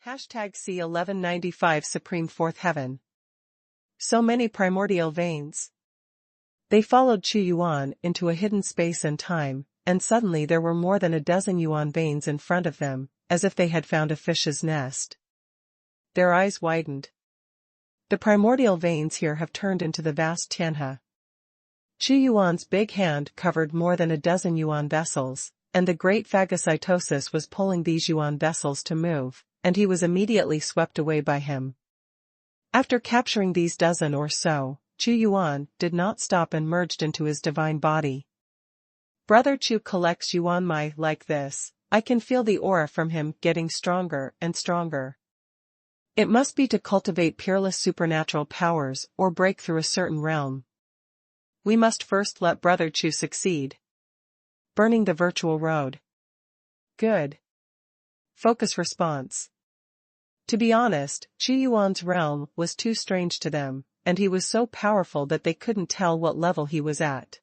Hashtag C1195 Supreme Fourth Heaven. So many primordial veins. They followed Chu Yuan into a hidden space and time, and suddenly there were more than a dozen yuan veins in front of them, as if they had found a fish's nest. Their eyes widened. The primordial veins here have turned into the vast Tianhe. Chu Yuan's big hand covered more than a dozen yuan vessels, and the great phagocytosis was pulling these yuan vessels to move, and he was immediately swept away by him. After capturing these dozen or so, Chu Yuan did not stop and merged into his divine body. Brother Chu collects Yuan Mai like this. I can feel the aura from him getting stronger and stronger. It must be to cultivate peerless supernatural powers or break through a certain realm. We must first let Brother Chu succeed. Burning the virtual road. Good. Focus response. To be honest, Chu Yuan's realm was too strange to them, and he was so powerful that they couldn't tell what level he was at.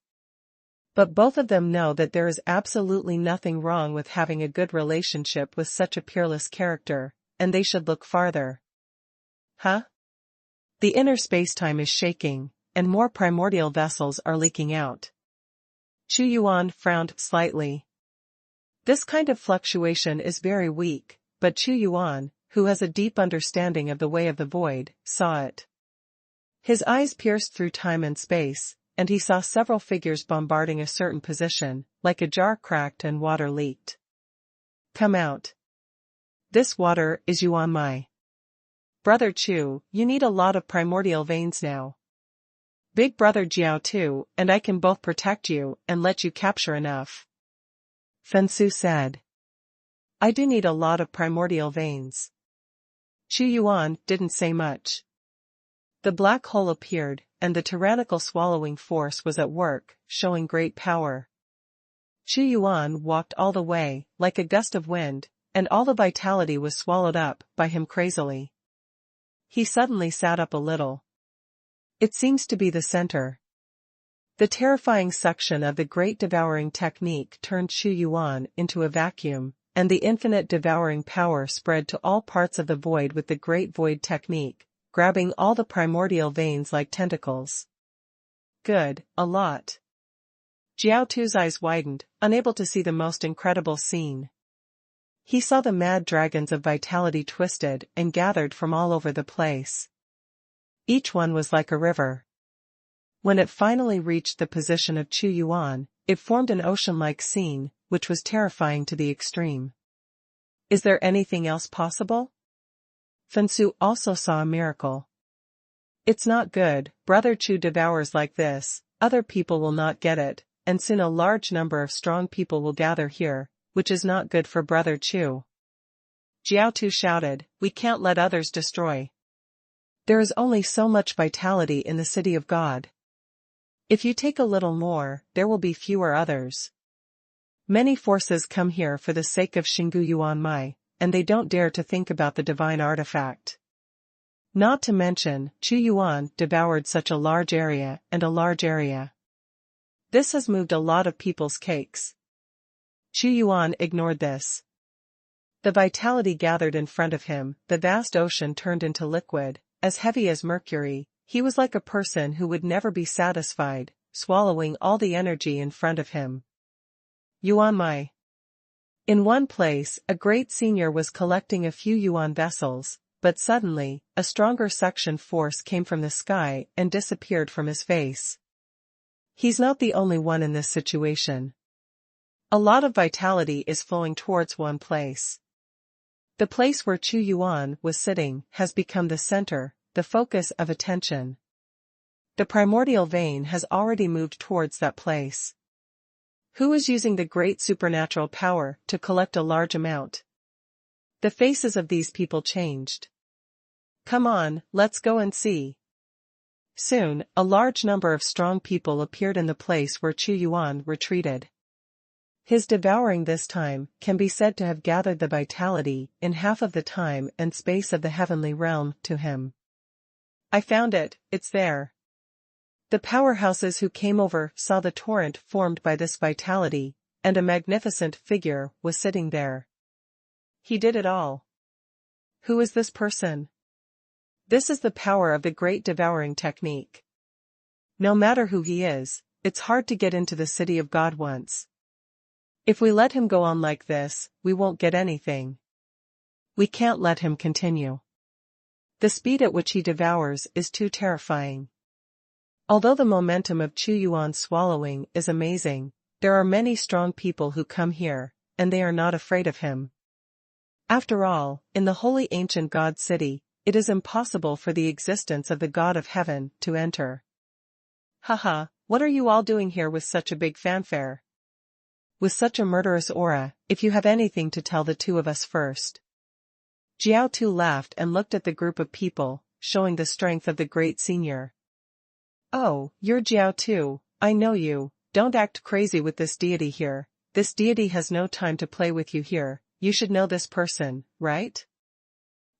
But both of them know that there is absolutely nothing wrong with having a good relationship with such a peerless character, and they should look farther. Huh? The inner spacetime is shaking, and more primordial vessels are leaking out. Chu Yuan frowned slightly. This kind of fluctuation is very weak, but Chu Yuan, who has a deep understanding of the way of the void, saw it. His eyes pierced through time and space, and he saw several figures bombarding a certain position, like a jar cracked and water leaked. Come out. This water is Yuan Mai. Brother Chu, you need a lot of primordial veins now. Big brother Jiao too, and I can both protect you and let you capture enough. Fensu said. I do need a lot of primordial veins. Chu Yuan didn't say much. The black hole appeared, and the tyrannical swallowing force was at work, showing great power. Chu Yuan walked all the way, like a gust of wind, and all the vitality was swallowed up by him crazily. He suddenly sat up a little. It seems to be the center. The terrifying suction of the great devouring technique turned Chu Yuan into a vacuum, and the infinite devouring power spread to all parts of the void with the great void technique, grabbing all the primordial veins like tentacles. Good, a lot. Jiao Tu's eyes widened, unable to see the most incredible scene. He saw the mad dragons of vitality twisted and gathered from all over the place. Each one was like a river. When it finally reached the position of Chu Yuan, it formed an ocean-like scene, which was terrifying to the extreme. Is there anything else possible? Fensu also saw a miracle. It's not good, Brother Chu devours like this, other people will not get it, and soon a large number of strong people will gather here, which is not good for Brother Chu. Jiao Tu shouted, we can't let others destroy. There is only so much vitality in the city of God. If you take a little more, there will be fewer others. Many forces come here for the sake of Xinggu Yuan Mai, and they don't dare to think about the divine artifact. Not to mention, Chu Yuan devoured such a large area and a large area. This has moved a lot of people's cakes. Chu Yuan ignored this. The vitality gathered in front of him, the vast ocean turned into liquid, as heavy as mercury. He was like a person who would never be satisfied, swallowing all the energy in front of him. Yuan Mai. In one place, a great senior was collecting a few yuan vessels, but suddenly, a stronger suction force came from the sky and disappeared from his face. He's not the only one in this situation. A lot of vitality is flowing towards one place. The place where Chu Yuan was sitting has become the center, the focus of attention. The primordial vein has already moved towards that place. Who is using the great supernatural power to collect a large amount? The faces of these people changed. Come on, let's go and see. Soon, a large number of strong people appeared in the place where Chu Yuan retreated. His devouring this time can be said to have gathered the vitality in half of the time and space of the heavenly realm to him. I found it, it's there. The powerhouses who came over saw the torrent formed by this vitality, and a magnificent figure was sitting there. He did it all. Who is this person? This is the power of the great devouring technique. No matter who he is, it's hard to get into the city of God once. If we let him go on like this, we won't get anything. We can't let him continue. The speed at which he devours is too terrifying. Although the momentum of Chunyuan's swallowing is amazing, there are many strong people who come here, and they are not afraid of him. After all, in the holy ancient God city, it is impossible for the existence of the God of heaven to enter. Haha, what are you all doing here with such a big fanfare? With such a murderous aura, if you have anything to tell the two of us first. Jiao Tu laughed and looked at the group of people, showing the strength of the great senior. Oh, you're Jiao Tu, I know you, don't act crazy with this deity here, this deity has no time to play with you here, you should know this person, right?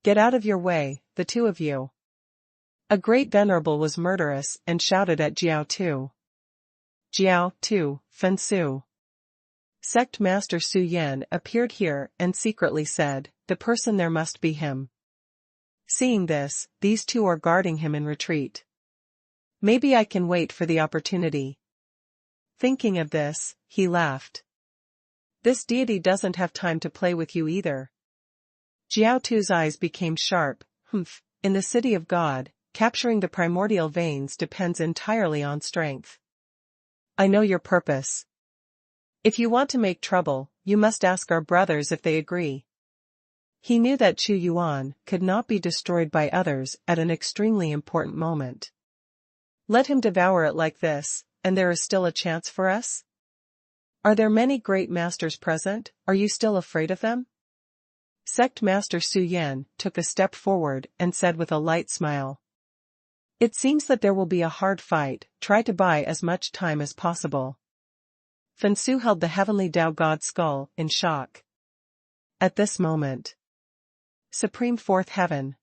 Get out of your way, the two of you. A great venerable was murderous and shouted at Jiao Tu. Jiao Tu, Fensu. Sect Master Su Yan appeared here and secretly said, the person there must be him. Seeing this, these two are guarding him in retreat. Maybe I can wait for the opportunity. Thinking of this, he laughed. This deity doesn't have time to play with you either. Jiao Tu's eyes became sharp. In the city of God, capturing the primordial veins depends entirely on strength. I know your purpose. If you want to make trouble, you must ask our brothers if they agree. He knew that Chunyuan could not be destroyed by others at an extremely important moment. Let him devour it like this, and there is still a chance for us? Are there many great masters present? Are you still afraid of them? Sect Master Su Yan took a step forward and said with a light smile. It seems that there will be a hard fight, try to buy as much time as possible. Fensu held the heavenly Tao God skull in shock. At this moment. Supreme Fourth Heaven.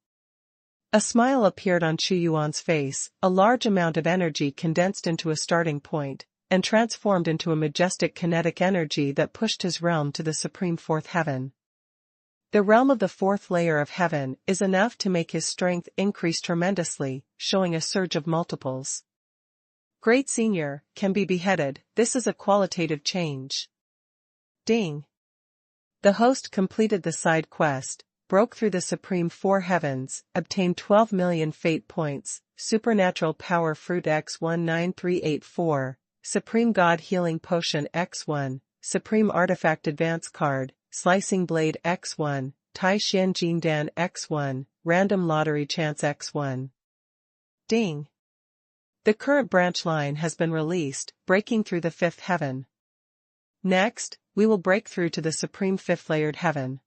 A smile appeared on Chunyuan's face, a large amount of energy condensed into a starting point, and transformed into a majestic kinetic energy that pushed his realm to the Supreme Fourth Heaven. The realm of the fourth layer of heaven is enough to make his strength increase tremendously, showing a surge of multiples. Great Senior, can be beheaded, this is a qualitative change. Ding. The host completed the side quest, broke through the Supreme Four Heavens, obtained 12 million fate points, Supernatural Power Fruit X19384, Supreme God Healing Potion X1, Supreme Artifact Advance Card, Slicing Blade X1, Tai Xian Jindan X1, Random Lottery Chance X1. Ding. The current branch line has been released, breaking through the fifth heaven. Next, we will break through to the Supreme Fifth Layered Heaven.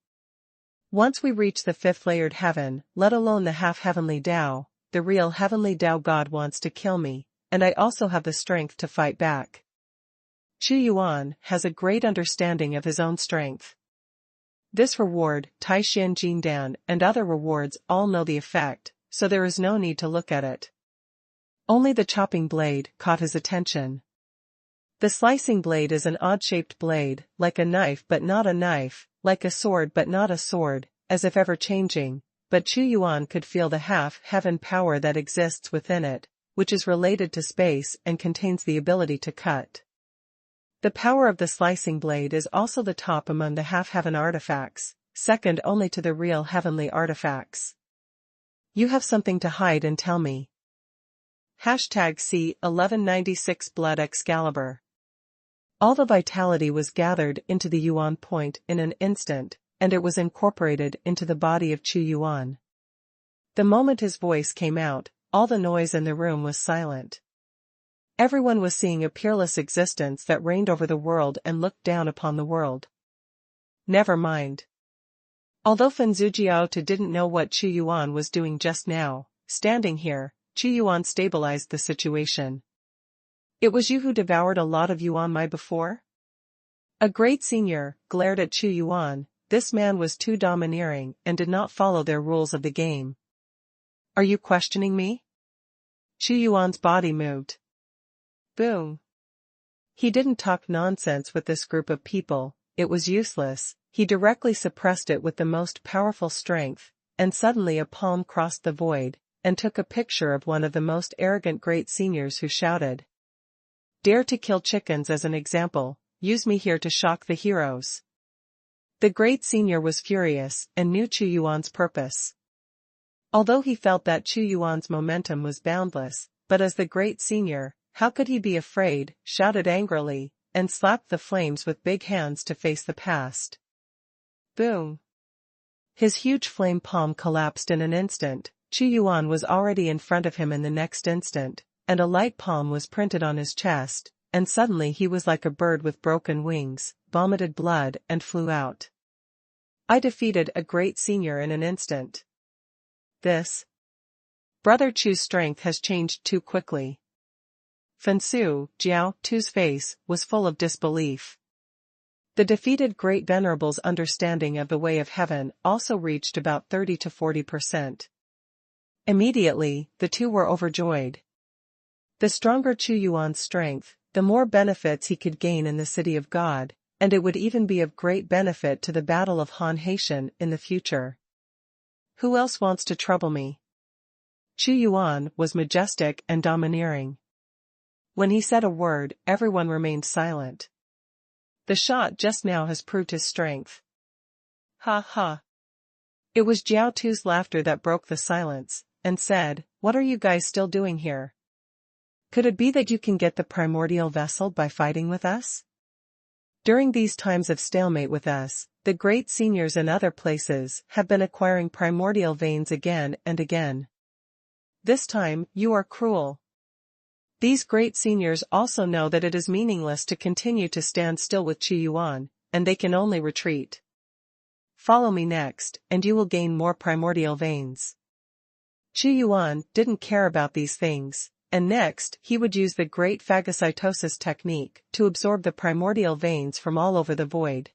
Once we reach the fifth layered heaven, let alone the half-heavenly Tao, the real heavenly Tao God wants to kill me, and I also have the strength to fight back. Chunyuan has a great understanding of his own strength. This reward, Taishan Jindan, and other rewards all know the effect, so there is no need to look at it. Only the chopping blade caught his attention. The slicing blade is an odd-shaped blade, like a knife but not a knife, like a sword but not a sword, as if ever-changing, but Chunyuan could feel the half-heaven power that exists within it, which is related to space and contains the ability to cut. The power of the slicing blade is also the top among the half-heaven artifacts, second only to the real heavenly artifacts. You have something to hide and tell me. #C1196 Blood Excalibur. All the vitality was gathered into the Yuan point in an instant, and it was incorporated into the body of Chunyuan. The moment his voice came out, all the noise in the room was silent. Everyone was seeing a peerless existence that reigned over the world and looked down upon the world. Never mind. Although Fenzujiao didn't know what Chunyuan was doing just now, standing here, Chunyuan stabilized the situation. It was you who devoured a lot of Yuan Mai before? A great senior glared at Chunyuan. This man was too domineering and did not follow their rules of the game. Are you questioning me? Chunyuan's body moved. Boom. He didn't talk nonsense with this group of people, it was useless, he directly suppressed it with the most powerful strength, and suddenly a palm crossed the void, and took a picture of one of the most arrogant great seniors who shouted, "Dare to kill chickens as an example, use me here to shock the heroes." The great senior was furious and knew Chu Yuan's purpose. Although he felt that Chu Yuan's momentum was boundless, but as the great senior, how could he be afraid, shouted angrily, and slapped the flames with big hands to face the past. Boom! His huge flame palm collapsed in an instant. Chu Yuan was already in front of him in the next instant, and a light palm was printed on his chest, and suddenly he was like a bird with broken wings, vomited blood and flew out. I defeated a great senior in an instant. This Brother Chu's strength has changed too quickly. Fensu, Jiao Tu's face, was full of disbelief. The defeated Great Venerable's understanding of the way of heaven also reached about 30 to 40%. Immediately, the two were overjoyed. The stronger Chu Yuan's strength, the more benefits he could gain in the City of God, and it would even be of great benefit to the Battle of Han Haitian in the future. Who else wants to trouble me? Chu Yuan was majestic and domineering. When he said a word, everyone remained silent. The shot just now has proved his strength. Ha ha. It was Jiao Tu's laughter that broke the silence, and said, "What are you guys still doing here? Could it be that you can get the primordial vessel by fighting with us? During these times of stalemate with us, the great seniors in other places have been acquiring primordial veins again and again. This time, you are cruel. These great seniors also know that it is meaningless to continue to stand still with Chu Yuan, and they can only retreat. Follow me next, and you will gain more primordial veins." Chu Yuan didn't care about these things, and next he would use the great phagocytosis technique to absorb the primordial veins from all over the void.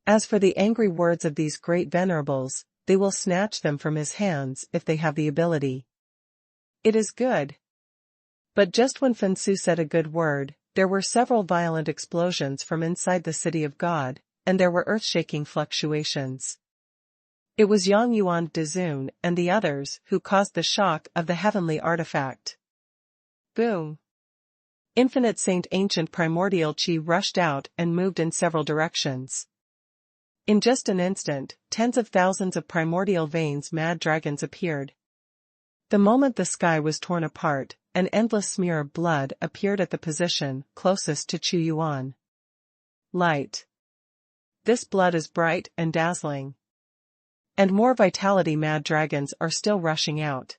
As for the angry words of these great venerables, they will snatch them from his hands if they have the ability. It is good. But just when Fensu said a good word, there were several violent explosions from inside the City of God, and there were earth-shaking fluctuations. It was Yang Yuan Dezun and the others who caused the shock of the heavenly artifact. Boom! Infinite Saint Ancient Primordial Chi rushed out and moved in several directions. In just an instant, tens of thousands of primordial veins mad dragons appeared. The moment the sky was torn apart, an endless smear of blood appeared at the position closest to Chu Yuan. Light. This blood is bright and dazzling. And more vitality mad dragons are still rushing out.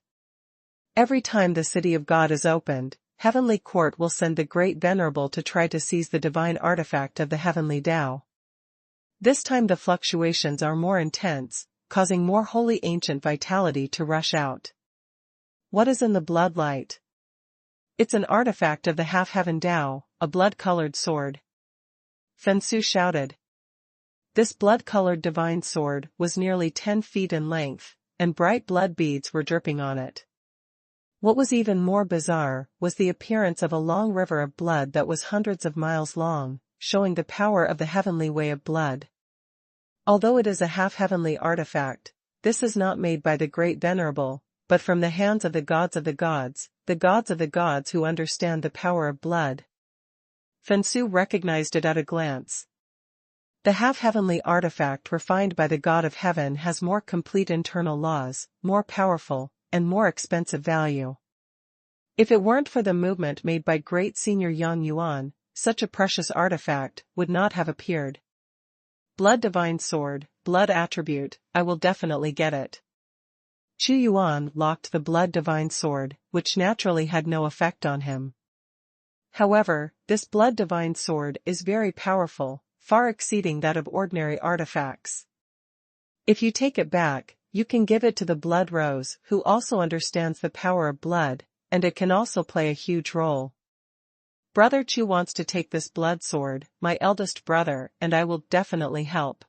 Every time the City of God is opened, Heavenly Court will send the Great Venerable to try to seize the divine artifact of the Heavenly Tao. This time the fluctuations are more intense, causing more holy ancient vitality to rush out. What is in the bloodlight? It's an artifact of the half-heaven Tao, a blood-colored sword. Fensu shouted. This blood-colored divine sword was nearly 10 feet in length, and bright blood beads were dripping on it. What was even more bizarre was the appearance of a long river of blood that was hundreds of miles long, showing the power of the heavenly way of blood. Although it is a half-heavenly artifact, this is not made by the Great Venerable, but from the hands of the gods of the gods who understand the power of blood. Fensu recognized it at a glance. The half-heavenly artifact refined by the God of Heaven has more complete internal laws, more powerful, and more expensive value. If it weren't for the movement made by great senior Yang Yuan, such a precious artifact would not have appeared. Blood divine sword, blood attribute, I will definitely get it. Chu Yuan locked the blood divine sword, which naturally had no effect on him. However, this blood divine sword is very powerful, far exceeding that of ordinary artifacts. If you take it back, you can give it to the blood rose who also understands the power of blood, and it can also play a huge role. Brother Chu wants to take this blood sword, my eldest brother, and I will definitely help.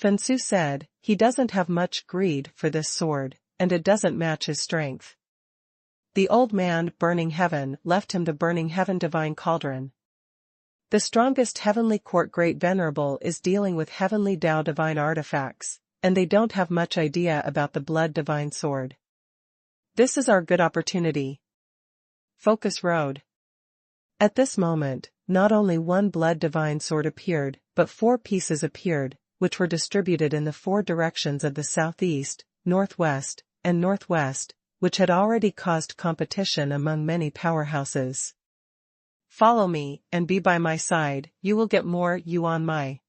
Fensu said, he doesn't have much greed for this sword, and it doesn't match his strength. The old man, Burning Heaven, left him the Burning Heaven divine cauldron. The strongest heavenly court Great Venerable is dealing with heavenly Tao divine artifacts, and they don't have much idea about the Blood Divine Sword. This is our good opportunity. Focus Road. At this moment, not only one Blood Divine Sword appeared, but 4 pieces appeared, which were distributed in the 4 directions of the southeast, northwest, and northwest, which had already caused competition among many powerhouses. Follow me, and be by my side, you will get more yuan mai.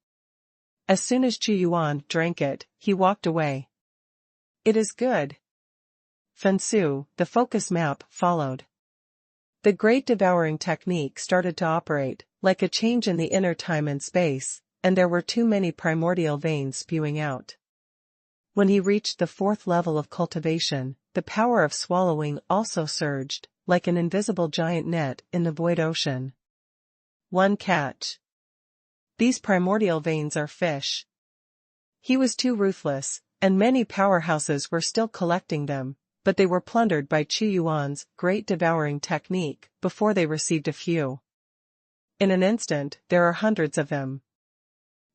As soon as Xuanhuan drank it, he walked away. It is good. Fensu, the focus map, followed. The great devouring technique started to operate, like a change in the inner time and space, and there were too many primordial veins spewing out. When he reached the 4th level of cultivation, the power of swallowing also surged, like an invisible giant net in the void ocean. One catch. These primordial veins are fish. He was too ruthless, and many powerhouses were still collecting them, but they were plundered by Xuanhuan's great devouring technique before they received a few. In an instant, there are hundreds of them.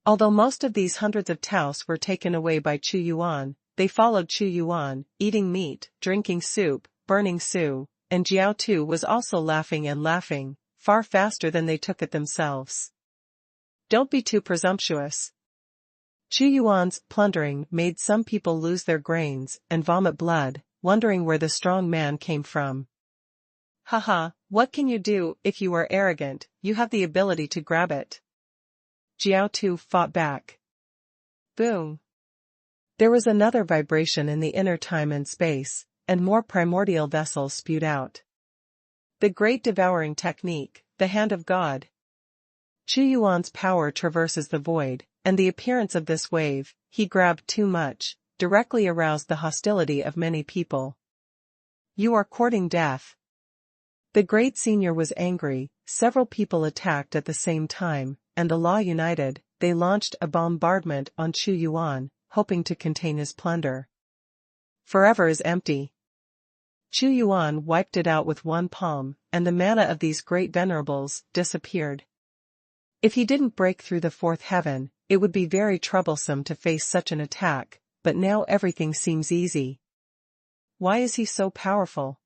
Although most of these hundreds of taos were taken away by Xuanhuan, they followed Xuanhuan, eating meat, drinking soup, burning su, and Jiao too was also laughing and laughing, far faster than they took it themselves. Don't be too presumptuous. Xuanhuan's plundering made some people lose their grains and vomit blood, wondering where the strong man came from. Haha, what can you do if you are arrogant? You have the ability to grab it. Jiao Tu fought back. Boom. There was another vibration in the inner time and space, and more primordial vessels spewed out. The great devouring technique, the hand of God. Xuanhuan's power traverses the void, and the appearance of this wave, he grabbed too much, directly aroused the hostility of many people. You are courting death. The great senior was angry, several people attacked at the same time, and the law united, they launched a bombardment on Xuanhuan, hoping to contain his plunder. Forever is empty. Xuanhuan wiped it out with one palm, and the mana of these great venerables disappeared. If he didn't break through the 4th heaven, it would be very troublesome to face such an attack, but now everything seems easy. Why is he so powerful?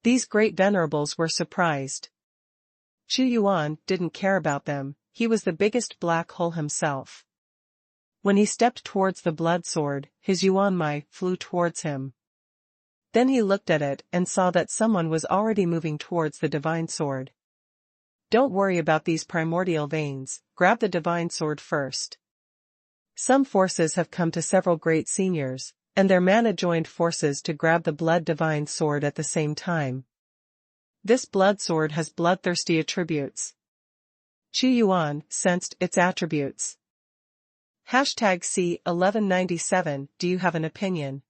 These great venerables were surprised. Xuanhuan didn't care about them, he was the biggest black hole himself. When he stepped towards the blood sword, his yuan mai flew towards him. Then he looked at it and saw that someone was already moving towards the divine sword. Don't worry about these primordial veins, grab the divine sword first. Some forces have come to several great seniors, and their mana joined forces to grab the blood divine sword at the same time. This blood sword has bloodthirsty attributes. Xuanhuan sensed its attributes. #C1197 Do you have an opinion?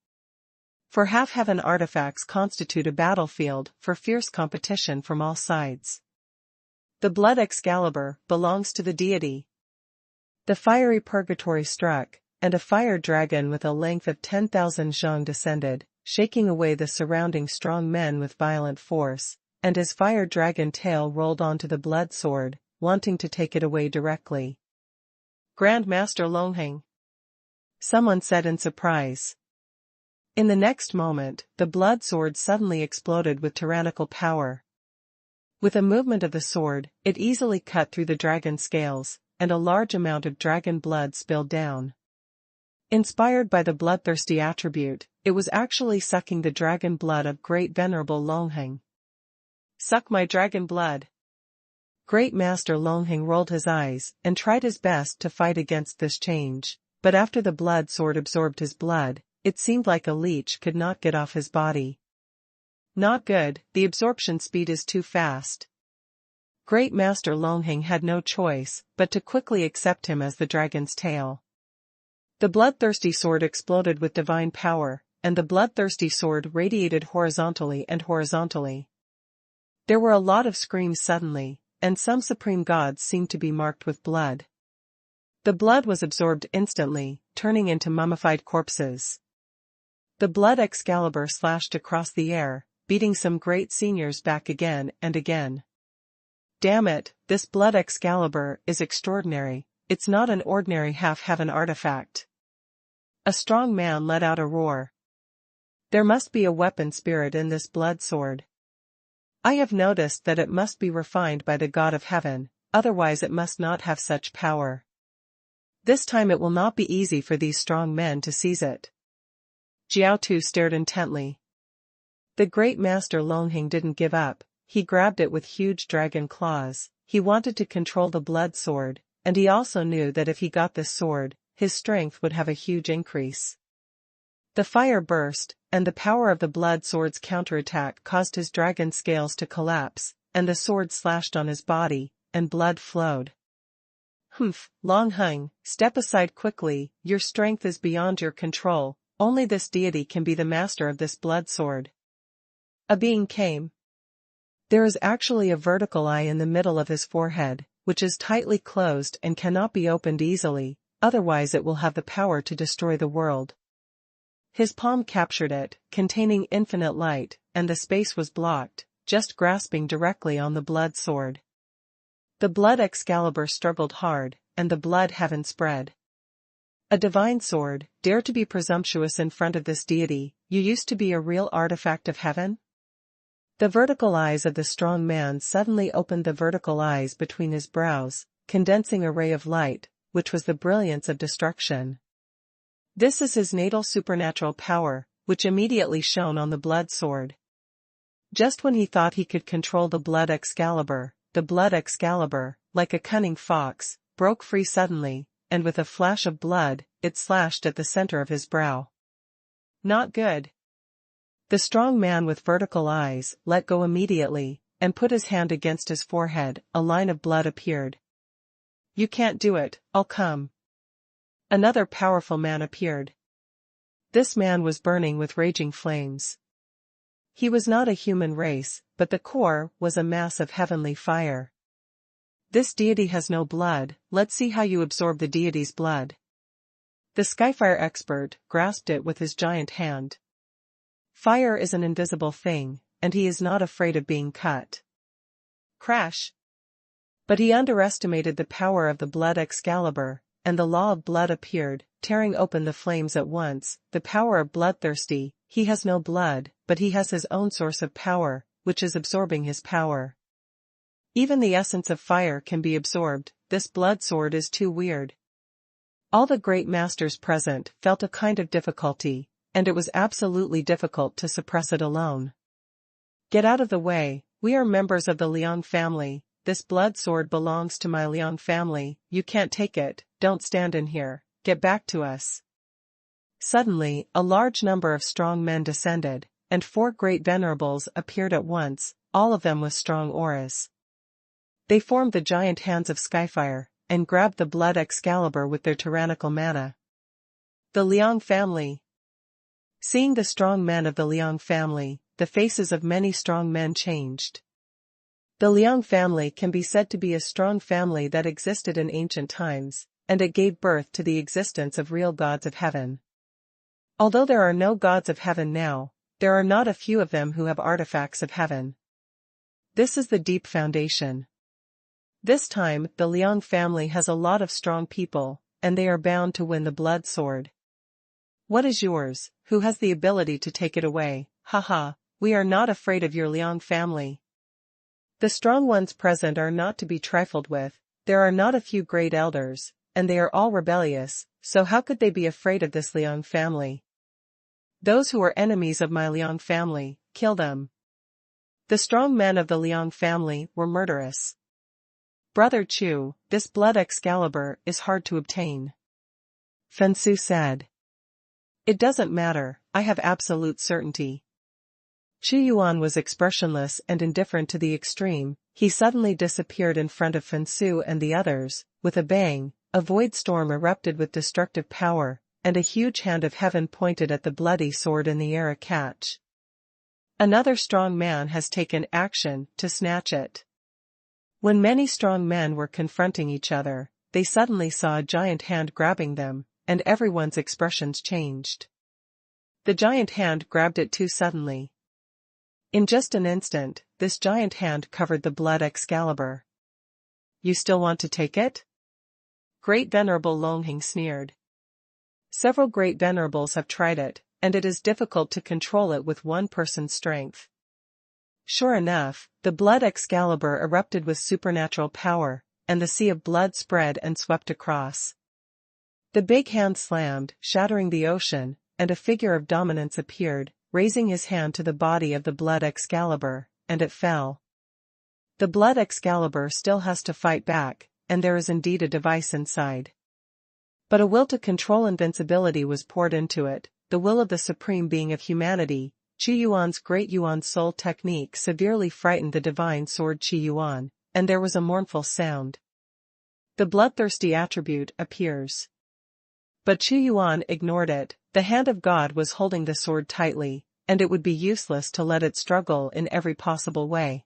For half-heaven artifacts constitute a battlefield for fierce competition from all sides. The blood Excalibur belongs to the deity. The fiery purgatory struck, and a fire dragon with a length of 10,000 zhang descended, shaking away the surrounding strong men with violent force, and his fire dragon tail rolled onto the blood sword, wanting to take it away directly. Grand Master Longheng. Someone said in surprise. In the next moment, the blood sword suddenly exploded with tyrannical power. With a movement of the sword, it easily cut through the dragon scales, and a large amount of dragon blood spilled down. Inspired by the bloodthirsty attribute, it was actually sucking the dragon blood of great venerable Longheng. Suck my dragon blood. Great Master Longheng rolled his eyes and tried his best to fight against this change, but after the blood sword absorbed his blood, it seemed like a leech could not get off his body. Not good, the absorption speed is too fast. Great Master Longheng had no choice but to quickly accept him as the dragon's tail. The bloodthirsty sword exploded with divine power, and the bloodthirsty sword radiated horizontally and horizontally. There were a lot of screams suddenly, and some supreme gods seemed to be marked with blood. The blood was absorbed instantly, turning into mummified corpses. The blood Excalibur slashed across the air, beating some great seniors back again and again. Damn it, this blood Excalibur is extraordinary, it's not an ordinary half-heaven artifact. A strong man let out a roar. There must be a weapon spirit in this blood sword. I have noticed that it must be refined by the god of heaven, otherwise it must not have such power. This time it will not be easy for these strong men to seize it. Jiao Tu stared intently. The great master Longheng didn't give up, he grabbed it with huge dragon claws. He wanted to control the blood sword, and he also knew that if he got this sword, his strength would have a huge increase. The fire burst, and the power of the blood sword's counterattack caused his dragon scales to collapse, and the sword slashed on his body, and blood flowed. Humph, Longheng, step aside quickly, your strength is beyond your control, only this deity can be the master of this blood sword. A being came. There is actually a vertical eye in the middle of his forehead, which is tightly closed and cannot be opened easily, otherwise it will have the power to destroy the world. His palm captured it, containing infinite light, and the space was blocked, just grasping directly on the blood sword. The blood Excalibur struggled hard, and the blood heaven spread. A divine sword, dare to be presumptuous in front of this deity, you used to be a real artifact of heaven? The vertical eyes of the strong man suddenly opened the vertical eyes between his brows, condensing a ray of light, which was the brilliance of destruction. This is his natal supernatural power, which immediately shone on the blood sword. Just when he thought he could control the blood Excalibur, like a cunning fox, broke free suddenly, and with a flash of blood, it slashed at the center of his brow. Not good. The strong man with vertical eyes let go immediately, and put his hand against his forehead. A line of blood appeared. You can't do it, I'll come. Another powerful man appeared. This man was burning with raging flames. He was not a human race, but the core was a mass of heavenly fire. This deity has no blood, let's see how you absorb the deity's blood. The Skyfire expert grasped it with his giant hand. Fire is an invisible thing, and he is not afraid of being cut. Crash! But he underestimated the power of the blood Excalibur, and the law of blood appeared, tearing open the flames at once. The power of bloodthirsty, he has no blood, but he has his own source of power, which is absorbing his power. Even the essence of fire can be absorbed, this blood sword is too weird. All the great masters present felt a kind of difficulty, and it was absolutely difficult to suppress it alone. Get out of the way, we are members of the Liang family, this blood sword belongs to my Liang family, you can't take it, don't stand in here, get back to us. Suddenly, a large number of strong men descended, and 4 great venerables appeared at once, all of them with strong auras. They formed the giant hands of Skyfire, and grabbed the blood Excalibur with their tyrannical mana. The Liang family. Seeing the strong men of the Liang family, the faces of many strong men changed. The Liang family can be said to be a strong family that existed in ancient times, and it gave birth to the existence of real gods of heaven. Although there are no gods of heaven now, there are not a few of them who have artifacts of heaven. This is the deep foundation. This time, the Liang family has a lot of strong people, and they are bound to win the blood sword. What is yours? Who has the ability to take it away? Haha, we are not afraid of your Liang family. The strong ones present are not to be trifled with, there are not a few great elders, and they are all rebellious, so how could they be afraid of this Liang family? Those who are enemies of my Liang family, kill them. The strong men of the Liang family were murderous. Brother Chu, this blood Excalibur is hard to obtain. Fensu said. It doesn't matter, I have absolute certainty. Xuanhuan was expressionless and indifferent to the extreme, he suddenly disappeared in front of Fensu and the others, with a bang, a void storm erupted with destructive power, and a huge hand of heaven pointed at the bloody sword in the air. Catch. Another strong man has taken action to snatch it. When many strong men were confronting each other, they suddenly saw a giant hand grabbing them, and everyone's expressions changed. The giant hand grabbed it too suddenly. In just an instant, this giant hand covered the blood Excalibur. You still want to take it? Great Venerable Longheng sneered. Several great venerables have tried it, and it is difficult to control it with one person's strength. Sure enough, the blood Excalibur erupted with supernatural power, and the sea of blood spread and swept across. The big hand slammed, shattering the ocean, and a figure of dominance appeared, raising his hand to the body of the blood Excalibur, and it fell. The blood Excalibur still has to fight back, and there is indeed a device inside. But a will to control invincibility was poured into it, the will of the supreme being of humanity. Qi Yuan's great Yuan soul technique severely frightened the divine sword Qi Yuan, and there was a mournful sound. The bloodthirsty attribute appears. But Qi Yuan ignored it. The hand of God was holding the sword tightly, and it would be useless to let it struggle in every possible way.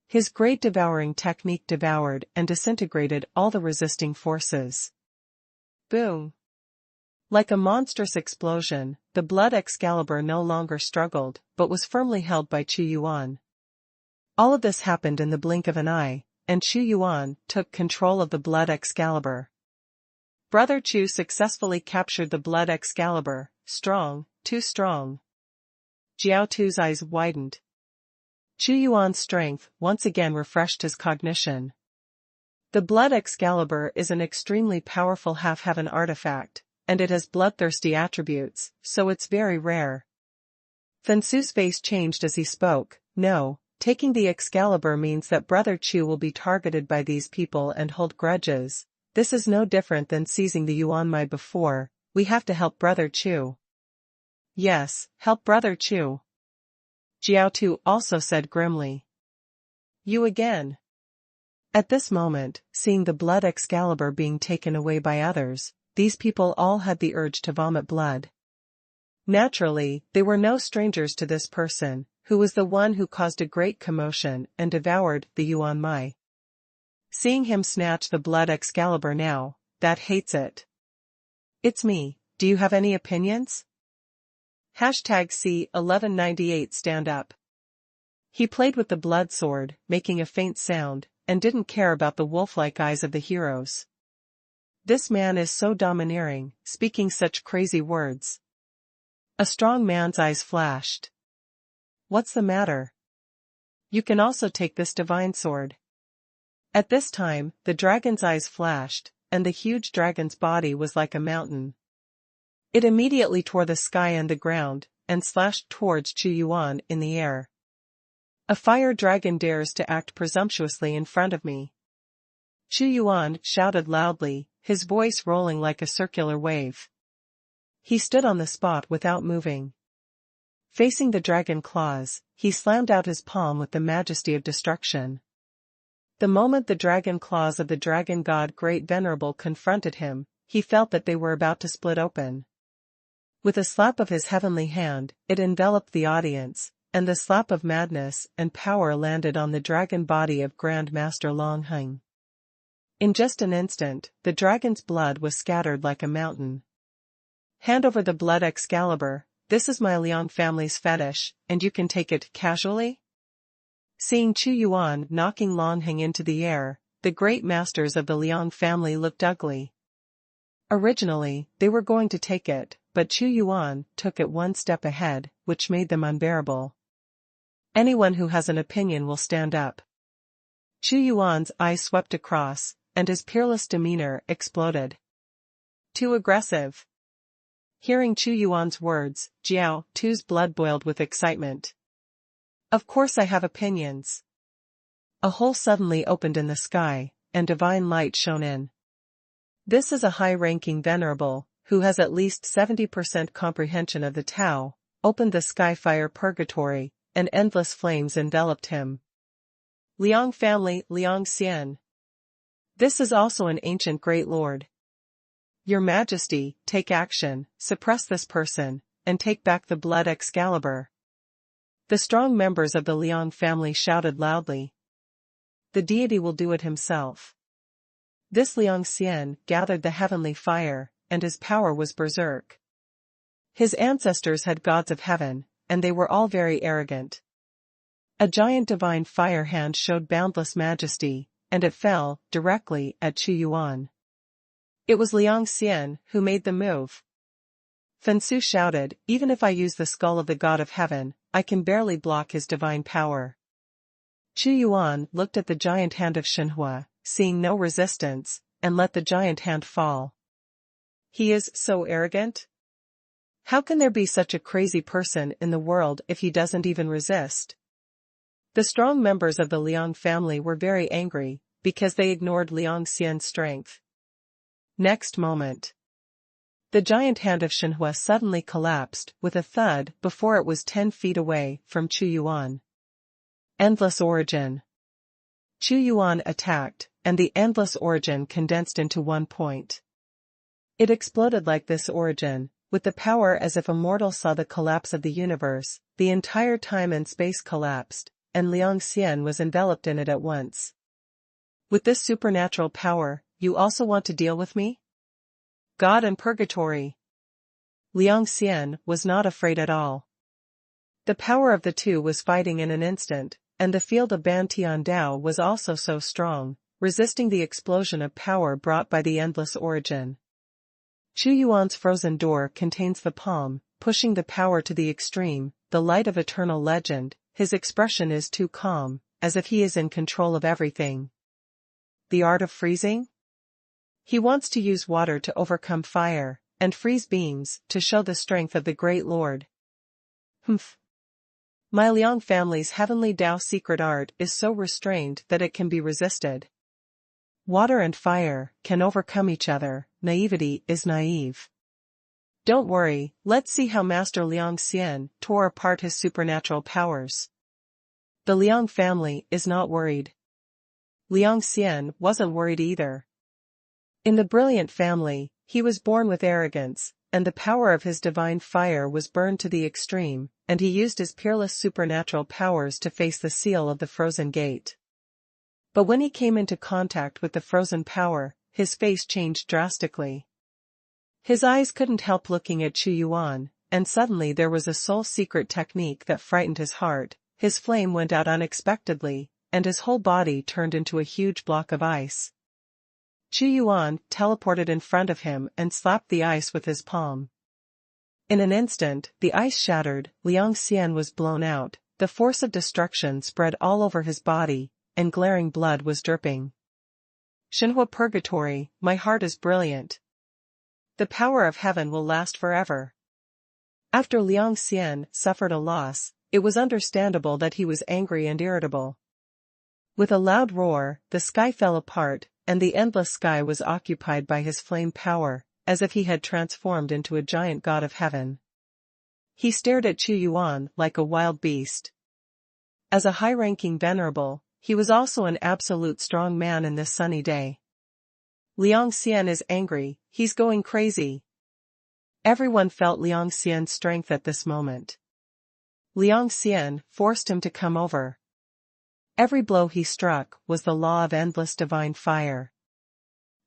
His great devouring technique devoured and disintegrated all the resisting forces. Boom! Like a monstrous explosion, the blood Excalibur no longer struggled, but was firmly held by Qi Yuan. All of this happened in the blink of an eye, and Qi Yuan took control of the blood Excalibur. Brother Chu successfully captured the blood Excalibur, strong, too strong. Jiao Tu's eyes widened. Qi Yuan's strength once again refreshed his cognition. The blood Excalibur is an extremely powerful half-heaven artifact, and it has bloodthirsty attributes, so it's very rare. Fen Su's face changed as he spoke. No, taking the Excalibur means that Brother Chu will be targeted by these people and hold grudges. This is no different than seizing the Yuanmai before. We have to help Brother Chu. Yes, help Brother Chu. Jiao Tu also said grimly. You again. At this moment, seeing the blood Excalibur being taken away by others, these people all had the urge to vomit blood. Naturally, they were no strangers to this person, who was the one who caused a great commotion and devoured the Yuanmai. Seeing him snatch the blood Excalibur now, that hates it. It's me, do you have any opinions? #C1198 stand up. He played with the blood sword, making a faint sound, and didn't care about the wolf-like eyes of the heroes. This man is so domineering, speaking such crazy words. A strong man's eyes flashed. What's the matter? You can also take this divine sword. At this time, the dragon's eyes flashed, and the huge dragon's body was like a mountain. It immediately tore the sky and the ground, and slashed towards Qi Yuan in the air. A fire dragon dares to act presumptuously in front of me. Qi Yuan shouted loudly, his voice rolling like a circular wave. He stood on the spot without moving. Facing the dragon claws, he slammed out his palm with the majesty of destruction. The moment the dragon claws of the dragon god Great Venerable confronted him, he felt that they were about to split open. With a slap of his heavenly hand, it enveloped the audience, and the slap of madness and power landed on the dragon body of Grand Master Long Heng. In just an instant, the dragon's blood was scattered like a mountain. Hand over the blood Excalibur, this is my Liang family's fetish, and you can take it casually? Seeing Qi Yuan knocking Long Heng into the air, the great masters of the Liang family looked ugly. Originally, they were going to take it, but Qi Yuan took it one step ahead, which made them unbearable. Anyone who has an opinion will stand up. Qi Yuan's eyes swept across, and his peerless demeanor exploded. Too aggressive. Hearing Qi Yuan's words, Jiao Tu's blood boiled with excitement. Of course I have opinions. A hole suddenly opened in the sky, and divine light shone in. This is a high-ranking venerable, who has at least 70% comprehension of the Tao, opened the sky-fire purgatory, and endless flames enveloped him. Liang family, Liang Xian. This is also an ancient great lord. Your Majesty, take action, suppress this person, and take back the blood Excalibur. The strong members of the Liang family shouted loudly. The deity will do it himself. This Liang Xian gathered the heavenly fire, and his power was berserk. His ancestors had gods of heaven, and they were all very arrogant. A giant divine fire hand showed boundless majesty, and it fell directly at Qi Yuan. It was Liang Xian who made the move. Fensu shouted, even if I use the skull of the god of heaven, I can barely block his divine power. Chu Yuan looked at the giant hand of Xuanhuan, seeing no resistance, and let the giant hand fall. He is so arrogant? How can there be such a crazy person in the world if he doesn't even resist? The strong members of the Liang family were very angry, because they ignored Liang Xian's strength. Next moment, the giant hand of Xuanhuan suddenly collapsed with a thud before it was 10 feet away from Chu Yuan. Endless origin. Chu Yuan attacked, and the endless origin condensed into one point. It exploded like this origin, with the power as if a mortal saw the collapse of the universe. The entire time and space collapsed, and Liang Xian was enveloped in it at once. With this supernatural power, you also want to deal with me? God and Purgatory. Liang Xian was not afraid at all. The power of the two was fighting in an instant, and the field of Bantian Dao was also so strong, resisting the explosion of power brought by the endless origin. Chu Yuan's frozen door contains the palm, pushing the power to the extreme, the light of eternal legend. His expression is too calm, as if he is in control of everything. The art of freezing? He wants to use water to overcome fire, and freeze beams to show the strength of the great lord. Humph. My Liang family's heavenly Dao secret art is so restrained that it can be resisted. Water and fire can overcome each other. Naivety is naive. Don't worry, let's see how Master Liang Xian tore apart his supernatural powers. The Liang family is not worried. Liang Xian wasn't worried either. In the brilliant family, he was born with arrogance, and the power of his divine fire was burned to the extreme, and he used his peerless supernatural powers to face the seal of the frozen gate. But when he came into contact with the frozen power, his face changed drastically. His eyes couldn't help looking at Chu Yuan, and suddenly there was a soul-secret technique that frightened his heart. His flame went out unexpectedly, and his whole body turned into a huge block of ice. Chu Yuan teleported in front of him and slapped the ice with his palm. In an instant, the ice shattered, Liang Xian was blown out, the force of destruction spread all over his body, and glaring blood was dripping. Xuanhuan Purgatory, my heart is brilliant. The power of heaven will last forever. After Liang Xian suffered a loss, it was understandable that he was angry and irritable. With a loud roar, the sky fell apart, and the endless sky was occupied by his flame power, as if he had transformed into a giant god of heaven. He stared at Chu Yuan like a wild beast. As a high-ranking venerable, he was also an absolute strong man in this sunny day. Liang Xian is angry, he's going crazy. Everyone felt Liang Xian's strength at this moment. Liang Xian forced him to come over. Every blow he struck was the law of endless divine fire.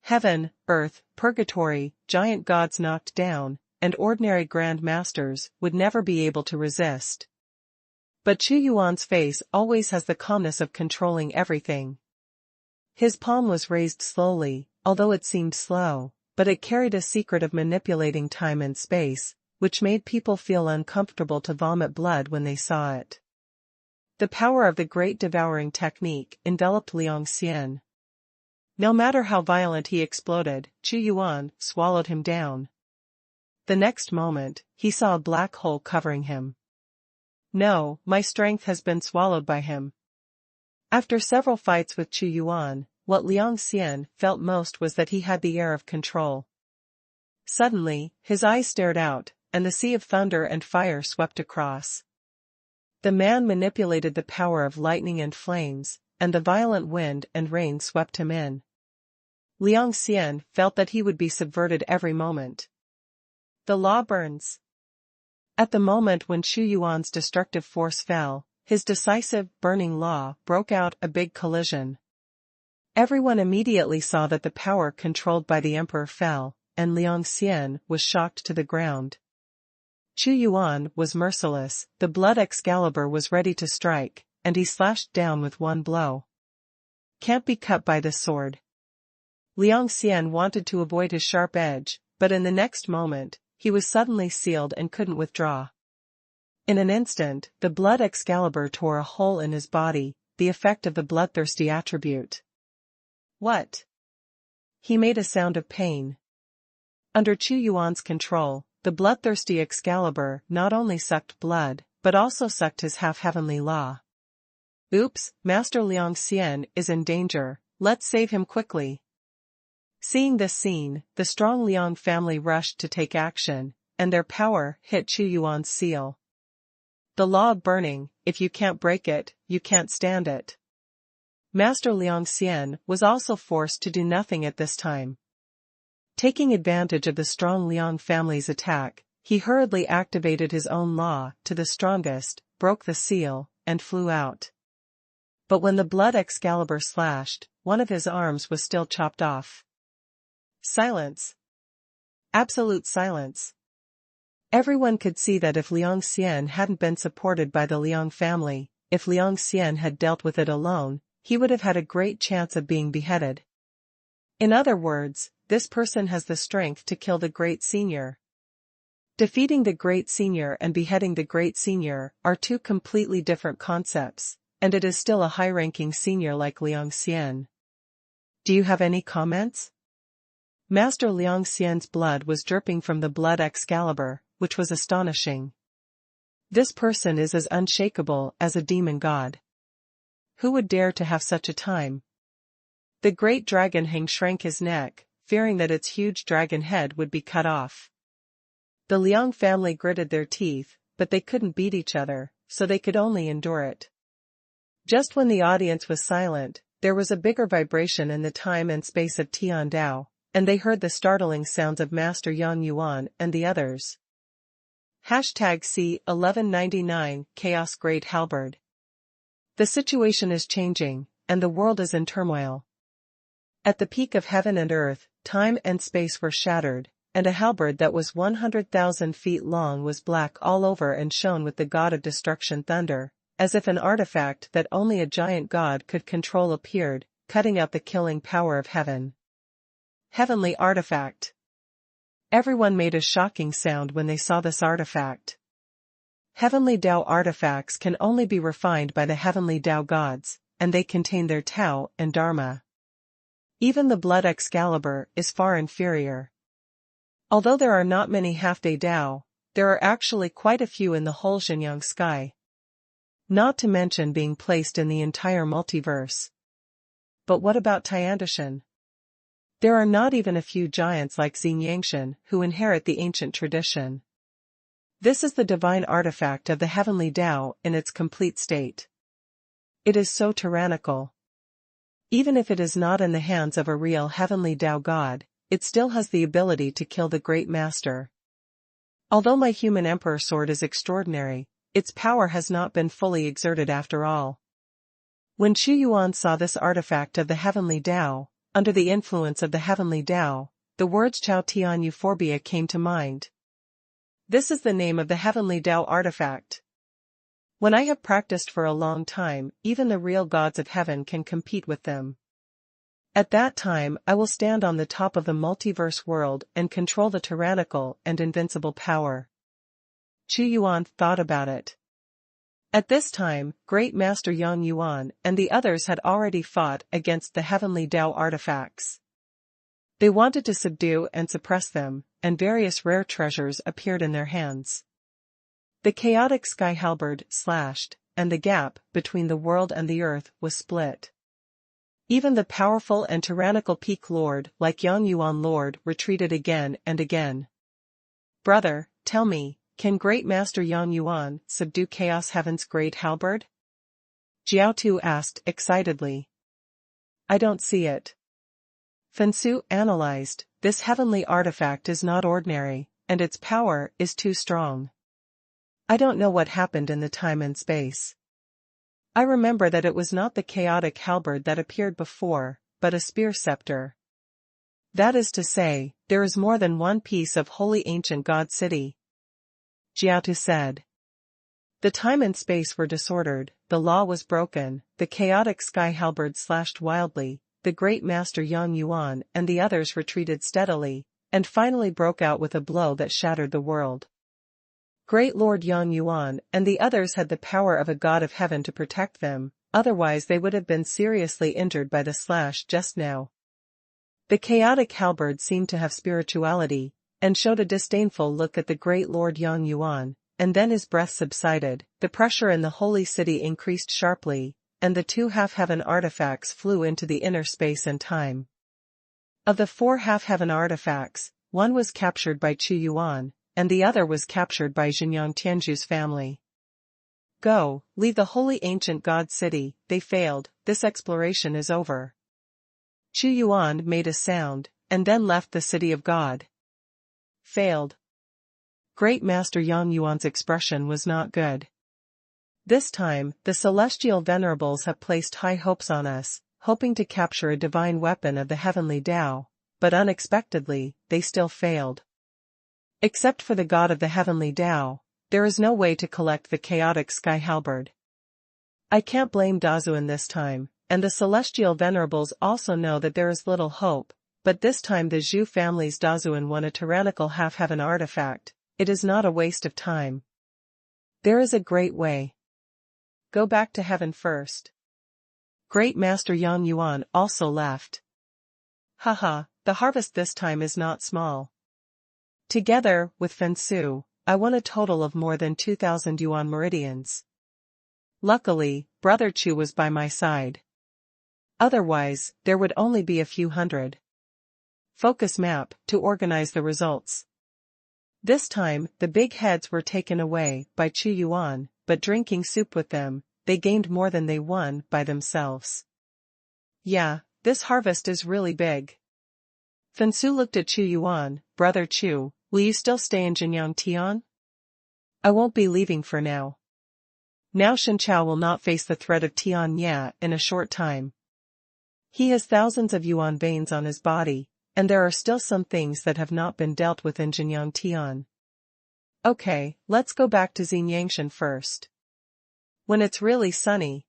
Heaven, earth, purgatory, giant gods knocked down, and ordinary grand masters would never be able to resist. But Chu Yuan's face always has the calmness of controlling everything. His palm was raised slowly, although it seemed slow, but it carried a secret of manipulating time and space, which made people feel uncomfortable to vomit blood when they saw it. The power of the great devouring technique enveloped Liang Xian. No matter how violent he exploded, Chu Yuan swallowed him down. The next moment, he saw a black hole covering him. No, my strength has been swallowed by him. After several fights with Chu Yuan, what Liang Xian felt most was that he had the air of control. Suddenly, his eyes stared out, and the sea of thunder and fire swept across. The man manipulated the power of lightning and flames, and the violent wind and rain swept him in. Liang Xian felt that he would be subverted every moment. The law burns. At the moment when Chu Yuan's destructive force fell, his decisive, burning law broke out a big collision. Everyone immediately saw that the power controlled by the emperor fell, and Liang Xian was shocked to the ground. Chu Yuan was merciless, the blood Excalibur was ready to strike, and he slashed down with one blow. Can't be cut by this sword. Liang Xian wanted to avoid his sharp edge, but in the next moment, he was suddenly sealed and couldn't withdraw. In an instant, the blood Excalibur tore a hole in his body, the effect of the bloodthirsty attribute. What? He made a sound of pain. Under Chunyuan's control, the bloodthirsty Excalibur not only sucked blood, but also sucked his half-heavenly law. Oops, Master Liang Xian is in danger, let's save him quickly. Seeing this scene, the strong Liang family rushed to take action, and their power hit Chunyuan's seal. The law of burning, if you can't break it, you can't stand it. Master Liang Xian was also forced to do nothing at this time. Taking advantage of the strong Liang family's attack, he hurriedly activated his own law to the strongest, broke the seal, and flew out. But when the blood Excalibur slashed, one of his arms was still chopped off. Silence. Absolute silence. Everyone could see that if Liang Xian hadn't been supported by the Liang family, if Liang Xian had dealt with it alone, he would have had a great chance of being beheaded. In other words, this person has the strength to kill the great senior. Defeating the great senior and beheading the great senior are two completely different concepts, and it is still a high-ranking senior like Liang Xian. Do you have any comments? Master Liang Xian's blood was dripping from the blood Excalibur, which was astonishing. This person is as unshakable as a demon god. Who would dare to have such a time? The great dragon Hang shrank his neck, fearing that its huge dragon head would be cut off. The Liang family gritted their teeth, but they couldn't beat each other, so they could only endure it. Just when the audience was silent, there was a bigger vibration in the time and space of Tiandao, and they heard the startling sounds of Master Yang Yuan and the others. #C1199 Chaos Great Halberd. The situation is changing, and the world is in turmoil. At the peak of heaven and earth, time and space were shattered, and a halberd that was 100,000 feet long was black all over and shone with the god of destruction thunder, as if an artifact that only a giant god could control appeared, cutting out the killing power of heaven. Heavenly artifact. Everyone made a shocking sound when they saw this artifact. Heavenly Tao artifacts can only be refined by the heavenly Tao gods, and they contain their Tao and Dharma. Even the blood Excalibur is far inferior. Although there are not many half-day Tao, there are actually quite a few in the whole Xinjiang sky. Not to mention being placed in the entire multiverse. But what about Tiandashan? There are not even a few giants like Xinyangshan who inherit the ancient tradition. This is the divine artifact of the heavenly Tao in its complete state. It is so tyrannical. Even if it is not in the hands of a real heavenly Tao god, it still has the ability to kill the great master. Although my human emperor sword is extraordinary, its power has not been fully exerted after all. When Chunyuan saw this artifact of the heavenly Tao, under the influence of the heavenly Tao, the words Chao Tian Euphorbia came to mind. This is the name of the heavenly Tao artifact. When I have practiced for a long time, even the real gods of heaven can compete with them. At that time I will stand on the top of the multiverse world and control the tyrannical and invincible power. Chunyuan thought about it. At this time, Great Master Yang Yuan and the others had already fought against the heavenly Tao artifacts. They wanted to subdue and suppress them, and various rare treasures appeared in their hands. The chaotic sky halberd slashed, and the gap between the world and the earth was split. Even the powerful and tyrannical peak lord like Yang Yuan Lord retreated again and again. Brother, tell me, can Great Master Yang Yuan subdue Chaos Heaven's great halberd? Jiao Tu asked excitedly. I don't see it. Fensu analyzed, this heavenly artifact is not ordinary, and its power is too strong. I don't know what happened in the time and space. I remember that it was not the chaotic halberd that appeared before, but a spear scepter. That is to say, there is more than one piece of holy ancient god city. Jiao said. The time and space were disordered, the law was broken, the chaotic sky halberd slashed wildly, the great master Yang Yuan and the others retreated steadily, and finally broke out with a blow that shattered the world. Great Lord Yang Yuan and the others had the power of a god of heaven to protect them, otherwise they would have been seriously injured by the slash just now. The chaotic halberd seemed to have spirituality, and showed a disdainful look at the great Lord Yang Yuan, and then his breath subsided, the pressure in the holy city increased sharply, and the two half-heaven artifacts flew into the inner space and time. Of the 4 half-heaven artifacts, one was captured by Chu Yuan, and the other was captured by Xinjiang Tianzhu's family. Go, leave the holy ancient god city, they failed, this exploration is over. Chu Yuan made a sound, and then left the city of God. Failed. Great Master Yang Yuan's expression was not good. This time, the celestial venerables have placed high hopes on us, hoping to capture a divine weapon of the heavenly Tao, but unexpectedly, they still failed. Except for the god of the heavenly Tao, there is no way to collect the chaotic sky halberd. I can't blame Dazuan this time, and the celestial venerables also know that there is little hope, but this time the Zhu family's Dazuan won a tyrannical half-heaven artifact. It is not a waste of time. There is a great way. Go back to heaven first. Great Master Yang Yuan also left. Haha, the harvest this time is not small. Together, with Fensu, I won a total of more than 2,000 yuan meridians. Luckily, Brother Chu was by my side. Otherwise, there would only be a few hundred. Focus map, to organize the results. This time, the big heads were taken away by Chu Yuan, but drinking soup with them, they gained more than they won by themselves. Yeah, this harvest is really big. Fensu looked at Chu Yuan. Brother Chu, will you still stay in Jinyang Tian? I won't be leaving for now. Now Shen Chao will not face the threat of Tian Ya in a short time. He has thousands of yuan veins on his body, and there are still some things that have not been dealt with in Jinyang Tian. Okay, let's go back to Xinyangshan first. When it's really sunny.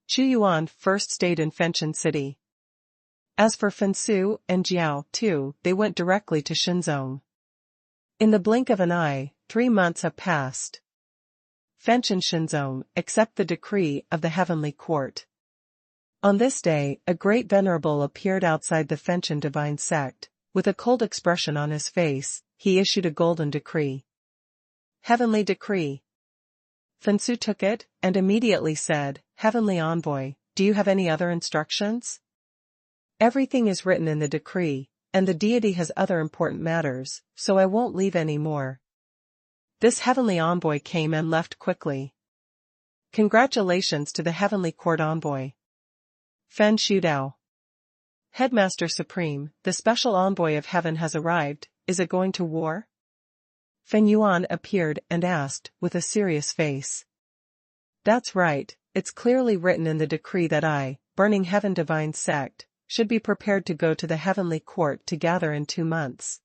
Chu Yuan first stayed in Fenshan City. As for Fensu and Jiao, too, they went directly to Shenzong. In the blink of an eye, 3 months have passed. Fenshan Shenzong accept the decree of the heavenly court. On this day, a great venerable appeared outside the Fenshan divine sect. With a cold expression on his face, he issued a golden decree. Heavenly decree. Fensu took it, and immediately said, Heavenly envoy, do you have any other instructions? Everything is written in the decree, and the deity has other important matters, so I won't leave any more. This heavenly envoy came and left quickly. Congratulations to the heavenly court envoy. Fen Shudao. Headmaster Supreme, the special envoy of heaven has arrived, is it going to war? Fen Yuan appeared and asked, with a serious face. That's right, it's clearly written in the decree that I, Burning Heaven Divine Sect, should be prepared to go to the heavenly court to gather in 2 months.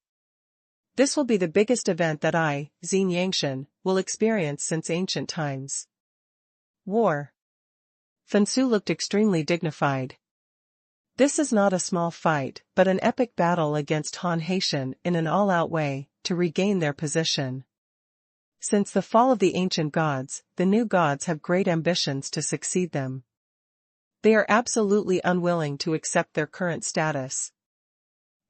This will be the biggest event that I, Xinyangshan, will experience since ancient times. War. Fensu looked extremely dignified. This is not a small fight, but an epic battle against Han Haitian in an all-out way, to regain their position. Since the fall of the ancient gods, the new gods have great ambitions to succeed them. They are absolutely unwilling to accept their current status.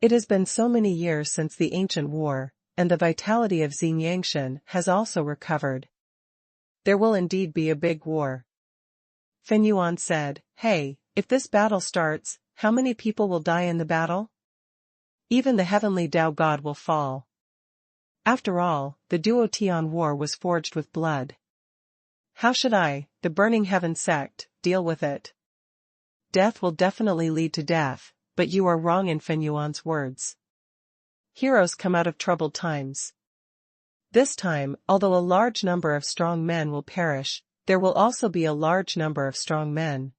It has been so many years since the ancient war, and the vitality of Xinyangshan has also recovered. There will indeed be a big war. Fen Yuan said, Hey, if this battle starts, how many people will die in the battle? Even the heavenly Tao God will fall. After all, the Duo Tian war was forged with blood. How should I, the Burning Heaven sect, deal with it? Death will definitely lead to death, but you are wrong in Fen Yuan's words. Heroes come out of troubled times. This time, although a large number of strong men will perish, there will also be a large number of strong men.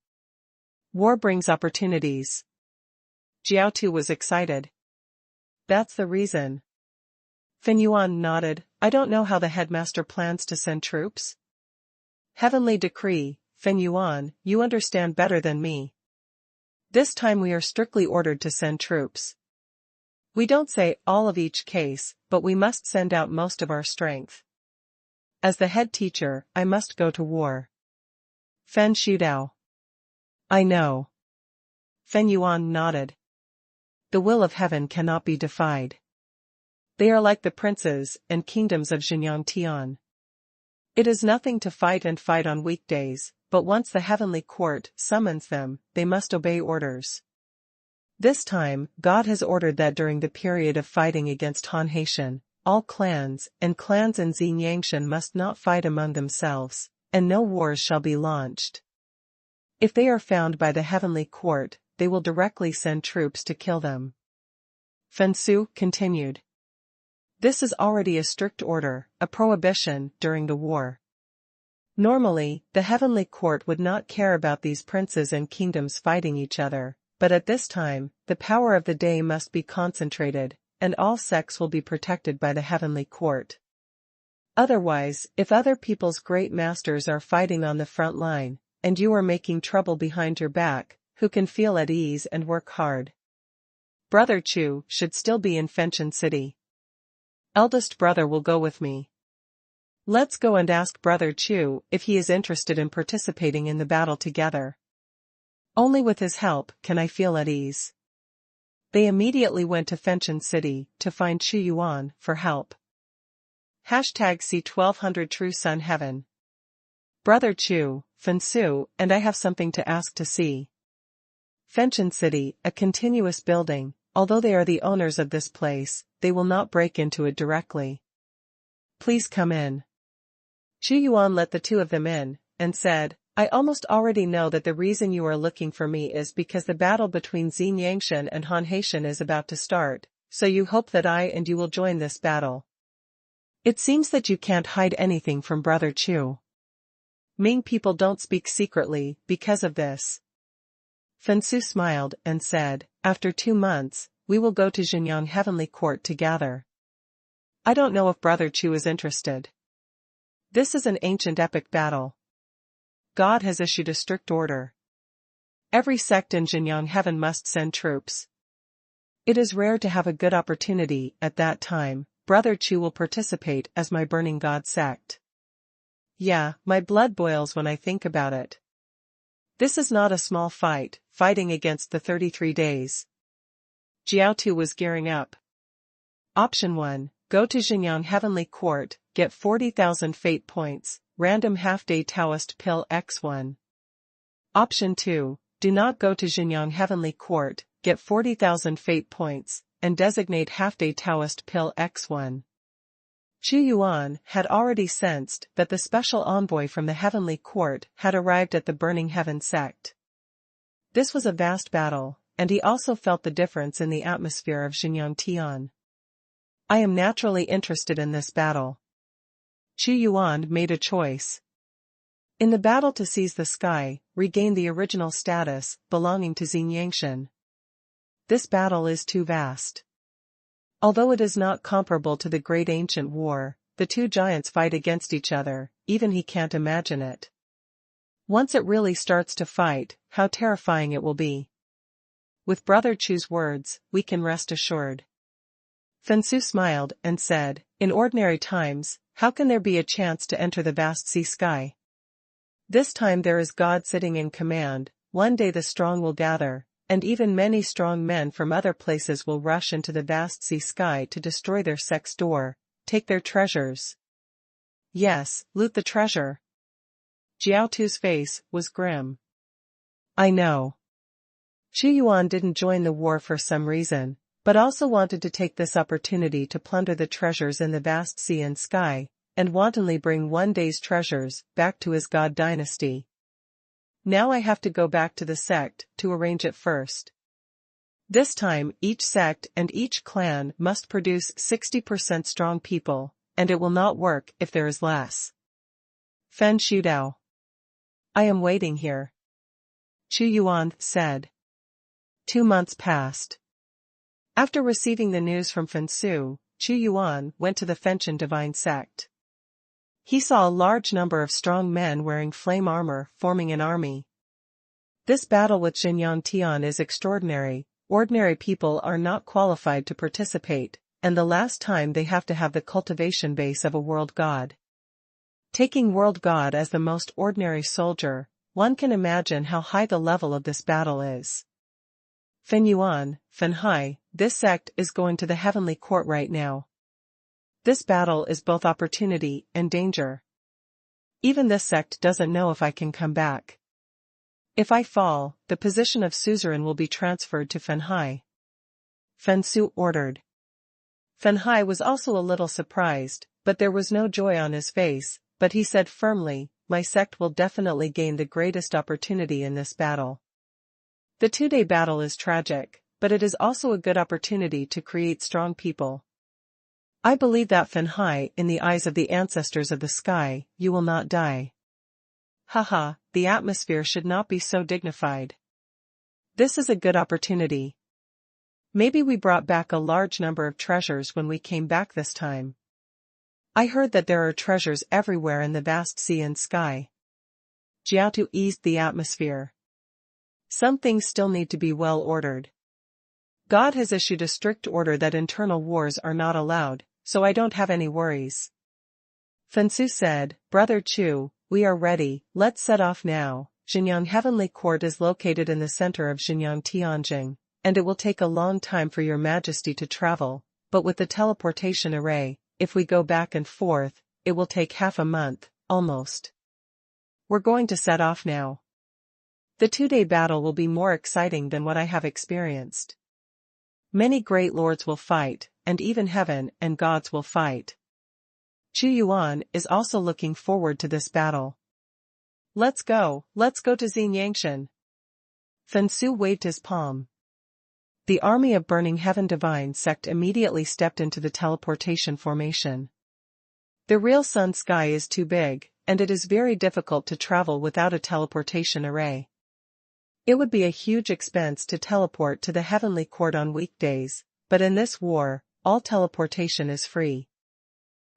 War brings opportunities. Jiao Tu was excited. That's the reason. Fen Yuan nodded. I don't know how the headmaster plans to send troops. Heavenly decree, Fen Yuan, you understand better than me. This time we are strictly ordered to send troops. We don't say all of each case, but we must send out most of our strength. As the head teacher, I must go to war. Fen Shudao. I know. Fen Yuan nodded. The will of heaven cannot be defied. They are like the princes and kingdoms of Xinjiang Tian. It is nothing to fight on weekdays, but once the heavenly court summons them, they must obey orders. This time, God has ordered that during the period of fighting against Han Haitian, all clans in Xinjiangshan must not fight among themselves, and no wars shall be launched. If they are found by the heavenly court, they will directly send troops to kill them. Fen Su continued. This is already a strict order, a prohibition during the war. Normally, the heavenly court would not care about these princes and kingdoms fighting each other, but at this time, the power of the day must be concentrated, and all sects will be protected by the heavenly court. Otherwise, if other people's great masters are fighting on the front line, and you are making trouble behind your back, who can feel at ease and work hard? Brother Chu should still be in Fenchen City. Eldest brother will go with me. Let's go and ask Brother Chu if he is interested in participating in the battle together. Only with his help can I feel at ease. They immediately went to Fenchen City to find Chu Yuan for help. #C1200 True Sun Heaven. Brother Chu, Fen Su, and I have something to ask to see. Fenchen City, a continuous building, although they are the owners of this place, they will not break into it directly. Please come in. Chu Yuan let the two of them in, and said, I almost already know that the reason you are looking for me is because the battle between Xinjiangshan and Han Haitian is about to start, so you hope that I and you will join this battle. It seems that you can't hide anything from Brother Chu. Ming people don't speak secretly because of this. Fen Su smiled and said, after 2 months, we will go to Xinjiang Heavenly Court together. I don't know if Brother Chu is interested. This is an ancient epic battle. God has issued a strict order. Every sect in Xinjiang Heaven must send troops. It is rare to have a good opportunity at that time. Brother Chu will participate as my Burning God sect. Yeah, my blood boils when I think about it. This is not a small fight, fighting against the 33 days. Jiao Tu was gearing up. Option 1, go to Xinjiang Heavenly Court, get 40,000 fate points, random half-day Taoist pill X1. Option 2, do not go to Xinjiang Heavenly Court, get 40,000 fate points, and designate half-day Taoist pill X1. Chu Yuan had already sensed that the special envoy from the Heavenly Court had arrived at the Burning Heaven sect. This was a vast battle, and he also felt the difference in the atmosphere of Xinjiang Tian. I am naturally interested in this battle. Chu Yuan made a choice. In the battle to seize the sky, regain the original status belonging to Xinjiangshan. This battle is too vast. Although it is not comparable to the great ancient war, the two giants fight against each other, even he can't imagine it. Once it really starts to fight, how terrifying it will be. With Brother Chu's words, we can rest assured. Fen Su smiled and said, in ordinary times, how can there be a chance to enter the vast sea sky? This time there is God sitting in command. One day the strong will gather, and even many strong men from other places will rush into the vast sea sky to destroy their sect's door, take their treasures. Yes, loot the treasure. Jiao Tu's face was grim. I know. Chu Yuan didn't join the war for some reason, but also wanted to take this opportunity to plunder the treasures in the vast sea and sky, and wantonly bring one day's treasures back to his god dynasty. Now I have to go back to the sect to arrange it first. This time each sect and each clan must produce 60% strong people, and it will not work if there is less. Fen Shudao. I am waiting here. Chu Yuan said. 2 months passed. After receiving the news from Fen Su, Chu Yuan went to the Fenchen Divine Sect. He saw a large number of strong men wearing flame armor forming an army. This battle with Xinjiang Tian is extraordinary. ordinary people are not qualified to participate, and the last time they have to have the cultivation base of a world god. Taking world god as the most ordinary soldier, one can imagine how high the level of this battle is. Fenyuan, Fenhai, this sect is going to the heavenly court right now. This battle is both opportunity and danger. Even this sect doesn't know if I can come back. If I fall, the position of suzerain will be transferred to Fenhai. Fensu ordered. Fenhai was also a little surprised, but there was no joy on his face, but he said firmly, my sect will definitely gain the greatest opportunity in this battle. The 2-day battle is tragic, but it is also a good opportunity to create strong people. I believe that Fenhai, in the eyes of the ancestors of the sky, you will not die. Haha, the atmosphere should not be so dignified. This is a good opportunity. Maybe we brought back a large number of treasures when we came back this time. I heard that there are treasures everywhere in the vast sea and sky. Jiaotu eased the atmosphere. Some things still need to be well ordered. God has issued a strict order that internal wars are not allowed, so I don't have any worries. Fensu said, Brother Chu, we are ready, let's set off now. Xinjiang Heavenly Court is located in the center of Xinjiang Tianjing, and it will take a long time for your majesty to travel, but with the teleportation array, if we go back and forth, it will take half a month, almost. We're going to set off now. The 2-day battle will be more exciting than what I have experienced. Many great lords will fight, and even heaven and gods will fight. Chu Yuan is also looking forward to this battle. Let's go to Xinyangshan. Fensu waved his palm. The army of Burning Heaven Divine Sect immediately stepped into the teleportation formation. The real sun sky is too big, and it is very difficult to travel without a teleportation array. It would be a huge expense to teleport to the heavenly court on weekdays, but in this war, all teleportation is free.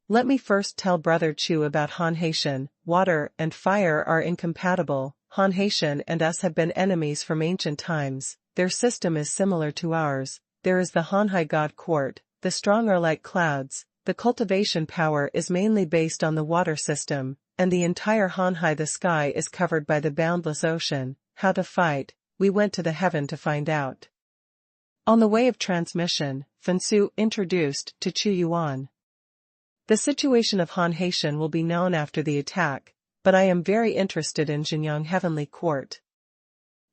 Let me first tell Brother Chu about Han Haitian. Water and fire are incompatible. Han Haitian and us have been enemies from ancient times. Their system is similar to ours. There is the Hanhai God Court. The strong are like clouds. The cultivation power is mainly based on the water system, and the entire Hanhai the sky is covered by the boundless ocean. How to fight, we went to the heaven to find out. On the way of transmission, Fensu introduced to Chu Yuan. The situation of Han Haitian will be known after the attack, but I am very interested in Xinjiang Heavenly Court.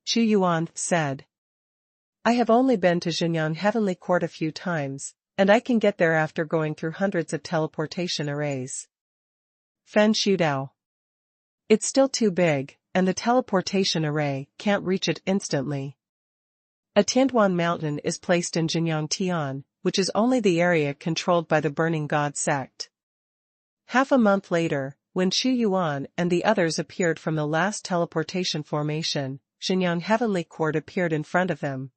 Chu Yuan said. I have only been to Xinjiang Heavenly Court a few times, and I can get there after going through hundreds of teleportation arrays. Fen Shudao. It's still too big, and the teleportation array can't reach it instantly. A Tianduan mountain is placed in Xinjiang Tian, which is only the area controlled by the Burning God sect. Half a month later, when Chu Yuan and the others appeared from the last teleportation formation, Xinjiang Heavenly Court appeared in front of them.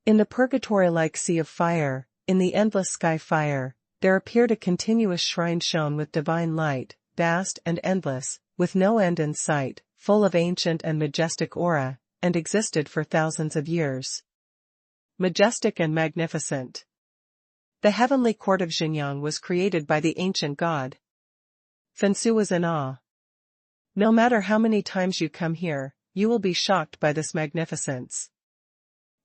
In the purgatory-like sea of fire, in the endless sky fire, there appeared a continuous shrine shone with divine light, vast and endless, with no end in sight, full of ancient and majestic aura, and existed for thousands of years. Majestic and magnificent. The heavenly court of Xinjiang was created by the ancient god. Fensu was in awe. No matter how many times you come here, you will be shocked by this magnificence.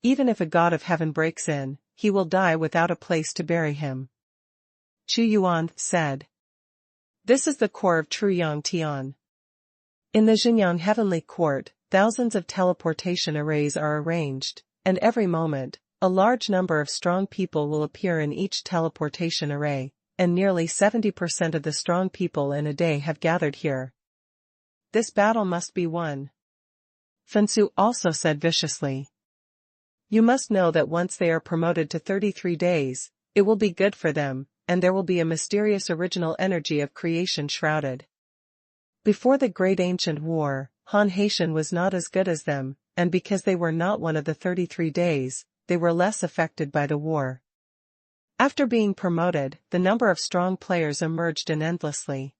Even if a god of heaven breaks in, he will die without a place to bury him. Chu Yuan said. This is the core of Truyang Tian. In the Xinjiang Heavenly Court, thousands of teleportation arrays are arranged, and every moment, a large number of strong people will appear in each teleportation array, and nearly 70% of the strong people in a day have gathered here. This battle must be won. Fensu also said viciously. You must know that once they are promoted to 33 days, it will be good for them, and there will be a mysterious original energy of creation shrouded. Before the Great Ancient War, Han Haitian was not as good as them, and because they were not one of the 33 days, they were less affected by the war. After being promoted, the number of strong players emerged endlessly.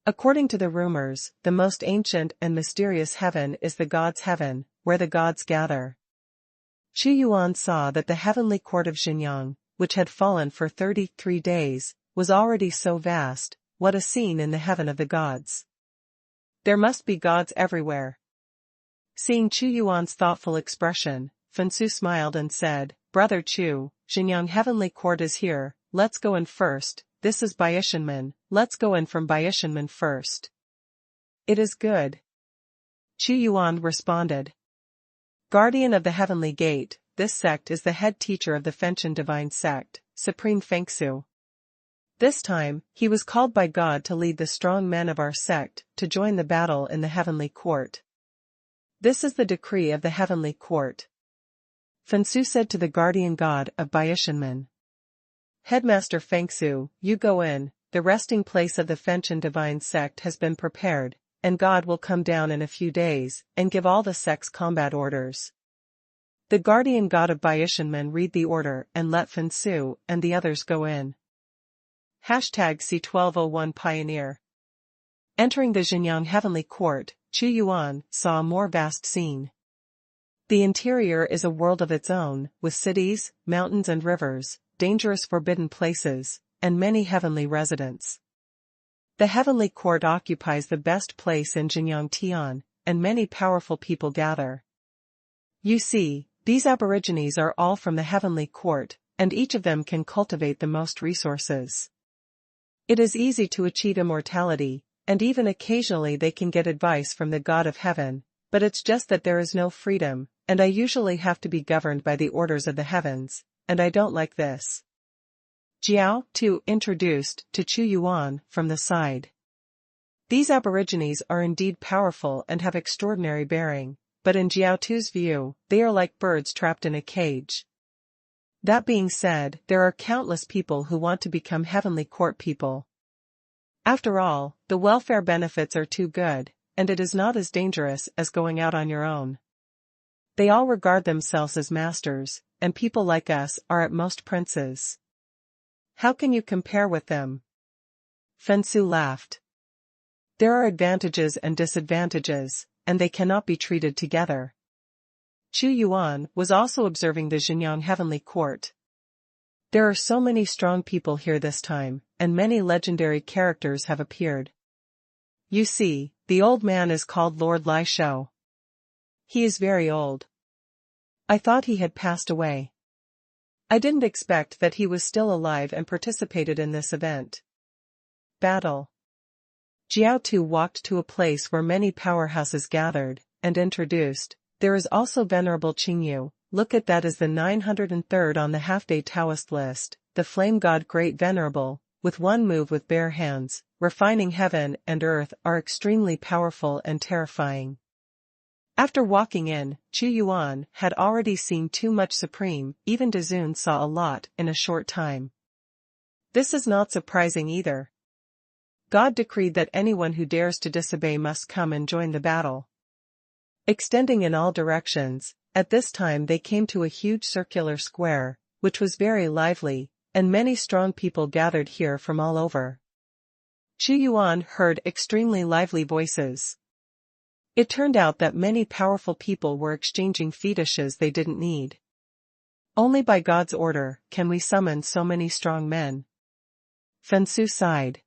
According to the rumors, the most ancient and mysterious heaven is the gods' heaven, where the gods gather. Chu Yuan saw that the heavenly court of Xinjiang, which had fallen for 33 days, was already so vast. What a scene in the heaven of the gods. There must be gods everywhere. Seeing Chu Yuan's thoughtful expression, Fensu smiled and said, Brother Chu, Xinjiang heavenly court is here, let's go in first. This is Baishanmen, let's go in from Baishanmen first. It is good. Chu Yuan responded. Guardian of the heavenly gate, this sect is the head teacher of the Fengtian divine sect, Supreme Fengsu. This time, he was called by God to lead the strong men of our sect to join the battle in the heavenly court. This is the decree of the heavenly court. Fensu said to the guardian god of Baishanmen. Headmaster Fengsu, you go in, the resting place of the Fengtian divine sect has been prepared, and God will come down in a few days and give all the sect's combat orders. The guardian god of Baishanmen read the order and let Fensu and the others go in. C1201 Pioneer. Entering the Xinjiang heavenly court, Chu Yuan saw a more vast scene. The interior is a world of its own, with cities, mountains and rivers, dangerous forbidden places, and many heavenly residents. The heavenly court occupies the best place in Xinjiang Tian, and many powerful people gather. You see, these aborigines are all from the heavenly court, and each of them can cultivate the most resources. It is easy to achieve immortality, and even occasionally they can get advice from the God of Heaven, but it's just that there is no freedom, and I usually have to be governed by the orders of the heavens, and I don't like this. Jiao Tu introduced to Chu Yuan from the side. These aborigines are indeed powerful and have extraordinary bearing, but in Jiao Tu's view, they are like birds trapped in a cage. That being said, there are countless people who want to become heavenly court people. After all, the welfare benefits are too good, and it is not as dangerous as going out on your own. They all regard themselves as masters, and people like us are at most princes. How can you compare with them? Fensu laughed. There are advantages and disadvantages, and they cannot be treated together. Chu Yuan was also observing the Xinjiang heavenly court. There are so many strong people here this time, and many legendary characters have appeared. You see, the old man is called Lord Lai Shou. He is very old. I thought he had passed away. I didn't expect that he was still alive and participated in this event. Battle. Jiao Tu walked to a place where many powerhouses gathered, and introduced, there is also Venerable Qingyu, look at that as the 903rd on the half-day Taoist list, the flame god Great Venerable, with one move with bare hands, refining heaven and earth are extremely powerful and terrifying. After walking in, Chu Yuan had already seen too much supreme, even Dazun saw a lot in a short time. This is not surprising either. God decreed that anyone who dares to disobey must come and join the battle. Extending in all directions, at this time they came to a huge circular square, which was very lively, and many strong people gathered here from all over. Chu Yuan heard extremely lively voices. It turned out that many powerful people were exchanging fetishes they didn't need. Only by God's order can we summon so many strong men. Fensu sighed.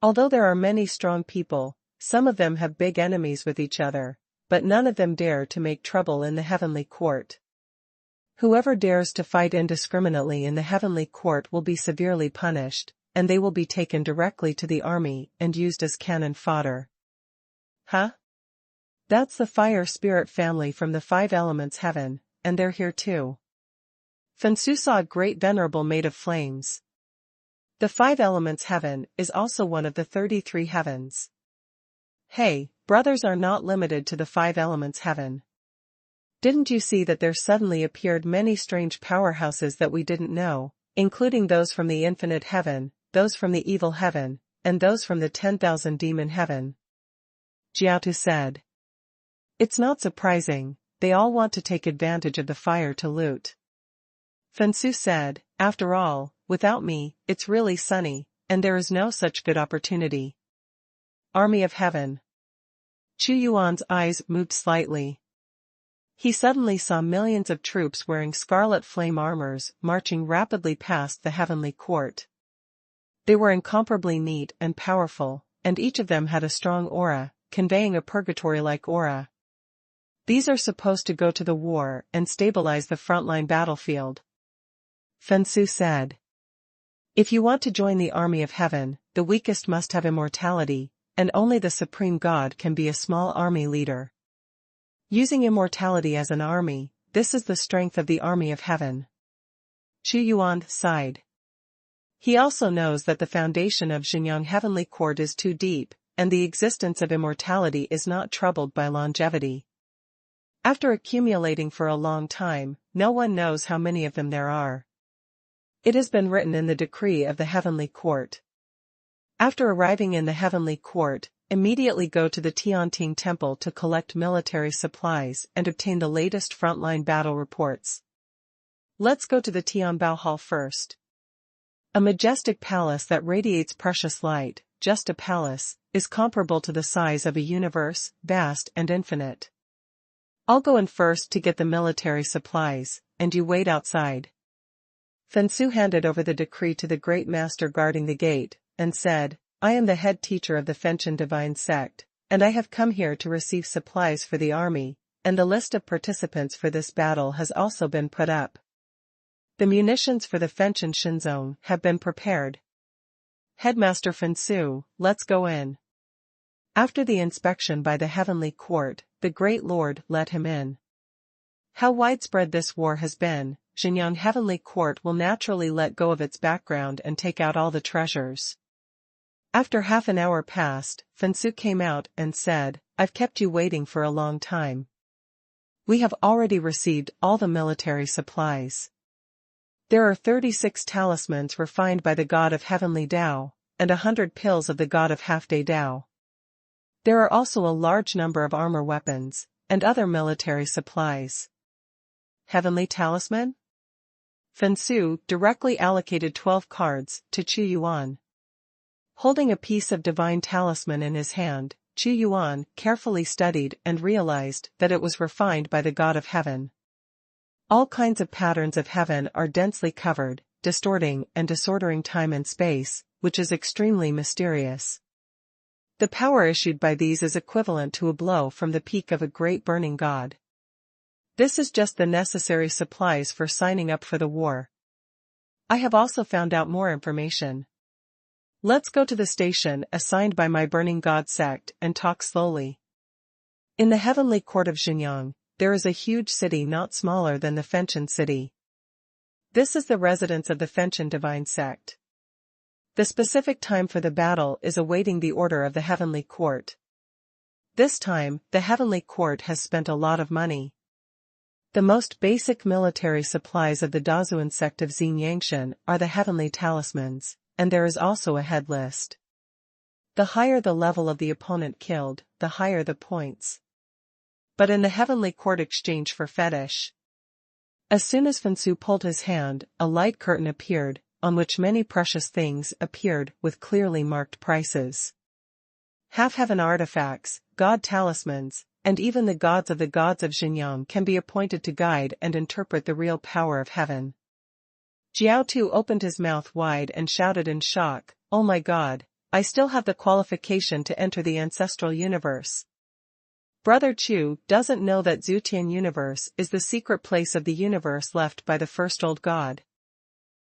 Although there are many strong people, some of them have big enemies with each other, but none of them dare to make trouble in the heavenly court. Whoever dares to fight indiscriminately in the heavenly court will be severely punished, and they will be taken directly to the army and used as cannon fodder. Huh? That's the fire spirit family from the 5 elements heaven, and they're here too. Fensu saw a great venerable made of flames. The 5 elements heaven is also one of the 33 heavens. Hey, brothers are not limited to the 5 elements heaven. Didn't you see that there suddenly appeared many strange powerhouses that we didn't know, including those from the infinite heaven, those from the evil heaven, and those from the 10,000 demon heaven? Jiao said. It's not surprising, they all want to take advantage of the fire to loot. Fensu said, after all, without me, it's really sunny, and there is no such good opportunity. Army of Heaven. Chu Yuan's eyes moved slightly. He suddenly saw millions of troops wearing scarlet flame armors marching rapidly past the heavenly court. They were incomparably neat and powerful, and each of them had a strong aura, conveying a purgatory-like aura. These are supposed to go to the war and stabilize the frontline battlefield. Fensu said. If you want to join the army of heaven, the weakest must have immortality, and only the supreme god can be a small army leader. Using immortality as an army, this is the strength of the army of heaven. Xuanhuan sighed. He also knows that the foundation of Xinjiang heavenly court is too deep, and the existence of immortality is not troubled by longevity. After accumulating for a long time, no one knows how many of them there are. It has been written in the decree of the heavenly court. After arriving in the heavenly court, immediately go to the Tianting temple to collect military supplies and obtain the latest frontline battle reports. Let's go to the Tianbao Hall first. A majestic palace that radiates precious light, just a palace, is comparable to the size of a universe, vast and infinite. I'll go in first to get the military supplies, and you wait outside. Fensu handed over the decree to the great master guarding the gate, and said, I am the head teacher of the Fenchen divine sect, and I have come here to receive supplies for the army, and the list of participants for this battle has also been put up. The munitions for the Fenchen Shinzong have been prepared. Headmaster Fensu, let's go in. After the inspection by the heavenly court, the great lord let him in. How widespread this war has been, Xinjiang heavenly court will naturally let go of its background and take out all the treasures. After half an hour passed, Fensu came out and said, I've kept you waiting for a long time. We have already received all the military supplies. There are 36 talismans refined by the god of heavenly Tao, and 100 pills of the god of half-day Tao. There are also a large number of armor weapons, and other military supplies. Heavenly talisman? Fensu directly allocated 12 cards to Xuanhuan. Holding a piece of divine talisman in his hand, Xuanhuan carefully studied and realized that it was refined by the god of heaven. All kinds of patterns of heaven are densely covered, distorting and disordering time and space, which is extremely mysterious. The power issued by these is equivalent to a blow from the peak of a great burning god. This is just the necessary supplies for signing up for the war. I have also found out more information. Let's go to the station assigned by my burning god sect and talk slowly. In the heavenly court of Xinjiang, there is a huge city not smaller than the Fenchen city. This is the residence of the Fenchen divine sect. The specific time for the battle is awaiting the order of the heavenly court. This time, the heavenly court has spent a lot of money. The most basic military supplies of the Dazuan sect of Xinyangshan are the heavenly talismans, and there is also a head list. The higher the level of the opponent killed, the higher the points. But in the heavenly court exchange for fetish. As soon as Fensu pulled his hand, a light curtain appeared, on which many precious things appeared with clearly marked prices. Half-heaven artifacts, god talismans, and even the gods of Xinjiang can be appointed to guide and interpret the real power of heaven. Jiao Tu opened his mouth wide and shouted in shock, "Oh my god, I still have the qualification to enter the ancestral universe." Brother Chu doesn't know that Zutian universe is the secret place of the universe left by the first old god.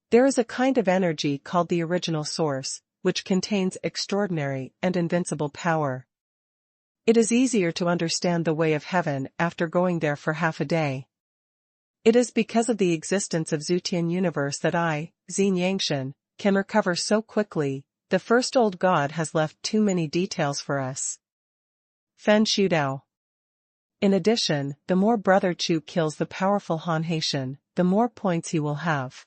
There is a kind of energy called the original source, which contains extraordinary and invincible power. It is easier to understand the way of heaven after going there for half a day. It is because of the existence of Zutian universe that I, Xin Yangshan, can recover so quickly. The first old god has left too many details for us. Fen Shudao. In addition, the more Brother Chu kills the powerful Han Haitian, the more points he will have.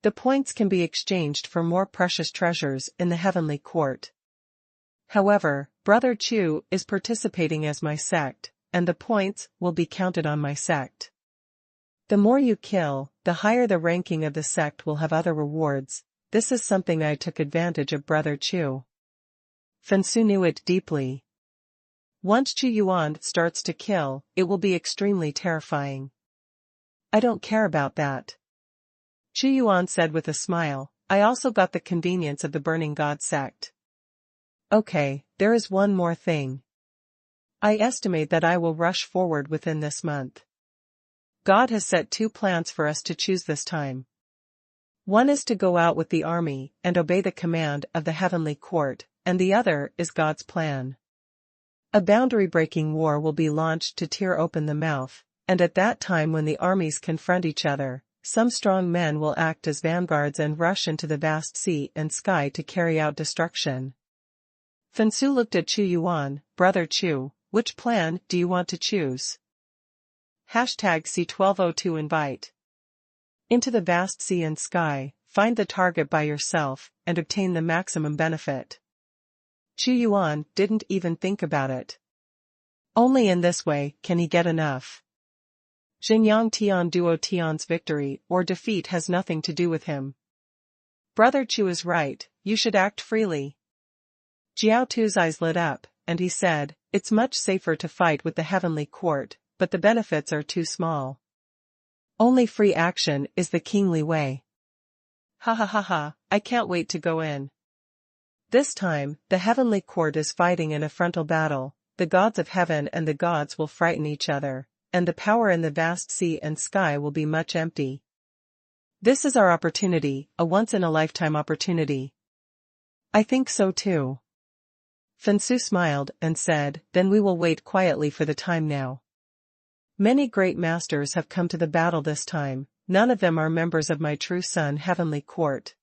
The points can be exchanged for more precious treasures in the heavenly court. However, Brother Chu is participating as my sect, and the points will be counted on my sect. The more you kill, the higher the ranking of the sect will have other rewards. This is something I took advantage of Brother Chu. Fensu knew it deeply. Once Xuanhuan starts to kill, it will be extremely terrifying. I don't care about that. Xuanhuan said with a smile, I also got the convenience of the Burning God sect. Okay, there is one more thing. I estimate that I will rush forward within this month. God has set 2 plans for us to choose this time. One is to go out with the army and obey the command of the heavenly court, and the other is God's plan. A boundary-breaking war will be launched to tear open the mouth, and at that time when the armies confront each other, some strong men will act as vanguards and rush into the vast sea and sky to carry out destruction. Fensu looked at Xuanhuan, Brother Chu, which plan do you want to choose? #C1202 invite. Into the vast sea and sky, find the target by yourself, and obtain the maximum benefit. Xuanhuan didn't even think about it. Only in this way can he get enough. Xinjiang Tian Duo Tian's victory or defeat has nothing to do with him. Brother Chu is right, you should act freely. Jiao Tu's eyes lit up, and he said, it's much safer to fight with the heavenly court, but the benefits are too small. Only free action is the kingly way. Ha ha ha ha, I can't wait to go in. This time, the heavenly court is fighting in a frontal battle, the gods of heaven and the gods will frighten each other, and the power in the vast sea and sky will be much empty. This is our opportunity, a once-in-a-lifetime opportunity. I think so too. Fensu smiled and said, then we will wait quietly for the time now. Many great masters have come to the battle this time, none of them are members of my true son heavenly court.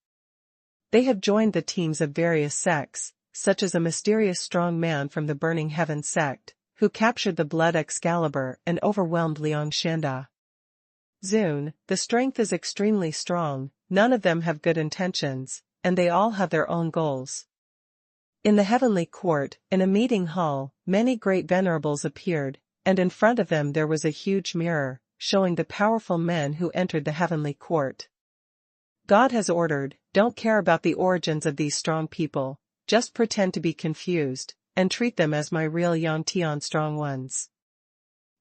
They have joined the teams of various sects, such as a mysterious strong man from the Burning Heaven sect, who captured the Blood Excalibur and overwhelmed Liang Shanda. Zun, the strength is extremely strong, none of them have good intentions, and they all have their own goals. In the heavenly court, in a meeting hall, many great venerables appeared, and in front of them there was a huge mirror, showing the powerful men who entered the heavenly court. God has ordered, don't care about the origins of these strong people, just pretend to be confused, and treat them as my real Yang Tian strong ones.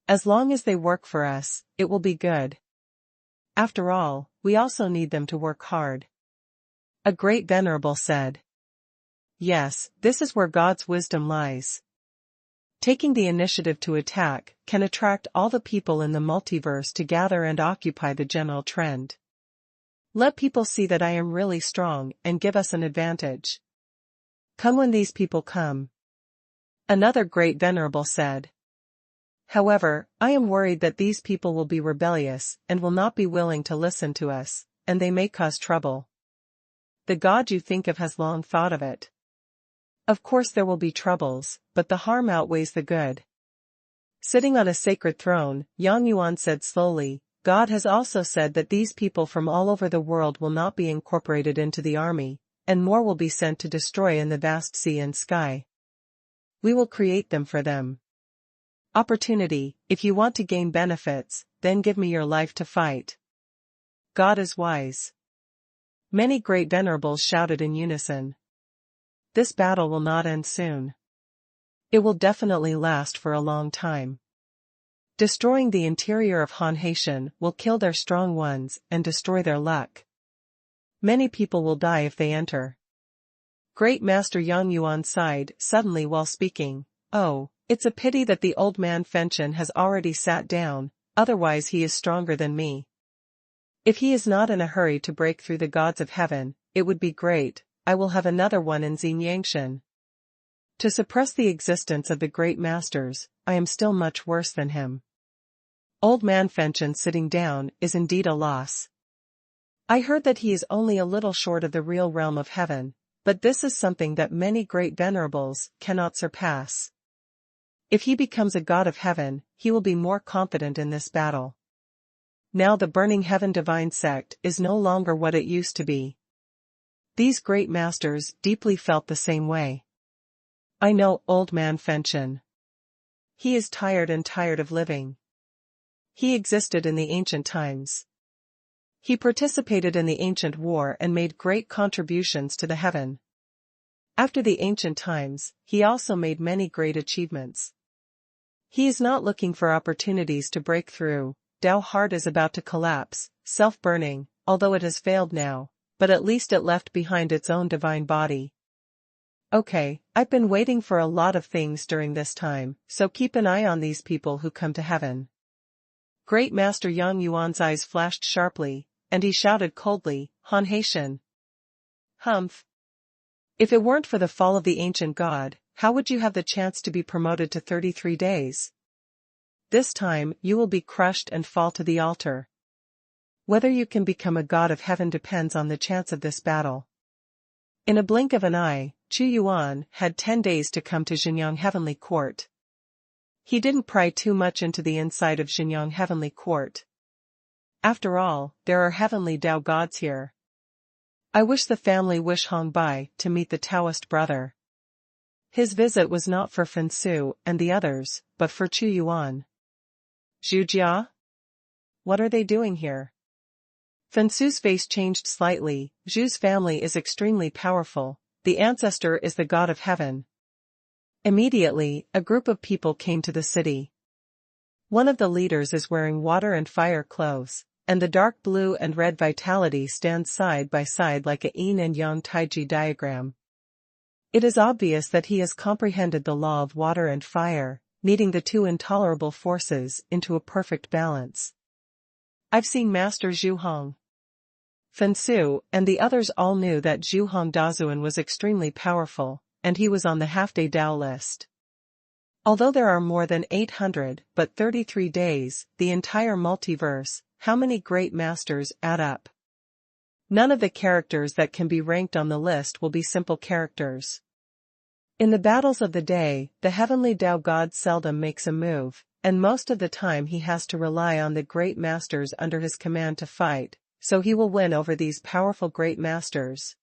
As long as they work for us, it will be good. After all, we also need them to work hard. A great venerable said. Yes, this is where God's wisdom lies. Taking the initiative to attack can attract all the people in the multiverse to gather and occupy the general trend. Let people see that I am really strong and give us an advantage. Come when these people come. Another great venerable said. However, I am worried that these people will be rebellious and will not be willing to listen to us, and they may cause trouble. The God you think of has long thought of it. Of course there will be troubles, but the harm outweighs the good. Sitting on a sacred throne, Yang Yuan said slowly, God has also said that these people from all over the world will not be incorporated into the army, and more will be sent to destroy in the vast sea and sky. We will create them for them. Opportunity, if you want to gain benefits, then give me your life to fight. God is wise. Many great venerables shouted in unison. This battle will not end soon. It will definitely last for a long time. Destroying the interior of Han Haitian will kill their strong ones and destroy their luck. Many people will die if they enter. Great Master Yang Yuan sighed suddenly while speaking, oh, it's a pity that the old man Fenchen has already sat down, otherwise he is stronger than me. If he is not in a hurry to break through the gods of heaven, it would be great, I will have another one in Xinyangshan. To suppress the existence of the great masters, I am still much worse than him. Old man Fenchen sitting down is indeed a loss. I heard that he is only a little short of the real realm of heaven, but this is something that many great venerables cannot surpass. If he becomes a god of heaven, he will be more confident in this battle. Now the Burning Heaven Divine Sect is no longer what it used to be. These great masters deeply felt the same way. I know old man Fenchen. He is tired of living. He existed in the ancient times. He participated in the ancient war and made great contributions to the heaven. After the ancient times, he also made many great achievements. He is not looking for opportunities to break through. Dao heart is about to collapse, self-burning, although it has failed now, but at least it left behind its own divine body. Okay, I've been waiting for a lot of things during this time, so keep an eye on these people who come to heaven. Great Master Yang Yuan's eyes flashed sharply, and he shouted coldly, Han Haitian. Humph. If it weren't for the fall of the ancient god, how would you have the chance to be promoted to 33 days? This time, you will be crushed and fall to the altar. Whether you can become a god of heaven depends on the chance of this battle. In a blink of an eye, Chu Yuan had 10 days to come to Xinyang Heavenly Court. He didn't pry too much into the inside of Xinyang Heavenly Court. After all, there are heavenly Tao gods here. I wish the family wish Hong Bai to meet the Taoist brother. His visit was not for Fen Su and the others, but for Chu Yuan. Zhu Jia? What are they doing here? Fen Su's face changed slightly. Zhu's family is extremely powerful. The ancestor is the god of heaven. Immediately, a group of people came to the city. One of the leaders is wearing water and fire clothes, and the dark blue and red vitality stands side by side like a yin and yang taiji diagram. It is obvious that he has comprehended the law of water and fire, kneading the two intolerable forces into a perfect balance. I've seen Master Zhu Hong. Fen Su and the others all knew that Zhu Hong Dazuan was extremely powerful, and he was on the half-day Dao list. Although there are more than 800 but 33 days, the entire multiverse, how many great masters add up? None of the characters that can be ranked on the list will be simple characters. In the battles of the day, the heavenly Dao god seldom makes a move, and most of the time he has to rely on the great masters under his command to fight, so he will win over these powerful great masters.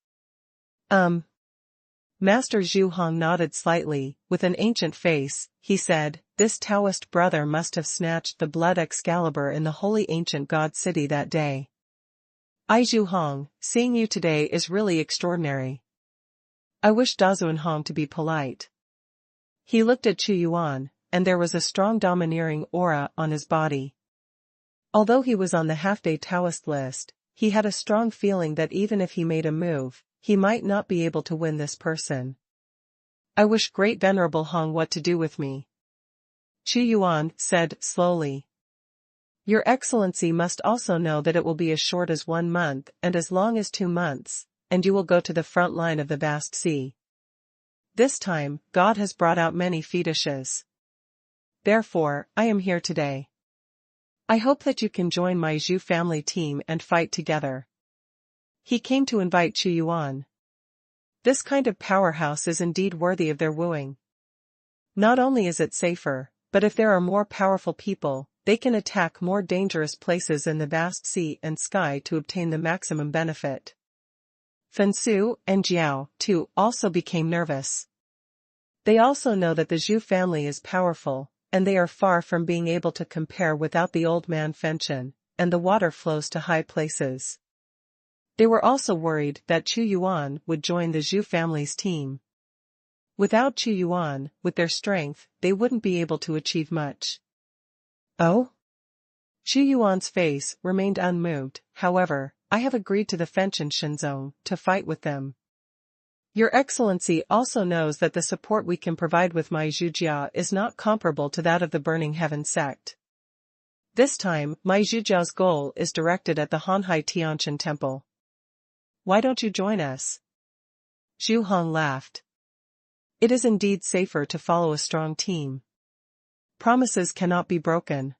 Master Zhu Hong nodded slightly, with an ancient face. He said, this Taoist brother must have snatched the blood Excalibur in the holy ancient god city that day. I Zhu Hong, seeing you today is really extraordinary. I wish Dazuan Hong to be polite. He looked at Chu Yuan, and there was a strong domineering aura on his body. Although he was on the half-day Taoist list, he had a strong feeling that even if he made a move, he might not be able to win this person. I wish Great Venerable Hong what to do with me. Chu Yuan said slowly. Your Excellency must also know that it will be as short as 1 month and as long as 2 months, and you will go to the front line of the vast sea. This time, God has brought out many fetishes. Therefore, I am here today. I hope that you can join my Zhu family team and fight together. He came to invite Chu Yuan. This kind of powerhouse is indeed worthy of their wooing. Not only is it safer, but if there are more powerful people, they can attack more dangerous places in the vast sea and sky to obtain the maximum benefit. Fen Su and Jiao, too, also became nervous. They also know that the Zhu family is powerful, and they are far from being able to compare without the old man Fenchen, and the water flows to high places. They were also worried that Chu Yuan would join the Zhu family's team. Without Chu Yuan, with their strength, they wouldn't be able to achieve much. Oh? Chu Yuan's face remained unmoved. However, I have agreed to the Fenchen Shenzong to fight with them. Your Excellency also knows that the support we can provide with my Zhujia is not comparable to that of the Burning Heaven sect. This time, my Zhujia's goal is directed at the Hanhai Tianqian Temple. Why don't you join us? Zhu Hong laughed. It is indeed safer to follow a strong team. Promises cannot be broken.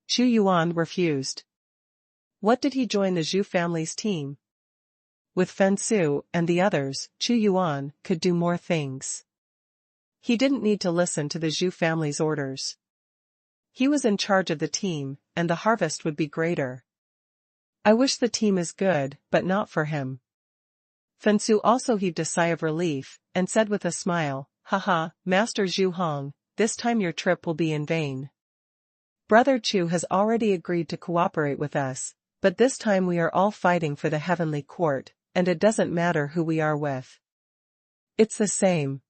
Chu Yuan refused. What did he join the Zhu family's team? With Fen Su and the others, Chu Yuan could do more things. He didn't need to listen to the Zhu family's orders. He was in charge of the team, and the harvest would be greater. I wish the team is good, but not for him. Fen Su also heaved a sigh of relief, and said with a smile, Haha, Master Zhu Hong, this time your trip will be in vain. Brother Chu has already agreed to cooperate with us, but this time we are all fighting for the heavenly court, and it doesn't matter who we are with. It's the same.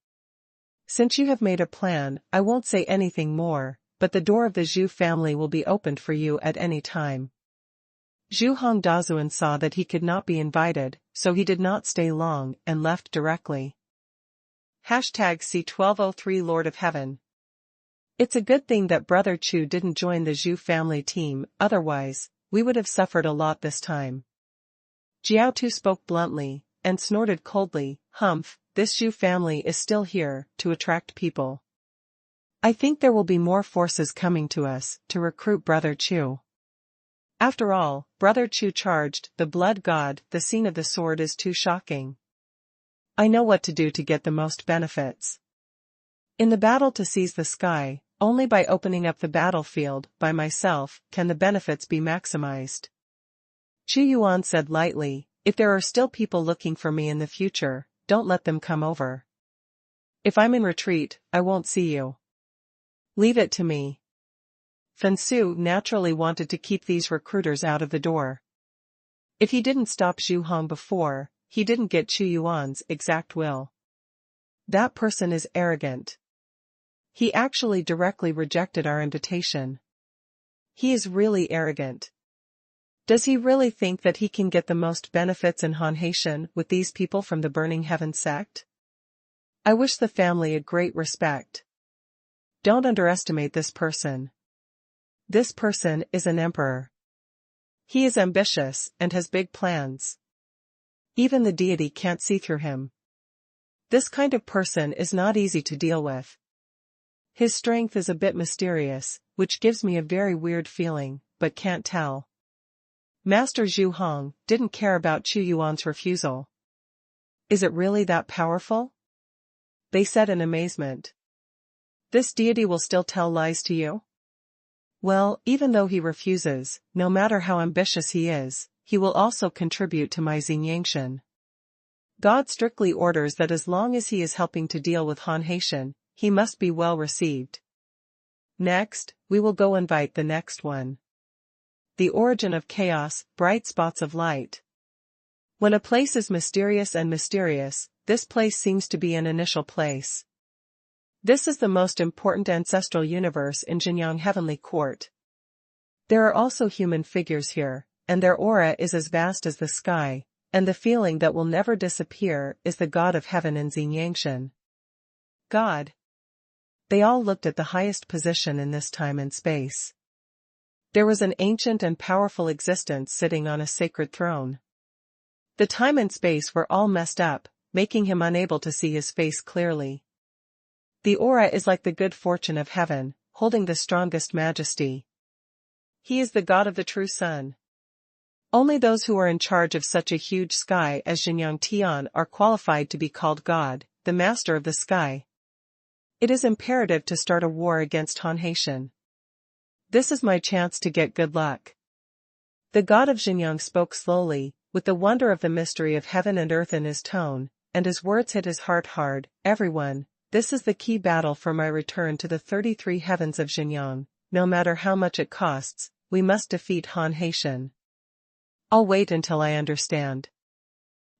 Since you have made a plan, I won't say anything more, but the door of the Zhu family will be opened for you at any time. Zhu Hongdazuan saw that he could not be invited, so he did not stay long and left directly. #C1203 Lord of Heaven. It's a good thing that Brother Chu didn't join the Zhu family team, otherwise, we would have suffered a lot this time. Jiao Tu spoke bluntly, and snorted coldly, "Humph, this Zhu family is still here, to attract people. I think there will be more forces coming to us, to recruit Brother Chu." After all, Brother Chu charged, "The blood god, the scene of the sword is too shocking. I know what to do to get the most benefits. In the battle to seize the sky, only by opening up the battlefield, by myself, can the benefits be maximized." Chu Yuan said lightly, "If there are still people looking for me in the future, don't let them come over. If I'm in retreat, I won't see you. Leave it to me." Fen Su naturally wanted to keep these recruiters out of the door. If he didn't stop Zhu Hong before, he didn't get Chu Yuan's exact will. That person is arrogant. He actually directly rejected our invitation. He is really arrogant. Does he really think that he can get the most benefits in Han Haitian with these people from the Burning Heaven sect? I wish the family a great respect. Don't underestimate this person. This person is an emperor. He is ambitious and has big plans. Even the deity can't see through him. This kind of person is not easy to deal with. His strength is a bit mysterious, which gives me a very weird feeling, but can't tell. Master Zhu Hong didn't care about Chu Yuan's refusal. Is it really that powerful? They said in amazement. This deity will still tell lies to you? Well, even though he refuses, no matter how ambitious he is, he will also contribute to my Xinyangshan. God strictly orders that as long as he is helping to deal with Han Haitian, he must be well received. Next, we will go invite the next one. The origin of chaos, bright spots of light. When a place is mysterious and mysterious, this place seems to be an initial place. This is the most important ancestral universe in Jinyang Heavenly Court. There are also human figures here, and their aura is as vast as the sky, and the feeling that will never disappear is the God of Heaven in Xinyangshan. God. They all looked at the highest position in this time and space. There was an ancient and powerful existence sitting on a sacred throne. The time and space were all messed up, making him unable to see his face clearly. The aura is like the good fortune of heaven, holding the strongest majesty. He is the God of the true sun. Only those who are in charge of such a huge sky as Jinyang Tian are qualified to be called God, the master of the sky. It is imperative to start a war against Han Haitian. This is my chance to get good luck. The God of Jinyang spoke slowly, with the wonder of the mystery of heaven and earth in his tone, and his words hit his heart hard. Everyone, this is the key battle for my return to the 33 heavens of Jinyang. No matter how much it costs, we must defeat Han Haitian. I'll wait until I understand.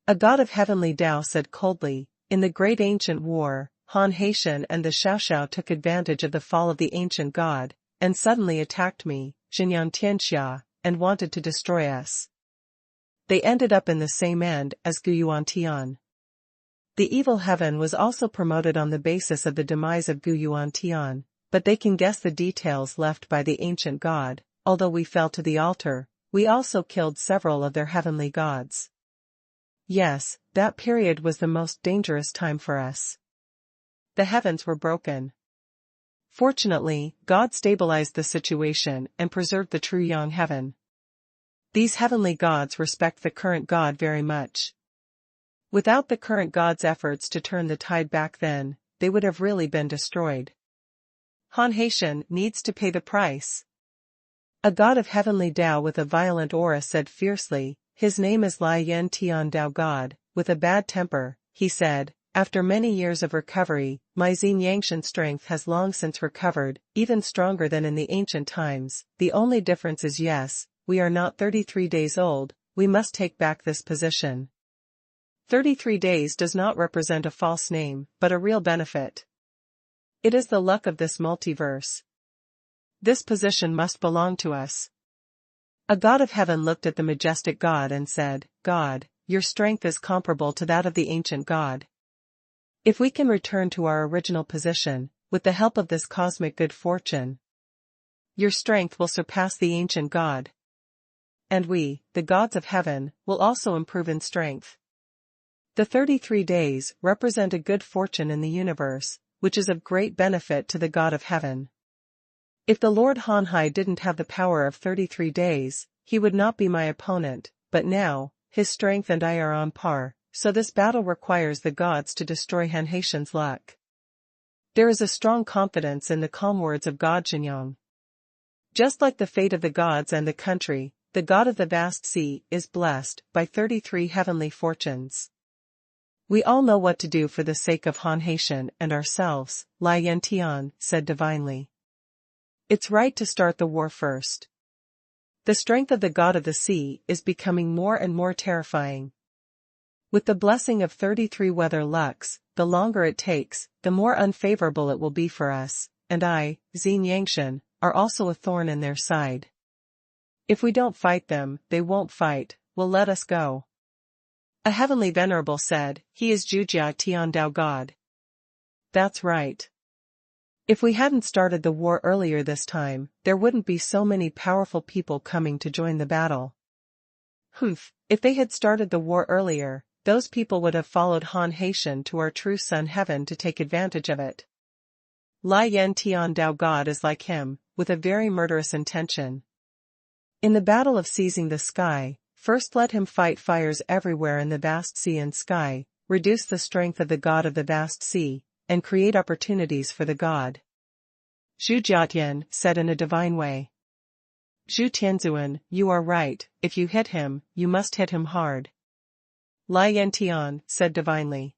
A god of heavenly Tao said coldly, in the great ancient war, Han Haitian and the Xiaoxiao took advantage of the fall of the ancient god, and suddenly attacked me, Jinyang Tianxia, and wanted to destroy us. They ended up in the same end as Guyuan Tian. The evil heaven was also promoted on the basis of the demise of Guyuan Tian, but they can guess the details left by the ancient god. Although we fell to the altar, we also killed several of their heavenly gods. Yes, that period was the most dangerous time for us. The heavens were broken. Fortunately, God stabilized the situation and preserved the true Yang heaven. These heavenly gods respect the current god very much. Without the current god's efforts to turn the tide back then, they would have really been destroyed. Han Haitian needs to pay the price. A god of heavenly Tao with a violent aura said fiercely, his name is Lai Yen Tian Tao God, with a bad temper, he said, after many years of recovery, my Xinyangshan strength has long since recovered, even stronger than in the ancient times. The only difference is yes, we are not 33 days old, we must take back this position. 33 days does not represent a false name, but a real benefit. It is the luck of this multiverse. This position must belong to us. A god of heaven looked at the majestic god and said, God, your strength is comparable to that of the ancient god. If we can return to our original position, with the help of this cosmic good fortune, your strength will surpass the ancient god. And we, the gods of heaven, will also improve in strength. The 33 days represent a good fortune in the universe, which is of great benefit to the god of heaven. If the Lord Hanhai didn't have the power of 33 days, he would not be my opponent, but now, his strength and I are on par, so this battle requires the gods to destroy Hanhaitian's luck. There is a strong confidence in the calm words of God Xinjiang. Just like the fate of the gods and the country, the god of the vast sea is blessed by 33 heavenly fortunes. We all know what to do for the sake of Hanhaitian and ourselves, Lai Yantian said divinely. It's right to start the war first. The strength of the god of the sea is becoming more and more terrifying. With the blessing of 33 weather lucks, the longer it takes, the more unfavorable it will be for us, and I, Xin Yangshan, are also a thorn in their side. If we don't fight them, they won't fight, will let us go. A heavenly venerable said, he is Jujia Tian Dao God. That's right. If we hadn't started the war earlier this time, there wouldn't be so many powerful people coming to join the battle. If they had started the war earlier, those people would have followed Han Haitian to our true sun heaven to take advantage of it. Lai Yan Tian Dao God is like him, with a very murderous intention. In the battle of seizing the sky, first let him fight fires everywhere in the vast sea and sky, reduce the strength of the god of the vast sea, and create opportunities for the god. Zhu Jiatian said in a divine way. Zhu Tianzuan, you are right, if you hit him, you must hit him hard. Lai Yantian said divinely.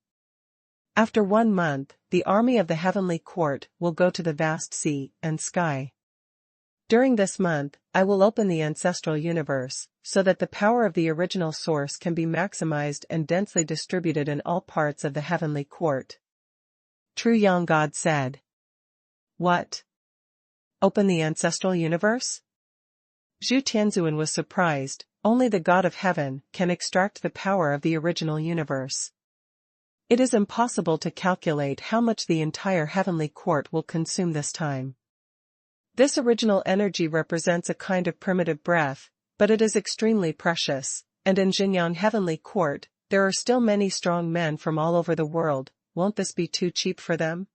After 1 month, the army of the heavenly court will go to the vast sea and sky. During this month, I will open the ancestral universe, so that the power of the original source can be maximized and densely distributed in all parts of the heavenly court. True Yang God said. What? Open the ancestral universe? Zhu Tianzuan was surprised, only the God of heaven can extract the power of the original universe. It is impossible to calculate how much the entire heavenly court will consume this time. This original energy represents a kind of primitive breath, but it is extremely precious, and in Xinjiang heavenly court, there are still many strong men from all over the world. Won't this be too cheap for them?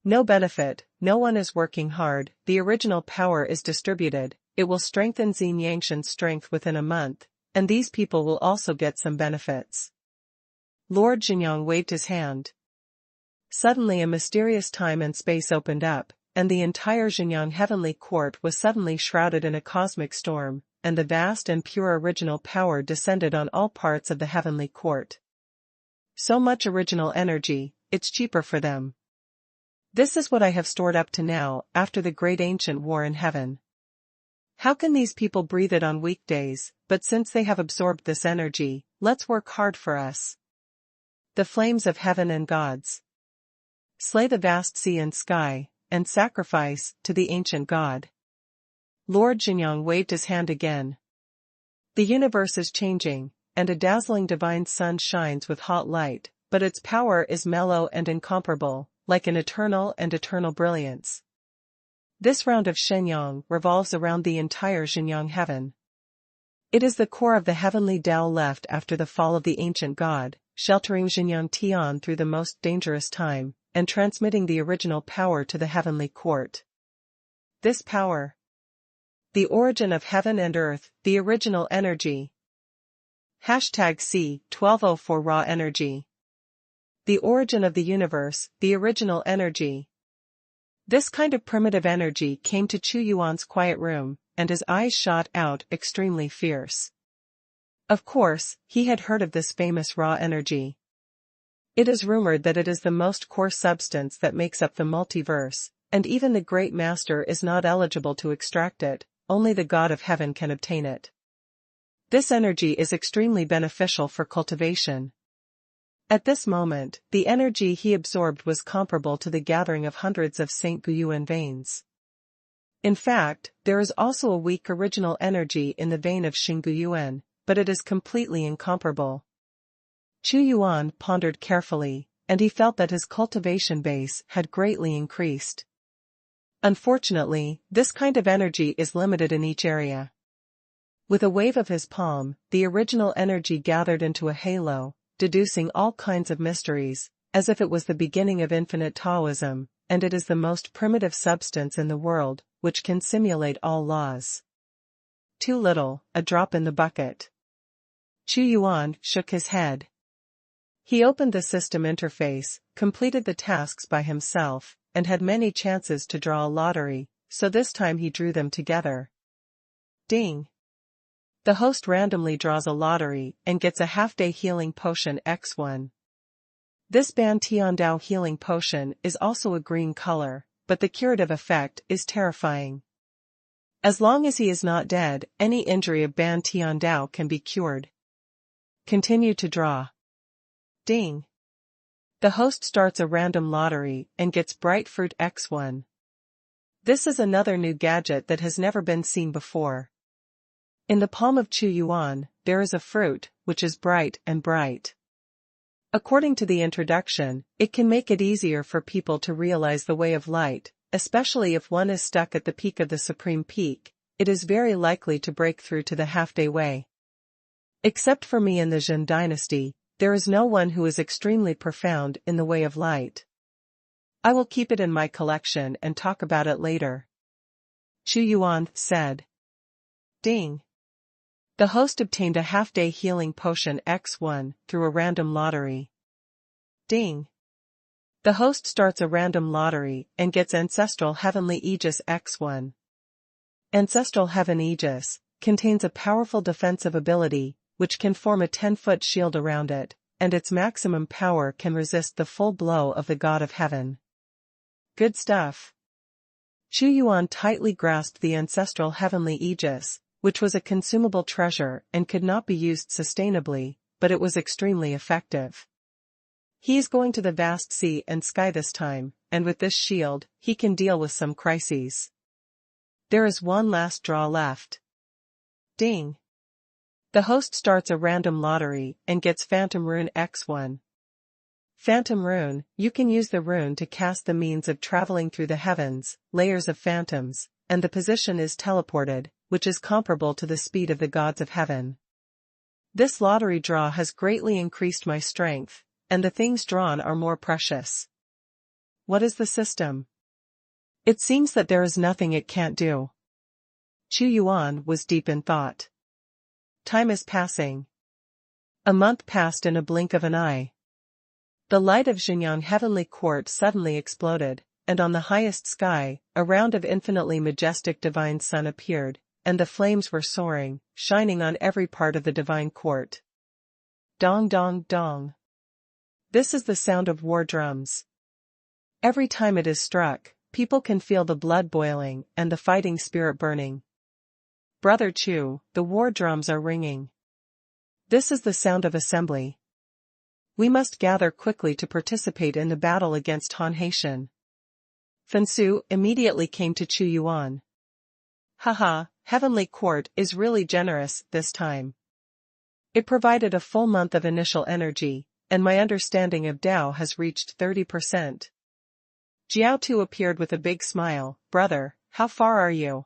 No benefit, no one is working hard, the original power is distributed, it will strengthen Xin Yangshan's strength within a month, and these people will also get some benefits. Lord Xinjiang waved his hand. Suddenly a mysterious time and space opened up, and the entire Xinjiang heavenly court was suddenly shrouded in a cosmic storm, and the vast and pure original power descended on all parts of the heavenly court. So much original energy, it's cheaper for them. This is what I have stored up to now, after the great ancient war in heaven. How can these people breathe it on weekdays, but since they have absorbed this energy, let's work hard for us. The flames of heaven and gods. Slay the vast sea and sky, and sacrifice to the ancient god. Lord Xinjiang waved his hand again. The universe is changing, and a dazzling divine sun shines with hot light, but its power is mellow and incomparable, like an eternal brilliance. This round of Shenyang revolves around the entire Xinjiang heaven. It is the core of the heavenly Tao left after the fall of the ancient god, sheltering Xinjiang Tian through the most dangerous time, and transmitting the original power to the heavenly court. This power. The origin of heaven and earth, the original energy. #C1204 Raw energy. The origin of the universe, the original energy. This kind of primitive energy came to Chu Yuan's quiet room, and his eyes shot out extremely fierce. Of course, he had heard of this famous raw energy. It is rumored that it is the most coarse substance that makes up the multiverse, and even the great master is not eligible to extract it, only the God of heaven can obtain it. This energy is extremely beneficial for cultivation. At this moment, the energy he absorbed was comparable to the gathering of hundreds of St. Guyuan veins. In fact, there is also a weak original energy in the vein of Xingguyuan, but it is completely incomparable. Chu Yuan pondered carefully, and he felt that his cultivation base had greatly increased. Unfortunately, this kind of energy is limited in each area. With a wave of his palm, the original energy gathered into a halo, deducing all kinds of mysteries, as if it was the beginning of infinite Taoism, and it is the most primitive substance in the world, which can simulate all laws. Too little, a drop in the bucket. Chu Yuan shook his head. He opened the system interface, completed the tasks by himself, and had many chances to draw a lottery, so this time he drew them together. Ding! The host randomly draws a lottery and gets a half-day healing potion X1. This Ban Tiandao healing potion is also a green color, but the curative effect is terrifying. As long as he is not dead, any injury of Ban Tiandao can be cured. Continue to draw. Ding! The host starts a random lottery and gets Bright Fruit X1. This is another new gadget that has never been seen before. In the palm of Chu Yuan, there is a fruit, which is bright and bright. According to the introduction, it can make it easier for people to realize the way of light, especially if one is stuck at the peak of the supreme peak. It is very likely to break through to the half-day way. Except for me in the Zhen dynasty, there is no one who is extremely profound in the way of light. I will keep it in my collection and talk about it later. Chu Yuan said. Ding! The host obtained a half-day healing potion X1 through a random lottery. Ding! The host starts a random lottery and gets Ancestral Heavenly Aegis X1. Ancestral Heaven Aegis contains a powerful defensive ability, which can form a 10-foot shield around it, and its maximum power can resist the full blow of the God of Heaven. Good stuff. Chu Yuan tightly grasped the Ancestral Heavenly Aegis, which was a consumable treasure and could not be used sustainably, but it was extremely effective. He is going to the vast sea and sky this time, and with this shield, he can deal with some crises. There is one last draw left. Ding! The host starts a random lottery and gets Phantom Rune X1. Phantom Rune, you can use the rune to cast the means of traveling through the heavens, layers of phantoms, and the position is teleported, which is comparable to the speed of the gods of heaven. This lottery draw has greatly increased my strength, and the things drawn are more precious. What is the system? It seems that there is nothing it can't do. Chu Yuan was deep in thought. Time is passing. A month passed in a blink of an eye. The light of Xinyang Heavenly Court suddenly exploded, and on the highest sky, a round of infinitely majestic divine sun appeared, and the flames were soaring, shining on every part of the divine court. Dong dong dong. This is the sound of war drums. Every time it is struck, people can feel the blood boiling and the fighting spirit burning. Brother Chu, the war drums are ringing. This is the sound of assembly. We must gather quickly to participate in the battle against Han Haitian. Fensu immediately came to Chu Yuan. Haha, Heavenly Court is really generous this time. It provided a full month of initial energy, and my understanding of Dao has reached 30%. Jiao Tu appeared with a big smile. Brother, how far are you?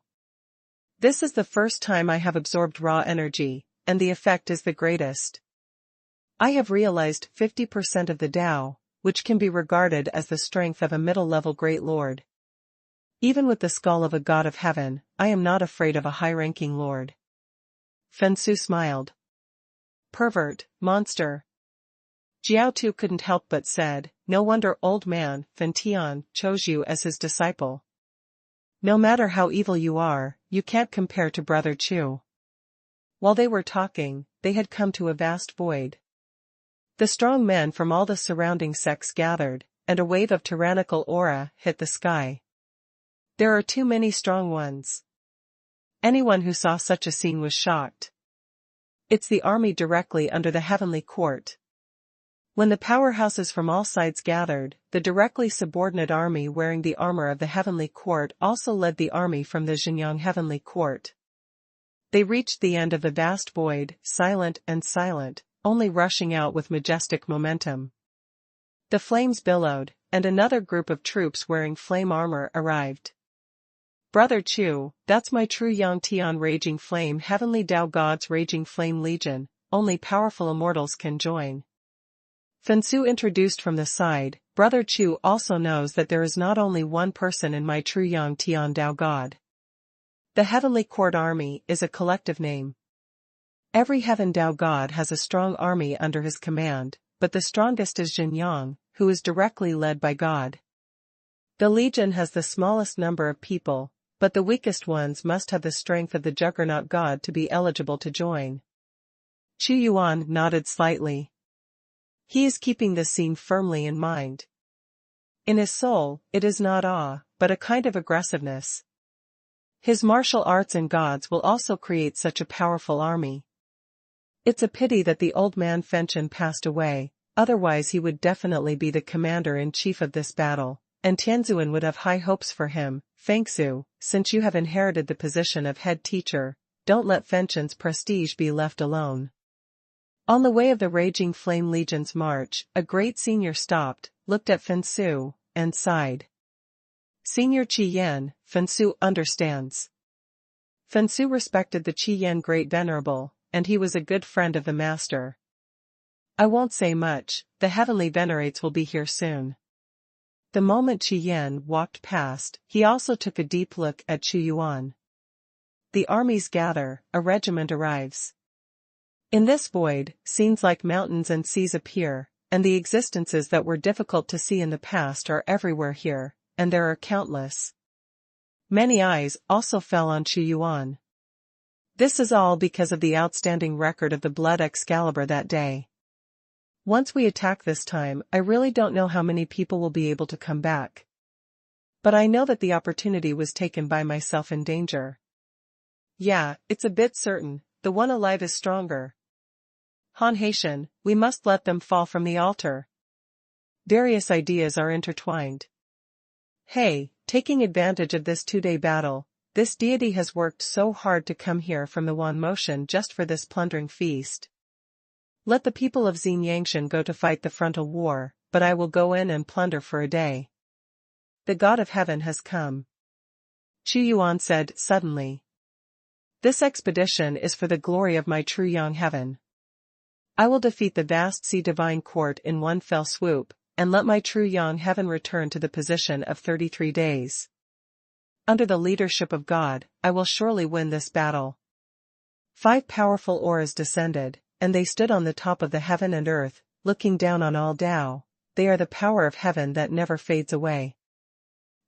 This is the first time I have absorbed raw energy, and the effect is the greatest. I have realized 50% of the Dao, which can be regarded as the strength of a middle-level Great Lord. Even with the skull of a god of heaven, I am not afraid of a high-ranking lord. Fensu smiled. Pervert, monster. Jiao Tu couldn't help but said, no wonder old man Fen Tian chose you as his disciple. No matter how evil you are, you can't compare to Brother Chu. While they were talking, they had come to a vast void. The strong men from all the surrounding sects gathered, and a wave of tyrannical aura hit the sky. There are too many strong ones. Anyone who saw such a scene was shocked. It's the army directly under the heavenly court. When the powerhouses from all sides gathered, the directly subordinate army wearing the armor of the Heavenly Court also led the army from the Xinjiang Heavenly Court. They reached the end of the vast void, silent, only rushing out with majestic momentum. The flames billowed, and another group of troops wearing flame armor arrived. Brother Chu, that's my true Yang Tian Raging Flame Heavenly Tao God's Raging Flame Legion, only powerful immortals can join. Fensu introduced from the side. Brother Chu also knows that there is not only one person in my true Yang Tian Tao God. The Heavenly Court Army is a collective name. Every Heaven Tao God has a strong army under his command, but the strongest is Xinjiang, who is directly led by God. The Legion has the smallest number of people, but the weakest ones must have the strength of the Juggernaut God to be eligible to join. Chu Yuan nodded slightly. He is keeping this scene firmly in mind. In his soul, it is not awe, but a kind of aggressiveness. His martial arts and gods will also create such a powerful army. It's a pity that the old man Fenchen passed away, otherwise he would definitely be the commander-in-chief of this battle, and Tianzuan would have high hopes for him. Fengsu, since you have inherited the position of head teacher, don't let Fenchen's prestige be left alone. On the way of the Raging Flame Legion's march, a great senior stopped, looked at Fensu, and sighed. Senior Qi Yan, Fensu understands. Fensu respected the Qi Yan Great Venerable, and he was a good friend of the master. I won't say much, the Heavenly Venerates will be here soon. The moment Qi Yan walked past, he also took a deep look at Chu Yuan. The armies gather, a regiment arrives. In this void, scenes like mountains and seas appear, and the existences that were difficult to see in the past are everywhere here, and there are countless. Many eyes also fell on Chu Yuan. This is all because of the outstanding record of the Blood Excalibur that day. Once we attack this time, I really don't know how many people will be able to come back. But I know that the opportunity was taken by myself in danger. Yeah, it's a bit certain, the one alive is stronger. Han Haitian, we must let them fall from the altar. Various ideas are intertwined. Hey, taking advantage of this two-day battle, this deity has worked so hard to come here from the Wan Motion just for this plundering feast. Let the people of Xinyangshan go to fight the frontal war, but I will go in and plunder for a day. The God of Heaven has come. Chu Yuan said suddenly. This expedition is for the glory of my true Yang Heaven. I will defeat the vast sea divine court in one fell swoop, and let my true Yang Heaven return to the position of 33 days. Under the leadership of God, I will surely win this battle. 5 powerful auras descended, and they stood on the top of the heaven and earth, looking down on all Tao. They are the power of heaven that never fades away.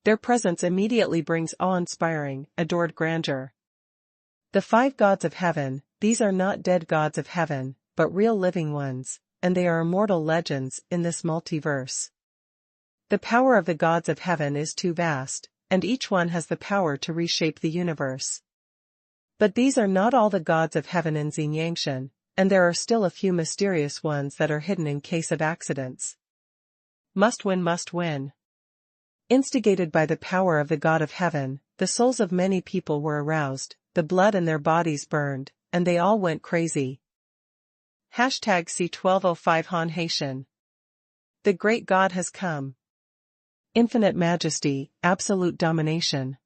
Their presence immediately brings awe-inspiring, adored grandeur. The 5 gods of heaven, these are not dead gods of heaven, but real living ones, and they are immortal legends in this multiverse. The power of the gods of heaven is too vast, and each one has the power to reshape the universe. But these are not all the gods of heaven in Xinyangshan, and there are still a few mysterious ones that are hidden in case of accidents. Must win, must win. Instigated by the power of the God of Heaven, the souls of many people were aroused, the blood in their bodies burned, and they all went crazy. #C1205 Han Haitian. The great God has come. Infinite majesty, absolute domination.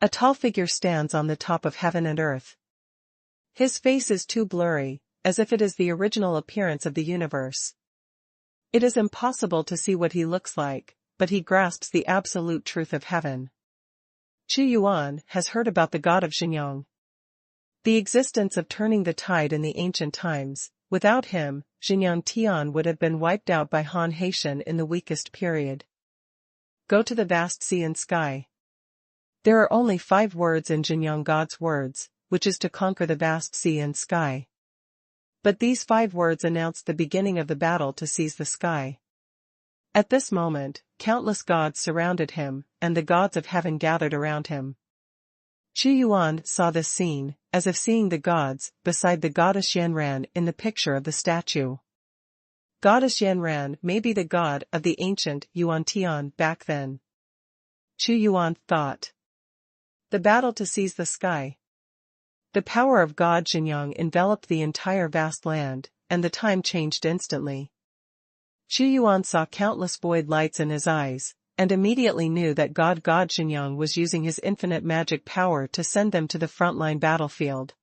A tall figure stands on the top of heaven and earth. His face is too blurry, as if it is the original appearance of the universe. It is impossible to see what he looks like, but he grasps the absolute truth of heaven. Chu Yuan has heard about the God of Xinjiang. The existence of turning the tide in the ancient times. Without him, Xinjiang Tian would have been wiped out by Han Haitian in the weakest period. Go to the vast sea and sky. There are only 5 words in Xinjiang God's words, which is to conquer the vast sea and sky. But these 5 words announced the beginning of the battle to seize the sky. At this moment, countless gods surrounded him, and the gods of heaven gathered around him. Chu Yuan saw this scene, as if seeing the gods, beside the goddess Xuanhuan in the picture of the statue. Goddess Yanran may be the god of the ancient Yuan Tian back then. Chu Yuan thought. The battle to seize the sky. The power of God Xinjiang enveloped the entire vast land, and the time changed instantly. Chu Yuan saw countless void lights in his eyes, and immediately knew that God Xinjiang was using his infinite magic power to send them to the frontline battlefield.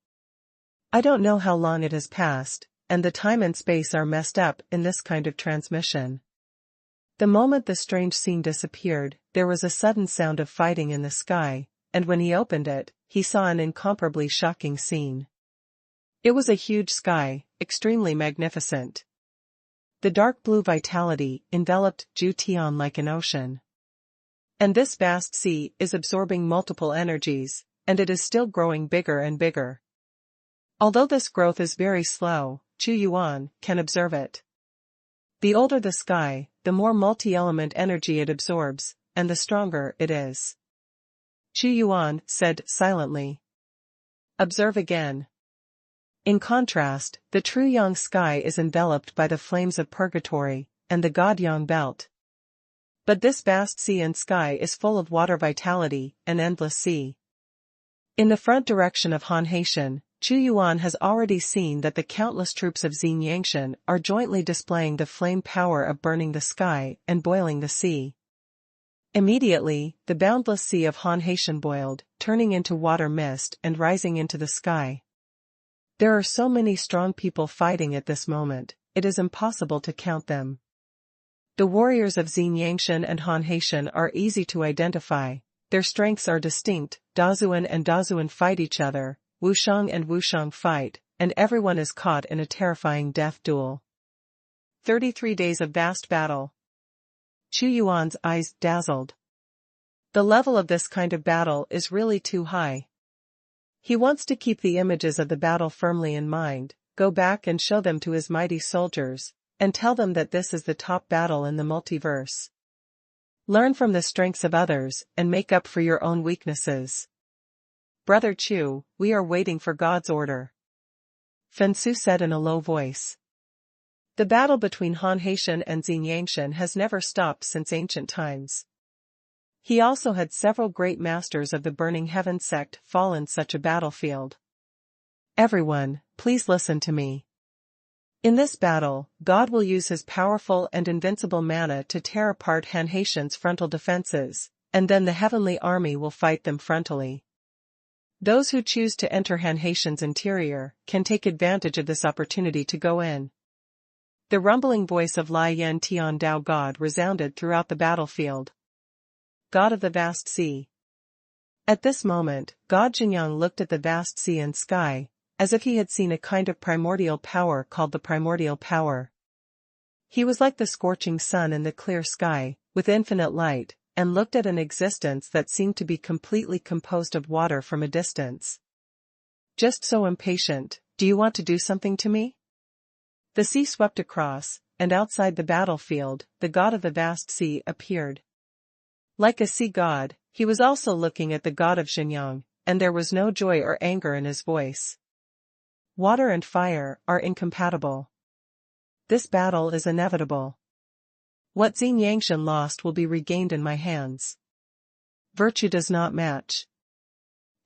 I don't know how long it has passed, and the time and space are messed up in this kind of transmission. The moment the strange scene disappeared, there was a sudden sound of fighting in the sky, and when he opened it, he saw an incomparably shocking scene. It was a huge sky, extremely magnificent. The dark blue vitality enveloped Ju Tian like an ocean. And this vast sea is absorbing multiple energies, and it is still growing bigger and bigger. Although this growth is very slow, Chu Yuan can observe it. The older the sky, the more multi-element energy it absorbs, and the stronger it is. Chu Yuan said silently. Observe again. In contrast, the true Yang sky is enveloped by the flames of purgatory, and the God Yang belt. But this vast sea and sky is full of water vitality, an endless sea. In the front direction of Han Haitian, Chu Yuan has already seen that the countless troops of Xin Yangshan are jointly displaying the flame power of burning the sky and boiling the sea. Immediately, the boundless sea of Han Haitian boiled, turning into water mist and rising into the sky. There are so many strong people fighting at this moment, it is impossible to count them. The warriors of Xin Yangshan and Han Haitian are easy to identify, their strengths are distinct, Dazuan and Dazuan fight each other, Wushang and Wushang fight, and everyone is caught in a terrifying death duel. 33 days of vast battle. Chu Yuan's eyes dazzled. The level of this kind of battle is really too high. He wants to keep the images of the battle firmly in mind, go back and show them to his mighty soldiers, and tell them that this is the top battle in the multiverse. Learn from the strengths of others, and make up for your own weaknesses. Brother Chu, we are waiting for God's order. Fen Su said in a low voice. The battle between Han Haitian and Xin Yangshan has never stopped since ancient times. He also had several great masters of the Burning Heaven sect fall in such a battlefield. Everyone, please listen to me. In this battle, God will use his powerful and invincible mana to tear apart Han Haitian's frontal defenses, and then the heavenly army will fight them frontally. Those who choose to enter Han Haitian's interior can take advantage of this opportunity to go in. The rumbling voice of Lai Yan Tian Dao God resounded throughout the battlefield. God of the vast sea. At this moment, God Xinjiang looked at the vast sea and sky, as if he had seen a kind of primordial power called the primordial power. He was like the scorching sun in the clear sky, with infinite light, and looked at an existence that seemed to be completely composed of water from a distance. Just so impatient, do you want to do something to me? The sea swept across, and outside the battlefield, the god of the vast sea appeared. Like a sea god, he was also looking at the god of Xinjiang, and there was no joy or anger in his voice. Water and fire are incompatible. This battle is inevitable. What Xin Yangshan lost will be regained in my hands. Virtue does not match.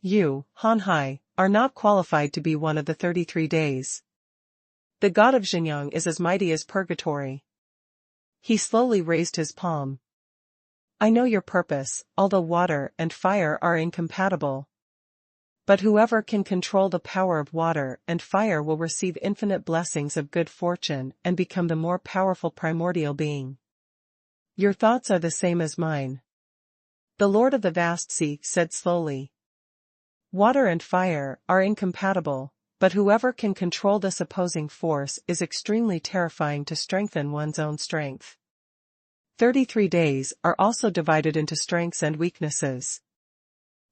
You, Han Hai, are not qualified to be one of the 33 days. The god of Xinjiang is as mighty as purgatory. He slowly raised his palm. I know your purpose, although water and fire are incompatible. But whoever can control the power of water and fire will receive infinite blessings of good fortune and become the more powerful primordial being. Your thoughts are the same as mine. The Lord of the Vast Sea said slowly. Water and fire are incompatible, but whoever can control this opposing force is extremely terrifying to strengthen one's own strength. 33 days are also divided into strengths and weaknesses.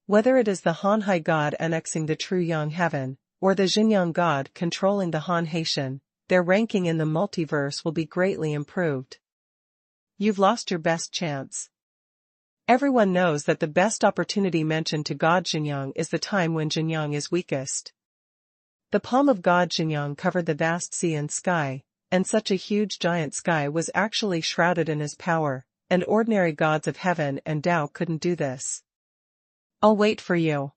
Whether it is the Han Hai god annexing the true Yang heaven, or the Xinjiang god controlling the Han Haitian, their ranking in the multiverse will be greatly improved. You've lost your best chance. Everyone knows that the best opportunity mentioned to God Xinjiang is the time when Xinjiang is weakest. The palm of God Xinjiang covered the vast sea and sky, and such a huge giant sky was actually shrouded in his power, and ordinary gods of heaven and Tao couldn't do this. I'll wait for you.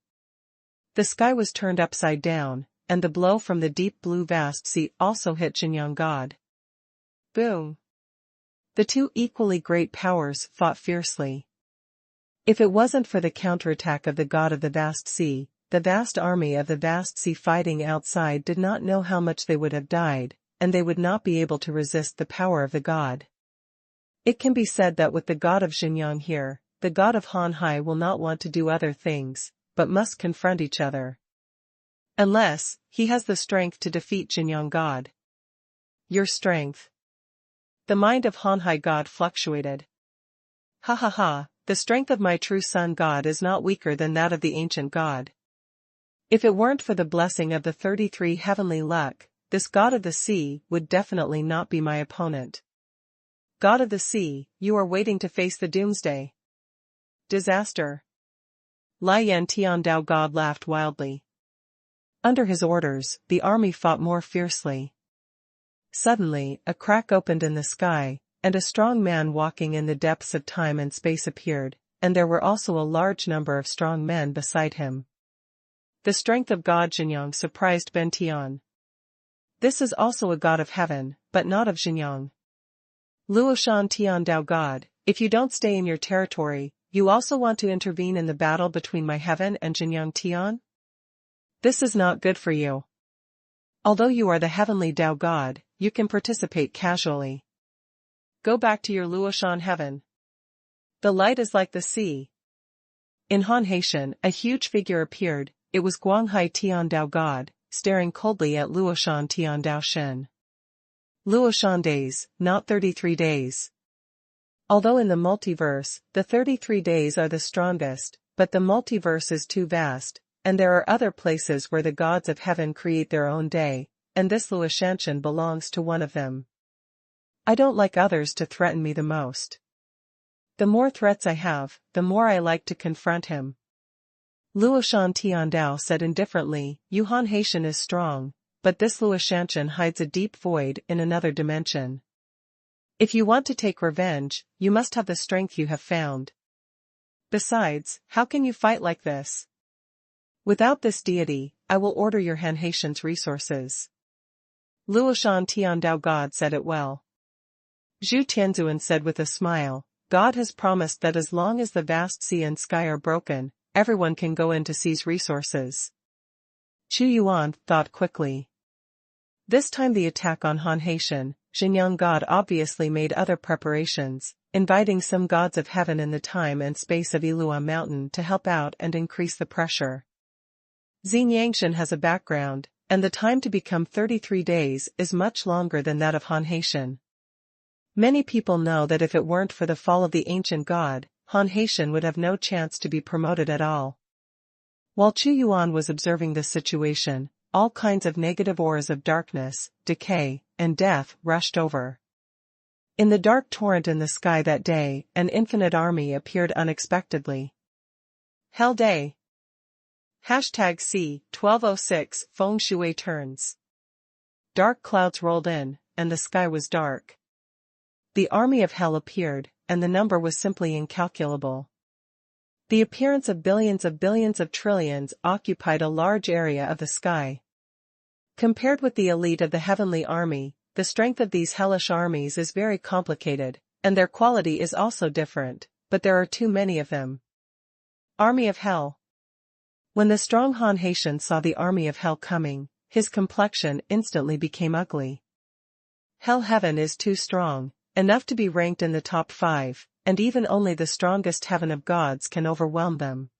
The sky was turned upside down, and the blow from the deep blue vast sea also hit Xinjiang God. Boom! The two equally great powers fought fiercely. If it wasn't for the counterattack of the god of the vast sea, the vast army of the vast sea fighting outside did not know how much they would have died, and they would not be able to resist the power of the god. It can be said that with the god of Xinjiang here, the god of Hanhai will not want to do other things, but must confront each other. Unless, he has the strength to defeat Xinjiang God. Your strength. The mind of Hanhai God fluctuated. Ha ha ha, the strength of my true son God is not weaker than that of the ancient god. If it weren't for the blessing of the 33 heavenly luck, this god of the sea would definitely not be my opponent. God of the sea, you are waiting to face the doomsday. Disaster. Lai Yan Tiandao God laughed wildly. Under his orders, the army fought more fiercely. Suddenly, a crack opened in the sky, and a strong man walking in the depths of time and space appeared, and there were also a large number of strong men beside him. The strength of God Xinjiang surprised Ben Tian. This is also a god of heaven, but not of Xinjiang. Luoshan Tiandao God, if you don't stay in your territory, you also want to intervene in the battle between my heaven and Xinjiang Tian? This is not good for you. Although you are the heavenly Tao God, you can participate casually. Go back to your Luoshan heaven. The light is like the sea. In Han Haitian, a huge figure appeared. It was Guanghai Tiandao God, staring coldly at Luoshan Tiandao Shen. Luoshan days, not 33 days. Although in the multiverse, the 33 days are the strongest, but the multiverse is too vast, and there are other places where the gods of heaven create their own day, and this Luoshan belongs to one of them. I don't like others to threaten me the most. The more threats I have, the more I like to confront him. Luoshan Tiandao said indifferently, Yuhan Haitian is strong, but this Luoshan hides a deep void in another dimension. If you want to take revenge, you must have the strength you have found. Besides, how can you fight like this? Without this deity, I will order your Han Haitian's resources. Luoshan Tiandao God said it well. Zhu Tianzuan said with a smile, God has promised that as long as the vast sea and sky are broken, everyone can go in to seize resources. Chu Yuan thought quickly. This time the attack on Han Haitian, Xinjiang God obviously made other preparations, inviting some gods of heaven in the time and space of Ilua Mountain to help out and increase the pressure. Xinyangshan has a background, and the time to become 33 days is much longer than that of Han Haitian. Many people know that if it weren't for the fall of the ancient god, Han Haitian would have no chance to be promoted at all. While Chu Yuan was observing this situation, all kinds of negative auras of darkness, decay, and death rushed over. In the dark torrent in the sky that day, an infinite army appeared unexpectedly. Hell Day. #C1206 Feng Shui turns. Dark clouds rolled in, and the sky was dark. The army of hell appeared, and the number was simply incalculable. The appearance of billions of trillions occupied a large area of the sky. Compared with the elite of the heavenly army, the strength of these hellish armies is very complicated, and their quality is also different, but there are too many of them. Army of Hell. When the strong Han Haitian saw the army of hell coming, his complexion instantly became ugly. Hell heaven is too strong, enough to be ranked in the top 5, and even only the strongest heaven of gods can overwhelm them.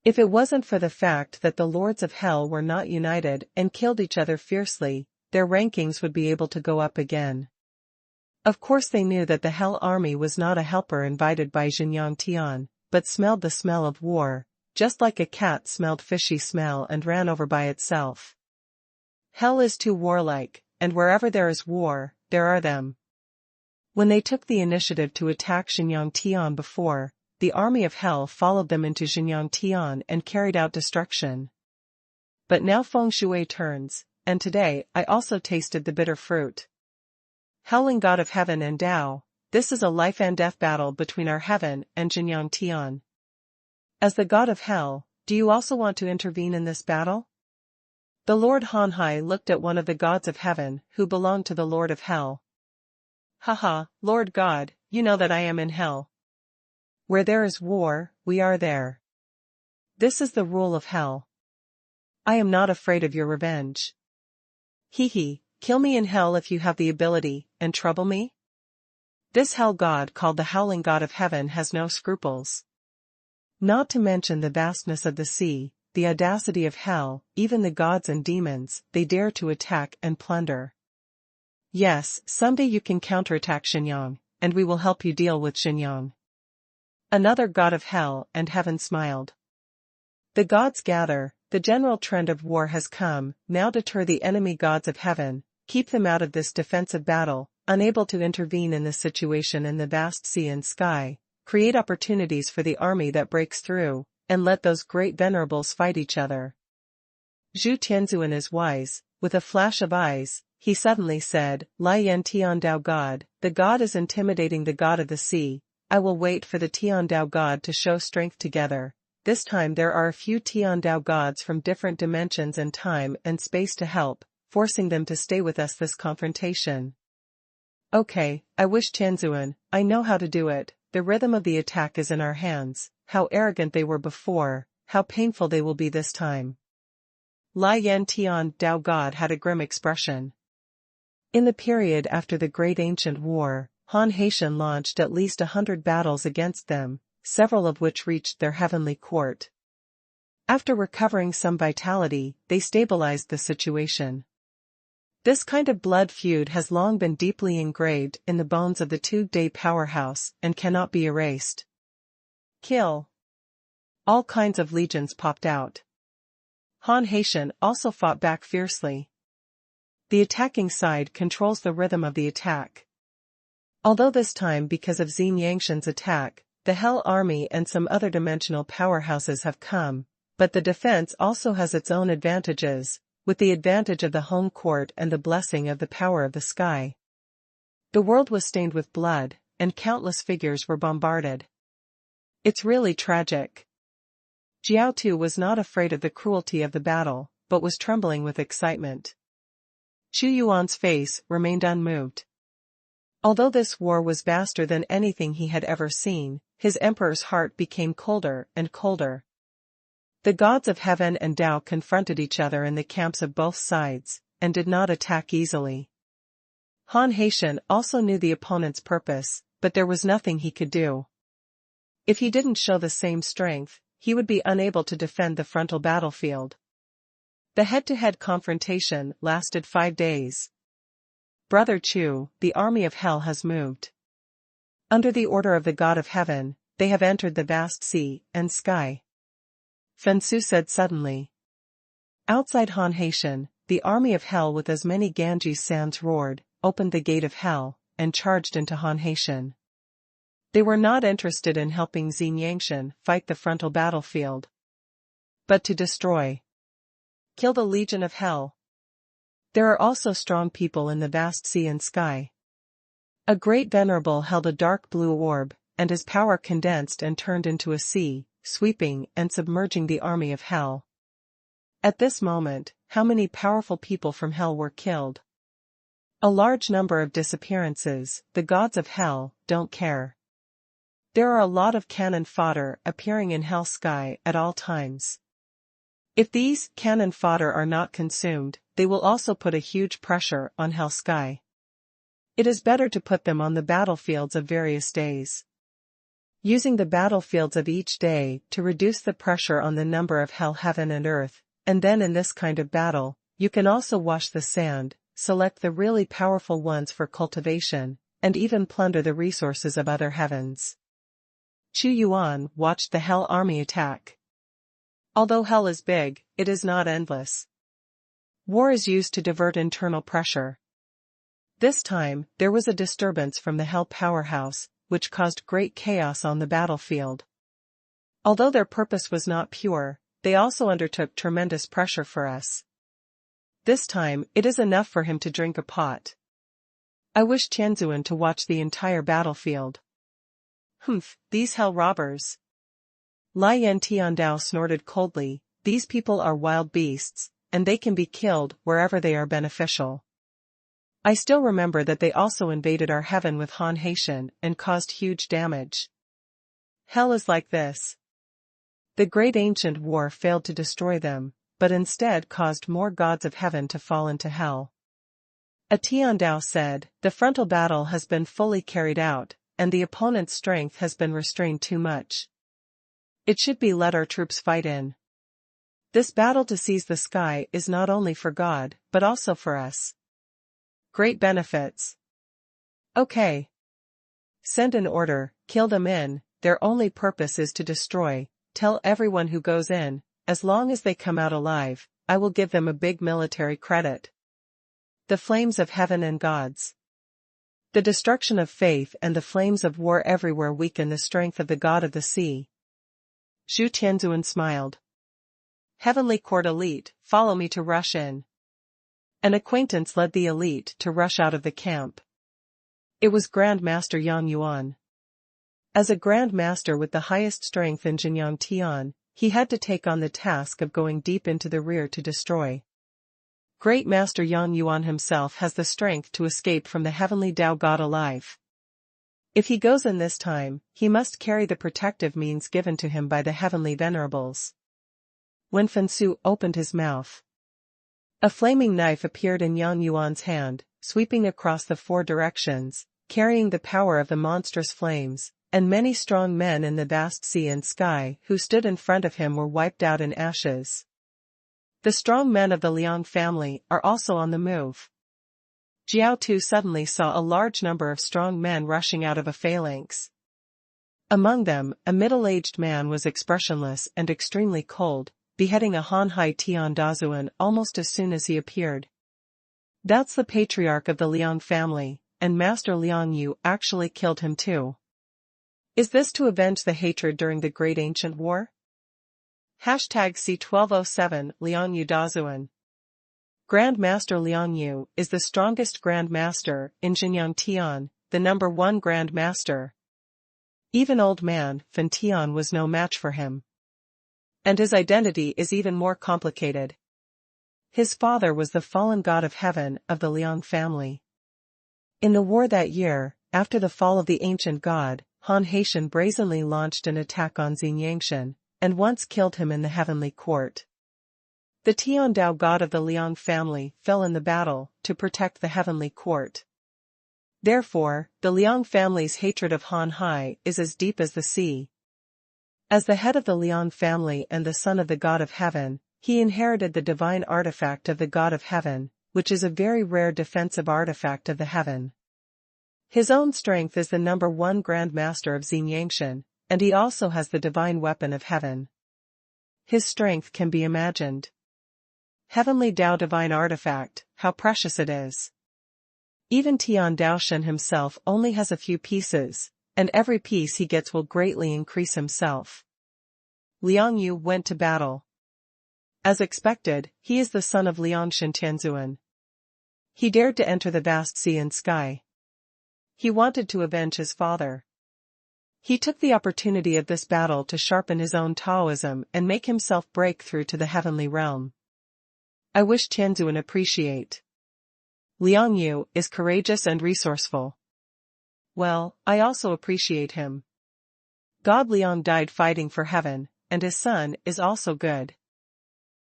If it wasn't for the fact that the lords of hell were not united and killed each other fiercely, their rankings would be able to go up again. Of course they knew that the hell army was not a helper invited by Xinjiang Tian, but smelled the smell of war, just like a cat smelled fishy smell and ran over by itself. Hell is too warlike, and wherever there is war, there are them. When they took the initiative to attack Xinjiang Tian before, the army of hell followed them into Xinjiang Tian and carried out destruction. But now Feng Shui turns, and today I also tasted the bitter fruit. howling god of heaven and Tao, this is a life and death battle between our heaven and Jinyang Tian. As the god of hell, do you also want to intervene in this battle? The Lord Hanhai looked at one of the gods of heaven who belonged to the Lord of hell. Haha, Lord God, you know that I am in hell. Where there is war, we are there. This is the rule of hell. I am not afraid of your revenge. Hee, kill me in hell if you have the ability, and trouble me? This hell god called the howling god of heaven has no scruples. Not to mention the vastness of the sea, the audacity of hell, even the gods and demons, they dare to attack and plunder. Yes, someday you can counterattack Xinyang, and we will help you deal with Xinyang. Another god of hell and heaven smiled. The gods gather, the general trend of war has come, now deter the enemy gods of heaven, keep them out of this defensive battle, unable to intervene in this situation in the vast sea and sky, create opportunities for the army that breaks through, and let those great venerables fight each other. Zhu Tianzuan is wise, with a flash of eyes, he suddenly said, Lai Yan Tian Dao God, the god is intimidating the god of the sea, I will wait for the Tian Dao God to show strength together. This time there are a few Tian Dao gods from different dimensions and time and space to help, forcing them to stay with us this confrontation. Okay, I wish Tianzuan, I know how to do it, the rhythm of the attack is in our hands, how arrogant they were before, how painful they will be this time. Lai Yan Tian Dao God had a grim expression. In the period after the Great Ancient War, Han Haitian launched at least 100 battles against them, several of which reached their heavenly court. After recovering some vitality, they stabilized the situation. This kind of blood feud has long been deeply engraved in the bones of the two-day powerhouse and cannot be erased. Kill. All kinds of legions popped out. Han Haitian also fought back fiercely. The attacking side controls the rhythm of the attack. Although this time because of Xin Yangshan's attack, the Hell Army and some other dimensional powerhouses have come, but the defense also has its own advantages, with the advantage of the home court and the blessing of the power of the sky. The world was stained with blood, and countless figures were bombarded. It's really tragic. Jiao Tu was not afraid of the cruelty of the battle, but was trembling with excitement. Chu Yuan's face remained unmoved. Although this war was vaster than anything he had ever seen, his emperor's heart became colder and colder. The gods of heaven and Tao confronted each other in the camps of both sides, and did not attack easily. Han Haitian also knew the opponent's purpose, but there was nothing he could do. If he didn't show the same strength, he would be unable to defend the frontal battlefield. The head-to-head confrontation lasted 5 days. Brother Chu, the army of hell has moved. Under the order of the God of heaven, they have entered the vast sea and sky. Fen Su said suddenly. Outside Han Haitian, the army of hell with as many Ganges sands roared, opened the gate of hell, and charged into Han Haitian. They were not interested in helping Xin Yangshan fight the frontal battlefield, but to destroy. Kill the legion of hell. There are also strong people in the vast sea and sky. A great venerable held a dark blue orb, and his power condensed and turned into a sea, sweeping and submerging the army of hell. At this moment, how many powerful people from hell were killed? A large number of disappearances. The gods of hell don't care. There are a lot of cannon fodder appearing in hell sky at all times. If these cannon fodder are not consumed, they will also put a huge pressure on hell sky. It is better to put them on the battlefields of various days. Using the battlefields of each day to reduce the pressure on the number of hell heaven and earth, and then in this kind of battle, you can also wash the sand, select the really powerful ones for cultivation, and even plunder the resources of other heavens. Chu Yuan watched the hell army attack. Although hell is big, it is not endless. War is used to divert internal pressure. This time, there was a disturbance from the hell powerhouse, which caused great chaos on the battlefield. Although their purpose was not pure, they also undertook tremendous pressure for us. This time, it is enough for him to drink a pot. I wish Tianzuan to watch the entire battlefield. Humph, these hell robbers. Lai Yan Tiandao snorted coldly, these people are wild beasts, and they can be killed wherever they are beneficial. I still remember that they also invaded our heaven with Han Haitian and caused huge damage. Hell is like this. The great ancient war failed to destroy them, but instead caused more gods of heaven to fall into hell. A Tiandao said, the frontal battle has been fully carried out, and the opponent's strength has been restrained too much. It should be let our troops fight in. This battle to seize the sky is not only for God, but also for us. Great benefits. Okay. Send an order, kill them in, their only purpose is to destroy, tell everyone who goes in, as long as they come out alive, I will give them a big military credit. The flames of heaven and gods. The destruction of faith and the flames of war everywhere weaken the strength of the god of the sea. Zhu Tianzuan smiled. Heavenly Court elite, follow me to rush in. An acquaintance led the elite to rush out of the camp. It was Grand Master Yang Yuan. As a Grand Master with the highest strength in Jinyang Tian, he had to take on the task of going deep into the rear to destroy. Great Master Yang Yuan himself has the strength to escape from the heavenly Tao God alive. If he goes in this time, he must carry the protective means given to him by the heavenly venerables. When Fensu opened his mouth, a flaming knife appeared in Yang Yuan's hand, sweeping across the four directions, carrying the power of the monstrous flames, and many strong men in the vast sea and sky who stood in front of him were wiped out in ashes. The strong men of the Liang family are also on the move. Jiao Tu suddenly saw a large number of strong men rushing out of a phalanx. Among them, a middle-aged man was expressionless and extremely cold, beheading a Han Hai Tian Dazuan almost as soon as he appeared. That's the patriarch of the Liang family, and Master Liang Yu actually killed him too. Is this to avenge the hatred during the Great Ancient War? #C1207 Liang Yu Dazuan. Grand Master Liang Yu is the strongest Grand Master in Jinyang Tian, the number one Grand Master. Even old man Fan Tian was no match for him. And his identity is even more complicated. His father was the fallen god of heaven of the Liang family. In the war that year, after the fall of the ancient god, Han Haitian brazenly launched an attack on Xinyangshan, and once killed him in the heavenly court. The Tiandao god of the Liang family fell in the battle to protect the heavenly court. Therefore, the Liang family's hatred of Han Hai is as deep as the sea. As the head of the Liang family and the son of the god of heaven, he inherited the divine artifact of the god of heaven, which is a very rare defensive artifact of the heaven. His own strength is the number one Grand Master of Xinyangshan, and he also has the divine weapon of heaven. His strength can be imagined. Heavenly Tao divine artifact, how precious it is. Even Tian Daoshan himself only has a few pieces, and every piece he gets will greatly increase himself. Liang Yu went to battle. As expected, he is the son of Liangshan Tianzuan. He dared to enter the vast sea and sky. He wanted to avenge his father. He took the opportunity of this battle to sharpen his own Taoism and make himself break through to the heavenly realm. I wish Tianzuan appreciate. Liang Yu is courageous and resourceful. Well, I also appreciate him. God Liang died fighting for heaven, and his son is also good.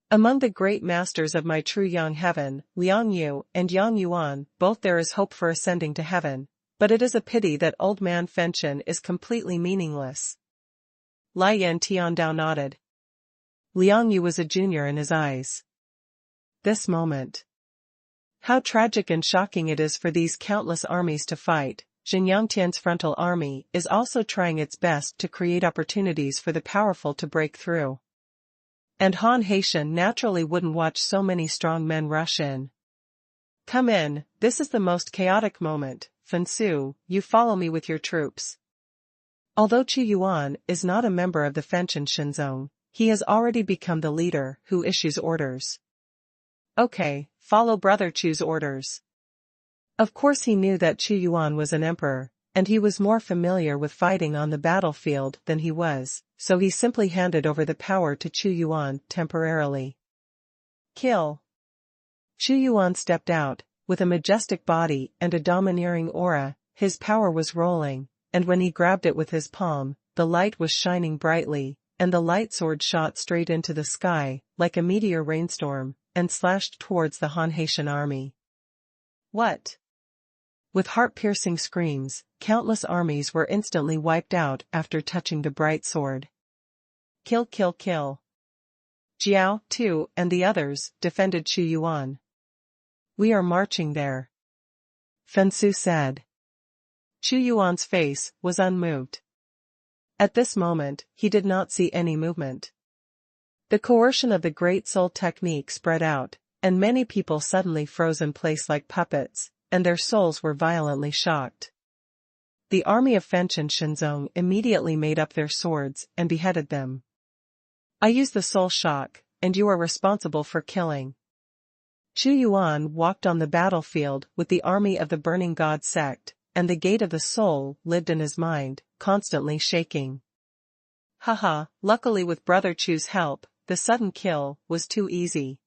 Among the great masters of my true Yang heaven, Liang Yu and Yang Yuan, both there is hope for ascending to heaven, but it is a pity that old man Fenchen is completely meaningless. Lai Yan Tiandao nodded. Liang Yu was a junior in his eyes. This moment. How tragic and shocking it is for these countless armies to fight. Jinyang Tian's frontal army is also trying its best to create opportunities for the powerful to break through. And Han Haitian naturally wouldn't watch so many strong men rush in. Come in, this is the most chaotic moment, Fensu, you follow me with your troops. Although Qu Yuan is not a member of the Fenchen Shinzong, he has already become the leader who issues orders. Okay, follow Brother Chu's orders. Of course he knew that Chu Yuan was an emperor, and he was more familiar with fighting on the battlefield than he was, so he simply handed over the power to Chu Yuan temporarily. Kill. Chu Yuan stepped out, with a majestic body and a domineering aura. His power was rolling, and when he grabbed it with his palm, the light was shining brightly, and the light sword shot straight into the sky, like a meteor rainstorm, and slashed towards the Han Haitian army. What? With heart-piercing screams, countless armies were instantly wiped out after touching the bright sword. Kill, kill, kill. Jiao, Tu, and the others defended Chu Yuan. We are marching there. Fensu said. Chu Yuan's face was unmoved. At this moment, he did not see any movement. The coercion of the Great Soul technique spread out, and many people suddenly froze in place like puppets, and their souls were violently shocked. The army of Fenchen Shenzong immediately made up their swords and beheaded them. I used the soul shock, and you are responsible for killing. Chu Yuan walked on the battlefield with the army of the Burning God sect, and the gate of the soul lived in his mind, constantly shaking. Haha, luckily with Brother Chu's help, the sudden kill was too easy.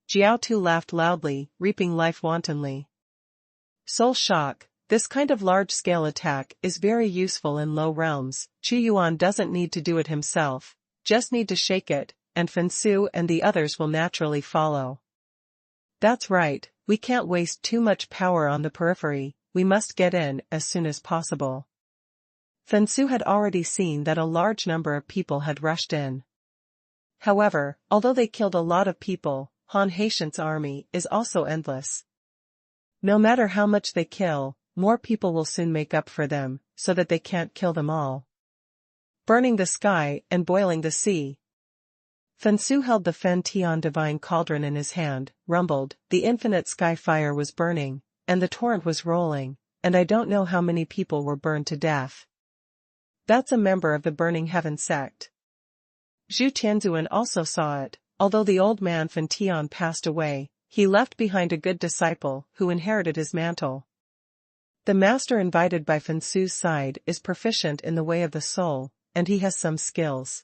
Jiao Tu laughed loudly, reaping life wantonly. Soul shock, this kind of large-scale attack is very useful in low realms. Chu Yuan doesn't need to do it himself, just need to shake it, and Fensu and the others will naturally follow. That's right, we can't waste too much power on the periphery, we must get in as soon as possible. Fensu had already seen that a large number of people had rushed in. However, although they killed a lot of people, Han Haitian's army is also endless. No matter how much they kill, more people will soon make up for them, so that they can't kill them all. Burning the sky and boiling the sea. Fensu held the Fen Tian divine cauldron in his hand, rumbled, the infinite sky fire was burning, and the torrent was rolling, and I don't know how many people were burned to death. That's a member of the Burning Heaven sect. Zhu Tianzuan also saw it. Although the old man Fen Tian passed away, he left behind a good disciple who inherited his mantle. The master invited by Fensu's side is proficient in the way of the soul, and he has some skills.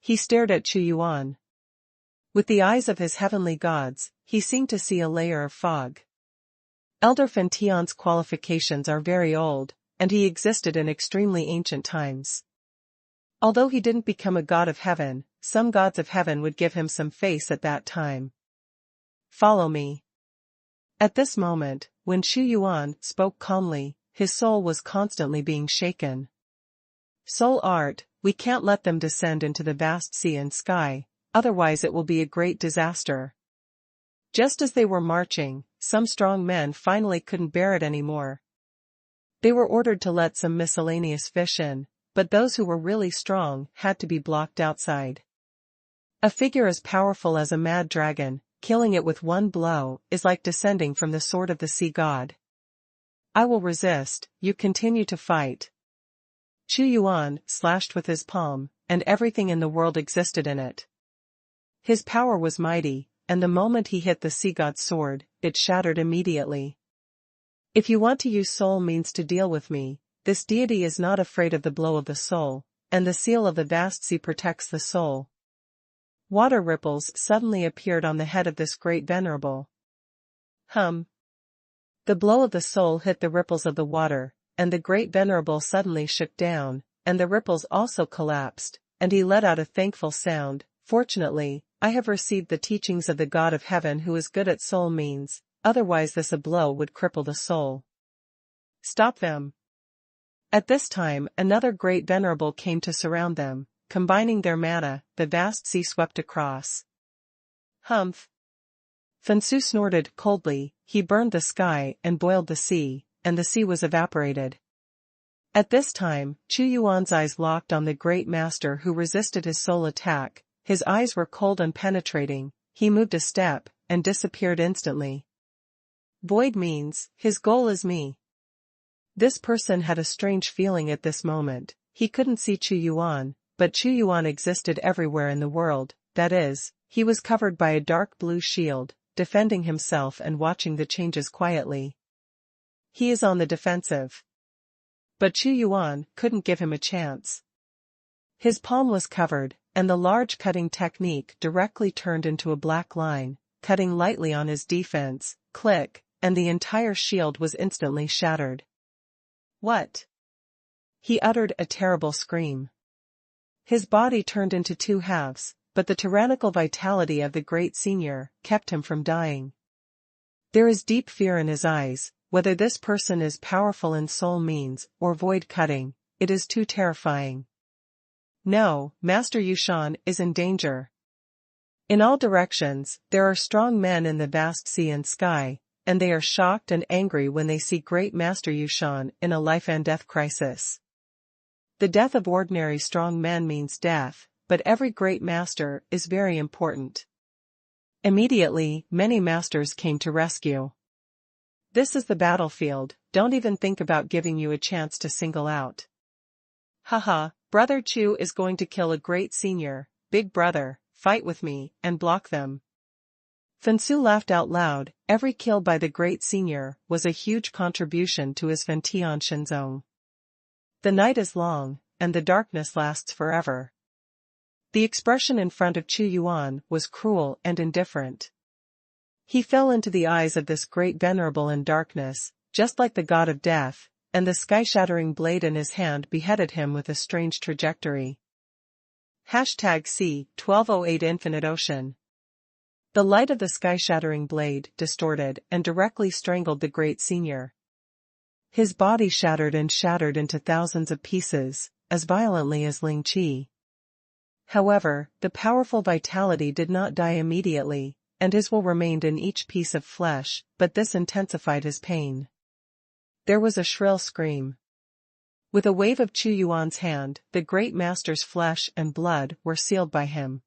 He stared at Chu Yuan. With the eyes of his heavenly gods, he seemed to see a layer of fog. Elder Fen Tian's qualifications are very old, and he existed in extremely ancient times. Although he didn't become a god of heaven, some gods of heaven would give him some face at that time. Follow me. At this moment, when Chu Yuan spoke calmly, his soul was constantly being shaken. Soul art, we can't let them descend into the vast sea and sky, otherwise it will be a great disaster. Just as they were marching, some strong men finally couldn't bear it anymore. They were ordered to let some miscellaneous fish in, but those who were really strong had to be blocked outside. A figure as powerful as a mad dragon, killing it with one blow, is like descending from the sword of the sea god. I will resist, you continue to fight. Chu Yuan slashed with his palm, and everything in the world existed in it. His power was mighty, and the moment he hit the sea god's sword, it shattered immediately. If you want to use soul means to deal with me, this deity is not afraid of the blow of the soul, and the seal of the vast sea protects the soul. Water ripples suddenly appeared on the head of this great venerable. The blow of the soul hit the ripples of the water, and the great venerable suddenly shook down, and the ripples also collapsed, and he let out a thankful sound. Fortunately, I have received the teachings of the God of Heaven who is good at soul means, otherwise this a blow would cripple the soul. Stop them. At this time another great venerable came to surround them, combining their mana, the vast sea swept across. Humph. Fensu snorted coldly, he burned the sky and boiled the sea, and the sea was evaporated. At this time, Chu Yuan's eyes locked on the great master who resisted his soul attack, his eyes were cold and penetrating, he moved a step, and disappeared instantly. Void means, his goal is me. This person had a strange feeling at this moment, he couldn't see Chu Yuan, but Chu Yuan existed everywhere in the world, that is, he was covered by a dark blue shield, defending himself and watching the changes quietly. He is on the defensive. But Chu Yuan couldn't give him a chance. His palm was covered, and the large cutting technique directly turned into a black line, cutting lightly on his defense, click, and the entire shield was instantly shattered. What? He uttered a terrible scream. His body turned into two halves, but the tyrannical vitality of the great senior kept him from dying. There is deep fear in his eyes, whether this person is powerful in soul means or void cutting, it is too terrifying. No, Master Yushan is in danger. In all directions, there are strong men in the vast sea and sky, and they are shocked and angry when they see great Master Yushan in a life and death crisis. The death of ordinary strong men means death, but every great master is very important. Immediately, many masters came to rescue. This is the battlefield, don't even think about giving you a chance to single out. Haha, Brother Chu is going to kill a great senior, big brother, fight with me, and block them. Fensu laughed out loud, every kill by the great senior was a huge contribution to his Fentian Shinzong. The night is long, and the darkness lasts forever. The expression in front of Chu Yuan was cruel and indifferent. He fell into the eyes of this great venerable in darkness, just like the god of death, and the sky-shattering blade in his hand beheaded him with a strange trajectory. #C1208 Infinite Ocean. The light of the sky-shattering blade distorted and directly strangled the great senior. His body shattered into thousands of pieces, as violently as Ling Qi. However, the powerful vitality did not die immediately, and his will remained in each piece of flesh, but this intensified his pain. There was a shrill scream. With a wave of Chu Yuan's hand, the great master's flesh and blood were sealed by him.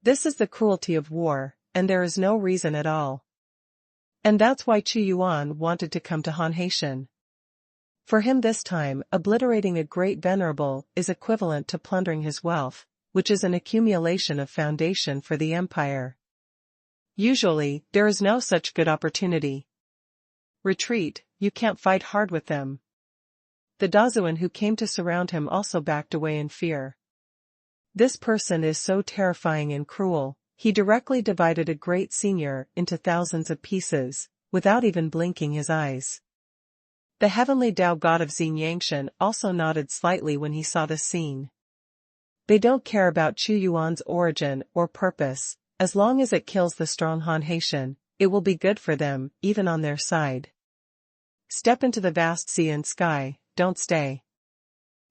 This is the cruelty of war, and there is no reason at all. And that's why Chu Yuan wanted to come to Hanhaitian. For him this time, obliterating a great venerable is equivalent to plundering his wealth, which is an accumulation of foundation for the empire. Usually, there is no such good opportunity. Retreat, you can't fight hard with them. The Dazuan who came to surround him also backed away in fear. This person is so terrifying and cruel, he directly divided a great senior into thousands of pieces, without even blinking his eyes. The heavenly Tao god of Xinyangshan also nodded slightly when he saw this scene. They don't care about Chu Yuan's origin or purpose, as long as it kills the strong Hanhaitian, it will be good for them, even on their side. Step into the vast sea and sky, don't stay.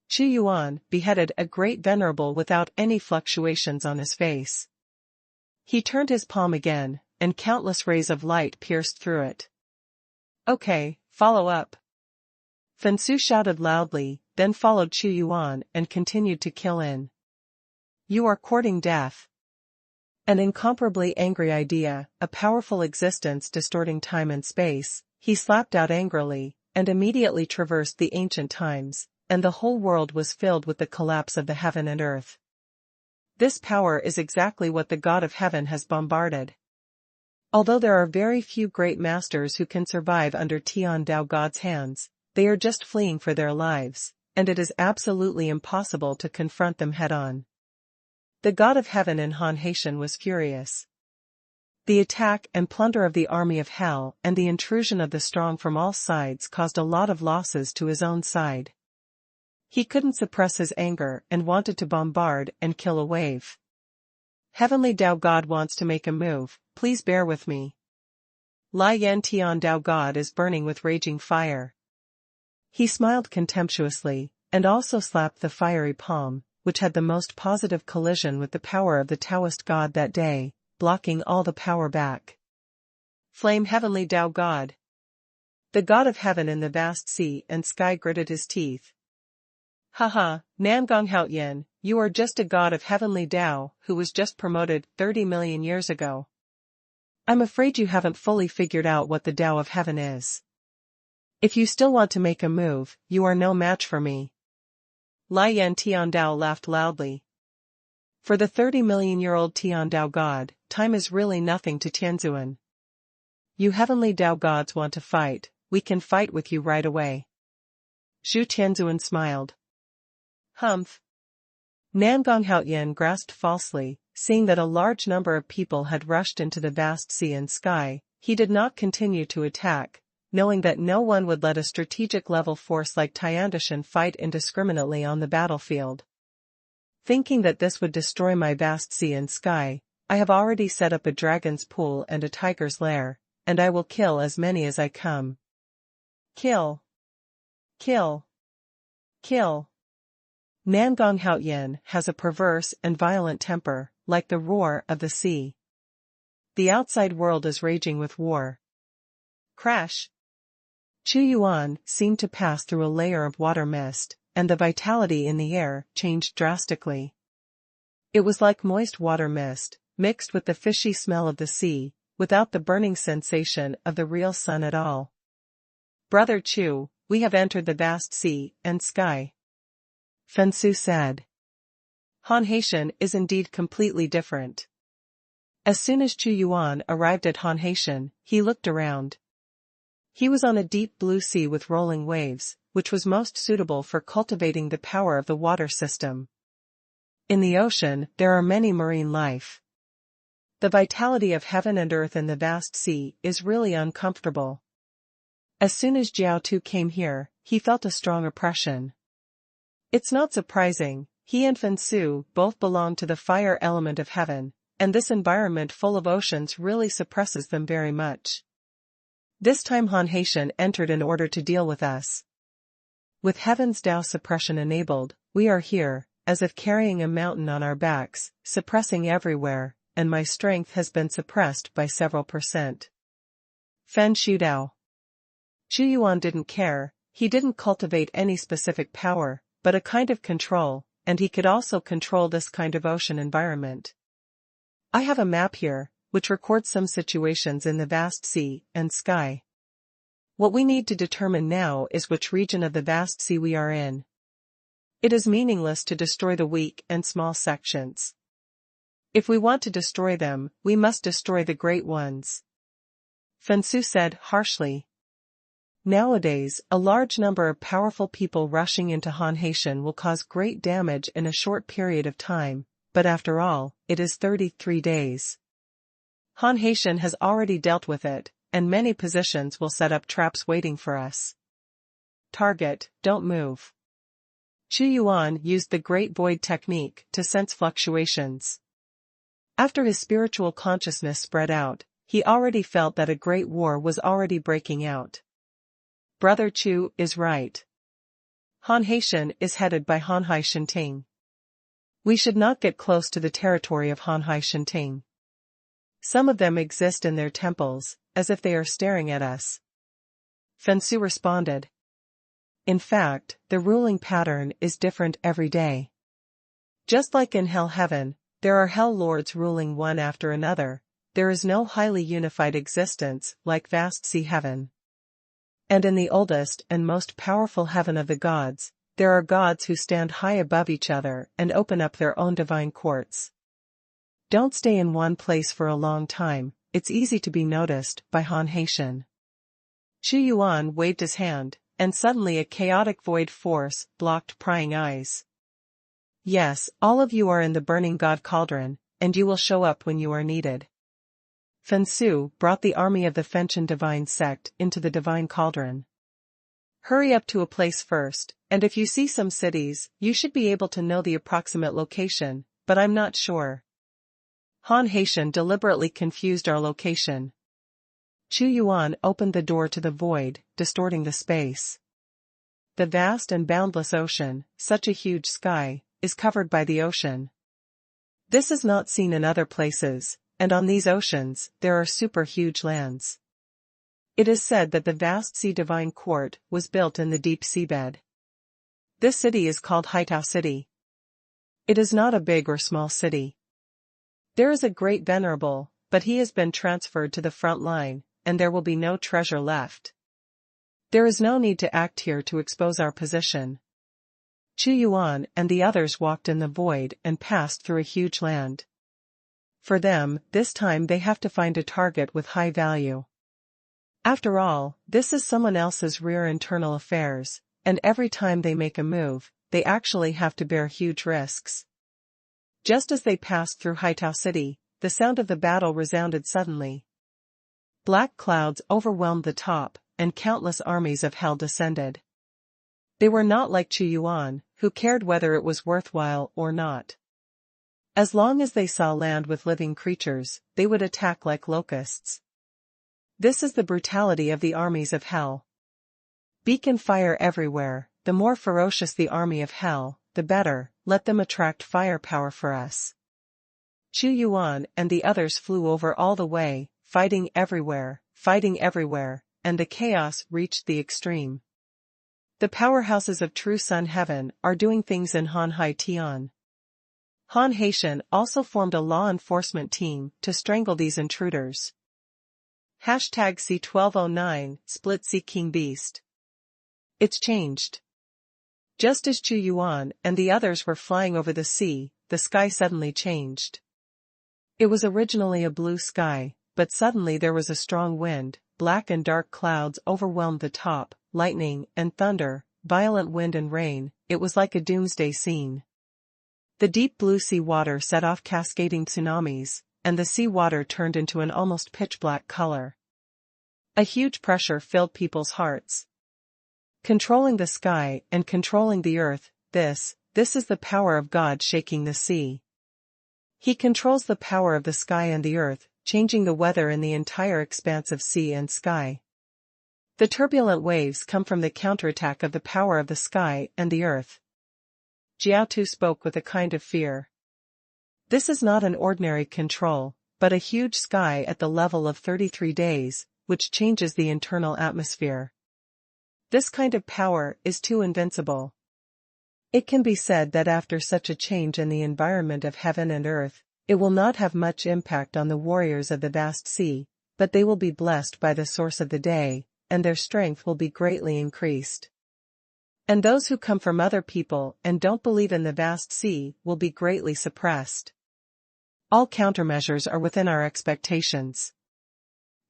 Chu Yuan beheaded a great venerable without any fluctuations on his face. He turned his palm again, and countless rays of light pierced through it. Okay, follow up. Fensu shouted loudly, then followed Chu Yuan and continued to kill in. You are courting death. An incomparably angry idea, a powerful existence distorting time and space, he slapped out angrily, and immediately traversed the ancient times, and the whole world was filled with the collapse of the heaven and earth. This power is exactly what the god of heaven has bombarded. Although there are very few great masters who can survive under Tian Dao God's hands, they are just fleeing for their lives, and it is absolutely impossible to confront them head-on. The god of heaven in Hanhaitian was furious. The attack and plunder of the army of hell and the intrusion of the strong from all sides caused a lot of losses to his own side. He couldn't suppress his anger and wanted to bombard and kill a wave. Heavenly Dao God wants to make a move, please bear with me. Lai Yan Tian Dao God is burning with raging fire. He smiled contemptuously, and also slapped the fiery palm, which had the most positive collision with the power of the Taoist god that day, blocking all the power back. Flame Heavenly Dao God. The god of heaven in the vast sea and sky gritted his teeth. Haha, Namgong Haotian, you are just a god of heavenly Dao who was just promoted 30 million years ago. I'm afraid you haven't fully figured out what the Dao of heaven is. If you still want to make a move, you are no match for me. Lai Yan Tian Dao laughed loudly. For the 30-million-year-old Tian Dao god, time is really nothing to Tianzuan. You heavenly Dao gods want to fight, we can fight with you right away. Zhu Tianzuan smiled. Humph. Nangong Haoyan grasped falsely, seeing that a large number of people had rushed into the vast sea and sky. He did not continue to attack, knowing that no one would let a strategic-level force like Tiandishan fight indiscriminately on the battlefield. Thinking that this would destroy my vast sea and sky, I have already set up a dragon's pool and a tiger's lair, and I will kill as many as I come. Kill. Kill. Kill. Nangong Haoyan has a perverse and violent temper, like the roar of the sea. The outside world is raging with war. Crash. Chu Yuan seemed to pass through a layer of water mist, and the vitality in the air changed drastically. It was like moist water mist, mixed with the fishy smell of the sea, without the burning sensation of the real sun at all. Brother Chu, we have entered the vast sea and sky. Fensu said. Han Haitian is indeed completely different. As soon as Chu Yuan arrived at Han Haitian, he looked around. He was on a deep blue sea with rolling waves, which was most suitable for cultivating the power of the water system. In the ocean, there are many marine life. The vitality of heaven and earth in the vast sea is really uncomfortable. As soon as Jiao Tu came here, he felt a strong oppression. It's not surprising, he and Fensu both belong to the fire element of heaven, and this environment full of oceans really suppresses them very much. This time Han Haitian entered in order to deal with us. With heaven's Tao suppression enabled, we are here, as if carrying a mountain on our backs, suppressing everywhere, and my strength has been suppressed by several %. Fen Shudao. Chu Yuan didn't care, he didn't cultivate any specific power, but a kind of control, and he could also control this kind of ocean environment. I have a map here, which records some situations in the vast sea and sky. What we need to determine now is which region of the vast sea we are in. It is meaningless to destroy the weak and small sections. If we want to destroy them, we must destroy the great ones. Fensu said harshly. Nowadays, a large number of powerful people rushing into Han Haitian will cause great damage in a short period of time, but after all, it is 33 days. Han Haitian has already dealt with it, and many positions will set up traps waiting for us. Target, don't move. Chu Yuan used the Great Void technique to sense fluctuations. After his spiritual consciousness spread out, he already felt that a great war was already breaking out. Brother Chu is right. Han Haitian is headed by Han Hai Shinting. We should not get close to the territory of Han Hai Shinting. Some of them exist in their temples, as if they are staring at us. Fensu responded. In fact, the ruling pattern is different every day. Just like in Hell Heaven, there are Hell Lords ruling one after another, there is no highly unified existence like Vast Sea Heaven. And in the oldest and most powerful heaven of the gods, there are gods who stand high above each other and open up their own divine courts. Don't stay in one place for a long time, it's easy to be noticed by Han Haitian. Chu Yuan waved his hand, and suddenly a chaotic void force blocked prying eyes. Yes, all of you are in the burning god cauldron, and you will show up when you are needed. Fensu brought the army of the Fenchen divine sect into the divine cauldron. Hurry up to a place first, and if you see some cities, you should be able to know the approximate location, but I'm not sure. Han Haitian deliberately confused our location. Chu Yuan opened the door to the void, distorting the space. The vast and boundless ocean, such a huge sky, is covered by the ocean. This is not seen in other places, and on these oceans, there are super huge lands. It is said that the vast sea divine court was built in the deep seabed. This city is called Haitao City. It is not a big or small city. There is a great venerable, but he has been transferred to the front line, and there will be no treasure left. There is no need to act here to expose our position. Chu Yuan and the others walked in the void and passed through a huge land. For them, this time they have to find a target with high value. After all, this is someone else's rear internal affairs, and every time they make a move, they actually have to bear huge risks. Just as they passed through Haitao City, the sound of the battle resounded suddenly. Black clouds overwhelmed the top, and countless armies of hell descended. They were not like Xuanhuan, who cared whether it was worthwhile or not. As long as they saw land with living creatures, they would attack like locusts. This is the brutality of the armies of hell. Beacon fire everywhere. The more ferocious the army of hell, the better. Let them attract firepower for us. Xuanhuan and the others flew over all the way, fighting everywhere, and the chaos reached the extreme. The powerhouses of true Sun Heaven are doing things in Han-hai Tian. Han Haitian also formed a law enforcement team to strangle these intruders. #C1209, Split Sea King Beast. It's changed. Just as Xuanhuan and the others were flying over the sea, the sky suddenly changed. It was originally a blue sky, but suddenly there was a strong wind, black and dark clouds overwhelmed the top, lightning and thunder, violent wind and rain. It was like a doomsday scene. The deep blue sea water set off cascading tsunamis, and the sea water turned into an almost pitch-black color. A huge pressure filled people's hearts. Controlling the sky and controlling the earth, this is the power of God shaking the sea. He controls the power of the sky and the earth, changing the weather in the entire expanse of sea and sky. The turbulent waves come from the counterattack of the power of the sky and the earth. Jiao spoke with a kind of fear. This is not an ordinary control, but a huge sky at the level of 33 days, which changes the internal atmosphere. This kind of power is too invincible. It can be said that after such a change in the environment of heaven and earth, it will not have much impact on the warriors of the vast sea, but they will be blessed by the source of the day, and their strength will be greatly increased. And those who come from other people and don't believe in the vast sea will be greatly suppressed. All countermeasures are within our expectations.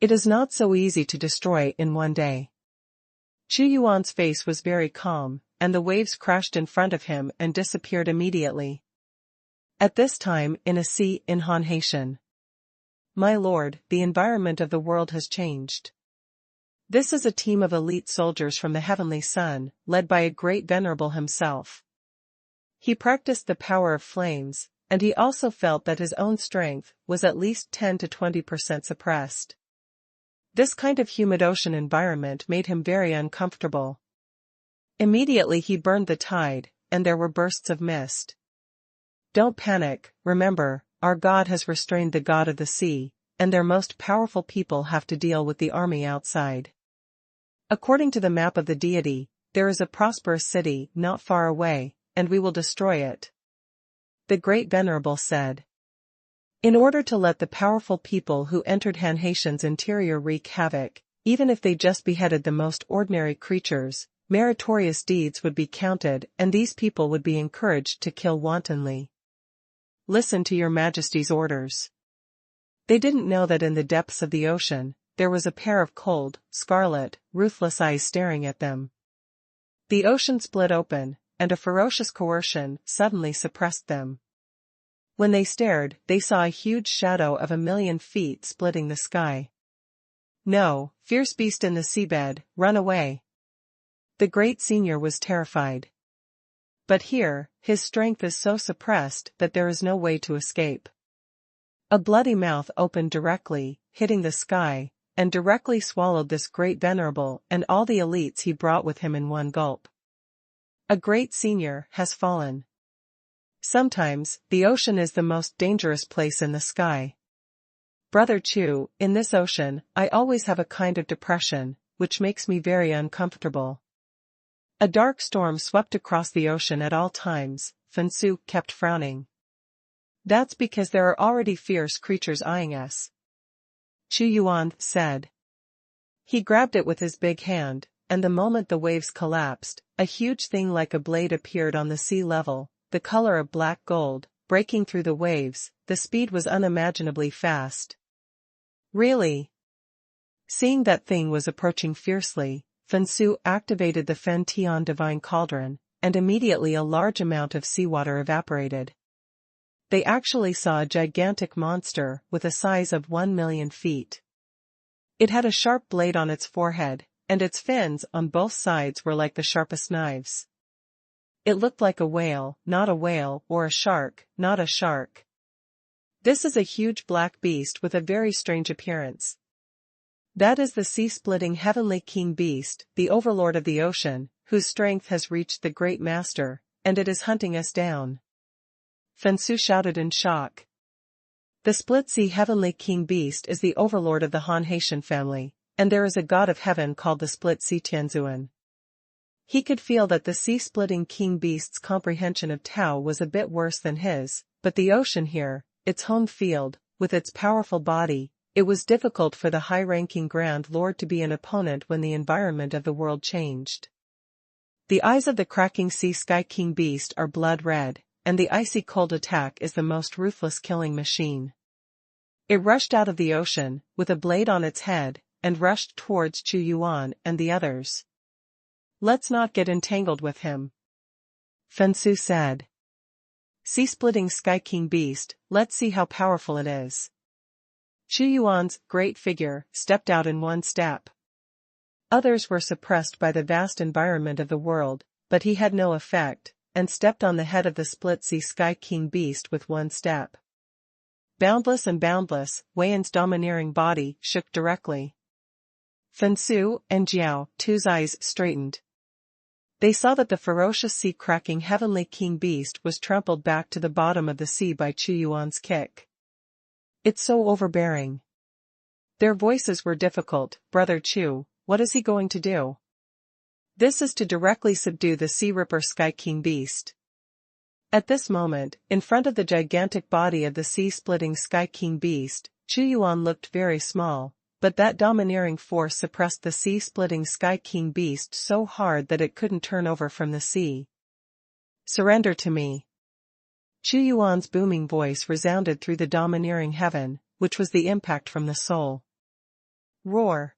It is not so easy to destroy in one day. Xuanhuan's face was very calm, and the waves crashed in front of him and disappeared immediately. At this time in a sea in Han Haitian. My lord, the environment of the world has changed. This is a team of elite soldiers from the heavenly sun, led by a great venerable himself. He practiced the power of flames, and he also felt that his own strength was at least 10 to 20% suppressed. This kind of humid ocean environment made him very uncomfortable. Immediately he burned the tide, and there were bursts of mist. Don't panic, remember, our God has restrained the god of the sea, and their most powerful people have to deal with the army outside. According to the map of the deity, there is a prosperous city not far away, and we will destroy it. The great venerable said. In order to let the powerful people who entered Han Haitian's interior wreak havoc, even if they just beheaded the most ordinary creatures, meritorious deeds would be counted and these people would be encouraged to kill wantonly. Listen to your majesty's orders. They didn't know that in the depths of the ocean, there was a pair of cold, scarlet, ruthless eyes staring at them. The ocean split open, and a ferocious coercion suddenly suppressed them. When they stared, they saw a huge shadow of 1,000,000 feet splitting the sky. No, fierce beast in the seabed, run away. The great senior was terrified. But here, his strength is so suppressed that there is no way to escape. A bloody mouth opened directly, hitting the sky, and directly swallowed this great venerable and all the elites he brought with him in one gulp. A great senior has fallen. Sometimes, the ocean is the most dangerous place in the sky. Brother Chu, in this ocean, I always have a kind of depression, which makes me very uncomfortable. A dark storm swept across the ocean at all times. Fensu kept frowning. That's because there are already fierce creatures eyeing us. Xuanhuan said. He grabbed it with his big hand, and the moment the waves collapsed, a huge thing like a blade appeared on the sea level, the color of black gold, breaking through the waves. The speed was unimaginably fast. Really? Seeing that thing was approaching fiercely, Fensu activated the Fen Tian Divine Cauldron, and immediately a large amount of seawater evaporated. They actually saw a gigantic monster with a size of 1,000,000 feet. It had a sharp blade on its forehead, and its fins on both sides were like the sharpest knives. It looked like a whale, not a whale, or a shark, not a shark. This is a huge black beast with a very strange appearance. That is the sea-splitting heavenly king beast, the overlord of the ocean, whose strength has reached the great master, and it is hunting us down. Fensu shouted in shock. The split-sea heavenly king beast is the overlord of the Han Haitian family, and there is a god of heaven called the split-sea Tianzuan. He could feel that the sea-splitting king beast's comprehension of Tiao was a bit worse than his, but the ocean here, its home field, with its powerful body, it was difficult for the high-ranking Grand Lord to be an opponent when the environment of the world changed. The eyes of the cracking sea sky king beast are blood red, and the icy cold attack is the most ruthless killing machine. It rushed out of the ocean, with a blade on its head, and rushed towards Xuanhuan and the others. "Let's not get entangled with him," Fensu said. "Sea-splitting Sky King beast, let's see how powerful it is." Xuanhuan's great figure stepped out in one step. Others were suppressed by the vast environment of the world, but he had no effect, and stepped on the head of the split-sea Sky King beast with one step. Boundless and boundless, Weiyan's domineering body shook directly. Fensu and Jiao Tu's eyes straightened. They saw that the ferocious sea-cracking heavenly king beast was trampled back to the bottom of the sea by Xuanhuan's kick. "It's so overbearing." Their voices were difficult. "Brother Chu, what is he going to do?" "This is to directly subdue the Sea Ripper Sky King beast." At this moment, in front of the gigantic body of the sea-splitting Sky King beast, Xuanhuan looked very small, but that domineering force suppressed the sea-splitting Sky King beast so hard that it couldn't turn over from the sea. "Surrender to me." Xuanhuan's booming voice resounded through the domineering heaven, which was the impact from the soul. Roar.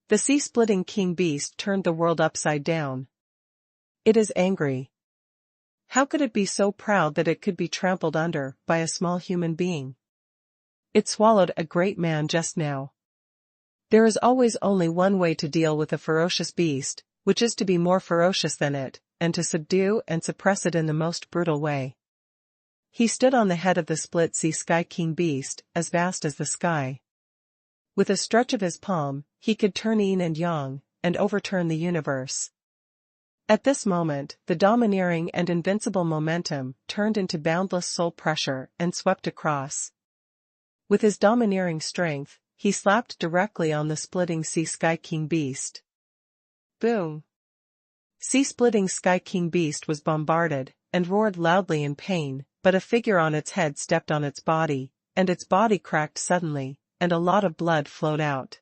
The sea-splitting king beast turned the world upside down. It is angry. How could it be so proud that it could be trampled under by a small human being? It swallowed a great man just now. There is always only one way to deal with a ferocious beast, which is to be more ferocious than it, and to subdue and suppress it in the most brutal way. He stood on the head of the split-sea Sky King beast, as vast as the sky. With a stretch of his palm, he could turn yin and yang, and overturn the universe. At this moment, the domineering and invincible momentum turned into boundless soul pressure and swept across. With his domineering strength, he slapped directly on the splitting sea Sky King beast. Boom! Sea-splitting Sky King beast was bombarded, and roared loudly in pain, but a figure on its head stepped on its body, and its body cracked suddenly, and a lot of blood flowed out.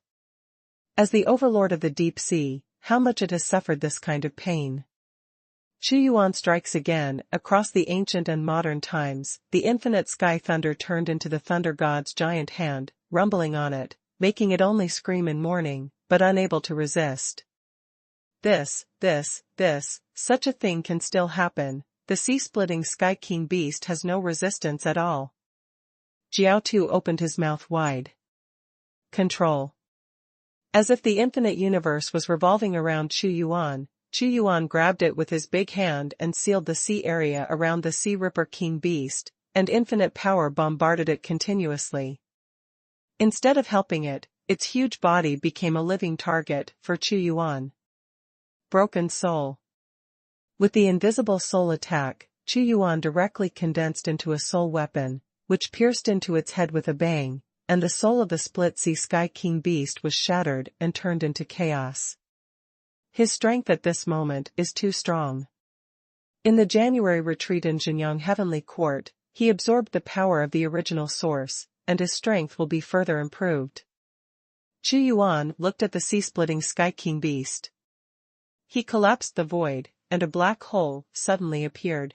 As the overlord of the deep sea, how much it has suffered this kind of pain. Xuanhuan strikes again. Across the ancient and modern times, the infinite sky thunder turned into the thunder god's giant hand, rumbling on it, making it only scream in mourning, but unable to resist. Such a thing can still happen. The sea-splitting Sky King beast has no resistance at all. Jiao Tu opened his mouth wide. Control. As if the infinite universe was revolving around Xuanhuan, Xuanhuan grabbed it with his big hand and sealed the sea area around the Sea Ripper King beast, and infinite power bombarded it continuously. Instead of helping it, its huge body became a living target for Xuanhuan. Broken soul. With the invisible soul attack, Xuanhuan directly condensed into a soul weapon, which pierced into its head with a bang, and the soul of the split-sea Sky King beast was shattered and turned into chaos. His strength at this moment is too strong. In the January retreat in Jinyang Heavenly Court, he absorbed the power of the original source, and his strength will be further improved. Xuanhuan looked at the sea-splitting Sky King beast. He collapsed the void, and a black hole suddenly appeared.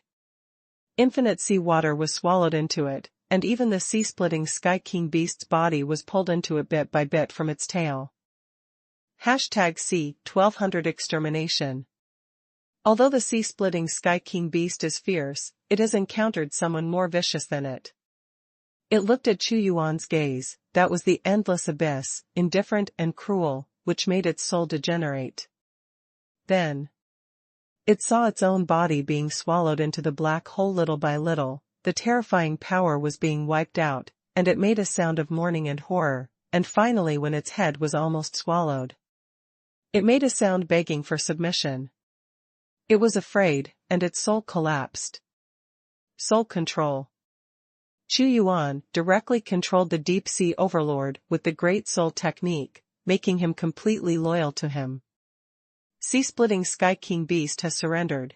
Infinite sea water was swallowed into it, and even the sea-splitting Sky King beast's body was pulled into it bit by bit from its tail. #C1200 Extermination. Although the sea-splitting Sky King beast is fierce, it has encountered someone more vicious than it. It looked at Xuanhuan's gaze, that was the endless abyss, indifferent and cruel, which made its soul degenerate. Then it saw its own body being swallowed into the black hole little by little, the terrifying power was being wiped out, and it made a sound of mourning and horror, and finally when its head was almost swallowed, it made a sound begging for submission. It was afraid, and its soul collapsed. Soul control. Xuanhuan directly controlled the deep-sea overlord with the Great Soul technique, making him completely loyal to him. Sea-splitting Sky King beast has surrendered.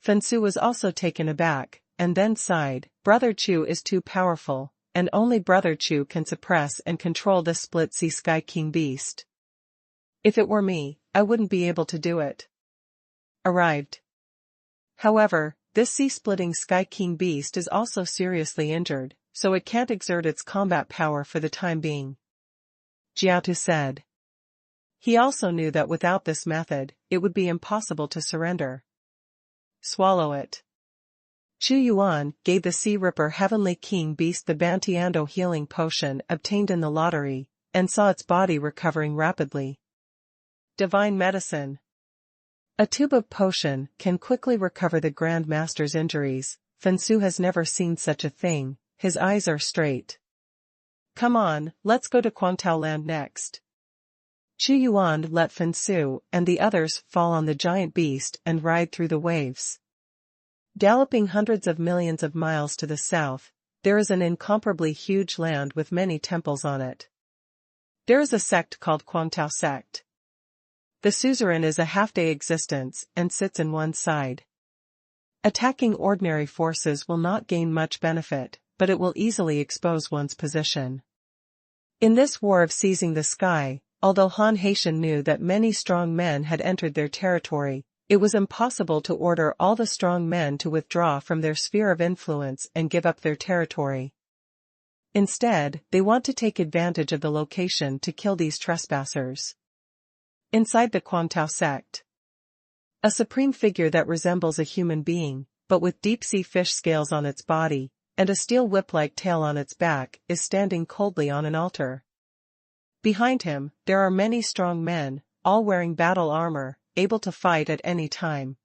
Fensu was also taken aback, and then sighed, Brother Chu is too powerful, and only Brother Chu can suppress and control this split-sea Sky King beast. If it were me, I wouldn't be able to do it. Arrived. However, this sea-splitting Sky King beast is also seriously injured, so it can't exert its combat power for the time being. Jiaotu said. He also knew that without this method, it would be impossible to surrender. Swallow it. Xuanhuan gave the Sea Ripper Heavenly King beast the Bantiando healing potion obtained in the lottery, and saw its body recovering rapidly. Divine Medicine. A tube of potion can quickly recover the Grand Master's injuries. Fensu has never seen such a thing, his eyes are straight. Come on, let's go to Quangtao Land next. Xuanhuan let Fensu and the others fall on the giant beast and ride through the waves. Galloping hundreds of millions of miles to the south, there is an incomparably huge land with many temples on it. There is a sect called Quangtao sect. The suzerain is a half-day existence and sits in one side. Attacking ordinary forces will not gain much benefit, but it will easily expose one's position. In this war of seizing the sky, although Han Haitian knew that many strong men had entered their territory, it was impossible to order all the strong men to withdraw from their sphere of influence and give up their territory. Instead, they want to take advantage of the location to kill these trespassers. Inside the Quangtao sect, a supreme figure that resembles a human being, but with deep-sea fish scales on its body, and a steel whip-like tail on its back, is standing coldly on an altar. Behind him, there are many strong men, all wearing battle armor, able to fight at any time.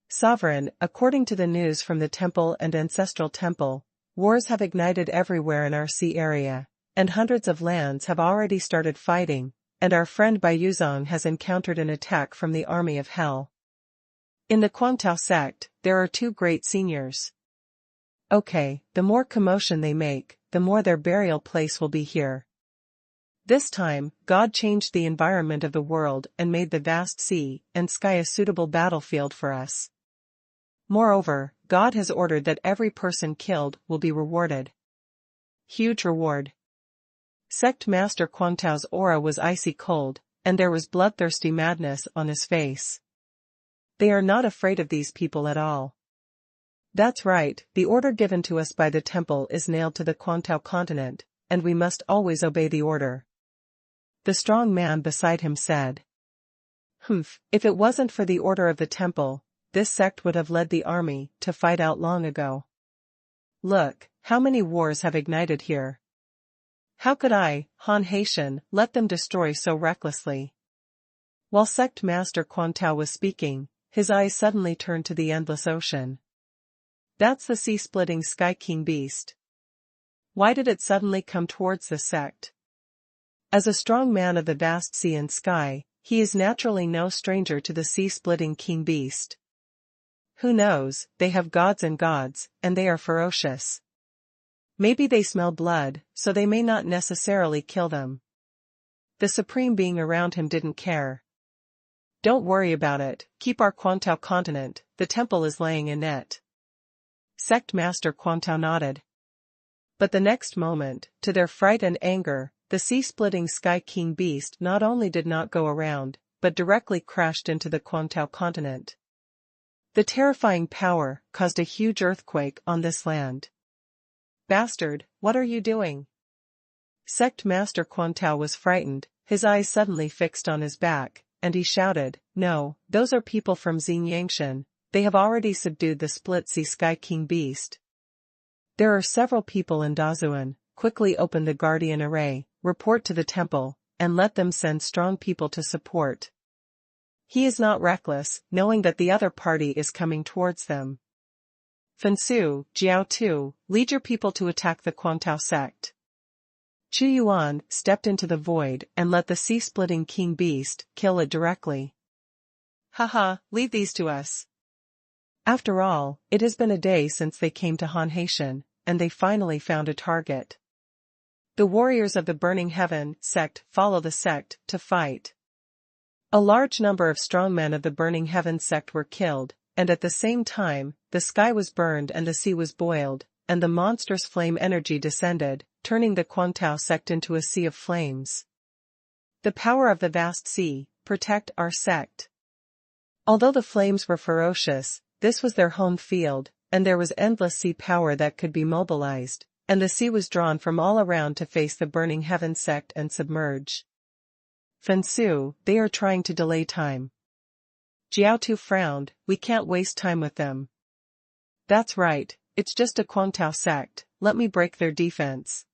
Sovereign, according to the news from the temple and ancestral temple, wars have ignited everywhere in our sea area, and hundreds of lands have already started fighting, and our friend Baiyuzong has encountered an attack from the army of hell. In the Quangtao sect, there are two great seniors. Okay, the more commotion they make, the more their burial place will be here. This time, God changed the environment of the world and made the vast sea and sky a suitable battlefield for us. Moreover, God has ordered that every person killed will be rewarded. Huge reward. Sect Master Quangtao's aura was icy cold, and there was bloodthirsty madness on his face. They are not afraid of these people at all. That's right, the order given to us by the temple is nailed to the Quangtao continent, and we must always obey the order. The strong man beside him said. If it wasn't for the order of the temple, this sect would have led the army to fight out long ago. Look, how many wars have ignited here. How could I, Han Haitian, let them destroy so recklessly? While Sect Master Quangtao was speaking, his eyes suddenly turned to the endless ocean. That's the sea-splitting Sky King beast. Why did it suddenly come towards the sect? As a strong man of the vast sea and sky, he is naturally no stranger to the sea-splitting king beast. Who knows, they have gods, and they are ferocious. Maybe they smell blood, so they may not necessarily kill them. The supreme being around him didn't care. Don't worry about it, keep our Quangtao continent, the temple is laying a net. Sect Master Quangtao nodded. But the next moment, to their fright and anger, the sea-splitting Sky King beast not only did not go around, but directly crashed into the Quangtao continent. The terrifying power caused a huge earthquake on this land. Bastard, what are you doing? Sect Master Quangtao was frightened, his eyes suddenly fixed on his back, and he shouted, "No, those are people from Xinyangshan. They have already subdued the split-sea Sky King beast. There are several people in Dazuan. Quickly open the guardian array, report to the temple, and let them send strong people to support." He is not reckless, knowing that the other party is coming towards them. Fensu, Jiao Tu, lead your people to attack the Quantao sect. Chu Yuan stepped into the void and let the sea-splitting king beast kill it directly. Haha, leave these to us. After all, it has been a day since they came to Hanhaitian, and they finally found a target. The warriors of the Burning Heaven sect follow the sect to fight. A large number of strongmen of the Burning Heaven sect were killed, and at the same time, the sky was burned and the sea was boiled, and the monstrous flame energy descended, turning the Quantao sect into a sea of flames. The power of the vast sea, protect our sect. Although the flames were ferocious, this was their home field, and there was endless sea power that could be mobilized, and the sea was drawn from all around to face the Burning Heaven sect and submerge. Fensu, they are trying to delay time. Jiaotu frowned, we can't waste time with them. That's right, it's just a Quantao sect, let me break their defense.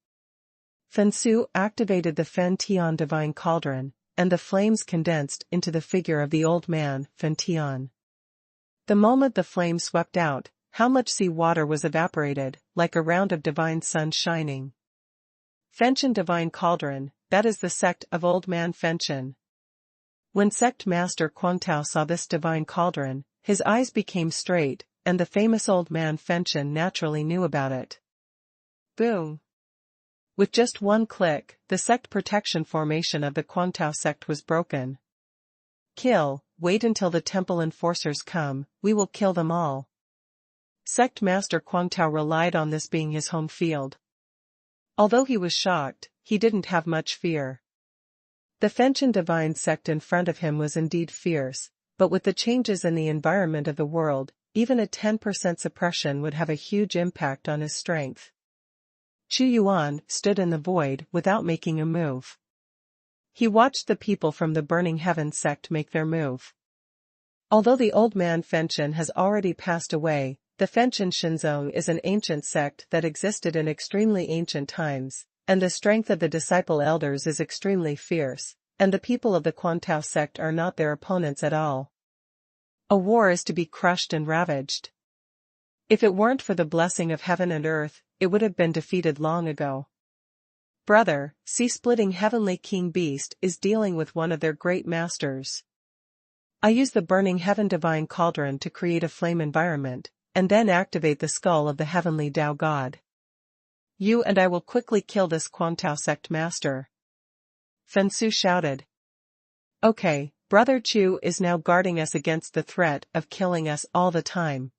Fensu activated the Fen Tian divine cauldron, and the flames condensed into the figure of the old man, Fen Tian. The moment the flames swept out, how much sea water was evaporated, like a round of divine sun shining. Fenchen divine cauldron, that is the sect of old man Fenchen. When sect master Quantao saw this divine cauldron, his eyes became straight, and the famous old man Fenchen naturally knew about it. Boom! With just one click, the sect protection formation of the Quantao sect was broken. Kill, wait until the temple enforcers come, we will kill them all. Sect master Quantao relied on this being his home field. Although he was shocked, he didn't have much fear. The Fenchen divine sect in front of him was indeed fierce, but with the changes in the environment of the world, even a 10% suppression would have a huge impact on his strength. Chu Yuan stood in the void without making a move. He watched the people from the Burning Heaven sect make their move. Although the old man Fenchen has already passed away, the Fenchen Shinzong is an ancient sect that existed in extremely ancient times, and the strength of the disciple elders is extremely fierce, and the people of the Quantao sect are not their opponents at all. A war is to be crushed and ravaged. If it weren't for the blessing of heaven and earth, it would have been defeated long ago. Brother, sea-splitting heavenly king beast is dealing with one of their great masters. I use the Burning Heaven divine cauldron to create a flame environment, and then activate the skull of the heavenly Tao god. You and I will quickly kill this Quantao sect master. Fensu shouted. Okay, Brother Chu is now guarding us against the threat of killing us all the time.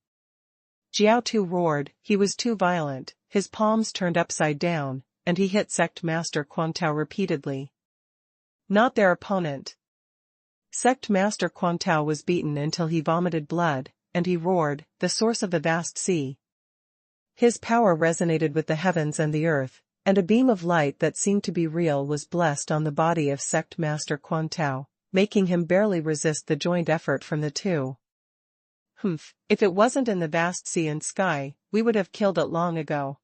Jiao Tu roared, he was too violent, his palms turned upside down, and he hit sect master Quantao repeatedly. Not their opponent. Sect master Quantao was beaten until he vomited blood, and he roared, the source of the vast sea. His power resonated with the heavens and the earth, and a beam of light that seemed to be real was blessed on the body of sect master Quantao, making him barely resist the joint effort from the two. If it wasn't in the vast sea and sky, we would have killed it long ago.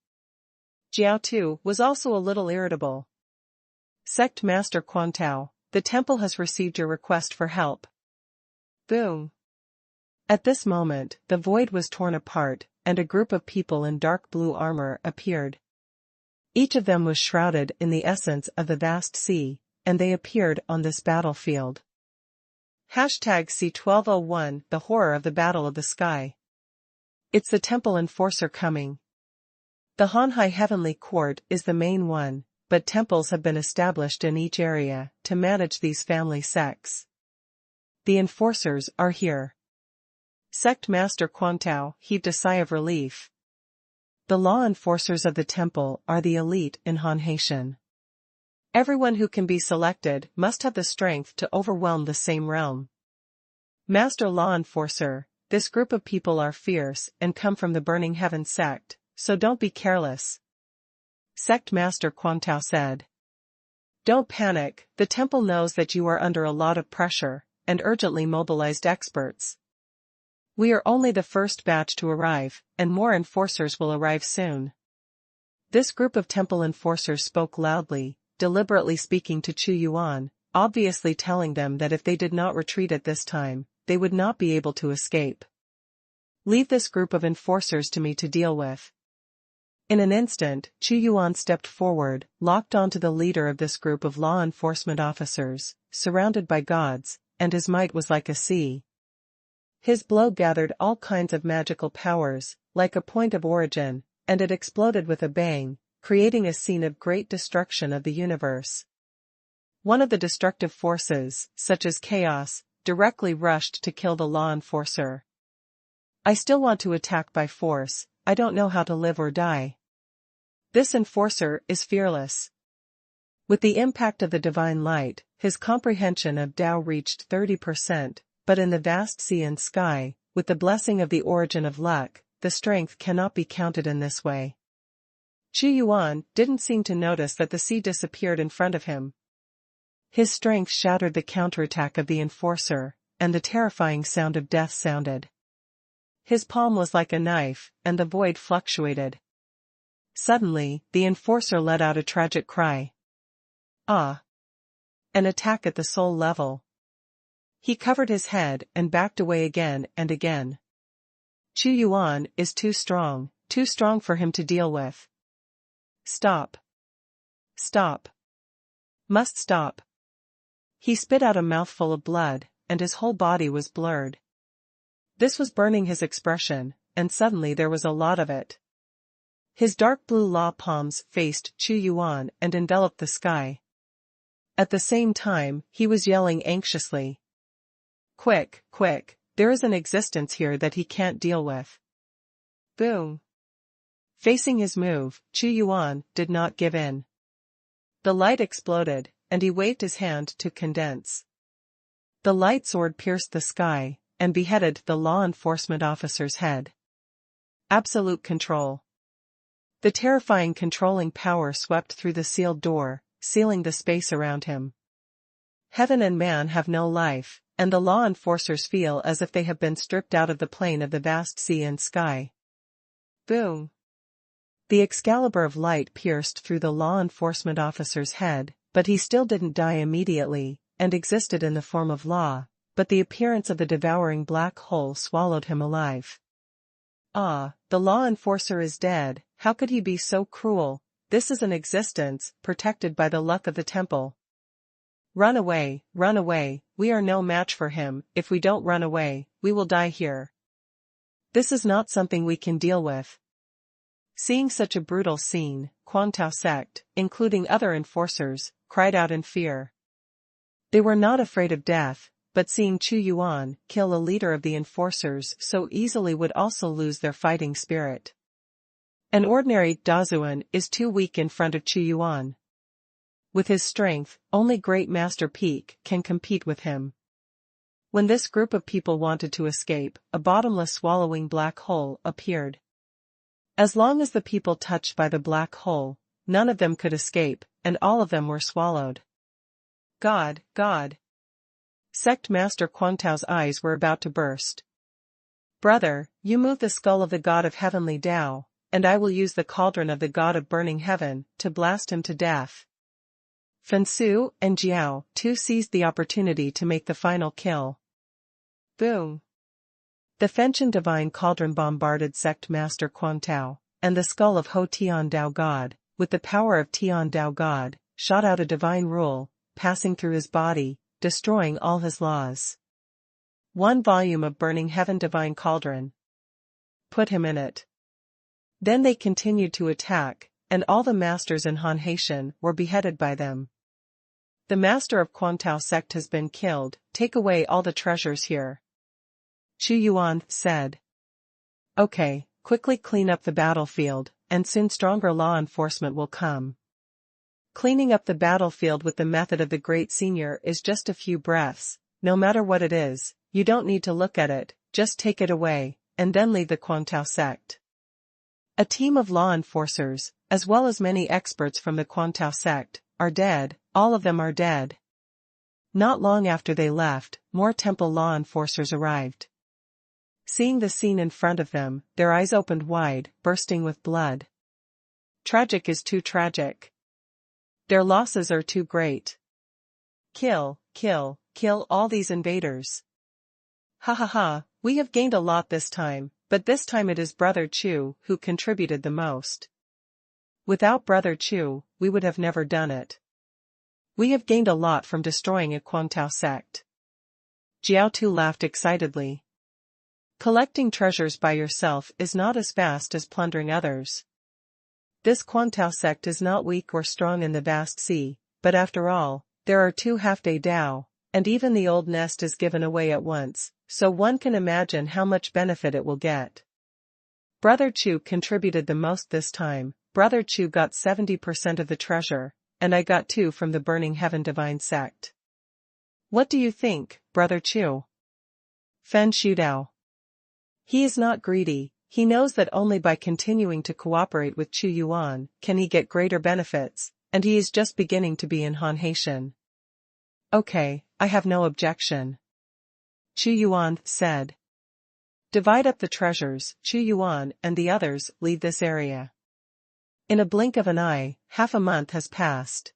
Jiao Tu was also a little irritable. Sect master Quantao, the temple has received your request for help. Boom. At this moment, the void was torn apart, and a group of people in dark blue armor appeared. Each of them was shrouded in the essence of the vast sea, and they appeared on this battlefield. #C1201 The Horror of the Battle of the Sky. It's the temple enforcer coming. The Hanhai Heavenly Court is the main one, but temples have been established in each area to manage these family sects. The enforcers are here. Sect Master Quantao heaved a sigh of relief. The law enforcers of the temple are the elite in Hanhaitian. Everyone who can be selected must have the strength to overwhelm the same realm. Master Law Enforcer, this group of people are fierce and come from the Burning Heaven sect, so don't be careless. Sect Master Quantao said. Don't panic, the temple knows that you are under a lot of pressure, and urgently mobilized experts. We are only the first batch to arrive, and more enforcers will arrive soon. This group of temple enforcers spoke loudly, deliberately speaking to Xuanhuan, obviously telling them that if they did not retreat at this time, they would not be able to escape. Leave this group of enforcers to me to deal with. In an instant, Xuanhuan stepped forward, locked onto the leader of this group of law enforcement officers, surrounded by gods, and his might was like a sea. His blow gathered all kinds of magical powers, like a point of origin, and it exploded with a bang, creating a scene of great destruction of the universe. One of the destructive forces, such as chaos, directly rushed to kill the law enforcer. I still want to attack by force, I don't know how to live or die. This enforcer is fearless. With the impact of the divine light, his comprehension of Tao reached 30%, but in the vast sea and sky, with the blessing of the origin of luck, the strength cannot be counted in this way. Xuanhuan didn't seem to notice that the sea disappeared in front of him. His strength shattered the counterattack of the enforcer, and the terrifying sound of death sounded. His palm was like a knife, and the void fluctuated. Suddenly, the enforcer let out a tragic cry. Ah! An attack at the soul level. He covered his head and backed away again and again. Xuanhuan is too strong for him to deal with. Stop. Stop. Must stop. He spit out a mouthful of blood, and his whole body was blurred. This was burning his expression, and suddenly there was a lot of it. His dark blue law palms faced Xuanhuan and enveloped the sky. At the same time, he was yelling anxiously. Quick, quick, there is an existence here that he can't deal with. Boom. Facing his move, Xuanhuan did not give in. The light exploded, and he waved his hand to condense. The light sword pierced the sky, and beheaded the law enforcement officer's head. Absolute control. The terrifying controlling power swept through the sealed door, sealing the space around him. Heaven and man have no life, and the law enforcers feel as if they have been stripped out of the plane of the vast sea and sky. Boom. The Excalibur of light pierced through the law enforcement officer's head, but he still didn't die immediately, and existed in the form of law, but the appearance of the devouring black hole swallowed him alive. Ah, the law enforcer is dead, how could he be so cruel? This is an existence, protected by the luck of the temple. Run away, we are no match for him, if we don't run away, we will die here. This is not something we can deal with. Seeing such a brutal scene, Quantao sect, including other enforcers, cried out in fear. They were not afraid of death, but seeing Xuanhuan kill a leader of the enforcers so easily would also lose their fighting spirit. An ordinary Dazuan is too weak in front of Xuanhuan. With his strength, only Great Master Peak can compete with him. When this group of people wanted to escape, a bottomless swallowing black hole appeared. As long as the people touched by the black hole, none of them could escape, and all of them were swallowed. God! Sect Master Quantao's eyes were about to burst. Brother, you move the skull of the god of heavenly Tao, and I will use the cauldron of the god of burning heaven, to blast him to death. Fensu and Jiao too seized the opportunity to make the final kill. Boom. The Fenchen divine cauldron bombarded Sect Master Quantao, and the skull of Ho Tian Dao God, with the power of Tian Dao God, shot out a divine rule, passing through his body, destroying all his laws. 1 volume of Burning Heaven Divine Cauldron. Put him in it. Then they continued to attack, and all the masters in Han Haitian were beheaded by them. The master of Quantao sect has been killed, take away all the treasures here. Xuanhuan said. Okay, quickly clean up the battlefield, and soon stronger law enforcement will come. Cleaning up the battlefield with the method of the Great Senior is just a few breaths, no matter what it is, you don't need to look at it, just take it away, and then leave the Quantao sect. A team of law enforcers, as well as many experts from the Quantao sect, are dead, all of them are dead. Not long after they left, more temple law enforcers arrived. Seeing the scene in front of them, their eyes opened wide, bursting with blood. Tragic is too tragic. Their losses are too great. Kill, kill, kill all these invaders. Ha ha ha, we have gained a lot this time, but this time it is Brother Chu who contributed the most. Without Brother Chu, we would have never done it. We have gained a lot from destroying a Quantao sect. Jiao Tu laughed excitedly. Collecting treasures by yourself is not as fast as plundering others. This Quantao sect is not weak or strong in the vast sea, but after all, there are 2 half-day Dao, and even the old nest is given away at once, so one can imagine how much benefit it will get. Brother Chu contributed the most this time. Brother Chu got 70% of the treasure, and I got 2 from the Burning Heaven Divine Sect. What do you think, Brother Chu? Fen Shudao. He is not greedy, he knows that only by continuing to cooperate with Chu Yuan can he get greater benefits, and he is just beginning to be in Han Haitian. Okay, I have no objection. Chu Yuan said. Divide up the treasures, Chu Yuan and the others leave this area. In a blink of an eye, half a month has passed.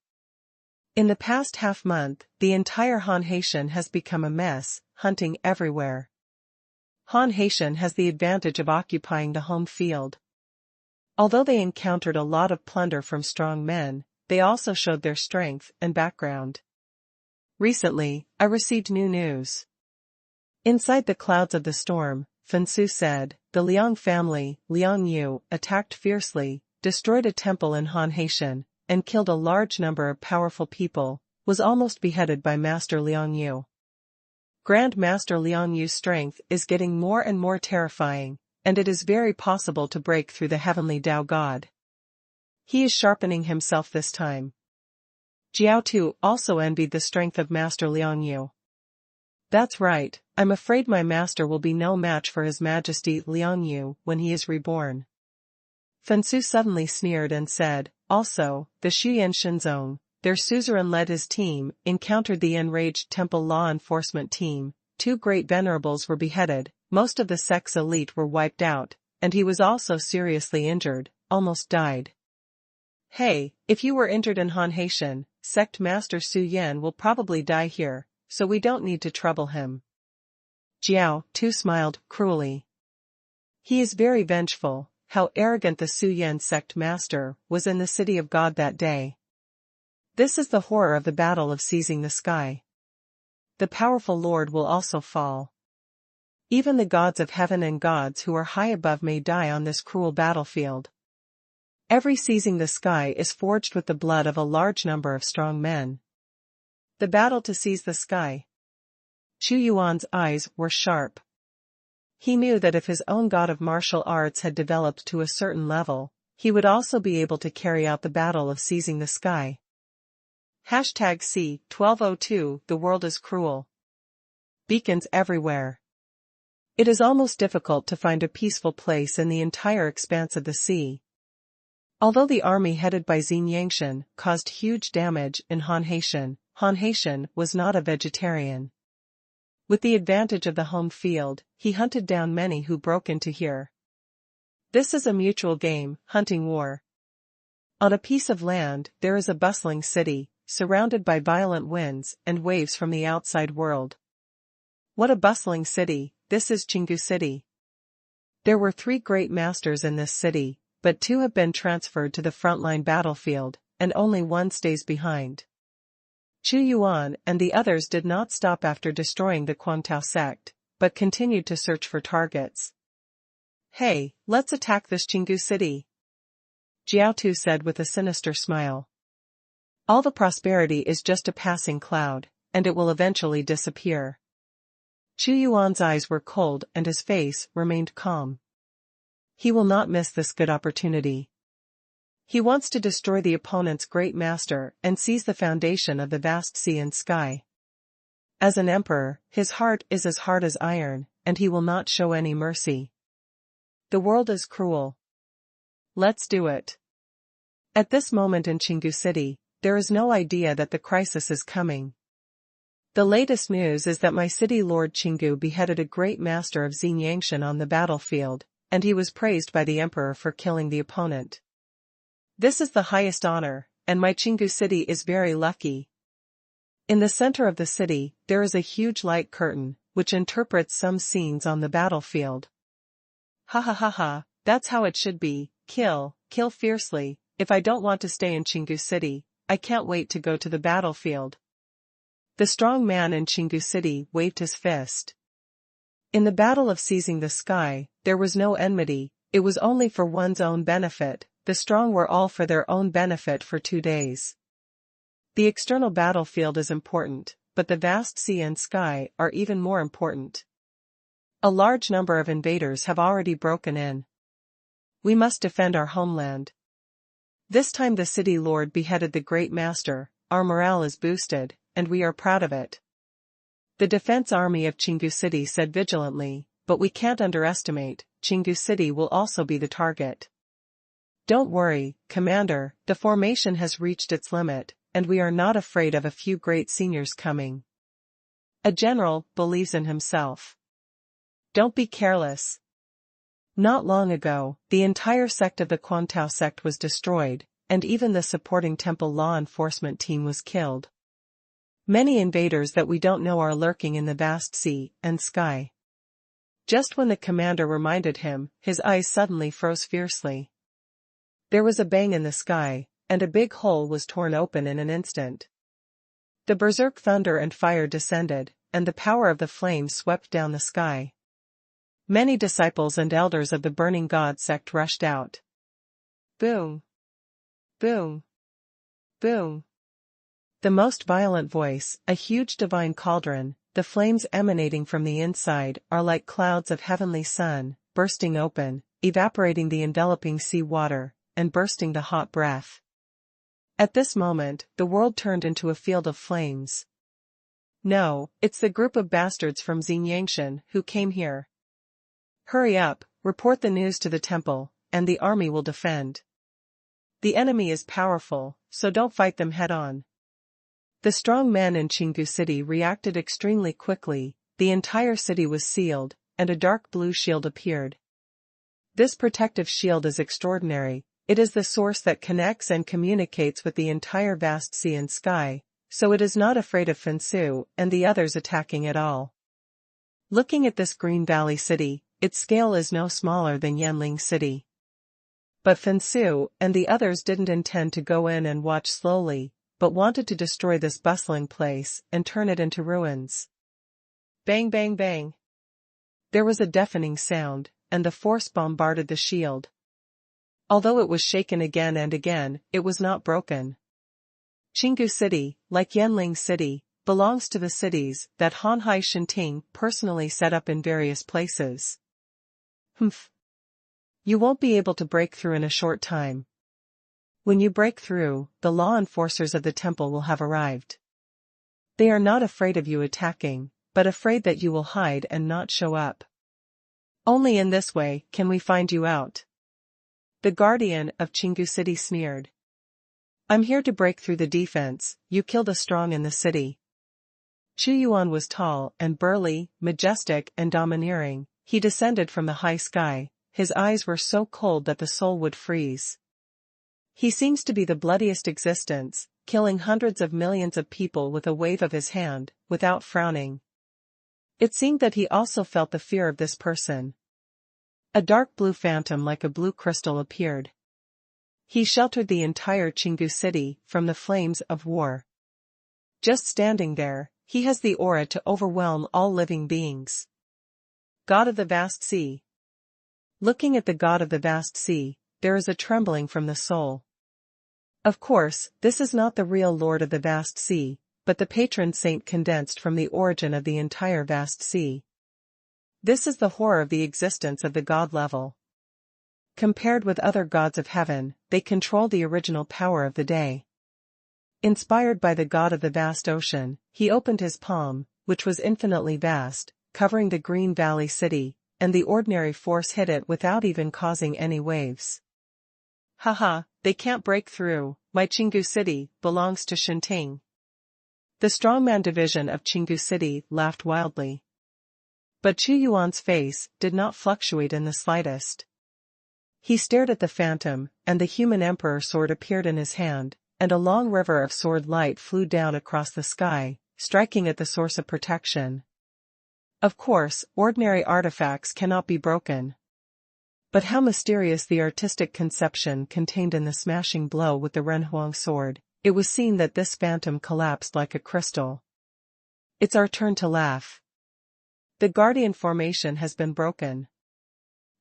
In the past half-month, the entire Han Haitian has become a mess, hunting everywhere. Han Haitian has the advantage of occupying the home field. Although they encountered a lot of plunder from strong men, they also showed their strength and background. Recently, I received new news. Inside the clouds of the storm, Fensu said, the Liang family, Liang Yu, attacked fiercely, destroyed a temple in Han Haitian, and killed a large number of powerful people, was almost beheaded by Master Liang Yu. Grand Master Liang Yu's strength is getting more and more terrifying, and it is very possible to break through the heavenly Tao God. He is sharpening himself this time. Jiao Tu also envied the strength of Master Liang Yu. That's right, I'm afraid my master will be no match for His Majesty Liang Yu when he is reborn. Fensu suddenly sneered and said, also, the Xiyan Shenzong, their suzerain led his team, encountered the enraged temple law enforcement team, 2 great venerables were beheaded, most of the sect's elite were wiped out, and he was also seriously injured, almost died. Hey, if you were injured in Han Haitian, Sect Master Su Yan will probably die here, so we don't need to trouble him. Jiao Tu smiled cruelly. He is very vengeful. How arrogant the Su Yan sect master was in the city of God that day. This is the horror of the battle of seizing the sky. The powerful Lord will also fall. Even the gods of heaven and gods who are high above may die on this cruel battlefield. Every seizing the sky is forged with the blood of a large number of strong men. The battle to seize the sky. Chu Yuan's eyes were sharp. He knew that if his own god of martial arts had developed to a certain level, he would also be able to carry out the battle of seizing the sky. #C1202 The world is cruel. Beacons everywhere. It is almost difficult to find a peaceful place in the entire expanse of the sea. Although the army headed by Xin Yangshan caused huge damage in Han Haitian was not a vegetarian. With the advantage of the home field, he hunted down many who broke into here. This is a mutual game, hunting war. On a piece of land, there is a bustling city, surrounded by violent winds and waves from the outside world. What a bustling city, this is Chingu City. There were 3 great masters in this city, but 2 have been transferred to the frontline battlefield, and only 1 stays behind. Chu Yuan and the others did not stop after destroying the Quantao sect, but continued to search for targets. Hey, let's attack this Chingu city. Jiao Tu said with a sinister smile. All the prosperity is just a passing cloud, and it will eventually disappear. Chu Yuan's eyes were cold and his face remained calm. He will not miss this good opportunity. He wants to destroy the opponent's great master and seize the foundation of the vast sea and sky. As an emperor, his heart is as hard as iron, and he will not show any mercy. The world is cruel. Let's do it. At this moment in Chingu City, there is no idea that the crisis is coming. The latest news is that my city lord Qinggu beheaded a great master of Xinyangshan on the battlefield, and he was praised by the emperor for killing the opponent. This is the highest honor, and my Qinggu city is very lucky. In the center of the city, there is a huge light curtain, which interprets some scenes on the battlefield. Ha ha ha ha, that's how it should be, kill fiercely. If I don't want to stay in Qinggu city, I can't wait to go to the battlefield. The strong man in Qinggu city waved his fist. In the battle of seizing the sky, there was no enmity, it was only for one's own benefit. The strong were all for their own benefit for 2 days. The external battlefield is important, but the vast sea and sky are even more important. A large number of invaders have already broken in. We must defend our homeland. This time the city lord beheaded the great master, our morale is boosted, and we are proud of it. The defense army of Qinggu city said vigilantly, but we can't underestimate, Qinggu city will also be the target. Don't worry, Commander, the formation has reached its limit, and we are not afraid of a few great seniors coming. A general believes in himself. Don't be careless. Not long ago, the entire sect of the Quantao sect was destroyed, and even the supporting temple law enforcement team was killed. Many invaders that we don't know are lurking in the vast sea and sky. Just when the commander reminded him, his eyes suddenly froze fiercely. There was a bang in the sky, and a big hole was torn open in an instant. The berserk thunder and fire descended, and the power of the flames swept down the sky. Many disciples and elders of the burning god sect rushed out. Boom! Boom! Boom! The most violent voice, a huge divine cauldron, the flames emanating from the inside are like clouds of heavenly sun, bursting open, evaporating the enveloping sea water, and bursting the hot breath. At this moment, the world turned into a field of flames. No, it's the group of bastards from Xinyangshan who came here. Hurry up, report the news to the temple, and the army will defend. The enemy is powerful, so don't fight them head-on. The strong men in Qinggu city reacted extremely quickly, the entire city was sealed, and a dark blue shield appeared. This protective shield is extraordinary. It is the source that connects and communicates with the entire vast sea and sky, so it is not afraid of Fensu and the others attacking at all. Looking at this Green Valley city, its scale is no smaller than Yanling city. But Fensu and the others didn't intend to go in and watch slowly, but wanted to destroy this bustling place and turn it into ruins. Bang bang bang. There was a deafening sound, and the force bombarded the shield. Although it was shaken again and again, it was not broken. Qinggu city, like Yanling city, belongs to the cities that Hanhai Shinting personally set up in various places. Humph. You won't be able to break through in a short time. When you break through, the law enforcers of the temple will have arrived. They are not afraid of you attacking, but afraid that you will hide and not show up. Only in this way can we find you out. The guardian of Qinggu city sneered. I'm here to break through the defense, you killed a strong in the city. Xuanhuan was tall and burly, majestic and domineering, he descended from the high sky, his eyes were so cold that the soul would freeze. He seems to be the bloodiest existence, killing hundreds of millions of people with a wave of his hand, without frowning. It seemed that he also felt the fear of this person. A dark blue phantom like a blue crystal appeared. He sheltered the entire Qinggu city from the flames of war. Just standing there, he has the aura to overwhelm all living beings. God of the vast sea. Looking at the God of the vast sea, there is a trembling from the soul. Of course, this is not the real Lord of the vast sea, but the patron saint condensed from the origin of the entire vast sea. This is the horror of the existence of the god level. Compared with other gods of heaven, they control the original power of the day. Inspired by the god of the vast ocean, he opened his palm, which was infinitely vast, covering the Green Valley city, and the ordinary force hit it without even causing any waves. Haha, they can't break through, my Qinggu City belongs to Shinting. The strongman division of Qinggu City laughed wildly. But Chu Yuan's face did not fluctuate in the slightest. He stared at the phantom, and the human emperor sword appeared in his hand, and a long river of sword light flew down across the sky, striking at the source of protection. Of course, ordinary artifacts cannot be broken. But how mysterious the artistic conception contained in the smashing blow with the Renhuang sword. It was seen that this phantom collapsed like a crystal. It's our turn to laugh. The Guardian formation has been broken.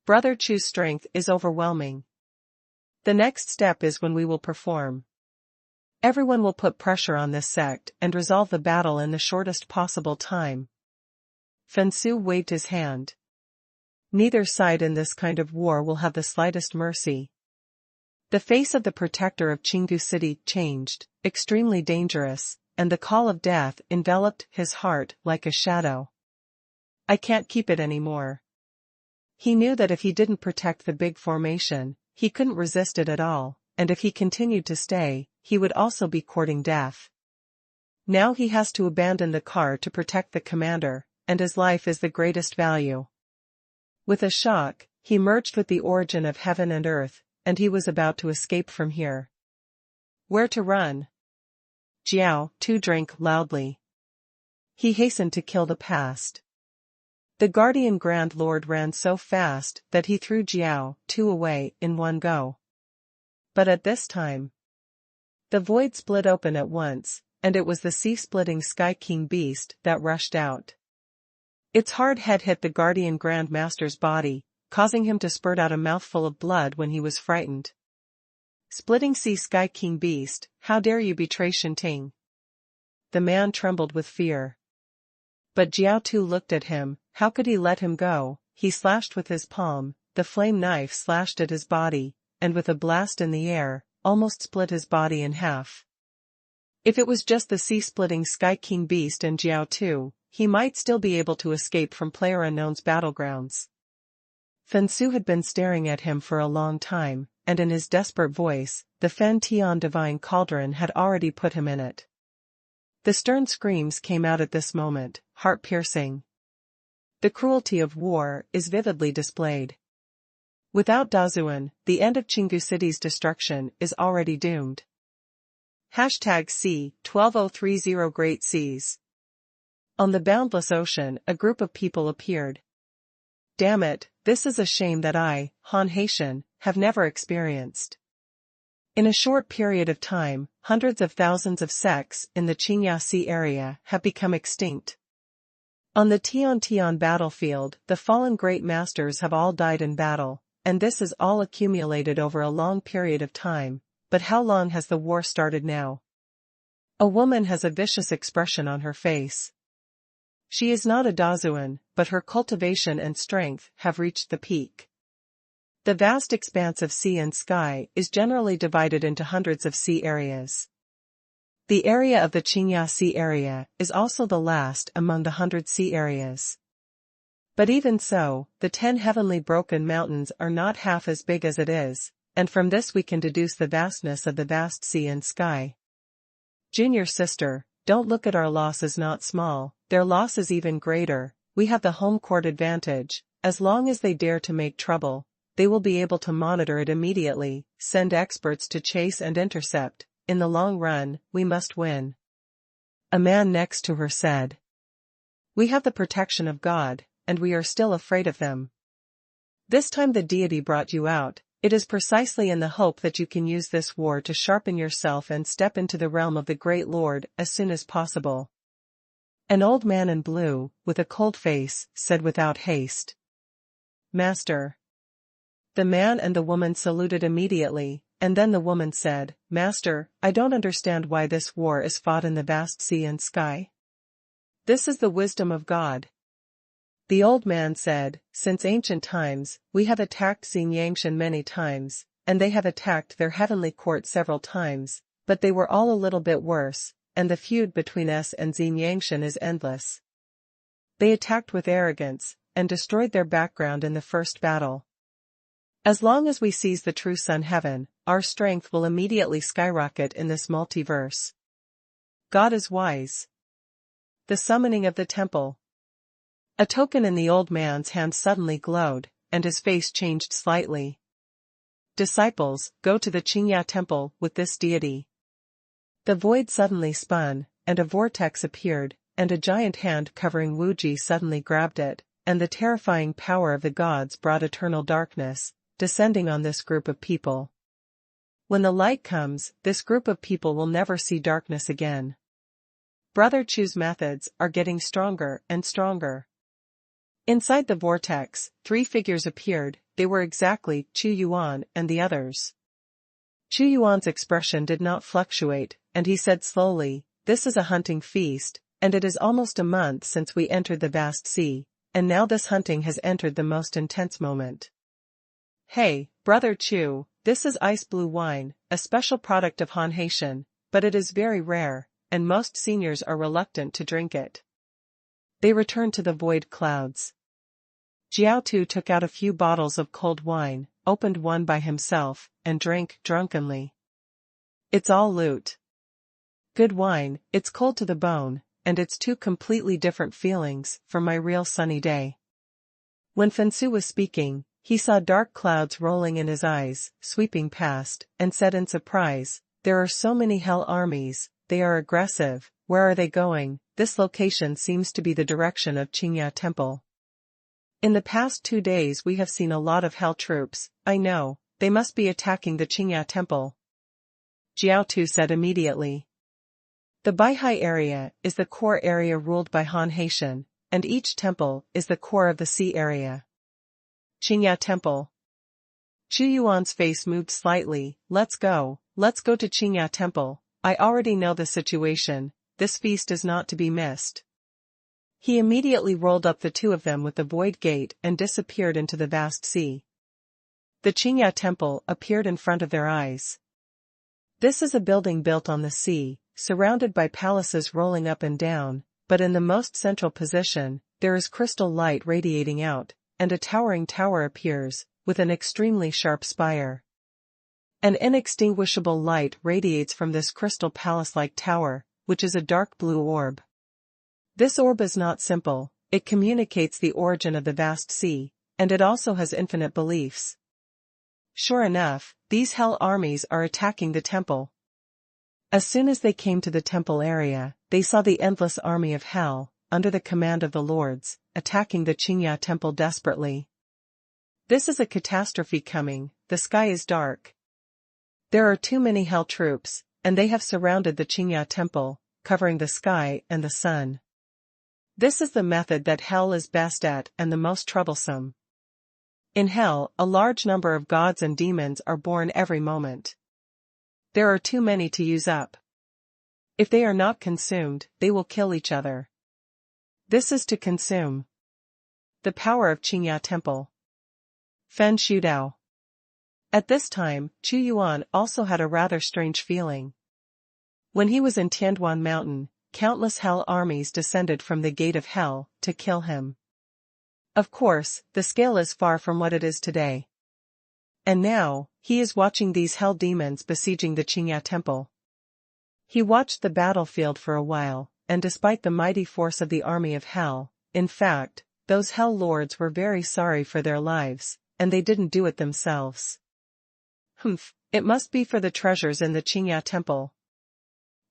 Brother Chu's strength is overwhelming. The next step is when we will perform. Everyone will put pressure on this sect and resolve the battle in the shortest possible time. Fensu waved his hand. Neither side in this kind of war will have the slightest mercy. The face of the protector of Qinggu City changed, extremely dangerous, and the call of death enveloped his heart like a shadow. I can't keep it anymore. He knew that if he didn't protect the big formation, he couldn't resist it at all, and if he continued to stay, he would also be courting death. Now he has to abandon the car to protect the commander, and his life is the greatest value. With a shock, he merged with the origin of heaven and earth, and he was about to escape from here. Where to run? Jiao Tu drank loudly. He hastened to kill the past. The Guardian Grand Lord ran so fast that he threw Jiao Tu away in one go. But at this time, the void split open at once, and it was the sea-splitting Sky King beast that rushed out. Its hard head hit the Guardian Grand Master's body, causing him to spurt out a mouthful of blood when he was frightened. Splitting Sea Sky King Beast, how dare you betray Shinting? The man trembled with fear. But Jiao Tu looked at him. How could he let him go? He slashed with his palm, the flame knife slashed at his body, and with a blast in the air, almost split his body in half. If it was just the sea-splitting Sky King Beast and Jiao Tu, he might still be able to escape from PlayerUnknown's battlegrounds. Fensu had been staring at him for a long time, and in his desperate voice, the Fen Tian Divine Cauldron had already put him in it. The stern screams came out at this moment, heart-piercing. The cruelty of war is vividly displayed. Without Dazuan, the end of Qinggu City's destruction is already doomed. #C12030 Great Seas. On the boundless ocean, a group of people appeared. Damn it, this is a shame that I, Han Haitian, have never experienced. In a short period of time, hundreds of thousands of sects in the Qingya Sea area have become extinct. On the Tian battlefield, the fallen great masters have all died in battle, and this is all accumulated over a long period of time. But how long has the war started now? A woman has a vicious expression on her face. She is not a Dazuan, but her cultivation and strength have reached the peak. The vast expanse of sea and sky is generally divided into hundreds of sea areas. The area of the Qingya Sea area is also the last among the 100 sea areas. But even so, the 10 heavenly broken mountains are not half as big as it is, and from this we can deduce the vastness of the vast sea and sky. Junior sister, don't look at our loss as not small, their loss is even greater. We have the home court advantage. As long as they dare to make trouble, they will be able to monitor it immediately, send experts to chase and intercept. In the long run, we must win. A man next to her said. We have the protection of God, and we are still afraid of them. This time the deity brought you out. It is precisely in the hope that you can use this war to sharpen yourself and step into the realm of the Great Lord as soon as possible. An old man in blue, with a cold face, said without haste. Master. The man and the woman saluted immediately, and then the woman said, Master, I don't understand why this war is fought in the vast sea and sky. This is the wisdom of God. The old man said, Since ancient times, we have attacked Xinyangshan many times, and they have attacked their heavenly court several times, but they were all a little bit worse, and the feud between us and Xinyangshan is endless. They attacked with arrogance, and destroyed their background in the first battle. As long as we seize the true Sun Heaven, our strength will immediately skyrocket in this multiverse. God is wise. The summoning of the temple. A token in the old man's hand suddenly glowed, and his face changed slightly. Disciples, go to the Qingya temple with this deity. The void suddenly spun, and a vortex appeared, and a giant hand covering Wuji suddenly grabbed it, and the terrifying power of the gods brought eternal darkness, descending on this group of people. When the light comes, this group of people will never see darkness again. Brother Chu's methods are getting stronger and stronger. Inside the vortex, 3 figures appeared. They were exactly Xuanhuan and the others. Xuanhuan's expression did not fluctuate, and he said slowly, "This is a hunting feast, and it is almost a month since we entered the vast sea, and now this hunting has entered the most intense moment. Hey, Brother Chu, this is ice blue wine, a special product of Han Haitian, but it is very rare, and most seniors are reluctant to drink it." They returned to the void clouds. Jiao Tu took out a few bottles of cold wine, opened one by himself, and drank drunkenly. "It's all loot. Good wine, it's cold to the bone, and it's 2 completely different feelings from my real sunny day." When Fensu was speaking, he saw dark clouds rolling in his eyes, sweeping past, and said in surprise, "There are so many hell armies, they are aggressive, where are they going?" This location seems to be the direction of Qingya Temple. "In the past 2 days we have seen a lot of hell troops. I know, they must be attacking the Qingya Temple," Jiao Tu said immediately. The Baihai area is the core area ruled by Han Haitian, and each temple is the core of the sea area. Qingya Temple. Xuanhuan's face moved slightly. Let's go to Qingya Temple. I already know the situation, this feast is not to be missed." He immediately rolled up the 2 of them with the void gate and disappeared into the vast sea. The Qingya Temple appeared in front of their eyes. This is a building built on the sea, surrounded by palaces rolling up and down, but in the most central position, there is crystal light radiating out, and a towering tower appears, with an extremely sharp spire. An inextinguishable light radiates from this crystal palace-like tower, which is a dark blue orb. This orb is not simple, it communicates the origin of the vast sea, and it also has infinite beliefs. Sure enough, these hell armies are attacking the temple. As soon as they came to the temple area, they saw the endless army of hell, under the command of the lords, attacking the Qingya Temple desperately. This is a catastrophe coming, the sky is dark. There are too many hell troops, and they have surrounded the Qingya Temple, covering the sky and the sun. This is the method that hell is best at and the most troublesome. In hell, a large number of gods and demons are born every moment. There are too many to use up. If they are not consumed, they will kill each other. This is to consume. The power of Qingya Temple. Fen Shudao. At this time, Xuanhuan also had a rather strange feeling. When he was in Tianduan Mountain, countless hell armies descended from the gate of hell to kill him. Of course, the scale is far from what it is today. And now, he is watching these hell demons besieging the Qingya Temple. He watched the battlefield for a while, and despite the mighty force of the army of hell, in fact, those hell lords were very sorry for their lives, and they didn't do it themselves. It must be for the treasures in the Qingya Temple.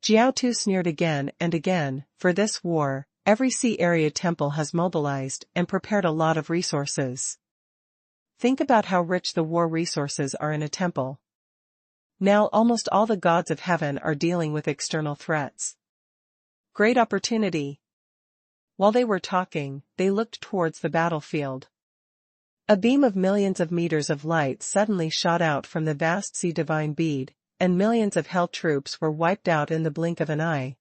Jiao Tu sneered again and again. For this war, every sea area temple has mobilized and prepared a lot of resources. Think about how rich the war resources are in a temple. Now almost all the gods of heaven are dealing with external threats. Great opportunity. While they were talking, they looked towards the battlefield. A beam of millions of meters of light suddenly shot out from the vast sea divine bead, and millions of hell troops were wiped out in the blink of an eye.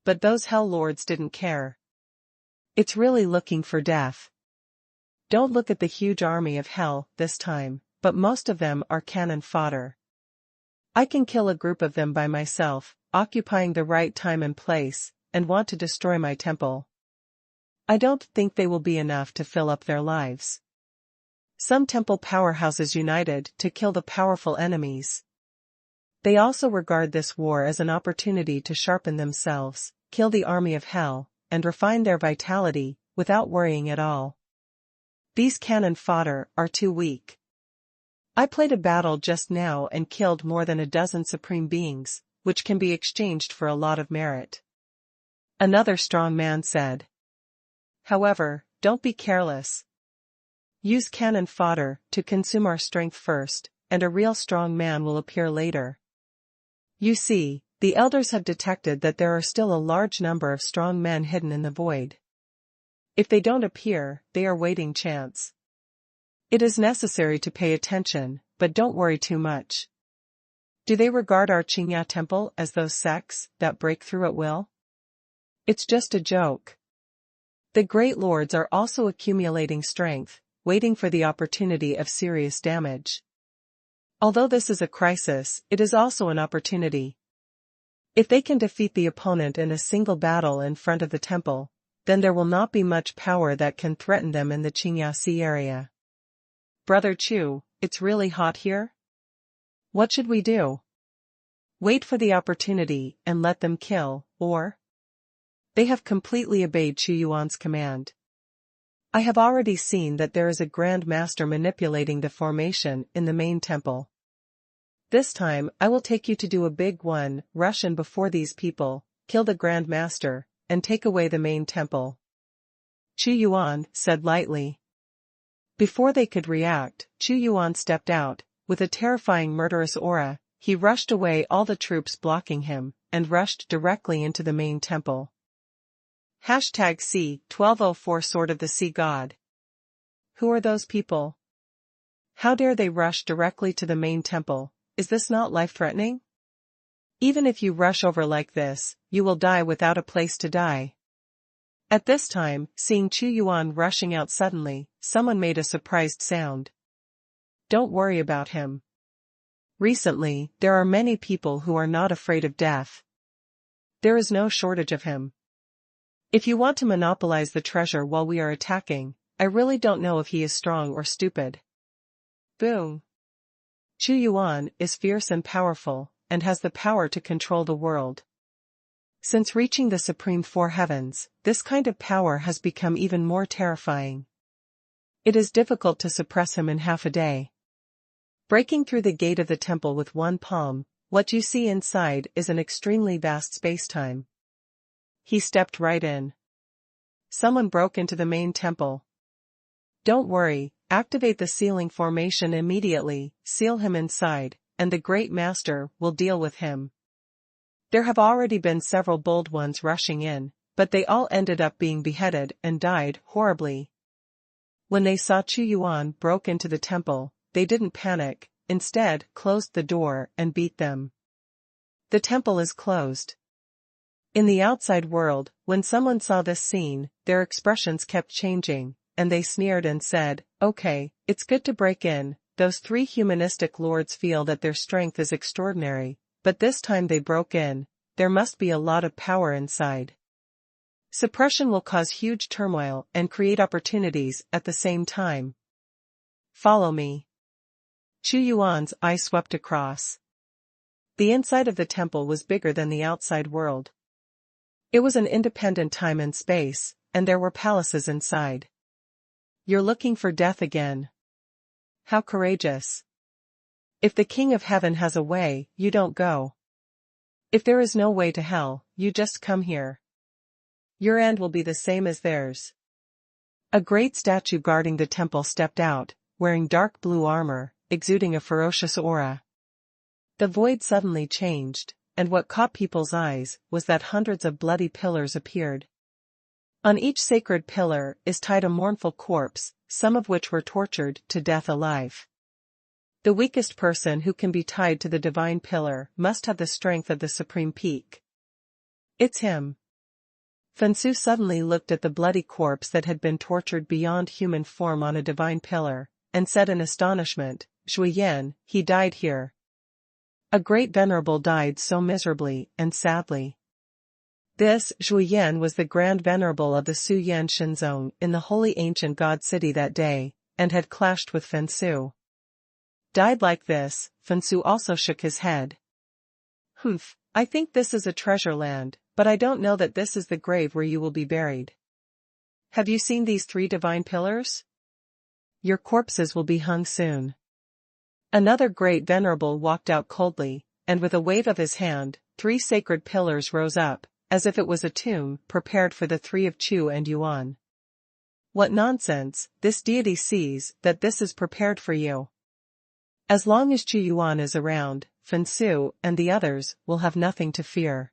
But those hell lords didn't care. It's really looking for death. Don't look at the huge army of hell this time, but most of them are cannon fodder. I can kill a group of them by myself, occupying the right time and place, and want to destroy my temple. I don't think they will be enough to fill up their lives. Some temple powerhouses united to kill the powerful enemies. They also regard this war as an opportunity to sharpen themselves, kill the army of hell, and refine their vitality, without worrying at all. These cannon fodder are too weak. I played a battle just now and killed more than a dozen supreme beings, which can be exchanged for a lot of merit. Another strong man said. However, don't be careless. Use cannon fodder to consume our strength first, and a real strong man will appear later. You see, the elders have detected that there are still a large number of strong men hidden in the void. If they don't appear, they are waiting chance. It is necessary to pay attention, but don't worry too much. Do they regard our Qingya temple as those sects that break through at will? It's just a joke. The great lords are also accumulating strength, waiting for the opportunity of serious damage. Although this is a crisis, it is also an opportunity. If they can defeat the opponent in a single battle in front of the temple, then there will not be much power that can threaten them in the Qingya Sea area. Brother Chu, it's really hot here? What should we do? Wait for the opportunity and let them kill, or? They have completely obeyed Chu Yuan's command. I have already seen that there is a Grand Master manipulating the formation in the main temple. This time I will take you to do a big one, rush in before these people, kill the Grand Master, and take away the main temple. Chu Yuan said lightly. Before they could react, Chu Yuan stepped out, with a terrifying murderous aura. He rushed away all the troops blocking him, and rushed directly into the main temple. #C1204 Sword of the Sea God. Who are those people? How dare they rush directly to the main temple? Is this not life-threatening? Even if you rush over like this, you will die without a place to die. At this time, seeing Chu Yuan rushing out suddenly, someone made a surprised sound. Don't worry about him. Recently, there are many people who are not afraid of death. There is no shortage of him. If you want to monopolize the treasure while we are attacking, I really don't know if he is strong or stupid. Boom. Chu Yuan is fierce and powerful, and has the power to control the world. Since reaching the Supreme Four Heavens, this kind of power has become even more terrifying. It is difficult to suppress him in half a day. Breaking through the gate of the temple with one palm, what you see inside is an extremely vast spacetime. He stepped right in. Someone broke into the main temple. Don't worry, activate the sealing formation immediately, seal him inside, and the Great Master will deal with him. There have already been several bold ones rushing in, but they all ended up being beheaded and died horribly. When they saw Chu Yuan broke into the temple, they didn't panic, instead closed the door and beat them. The temple is closed. In the outside world, when someone saw this scene, their expressions kept changing, and they sneered and said, "Okay, it's good to break in." Those three humanistic lords feel that their strength is extraordinary, but this time they broke in. There must be a lot of power inside. Suppression will cause huge turmoil and create opportunities at the same time. Follow me. Chu Yuan's eye swept across. The inside of the temple was bigger than the outside world. It was an independent time and space, and there were palaces inside. You're looking for death again. How courageous. If the King of Heaven has a way, you don't go. If there is no way to hell, you just come here. Your end will be the same as theirs. A great statue guarding the temple stepped out, wearing dark blue armor, exuding a ferocious aura. The void suddenly changed, and what caught people's eyes was that hundreds of bloody pillars appeared. On each sacred pillar is tied a mournful corpse, some of which were tortured to death alive. The weakest person who can be tied to the divine pillar must have the strength of the supreme peak. It's him. Fensu suddenly looked at the bloody corpse that had been tortured beyond human form on a divine pillar, and said in astonishment, "Xuanhuan, he died here." A great venerable died so miserably and sadly. This Xuanhuan was the grand venerable of the Su Yan Shinzong in the holy ancient god city that day, and had clashed with Fensu. Died like this, Fensu also shook his head. Humph, I think this is a treasure land, but I don't know that this is the grave where you will be buried. Have you seen these 3 divine pillars? Your corpses will be hung soon. Another great venerable walked out coldly, and with a wave of his hand, 3 sacred pillars rose up, as if it was a tomb prepared for the 3 of Chu and Yuan. What nonsense, this deity sees that this is prepared for you. As long as Chu Yuan is around, Fensu and the others will have nothing to fear.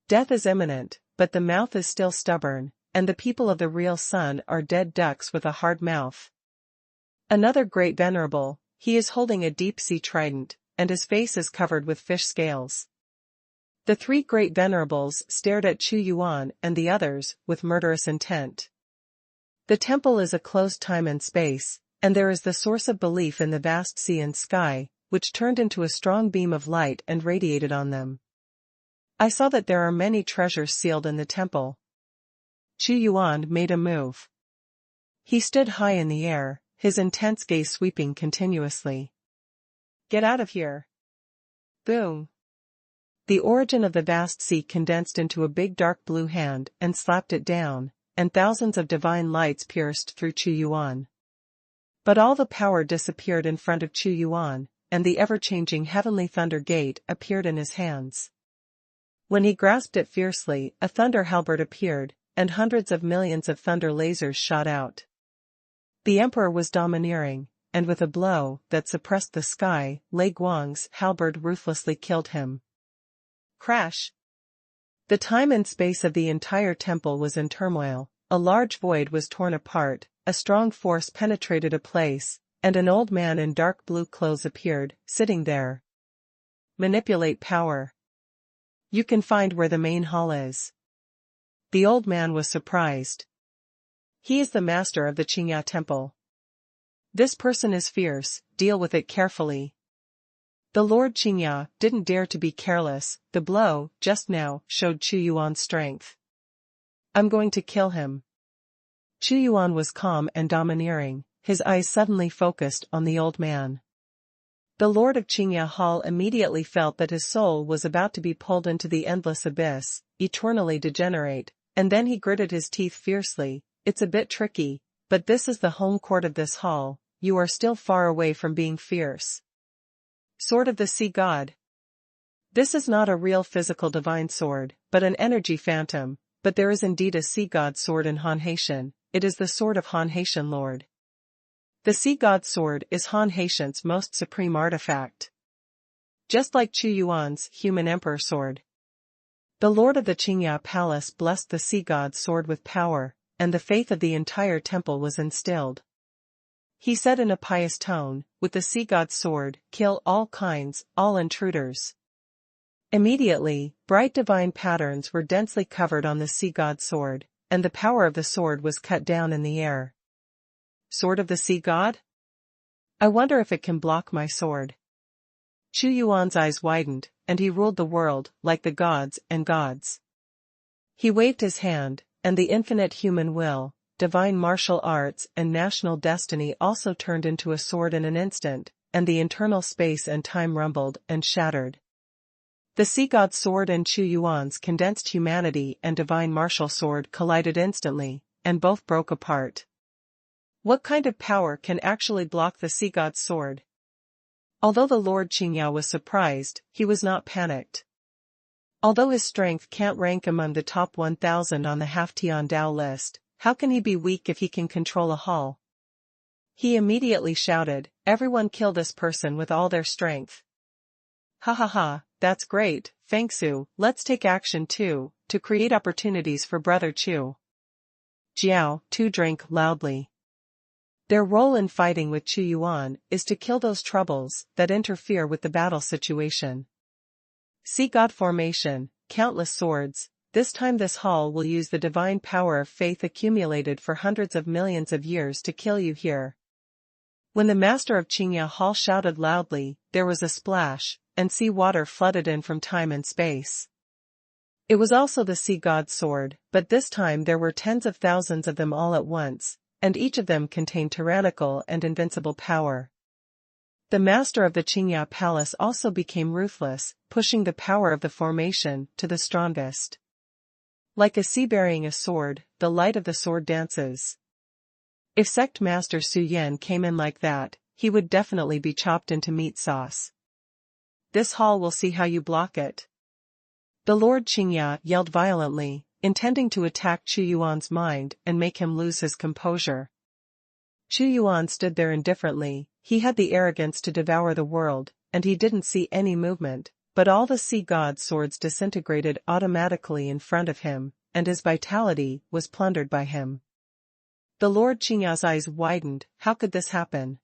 Death is imminent, but the mouth is still stubborn, and the people of the real sun are dead ducks with a hard mouth. Another great venerable, he is holding a deep-sea trident, and his face is covered with fish scales. The 3 great venerables stared at Chu Yuan and the others with murderous intent. The temple is a closed time and space, and there is the source of belief in the vast sea and sky, which turned into a strong beam of light and radiated on them. I saw that there are many treasures sealed in the temple. Chu Yuan made a move. He stood high in the air, his intense gaze sweeping continuously. Get out of here. Boom. The origin of the vast sea condensed into a big dark blue hand and slapped it down, and thousands of divine lights pierced through Chu Yuan. But all the power disappeared in front of Chu Yuan, and the ever-changing heavenly thunder gate appeared in his hands. When he grasped it fiercely, a thunder halberd appeared, and hundreds of millions of thunder lasers shot out. The emperor was domineering, and with a blow that suppressed the sky, Lei Guang's halberd ruthlessly killed him. Crash! The time and space of the entire temple was in turmoil, a large void was torn apart, a strong force penetrated a place, and an old man in dark blue clothes appeared, sitting there. Manipulate power. You can find where the main hall is. The old man was surprised. He is the master of the Qingya temple. This person is fierce, deal with it carefully. The Lord Qingya didn't dare to be careless, the blow, just now, showed Chu Yuan's strength. I'm going to kill him. Chu Yuan was calm and domineering, his eyes suddenly focused on the old man. The Lord of Qingya Hall immediately felt that his soul was about to be pulled into the endless abyss, eternally degenerate, and then he gritted his teeth fiercely. It's a bit tricky, but this is the home court of this hall, you are still far away from being fierce. Sword of the Sea God. This is not a real physical divine sword, but an energy phantom, but there is indeed a sea god sword in Han Haitian, it is the sword of Han Haitian Lord. The sea god sword is Han Haitian's most supreme artifact. Just like Chu Yuan's human emperor sword. The Lord of the Qingya Palace blessed the sea god's sword with power, and the faith of the entire temple was instilled. He said in a pious tone, with the sea god's sword, kill all kinds, all intruders. Immediately, bright divine patterns were densely covered on the sea god's sword, and the power of the sword was cut down in the air. Sword of the sea god? I wonder if it can block my sword. Chu Yuan's eyes widened, and he ruled the world, like the gods and gods. He waved his hand, and the infinite human will, divine martial arts and national destiny also turned into a sword in an instant, and the internal space and time rumbled and shattered. The sea god's sword and Chu Yuan's condensed humanity and divine martial sword collided instantly, and both broke apart. What kind of power can actually block the sea god's sword? Although the Lord Qingya was surprised, he was not panicked. Although his strength can't rank among the top 1,000 on the Half-Tian Dao list, how can he be weak if he can control a hall? He immediately shouted, everyone kill this person with all their strength. Ha ha ha, that's great, Fengsu, let's take action too, to create opportunities for Brother Chu. Jiao, too drank loudly. Their role in fighting with Chu Yuan is to kill those troubles that interfere with the battle situation. Sea God formation, countless swords. This time this hall will use the divine power of faith accumulated for hundreds of millions of years to kill you here. When the master of Qingya Hall shouted loudly, there was a splash, and sea water flooded in from time and space. It was also the sea god's sword, but this time there were tens of thousands of them all at once, and each of them contained tyrannical and invincible power. The master of the Qingya palace also became ruthless, pushing the power of the formation to the strongest. Like a sea bearing a sword, the light of the sword dances. If sect master Su Yan came in like that, he would definitely be chopped into meat sauce. This hall will see how you block it. The Lord Qingya yelled violently, intending to attack Chu Yuan's mind and make him lose his composure. Chu Yuan stood there indifferently. He had the arrogance to devour the world, and he didn't see any movement, but all the sea god's swords disintegrated automatically in front of him, and his vitality was plundered by him. The Lord Qingya's eyes widened. How could this happen?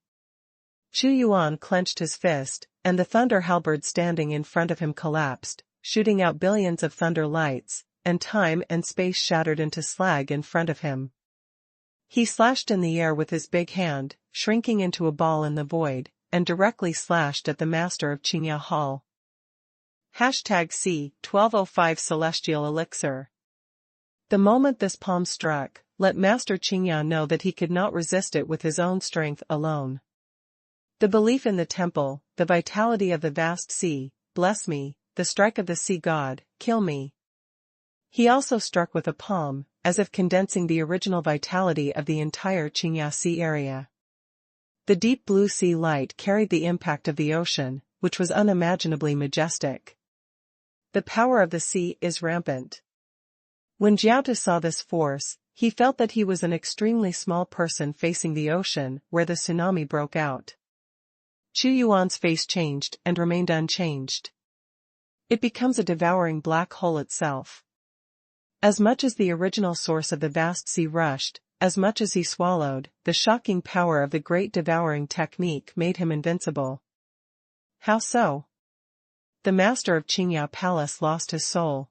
Chu Yuan clenched his fist, and the thunder halberd standing in front of him collapsed, shooting out billions of thunder lights, and time and space shattered into slag in front of him. He slashed in the air with his big hand, shrinking into a ball in the void, and directly slashed at the master of Qingya Hall. #C1205 Celestial Elixir. The moment this palm struck, let Master Qingya know that he could not resist it with his own strength alone. The belief in the temple, the vitality of the vast sea, bless me, the strike of the sea god, kill me. He also struck with a palm, as if condensing the original vitality of the entire Qingya Sea area. The deep blue sea light carried the impact of the ocean, which was unimaginably majestic. The power of the sea is rampant. When Jiao saw this force, he felt that he was an extremely small person facing the ocean where the tsunami broke out. Chu Yuan's face changed and remained unchanged. It becomes a devouring black hole itself. As much as the original source of the vast sea rushed, as much as he swallowed, the shocking power of the great devouring technique made him invincible. How so? The master of Qingya Palace lost his soul.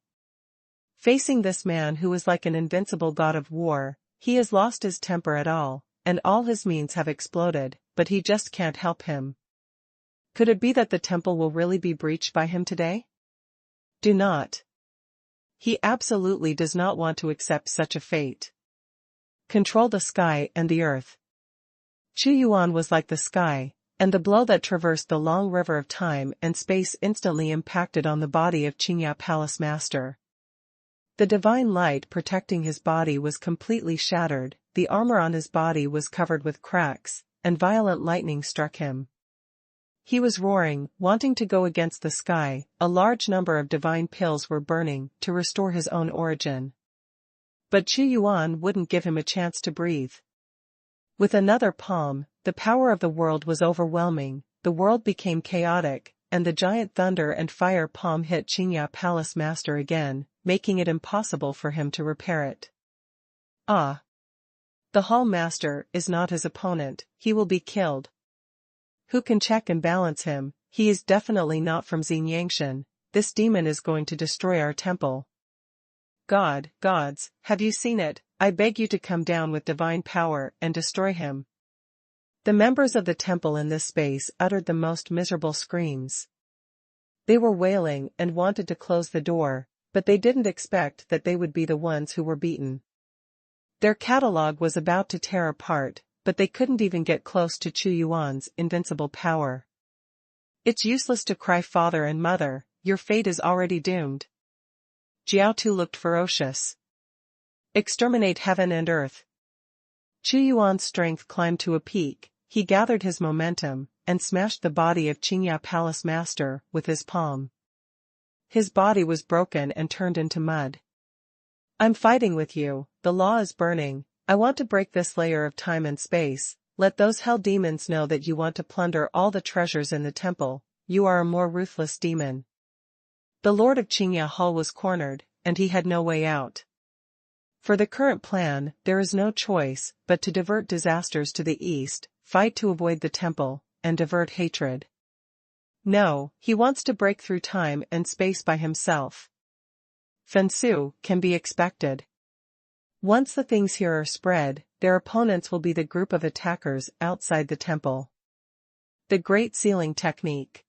Facing this man who is like an invincible god of war, he has lost his temper at all, and all his means have exploded, but he just can't help him. Could it be that the temple will really be breached by him today? Do not. He absolutely does not want to accept such a fate. Control the sky and the earth. Chu Yuan was like the sky, and the blow that traversed the long river of time and space instantly impacted on the body of Qingya Palace Master. The divine light protecting his body was completely shattered, the armor on his body was covered with cracks, and violent lightning struck him. He was roaring, wanting to go against the sky. A large number of divine pills were burning to restore his own origin. But Chu Yuan wouldn't give him a chance to breathe. With another palm, the power of the world was overwhelming, the world became chaotic, and the giant thunder and fire palm hit Qingya Palace Master again, making it impossible for him to repair it. Ah! The Hall Master is not his opponent, he will be killed. Who can check and balance him? He is definitely not from Xinyangshan. This demon is going to destroy our temple. Gods, have you seen it? I beg you to come down with divine power and destroy him. The members of the temple in this space uttered the most miserable screams. They were wailing and wanted to close the door, but they didn't expect that they would be the ones who were beaten. Their catalogue was about to tear apart, but they couldn't even get close to Chu Yuan's invincible power. It's useless to cry father and mother, your fate is already doomed. Jiao Tu looked ferocious. Exterminate heaven and earth. Chu Yuan's strength climbed to a peak, he gathered his momentum, and smashed the body of Qingya Palace Master with his palm. His body was broken and turned into mud. I'm fighting with you, the law is burning. I want to break this layer of time and space. Let those hell demons know that you want to plunder all the treasures in the temple. You are a more ruthless demon. The Lord of Qingya Hall was cornered, and he had no way out. For the current plan, there is no choice but to divert disasters to the east, fight to avoid the temple, and divert hatred. No, he wants to break through time and space by himself. Fensu can be expected. Once the things here are spread, their opponents will be the group of attackers outside the temple. The Great Sealing Technique.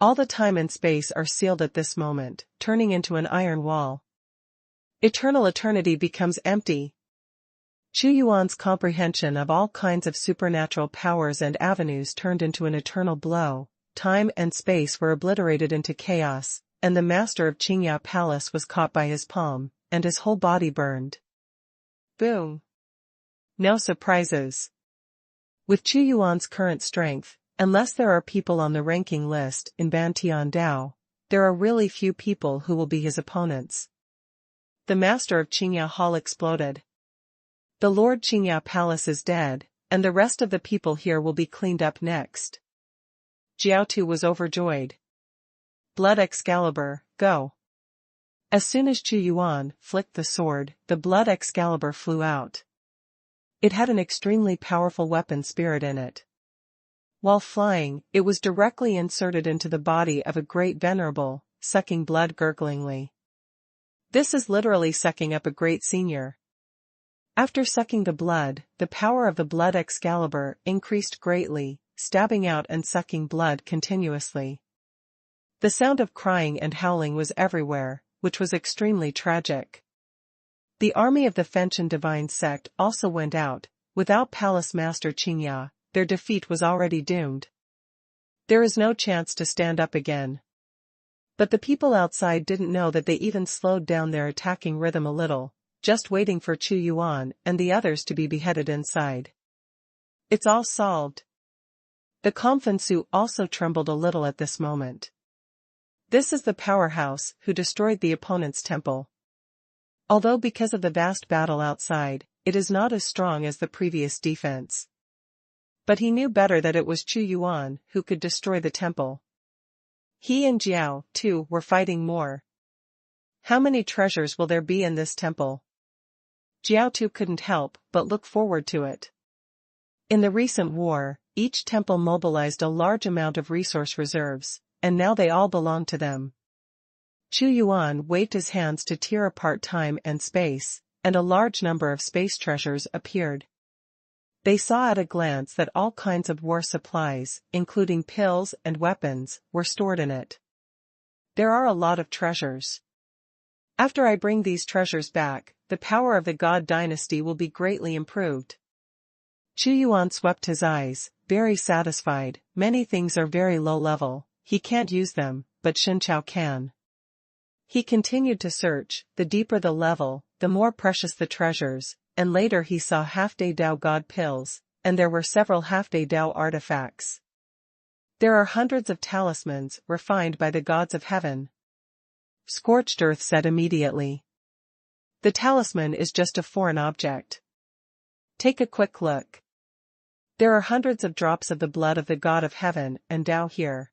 All the time and space are sealed at this moment, turning into an iron wall. Eternity becomes empty. Chu Yuan's comprehension of all kinds of supernatural powers and avenues turned into an eternal blow. Time and space were obliterated into chaos, and the master of Qingya Palace was caught by his palm, and his whole body burned. Boom. No surprises. With Chu Yuan's current strength, unless there are people on the ranking list in Bantian Dao, there are really few people who will be his opponents. The master of Qingya Hall exploded. The Lord Qingya Palace is dead, and the rest of the people here will be cleaned up next. Jiaotu was overjoyed. Blood Excalibur, go. As soon as Chu Yuan flicked the sword, the Blood Excalibur flew out. It had an extremely powerful weapon spirit in it. While flying, it was directly inserted into the body of a great venerable, sucking blood gurglingly. This is literally sucking up a great senior. After sucking the blood, the power of the Blood Excalibur increased greatly, stabbing out and sucking blood continuously. The sound of crying and howling was everywhere, which was extremely tragic. The army of the Fenchen divine sect also went out. Without Palace Master Qingya, their defeat was already doomed. There is no chance to stand up again. But the people outside didn't know that they even slowed down their attacking rhythm a little, just waiting for Chu Yuan and the others to be beheaded inside. It's all solved. The Confensu also trembled a little at this moment. This is the powerhouse who destroyed the opponent's temple. Although because of the vast battle outside, it is not as strong as the previous defense. But he knew better that it was Chu Yuan who could destroy the temple. He and Jiao, too, were fighting more. How many treasures will there be in this temple? Jiao too couldn't help but look forward to it. In the recent war, each temple mobilized a large amount of resource reserves, and now they all belong to them. Chu Yuan waved his hands to tear apart time and space, and a large number of space treasures appeared. They saw at a glance that all kinds of war supplies, including pills and weapons, were stored in it. There are a lot of treasures. After I bring these treasures back, the power of the God dynasty will be greatly improved. Chu Yuan swept his eyes, very satisfied. Many things are very low level, he can't use them, but Xin Chao can. He continued to search. The deeper the level, the more precious the treasures, and later he saw half-day Dao God pills, and there were several half-day Dao artifacts. There are hundreds of talismans refined by the gods of heaven. Scorched Earth said immediately. The talisman is just a foreign object. Take a quick look. There are hundreds of drops of the blood of the god of heaven and Dao here.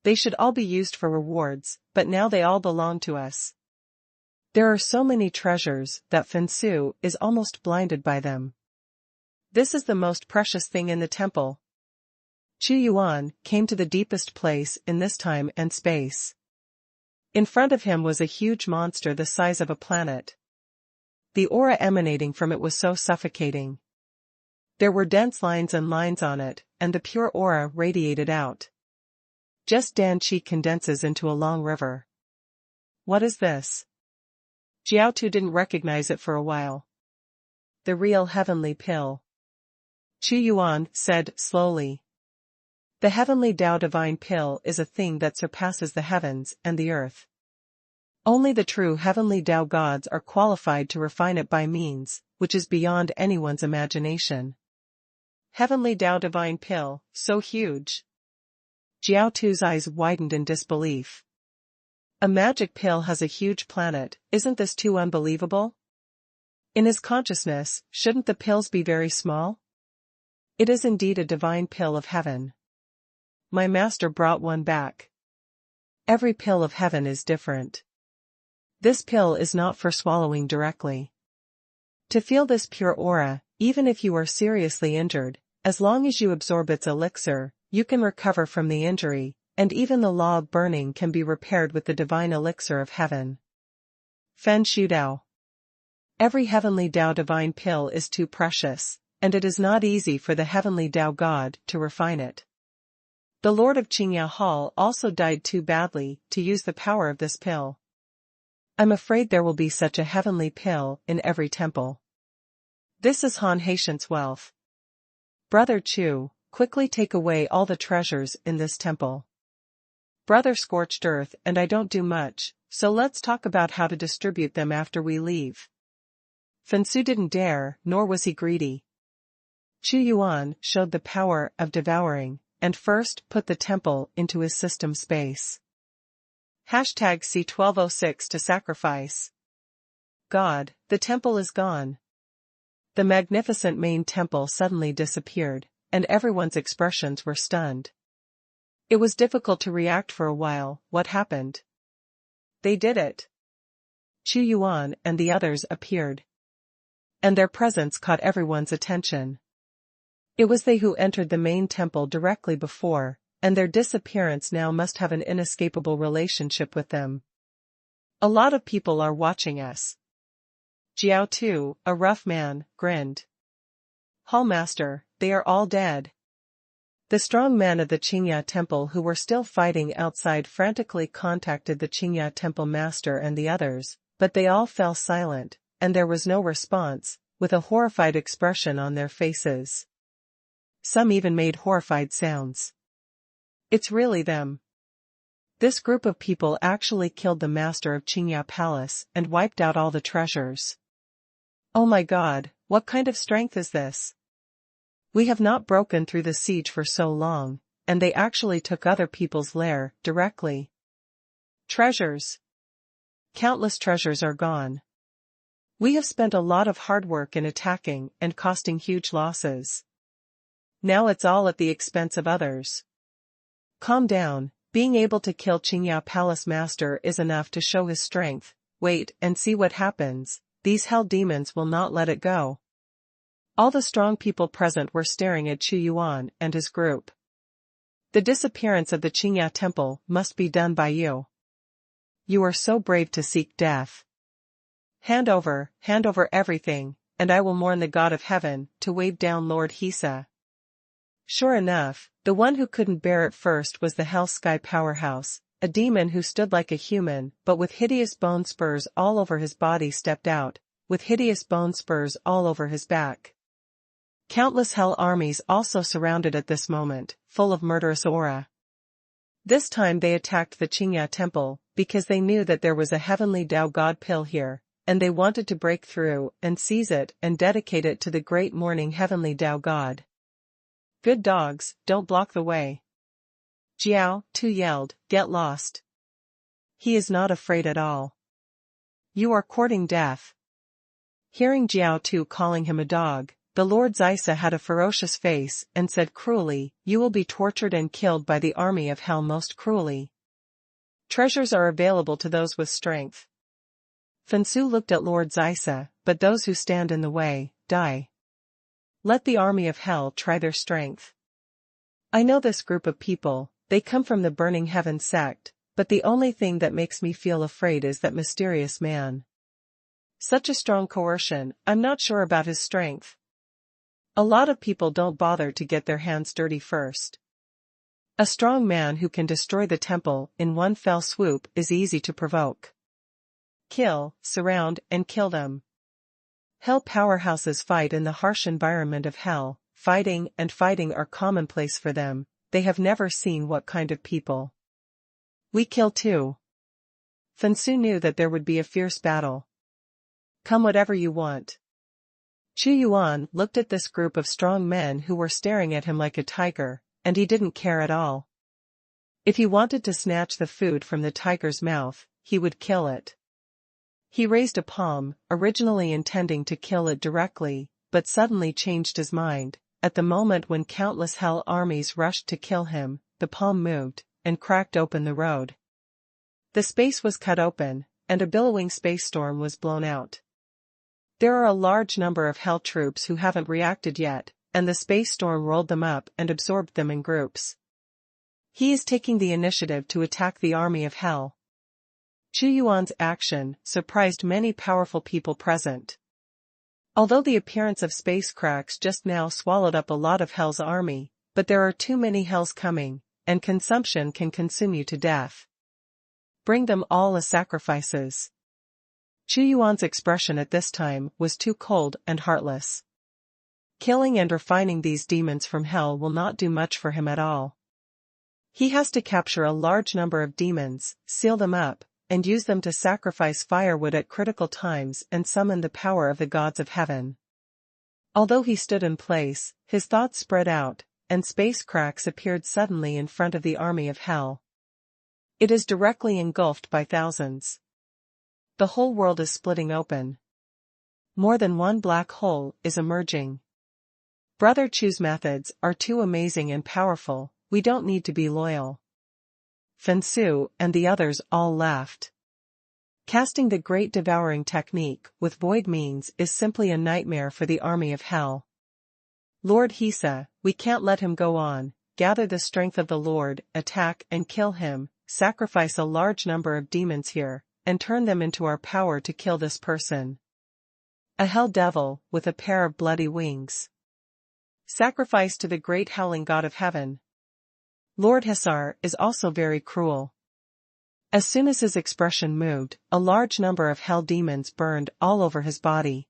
They should all be used for rewards, but now they all belong to us. There are so many treasures that Fensu is almost blinded by them. This is the most precious thing in the temple. Chu Yuan came to the deepest place in this time and space. In front of him was a huge monster the size of a planet. The aura emanating from it was so suffocating. There were dense lines and lines on it, and the pure aura radiated out. Just Dan Qi condenses into a long river. What is this? Jiao Tu didn't recognize it for a while. The real heavenly pill. Chu Yuan said slowly. The heavenly Dao divine pill is a thing that surpasses the heavens and the earth. Only the true heavenly Dao gods are qualified to refine it by means, which is beyond anyone's imagination. Heavenly Dao divine pill, so huge. Jiao Tu's eyes widened in disbelief. A magic pill has a huge planet, isn't this too unbelievable? In his consciousness, shouldn't the pills be very small? It is indeed a divine pill of heaven. My master brought one back. Every pill of heaven is different. This pill is not for swallowing directly. To feel this pure aura, even if you are seriously injured, as long as you absorb its elixir, you can recover from the injury, and even the law of burning can be repaired with the divine elixir of heaven. Fen Shu Dao. Every heavenly Dao divine pill is too precious, and it is not easy for the heavenly Dao God to refine it. The Lord of Qingya Hall also died too badly to use the power of this pill. I'm afraid there will be such a heavenly pill in every temple. This is Han Haitian's wealth. Brother Chu, quickly take away all the treasures in this temple. Brother Scorched Earth and I don't do much, so let's talk about how to distribute them after we leave. Fensu didn't dare, nor was he greedy. Chu Yuan showed the power of devouring, and first put the temple into his system space. #C1206 to sacrifice. God, the temple is gone. The magnificent main temple suddenly disappeared, and everyone's expressions were stunned. It was difficult to react for a while. What happened? They did it. Chu Yuan and the others appeared. And their presence caught everyone's attention. It was they who entered the main temple directly before, and their disappearance now must have an inescapable relationship with them. A lot of people are watching us. Jiao Tu, a rough man, grinned. Hallmaster, they are all dead. The strong men of the Qingya temple who were still fighting outside frantically contacted the Qingya temple master and the others, but they all fell silent, and there was no response, with a horrified expression on their faces. Some even made horrified sounds. It's really them. This group of people actually killed the master of Qingya Palace and wiped out all the treasures. Oh my God, what kind of strength is this? We have not broken through the siege for so long, and they actually took other people's lair directly. Treasures. Countless treasures are gone. We have spent a lot of hard work in attacking and costing huge losses. Now it's all at the expense of others. Calm down, being able to kill Qingya Palace Master is enough to show his strength. Wait and see what happens, these hell demons will not let it go. All the strong people present were staring at Chu Yuan and his group. The disappearance of the Qingya temple must be done by you. You are so brave to seek death. Hand over everything, and I will mourn the God of heaven to wave down Lord Hisa. Sure enough, the one who couldn't bear it first was the Hell Sky Powerhouse, a demon who stood like a human but with hideous bone spurs all over his body stepped out, with hideous bone spurs all over his back. Countless hell armies also surrounded at this moment, full of murderous aura. This time they attacked the Qingya temple, because they knew that there was a heavenly Tao God pill here, and they wanted to break through and seize it and dedicate it to the great morning heavenly Tao God. Good dogs, don't block the way. Jiao Tu yelled, get lost. He is not afraid at all. You are courting death. Hearing Jiao Tu calling him a dog, the Lord Zysa had a ferocious face and said cruelly, you will be tortured and killed by the army of hell most cruelly. Treasures are available to those with strength. Fensu looked at Lord Zysa, but those who stand in the way, die. Let the army of hell try their strength. I know this group of people, they come from the Burning Heaven sect, but the only thing that makes me feel afraid is that mysterious man. Such a strong coercion, I'm not sure about his strength. A lot of people don't bother to get their hands dirty first. A strong man who can destroy the temple in one fell swoop is easy to provoke. Kill, surround, and kill them. Hell powerhouses fight in the harsh environment of hell, fighting are commonplace for them, they have never seen what kind of people. We kill too. Fensu knew that there would be a fierce battle. Come whatever you want. Chu Yuan looked at this group of strong men who were staring at him like a tiger, and he didn't care at all. If he wanted to snatch the food from the tiger's mouth, he would kill it. He raised a palm, originally intending to kill it directly, but suddenly changed his mind. At the moment when countless hell armies rushed to kill him, the palm moved, and cracked open the road. The space was cut open, and a billowing space storm was blown out. There are a large number of hell troops who haven't reacted yet, and the space storm rolled them up and absorbed them in groups. He is taking the initiative to attack the army of hell. Chu Yuan's action surprised many powerful people present. Although the appearance of space cracks just now swallowed up a lot of hell's army, but there are too many hells coming, and consumption can consume you to death. Bring them all as sacrifices. Chu Yuan's expression at this time was too cold and heartless. Killing and refining these demons from hell will not do much for him at all. He has to capture a large number of demons, seal them up, and use them to sacrifice firewood at critical times and summon the power of the gods of heaven. Although he stood in place, his thoughts spread out, and space cracks appeared suddenly in front of the army of hell. It is directly engulfed by thousands. The whole world is splitting open. More than one black hole is emerging. Brother Chu's methods are too amazing and powerful, we don't need to be loyal. Fensu and the others all laughed. Casting the great devouring technique with void means is simply a nightmare for the army of hell. Lord Hisa, we can't let him go on, gather the strength of the Lord, attack and kill him, sacrifice a large number of demons here, and turn them into our power to kill this person. A hell devil, with a pair of bloody wings. Sacrifice to the great howling god of heaven. Lord Hisar is also very cruel. As soon as his expression moved, a large number of hell demons burned all over his body.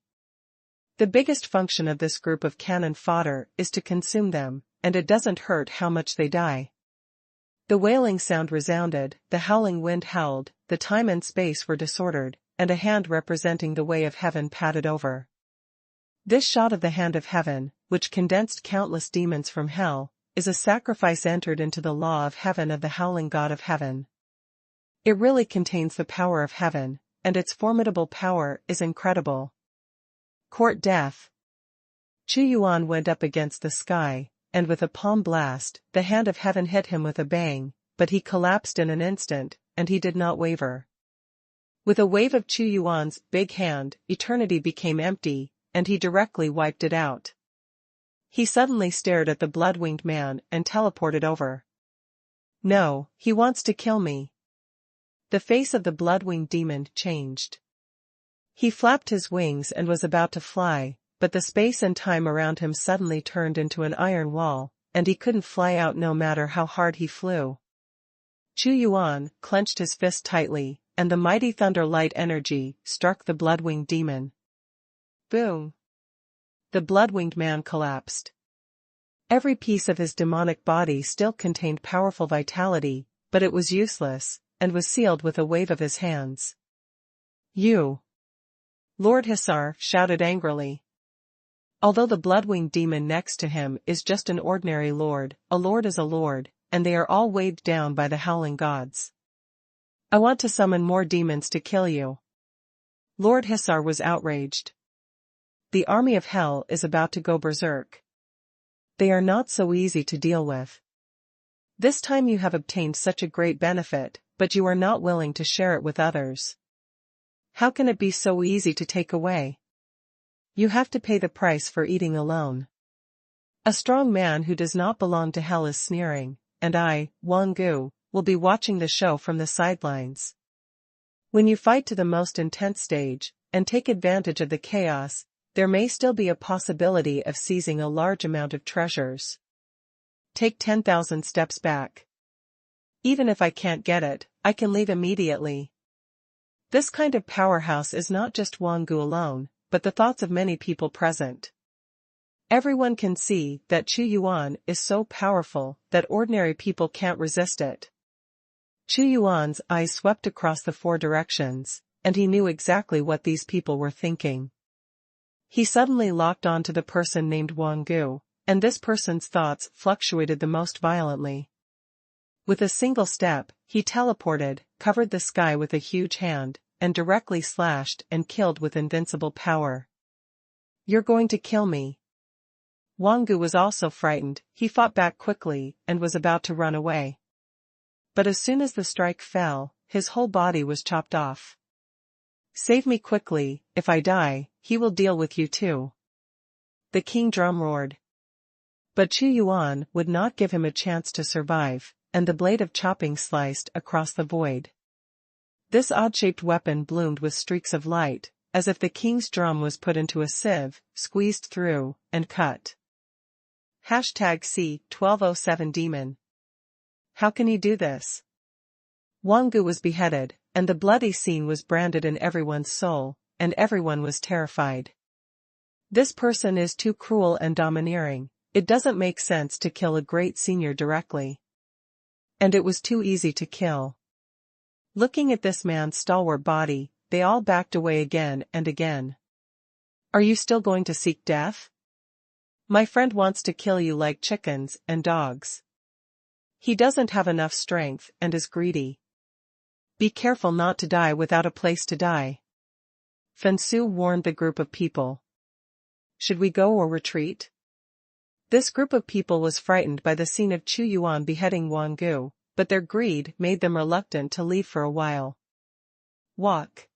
The biggest function of this group of cannon fodder is to consume them, and it doesn't hurt how much they die. The wailing sound resounded, the howling wind howled, the time and space were disordered, and a hand representing the way of heaven padded over. This shot of the hand of heaven, which condensed countless demons from hell, is a sacrifice entered into the law of heaven of the howling god of heaven. It really contains the power of heaven, and its formidable power is incredible. Court death. Xuanhuan went up against the sky, and with a palm blast, the hand of heaven hit him with a bang, but he collapsed in an instant, and he did not waver. With a wave of Xuanhuan's big hand, eternity became empty, and he directly wiped it out. He suddenly stared at the blood-winged man and teleported over. No, he wants to kill me. The face of the blood-winged demon changed. He flapped his wings and was about to fly, but the space and time around him suddenly turned into an iron wall, and he couldn't fly out no matter how hard he flew. Xuanhuan clenched his fist tightly, and the mighty thunder-light energy struck the blood-winged demon. Boom! The blood-winged man collapsed. Every piece of his demonic body still contained powerful vitality, but it was useless, and was sealed with a wave of his hands. You! Lord Hisar shouted angrily. Although the blood-winged demon next to him is just an ordinary lord, a lord is a lord, and they are all weighed down by the howling gods. I want to summon more demons to kill you. Lord Hisar was outraged. The army of hell is about to go berserk. They are not so easy to deal with. This time you have obtained such a great benefit, but you are not willing to share it with others. How can it be so easy to take away? You have to pay the price for eating alone. A strong man who does not belong to hell is sneering, and I, Wang Gu, will be watching the show from the sidelines. When you fight to the most intense stage, and take advantage of the chaos, there may still be a possibility of seizing a large amount of treasures. Take 10,000 steps back. Even if I can't get it, I can leave immediately. This kind of powerhouse is not just Wang Gu alone, but the thoughts of many people present. Everyone can see that Xuanhuan is so powerful that ordinary people can't resist it. Xuanhuan's eyes swept across the four directions, and he knew exactly what these people were thinking. He suddenly locked on to the person named Wang Gu, and this person's thoughts fluctuated the most violently. With a single step, he teleported, covered the sky with a huge hand, and directly slashed and killed with invincible power. You're going to kill me. Wang Gu was also frightened, he fought back quickly, and was about to run away. But as soon as the strike fell, his whole body was chopped off. Save me quickly, if I die, he will deal with you too. The king drum roared. But Xuanhuan would not give him a chance to survive, and the blade of chopping sliced across the void. This odd-shaped weapon bloomed with streaks of light, as if the king's drum was put into a sieve, squeezed through, and cut. #C1207 Demon. How can he do this? Wang Gu was beheaded, and the bloody scene was branded in everyone's soul, and everyone was terrified. This person is too cruel and domineering. It doesn't make sense to kill a great senior directly. And it was too easy to kill. Looking at this man's stalwart body, they all backed away again and again. Are you still going to seek death? My friend wants to kill you like chickens and dogs. He doesn't have enough strength and is greedy. Be careful not to die without a place to die. Fensu warned the group of people. Should we go or retreat? This group of people was frightened by the scene of Chu Yuan beheading Wang Gu, but their greed made them reluctant to leave for a while. Walk.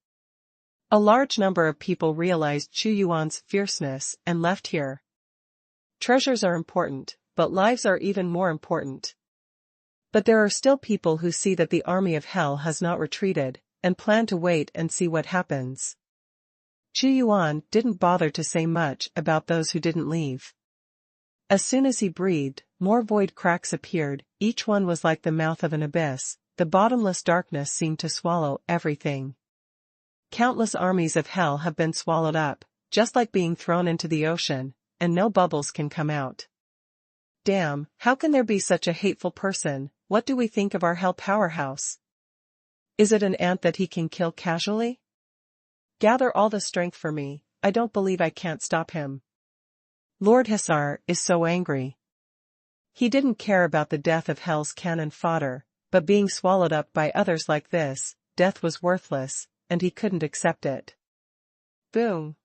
A large number of people realized Chu Yuan's fierceness and left here. Treasures are important, but lives are even more important. But there are still people who see that the army of hell has not retreated, and plan to wait and see what happens. Chu Yuan didn't bother to say much about those who didn't leave. As soon as he breathed, more void cracks appeared, each one was like the mouth of an abyss, the bottomless darkness seemed to swallow everything. Countless armies of hell have been swallowed up, just like being thrown into the ocean, and no bubbles can come out. Damn, how can there be such a hateful person? What do we think of our hell powerhouse? Is it an ant that he can kill casually? Gather all the strength for me, I don't believe I can't stop him. Lord Hisar is so angry. He didn't care about the death of hell's cannon fodder, but being swallowed up by others like this, death was worthless, and he couldn't accept it. Boom.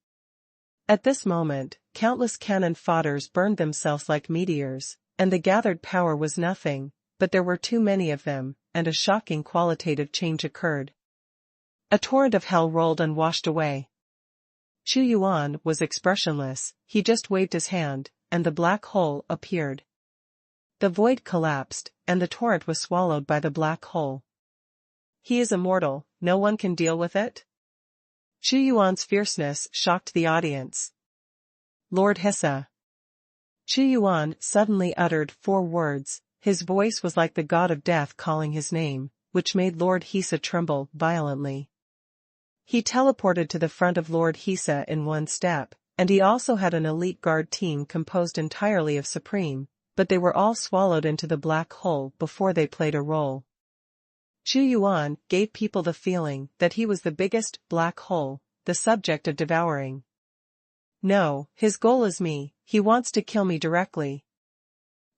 At this moment, countless cannon fodders burned themselves like meteors, and the gathered power was nothing, but there were too many of them, and a shocking qualitative change occurred. A torrent of hell rolled and washed away. Chu Yuan was expressionless, he just waved his hand, and the black hole appeared. The void collapsed, and the torrent was swallowed by the black hole. He is immortal, no one can deal with it? Chu Yuan's fierceness shocked the audience. Lord Hissa. Chu Yuan suddenly uttered 4 words, his voice was like the god of death calling his name, which made Lord Hissa tremble violently. He teleported to the front of Lord Hissa in 1 step, and he also had an elite guard team composed entirely of Supreme, but they were all swallowed into the black hole before they played a role. Chu Yuan gave people the feeling that he was the biggest black hole, the subject of devouring. No, his goal is me, he wants to kill me directly.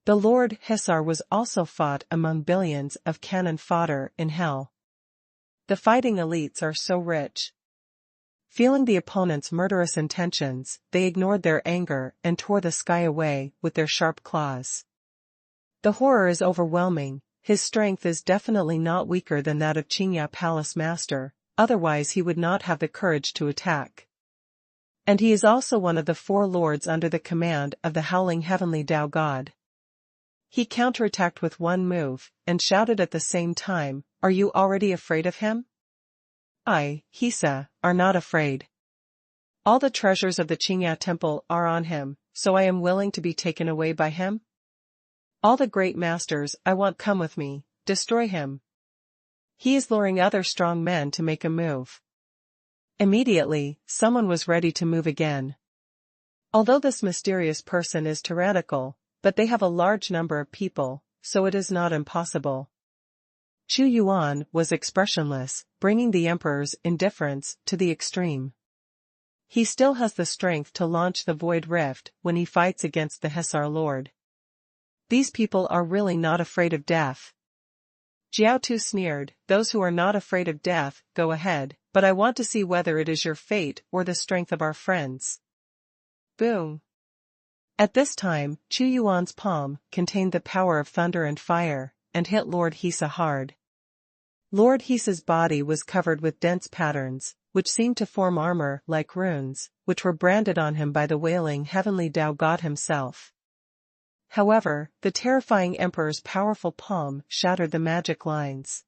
The Lord Hissar was also fought among billions of cannon fodder in hell. The fighting elites are so rich. Feeling the opponent's murderous intentions, they ignored their anger and tore the sky away with their sharp claws. The horror is overwhelming, his strength is definitely not weaker than that of Qingya Palace Master, otherwise he would not have the courage to attack. And he is also one of the 4 lords under the command of the howling heavenly Tao God. He counterattacked with 1 move, and shouted at the same time, "Are you already afraid of him?" I, Hissa, are not afraid. All the treasures of the Qingya temple are on him, so I am willing to be taken away by him. All the great masters I want come with me, destroy him. He is luring other strong men to make a move. Immediately, someone was ready to move again. Although this mysterious person is tyrannical, but they have a large number of people, so it is not impossible. Chu Yuan was expressionless, bringing the emperor's indifference to the extreme. He still has the strength to launch the void rift when he fights against the Hissar Lord. These people are really not afraid of death. Jiao Tu sneered, "Those who are not afraid of death, go ahead, but I want to see whether it is your fate or the strength of our friends." Boom. At this time, Chu Yuan's palm contained the power of thunder and fire, and hit Lord Hissa hard. Lord Hissa's body was covered with dense patterns, which seemed to form armor like runes, which were branded on him by the wailing heavenly Tao God himself. However, the terrifying emperor's powerful palm shattered the magic lines.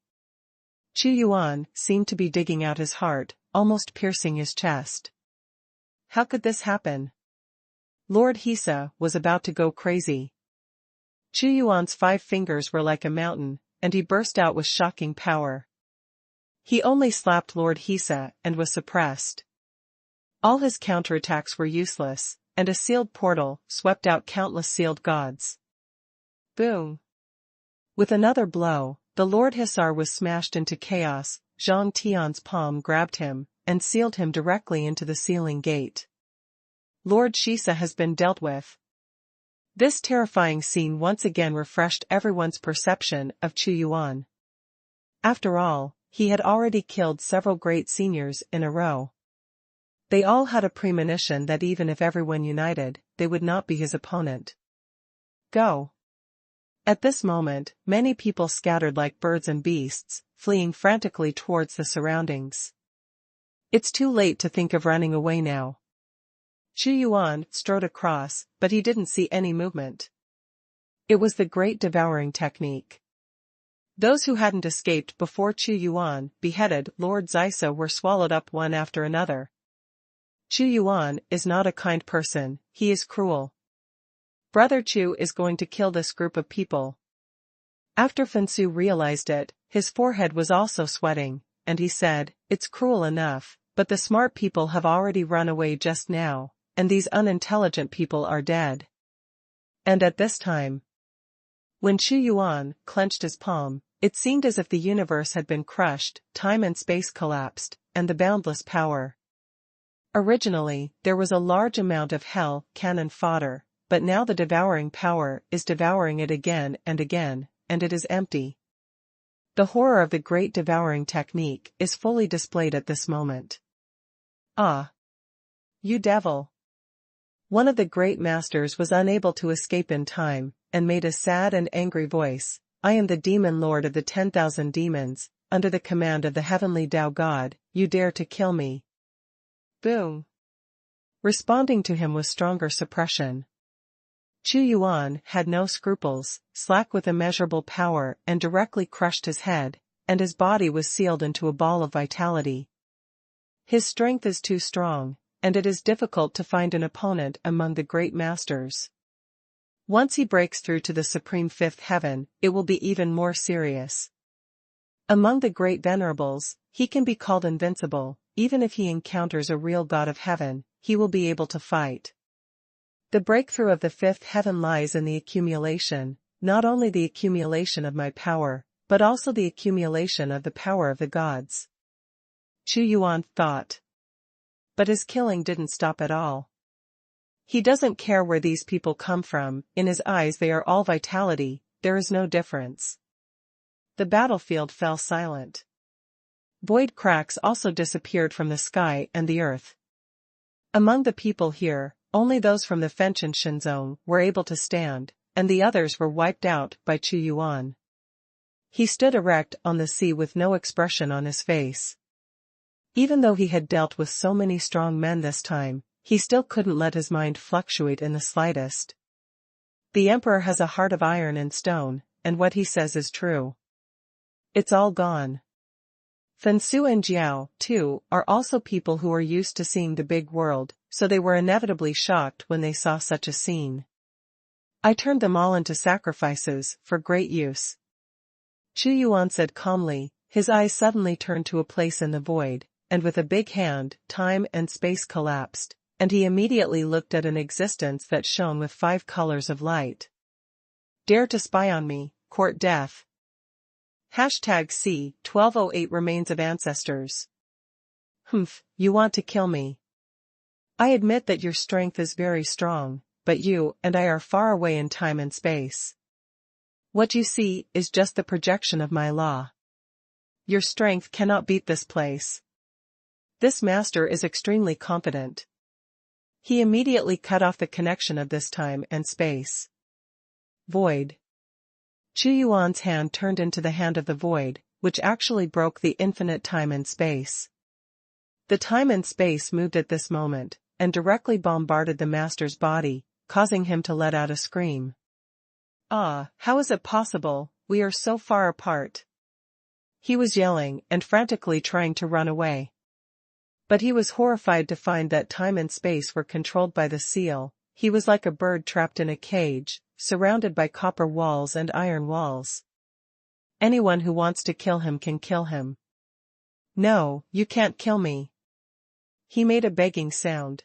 Chu Yuan seemed to be digging out his heart, almost piercing his chest. How could this happen? Lord Hissa was about to go crazy. Chu Yuan's 5 fingers were like a mountain, and he burst out with shocking power. He only slapped Lord Hissa and was suppressed. All his counterattacks were useless, and a sealed portal swept out countless sealed gods. Boom! With another blow, the Lord Hussar was smashed into chaos. Zhang Tian's palm grabbed him, and sealed him directly into the sealing gate. Lord Shisa has been dealt with. This terrifying scene once again refreshed everyone's perception of Xuanhuan. After all, he had already killed several great seniors in a row. They all had a premonition that even if everyone united, they would not be his opponent. Go! At this moment, many people scattered like birds and beasts, fleeing frantically towards the surroundings. It's too late to think of running away now. Xuanhuan strode across, but he didn't see any movement. It was the great devouring technique. Those who hadn't escaped before Xuanhuan beheaded Lord Xiso were swallowed up one after another. Xuanhuan is not a kind person, he is cruel. Brother Chu is going to kill this group of people. After Fensu realized it, his forehead was also sweating, and he said, "It's cruel enough, but the smart people have already run away just now, and these unintelligent people are dead." And at this time, when Xuanhuan clenched his palm, it seemed as if the universe had been crushed, time and space collapsed, and the boundless power. Originally, there was a large amount of hell cannon fodder, but now the devouring power is devouring it again, and it is empty. The horror of the great devouring technique is fully displayed at this moment. Ah! You devil! One of the great masters was unable to escape in time, and made a sad and angry voice, "I am the demon lord of the 10,000 demons, under the command of the heavenly Tao God, you dare to kill me." Boom! Responding to him was stronger suppression. Xuanhuan had no scruples, slack with immeasurable power, and directly crushed his head, and his body was sealed into a ball of vitality. His strength is too strong, and it is difficult to find an opponent among the great masters. Once he breaks through to the supreme fifth heaven, it will be even more serious. Among the great venerables, he can be called invincible. Even if he encounters a real god of heaven, he will be able to fight. The breakthrough of the fifth heaven lies in the accumulation, not only the accumulation of my power, but also the accumulation of the power of the gods. Xuanhuan thought. But his killing didn't stop at all. He doesn't care where these people come from, in his eyes they are all vitality, there is no difference. The battlefield fell silent. Void cracks also disappeared from the sky and the earth. Among the people here, only those from the Fenshin zone were able to stand, and the others were wiped out by Xuanhuan. He stood erect on the sea with no expression on his face. Even though he had dealt with so many strong men this time, he still couldn't let his mind fluctuate in the slightest. The emperor has a heart of iron and stone, and what he says is true. It's all gone. Fensu and Jiao, too, are also people who are used to seeing the big world, so they were inevitably shocked when they saw such a scene. I turned them all into sacrifices, for great use. Xuanhuan said calmly, his eyes suddenly turned to a place in the void, and with a big hand, time and space collapsed, and he immediately looked at an existence that shone with 5 colors of light. Dare to spy on me, court death. #C1208 Remains of Ancestors. Humph, you want to kill me. I admit that your strength is very strong, but you and I are far away in time and space. What you see is just the projection of my law. Your strength cannot beat this place. This master is extremely confident. He immediately cut off the connection of this time and space. Void. Xuanhuan's hand turned into the hand of the void, which actually broke the infinite time and space. The time and space moved at this moment, and directly bombarded the master's body, causing him to let out a scream. Ah, how is it possible, we are so far apart? He was yelling and frantically trying to run away. But he was horrified to find that time and space were controlled by the seal. He was like a bird trapped in a cage, surrounded by copper walls and iron walls. Anyone who wants to kill him can kill him. No, you can't kill me. He made a begging sound.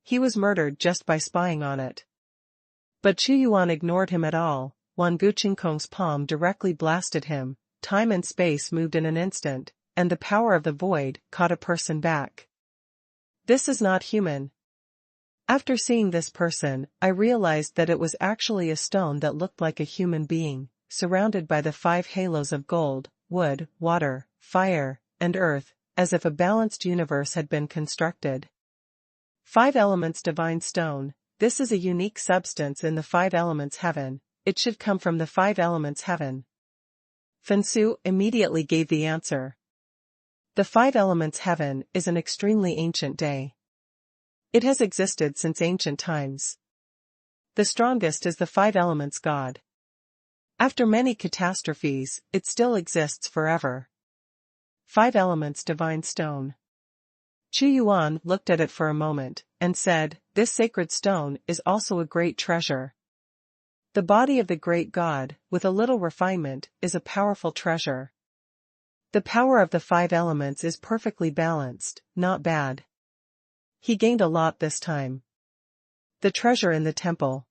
He was murdered just by spying on it. But Chunyuan ignored him at all. Wan Guqingkong's palm directly blasted him. Time and space moved in an instant, and the power of the void caught a person back. This is not human. After seeing this person, I realized that it was actually a stone that looked like a human being, surrounded by the 5 halos of gold, wood, water, fire, and earth, as if a balanced universe had been constructed. 5 elements divine stone. This is a unique substance in the 5 elements heaven. It should come from the 5 elements heaven. Fensu immediately gave the answer. The 5 elements heaven is an extremely ancient day. It has existed since ancient times. The strongest is the 5 elements god. After many catastrophes, it still exists forever. 5 elements divine stone. Chunyuan looked at it for a moment, and said, "This sacred stone is also a great treasure." The body of the great god, with a little refinement, is a powerful treasure. The power of the 5 elements is perfectly balanced, not bad. He gained a lot this time. The treasure in the temple.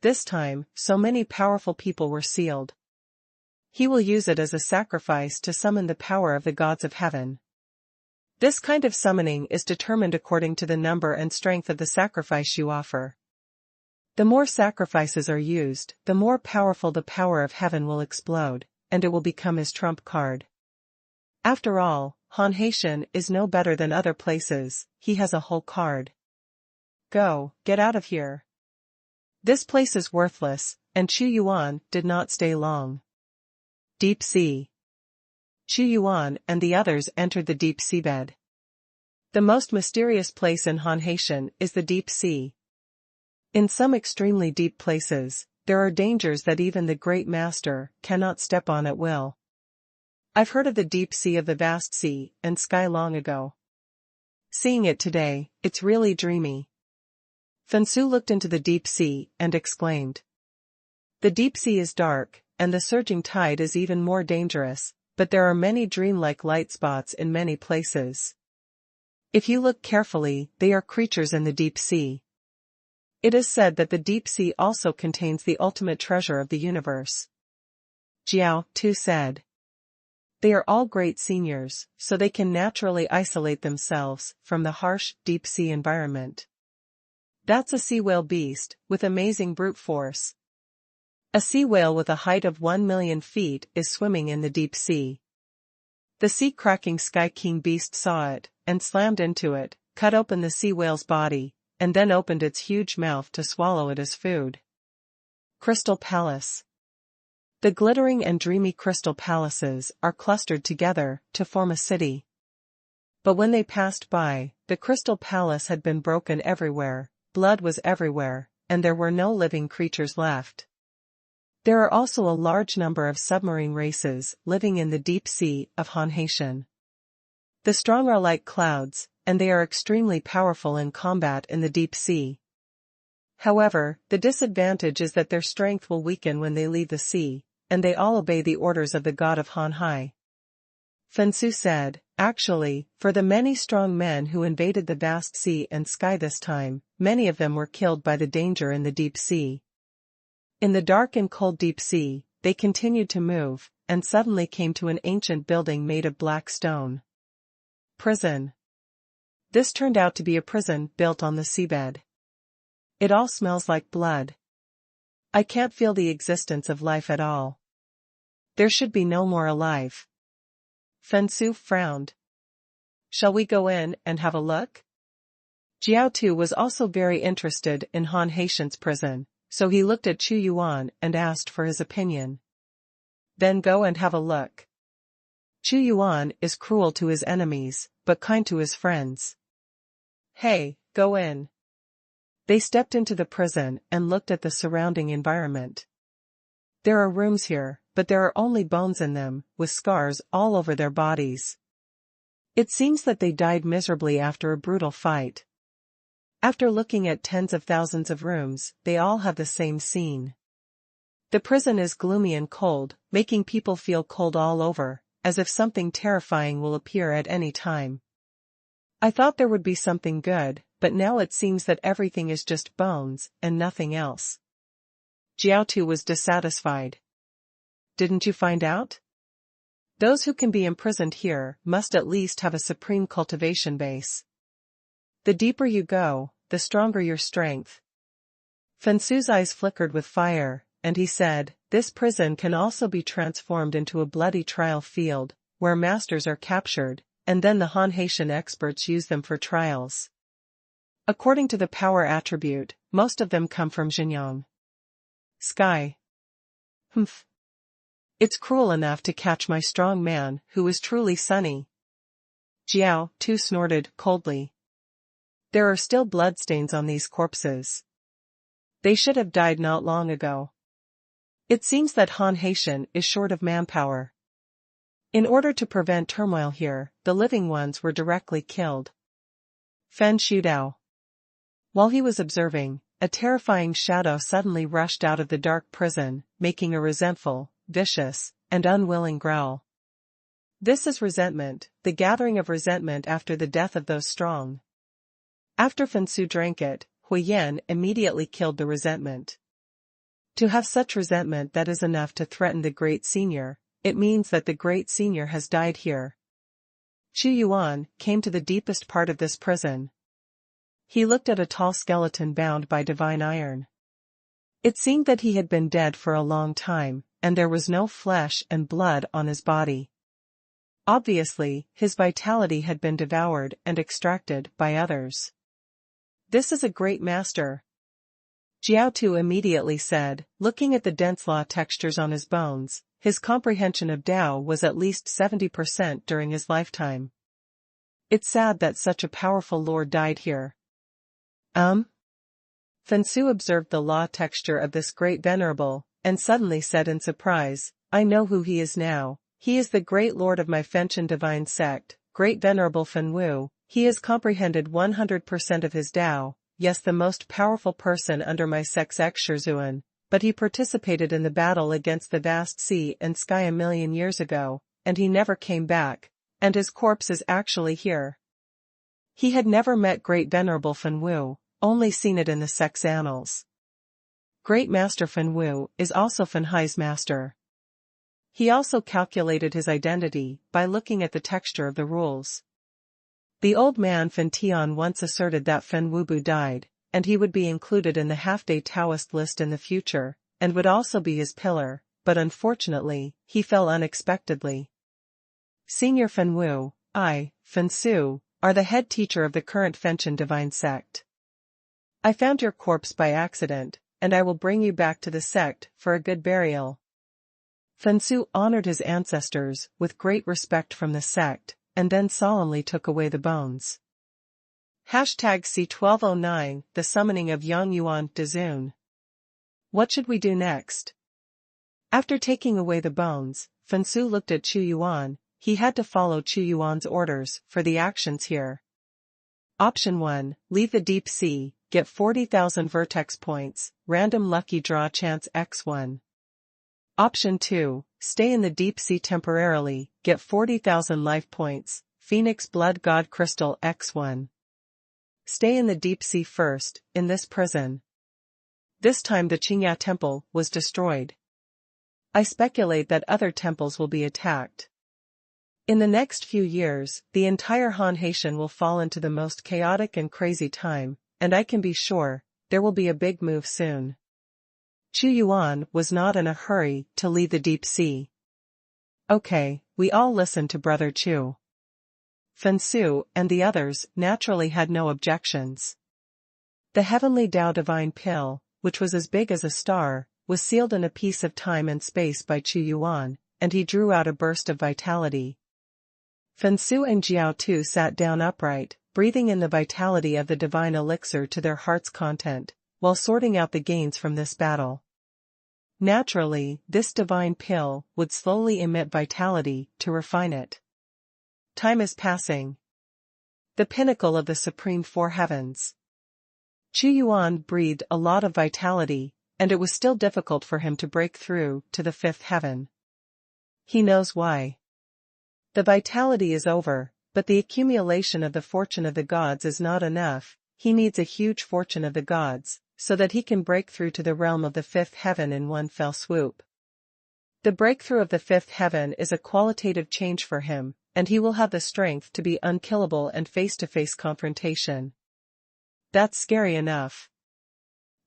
This time, so many powerful people were sealed. He will use it as a sacrifice to summon the power of the gods of heaven. This kind of summoning is determined according to the number and strength of the sacrifice you offer. The more sacrifices are used, the more powerful the power of heaven will explode, and it will become his trump card. After all, Hanshan is no better than other places. He has a whole card. Go, get out of here. This place is worthless, and Chunyuan did not stay long. Deep sea. Chunyuan and the others entered the deep seabed. The most mysterious place in Hanshan is the deep sea. In some extremely deep places, there are dangers that even the great master cannot step on at will. I've heard of the deep sea of the vast sea and sky long ago. Seeing it today, it's really dreamy. Fensu looked into the deep sea and exclaimed. The deep sea is dark, and the surging tide is even more dangerous, but there are many dreamlike light spots in many places. If you look carefully, they are creatures in the deep sea. It is said that the deep sea also contains the ultimate treasure of the universe. Jiao, too, said. They are all great seniors, so they can naturally isolate themselves from the harsh, deep sea environment. That's a sea whale beast, with amazing brute force. A sea whale with a height of 1 million feet is swimming in the deep sea. The sea-cracking Sky King beast saw it, and slammed into it, cut open the sea whale's body, and then opened its huge mouth to swallow it as food. Crystal Palace. The glittering and dreamy crystal palaces are clustered together to form a city. But when they passed by, the crystal palace had been broken everywhere, blood was everywhere, and there were no living creatures left. There are also a large number of submarine races living in the deep sea of Hanshan. The strong are like clouds, and they are extremely powerful in combat in the deep sea. However, the disadvantage is that their strength will weaken when they leave the sea, and they all obey the orders of the god of Hanhai. Fensu said, actually, for the many strong men who invaded the vast sea and sky this time, many of them were killed by the danger in the deep sea. In the dark and cold deep sea, they continued to move, and suddenly came to an ancient building made of black stone. Prison. This turned out to be a prison built on the seabed. It all smells like blood. I can't feel the existence of life at all. There should be no more alive. Fensu frowned. Shall we go in and have a look? Jiao Tu was also very interested in Hanshan's prison, so he looked at Chunyuan and asked for his opinion. Then go and have a look. Chunyuan is cruel to his enemies, but kind to his friends. Hey, go in. They stepped into the prison and looked at the surrounding environment. There are rooms here, but there are only bones in them, with scars all over their bodies. It seems that they died miserably after a brutal fight. After looking at tens of thousands of rooms, they all have the same scene. The prison is gloomy and cold, making people feel cold all over, as if something terrifying will appear at any time. I thought there would be something good, but now it seems that everything is just bones and nothing else. Jiao was dissatisfied. Didn't you find out? Those who can be imprisoned here must at least have a supreme cultivation base. The deeper you go, the stronger your strength. Fensu's eyes flickered with fire, and he said, this prison can also be transformed into a bloody trial field, where masters are captured, and then the Han Haitian experts use them for trials. According to the power attribute, most of them come from Xinjiang. Sky. Humph. It's cruel enough to catch my strong man, who is truly sunny. Jiao snorted coldly. There are still bloodstains on these corpses. They should have died not long ago. It seems that Han Haitian is short of manpower. In order to prevent turmoil here, the living ones were directly killed. Fen Shudao. While he was observing, a terrifying shadow suddenly rushed out of the dark prison, making a resentful, vicious, and unwilling growl. This is resentment, the gathering of resentment after the death of those strong. After Fensu drank it, Huiyan immediately killed the resentment. To have such resentment that is enough to threaten the Great Senior, it means that the Great Senior has died here. Chu Yuan came to the deepest part of this prison. He looked at a tall skeleton bound by divine iron. It seemed that he had been dead for a long time, and there was no flesh and blood on his body. Obviously, his vitality had been devoured and extracted by others. This is a great master. Jiao immediately said, looking at the dense law textures on his bones, his comprehension of Tao was at least 70% during his lifetime. It's sad that such a powerful lord died here. Fensu observed the law texture of this great venerable, and suddenly said in surprise, I know who he is now. He is the great lord of my Fenchen divine sect, great venerable Fenwu. He has comprehended 100% of his Tao, yes, the most powerful person under my sect's Xuanhuan, but he participated in the battle against the vast sea and sky a million years ago, and he never came back, and his corpse is actually here. He had never met great venerable Fenwu, only seen it in the sect's annals. Great Master Fenwu is also Fenhai's master. He also calculated his identity by looking at the texture of the rules. The old man Fen Tian once asserted that Fen Wubu died, and he would be included in the half-day Taoist list in the future, and would also be his pillar, but unfortunately, he fell unexpectedly. Senior Fen Wu, Fen Su, are the head teacher of the current Fenchen divine sect. I found your corpse by accident, and I will bring you back to the sect for a good burial. Fen Su honored his ancestors with great respect from the sect, and then solemnly took away the bones. #C1209, the summoning of Yang Yuan Dezun. What should we do next? After taking away the bones, Fensu looked at Chu Yuan. He had to follow Chu Yuan's orders for the actions here. Option 1, leave the deep sea, get 40,000 vertex points, random lucky draw chance x1. Option 2, stay in the deep sea temporarily, get 40,000 life points, Phoenix Blood God Crystal x1. Stay in the deep sea first, in this prison. This time the Qingya temple was destroyed. I speculate that other temples will be attacked. In the next few years, the entire Han Haitian will fall into the most chaotic and crazy time, and I can be sure, there will be a big move soon. Chu Yuan was not in a hurry to leave the deep sea. Okay, we all listened to Brother Chu. Fensu and the others naturally had no objections. The heavenly Tao divine pill, which was as big as a star, was sealed in a piece of time and space by Chu Yuan, and he drew out a burst of vitality. Fensu and Jiao sat down upright, breathing in the vitality of the divine elixir to their heart's content, while sorting out the gains from this battle. Naturally, this divine pill would slowly emit vitality to refine it. Time is passing. The pinnacle of the Supreme Four Heavens. Chu Yuan breathed a lot of vitality, and it was still difficult for him to break through to the fifth heaven. He knows why. The vitality is over, But the accumulation of the fortune of the gods is not enough, he needs a huge fortune of the gods, so that he can break through to the realm of the fifth heaven in one fell swoop. The breakthrough of the fifth heaven is a qualitative change for him, and he will have the strength to be unkillable and face-to-face confrontation. That's scary enough.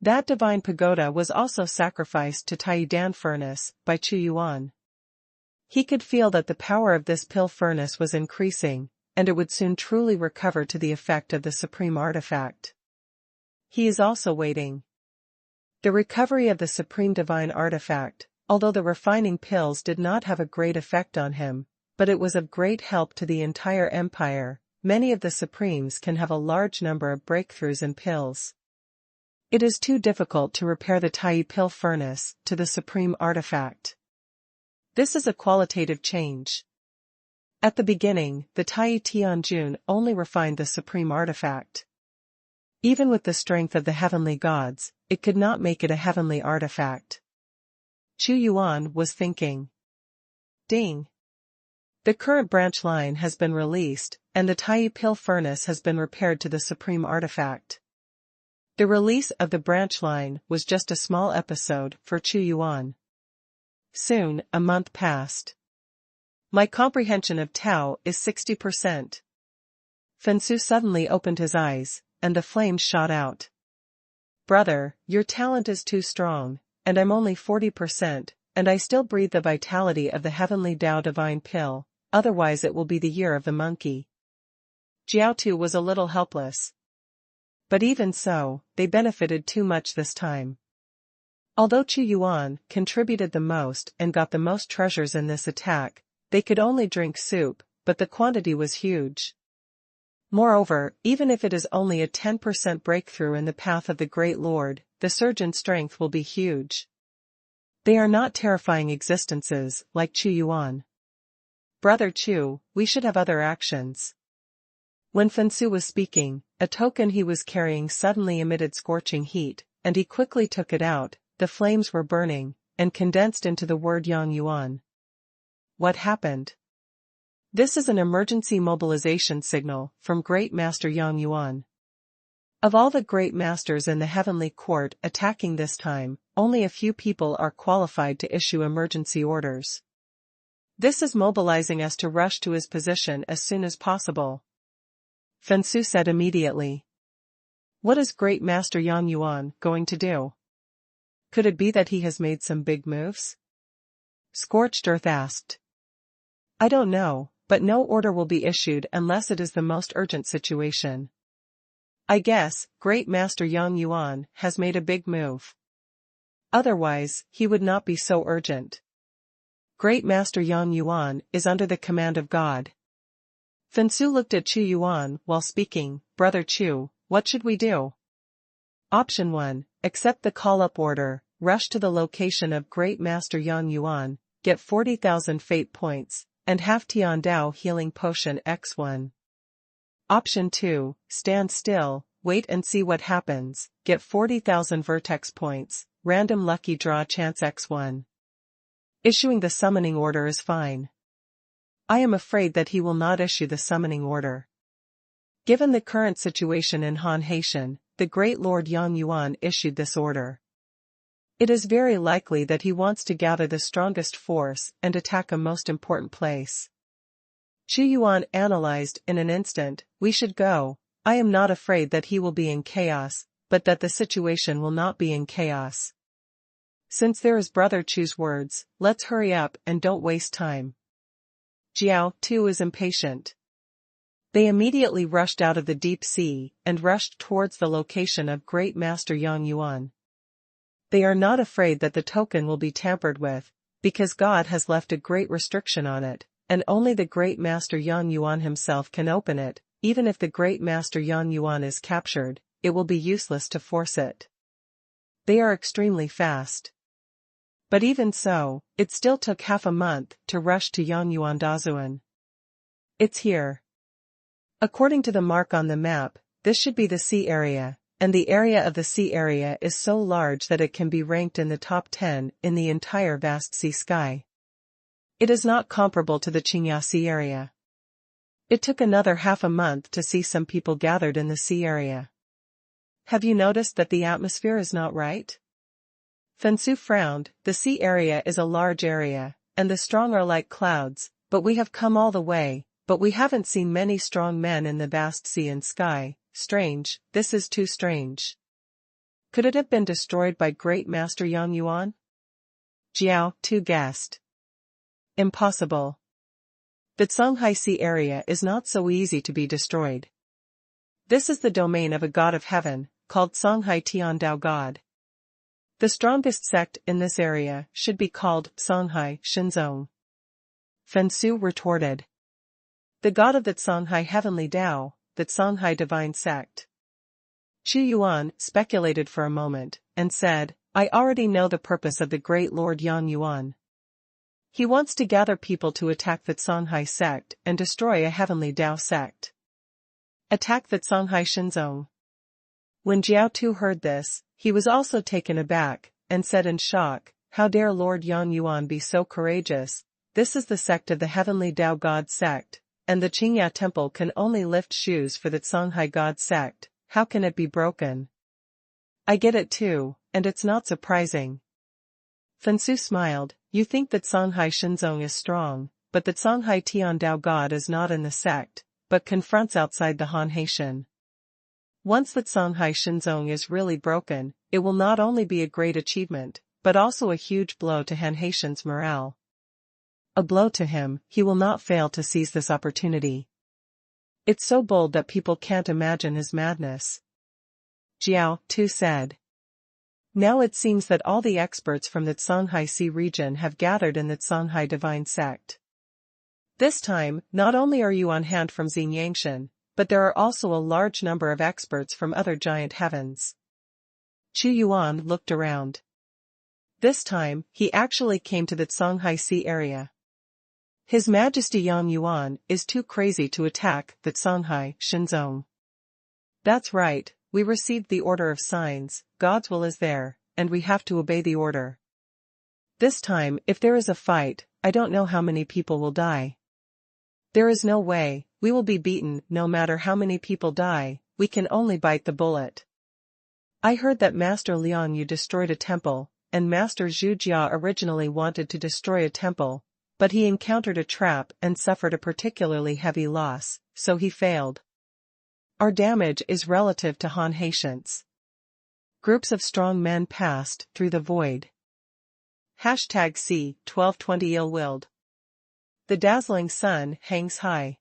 That divine pagoda was also sacrificed to Taidan furnace by Xuanhuan. He could feel that the power of this pill furnace was increasing, and it would soon truly recover to the effect of the supreme artifact. He is also waiting. The recovery of the supreme divine artifact, although the refining pills did not have a great effect on him, but it was of great help to the entire empire. Many of the supremes can have a large number of breakthroughs in pills. It is too difficult to repair the Tai pill furnace to the supreme artifact. This is a qualitative change. At the beginning, the Tai Tianjun only refined the supreme artifact. Even with the strength of the heavenly gods, it could not make it a heavenly artifact. Xuanhuan was thinking. Ding! The current branch line has been released, and the Tai pill furnace has been repaired to the supreme artifact. The release of the branch line was just a small episode for Xuanhuan. Soon, a month passed. My comprehension of Tao is 60%. Fensu suddenly opened his eyes, and the flames shot out. Brother, your talent is too strong, and I'm only 40%, and I still breathe the vitality of the heavenly Tao divine pill, otherwise it will be the year of the monkey. Jiaotu was a little helpless. But even so, they benefited too much this time. Although Xuanhuan contributed the most and got the most treasures in this attack, they could only drink soup, but the quantity was huge. Moreover, even if it is only a 10% breakthrough in the path of the Great Lord, the surge in strength will be huge. They are not terrifying existences, like Xuanhuan. Brother Chu, we should have other actions. When Fensu was speaking, a token he was carrying suddenly emitted scorching heat, and he quickly took it out. The flames were burning, and condensed into the word Yang Yuan. What happened? This is an emergency mobilization signal from Great Master Yang Yuan. Of all the great masters in the heavenly court attacking this time, only a few people are qualified to issue emergency orders. This is mobilizing us to rush to his position as soon as possible. Fensu said immediately. What is Great Master Yang Yuan going to do? Could it be that he has made some big moves? Scorched Earth asked. I don't know, but no order will be issued unless it is the most urgent situation. I guess, Great Master Yang Yuan has made a big move. Otherwise, he would not be so urgent. Great Master Yang Yuan is under the command of God. Fensu looked at Xuanhuan while speaking. Brother Chu, what should we do? Option 1, accept the call-up order, rush to the location of Great Master Yang Yuan, get 40,000 fate points, and have Tian Dao healing potion X1. Option 2, stand still, wait and see what happens, get 40,000 vertex points, random lucky draw chance X1. Issuing the summoning order is fine. I am afraid that he will not issue the summoning order. Given the current situation in Han Haitian, the Great Lord Yang Yuan issued this order. It is very likely that he wants to gather the strongest force and attack a most important place. Xuanhuan analyzed in an instant. We should go. I am not afraid that he will be in chaos, but that the situation will not be in chaos. Since there is Brother Chu's words, let's hurry up and don't waste time. Jiao, too, is impatient. They immediately rushed out of the deep sea and rushed towards the location of Great Master Yang Yuan. They are not afraid that the token will be tampered with, because God has left a great restriction on it, and only the Great Master Yang Yuan himself can open it. Even if the Great Master Yang Yuan is captured, it will be useless to force it. They are extremely fast. But even so, it still took half a month to rush to Yang Yuan Dazuan. It's here. According to the mark on the map, this should be the sea area, and the area of the sea area is so large that it can be ranked in the top 10 in the entire vast sea sky. It is not comparable to the Qingya Sea area. It took another half a month to see some people gathered in the sea area. Have you noticed that the atmosphere is not right? Fensu frowned. The sea area is a large area, and the strong are like clouds, but we have come all the way, but we haven't seen many strong men in the vast sea and sky. Strange, this is too strange. Could it have been destroyed by Great Master Yang Yuan? Jiao Tu guessed. Impossible. The Songhai Sea area is not so easy to be destroyed. This is the domain of a god of heaven, called Songhai Tiandao God. The strongest sect in this area should be called Songhai Shinzong. Fensu retorted. The god of the Songhai Heavenly Tao, the Songhai Divine Sect. Chu Yuan speculated for a moment, and said, I already know the purpose of the great Lord Yang Yuan. He wants to gather people to attack the Songhai sect and destroy a Heavenly Tao sect. Attack the Songhai Shinzong. When Jiao Tu heard this, he was also taken aback, and said in shock, How dare Lord Yang Yuan be so courageous? This is the sect of the Heavenly Tao God sect, and the Qingya temple can only lift shoes for the Songhai God sect. How can it be broken? I get it too, and it's not surprising. Fensu smiled. You think that Songhai Shinzong is strong, but that Songhai Tiandao God is not in the sect, but confronts outside the Han Haitian. Once that Songhai Shinzong is really broken, it will not only be a great achievement, but also a huge blow to Han Haitian's morale. A blow to him. He will not fail to seize this opportunity. It's so bold that people can't imagine his madness. Jiao Tu said. Now it seems that all the experts from the Songhai Sea region have gathered in the Songhai Divine Sect. This time, not only are you on hand from Xinyangshan, but there are also a large number of experts from other giant heavens. Chu Yuan looked around. This time, he actually came to the Songhai Sea area. His Majesty Yang Yuan is too crazy to attack the Songhai Shinzong. That's right, we received the order of signs, God's will is there, and we have to obey the order. This time, if there is a fight, I don't know how many people will die. There is no way, we will be beaten. No matter how many people die, we can only bite the bullet. I heard that Master Liang Yu destroyed a temple, and Master Zhu Jia originally wanted to destroy a temple, but he encountered a trap and suffered a particularly heavy loss, so he failed. Our damage is relative to Han Haitians. Groups of strong men passed through the void. C 1220 ill-willed. The dazzling sun hangs high.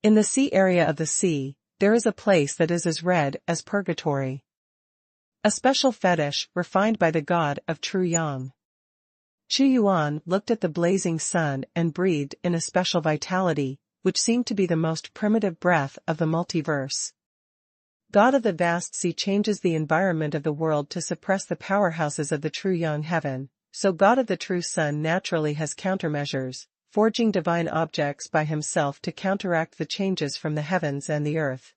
In the sea area of the sea, there is a place that is as red as purgatory. A special fetish refined by the god of true yang. Chu Yuan looked at the blazing sun and breathed in a special vitality, which seemed to be the most primitive breath of the multiverse. God of the vast sea changes the environment of the world to suppress the powerhouses of the true yang heaven, so God of the true sun naturally has countermeasures, forging divine objects by himself to counteract the changes from the heavens and the earth.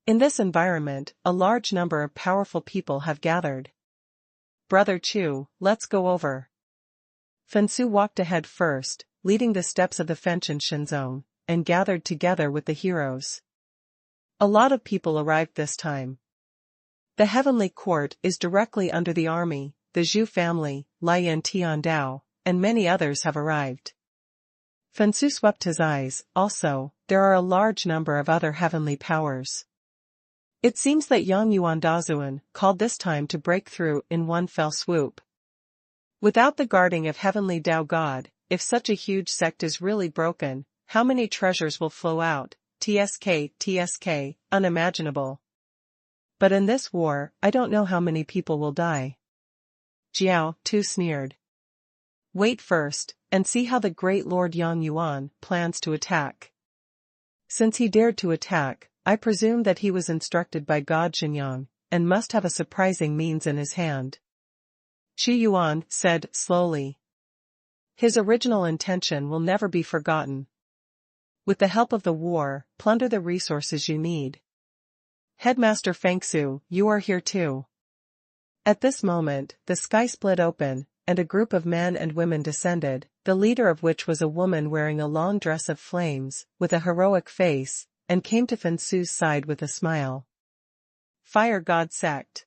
In this environment, a large number of powerful people have gathered. Brother Chu, let's go over. Fensu walked ahead first, leading the steps of the Fenchen Shinzong, and gathered together with the heroes. A lot of people arrived this time. The heavenly court is directly under the army, the Zhu family, Lian Tiandao, and many others have arrived. Fensu swept his eyes. Also, there are a large number of other heavenly powers. It seems that Yang Yuan Dazuan called this time to break through in one fell swoop. Without the guarding of Heavenly Tao God, if such a huge sect is really broken, how many treasures will flow out? TSK, unimaginable. But in this war, I don't know how many people will die. Jiao Tu sneered. Wait first, and see how the great Lord Yang Yuan plans to attack. Since he dared to attack, I presume that he was instructed by God Xinyang, and must have a surprising means in his hand. Chu Yuan said slowly. His original intention will never be forgotten. With the help of the war, plunder the resources you need. Headmaster Fengsu, you are here too. At this moment, the sky split open, and a group of men and women descended, the leader of which was a woman wearing a long dress of flames, with a heroic face, and came to Fensu's side with a smile. Fire God Sect.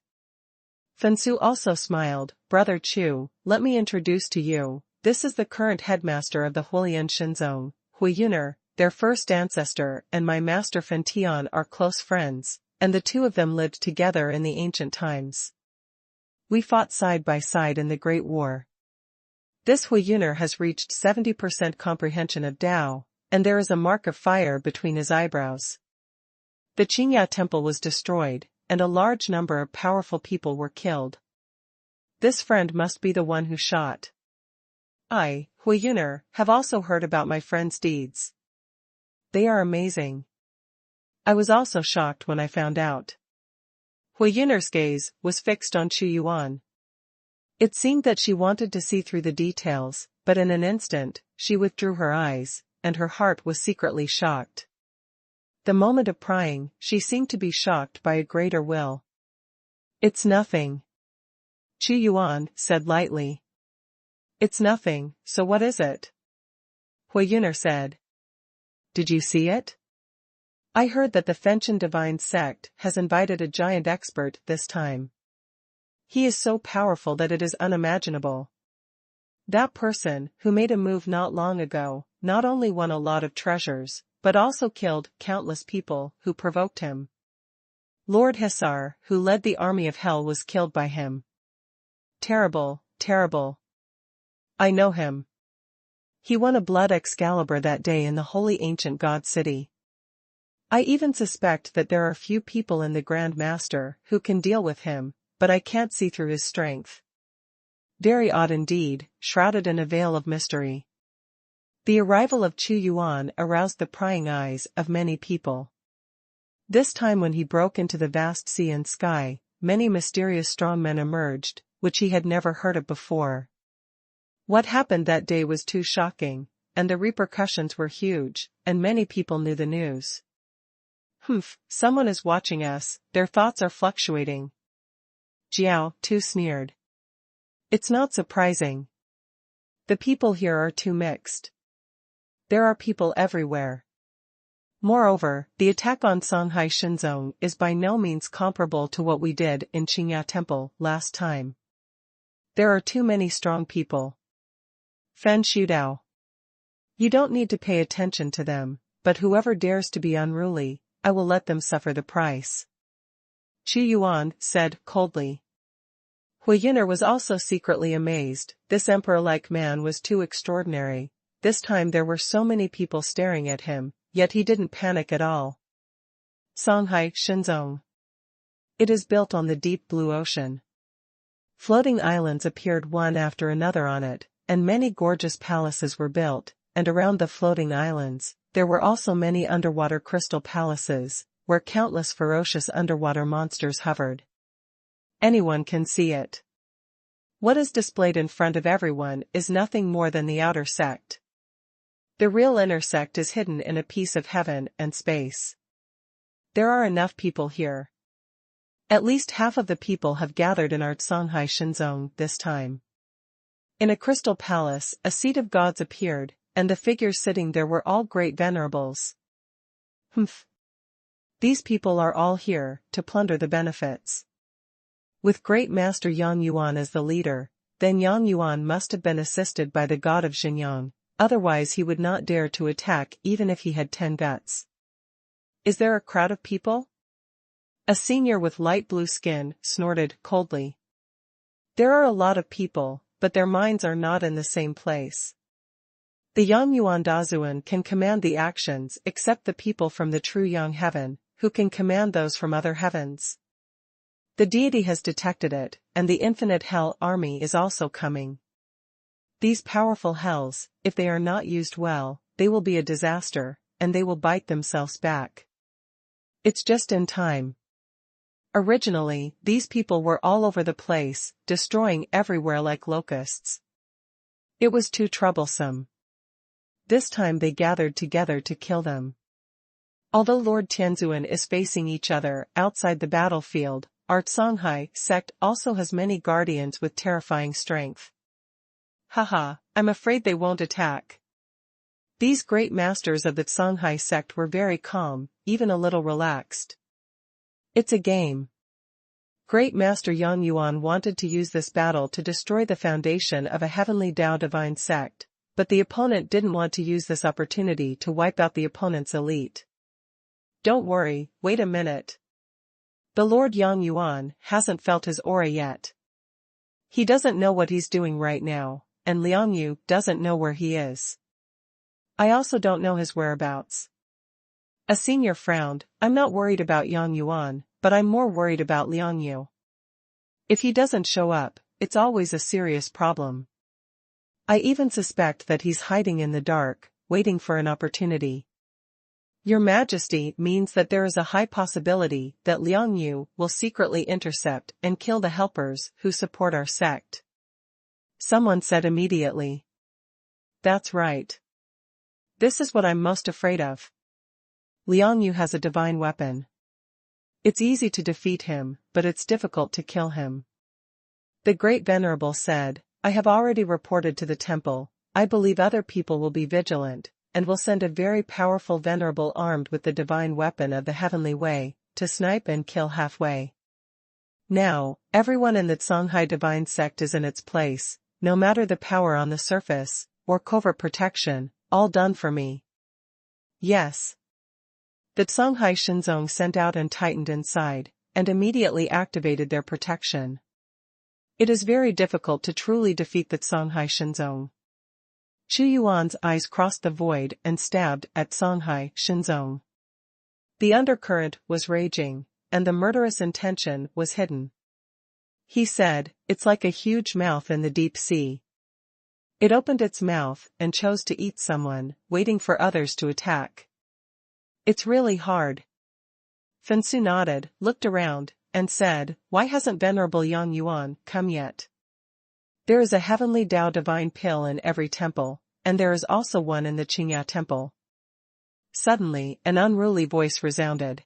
Fensu also smiled. Brother Chu, let me introduce to you, this is the current headmaster of the Huolian Shinzong, Huiyuner, their first ancestor, and my master Fentian are close friends, and the two of them lived together in the ancient times. We fought side by side in the Great War. This Huiyuner has reached 70% comprehension of Tao, and there is a mark of fire between his eyebrows. The Qingya temple was destroyed, and a large number of powerful people were killed. This friend must be the one who shot. I, Huiyuner, have also heard about my friend's deeds. They are amazing. I was also shocked when I found out. Huiyuner's gaze was fixed on Chu Yuan. It seemed that she wanted to see through the details, but in an instant, she withdrew her eyes, and her heart was secretly shocked. The moment of prying, she seemed to be shocked by a greater will. It's nothing. Chu Yuan said lightly. It's nothing, so what is it? Huiyuner said. Did you see it? I heard that the Fenchen Divine Sect has invited a giant expert this time. He is so powerful that it is unimaginable. That person, who made a move not long ago, not only won a lot of treasures, but also killed countless people who provoked him. Lord Hisar, who led the army of hell, was killed by him. Terrible, terrible. I know him. He won a blood Excalibur that day in the holy ancient god city. I even suspect that there are few people in the Grand Master who can deal with him, but I can't see through his strength. Very odd indeed, shrouded in a veil of mystery. The arrival of Chu Yuan aroused the prying eyes of many people. This time when he broke into the vast sea and sky, many mysterious strong men emerged, which he had never heard of before. What happened that day was too shocking, and the repercussions were huge, and many people knew the news. Someone is watching us, their thoughts are fluctuating. Jiao, too, sneered. It's not surprising. The people here are too mixed. There are people everywhere. Moreover, the attack on Songhai Shinzong is by no means comparable to what we did in Qingya Temple last time. There are too many strong people. Fan Shudao. You don't need to pay attention to them, but whoever dares to be unruly, I will let them suffer the price. Chu Yuan said coldly. Huiyuner was also secretly amazed. This emperor-like man was too extraordinary. This time there were so many people staring at him, yet he didn't panic at all. Songhai Shinzong. It is built on the deep blue ocean. Floating islands appeared one after another on it, and many gorgeous palaces were built, and around the floating islands, there were also many underwater crystal palaces, where countless ferocious underwater monsters hovered. Anyone can see it. What is displayed in front of everyone is nothing more than the outer sect. The real inner sect is hidden in a piece of heaven and space. There are enough people here. At least half of the people have gathered in our Songhai Shinzong this time. In a crystal palace, a seat of gods appeared, and the figures sitting there were all great venerables. These people are all here to plunder the benefits. With great master Yang Yuan as the leader, then Yang Yuan must have been assisted by the god of Xinjiang, otherwise he would not dare to attack even if he had 10 guts. Is there a crowd of people? A senior with light blue skin snorted coldly. There are a lot of people, but their minds are not in the same place. The Yang Yuan Dazuan can command the actions except the people from the true Yang heaven, who can command those from other heavens. The deity has detected it, and the infinite hell army is also coming. These powerful hells, if they are not used well, they will be a disaster, and they will bite themselves back. It's just in time. Originally, these people were all over the place, destroying everywhere like locusts. It was too troublesome. This time they gathered together to kill them. Although Lord Tianzuan is facing each other outside the battlefield, our Songhai sect also has many guardians with terrifying strength. Haha, I'm afraid they won't attack. These great masters of the Songhai sect were very calm, even a little relaxed. It's a game. Great Master Yang Yuan wanted to use this battle to destroy the foundation of a heavenly Tao divine sect, but the opponent didn't want to use this opportunity to wipe out the opponent's elite. Don't worry, wait a minute. The Lord Yang Yuan hasn't felt his aura yet. He doesn't know what he's doing right now, and Liang Yu doesn't know where he is. I also don't know his whereabouts. A senior frowned. I'm not worried about Yang Yuan, but I'm more worried about Liang Yu. If he doesn't show up, it's always a serious problem. I even suspect that he's hiding in the dark, waiting for an opportunity. Your Majesty means that there is a high possibility that Liang Yu will secretly intercept and kill the helpers who support our sect. Someone said immediately. That's right. This is what I'm most afraid of. Liang Yu has a divine weapon. It's easy to defeat him, but it's difficult to kill him. The Great Venerable said, I have already reported to the temple. I believe other people will be vigilant, and will send a very powerful venerable armed with the divine weapon of the heavenly way, to snipe and kill halfway. Now, everyone in the Songhai divine sect is in its place, no matter the power on the surface, or covert protection, all done for me. Yes. The Songhai Shinzong sent out and tightened inside, and immediately activated their protection. It is very difficult to truly defeat the Songhai Shinzong. Chu Yuan's eyes crossed the void and stabbed at Songhai Shinzong. The undercurrent was raging, and the murderous intention was hidden. He said, it's like a huge mouth in the deep sea. It opened its mouth and chose to eat someone, waiting for others to attack. It's really hard. Fensu nodded, looked around, and said, why hasn't Venerable Yang Yuan come yet? There is a heavenly Tao divine pill in every temple, and there is also one in the Qingya temple. Suddenly, an unruly voice resounded.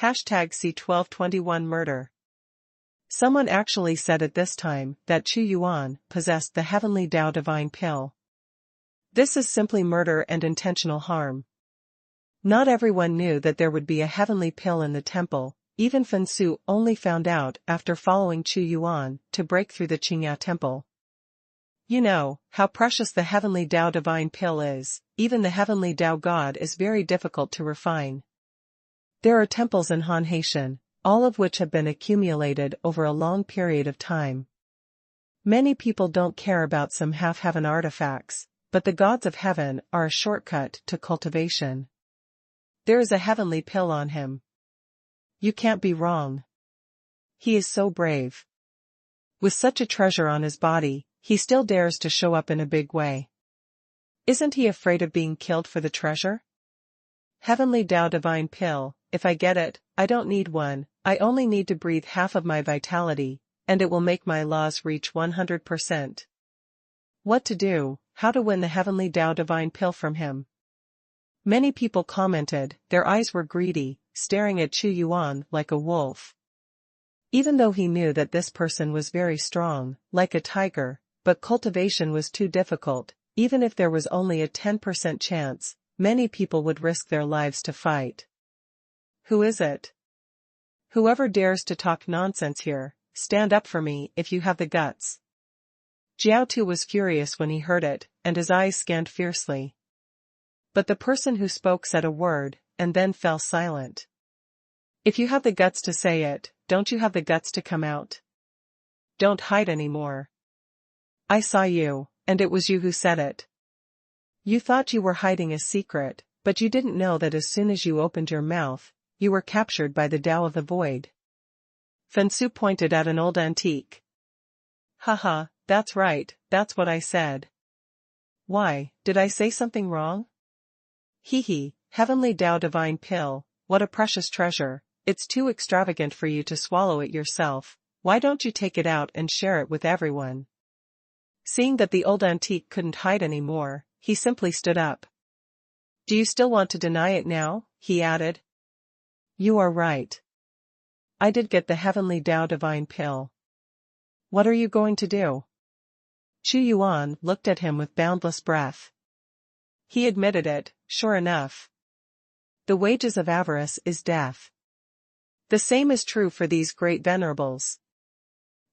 #C1221 murder. Someone actually said at this time that Chu Yuan possessed the heavenly Tao divine pill. This is simply murder and intentional harm. Not everyone knew that there would be a heavenly pill in the temple. Even Fensu only found out after following Chu Yuan to break through the Qingya temple. You know how precious the heavenly Tao divine pill is. Even the heavenly Tao God is very difficult to refine. There are temples in Han Haitian, all of which have been accumulated over a long period of time. Many people don't care about some half-heaven artifacts, but the gods of heaven are a shortcut to cultivation. There is a heavenly pill on him. You can't be wrong. He is so brave. With such a treasure on his body, he still dares to show up in a big way. Isn't he afraid of being killed for the treasure? Heavenly Tao divine pill, if I get it, I don't need one, I only need to breathe half of my vitality, and it will make my laws reach 100%. What to do, how to win the heavenly Tao divine pill from him? Many people commented, their eyes were greedy, staring at Chu Yuan like a wolf. Even though he knew that this person was very strong, like a tiger, but cultivation was too difficult, even if there was only a 10% chance, many people would risk their lives to fight. Who is it? Whoever dares to talk nonsense here, stand up for me if you have the guts. Jiao Tu was furious when he heard it, and his eyes scanned fiercely. But the person who spoke said a word, and then fell silent. If you have the guts to say it, don't you have the guts to come out? Don't hide anymore. I saw you, and it was you who said it. You thought you were hiding a secret, but you didn't know that as soon as you opened your mouth, you were captured by the Tao of the Void. Fensu pointed at an old antique. Haha, that's right, that's what I said. Why, did I say something wrong? Hee, heavenly Tao divine pill, what a precious treasure, it's too extravagant for you to swallow it yourself, why don't you take it out and share it with everyone? Seeing that the old antique couldn't hide anymore, he simply stood up. Do you still want to deny it now? He added. You are right. I did get the heavenly Tao divine pill. What are you going to do? Chu Yuan looked at him with boundless breath. He admitted it, sure enough. The wages of avarice is death. The same is true for these great venerables.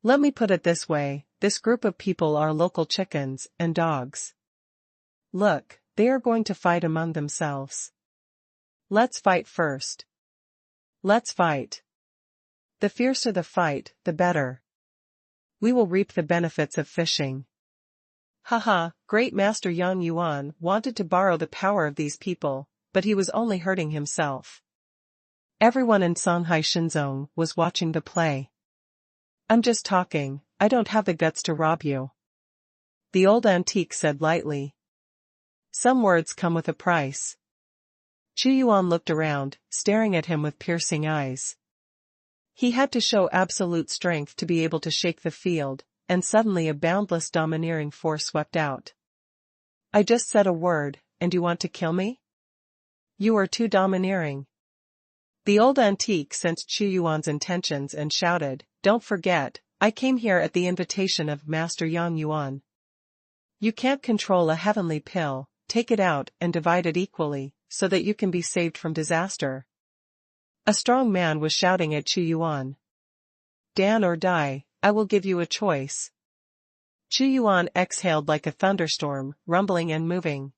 Let me put it this way, this group of people are local chickens and dogs. Look, they are going to fight among themselves. Let's fight first. Let's fight. The fiercer the fight, the better. We will reap the benefits of fishing. Haha, Great Master Yang Yuan wanted to borrow the power of these people, but he was only hurting himself. Everyone in Shanghai Shenzong was watching the play. I'm just talking, I don't have the guts to rob you. The old antique said lightly. Some words come with a price. Chu Yuan looked around, staring at him with piercing eyes. He had to show absolute strength to be able to shake the field, and suddenly a boundless domineering force swept out. I just said a word, and you want to kill me? You are too domineering. The old antique sensed Chu Yuan's intentions and shouted, Don't forget, I came here at the invitation of Master Yang Yuan. You can't control a heavenly pill, take it out and divide it equally, so that you can be saved from disaster. A strong man was shouting at Chu Yuan. Dan or die, I will give you a choice. Chu Yuan exhaled like a thunderstorm, rumbling and moving.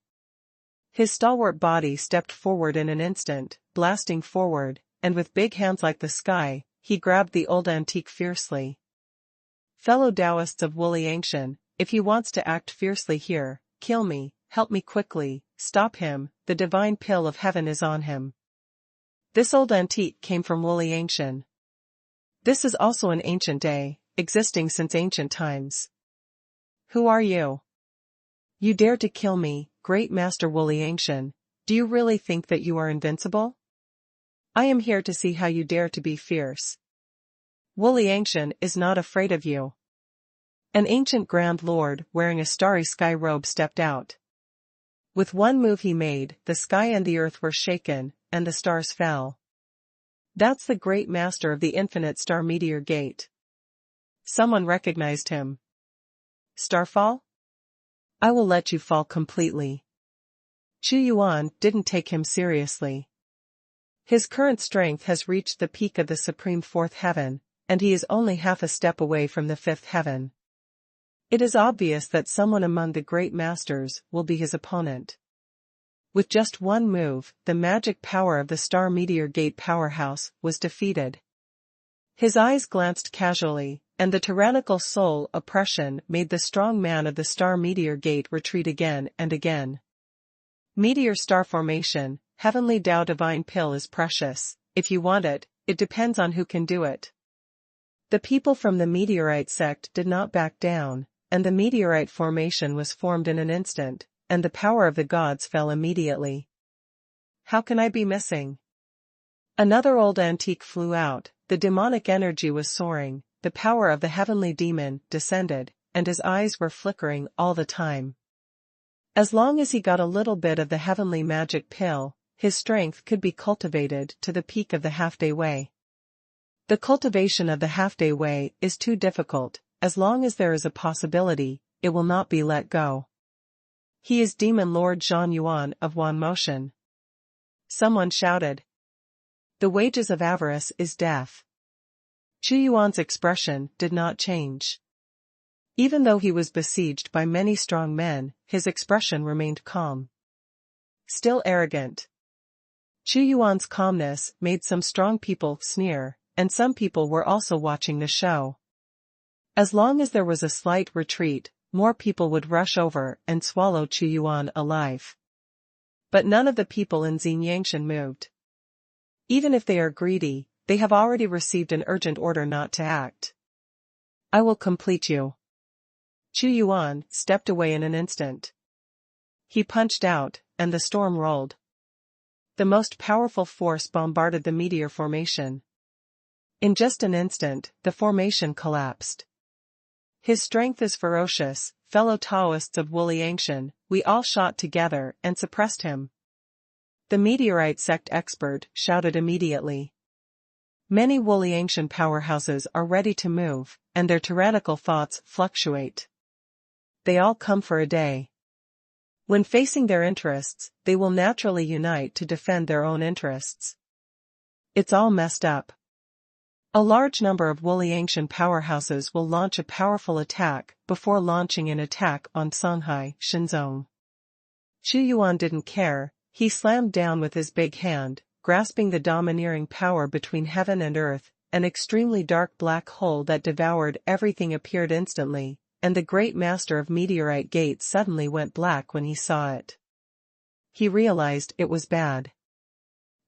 His stalwart body stepped forward in an instant, blasting forward, and with big hands like the sky, he grabbed the old antique fiercely. Fellow Taoists of Wuliangshan, if he wants to act fiercely here, kill me, help me quickly, stop him, the divine pill of heaven is on him. This old antique came from Wuliangshan. This is also an ancient day, existing since ancient times. Who are you? You dare to kill me, Great Master Wuliangshan, do you really think that you are invincible? I am here to see how you dare to be fierce. Wuliangshan is not afraid of you. An ancient Grand Lord wearing a starry sky robe stepped out. With one move he made, the sky and the earth were shaken, and the stars fell. That's the Great Master of the Infinite Star Meteor Gate. Someone recognized him. Starfall? I will let you fall completely. Chu Yuan didn't take him seriously. His current strength has reached the peak of the supreme fourth heaven, and he is only half a step away from the fifth heaven. It is obvious that someone among the great masters will be his opponent. With just one move, the magic power of the Star Meteor Gate powerhouse was defeated. His eyes glanced casually, and the tyrannical soul oppression made the strong man of the Star Meteor Gate retreat again and again. Meteor star formation, heavenly Tao divine pill is precious. If you want it, it depends on who can do it. The people from the meteorite sect did not back down, and the meteorite formation was formed in an instant, and the power of the gods fell immediately. How can I be missing? Another old antique flew out, the demonic energy was soaring, the power of the heavenly demon descended, and his eyes were flickering all the time. As long as he got a little bit of the heavenly magic pill, his strength could be cultivated to the peak of the half-day way. The cultivation of the half-day way is too difficult. As long as there is a possibility, it will not be let go. He is Demon Lord Zhan Yuan of Wan Motion. Someone shouted. The wages of avarice is death. Chu Yuan's expression did not change. Even though he was besieged by many strong men, his expression remained calm. Still arrogant. Chu Yuan's calmness made some strong people sneer, and some people were also watching the show. As long as there was a slight retreat, more people would rush over and swallow Chu Yuan alive. But none of the people in Xinyangshan moved. Even if they are greedy, they have already received an urgent order not to act. I will complete you. Chu Yuan stepped away in an instant. He punched out, and the storm rolled. The most powerful force bombarded the meteor formation. In just an instant, the formation collapsed. His strength is ferocious, fellow Taoists of Wuliangshan, we all shot together and suppressed him. The meteorite sect expert shouted immediately. Many Wuliangshan powerhouses are ready to move, and their tyrannical thoughts fluctuate. they all come for a day. When facing their interests, they will naturally unite to defend their own interests. It's all messed up. A large number of Wuliangshan powerhouses will launch a powerful attack before launching an attack on Songhai, Shenzong. Chuyuan didn't care, he slammed down with his big hand, grasping the domineering power between heaven and earth. An extremely dark black hole that devoured everything appeared instantly, and the great master of meteorite gates suddenly went black when he saw it. He realized it was bad.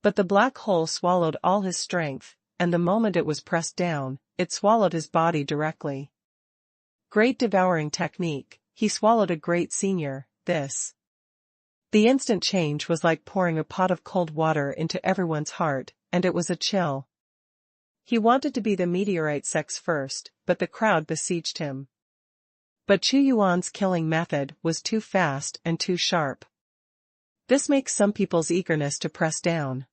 But the black hole swallowed all his strength, and the moment it was pressed down, it swallowed his body directly. Great devouring technique, he swallowed a great senior, this. The instant change was like pouring a pot of cold water into everyone's heart, and it was a chill. He wanted to be the meteorite sex first, but the crowd besieged him. But Chuyuan's killing method was too fast and too sharp. This makes some people's eagerness to press down.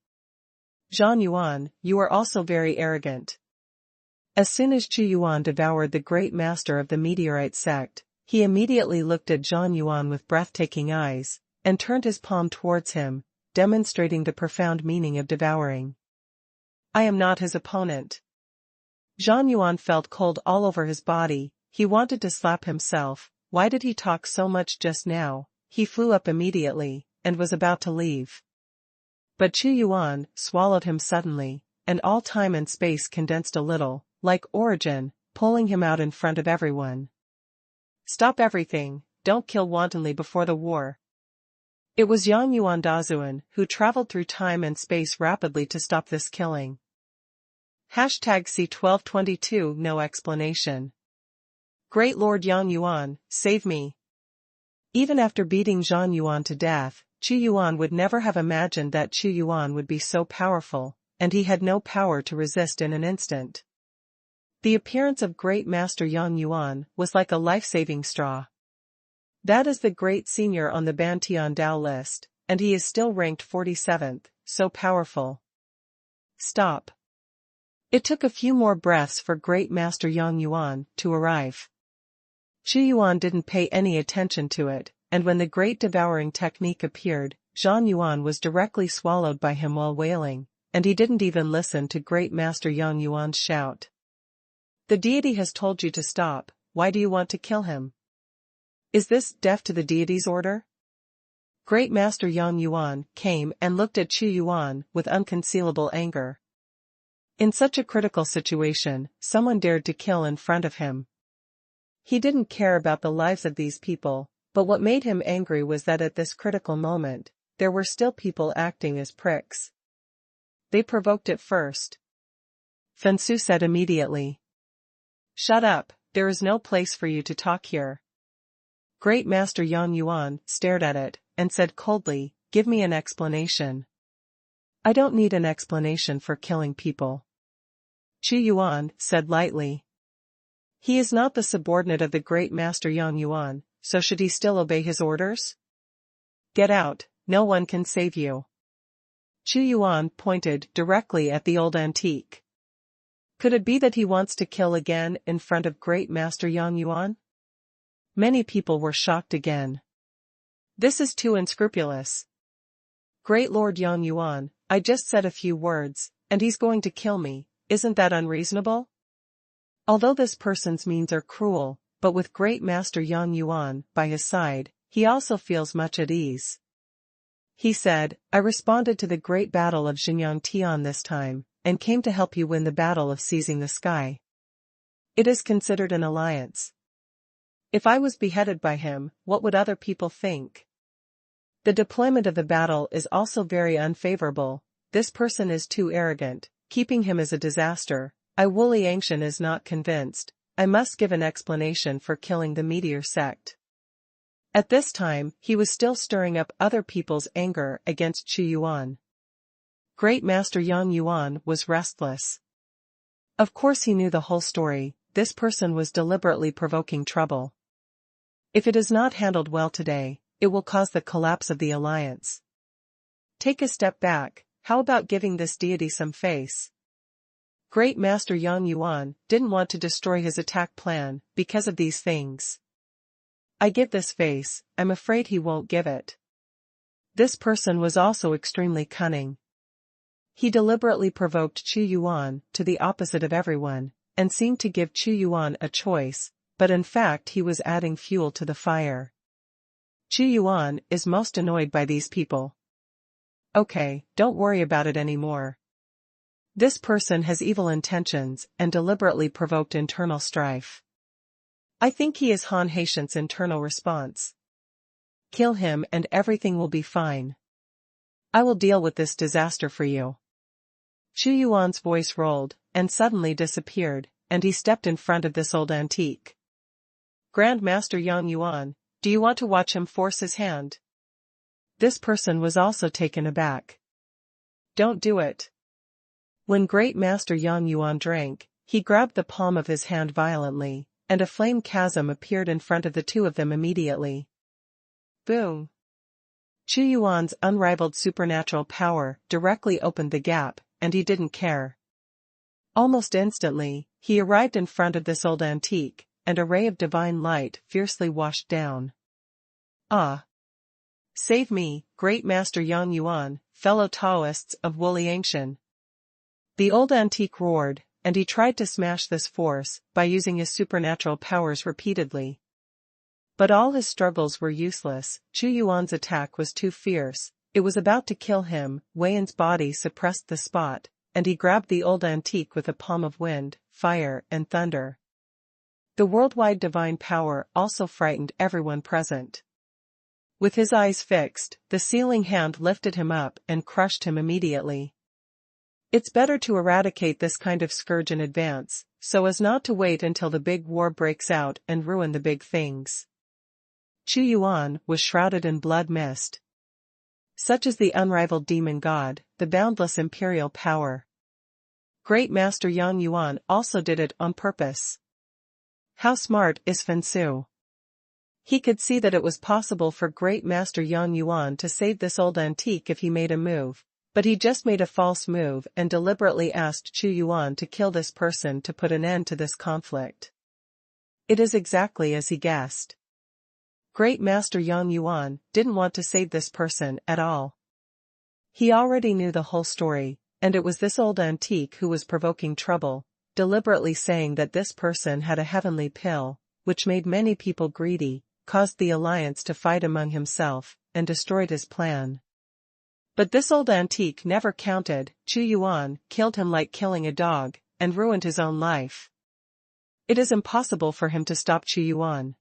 Xuanhuan, you are also very arrogant. As soon as Chuyuan devoured the great master of the meteorite sect, he immediately looked at Xuanhuan with breathtaking eyes, and turned his palm towards him, demonstrating the profound meaning of devouring. I am not his opponent. Xuanhuan felt cold all over his body, he wanted to slap himself. Why did he talk so much just now? He flew up immediately, and was about to leave. But Chuyuan swallowed him suddenly, and all time and space condensed a little, like Origin, pulling him out in front of everyone. Stop everything, don't kill wantonly before the war. It was Yang Yuan Dazuan who traveled through time and space rapidly to stop this killing. #C1222 No explanation. Great Lord Yang Yuan, save me. Even after beating Zhang Yuan to death, Chuyuan would never have imagined that Chuyuan would be so powerful, and he had no power to resist in an instant. The appearance of Great Master Yang Yuan was like a life-saving straw. That is the great senior on the Bantian Dao list, and he is still ranked 47th, so powerful. Stop. It took a few more breaths for Great Master Yang Yuan to arrive. Chuyuan didn't pay any attention to it, and when the great devouring technique appeared, Zhang Yuan was directly swallowed by him while wailing, and he didn't even listen to Great Master Yang Yuan's shout. The deity has told you to stop, why do you want to kill him? Is this deaf to the deity's order? Great Master Yang Yuan came and looked at Chuyuan with unconcealable anger. In such a critical situation, someone dared to kill in front of him. He didn't care about the lives of these people, but what made him angry was that at this critical moment, there were still people acting as pricks. They provoked it first. Fensu said immediately. Shut up, there is no place for you to talk here. Great Master Yang Yuan stared at it, and said coldly, give me an explanation. I don't need an explanation for killing people. Chuyuan said lightly. He is not the subordinate of the Great Master Yang Yuan, so should he still obey his orders? Get out, no one can save you. Chuyuan pointed directly at the old antique. Could it be that he wants to kill again in front of Great Master Yang Yuan? Many people were shocked again. This is too unscrupulous. Great Lord Yang Yuan, I just said a few words, and he's going to kill me, isn't that unreasonable? Although this person's means are cruel, but with Great Master Yang Yuan by his side, he also feels much at ease. He said, I responded to the great battle of Xinjiang Tian this time, and came to help you win the battle of seizing the sky. It is considered an alliance. If I was beheaded by him, what would other people think? The deployment of the battle is also very unfavorable. This person is too arrogant, keeping him as a disaster. Wuliangshan is not convinced. I must give an explanation for killing the meteor sect. At this time, he was still stirring up other people's anger against Chuyuan. Great Master Yang Yuan was restless. Of course he knew the whole story. This person was deliberately provoking trouble. If it is not handled well today, it will cause the collapse of the alliance. Take a step back, how about giving this deity some face? Great Master Yang Yuan didn't want to destroy his attack plan because of these things. I give this face, I'm afraid he won't give it. This person was also extremely cunning. He deliberately provoked Xuanhuan to the opposite of everyone, and seemed to give Xuanhuan a choice, but in fact he was adding fuel to the fire. Xuanhuan is most annoyed by these people. Okay, don't worry about it anymore. This person has evil intentions and deliberately provoked internal strife. I think he is Han Haitian's internal response. Kill him and everything will be fine. I will deal with this disaster for you. Xuanhuan's voice rolled, and suddenly disappeared, and he stepped in front of this old antique. Grandmaster Yang Yuan, do you want to watch him force his hand? This person was also taken aback. Don't do it. When Great Master Yang Yuan drank, he grabbed the palm of his hand violently, and a flame chasm appeared in front of the two of them immediately. Boom! Xuanhuan's unrivaled supernatural power directly opened the gap, and he didn't care. Almost instantly, he arrived in front of this old antique, and a ray of divine light fiercely washed down. Ah! Save me, Great Master Yang Yuan, fellow Taoists of Wuliangshan. The old antique roared, and he tried to smash this force by using his supernatural powers repeatedly. But all his struggles were useless. Xuanhuan's attack was too fierce, it was about to kill him. Wei's body suppressed the spot, and he grabbed the old antique with a palm of wind, fire, and thunder. The worldwide divine power also frightened everyone present. With his eyes fixed, the sealing hand lifted him up and crushed him immediately. It's better to eradicate this kind of scourge in advance, so as not to wait until the big war breaks out and ruin the big things. Xuanhuan was shrouded in blood mist. Such is the unrivaled demon god, the boundless imperial power. Great Master Yang Yuan also did it on purpose. How smart is Fensu? He could see that it was possible for Great Master Yang Yuan to save this old antique if he made a move, but he just made a false move and deliberately asked Xuanhuan to kill this person to put an end to this conflict. It is exactly as he guessed. Great Master Yang Yuan didn't want to save this person at all. He already knew the whole story, and it was this old antique who was provoking trouble, deliberately saying that this person had a heavenly pill, which made many people greedy, caused the alliance to fight among himself, and destroyed his plan. But this old antique never counted. Xuanhuan killed him like killing a dog, and ruined his own life. It is impossible for him to stop Xuanhuan.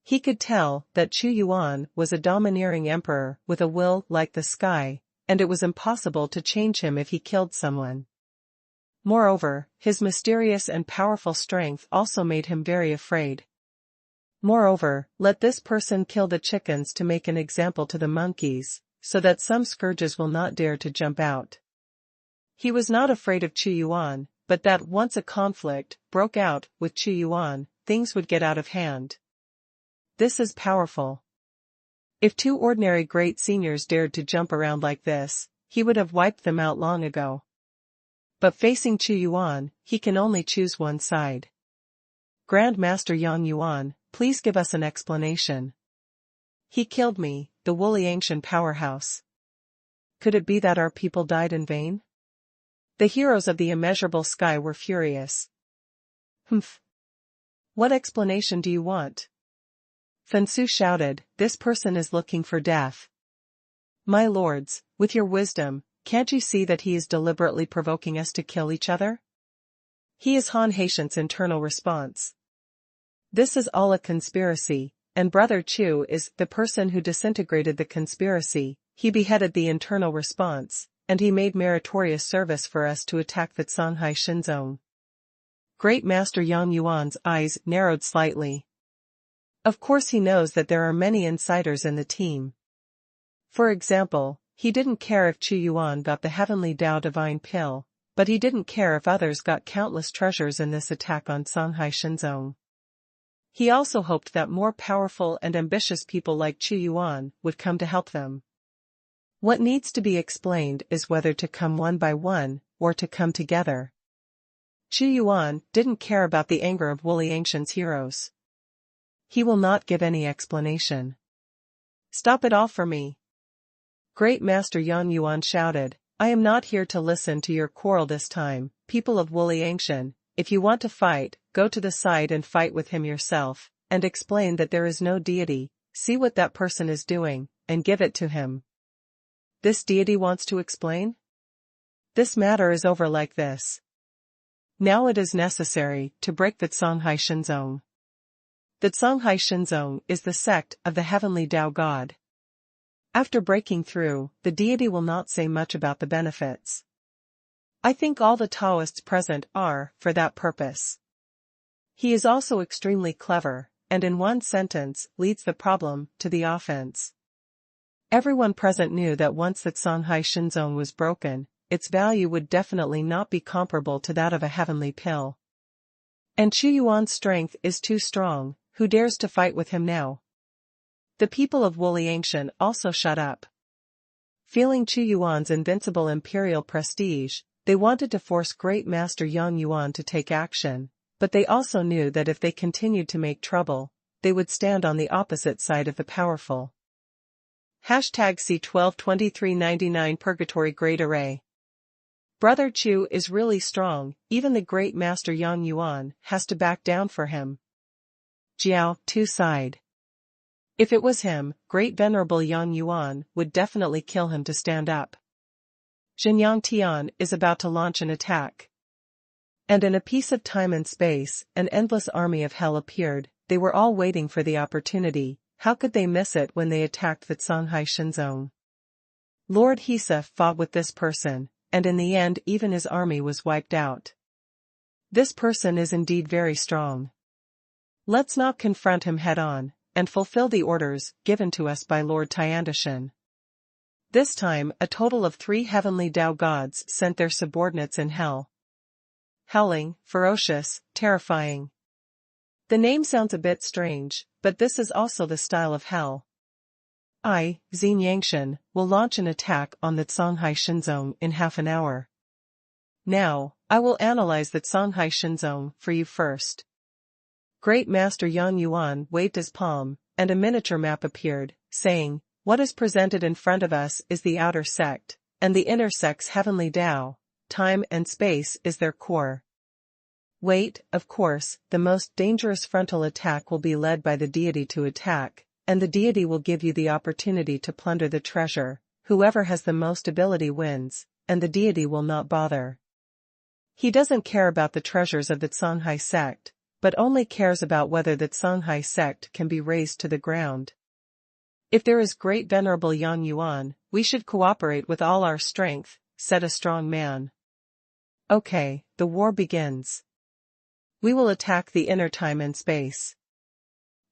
He could tell that Xuanhuan was a domineering emperor with a will like the sky, and it was impossible to change him if he killed someone. Moreover, his mysterious and powerful strength also made him very afraid. Moreover, let this person kill the chickens to make an example to the monkeys, so that some scourges will not dare to jump out. He was not afraid of Xuanhuan, but that once a conflict broke out with Xuanhuan, things would get out of hand. This is powerful. If two ordinary great seniors dared to jump around like this, he would have wiped them out long ago. But facing Xuanhuan, he can only choose one side. Grand Master Yang Yuan, please give us an explanation. He killed me, the Wuliangshan powerhouse. Could it be that our people died in vain? The heroes of the immeasurable sky were furious. Humph. What explanation do you want? Fensu shouted, this person is looking for death. My lords, with your wisdom, can't you see that he is deliberately provoking us to kill each other? He is Han Haitian's internal response. This is all a conspiracy, and Brother Chu is the person who disintegrated the conspiracy. He beheaded the internal response, and he made meritorious service for us to attack the Shanghai Shinzong. Great Master Yang Yuan's eyes narrowed slightly. Of course he knows that there are many insiders in the team. For example, he didn't care if Xuanhuan got the heavenly Tao divine pill, but he didn't care if others got countless treasures in this attack on Shanghai Shinzong. He also hoped that more powerful and ambitious people like Xuanhuan would come to help them. What needs to be explained is whether to come one by one, or to come together. Xuanhuan didn't care about the anger of Wuliangshan's heroes. He will not give any explanation. Stop it all for me. Great Master Xuanhuan shouted, I am not here to listen to your quarrel this time, people of Woolly Ancient. If you want to fight, go to the side and fight with him yourself, and explain that there is no deity, see what that person is doing, and give it to him. This deity wants to explain? This matter is over like this. Now it is necessary to break the Songhai Shinzong. The Songhai Shinzong is the sect of the heavenly Tao God. After breaking through, the deity will not say much about the benefits. I think all the Taoists present are, for that purpose. He is also extremely clever, and in one sentence, leads the problem to the offense. Everyone present knew that once that Songhai Shinzong was broken, its value would definitely not be comparable to that of a heavenly pill. And Xuanhuan's strength is too strong, who dares to fight with him now? The people of Woolly Ancient also shut up. Feeling Xuanhuan's invincible imperial prestige, they wanted to force Great Master Xuanhuan to take action, but they also knew that if they continued to make trouble, they would stand on the opposite side of the powerful. #C122399 Purgatory Great Array. Brother Chu is really strong, even the Great Master Xuanhuan has to back down for him. Jiao, 2 sighed. If it was him, Great Venerable Xuanhuan would definitely kill him to stand up. Xinyang Tian is about to launch an attack. And in a piece of time and space, an endless army of hell appeared. They were all waiting for the opportunity. How could they miss it when they attacked the Songhai Shinzong? Lord Hisa fought with this person, and in the end even his army was wiped out. This person is indeed very strong. Let's not confront him head-on, and fulfill the orders given to us by Lord Tiandishan. This time a total of 3 heavenly Tao gods sent their subordinates in hell. Howling, ferocious, terrifying. The name sounds a bit strange, but this is also the style of hell. I, Xinyangshan, will launch an attack on the Songhai Shinzong in half an hour. Now, I will analyze the Songhai Shinzong for you first. Great Master Xuanhuan waved his palm, and a miniature map appeared, saying, what is presented in front of us is the outer sect, and the inner sect's heavenly Tao. Time and space is their core. Wait, of course, the most dangerous frontal attack will be led by the deity to attack, and the deity will give you the opportunity to plunder the treasure. Whoever has the most ability wins, and the deity will not bother. He doesn't care about the treasures of the Songhai sect, but only cares about whether the Songhai sect can be razed to the ground. If there is Great Venerable Xuanhuan, we should cooperate with all our strength, said a strong man. Okay, the war begins. We will attack the inner time and space.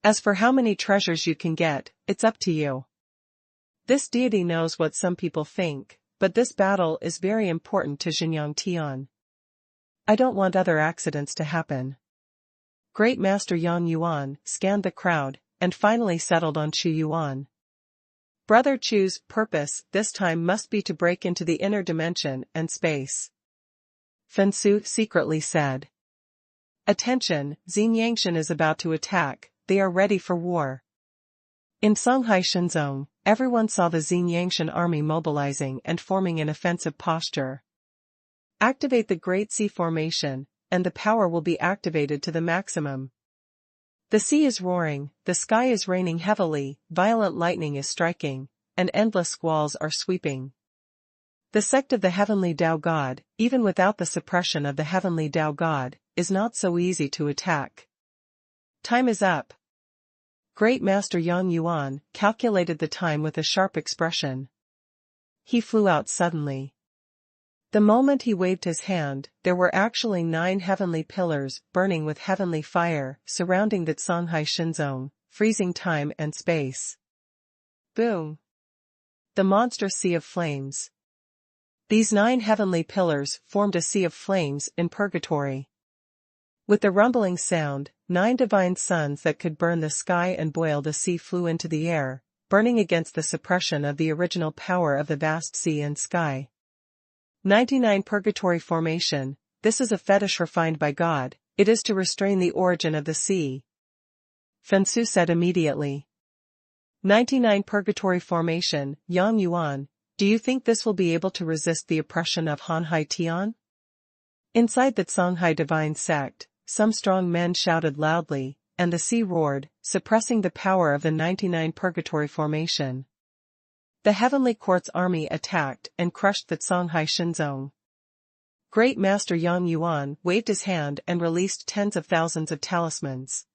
As for how many treasures you can get, it's up to you. This deity knows what some people think, but this battle is very important to Xinyang Tian. I don't want other accidents to happen. Great Master Xuanhuan scanned the crowd, and finally settled on Xuanhuan. Brother Chu's purpose this time must be to break into the inner dimension and space. Fensu secretly said. Attention, Xinyangshan is about to attack, they are ready for war. In Songhai Shinzong, everyone saw the Xinyangshan army mobilizing and forming an offensive posture. Activate the Great Sea Formation, and the power will be activated to the maximum. The sea is roaring, the sky is raining heavily, violent lightning is striking, and endless squalls are sweeping. The sect of the heavenly Tao God, even without the suppression of the heavenly Tao God, is not so easy to attack. Time is up. Great Master Xuanhuan calculated the time with a sharp expression. He flew out suddenly. The moment he waved his hand, there were actually 9 heavenly pillars burning with heavenly fire, surrounding the Songhai Shinzong, freezing time and space. Boom! The monstrous sea of flames. These 9 heavenly pillars formed a sea of flames in purgatory. With the rumbling sound, 9 divine suns that could burn the sky and boil the sea flew into the air, burning against the suppression of the original power of the vast sea and sky. 99 Purgatory Formation, this is a fetish refined by God, it is to restrain the origin of the sea. Fensu said immediately. 99 Purgatory Formation, Yang Yuan, do you think this will be able to resist the oppression of Hanhai Tian? Inside the Songhai Divine Sect, some strong men shouted loudly, and the sea roared, suppressing the power of the 99 Purgatory Formation. The Heavenly Court's army attacked and crushed the Songhai Shinzong. Great Master Yang Yuan waved his hand and released tens of thousands of talismans.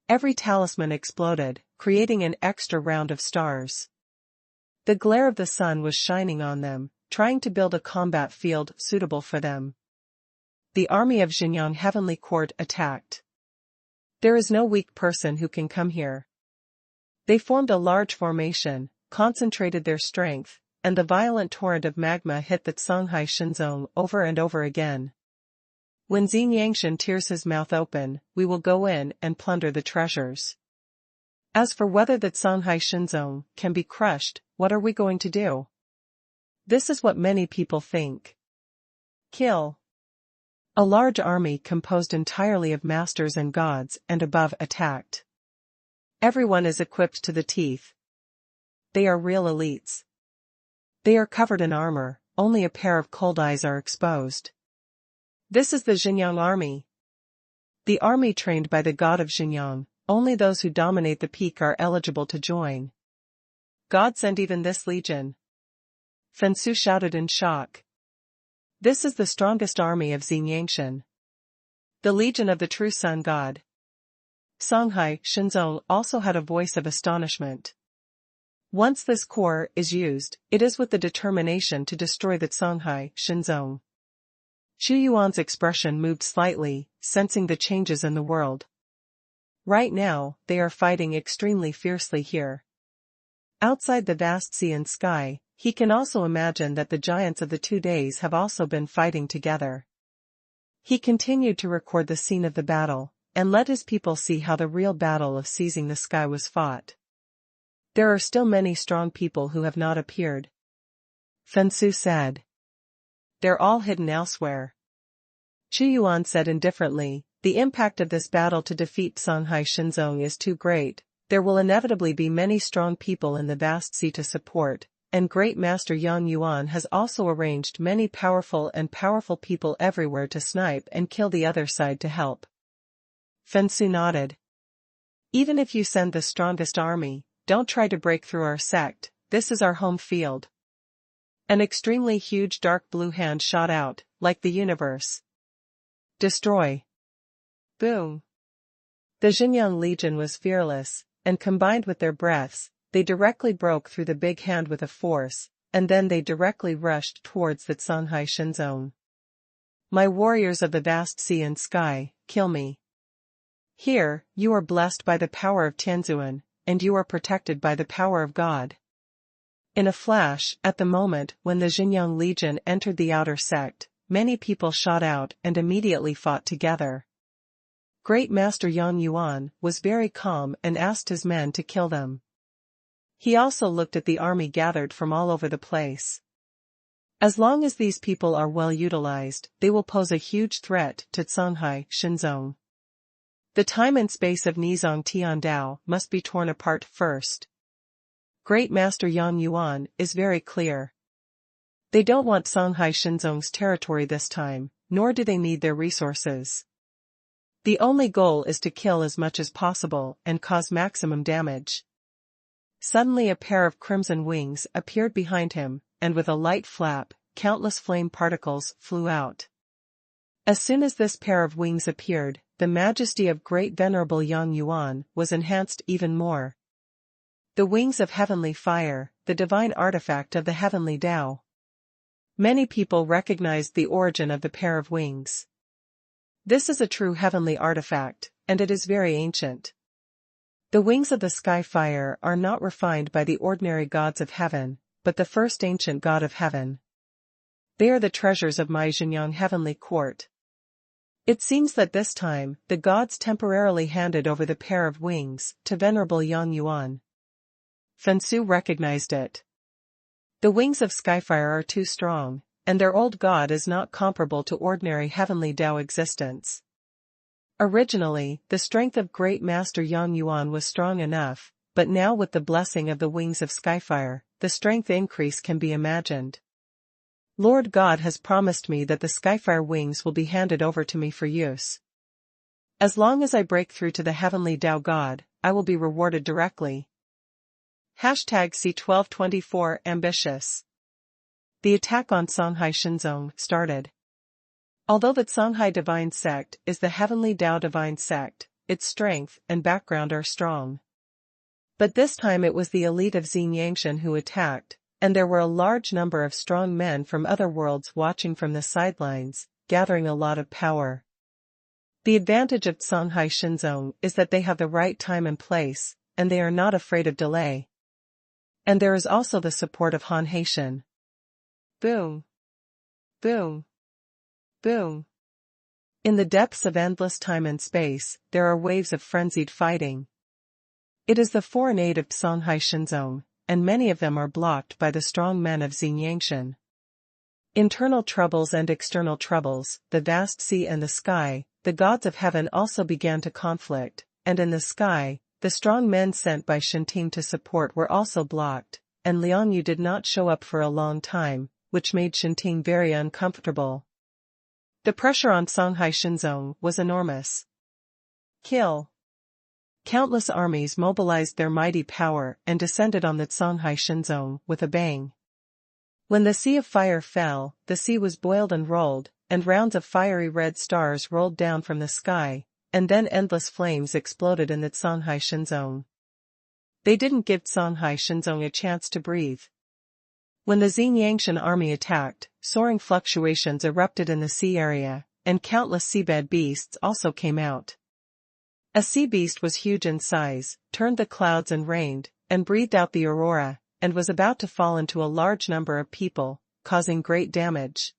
Every talisman exploded, creating an extra round of stars. The glare of the sun was shining on them, trying to build a combat field suitable for them. The army of Xinjiang Heavenly Court attacked. There is no weak person who can come here. They formed a large formation, concentrated their strength, and the violent torrent of magma hit the Songhai Shinzong over and over again. When Xinyangshan tears his mouth open, we will go in and plunder the treasures. As for whether the Songhai Shinzong can be crushed, what are we going to do? This is what many people think. Kill. A large army composed entirely of masters and gods and above attacked. Everyone is equipped to the teeth. They are real elites. They are covered in armor, only a pair of cold eyes are exposed. This is the Xinjiang army. The army trained by the god of Xinjiang, only those who dominate the peak are eligible to join. God sent even this legion. Fensu shouted in shock. This is the strongest army of Xinyangshan. The legion of the true sun god. Songhai Shinzong also had a voice of astonishment. Once this core is used, it is with the determination to destroy the Songhai Shinzong. Xu Yuan's expression moved slightly, sensing the changes in the world. Right now, they are fighting extremely fiercely here. Outside the vast sea and sky, he can also imagine that the giants of the 2 days have also been fighting together. He continued to record the scene of the battle, and let his people see how the real battle of seizing the sky was fought. There are still many strong people who have not appeared. Fensu said. They're all hidden elsewhere. Xu Yuan said indifferently, the impact of this battle to defeat Songhai Shinzong is too great. There will inevitably be many strong people in the vast sea to support, and Great Master Yang Yuan has also arranged many powerful people everywhere to snipe and kill the other side to help. Fensu nodded. Even if you send the strongest army, don't try to break through our sect, this is our home field. An extremely huge dark blue hand shot out, like the universe. Destroy. Boom. The Xinjiang Legion was fearless, and combined with their breaths, they directly broke through the big hand with a force, and then they directly rushed towards the Songhai Shinzong. My warriors of the vast sea and sky, kill me. Here, you are blessed by the power of Tianzuan, and you are protected by the power of God. In a flash, at the moment when the Xinjiang Legion entered the outer sect, many people shot out and immediately fought together. Great Master Yang Yuan was very calm and asked his men to kill them. He also looked at the army gathered from all over the place. As long as these people are well utilized, they will pose a huge threat to Songhai Shinzong. The time and space of Nizong Tiandao must be torn apart first. Great Master Yang Yuan is very clear. They don't want Songhai Shinzong's territory this time, nor do they need their resources. The only goal is to kill as much as possible and cause maximum damage. Suddenly a pair of crimson wings appeared behind him, and with a light flap, countless flame particles flew out. As soon as this pair of wings appeared, the majesty of great venerable Yang Yuan was enhanced even more. The wings of heavenly fire, the divine artifact of the heavenly Tao. Many people recognized the origin of the pair of wings. This is a true heavenly artifact, and it is very ancient. The wings of the sky fire are not refined by the ordinary gods of heaven, but the first ancient god of heaven. They are the treasures of my Xinjiang heavenly court. It seems that this time, the gods temporarily handed over the pair of wings to venerable Yang Yuan. Fensu recognized it. The wings of Skyfire are too strong, and their old god is not comparable to ordinary heavenly Tao existence. Originally, the strength of Great Master Yang Yuan was strong enough, but now with the blessing of the wings of Skyfire, the strength increase can be imagined. Lord God has promised me that the Skyfire wings will be handed over to me for use. As long as I break through to the heavenly Tao God, I will be rewarded directly. C1224 Ambitious. The attack on Songhai Shinzong started. Although the Songhai Divine Sect is the Heavenly Tao Divine Sect, its strength and background are strong. But this time it was the elite of Xinyangshan who attacked, and there were a large number of strong men from other worlds watching from the sidelines, gathering a lot of power. The advantage of Songhai Shinzong is that they have the right time and place, and they are not afraid of delay. And there is also the support of Han Haitian. Boom. Boom. Boom. In the depths of endless time and space, there are waves of frenzied fighting. It is the foreign aid of Songhai Shinzong, and many of them are blocked by the strong men of Xinyangshan. Internal troubles and external troubles, the vast sea and the sky, the gods of heaven also began to conflict, and in the sky, the strong men sent by Shinting to support were also blocked, and Liang Yu did not show up for a long time, which made Shinting very uncomfortable. The pressure on Songhai Shinzong was enormous. Kill. Countless armies mobilized their mighty power and descended on the Songhai Shinzong with a bang. When the sea of fire fell, the sea was boiled and rolled, and rounds of fiery red stars rolled down from the sky, and then endless flames exploded in the Songhai Shinzong. They didn't give Songhai Shinzong a chance to breathe. When the Xinyangshan army attacked, soaring fluctuations erupted in the sea area, and countless seabed beasts also came out. A sea beast was huge in size, turned the clouds and rained, and breathed out the aurora, and was about to fall into a large number of people, causing great damage.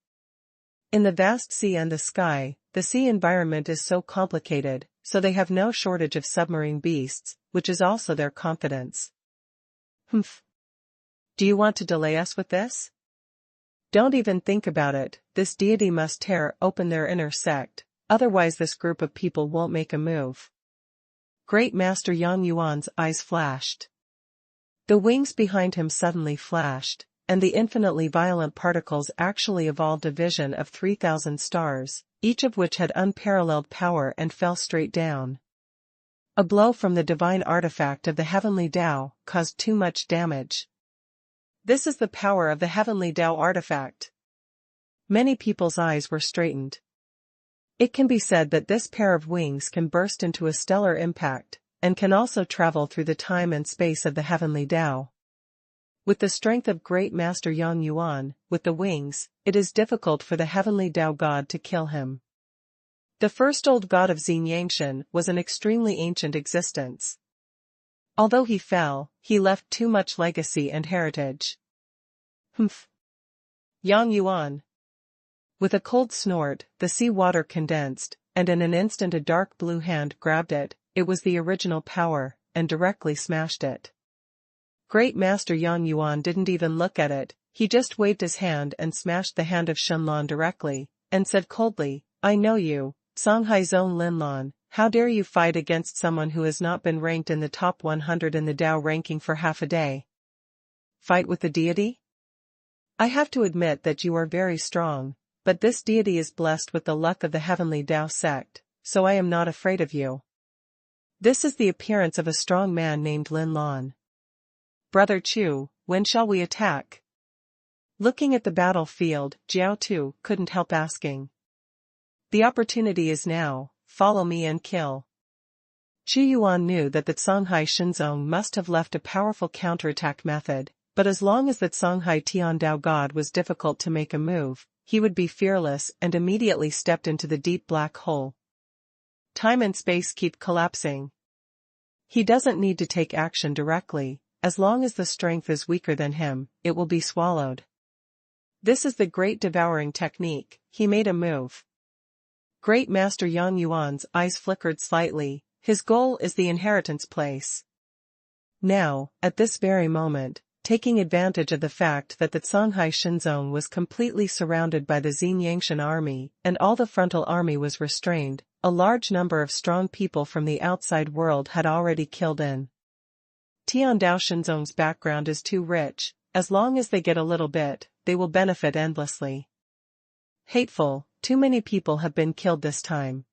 In the vast sea and the sky, the sea environment is so complicated, so they have no shortage of submarine beasts, which is also their confidence. Humph. Do you want to delay us with this? Don't even think about it, this deity must tear open their inner sect, otherwise this group of people won't make a move. Great Master Yang Yuan's eyes flashed. The wings behind him suddenly flashed, and the infinitely violent particles actually evolved a vision of 3,000 stars, each of which had unparalleled power and fell straight down. A blow from the divine artifact of the heavenly Tao caused too much damage. This is the power of the heavenly Tao artifact. Many people's eyes were straightened. It can be said that this pair of wings can burst into a stellar impact, and can also travel through the time and space of the heavenly Tao. With the strength of Great Master Yang Yuan, with the wings, it is difficult for the heavenly Tao God to kill him. The first old god of Xinyangshan was an extremely ancient existence. Although he fell, he left too much legacy and heritage. Humph. Yang Yuan. With a cold snort, the sea water condensed, and in an instant a dark blue hand grabbed it. It was the original power, and directly smashed it. Great Master Yang Yuan didn't even look at it, he just waved his hand and smashed the hand of Xuanhuan directly, and said coldly, I know you, Songhai Zone Linlan, how dare you fight against someone who has not been ranked in the top 100 in the Tao ranking for half a day? Fight with the deity? I have to admit that you are very strong, but this deity is blessed with the luck of the heavenly Tao sect, so I am not afraid of you. This is the appearance of a strong man named Lin Lan. Brother Chu, when shall we attack? Looking at the battlefield, Jiao Tu couldn't help asking. The opportunity is now, follow me and kill. Chu Yuan knew that the Songhai Shinzong must have left a powerful counterattack method, but as long as that Songhai Tian Dao God was difficult to make a move, he would be fearless and immediately stepped into the deep black hole. Time and space keep collapsing. He doesn't need to take action directly, as long as the strength is weaker than him, it will be swallowed. This is the great devouring technique, he made a move. Great Master Yang Yuan's eyes flickered slightly, his goal is the inheritance place. Now, at this very moment, taking advantage of the fact that the Songhai Shinzong was completely surrounded by the Xinyangshan army and all the frontal army was restrained. A large number of strong people from the outside world had already killed in. Tiandao Shinzong's background is too rich. As long as they get a little bit, they will benefit endlessly. Hateful, too many people have been killed this time.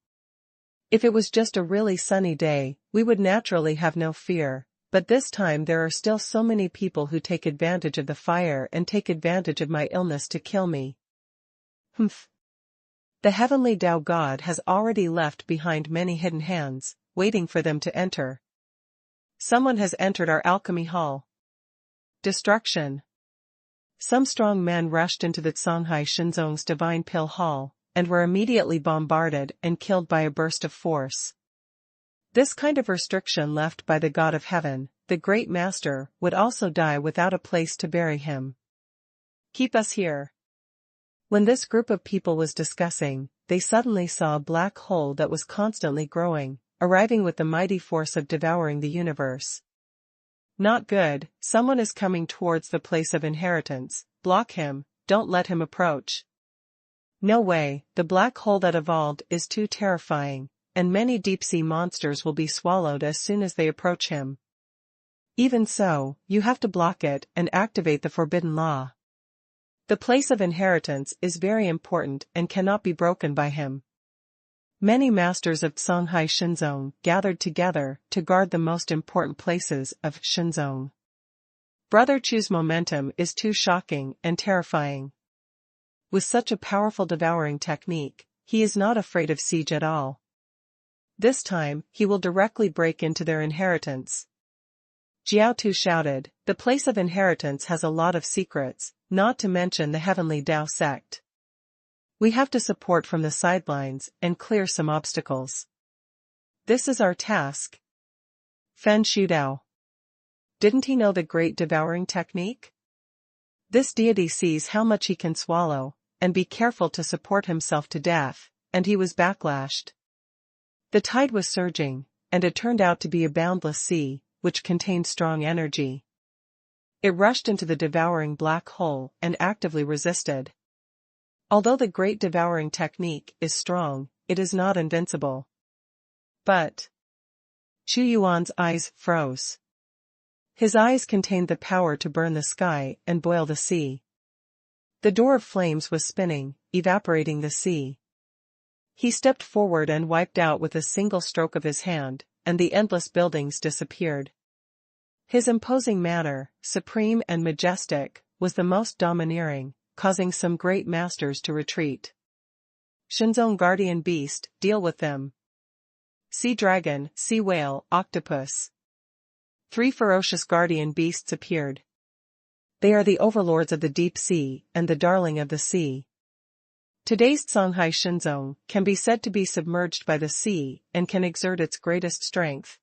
If it was just a really sunny day, we would naturally have no fear, but this time there are still so many people who take advantage of the fire and take advantage of my illness to kill me. Humph. The heavenly Tao God has already left behind many hidden hands, waiting for them to enter. Someone has entered our alchemy hall. Destruction. Some strong men rushed into the Songhai Shinzong's divine pill hall, and were immediately bombarded and killed by a burst of force. This kind of restriction left by the God of Heaven, the Great Master, would also die without a place to bury him. Keep us here. When this group of people was discussing, they suddenly saw a black hole that was constantly growing, arriving with the mighty force of devouring the universe. Not good, someone is coming towards the place of inheritance. Block him, don't let him approach. No way, the black hole that evolved is too terrifying, and many deep-sea monsters will be swallowed as soon as they approach him. Even so, you have to block it and activate the forbidden law. The place of inheritance is very important and cannot be broken by him. Many masters of Songhai Shinzong gathered together to guard the most important places of Shinzong. Brother Chu's momentum is too shocking and terrifying. With such a powerful devouring technique, he is not afraid of siege at all. This time, he will directly break into their inheritance. Jiao Tu shouted, the place of inheritance has a lot of secrets, not to mention the heavenly Tao sect. We have to support from the sidelines and clear some obstacles. This is our task. Fen Shudao. Didn't he know the great devouring technique? This deity sees how much he can swallow, and be careful to support himself to death, and he was backlashed. The tide was surging, and it turned out to be a boundless sea, which contained strong energy. It rushed into the devouring black hole and actively resisted. Although the great devouring technique is strong, it is not invincible. But Chu Yuan's eyes froze. His eyes contained the power to burn the sky and boil the sea. The door of flames was spinning, evaporating the sea. He stepped forward and wiped out with a single stroke of his hand, and the endless buildings disappeared. His imposing manner, supreme and majestic, was the most domineering, causing some great masters to retreat. Shinzong guardian beast, deal with them. Sea dragon, sea whale, octopus. 3 ferocious guardian beasts appeared. They are the overlords of the deep sea and the darling of the sea. Today's Songhai Shinzong can be said to be submerged by the sea and can exert its greatest strength.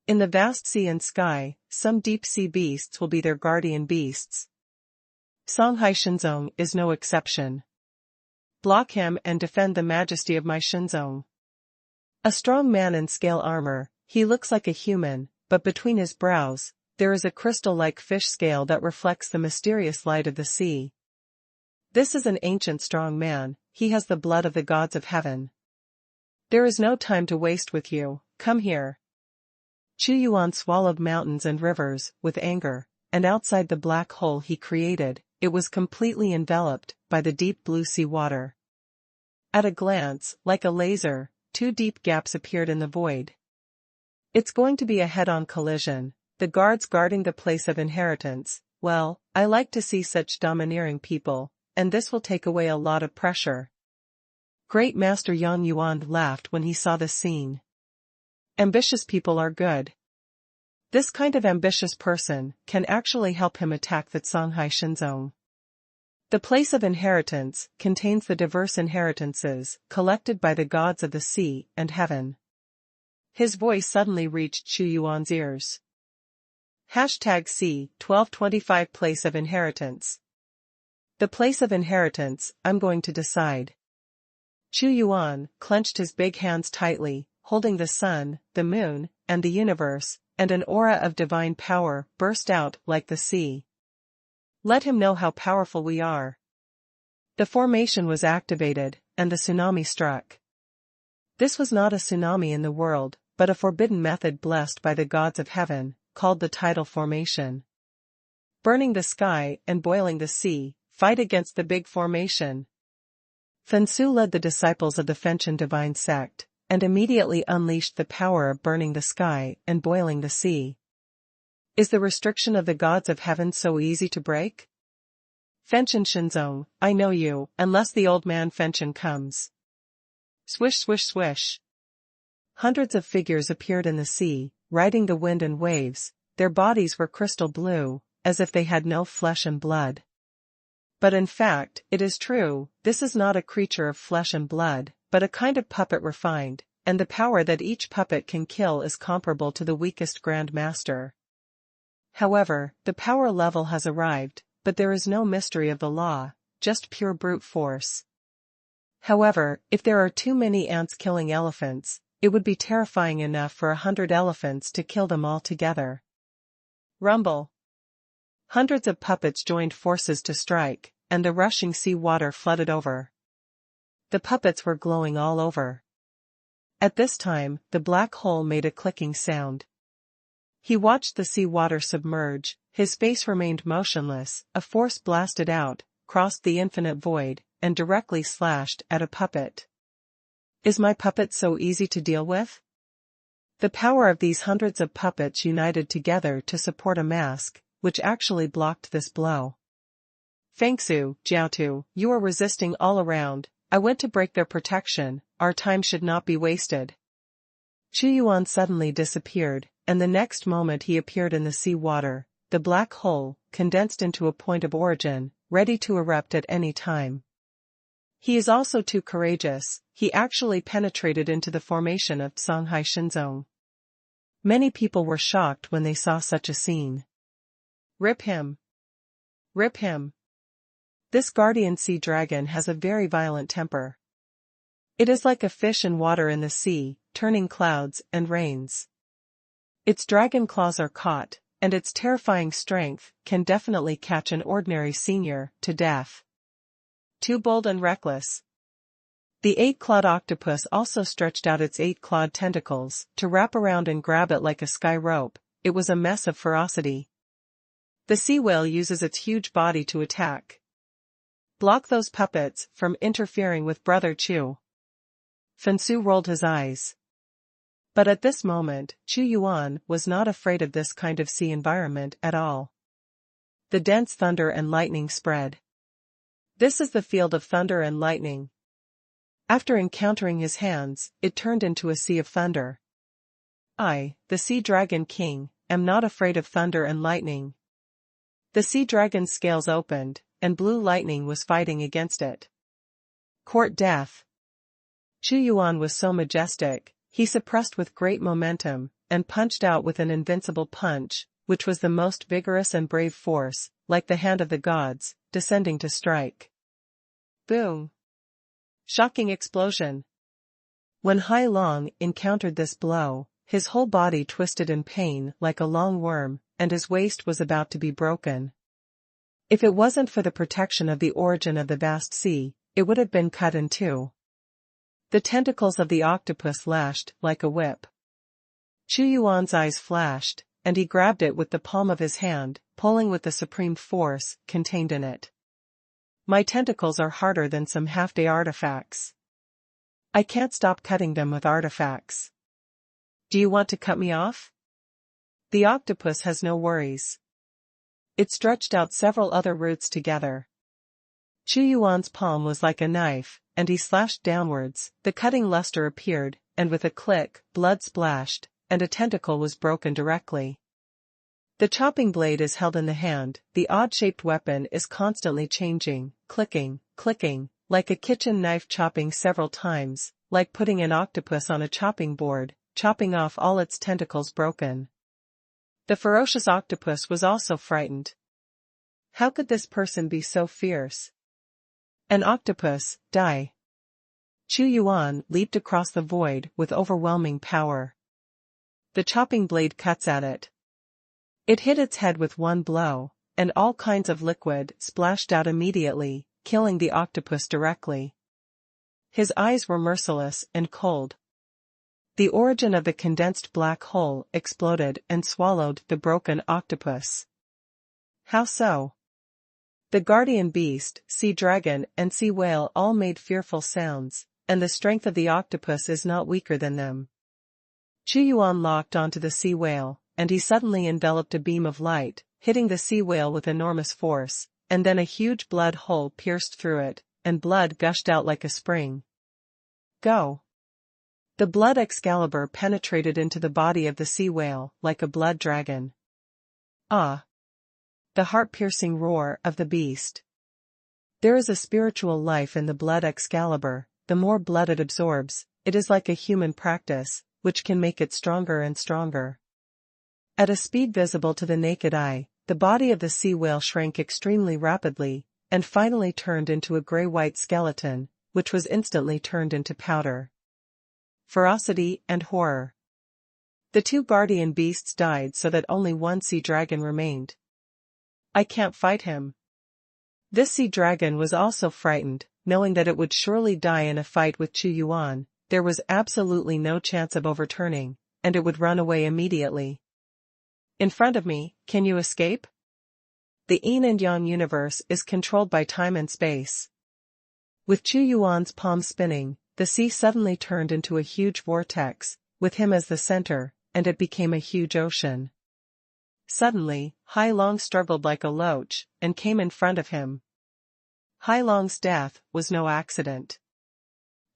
In the vast sea and sky, some deep-sea beasts will be their guardian beasts. Songhai Shinzong is no exception. Block him and defend the majesty of my Shinzong. A strong man in scale armor, he looks like a human, but between his brows, there is a crystal-like fish scale that reflects the mysterious light of the sea. This is an ancient strong man, he has the blood of the gods of heaven. There is no time to waste with you, come here. Chu Yuan swallowed mountains and rivers with anger, and outside the black hole he created, it was completely enveloped by the deep blue sea water. At a glance, like a laser, 2 deep gaps appeared in the void. It's going to be a head-on collision, the guards guarding the place of inheritance. Well, I like to see such domineering people, and this will take away a lot of pressure. Great Master Yang Yuan laughed when he saw the scene. Ambitious people are good. This kind of ambitious person can actually help him attack the Songhai Shinzong. The place of inheritance contains the diverse inheritances collected by the gods of the sea and heaven. His voice suddenly reached Chu Yuan's ears. #C1225 Place of Inheritance. The place of inheritance, I'm going to decide. Chu Yuan clenched his big hands tightly, holding the sun, the moon, and the universe, and an aura of divine power burst out like the sea. Let him know how powerful we are. The formation was activated, and the tsunami struck. This was not a tsunami in the world, but a forbidden method blessed by the gods of heaven, called the tidal formation. Burning the sky and boiling the sea, fight against the big formation. Fensu led the disciples of the Fenchen divine sect, and immediately unleashed the power of burning the sky and boiling the sea. Is the restriction of the gods of heaven so easy to break? Fenchen Shinzong, I know you, unless the old man Fenchen comes. Swish swish swish. Hundreds of figures appeared in the sea, riding the wind and waves. Their bodies were crystal blue, as if they had no flesh and blood. But in fact, it is true, this is not a creature of flesh and blood, but a kind of puppet refined, and the power that each puppet can kill is comparable to the weakest Grand Master. However, the power level has arrived, but there is no mystery of the law, just pure brute force. However, if there are too many ants killing elephants, it would be terrifying enough for 100 elephants to kill them all together. Rumble. Hundreds of puppets joined forces to strike, and the rushing sea water flooded over. The puppets were glowing all over. At this time, the black hole made a clicking sound. He watched the sea water submerge, his face remained motionless, a force blasted out, crossed the infinite void, and directly slashed at a puppet. Is my puppet so easy to deal with? The power of these hundreds of puppets united together to support a mask, which actually blocked this blow. Fengsu, Jiaotu, you are resisting all around. I went to break their protection, our time should not be wasted. Chuyuan suddenly disappeared, and the next moment he appeared in the sea water, the black hole, condensed into a point of origin, ready to erupt at any time. He is also too courageous, he actually penetrated into the formation of Songhai Shinzong. Many people were shocked when they saw such a scene. Rip him. Rip him. This guardian sea dragon has a very violent temper. It is like a fish in water in the sea, turning clouds and rains. Its dragon claws are caught, and its terrifying strength can definitely catch an ordinary senior to death. Too bold and reckless. The 8-clawed octopus also stretched out its 8-clawed tentacles to wrap around and grab it like a sky rope. It was a mess of ferocity. The sea whale uses its huge body to attack. Block those puppets from interfering with Brother Chu. Fensu rolled his eyes. But at this moment, Chuyuan was not afraid of this kind of sea environment at all. The dense thunder and lightning spread. This is the field of thunder and lightning. After encountering his hands, it turned into a sea of thunder. I, the Sea Dragon King, am not afraid of thunder and lightning. The sea dragon's scales opened, and blue lightning was fighting against it. Court death. Chuyuan was so majestic, he suppressed with great momentum, and punched out with an invincible punch, which was the most vigorous and brave force, like the hand of the gods, descending to strike. Boom! Shocking explosion. When Hai Long encountered this blow, his whole body twisted in pain like a long worm, and his waist was about to be broken. If it wasn't for the protection of the origin of the vast sea, it would have been cut in two. The tentacles of the octopus lashed like a whip. Chuyuan's eyes flashed, and he grabbed it with the palm of his hand, pulling with the supreme force contained in it. My tentacles are harder than some half-day artifacts. I can't stop cutting them with artifacts. Do you want to cut me off? The octopus has no worries. It stretched out several other roots together. Chuyuan's palm was like a knife, and he slashed downwards. The cutting luster appeared, and with a click, blood splashed, and a tentacle was broken directly. The chopping blade is held in the hand, the odd-shaped weapon is constantly changing, clicking, clicking, like a kitchen knife chopping several times, like putting an octopus on a chopping board, chopping off all its tentacles broken. The ferocious octopus was also frightened. How could this person be so fierce? An octopus, die. Chuyuan leaped across the void with overwhelming power. the chopping blade cuts at it. It hit its head with one blow, and all kinds of liquid splashed out immediately, killing the octopus directly. His eyes were merciless and cold. The origin of the condensed black hole exploded and swallowed the broken octopus. How so? The guardian beast, sea dragon, and sea whale all made fearful sounds, and the strength of the octopus is not weaker than them. Xuanhuan locked onto the sea whale, and he suddenly enveloped a beam of light, hitting the sea whale with enormous force, and then a huge blood hole pierced through it, and blood gushed out like a spring. Go! The blood Excalibur penetrated into the body of the sea whale like a blood dragon. Ah! The heart-piercing roar of the beast. There is a spiritual life in the blood Excalibur. The more blood it absorbs, it is like a human practice, which can make it stronger and stronger. At a speed visible to the naked eye, the body of the sea whale shrank extremely rapidly, and finally turned into a gray-white skeleton, which was instantly turned into powder. Ferocity and horror. The two guardian beasts died so that only one sea dragon remained. I can't fight him. This sea dragon was also frightened, knowing that it would surely die in a fight with Xuanhuan. There was absolutely no chance of overturning, and it would run away immediately. In front of me, can you escape? The yin and yang universe is controlled by time and space. With Xuanhuan's palm spinning, the sea suddenly turned into a huge vortex, with him as the center, and it became a huge ocean. Suddenly, Hai Long struggled like a loach, and came in front of him. Hai Long's death was no accident.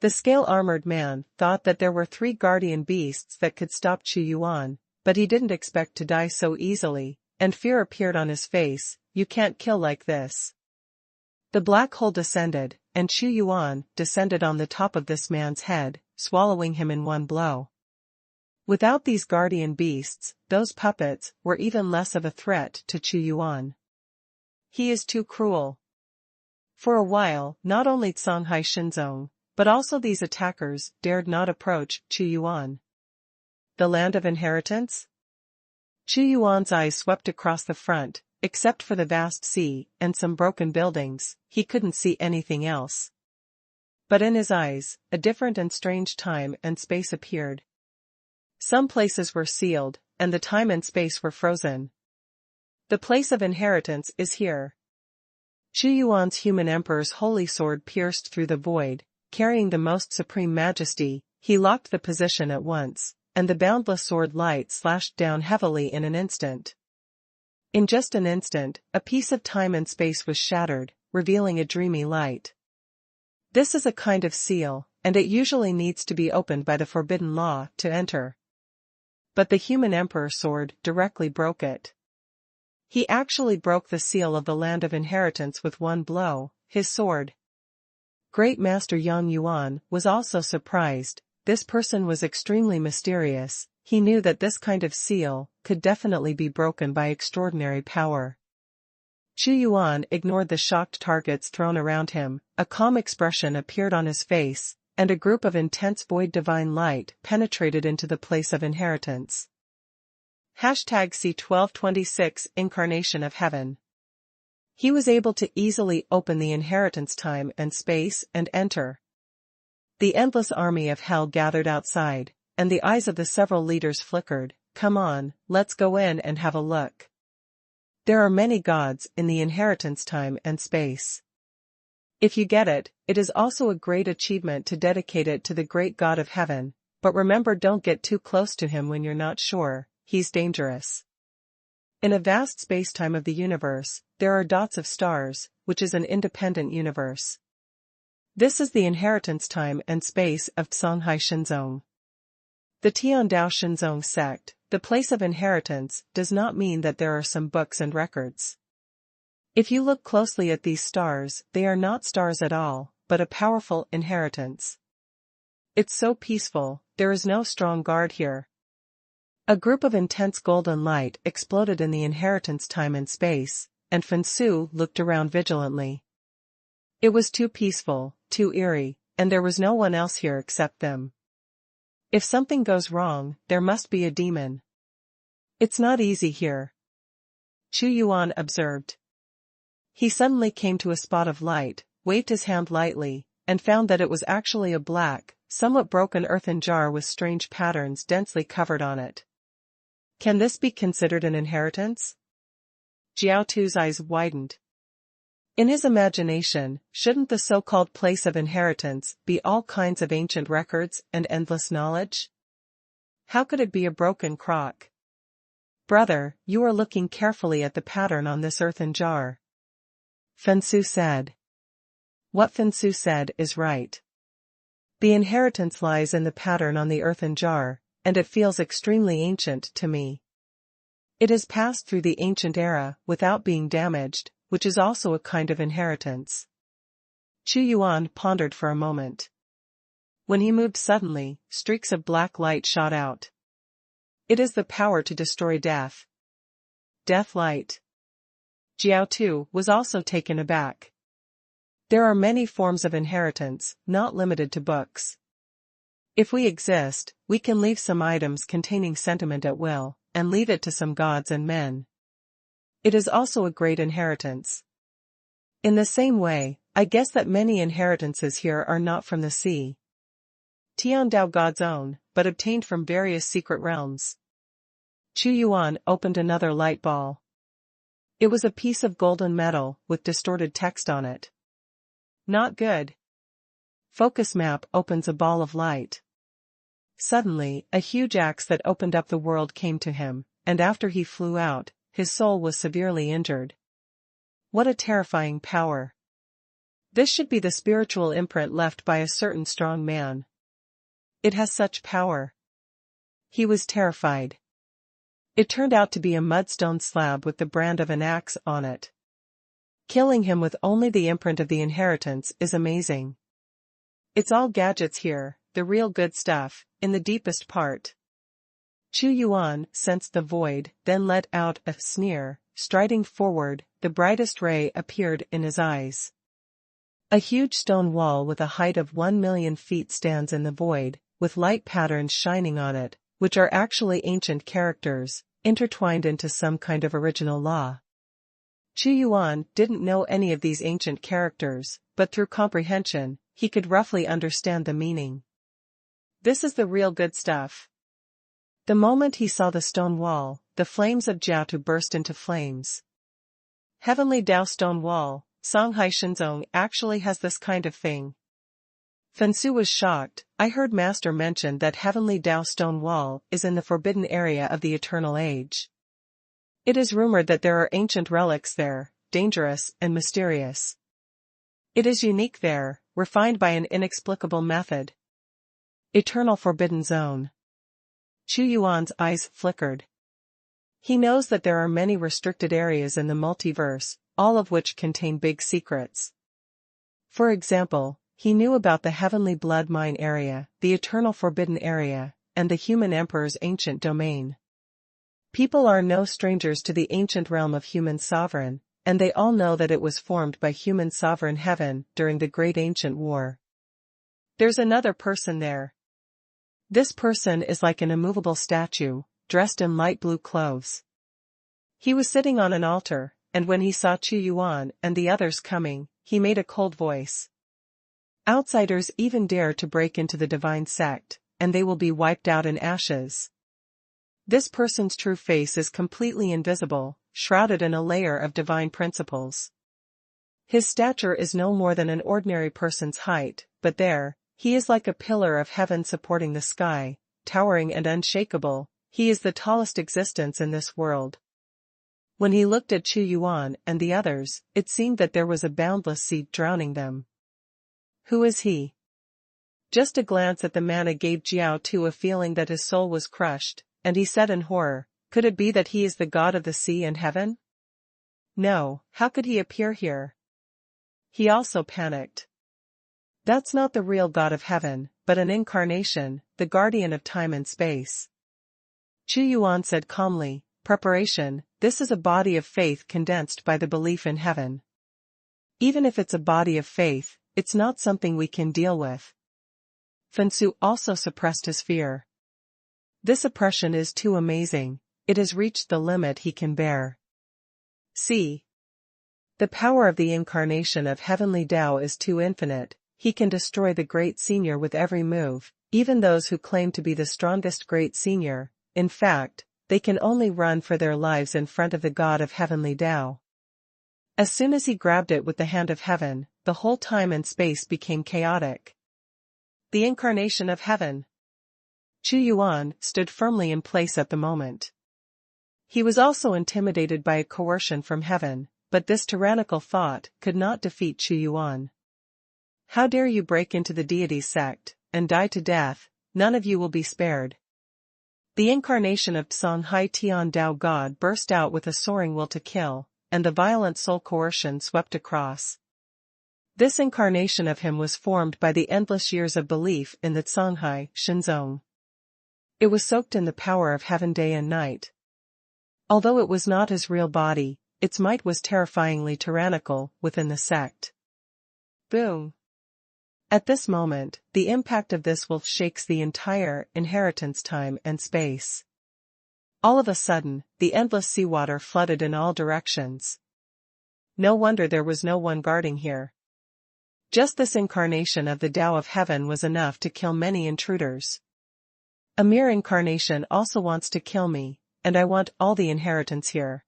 The scale-armored man thought that there were 3 guardian beasts that could stop Xuanhuan, but he didn't expect to die so easily, and fear appeared on his face. You can't kill like this. The black hole descended, and Xuanhuan descended on the top of this man's head, swallowing him in one blow. Without these guardian beasts, those puppets were even less of a threat to Xuanhuan. He is too cruel. For a while, not only Songhai Shinzong, but also these attackers dared not approach Xuanhuan. The land of inheritance? Xuanhuan's eyes swept across the front, except for the vast sea and some broken buildings. He couldn't see anything else. But in his eyes, a different and strange time and space appeared. Some places were sealed, and the time and space were frozen. The place of inheritance is here. Xuanhuan's human emperor's holy sword pierced through the void, carrying the most supreme majesty. He locked the position at once, and the boundless sword light slashed down heavily in an instant. In just an instant, a piece of time and space was shattered, revealing a dreamy light. This is a kind of seal, and it usually needs to be opened by the forbidden law to enter. But the human emperor's sword directly broke it. He actually broke the seal of the land of inheritance with one blow, his sword. Great Master Yang Yuan was also surprised. This person was extremely mysterious. He knew that this kind of seal could definitely be broken by extraordinary power. Xuanhuan ignored the shocked targets thrown around him. A calm expression appeared on his face, and a group of intense void divine light penetrated into the place of inheritance. #C1226 Incarnation of Heaven. He was able to easily open the inheritance time and space and enter. The endless army of hell gathered outside, and the eyes of the several leaders flickered. Come on, let's go in and have a look. There are many gods in the inheritance time and space. If you get it, it is also a great achievement to dedicate it to the great God of heaven, but remember, don't get too close to him when you're not sure. He's dangerous. In a vast space-time of the universe, there are dots of stars, which is an independent universe. This is the inheritance time and space of Songhai Shinzong. The Tiandao Shinzong sect, the place of inheritance, does not mean that there are some books and records. If you look closely at these stars, they are not stars at all, but a powerful inheritance. It's so peaceful, there is no strong guard here. A group of intense golden light exploded in the inheritance time and space, and Fensu looked around vigilantly. It was too peaceful, too eerie, and there was no one else here except them. If something goes wrong, there must be a demon. It's not easy here, Xuanhuan observed. He suddenly came to a spot of light, waved his hand lightly, and found that it was actually a black, somewhat broken earthen jar with strange patterns densely covered on it. Can this be considered an inheritance? Jiao Tu's eyes widened. In his imagination, shouldn't the so-called place of inheritance be all kinds of ancient records and endless knowledge? How could it be a broken crock? Brother, you are looking carefully at the pattern on this earthen jar, Fensu said. What Fensu said is right. The inheritance lies in the pattern on the earthen jar, and it feels extremely ancient to me. It has passed through the ancient era without being damaged, which is also a kind of inheritance. Xuanhuan pondered for a moment. When he moved suddenly, streaks of black light shot out. It is the power to destroy death. Death light. Jiao Tu was also taken aback. There are many forms of inheritance, not limited to books. If we exist, we can leave some items containing sentiment at will, and leave it to some gods and men. It is also a great inheritance. In the same way, I guess that many inheritances here are not from the sea. Tiao God's own, but obtained from various secret realms. Xuanhuan opened another light ball. It was a piece of golden metal with distorted text on it. Not good. Focus map opens a ball of light. Suddenly, a huge axe that opened up the world came to him, and after he flew out, his soul was severely injured. What a terrifying power. This should be the spiritual imprint left by a certain strong man. It has such power. He was terrified. It turned out to be a mudstone slab with the brand of an axe on it. Killing him with only the imprint of the inheritance is amazing. It's all gadgets here, the real good stuff, in the deepest part. Xuanhuan sensed the void, then let out a sneer. Striding forward, the brightest ray appeared in his eyes. A huge stone wall with a height of 1,000,000 feet stands in the void, with light patterns shining on it, which are actually ancient characters, intertwined into some kind of original law. Xuanhuan didn't know any of these ancient characters, but through comprehension, he could roughly understand the meaning. This is the real good stuff. The moment he saw the stone wall, the flames of Jiao burst into flames. Heavenly Dao stone wall, Songhai Shenzong actually has this kind of thing. Fensu was shocked. I heard Master mention that Heavenly Dao stone wall is in the forbidden area of the eternal age. It is rumored that there are ancient relics there, dangerous and mysterious. It is unique there, refined by an inexplicable method. Eternal Forbidden Zone. Xuanhuan's eyes flickered. He knows that there are many restricted areas in the multiverse, all of which contain big secrets. For example, he knew about the Heavenly Blood Mine area, the Eternal Forbidden area, and the Human Emperor's ancient domain. People are no strangers to the ancient realm of human sovereign, and they all know that it was formed by human sovereign heaven during the Great Ancient War. There's another person there. This person is like an immovable statue, dressed in light blue clothes. He was sitting on an altar, and when he saw Xuanhuan and the others coming, he made a cold voice. Outsiders even dare to break into the divine sect, and they will be wiped out in ashes. This person's true face is completely invisible, shrouded in a layer of divine principles. His stature is no more than an ordinary person's height, but there, he is like a pillar of heaven supporting the sky, towering and unshakable. He is the tallest existence in this world. When he looked at Xuanhuan and the others, it seemed that there was a boundless sea drowning them. Who is he? Just a glance at the manna gave Jiao Tu a feeling that his soul was crushed, and he said in horror, could it be that he is the god of the sea and heaven? No, how could he appear here? He also panicked. That's not the real god of heaven, but an incarnation, the guardian of time and space. Xuanhuan said calmly, preparation, this is a body of faith condensed by the belief in heaven. Even if it's a body of faith, it's not something we can deal with. Fensu also suppressed his fear. This oppression is too amazing, it has reached the limit he can bear. See. The power of the incarnation of heavenly Tao is too infinite, he can destroy the great senior with every move, even those who claim to be the strongest great senior, in fact, they can only run for their lives in front of the God of heavenly Tao. As soon as he grabbed it with the hand of heaven, the whole time and space became chaotic. The incarnation of heaven. Xuanhuan stood firmly in place at the moment. He was also intimidated by a coercion from heaven, but this tyrannical thought could not defeat Xuanhuan. How dare you break into the deity's sect, and die to death, none of you will be spared. The incarnation of Songhai Tian Dao God burst out with a soaring will to kill, and the violent soul coercion swept across. This incarnation of him was formed by the endless years of belief in the Songhai Shinzong. It was soaked in the power of heaven day and night. Although it was not his real body, its might was terrifyingly tyrannical within the sect. Boom! At this moment, the impact of this wolf shakes the entire inheritance time and space. All of a sudden, the endless seawater flooded in all directions. No wonder there was no one guarding here. Just this incarnation of the Tao of heaven was enough to kill many intruders. A mere incarnation also wants to kill me, and I want all the inheritance here.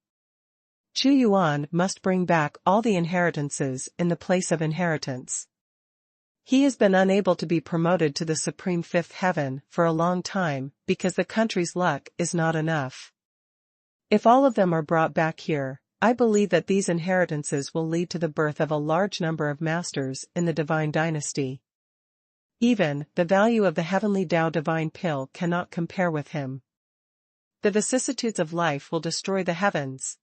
Xuanhuan must bring back all the inheritances in the place of inheritance. He has been unable to be promoted to the supreme fifth heaven for a long time because the country's luck is not enough. If all of them are brought back here, I believe that these inheritances will lead to the birth of a large number of masters in the divine dynasty. Even the value of the heavenly Tao divine pill cannot compare with him. The vicissitudes of life will destroy the heavens.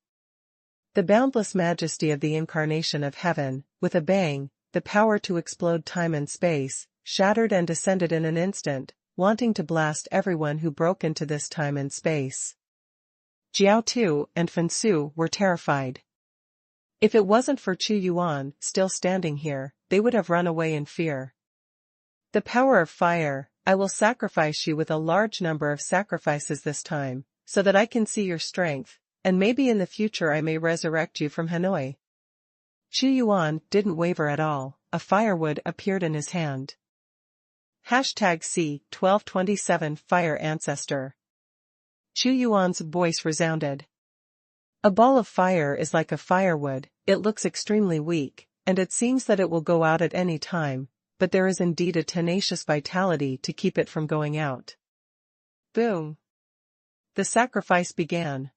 The boundless majesty of the incarnation of heaven, with a bang, the power to explode time and space, shattered and descended in an instant, wanting to blast everyone who broke into this time and space. Jiao Tu and Fensu were terrified. If it wasn't for Xuanhuan still standing here, they would have run away in fear. The power of fire, I will sacrifice you with a large number of sacrifices this time, so that I can see your strength, and maybe in the future I may resurrect you from Hanoi. Xuanhuan didn't waver at all, a firewood appeared in his hand. #C1227 Fire Ancestor. Xuanhuan's voice resounded. A ball of fire is like a firewood, it looks extremely weak, and it seems that it will go out at any time, but there is indeed a tenacious vitality to keep it from going out. Boom! The sacrifice began.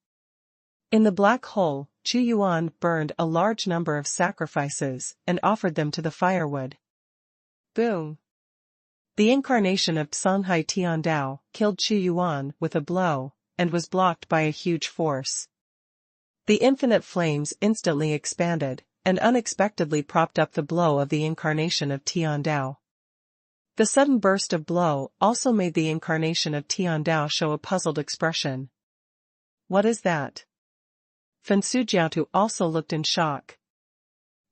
In the black hole, Xuanhuan burned a large number of sacrifices and offered them to the firewood. Boom! The incarnation of Songhai Tian Dao killed Xuanhuan with a blow, and was blocked by a huge force. The infinite flames instantly expanded, and unexpectedly propped up the blow of the incarnation of Tian Dao. The sudden burst of blow also made the incarnation of Tian Dao show a puzzled expression. What is that? Fensu Jiaotu also looked in shock.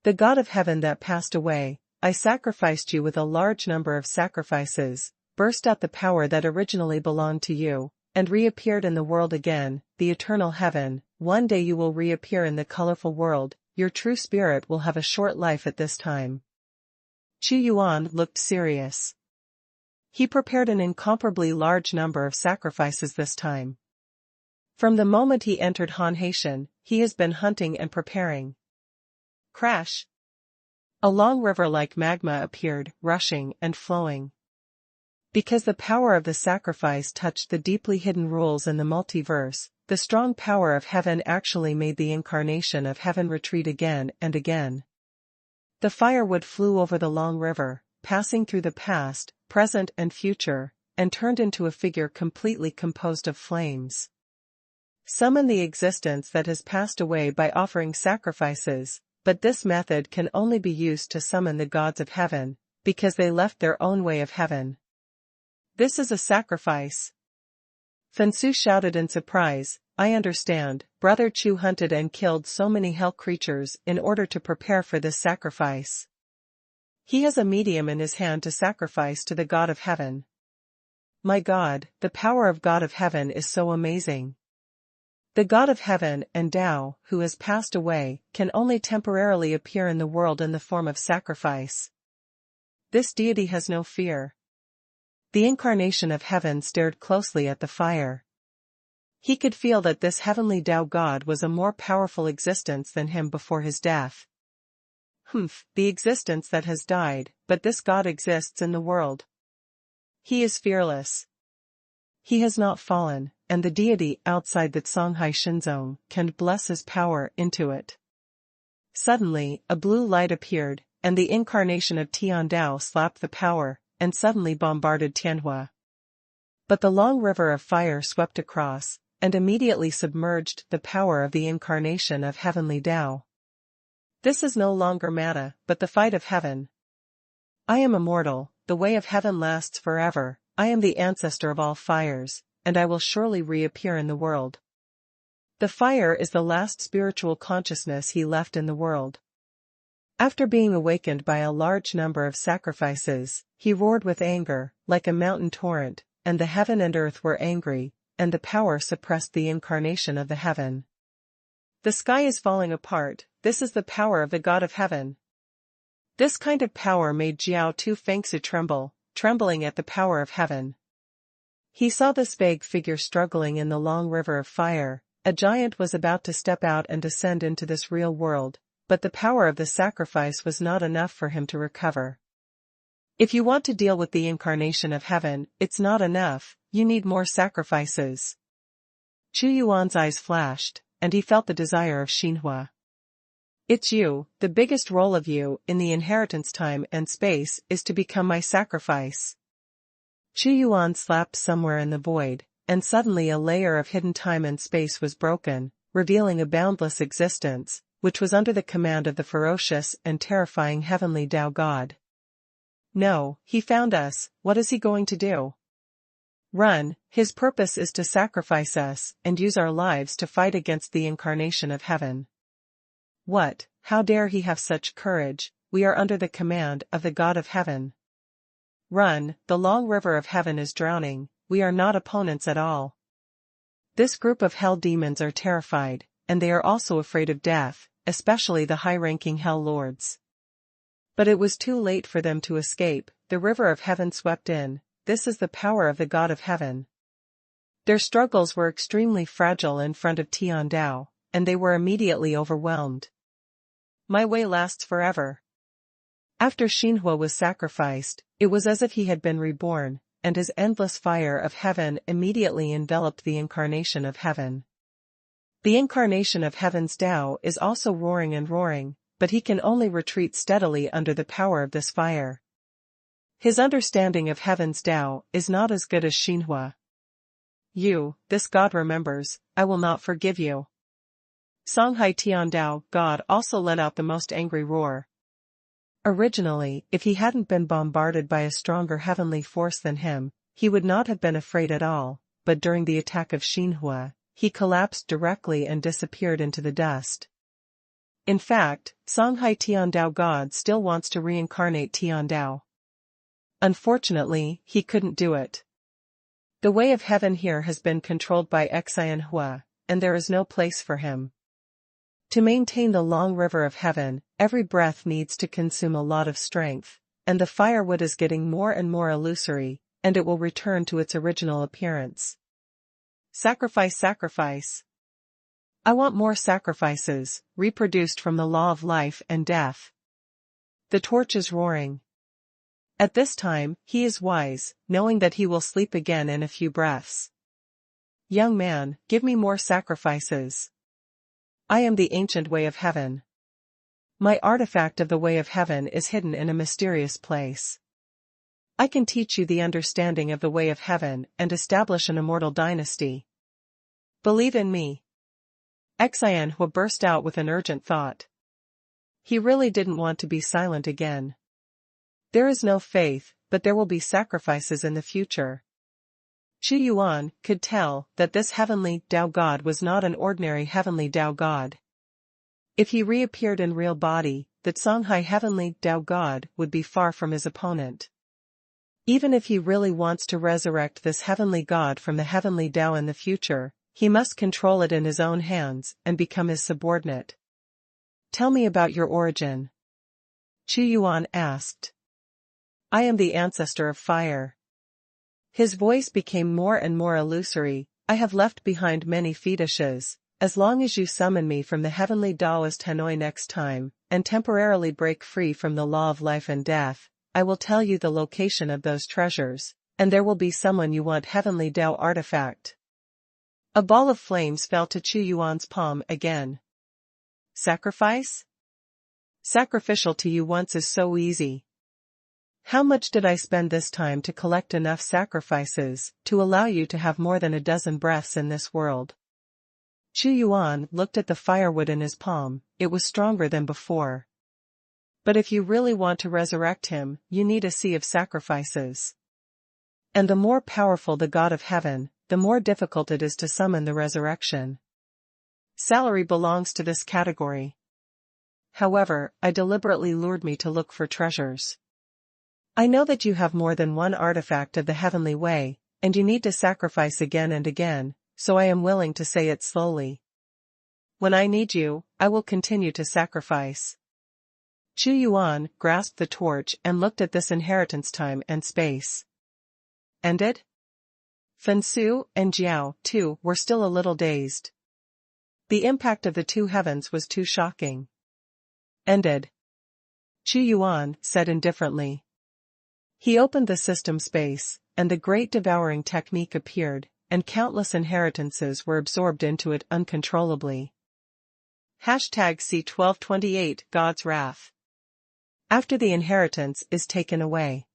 The God of heaven that passed away, I sacrificed you with a large number of sacrifices, burst out the power that originally belonged to you, and reappeared in the world again, the eternal heaven. One day you will reappear in the colorful world, your true spirit will have a short life at this time. Xuanhuan looked serious. He prepared an incomparably large number of sacrifices this time. From the moment he entered Han-Haitian, he has been hunting and preparing. Crash! A long river like magma appeared, rushing and flowing. Because the power of the sacrifice touched the deeply hidden rules in the multiverse, the strong power of heaven actually made the incarnation of heaven retreat again and again. The firewood flew over the long river, passing through the past, present and future, and turned into a figure completely composed of flames. Summon the existence that has passed away by offering sacrifices, but this method can only be used to summon the gods of heaven, because they left their own way of heaven. This is a sacrifice. Fensu shouted in surprise, I understand, Brother Chu hunted and killed so many hell creatures in order to prepare for this sacrifice. He has a medium in his hand to sacrifice to the God of Heaven. My God, the power of God of Heaven is so amazing. The God of Heaven and Tao, who has passed away, can only temporarily appear in the world in the form of sacrifice. This deity has no fear. The incarnation of Heaven stared closely at the fire. He could feel that this heavenly Tao God was a more powerful existence than him before his death. The existence that has died, but this God exists in the world. He is fearless. He has not fallen, and the deity outside that Songhai Shinzong can bless his power into it. Suddenly, a blue light appeared, and the incarnation of Tiao slapped the power, and suddenly bombarded Tianhua. But the long river of fire swept across, and immediately submerged the power of the incarnation of heavenly Tao. This is no longer matter, but the fight of heaven. I am immortal, the way of heaven lasts forever, I am the ancestor of all fires, and I will surely reappear in the world. The fire is the last spiritual consciousness he left in the world. After being awakened by a large number of sacrifices, he roared with anger, like a mountain torrent, and the heaven and earth were angry, and the power suppressed the incarnation of the heaven. The sky is falling apart, this is the power of the God of Heaven. This kind of power made Jiao Tu Fengsu tremble, trembling at the power of heaven. He saw this vague figure struggling in the long river of fire. A giant was about to step out and descend into this real world, but the power of the sacrifice was not enough for him to recover. If you want to deal with the incarnation of heaven, it's not enough, you need more sacrifices. Chu Yuan's eyes flashed, and he felt the desire of Xinhua. It's you, the biggest role of you in the inheritance time and space is to become my sacrifice. Chu Yuan slapped somewhere in the void, and suddenly a layer of hidden time and space was broken, revealing a boundless existence, which was under the command of the ferocious and terrifying heavenly Tao God. No, he found us, what is he going to do? Run, his purpose is to sacrifice us and use our lives to fight against the incarnation of heaven. What, how dare he have such courage, we are under the command of the God of Heaven. Run, the long river of heaven is drowning, we are not opponents at all. This group of hell demons are terrified, and they are also afraid of death, especially the high-ranking hell lords. But it was too late for them to escape, the river of heaven swept in, this is the power of the God of Heaven. Their struggles were extremely fragile in front of Tiao, and they were immediately overwhelmed. My way lasts forever. After Xinhua was sacrificed, it was as if he had been reborn, and his endless fire of heaven immediately enveloped the incarnation of heaven. The incarnation of heaven's Tao is also roaring and roaring, but he can only retreat steadily under the power of this fire. His understanding of heaven's Tao is not as good as Xinhua. You, this God remembers, I will not forgive you. Songhai Tiandao God also let out the most angry roar. Originally, if he hadn't been bombarded by a stronger heavenly force than him, he would not have been afraid at all, but during the attack of Xinhua, he collapsed directly and disappeared into the dust. In fact, Songhai Tiandao God still wants to reincarnate Tiandao. Unfortunately, he couldn't do it. The way of heaven here has been controlled by Xuanhuan, and there is no place for him. To maintain the long river of heaven, every breath needs to consume a lot of strength, and the firewood is getting more and more illusory, and it will return to its original appearance. Sacrifice, sacrifice. I want more sacrifices, reproduced from the law of life and death. The torch is roaring. At this time, he is wise, knowing that he will sleep again in a few breaths. Young man, give me more sacrifices. I am the ancient way of heaven. My artifact of the way of heaven is hidden in a mysterious place. I can teach you the understanding of the way of heaven and establish an immortal dynasty. Believe in me. Xuanhuan burst out with an urgent thought. He really didn't want to be silent again. There is no faith, but there will be sacrifices in the future. Chu Yuan could tell that this heavenly Tao God was not an ordinary heavenly Tao God. If he reappeared in real body, that Songhai Heavenly Dao God would be far from his opponent. Even if he really wants to resurrect this heavenly God from the heavenly Dao in the future, he must control it in his own hands and become his subordinate. Tell me about your origin. Xuanhuan asked. I am the ancestor of fire. His voice became more and more illusory. I have left behind many fetishes. As long as you summon me from the heavenly Taoist Hanoi next time, and temporarily break free from the law of life and death, I will tell you the location of those treasures, and there will be someone you want heavenly Dao artifact. A ball of flames fell to Xuanhuan's palm again. Sacrifice? Sacrificial to you once is so easy. How much did I spend this time to collect enough sacrifices to allow you to have more than a dozen breaths in this world? Xuanhuan looked at the firewood in his palm. It was stronger than before. But if you really want to resurrect him, you need a sea of sacrifices. And the more powerful the God of heaven, the more difficult it is to summon the resurrection. Salary belongs to this category. However, I deliberately lured me to look for treasures. I know that you have more than one artifact of the heavenly way, and you need to sacrifice again and again, so I am willing to say it slowly. When I need you, I will continue to sacrifice. Xuanhuan grasped the torch and looked at this inheritance time and space. Ended? Fensu and Jiao, too, were still a little dazed. The impact of the two heavens was too shocking. Ended. Xuanhuan said indifferently. He opened the system space, and the great devouring technique appeared, and countless inheritances were absorbed into it uncontrollably. #C1228 God's Wrath. After the inheritance is taken away,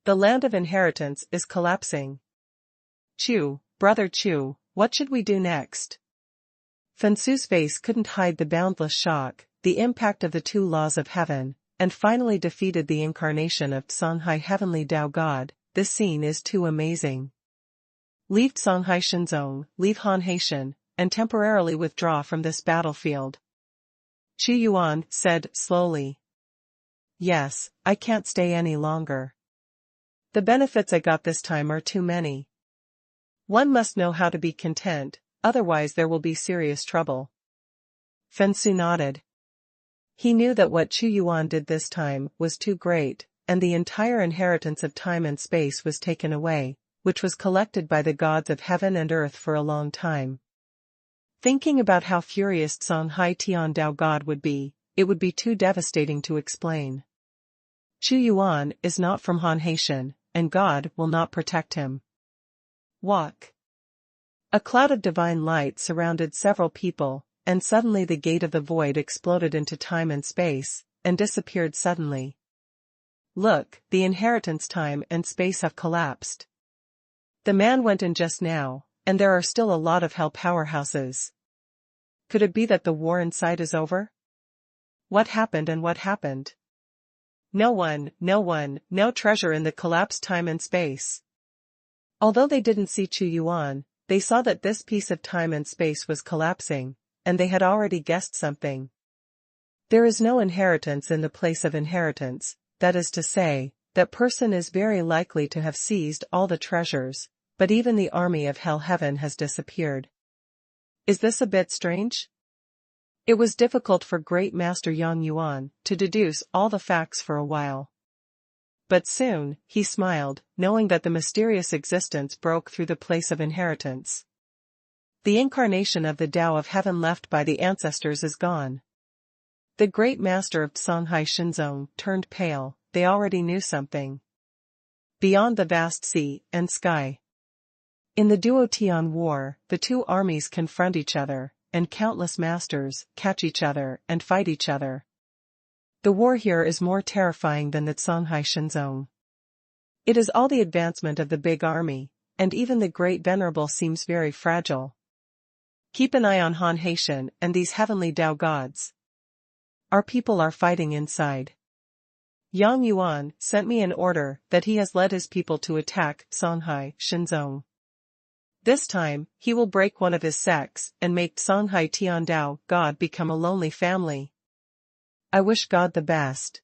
the land of inheritance is collapsing. Chu, brother Chu, what should we do next? Fensu's face couldn't hide the boundless shock, the impact of the two laws of heaven, and finally defeated the incarnation of Songhai Heavenly Dao God. This scene is too amazing. Leave Songhai Shenzong, leave Han Haitian, and temporarily withdraw from this battlefield. Xuanhuan said slowly. Yes, I can't stay any longer. The benefits I got this time are too many. One must know how to be content, otherwise there will be serious trouble. Fensu nodded. He knew that what Xuanhuan did this time was too great, and the entire inheritance of time and space was taken away, which was collected by the gods of heaven and earth for a long time. Thinking about how furious Songhai Tian Dao God would be, it would be too devastating to explain. Xuanhuan is not from Han Haitian, and God will not protect him. Walk. A cloud of divine light surrounded several people, and suddenly the gate of the void exploded into time and space, and disappeared suddenly. Look, the inheritance time and space have collapsed. The man went in just now, and there are still a lot of hell powerhouses. Could it be that the war inside is over? What happened and what happened? No treasure in the collapsed time and space. Although they didn't see Xuanhuan, they saw that this piece of time and space was collapsing, and they had already guessed something. There is no inheritance in the place of inheritance, that is to say, that person is very likely to have seized all the treasures, but even the army of hell heaven has disappeared. Is this a bit strange? It was difficult for Great Master Yang Yuan to deduce all the facts for a while. But soon, he smiled, knowing that the mysterious existence broke through the place of inheritance. The incarnation of the Tao of heaven left by the ancestors is gone. The great master of Songhai Shenzong turned pale. They already knew something. Beyond the vast sea and sky. In the Duotian War, the two armies confront each other, and countless masters catch each other and fight each other. The war here is more terrifying than the Songhai Shenzong. It is all the advancement of the big army, and even the great venerable seems very fragile. Keep an eye on Han Haitian and these heavenly Tao gods. Our people are fighting inside. Yang Yuan sent me an order that he has led his people to attack Songhai Shenzong. This time, he will break one of his sects and make Songhai Tiandao God become a lonely family. I wish God the best.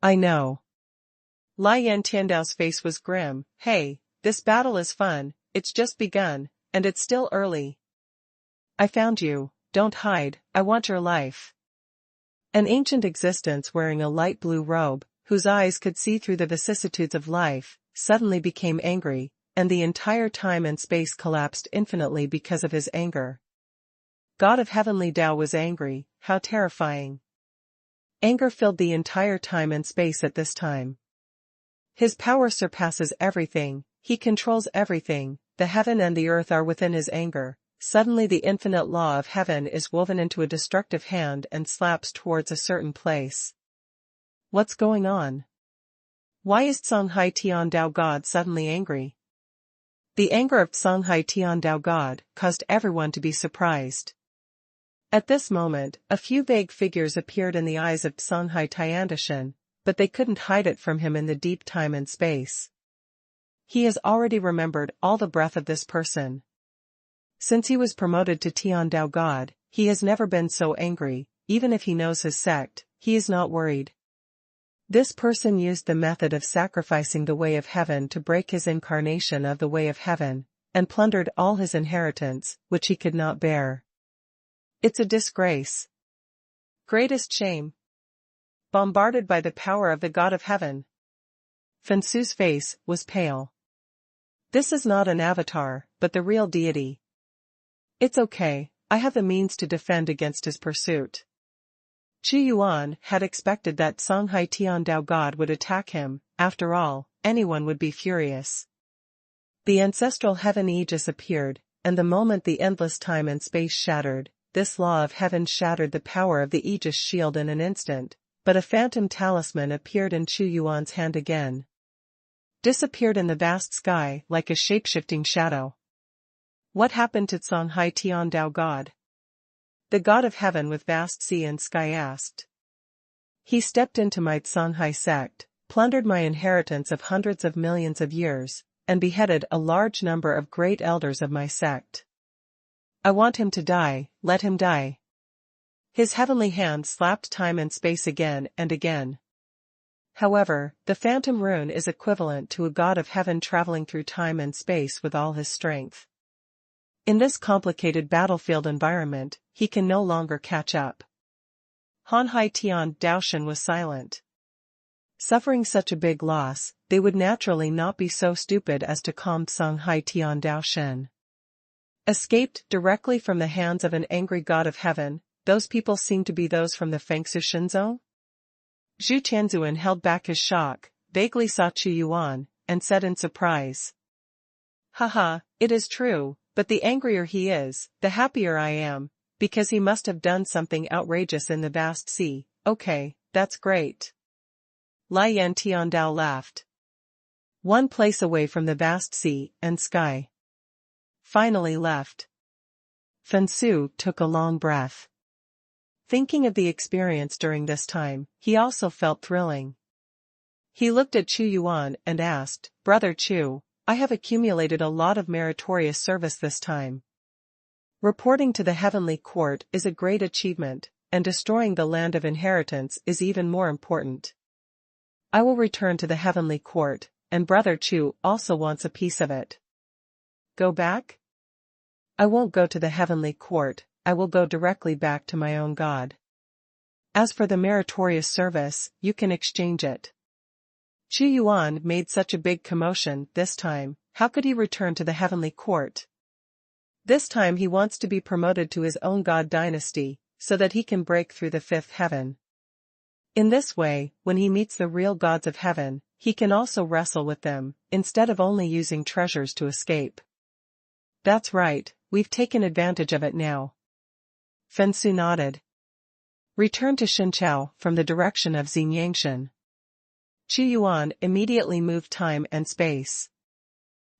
I know. Lai Yan Tiandao's face was grim. Hey, this battle is fun, it's just begun, and it's still early. I found you, don't hide, I want your life. An ancient existence wearing a light blue robe, whose eyes could see through the vicissitudes of life, suddenly became angry, and the entire time and space collapsed infinitely because of his anger. God of Heavenly Tao was angry, how terrifying. Anger filled the entire time and space at this time. His power surpasses everything, he controls everything, the heaven and the earth are within his anger. Suddenly the infinite law of heaven is woven into a destructive hand and slaps towards a certain place. What's going on? Why is Songhai Tiandao God suddenly angry? The anger of Songhai Tiandao God caused everyone to be surprised. At this moment, a few vague figures appeared in the eyes of Songhai Tiandashan, but they couldn't hide it from him in the deep time and space. He has already remembered all the breath of this person. Since he was promoted to Tiandao God, he has never been so angry. Even if he knows his sect, he is not worried. This person used the method of sacrificing the way of heaven to break his incarnation of the way of heaven, and plundered all his inheritance, which he could not bear. It's a disgrace. Greatest shame. Bombarded by the power of the God of Heaven. Fensu's face was pale. This is not an avatar, but the real deity. It's okay, I have the means to defend against his pursuit. Chu Yuan had expected that Songhai Tiandao God would attack him. After all, anyone would be furious. The ancestral heaven aegis appeared, and the moment the endless time and space shattered, this law of heaven shattered the power of the aegis shield in an instant. But a phantom talisman appeared in Chu Yuan's hand again. Disappeared in the vast sky like a shape-shifting shadow. What happened to Songhai Tiandao God? The God of Heaven with vast sea and sky asked. He stepped into my Songhai sect, plundered my inheritance of hundreds of millions of years, and beheaded a large number of great elders of my sect. I want him to die, let him die. His heavenly hand slapped time and space again and again. However, the phantom rune is equivalent to a God of Heaven traveling through time and space with all his strength. In this complicated battlefield environment, he can no longer catch up. Hanhai Tian Daoshan was silent. Suffering such a big loss, they would naturally not be so stupid as to calm Songhai Tian Daoshan. Escaped directly from the hands of an angry God of Heaven. Those people seem to be those from the Fengsu Shinzong? Zhu Tianzuan held back his shock, vaguely saw Chu Yuan, and said in surprise. Haha, it is true, but the angrier he is, the happier I am, because he must have done something outrageous in the vast sea. Okay, that's great. Lai Yan Tiandao laughed. One place away from the vast sea and sky. Finally left. Fensu took a long breath. Thinking of the experience during this time, he also felt thrilling. He looked at Chu Yuan and asked, Brother Chu, I have accumulated a lot of meritorious service this time. Reporting to the heavenly court is a great achievement, and destroying the land of inheritance is even more important. I will return to the heavenly court, and Brother Chu also wants a piece of it. Go back? I won't go to the heavenly court. I will go directly back to my own God. As for the meritorious service, you can exchange it. Chu Yuan made such a big commotion this time. How could he return to the heavenly court? This time he wants to be promoted to his own God dynasty, so that he can break through the fifth heaven. In this way, when he meets the real gods of heaven, he can also wrestle with them, instead of only using treasures to escape. That's right, we've taken advantage of it now. Fensu nodded. Return to Xinchao from the direction of Xinyangshan. Chu Yuan immediately moved time and space.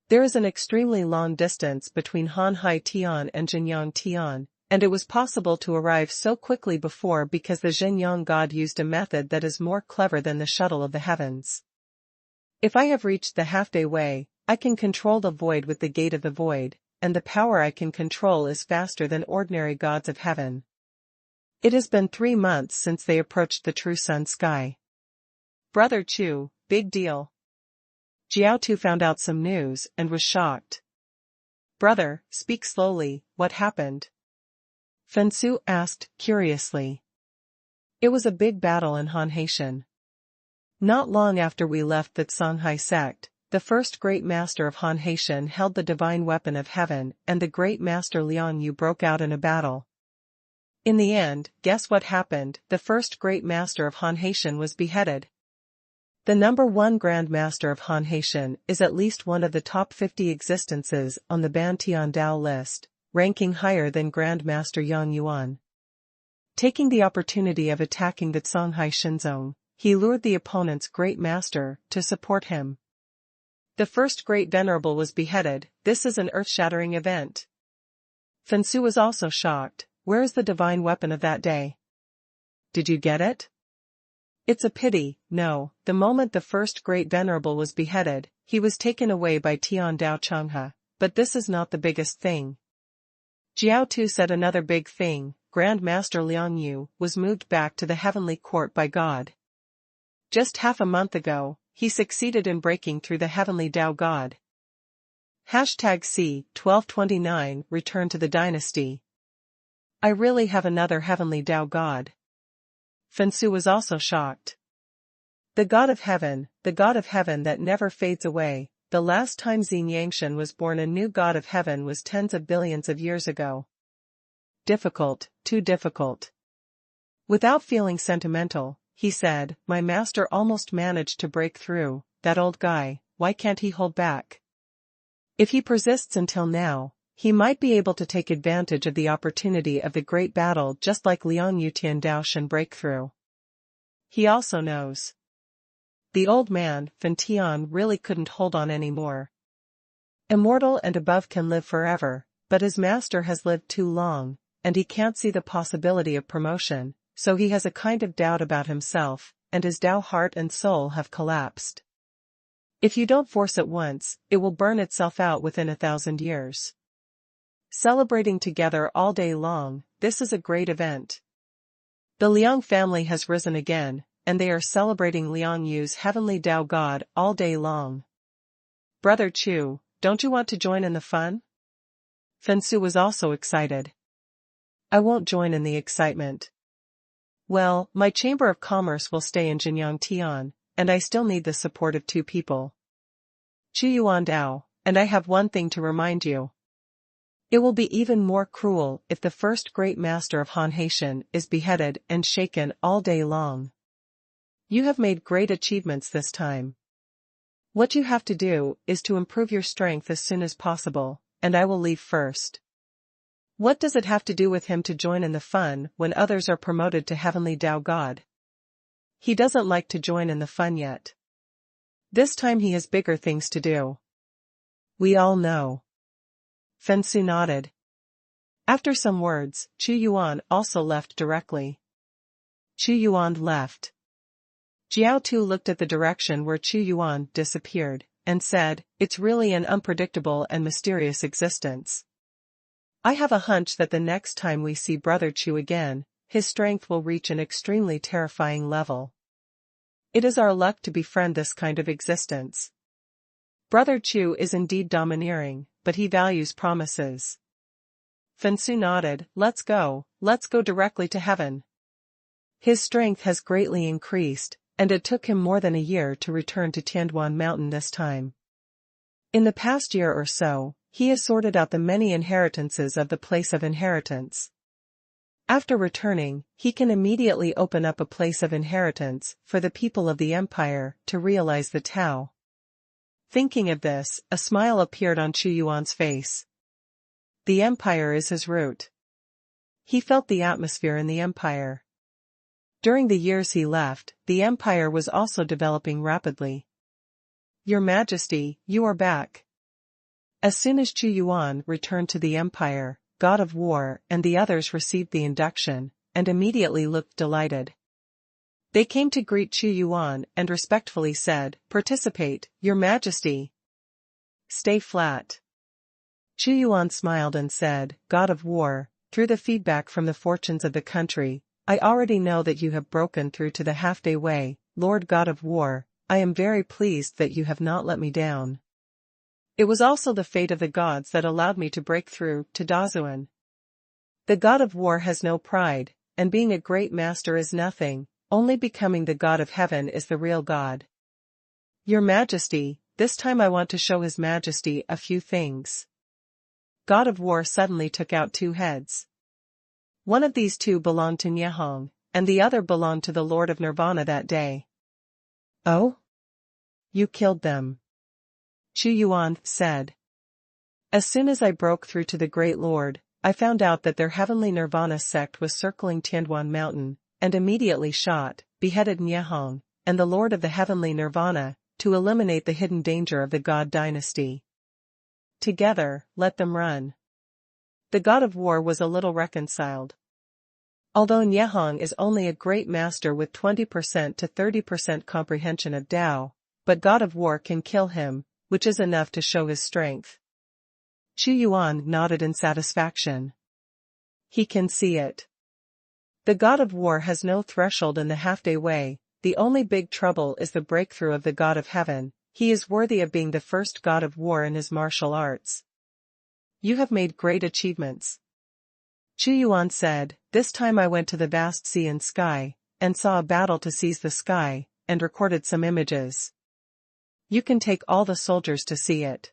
There is an extremely long distance between Hanhai Tian and Jinyang Tian, and it was possible to arrive so quickly before because the Jinyang god used a method that is more clever than the shuttle of the heavens. If I have reached the half-day way, I can control the void with the gate of the void, and the power I can control is faster than ordinary gods of heaven. It has been 3 months since they approached the true sun sky. Brother Chu, big deal. Jiao Tu found out some news and was shocked. Brother, speak slowly, what happened? Fensu asked, curiously. It was a big battle in Hanhaitian. Not long after we left the Songhai sect, the first great master of Hanhaitian held the divine weapon of heaven, and the great master Liang Yu broke out in a battle. In the end, guess what happened? The first great master of Hanhaitian was beheaded. The number 1 Grand Master of Hanhaitian is at least one of the top 50 existences on the Ban Tian Dao list, ranking higher than Grand Master Yang Yuan. Taking the opportunity of attacking the Songhai Shinzong, he lured the opponent's great master to support him. The first great venerable was beheaded. This is an earth-shattering event. Fensu was also shocked. Where is the divine weapon of that day? Did you get it? It's a pity, no, the moment the first great venerable was beheaded, he was taken away by Tian Dao Changhe, but this is not the biggest thing. Jiao Tu said another big thing, Grand Master Liang Yu was moved back to the heavenly court by God. Just half a month ago, he succeeded in breaking through the heavenly Dao God. #C1229 Return to the dynasty. I really have another heavenly Dao God. Fensu was also shocked. The God of heaven that never fades away. The last time Xin Yangshan was born, a new God of heaven was tens of billions of years ago. Difficult, too difficult. Without feeling sentimental, he said, my master almost managed to break through, that old guy, why can't he hold back? If he persists until now, he might be able to take advantage of the opportunity of the great battle just like Liang Yu Tian Daoshan breakthrough. He also knows. The old man, Fen Tian, really couldn't hold on anymore. Immortal and above can live forever, but his master has lived too long, and he can't see the possibility of promotion. So he has a kind of doubt about himself, and his Dao heart and soul have collapsed. If you don't force it once, it will burn itself out within 1,000 years. Celebrating together all day long, this is a great event. The Liang family has risen again, and they are celebrating Liang Yu's heavenly Dao God all day long. Brother Chu, don't you want to join in the fun? Fensu was also excited. I won't join in the excitement. Well, my Chamber of Commerce will stay in Jinyang Tian, and I still need the support of 2 people. Chu Yuan Dao, and I have one thing to remind you. It will be even more cruel if the first great master of Hanhaitian is beheaded and shaken all day long. You have made great achievements this time. What you have to do is to improve your strength as soon as possible, and I will leave first. What does it have to do with him to join in the fun when others are promoted to heavenly Dao God? He doesn't like to join in the fun yet. This time he has bigger things to do. We all know. Fensu nodded. After some words, Chu Yuan also left directly. Chu Yuan left. Jiao Tu looked at the direction where Chu Yuan disappeared, and said, it's really an unpredictable and mysterious existence. I have a hunch that the next time we see Brother Chu again, his strength will reach an extremely terrifying level. It is our luck to befriend this kind of existence. Brother Chu is indeed domineering, but he values promises. Fensu nodded, let's go directly to heaven. His strength has greatly increased, and it took him more than a year to return to Tianduan Mountain this time. In the past year or so, he has sorted out the many inheritances of the place of inheritance. After returning, he can immediately open up a place of inheritance for the people of the empire to realize the Tao. Thinking of this, a smile appeared on Chu Yuan's face. The empire is his root. He felt the atmosphere in the empire. During the years he left, the empire was also developing rapidly. Your Majesty, you are back. As soon as Chu Yuan returned to the empire, God of War and the others received the induction, and immediately looked delighted. They came to greet Chu Yuan and respectfully said, participate, Your Majesty. Stay flat. Chu Yuan smiled and said, God of War, through the feedback from the fortunes of the country, I already know that you have broken through to the half-day way, Lord God of War. I am very pleased that you have not let me down. It was also the fate of the gods that allowed me to break through to Dazuan. The God of War has no pride, and being a great master is nothing, only becoming the God of Heaven is the real God. Your Majesty, this time I want to show His Majesty a few things. God of War suddenly took out 2 heads. One of these 2 belonged to Nyehong, and the other belonged to the Lord of Nirvana that day. Oh? You killed them. Xuanhuan said. As soon as I broke through to the Great Lord, I found out that their heavenly Nirvana sect was circling Tianduan Mountain, and immediately beheaded Nyehong, and the Lord of the heavenly Nirvana, to eliminate the hidden danger of the God dynasty. Together, let them run. The God of War was a little reconciled. Although Nyehong is only a great master with 20% to 30% comprehension of Tao, but God of War can kill him, which is enough to show his strength. Xuanhuan nodded in satisfaction. He can see it. The God of War has no threshold in the half-day way, the only big trouble is the breakthrough of the God of Heaven. He is worthy of being the first God of War in his martial arts. You have made great achievements. Xuanhuan said, this time I went to the vast sea and sky, and saw a battle to seize the sky, and recorded some images. You can take all the soldiers to see it.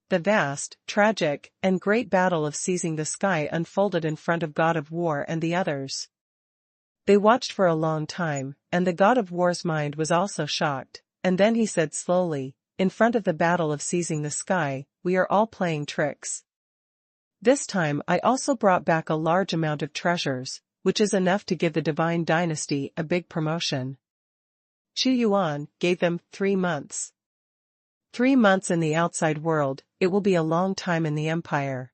The vast, tragic, and great battle of seizing the sky unfolded in front of God of War and the others. They watched for a long time, and the God of War's mind was also shocked, and then he said slowly, in front of the battle of seizing the sky, we are all playing tricks. This time I also brought back a large amount of treasures, which is enough to give the divine dynasty a big promotion. Xuanhuan gave them 3 months. 3 months in the outside world, it will be a long time in the empire.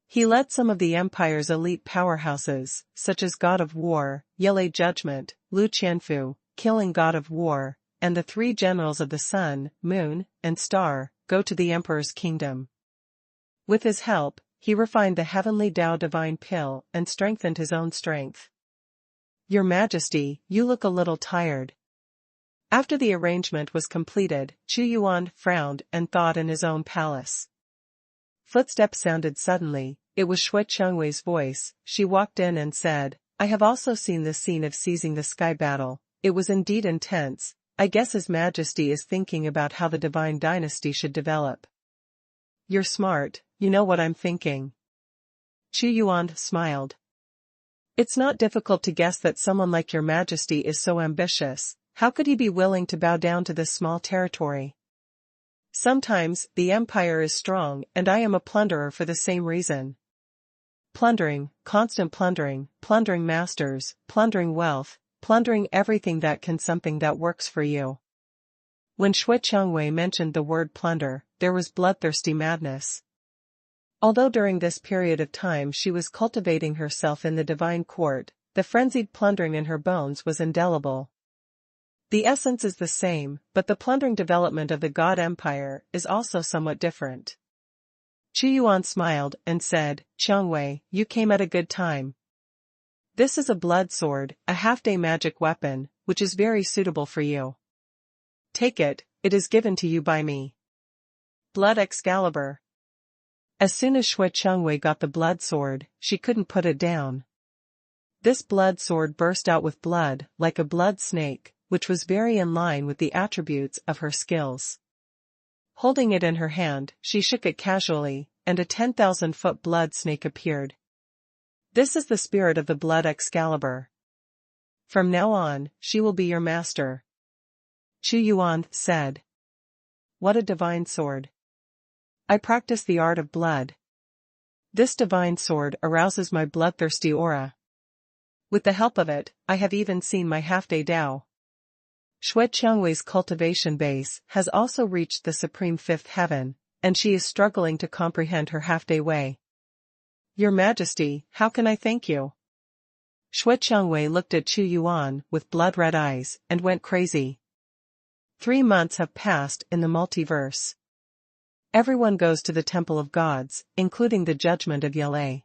He led some of the empire's elite powerhouses, such as God of War, Yele Judgment, Lu Qianfu, Killing God of War, and the 3 generals of the Sun, Moon, and Star, go to the Emperor's kingdom. With his help, he refined the heavenly Tao divine pill and strengthened his own strength. Your Majesty, you look a little tired. After the arrangement was completed, Xuanhuan frowned and thought in his own palace. Footsteps sounded suddenly, it was Shui Chengwei's voice. She walked in and said, I have also seen the scene of seizing the sky battle, it was indeed intense. I guess His Majesty is thinking about how the divine dynasty should develop. You're smart, you know what I'm thinking. Xuanhuan smiled. It's not difficult to guess that someone like Your Majesty is so ambitious. How could he be willing to bow down to this small territory? Sometimes, the empire is strong and I am a plunderer for the same reason. Plundering, constant plundering, plundering masters, plundering wealth, plundering everything that can something that works for you. When Shui Chengwei mentioned the word plunder, there was bloodthirsty madness. Although during this period of time she was cultivating herself in the divine court, the frenzied plundering in her bones was indelible. The essence is the same, but the plundering development of the God Empire is also somewhat different. Xuanhuan smiled and said, Chengwei, you came at a good time. This is a blood sword, a half-day magic weapon, which is very suitable for you. Take it, it is given to you by me. Blood Excalibur. As soon as Shui Chengwei got the blood sword, she couldn't put it down. This blood sword burst out with blood, like a blood snake, which was very in line with the attributes of her skills. Holding it in her hand, she shook it casually, and a 10,000-foot blood snake appeared. This is the spirit of the blood Excalibur. From now on, she will be your master. Xuanhuan said. What a divine sword. I practice the art of blood. This divine sword arouses my bloodthirsty aura. With the help of it, I have even seen my half-day Tao. Shui Chengwei's cultivation base has also reached the supreme 5th heaven, and she is struggling to comprehend her half-day way. Your Majesty, how can I thank you? Shui Chengwei looked at Xuanhuan with blood-red eyes and went crazy. 3 months have passed in the multiverse. Everyone goes to the Temple of Gods, including the judgment of Yele.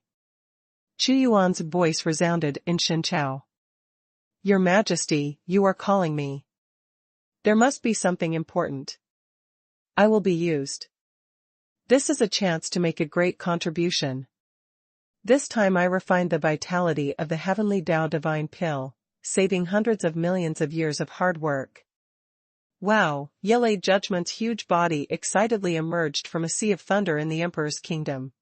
Chu Yuan's voice resounded in Xinqiao. Your Majesty, you are calling me. There must be something important. I will be used. This is a chance to make a great contribution. This time I refined the vitality of the heavenly Tao divine pill, saving hundreds of millions of years of hard work. Wow, Yelei Judgment's huge body excitedly emerged from a sea of thunder in the Emperor's kingdom.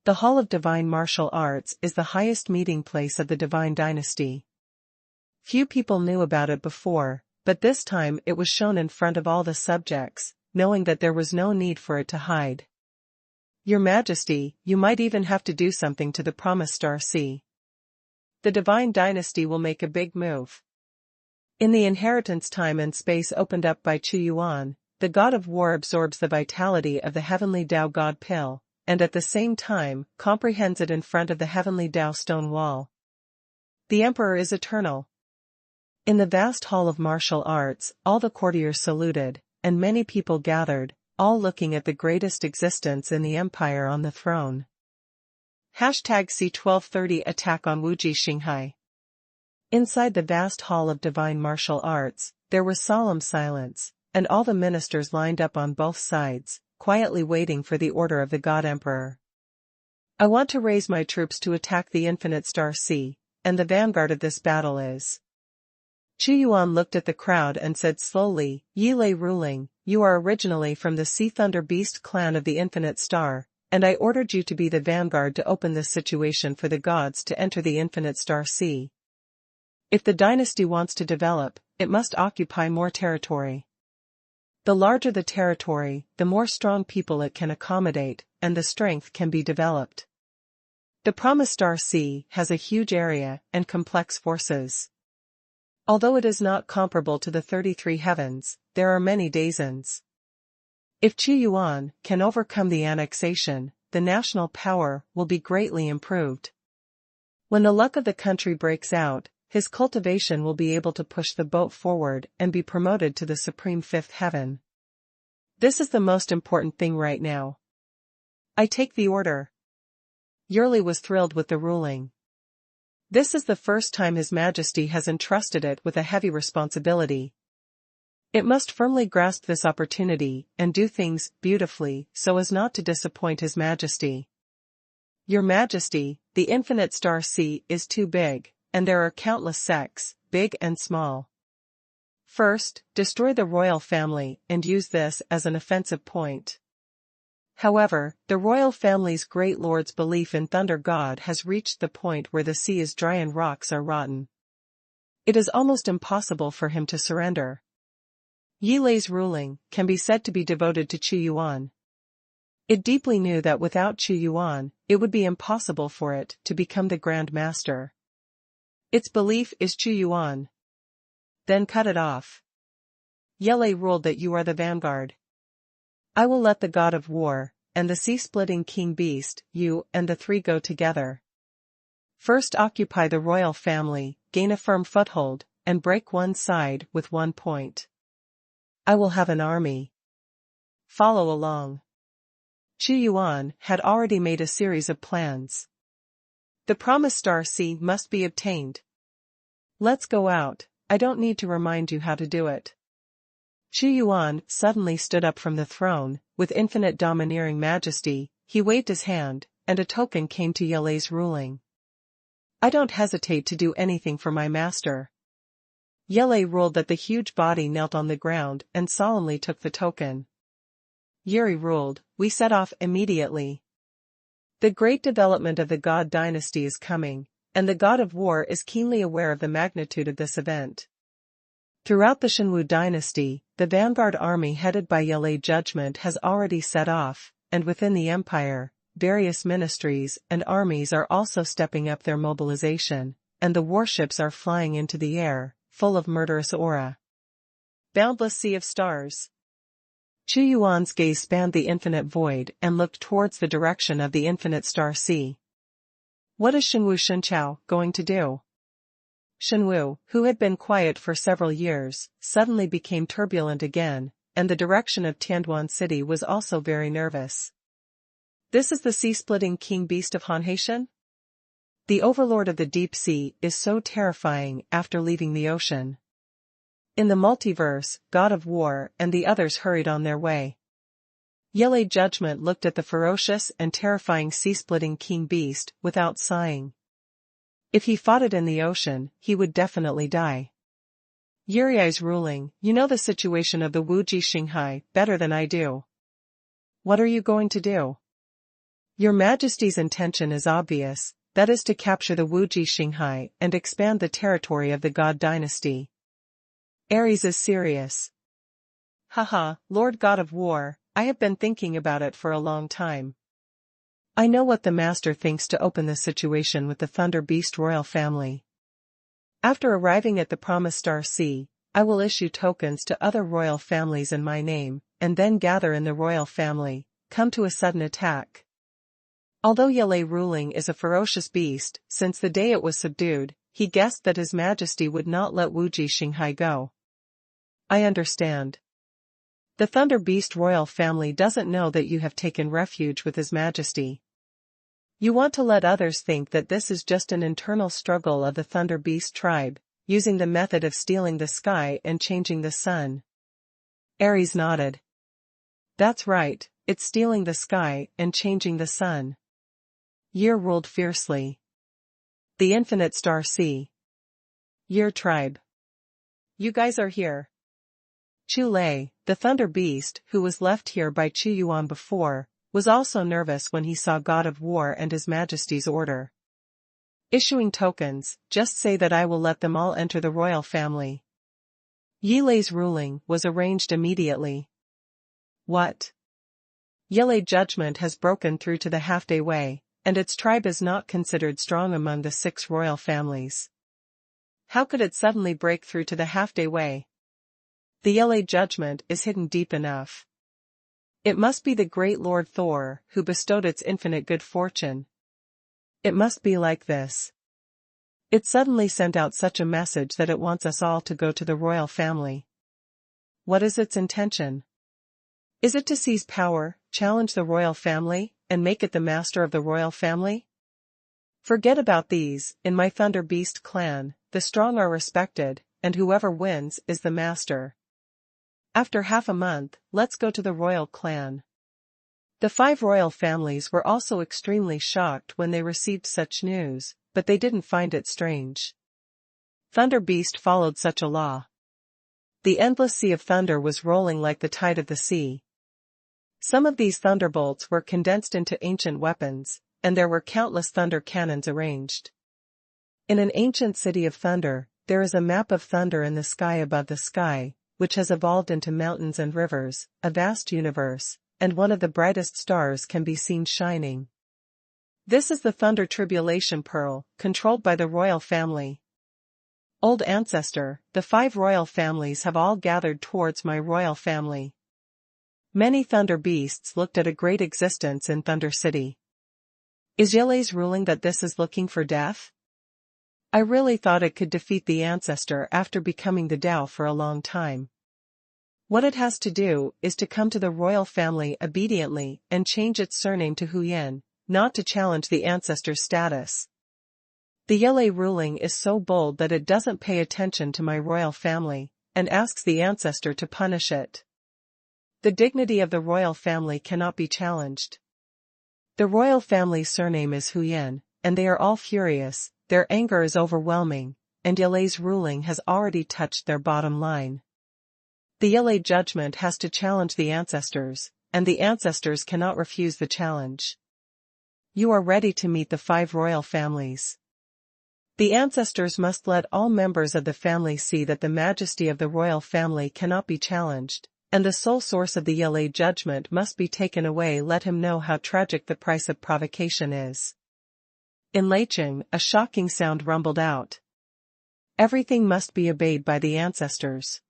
The Hall of Divine Martial Arts is the highest meeting place of the Divine Dynasty. Few people knew about it before, but this time it was shown in front of all the subjects, knowing that there was no need for it to hide. Your Majesty, you might even have to do something to the Promised Star Sea. The Divine Dynasty will make a big move. In the inheritance time and space opened up by Chu Yuan, the God of War absorbs the vitality of the heavenly Tao God pill, and at the same time, comprehends it in front of the heavenly Tao stone wall. The Emperor is eternal. In the vast hall of martial arts, all the courtiers saluted, and many people gathered, all looking at the greatest existence in the empire on the throne. #C1230 Attack on Wuji Xinghai. Inside the vast hall of divine martial arts, there was solemn silence, and all the ministers lined up on both sides, quietly waiting for the order of the God Emperor. I want to raise my troops to attack the infinite Star Sea, and the vanguard of this battle is. Chu Yuan looked at the crowd and said slowly, Yilei ruling, you are originally from the Sea Thunder Beast clan of the Infinite Star, and I ordered you to be the vanguard to open this situation for the gods to enter the Infinite Star Sea. If the dynasty wants to develop, it must occupy more territory. The larger the territory, the more strong people it can accommodate, and the strength can be developed. The Promised Star Sea has a huge area and complex forces. Although it is not comparable to the 33 heavens, there are many Daisons. If Chu Yuan can overcome the annexation, the national power will be greatly improved. When the luck of the country breaks out, his cultivation will be able to push the boat forward and be promoted to the supreme fifth heaven. This is the most important thing right now. I take the order. Yurli was thrilled with the ruling. This is the first time His Majesty has entrusted it with a heavy responsibility. It must firmly grasp this opportunity and do things beautifully so as not to disappoint His Majesty. Your Majesty, the Infinite Star Sea is too big, and there are countless sects, big and small. First, destroy the royal family and use this as an offensive point. However, the royal family's great lord's belief in Thunder God has reached the point where the sea is dry and rocks are rotten. It is almost impossible for him to surrender. Yilei's ruling can be said to be devoted to Chu Yuan. It deeply knew that without Chu Yuan, it would be impossible for it to become the Grand Master. Its belief is Chu Yuan. Then cut it off. Yelei ruled that you are the vanguard. I will let the God of War, and the sea-splitting King Beast, you and the three go together. First occupy the royal family, gain a firm foothold, and break one side with one point. I will have an army. Follow along. Chu Yuan had already made a series of plans. The Promised Star Sea must be obtained. Let's go out, I don't need to remind you how to do it. Chu Yuan suddenly stood up from the throne, with infinite domineering majesty, he waved his hand, and a token came to Yelei's ruling. I don't hesitate to do anything for my master. Yelei ruled that the huge body knelt on the ground and solemnly took the token. Yuri ruled, we set off immediately. The great development of the God dynasty is coming, and the God of War is keenly aware of the magnitude of this event. Throughout the Xuanhuan dynasty, the vanguard army headed by Yelei Judgment has already set off, and within the empire, various ministries and armies are also stepping up their mobilization, and the warships are flying into the air, full of murderous aura. Boundless sea of stars. Chu Yuan's gaze spanned the infinite void and looked towards the direction of the infinite star sea. What is Xuanhuan Xinqiao going to do? Xuanhuan, who had been quiet for several years, suddenly became turbulent again, and the direction of Tianduan City was also very nervous. This is the sea-splitting King Beast of Han Haitian? The overlord of the deep sea is so terrifying after leaving the ocean. In the multiverse, God of War and the others hurried on their way. Yele Judgment looked at the ferocious and terrifying sea-splitting king beast without sighing. If he fought it in the ocean, he would definitely die. Yuriai's ruling, you know the situation of the Wuji Xinghai better than I do. What are you going to do? Your Majesty's intention is obvious, that is to capture the Wuji Xinghai and expand the territory of the God dynasty. Ares is serious. Haha, Lord God of War, I have been thinking about it for a long time. I know what the Master thinks to open the situation with the Thunder Beast royal family. After arriving at the Promised Star Sea, I will issue tokens to other royal families in my name, and then gather in the royal family, come to a sudden attack. Although Yele ruling is a ferocious beast, since the day it was subdued, he guessed that His Majesty would not let Wuji Xinghai go. I understand. The Thunder Beast royal family doesn't know that you have taken refuge with His Majesty. You want to let others think that this is just an internal struggle of the Thunder Beast tribe, using the method of stealing the sky and changing the sun. Ares nodded. That's right, it's stealing the sky and changing the sun. Yer ruled fiercely. The Infinite Star Sea. Yer tribe. You guys are here. Chu Lei, the Thunder Beast, who was left here by Xuanhuan before, was also nervous when he saw God of War and His Majesty's order. Issuing tokens, just say that I will let them all enter the royal family. Yilei's ruling was arranged immediately. What? Yele Judgment has broken through to the Half-Day Way, and its tribe is not considered strong among the 6 royal families. How could it suddenly break through to the Half-Day Way? The Yele Judgment is hidden deep enough. It must be the great Lord Thor who bestowed its infinite good fortune. It must be like this. It suddenly sent out such a message that it wants us all to go to the royal family. What is its intention? Is it to seize power, challenge the royal family, and make it the master of the royal family? Forget about these. In my Thunder Beast clan, the strong are respected, and whoever wins is the master. After half a month, let's go to the royal clan. The 5 royal families were also extremely shocked when they received such news, but they didn't find it strange. Thunder Beast followed such a law. The endless sea of thunder was rolling like the tide of the sea. Some of these thunderbolts were condensed into ancient weapons, and there were countless thunder cannons arranged. In an ancient city of thunder, there is a map of thunder in the sky above the sky, which has evolved into mountains and rivers, a vast universe, and one of the brightest stars can be seen shining. This is the Thunder Tribulation Pearl, controlled by the royal family. Old Ancestor, the 5 royal families have all gathered towards my royal family. Many Thunder Beasts looked at a great existence in Thunder City. Is Yele's ruling that this is looking for death? I really thought it could defeat the Ancestor after becoming the Tao for a long time. What it has to do is to come to the royal family obediently and change its surname to Huyan, not to challenge the Ancestor's status. The Yele ruling is so bold that it doesn't pay attention to my royal family, and asks the Ancestor to punish it. The dignity of the royal family cannot be challenged. The royal family's surname is Huyan, and they are all furious, their anger is overwhelming, and Yele's ruling has already touched their bottom line. The Yele Judgment has to challenge the Ancestors, and the Ancestors cannot refuse the challenge. You are ready to meet the 5 royal families. The Ancestors must let all members of the family see that the majesty of the royal family cannot be challenged, and the sole source of the Yele Judgment must be taken away. Let him know how tragic the price of provocation is. In Leicheng, a shocking sound rumbled out. Everything must be obeyed by the Ancestors.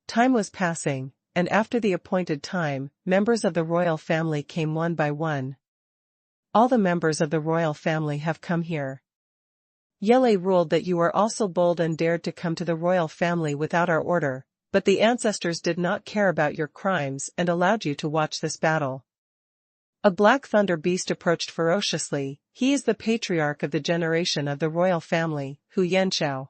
Time was passing, and after the appointed time, members of the royal family came one by one. All the members of the royal family have come here. Yele ruled that you were also bold and dared to come to the royal family without our order, but the Ancestors did not care about your crimes and allowed you to watch this battle. A black thunder beast approached ferociously, He is the patriarch of the generation of the royal family, Hu Yanxiao.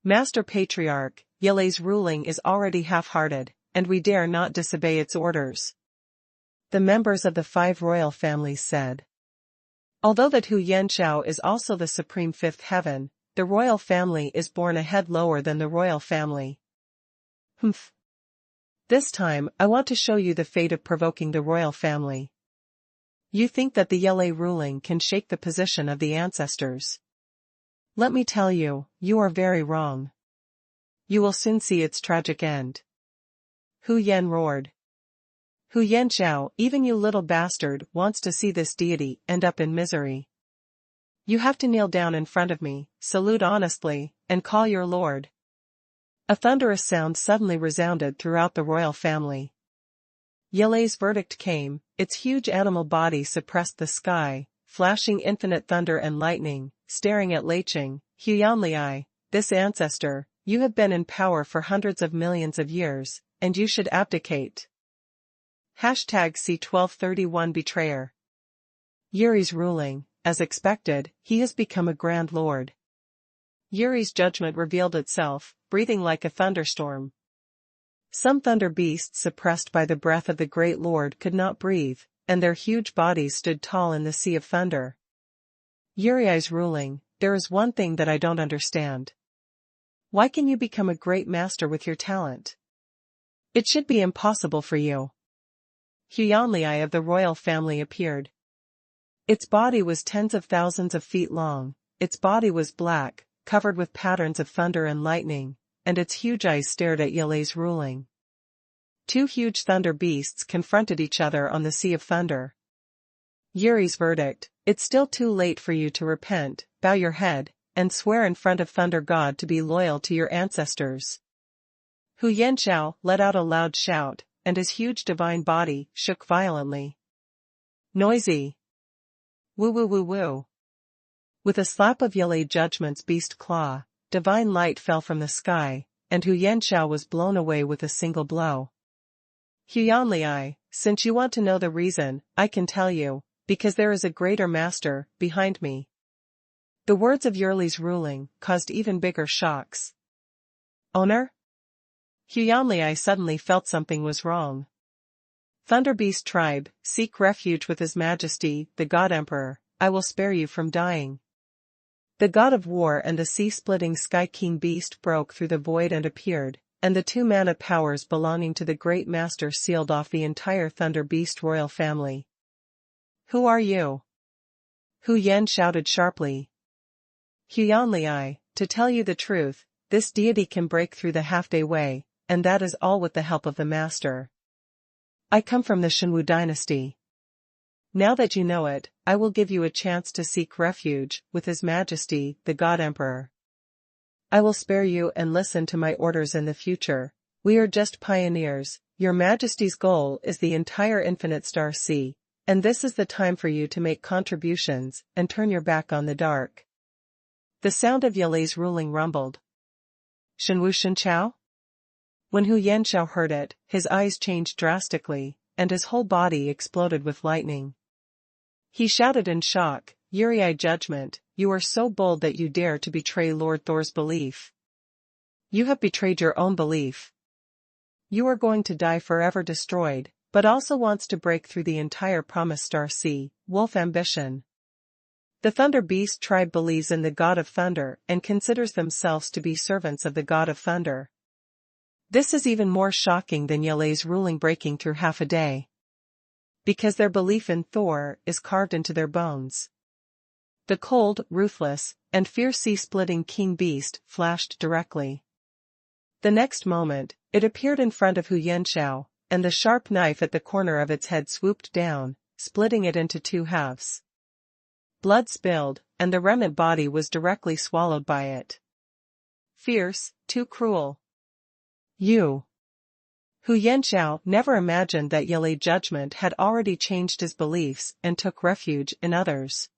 Master Patriarch, Yele's ruling is already half-hearted, and we dare not disobey its orders. The members of the 5 royal families said. Although that Hu Yanxiao is also the supreme 5th heaven, the royal family is born a head lower than the royal family. Humph. This time, I want to show you the fate of provoking the royal family. You think that the Yele ruling can shake the position of the ancestors. Let me tell you, you are very wrong. You will soon see its tragic end. Hu Yan roared. Hu Yanxiao, even you little bastard, wants to see this deity end up in misery. You have to kneel down in front of me, salute honestly, and call your lord. A thunderous sound suddenly resounded throughout the royal family. Yele's verdict came, its huge animal body suppressed the sky, flashing infinite thunder and lightning, staring at Leicheng, Huyanlei, this ancestor, you have been in power for hundreds of millions of years, and you should abdicate. #C1231 Betrayer. Yuri's ruling, as expected, he has become a grand lord. Yuri's judgment revealed itself, breathing like a thunderstorm. Some thunder beasts suppressed by the breath of the great lord could not breathe, and their huge bodies stood tall in the sea of thunder. Yuri's ruling, there is one thing that I don't understand. Why can you become a great master with your talent? It should be impossible for you. Huyanlei of the royal family appeared. Its body was tens of thousands of feet long, its body was black, covered with patterns of thunder and lightning, and its huge eyes stared at Yele's ruling. 2 huge thunder beasts confronted each other on the sea of thunder. Yuri's verdict, it's still too late for you to repent, bow your head, and swear in front of Thunder God to be loyal to your ancestors. Hu Yanxiao let out a loud shout, and his huge divine body shook violently. Noisy. Woo woo woo woo. With a slap of Yele Judgment's beast claw, divine light fell from the sky, and Hu Yanxiao was blown away with a single blow. Huyanlei, since you want to know the reason, I can tell you, because there is a greater master behind me. The words of Yurli's ruling caused even bigger shocks. Owner? Huyanlei suddenly felt something was wrong. Thunder Beast tribe, seek refuge with His Majesty, the God Emperor, I will spare you from dying. The god of war and the sea-splitting Sky King Beast broke through the void and appeared, and the 2 mana powers belonging to the Great Master sealed off the entire Thunder Beast royal family. Who are you? Hu Yan shouted sharply. Huyanlei, to tell you the truth, this deity can break through the half-day way, and that is all with the help of the master. I come from the Xuanhuan dynasty. Now that you know it, I will give you a chance to seek refuge with His Majesty, the God Emperor. I will spare you and listen to my orders in the future. We are just pioneers. Your Majesty's goal is the entire infinite star sea, and this is the time for you to make contributions and turn your back on the dark. The sound of Yele's ruling rumbled. Xuanhuan Shenqiao? When Hu Yanxiao heard it, his eyes changed drastically, and his whole body exploded with lightning. He shouted in shock, Yuri Judgment, you are so bold that you dare to betray Lord Thor's belief. You have betrayed your own belief. You are going to die forever destroyed, but also wants to break through the entire Promised Star Sea, Wolf Ambition. The Thunder Beast tribe believes in the God of Thunder and considers themselves to be servants of the God of Thunder. This is even more shocking than Yele's ruling breaking through half a day. Because their belief in Thor is carved into their bones. The cold, ruthless, and fierce sea-splitting king beast flashed directly. The next moment, it appeared in front of Hu Yanxiao, and the sharp knife at the corner of its head swooped down, splitting it into 2 halves. Blood spilled, and the remnant body was directly swallowed by it. Fierce, too cruel. You. Hu Yanxiao never imagined that Yele Judgment had already changed his beliefs and took refuge in others.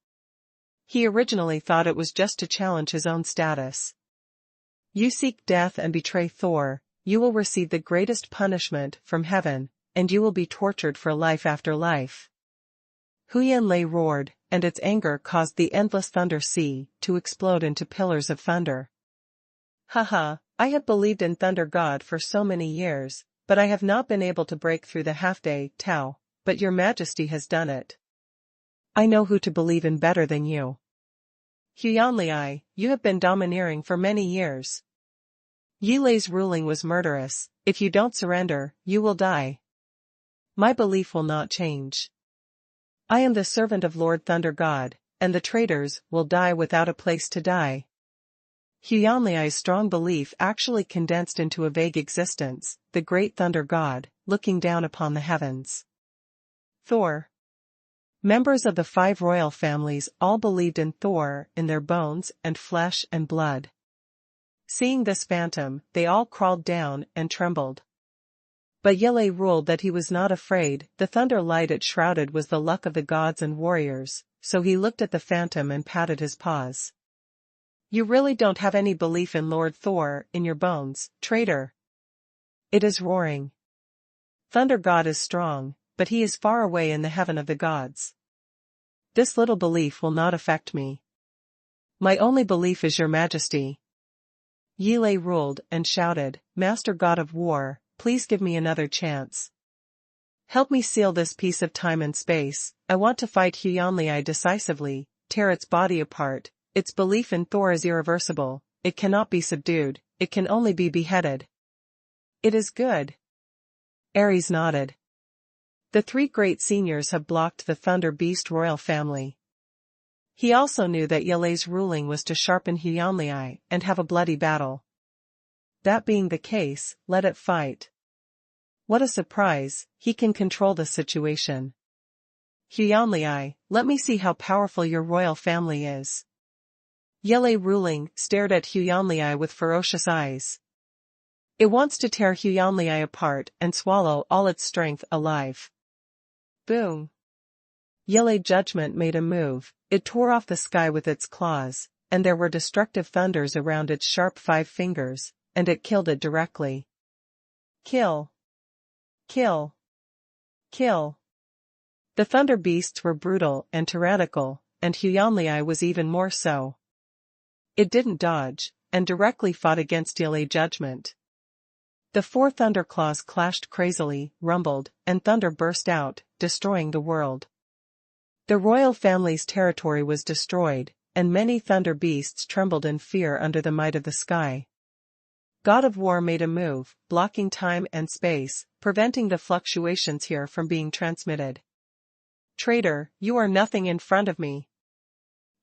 He originally thought it was just to challenge his own status. You seek death and betray Thor, you will receive the greatest punishment from heaven, and you will be tortured for life after life. Hu Yanlei roared, and its anger caused the endless thunder sea to explode into pillars of thunder. Haha, I have believed in Thunder God for so many years, but I have not been able to break through the half-day, Tiao, but your majesty has done it. I know who to believe in better than you. Xuanhuan, you have been domineering for many years. Yilei's ruling was murderous. If you don't surrender, you will die. My belief will not change. I am the servant of Lord Thunder God, and the traitors will die without a place to die. Xuanhuan's strong belief actually condensed into a vague existence, the great Thunder God, looking down upon the heavens. Thor. Members of the 5 royal families all believed in Thor in their bones and flesh and blood. Seeing this phantom, they all crawled down and trembled. But Yilei ruled that he was not afraid. The thunder light it shrouded was the luck of the gods and warriors, so he looked at the phantom and patted his paws. You really don't have any belief in Lord Thor in your bones, traitor. It is roaring. Thunder God is strong, but he is far away in the heaven of the gods. This little belief will not affect me. My only belief is your majesty. Yilei ruled and shouted, Master God of War, please give me another chance. Help me seal this piece of time and space. I want to fight Xuanhuan decisively, tear its body apart. Its belief in Thor is irreversible. It cannot be subdued. It can only be beheaded. It is good. Ares nodded. The 3 great seniors have blocked the Thunder Beast royal family. He also knew that Yilei's ruling was to sharpen Xuanhuan and have a bloody battle. That being the case, let it fight. What a surprise, he can control the situation. Xuanhuan, let me see how powerful your royal family is. Yilei ruling stared at Xuanhuan with ferocious eyes. It wants to tear Xuanhuan apart and swallow all its strength alive. Boom. Yilei judgment made a move. It tore off the sky with its claws, and there were destructive thunders around its sharp 5 fingers, and it killed it directly. Kill. Kill. Kill. The thunder beasts were brutal and tyrannical, and Xuanhuan was even more so. It didn't dodge, and directly fought against Yilei judgment. The 4 thunderclaws clashed crazily, rumbled, and thunder burst out, destroying the world. The royal family's territory was destroyed, and many thunder beasts trembled in fear under the might of the sky. God of War made a move, blocking time and space, preventing the fluctuations here from being transmitted. Traitor, you are nothing in front of me.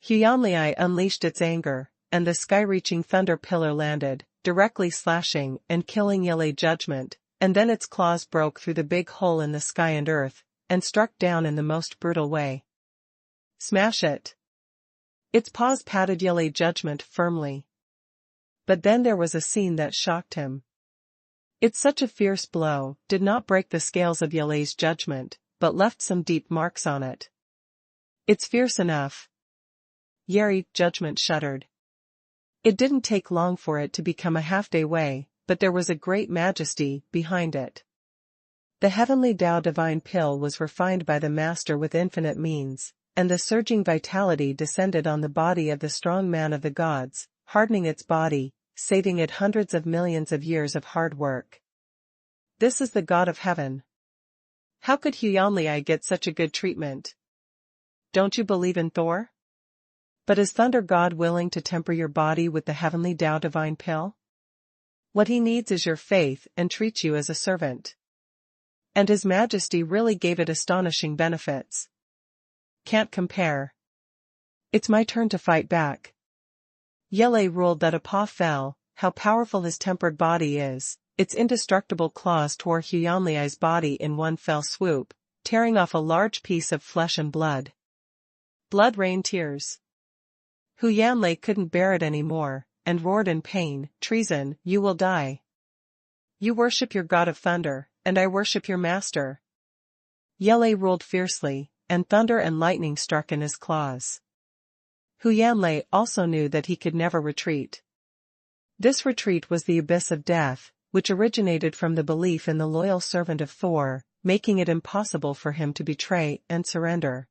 Xuanhuan unleashed its anger, and the sky-reaching thunder pillar landed, directly slashing and killing Yilei judgment, and then its claws broke through the big hole in the sky and earth, and struck down in the most brutal way. Smash it. Its paws patted Yilei judgment firmly. But then there was a scene that shocked him. It's such a fierce blow did not break the scales of Yilei's judgment, but left some deep marks on it. It's fierce enough. Yeri judgment shuddered. It didn't take long for it to become a half-day way, but there was a great majesty behind it. The heavenly Tao divine pill was refined by the master with infinite means, and the surging vitality descended on the body of the strong man of the gods, hardening its body, saving it hundreds of millions of years of hard work. This is the God of Heaven. How could Xuanhuan get such a good treatment? Don't you believe in Thor? But is Thunder God willing to temper your body with the heavenly Tao divine pill? What he needs is your faith and treats you as a servant. And His Majesty really gave it astonishing benefits. Can't compare. It's my turn to fight back. Yilei ruled that a paw fell. How powerful his tempered body is. Its indestructible claws tore Xuanhuan's body in one fell swoop, tearing off a large piece of flesh and blood. Blood rained tears. Xuanhuan couldn't bear it anymore, and roared in pain, Treason, you will die. You worship your god of thunder, and I worship your master. Yilei ruled fiercely, and thunder and lightning struck in his claws. Xuanhuan also knew that he could never retreat. This retreat was the abyss of death, which originated from the belief in the loyal servant of Thor, making it impossible for him to betray and surrender.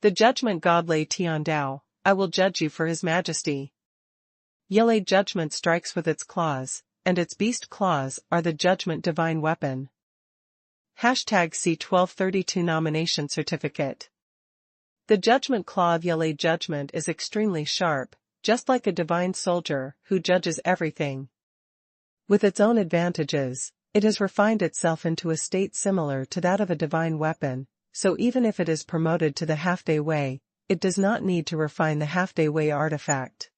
The judgment god Lei Tiandao, I will judge you for his majesty. Yelei judgment strikes with its claws, and its beast claws are the judgment divine weapon. Hashtag C1232 nomination certificate. The judgment claw of Yelei judgment is extremely sharp, just like a divine soldier who judges everything. With its own advantages, it has refined itself into a state similar to that of a divine weapon, so even if it is promoted to the half-day way, it does not need to refine the half-day way artifact.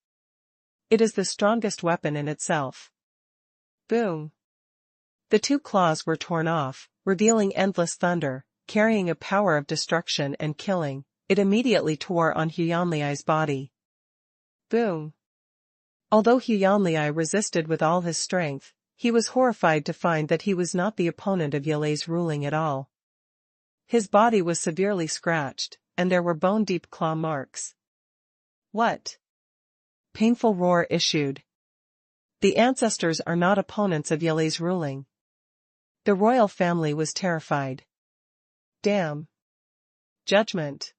It is the strongest weapon in itself. Boom! The two claws were torn off, revealing endless thunder, carrying a power of destruction and killing. It immediately tore on Xuanhuan's body. Boom! Although Xuanhuan resisted with all his strength, he was horrified to find that he was not the opponent of Yelei's ruling at all. His body was severely scratched, and there were bone-deep claw marks. What? Painful roar issued. The ancestors are not opponents of Yelei's ruling. The royal family was terrified. Damn. Judgment.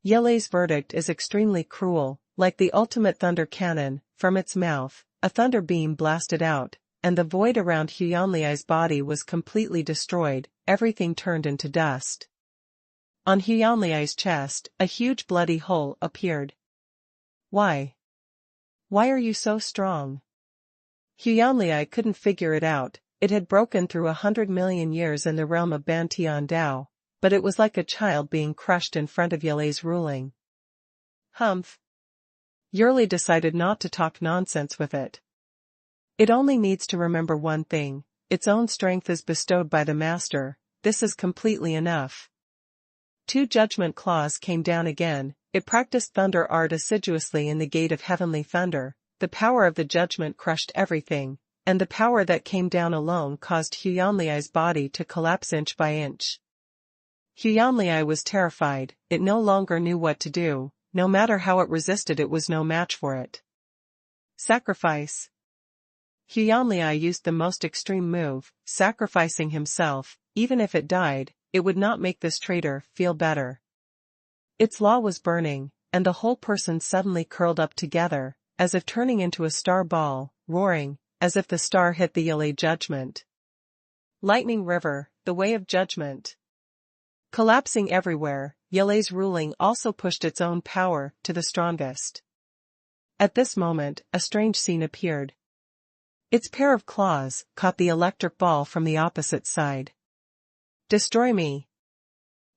Yelei's verdict is extremely cruel, like the ultimate thunder cannon. From its mouth, a thunder beam blasted out, and the void around Xuanhuan's body was completely destroyed, everything turned into dust. On Xuanhuan's chest, a huge bloody hole appeared. Why? Why are you so strong? Xuanhuan couldn't figure it out. It had broken through 100 million years in the realm of Bantian Dao, but it was like a child being crushed in front of Yelei's ruling. Humph. Yurli decided not to talk nonsense with it. It only needs to remember one thing: its own strength is bestowed by the master. This is completely enough. Two judgment claws came down again. It practiced thunder art assiduously in the gate of heavenly thunder. The power of the judgment crushed everything, and the power that came down alone caused Xuanhuan's body to collapse inch by inch. Xuanhuan was terrified. It no longer knew what to do. No matter how it resisted, it was no match for it. Sacrifice. Xuanhuan used the most extreme move, sacrificing himself. Even if it died, it would not make this traitor feel better. Its law was burning, and the whole person suddenly curled up together, as if turning into a star ball, roaring, as if the star hit the Yelei judgment. Lightning River, the way of judgment. Collapsing everywhere, Yelei's ruling also pushed its own power to the strongest. At this moment, a strange scene appeared. Its pair of claws caught the electric ball from the opposite side. Destroy me!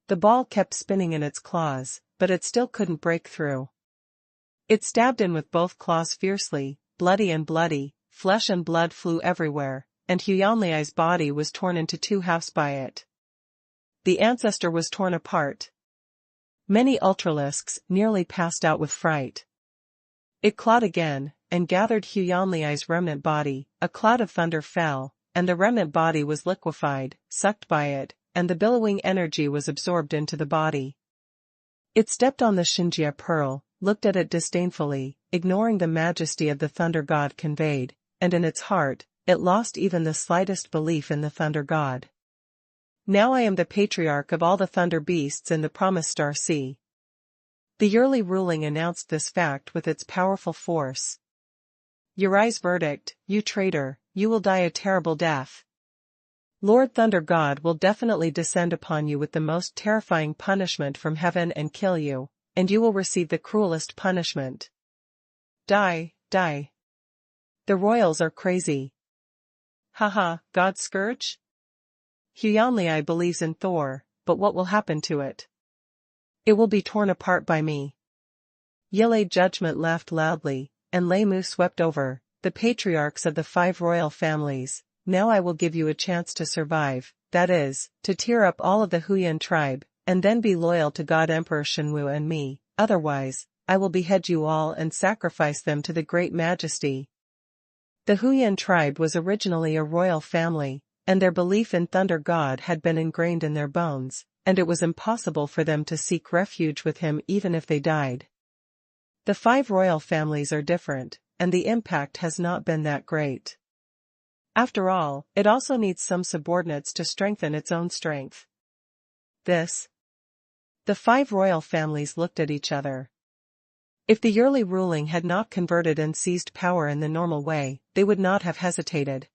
The ball kept spinning in its claws, but it still couldn't break through. It stabbed in with both claws fiercely, bloody, flesh and blood flew everywhere, and Xuanhuan's body was torn into two halves by it. The ancestor was torn apart. Many ultralisks nearly passed out with fright. It clawed again, and gathered Xuanhuan's remnant body. A cloud of thunder fell, and the remnant body was liquefied, sucked by it, and the billowing energy was absorbed into the body. It stepped on the Xinjia pearl, looked at it disdainfully, ignoring the majesty of the thunder god conveyed, and in its heart, it lost even the slightest belief in the thunder god. Now I am the patriarch of all the thunder beasts in the Promised Star Sea. The Yurli ruling announced this fact with its powerful force. Yurai's verdict: you traitor, you will die a terrible death. Lord Thunder God will definitely descend upon you with the most terrifying punishment from heaven and kill you, and you will receive the cruelest punishment. Die, die. The royals are crazy. Haha, God's scourge? Xuanhuan believes in Thor, but what will happen to it? It will be torn apart by me. Yelei judgment laughed loudly, and Lei Mu swept over, the patriarchs of the 5 royal families. Now I will give you a chance to survive, that is, to tear up all of the Huyan tribe, and then be loyal to God Emperor Xuanhuan and me. Otherwise, I will behead you all and sacrifice them to the Great Majesty. The Huyan tribe was originally a royal family, and their belief in Thunder God had been ingrained in their bones, and it was impossible for them to seek refuge with him even if they died. The 5 royal families are different, and the impact has not been that great. After all, it also needs some subordinates to strengthen its own strength. This The 5 royal families looked at each other. If the yearly ruling had not converted and seized power in the normal way, they would not have hesitated.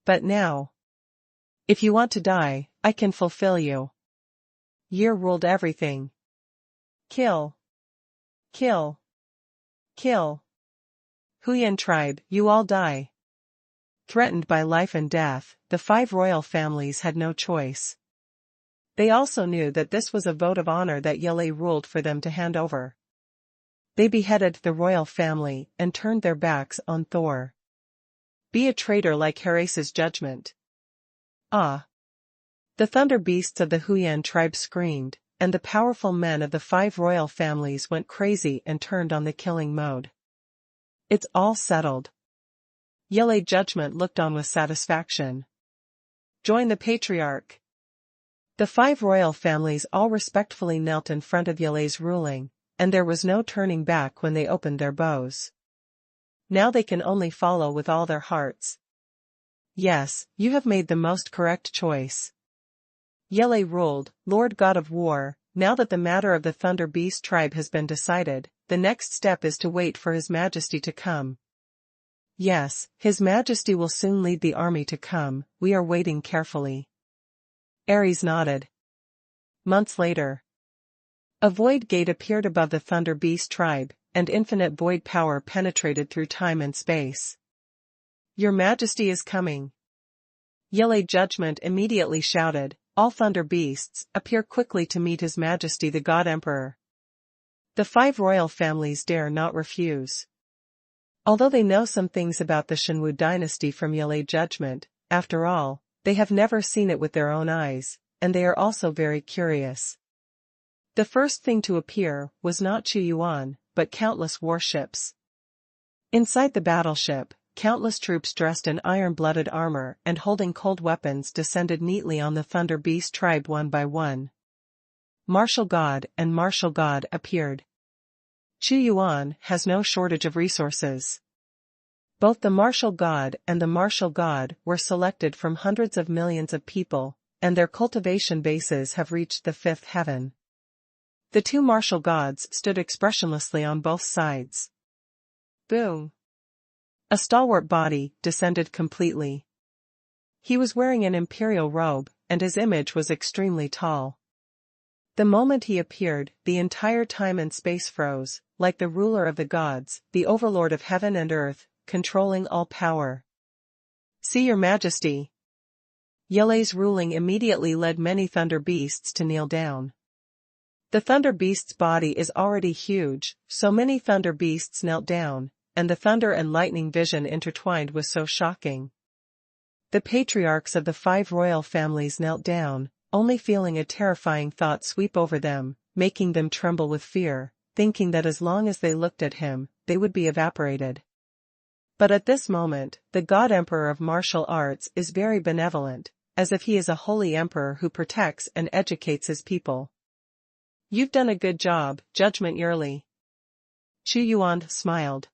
But now. If you want to die, I can fulfill you. Year ruled everything. Kill. Kill. Kill. Huyan tribe, you all die. Threatened by life and death, the 5 royal families had no choice. They also knew that this was a vote of honor that Yele ruled for them to hand over. They beheaded the royal family and turned their backs on Thor. Be a traitor like Herace's judgment. Ah! The thunder beasts of the Huyan tribe screamed, and the powerful men of the 5 royal families went crazy and turned on the killing mode. It's all settled. Yele judgment looked on with satisfaction. Join the patriarch. The 5 royal families all respectfully knelt in front of Yele's ruling, and there was no turning back when they opened their bows. Now they can only follow with all their hearts. Yes, you have made the most correct choice. Yele ruled, Lord God of War, now that the matter of the Thunder Beast tribe has been decided, the next step is to wait for His Majesty to come. Yes, His Majesty will soon lead the army to come, we are waiting carefully. Ares nodded. Months later. A void gate appeared above the Thunder Beast tribe, and infinite void power penetrated through time and space. Your Majesty is coming. Yele Judgment immediately shouted, all Thunder Beasts, appear quickly to meet His Majesty the God Emperor. The 5 royal families dare not refuse. Although they know some things about the Xuanhuan dynasty from Yele Judgment, after all, they have never seen it with their own eyes, and they are also very curious. The first thing to appear was not Xuanhuan, but countless warships. Inside the battleship, countless troops dressed in iron-blooded armor and holding cold weapons descended neatly on the Thunder Beast tribe one by one. Martial God and Martial God appeared. Xuanhuan has no shortage of resources. Both the Martial God and the Martial God were selected from hundreds of millions of people, and their cultivation bases have reached the 5th heaven. The 2 Martial Gods stood expressionlessly on both sides. Boom! A stalwart body descended completely. He was wearing an Imperial robe, and his image was extremely tall. The moment he appeared, the entire time and space froze, like the ruler of the gods, the overlord of heaven and earth, controlling all power. See your Majesty. Yele's ruling immediately led many Thunder Beasts to kneel down. The Thunder Beast's body is already huge, so many Thunder Beasts knelt down, and the thunder and lightning vision intertwined was so shocking. The patriarchs of the 5 royal families knelt down, only feeling a terrifying thought sweep over them, making them tremble with fear, thinking that as long as they looked at him, they would be evaporated. But at this moment, the God Emperor of martial arts is very benevolent, as if he is a holy emperor who protects and educates his people. You've done a good job, Judgment Yearly. Xuanhuan smiled.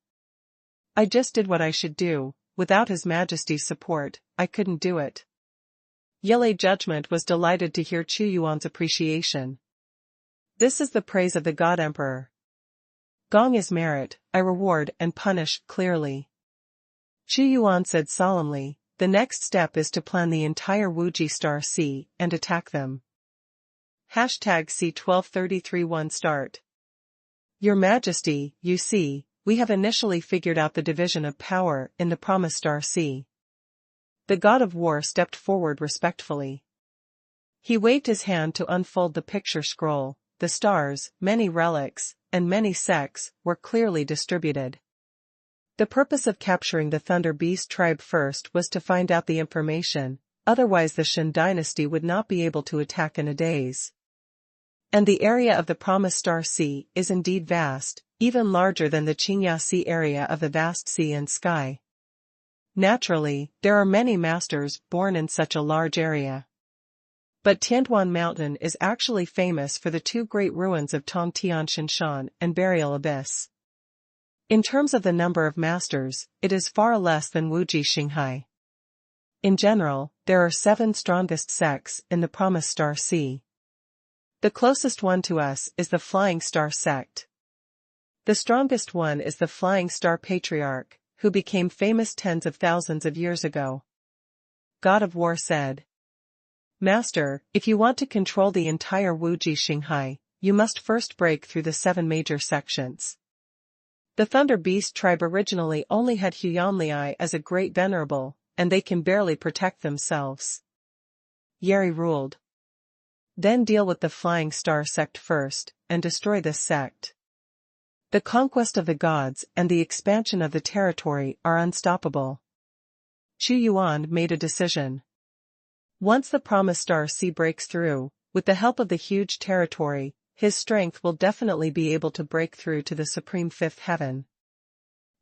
I just did what I should do, without His Majesty's support, I couldn't do it. Yele Judgment was delighted to hear Xuanhuan's appreciation. This is the praise of the God Emperor. Gong is merit, I reward and punish clearly. Xuanhuan said solemnly, the next step is to plan the entire Wuji Star Sea and attack them. #C1233-1 start. Your Majesty, you see, we have initially figured out the division of power in the Promised Star Sea. The God of War stepped forward respectfully. He waved his hand to unfold the picture scroll. The stars, many relics, and many sects, were clearly distributed. The purpose of capturing the Thunder Beast tribe first was to find out the information, otherwise the Xuan dynasty would not be able to attack in a daze. And the area of the Promised Star Sea is indeed vast, even larger than the Qingya Sea area of the vast sea and sky. Naturally, there are many masters born in such a large area. But Tianduan Mountain is actually famous for the 2 great ruins of Tongtianshan and Burial Abyss. In terms of the number of masters, it is far less than Wuji Xinghai. In general, there are 7 strongest sects in the Promised Star Sea. The closest one to us is the Flying Star sect. The strongest one is the Flying Star Patriarch, who became famous tens of thousands of years ago. God of War said. Master, if you want to control the entire Wuji Xinghai, you must first break through the 7 major sections. The Thunder Beast tribe originally only had Huyanliai as a great venerable, and they can barely protect themselves. Yeri ruled. Then deal with the Flying Star sect first, and destroy this sect. The conquest of the gods and the expansion of the territory are unstoppable. Xuanhuan made a decision. Once the Promised Star Sea breaks through, with the help of the huge territory, his strength will definitely be able to break through to the supreme 5th heaven.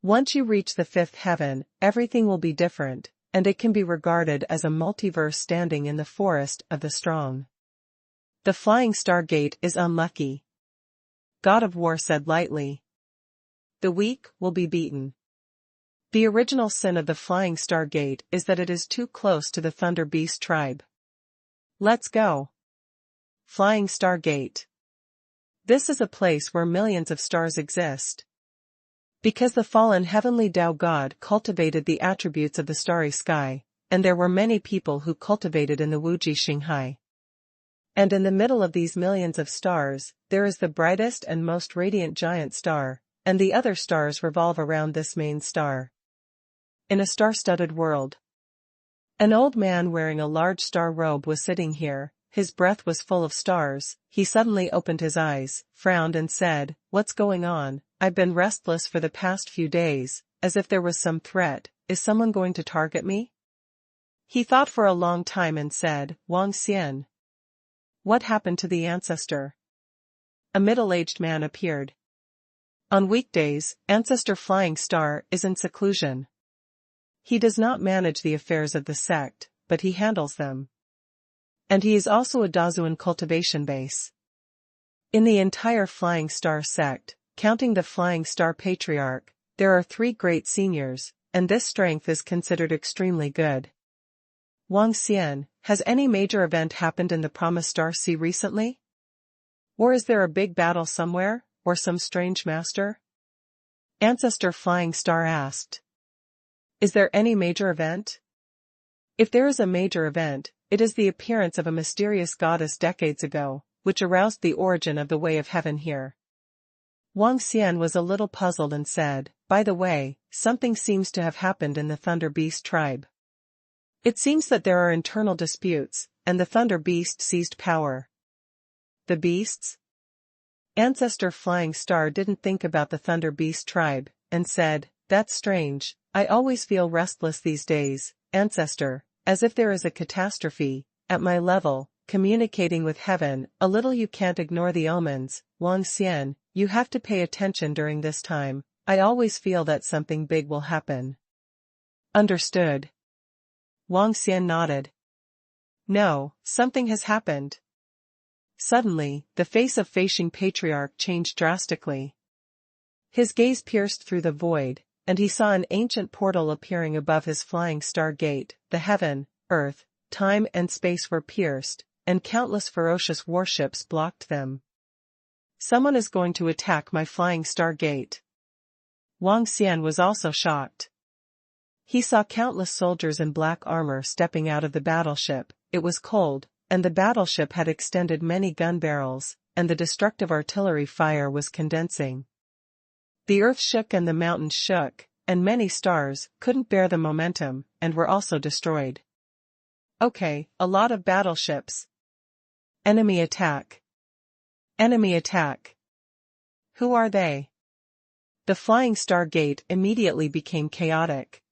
Once you reach the 5th heaven, everything will be different, and it can be regarded as a multiverse standing in the forest of the strong. The Flying Star Gate is unlucky. God of War said lightly. The weak will be beaten. The original sin of the Flying Star Gate is that it is too close to the Thunder Beast tribe. Let's go. Flying Star Gate. This is a place where millions of stars exist. Because the fallen heavenly Tao God cultivated the attributes of the starry sky, and there were many people who cultivated in the Wuji Xinghai. And in the middle of these millions of stars, there is the brightest and most radiant giant star, and the other stars revolve around this main star. In a star-studded world. An old man wearing a large star robe was sitting here. His breath was full of stars. He suddenly opened his eyes, frowned and said, "What's going on? I've been restless for the past few days, as if there was some threat. Is someone going to target me?" He thought for a long time and said, "Wang Xian. What happened to the ancestor?" A middle-aged man appeared. On weekdays, Ancestor Flying Star is in seclusion. He does not manage the affairs of the sect, but he handles them. And he is also a Dazuan cultivation base. In the entire Flying Star sect, counting the Flying Star Patriarch, there are 3 great seniors, and this strength is considered extremely good. Wang Xian, has any major event happened in the Promised Star Sea recently? Or is there a big battle somewhere, or some strange master? Ancestor Flying Star asked. Is there any major event? If there is a major event, it is the appearance of a mysterious goddess decades ago, which aroused the origin of the way of heaven here. Wang Xian was a little puzzled and said, "By the way, something seems to have happened in the Thunder Beast tribe. It seems that there are internal disputes, and the Thunder Beast seized power." The beasts? Ancestor Flying Star didn't think about the Thunder Beast tribe, and said, "That's strange. I always feel restless these days, Ancestor, as if there is a catastrophe. At my level, communicating with heaven, a little you can't ignore the omens. Wang Xian, you have to pay attention during this time. I always feel that something big will happen." Understood. Wang Xian nodded. No, something has happened. Suddenly, the face of Feishing Patriarch changed drastically. His gaze pierced through the void, and he saw an ancient portal appearing above his Flying Star Gate. The heaven, earth, time and space were pierced, and countless ferocious warships blocked them. Someone is going to attack my Flying Star Gate. Wang Xian was also shocked. He saw countless soldiers in black armor stepping out of the battleship. It was cold, and the battleship had extended many gun barrels, and the destructive artillery fire was condensing. The earth shook and the mountains shook, and many stars couldn't bear the momentum, and were also destroyed. Okay, a lot of battleships. Enemy attack. Enemy attack. Who are they? The Flying Star Gate immediately became chaotic.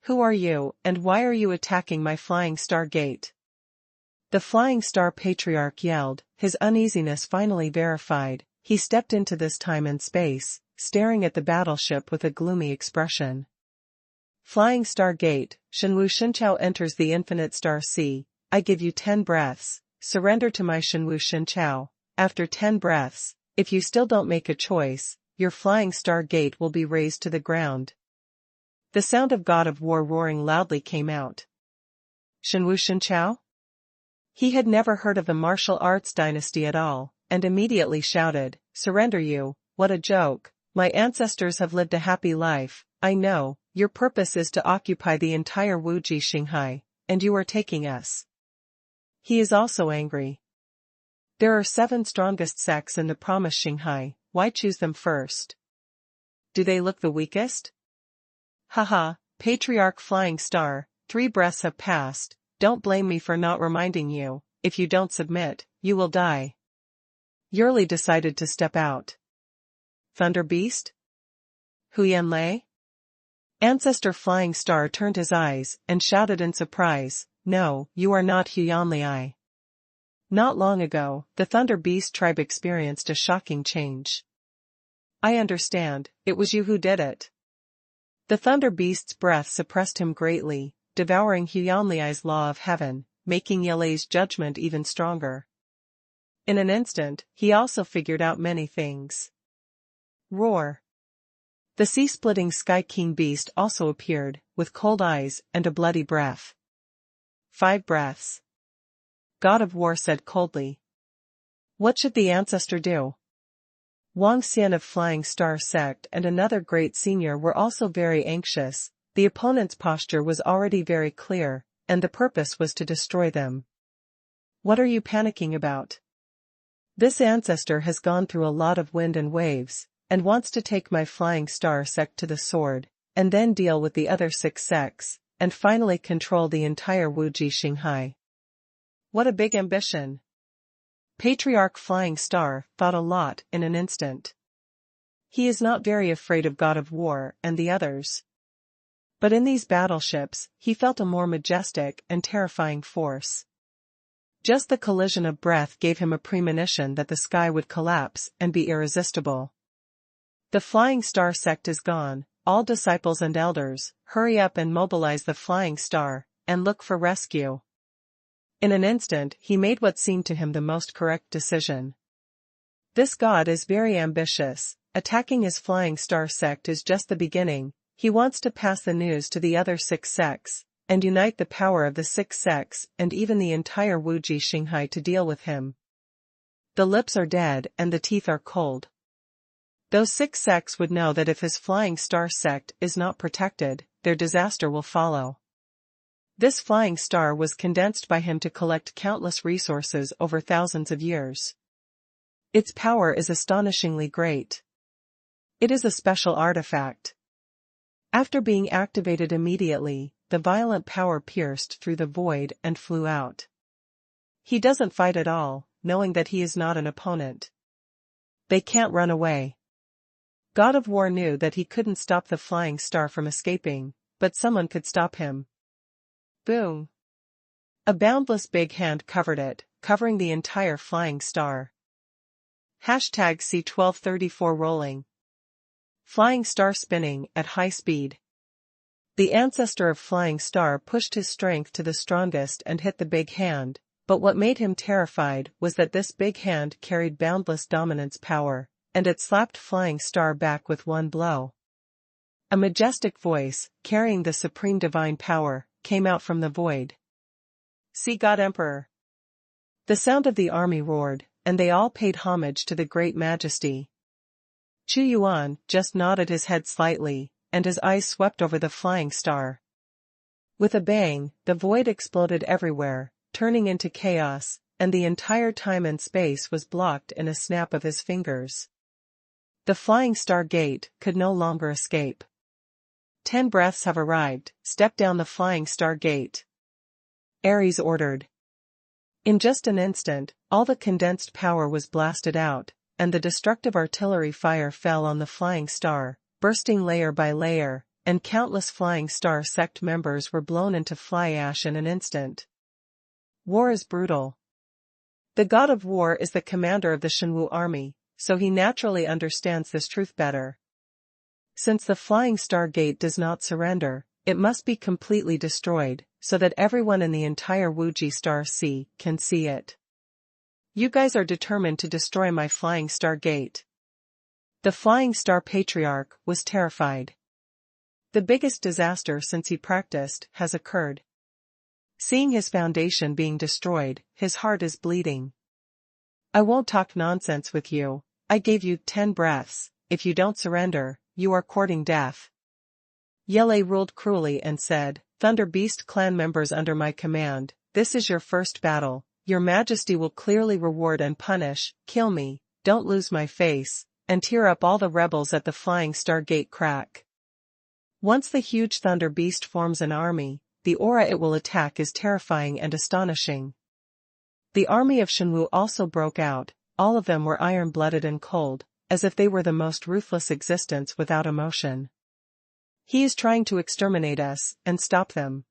Who are you, and why are you attacking my Flying Star Gate? The Flying Star Patriarch yelled, his uneasiness finally verified. He stepped into this time and space, staring at the battleship with a gloomy expression. Flying Star Gate, Shenwu Shenchao enters the Infinite Star Sea. I give you 10 breaths, surrender to my Shenwu Shenchao. After 10 breaths, if you still don't make a choice, your Flying Star Gate will be razed to the ground. The sound of God of War roaring loudly came out. Shenwu Shenchao? He had never heard of the martial arts dynasty at all, and immediately shouted, "Surrender you, what a joke, my ancestors have lived a happy life, I know, your purpose is to occupy the entire Wuji Xinghai, and you are taking us." He is also angry. There are 7 strongest sects in the promised Xinghai, why choose them first? Do they look the weakest? Haha, Patriarch Flying Star, 3 breaths have passed, don't blame me for not reminding you, if you don't submit, you will die. Yurli decided to step out. Thunder Beast? Huyan Lei? Ancestor Flying Star turned his eyes and shouted in surprise, "No, you are not Huyan Lei." Not long ago, the Thunder Beast tribe experienced a shocking change. I understand, it was you who did it. The Thunder Beast's breath suppressed him greatly, devouring Huyanliai's law of heaven, making Yelei's judgment even stronger. In an instant, he also figured out many things. Roar. The sea-splitting Sky King Beast also appeared, with cold eyes and a bloody breath. 5 breaths. God of War said coldly. What should the ancestor do? Wang Xian of Flying Star Sect and another great senior were also very anxious. The opponent's posture was already very clear, and the purpose was to destroy them. What are you panicking about? This ancestor has gone through a lot of wind and waves, and wants to take my Flying Star Sect to the sword, and then deal with the other 6 sects, and finally control the entire Wuji Xinghai. What a big ambition! Patriarch Flying Star thought a lot in an instant. He is not very afraid of God of War and the others. But in these battleships, he felt a more majestic and terrifying force. Just the collision of breath gave him a premonition that the sky would collapse and be irresistible. The Flying Star Sect is gone, all disciples and elders, hurry up and mobilize the Flying Star, and look for rescue. In an instant he made what seemed to him the most correct decision. This god is very ambitious, attacking his Flying Star Sect is just the beginning. He wants to pass the news to the other 6 sects, and unite the power of the 6 sects and even the entire Wuji Xinghai to deal with him. The lips are dead and the teeth are cold. Those 6 sects would know that if his Flying Star Sect is not protected, their disaster will follow. This Flying Star was condensed by him to collect countless resources over thousands of years. Its power is astonishingly great. It is a special artifact. After being activated immediately, the violent power pierced through the void and flew out. He doesn't fight at all, knowing that he is not an opponent. They can't run away. God of War knew that he couldn't stop the Flying Star from escaping, but someone could stop him. Boom! A boundless big hand covered it, covering the entire Flying Star. #C1234 rolling. Flying Star spinning at high speed. The ancestor of Flying Star pushed his strength to the strongest and hit the big hand, but what made him terrified was that this big hand carried boundless dominance power, and it slapped Flying Star back with one blow. A majestic voice, carrying the supreme divine power, came out from the void. "See God Emperor!" The sound of the army roared, and they all paid homage to the great majesty. Chu Yuan just nodded his head slightly, and his eyes swept over the Flying Star. With a bang, the void exploded everywhere, turning into chaos, and the entire time and space was blocked in a snap of his fingers. The Flying Star Gate could no longer escape. 10 breaths have arrived, step down the Flying Star Gate. Ares ordered. In just an instant, all the condensed power was blasted out, and the destructive artillery fire fell on the Flying Star, bursting layer by layer, and countless Flying Star Sect members were blown into fly ash in an instant. War is brutal. The God of War is the commander of the Shenwu army, so he naturally understands this truth better. Since the Flying Star Gate does not surrender, it must be completely destroyed, so that everyone in the entire Wuji Star Sea can see it. You guys are determined to destroy my Flying Star Gate. The Flying Star Patriarch was terrified. The biggest disaster since he practiced has occurred. Seeing his foundation being destroyed, his heart is bleeding. I won't talk nonsense with you. I gave you 10 breaths. If you don't surrender, you are courting death. Yele ruled cruelly and said, Thunder Beast clan members under my command, this is your first battle. Your Majesty will clearly reward and punish, kill me, don't lose my face, and tear up all the rebels at the Flying Star Gate crack. Once the huge Thunder Beast forms an army, the aura it will attack is terrifying and astonishing. The army of Xuanhuan also broke out, all of them were iron-blooded and cold, as if they were the most ruthless existence without emotion. He is trying to exterminate us, and stop them.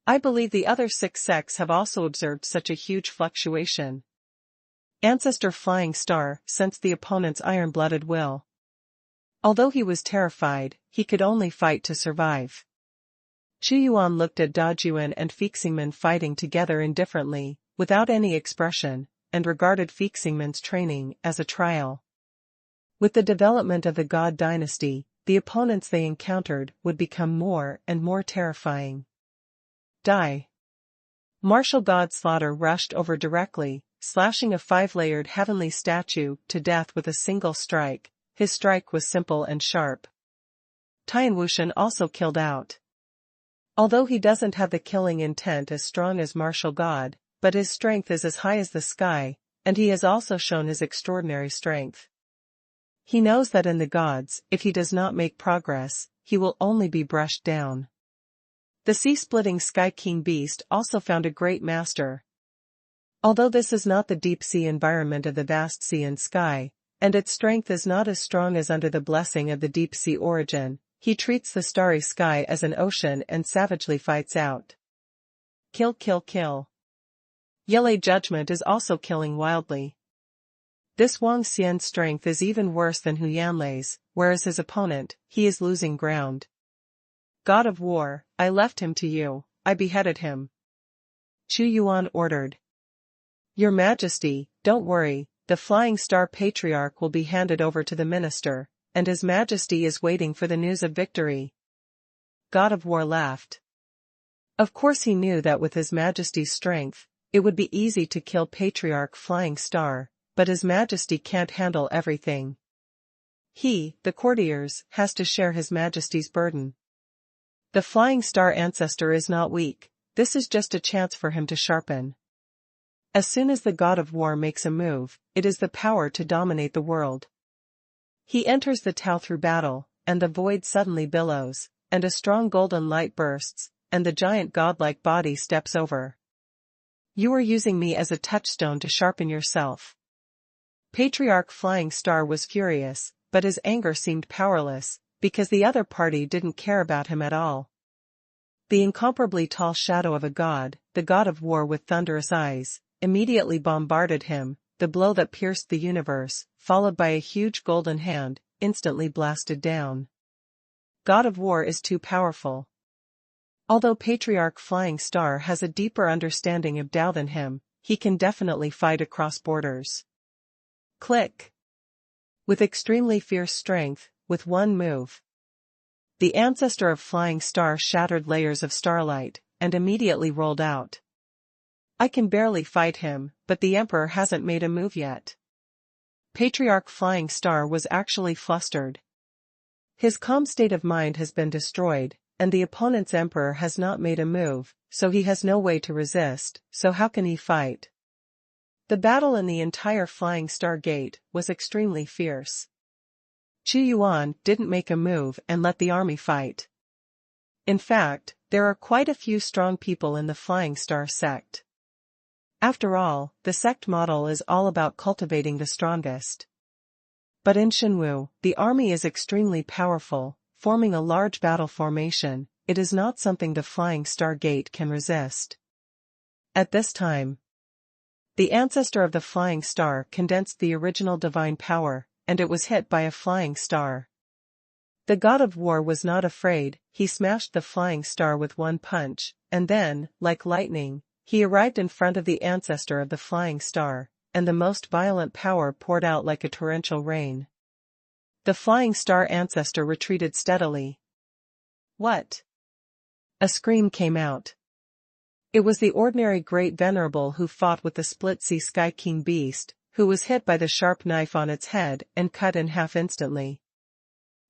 I believe the other 6 sects have also observed such a huge fluctuation. Ancestor Flying Star sensed the opponent's iron-blooded will. Although he was terrified, he could only fight to survive. Xuanhuan looked at Dajuan and Fixingman fighting together indifferently, without any expression, and regarded Fixingman's training as a trial. With the development of the God dynasty, the opponents they encountered would become more and more terrifying. Die. Martial God Slaughter rushed over directly, slashing a 5-layered heavenly statue to death with a single strike. His strike was simple and sharp. Tianwushan also killed out. Although he doesn't have the killing intent as strong as Martial God, but his strength is as high as the sky, and he has also shown his extraordinary strength. He knows that in the gods, if he does not make progress, he will only be brushed down. The sea-splitting Sky King Beast also found a great master. Although this is not the deep sea environment of the vast sea and sky, and its strength is not as strong as under the blessing of the deep sea origin, he treats the starry sky as an ocean and savagely fights out. Kill, kill, kill. Yele Judgment is also killing wildly. This Wang Xian's strength is even worse than Hu Yanlei's, whereas his opponent, he is losing ground. God of War, I left him to you, I beheaded him. Xuanhuan ordered. Your Majesty, don't worry, the Flying Star Patriarch will be handed over to the minister, and His Majesty is waiting for the news of victory. God of War laughed. Of course he knew that with His Majesty's strength, it would be easy to kill Patriarch Flying Star, but His Majesty can't handle everything. He, the courtiers, has to share His Majesty's burden. The Flying Star ancestor is not weak, this is just a chance for him to sharpen. As soon as the God of War makes a move, it is the power to dominate the world. He enters the Tiao through battle, and the void suddenly billows, and a strong golden light bursts, and the giant godlike body steps over. You are using me as a touchstone to sharpen yourself. Patriarch Flying Star was furious, but his anger seemed powerless, because the other party didn't care about him at all. The incomparably tall shadow of a god, the God of War with thunderous eyes, immediately bombarded him, the blow that pierced the universe, followed by a huge golden hand, instantly blasted down. God of War is too powerful. Although Patriarch Flying Star has a deeper understanding of Tao than him, he can definitely fight across borders. Click. With extremely fierce strength, with one move, the ancestor of Flying Star shattered layers of starlight, and immediately rolled out. I can barely fight him, but the Emperor hasn't made a move yet. Patriarch Flying Star was actually flustered. His calm state of mind has been destroyed, and the opponent's Emperor has not made a move, so he has no way to resist, so how can he fight? The battle in the entire Flying Star Gate was extremely fierce. Xuanhuan didn't make a move and let the army fight. In fact, there are quite a few strong people in the Flying Star sect. After all, the sect model is all about cultivating the strongest. But in Xuanhuan, the army is extremely powerful, forming a large battle formation. It is not something the Flying Star Gate can resist. At this time, the ancestor of the Flying Star condensed the original divine power, and it was hit by a flying star. The God of War was not afraid, he smashed the Flying Star with one punch, and then, like lightning, he arrived in front of the ancestor of the Flying Star, and the most violent power poured out like a torrential rain. The Flying Star ancestor retreated steadily. What? A scream came out. It was the ordinary Great Venerable who fought with the split-sea Sky King beast, who was hit by the sharp knife on its head and cut in half instantly.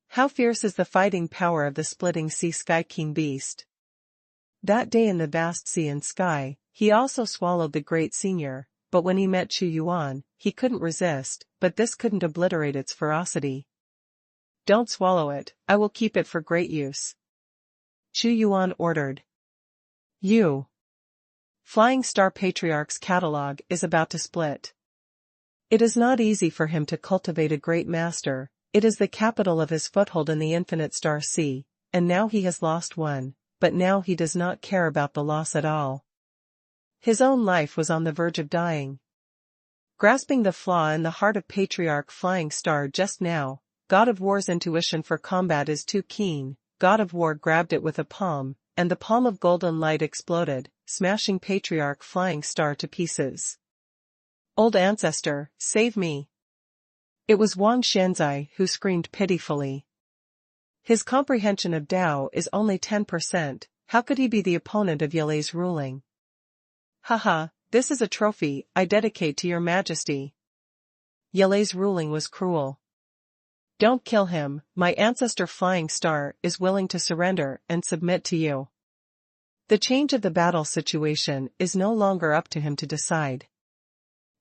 How fierce is the fighting power of the splitting sea Sky King beast! That day in the vast sea and sky, he also swallowed the great senior, but when he met Xuanhuan, he couldn't resist, but this couldn't obliterate its ferocity. Don't swallow it, I will keep it for great use. Xuanhuan ordered. You. Flying Star Patriarch's catalog is about to split. It is not easy for him to cultivate a great master, it is the capital of his foothold in the infinite star sea, and now he has lost one, but now he does not care about the loss at all. His own life was on the verge of dying. Grasping the flaw in the heart of Patriarch Flying Star just now, God of War's intuition for combat is too keen. God of War grabbed it with a palm, and the palm of golden light exploded, smashing Patriarch Flying Star to pieces. Old ancestor, save me! It was Wang Shenzai who screamed pitifully. His comprehension of Tao is only 10%, how could he be the opponent of Yele's ruling? Haha, this is a trophy I dedicate to your majesty. Yele's ruling was cruel. Don't kill him, my ancestor Flying Star is willing to surrender and submit to you. The change of the battle situation is no longer up to him to decide.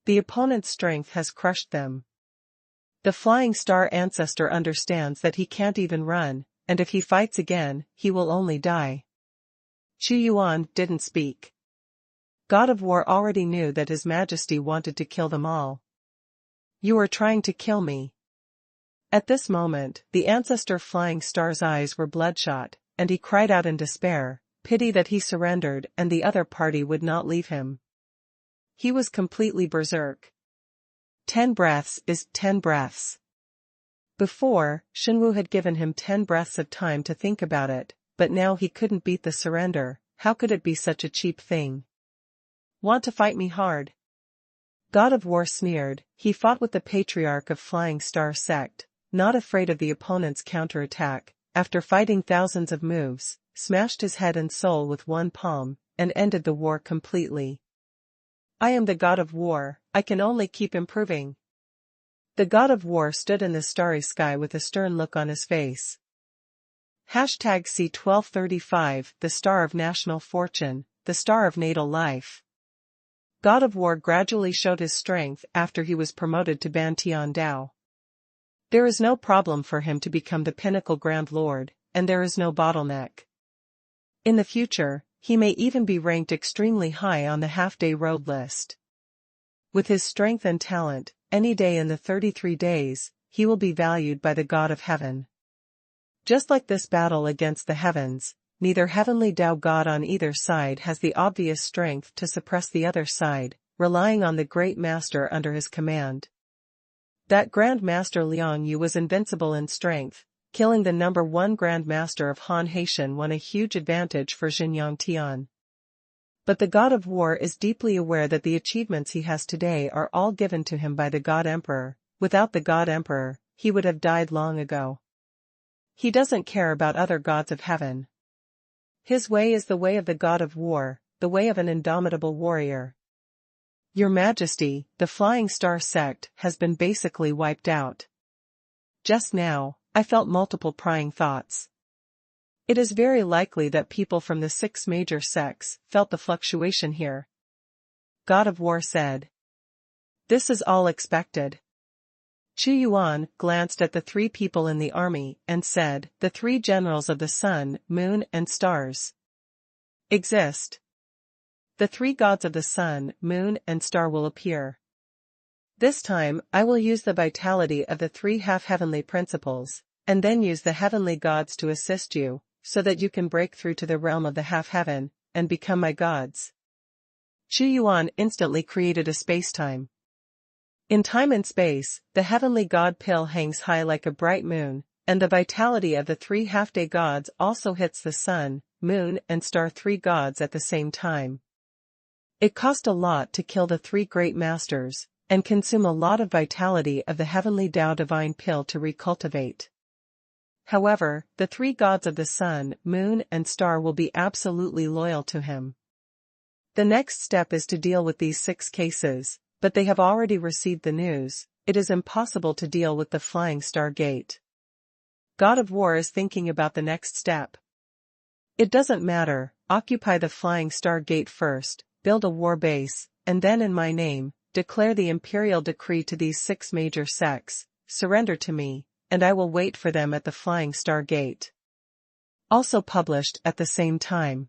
The opponent's strength has crushed them. The Flying Star ancestor understands that he can't even run, and if he fights again, he will only die. Xuanhuan didn't speak. God of War already knew that His Majesty wanted to kill them all. You are trying to kill me. At this moment, the ancestor Flying Star's eyes were bloodshot, and he cried out in despair, pity that he surrendered and the other party would not leave him. He was completely berserk. 10 breaths is 10 breaths. Before, Xuanwu had given him 10 breaths of time to think about it, but now he couldn't beat the surrender. How could it be such a cheap thing? Want to fight me hard? God of War sneered. He fought with the Patriarch of Flying Star sect, not afraid of the opponent's counterattack, after fighting thousands of moves, smashed his head and soul with one palm, and ended the war completely. I am the God of War, I can only keep improving. The God of War stood in the starry sky with a stern look on his face. Hashtag C1235, the star of national fortune, the star of natal life. God of War gradually showed his strength after he was promoted to Bantian Dao. There is no problem for him to become the pinnacle Grand Lord, and there is no bottleneck. In the future, he may even be ranked extremely high on the half-day road list. With his strength and talent, any day in the 33 days, he will be valued by the God of Heaven. Just like this battle against the heavens, neither heavenly Tao God on either side has the obvious strength to suppress the other side, relying on the great master under his command. That Grand Master Liang Yu was invincible in strength, killing the number 1 Grand Master of Han Haitian won a huge advantage for Xinjiang Tian. But the God of War is deeply aware that the achievements he has today are all given to him by the God Emperor. Without the God Emperor, he would have died long ago. He doesn't care about other gods of heaven. His way is the way of the God of War, the way of an indomitable warrior. Your Majesty, the Flying Star sect has been basically wiped out. Just now, I felt multiple prying thoughts. It is very likely that people from the 6 major sects felt the fluctuation here. God of War said. This is all expected. Xuanhuan glanced at the 3 people in the army and said, the 3 generals of the sun, moon and stars exist. The 3 gods of the sun, moon and star will appear. This time, I will use the vitality of the 3 half-heavenly principles, and then use the heavenly gods to assist you, so that you can break through to the realm of the half-heaven, and become my gods. Xuanhuan instantly created a space-time. In time and space, the heavenly god pill hangs high like a bright moon, and the vitality of the 3 half-day gods also hits the sun, moon and star 3 gods at the same time. It cost a lot to kill the 3 great masters, and consume a lot of vitality of the heavenly Tao divine pill to recultivate. However, the 3 gods of the sun, moon and star will be absolutely loyal to him. The next step is to deal with these 6 cases, but they have already received the news. It is impossible to deal with the Flying Star Gate. God of War is thinking about the next step. It doesn't matter, occupy the Flying Star Gate first, build a war base, and then in my name, declare the Imperial decree to these 6 major sects, surrender to me, and I will wait for them at the Flying Star Gate. Also published at the same time.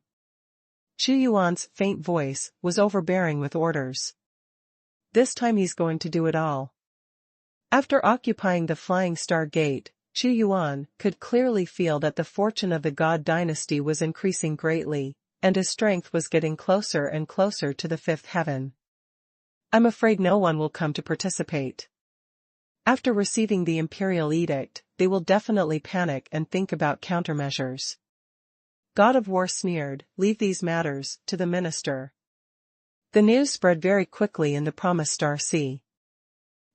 Xuanhuan's faint voice was overbearing with orders. This time he's going to do it all. After occupying the Flying Star Gate, Xuanhuan could clearly feel that the fortune of the God dynasty was increasing greatly, and his strength was getting closer and closer to the 5th heaven. I'm afraid no one will come to participate. After receiving the Imperial edict, they will definitely panic and think about countermeasures. God of War sneered, leave these matters to the minister. The news spread very quickly in the Promised Star Sea.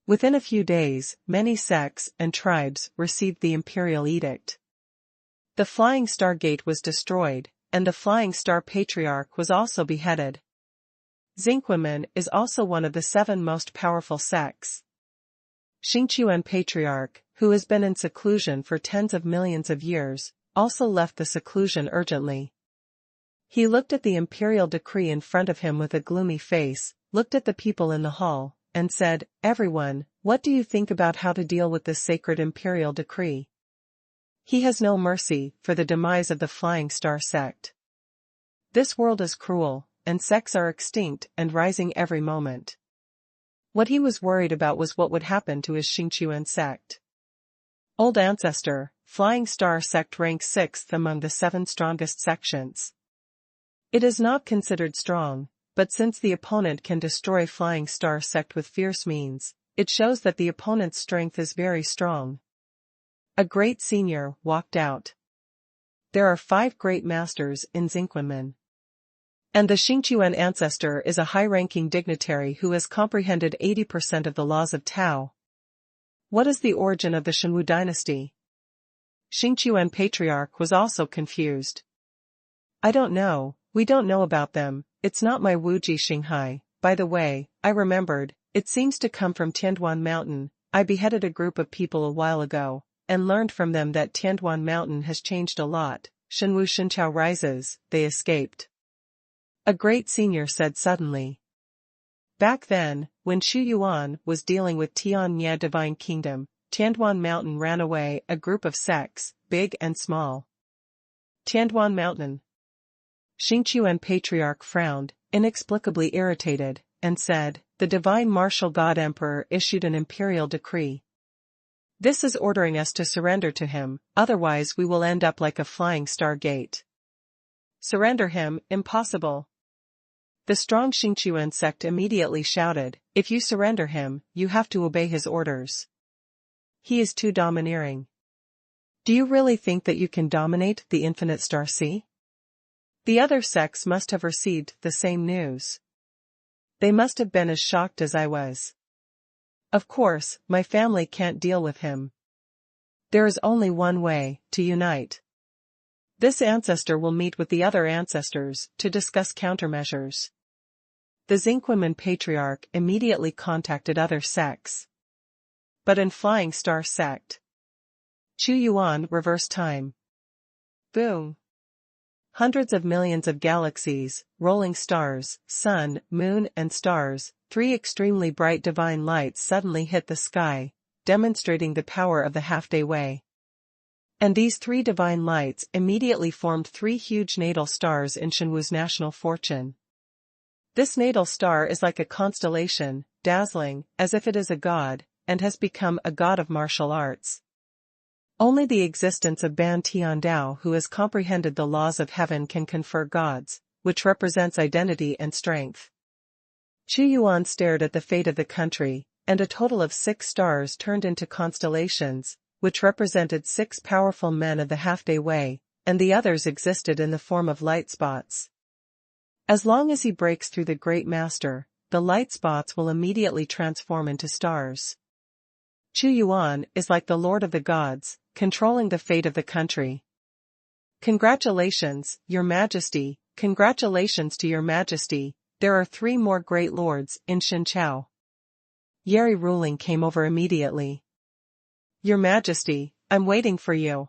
Within a few days, many sects and tribes received the Imperial edict. The Flying Star Gate was destroyed, and the Flying Star Patriarch was also beheaded. Xuanhuan is also one of the 7 most powerful sects. Xuanhuan Patriarch, who has been in seclusion for tens of millions of years, also left the seclusion urgently. He looked at the Imperial decree in front of him with a gloomy face, looked at the people in the hall, and said, everyone, what do you think about how to deal with this sacred Imperial decree? He has no mercy for the demise of the Flying Star sect. This world is cruel, and sects are extinct and rising every moment. What he was worried about was what would happen to his Xuanhuan sect. Old Ancestor, Flying Star sect ranks 6th among the 7 strongest sections. It is not considered strong, but since the opponent can destroy Flying Star sect with fierce means, it shows that the opponent's strength is very strong. A great senior walked out. There are 5 great masters in Xuanhuan. And the Xuanhuan ancestor is a high-ranking dignitary who has comprehended 80% of the laws of Tiao. What is the origin of the Xuanwu dynasty? Xuanhuan Patriarch was also confused. I don't know, we don't know about them. It's not my Wuji Xinghai. By the way, I remembered, it seems to come from Tianduan Mountain. I beheaded a group of people a while ago, and learned from them that Tianduan Mountain has changed a lot. Shenwu Shenchao rises, they escaped. A great senior said suddenly. Back then, when Xuanhuan was dealing with Tianya Divine Kingdom, Tianduan Mountain ran away a group of sects, big and small. Tianduan Mountain. Xuanhuan Patriarch frowned, inexplicably irritated, and said, the Divine Martial God Emperor issued an Imperial decree. This is ordering us to surrender to him, otherwise we will end up like a Flying Star Gate. Surrender him, impossible. The strong Xuanhuan sect immediately shouted, if you surrender him, you have to obey his orders. He is too domineering. Do you really think that you can dominate the infinite star sea? The other sects must have received the same news. They must have been as shocked as I was. Of course, my family can't deal with him. There is only one way, to unite. This ancestor will meet with the other ancestors to discuss countermeasures. The Xuanhuan Patriarch immediately contacted other sects. But in Flying Star sect, Xuanhuan reverse time. Boom. Hundreds of millions of galaxies, rolling stars, sun, moon and stars, 3 extremely bright divine lights suddenly hit the sky, demonstrating the power of the half-day way. And these 3 divine lights immediately formed 3 huge natal stars in Shenwu's national fortune. This natal star is like a constellation, dazzling, as if it is a god, and has become a god of martial arts. Only the existence of Ban Tiandao who has comprehended the laws of heaven can confer gods, which represents identity and strength. Xuanhuan stared at the fate of the country, and a total of 6 stars turned into constellations, which represented 6 powerful men of the half-day way, and the others existed in the form of light spots. As long as he breaks through the Great Master, the light spots will immediately transform into stars. Xuanhuan is like the Lord of the Gods, controlling the fate of the country. Congratulations, Your Majesty, congratulations to your majesty, there are 3 more great lords in Xinqiao. Yeri ruling came over immediately. Your majesty, I'm waiting for you.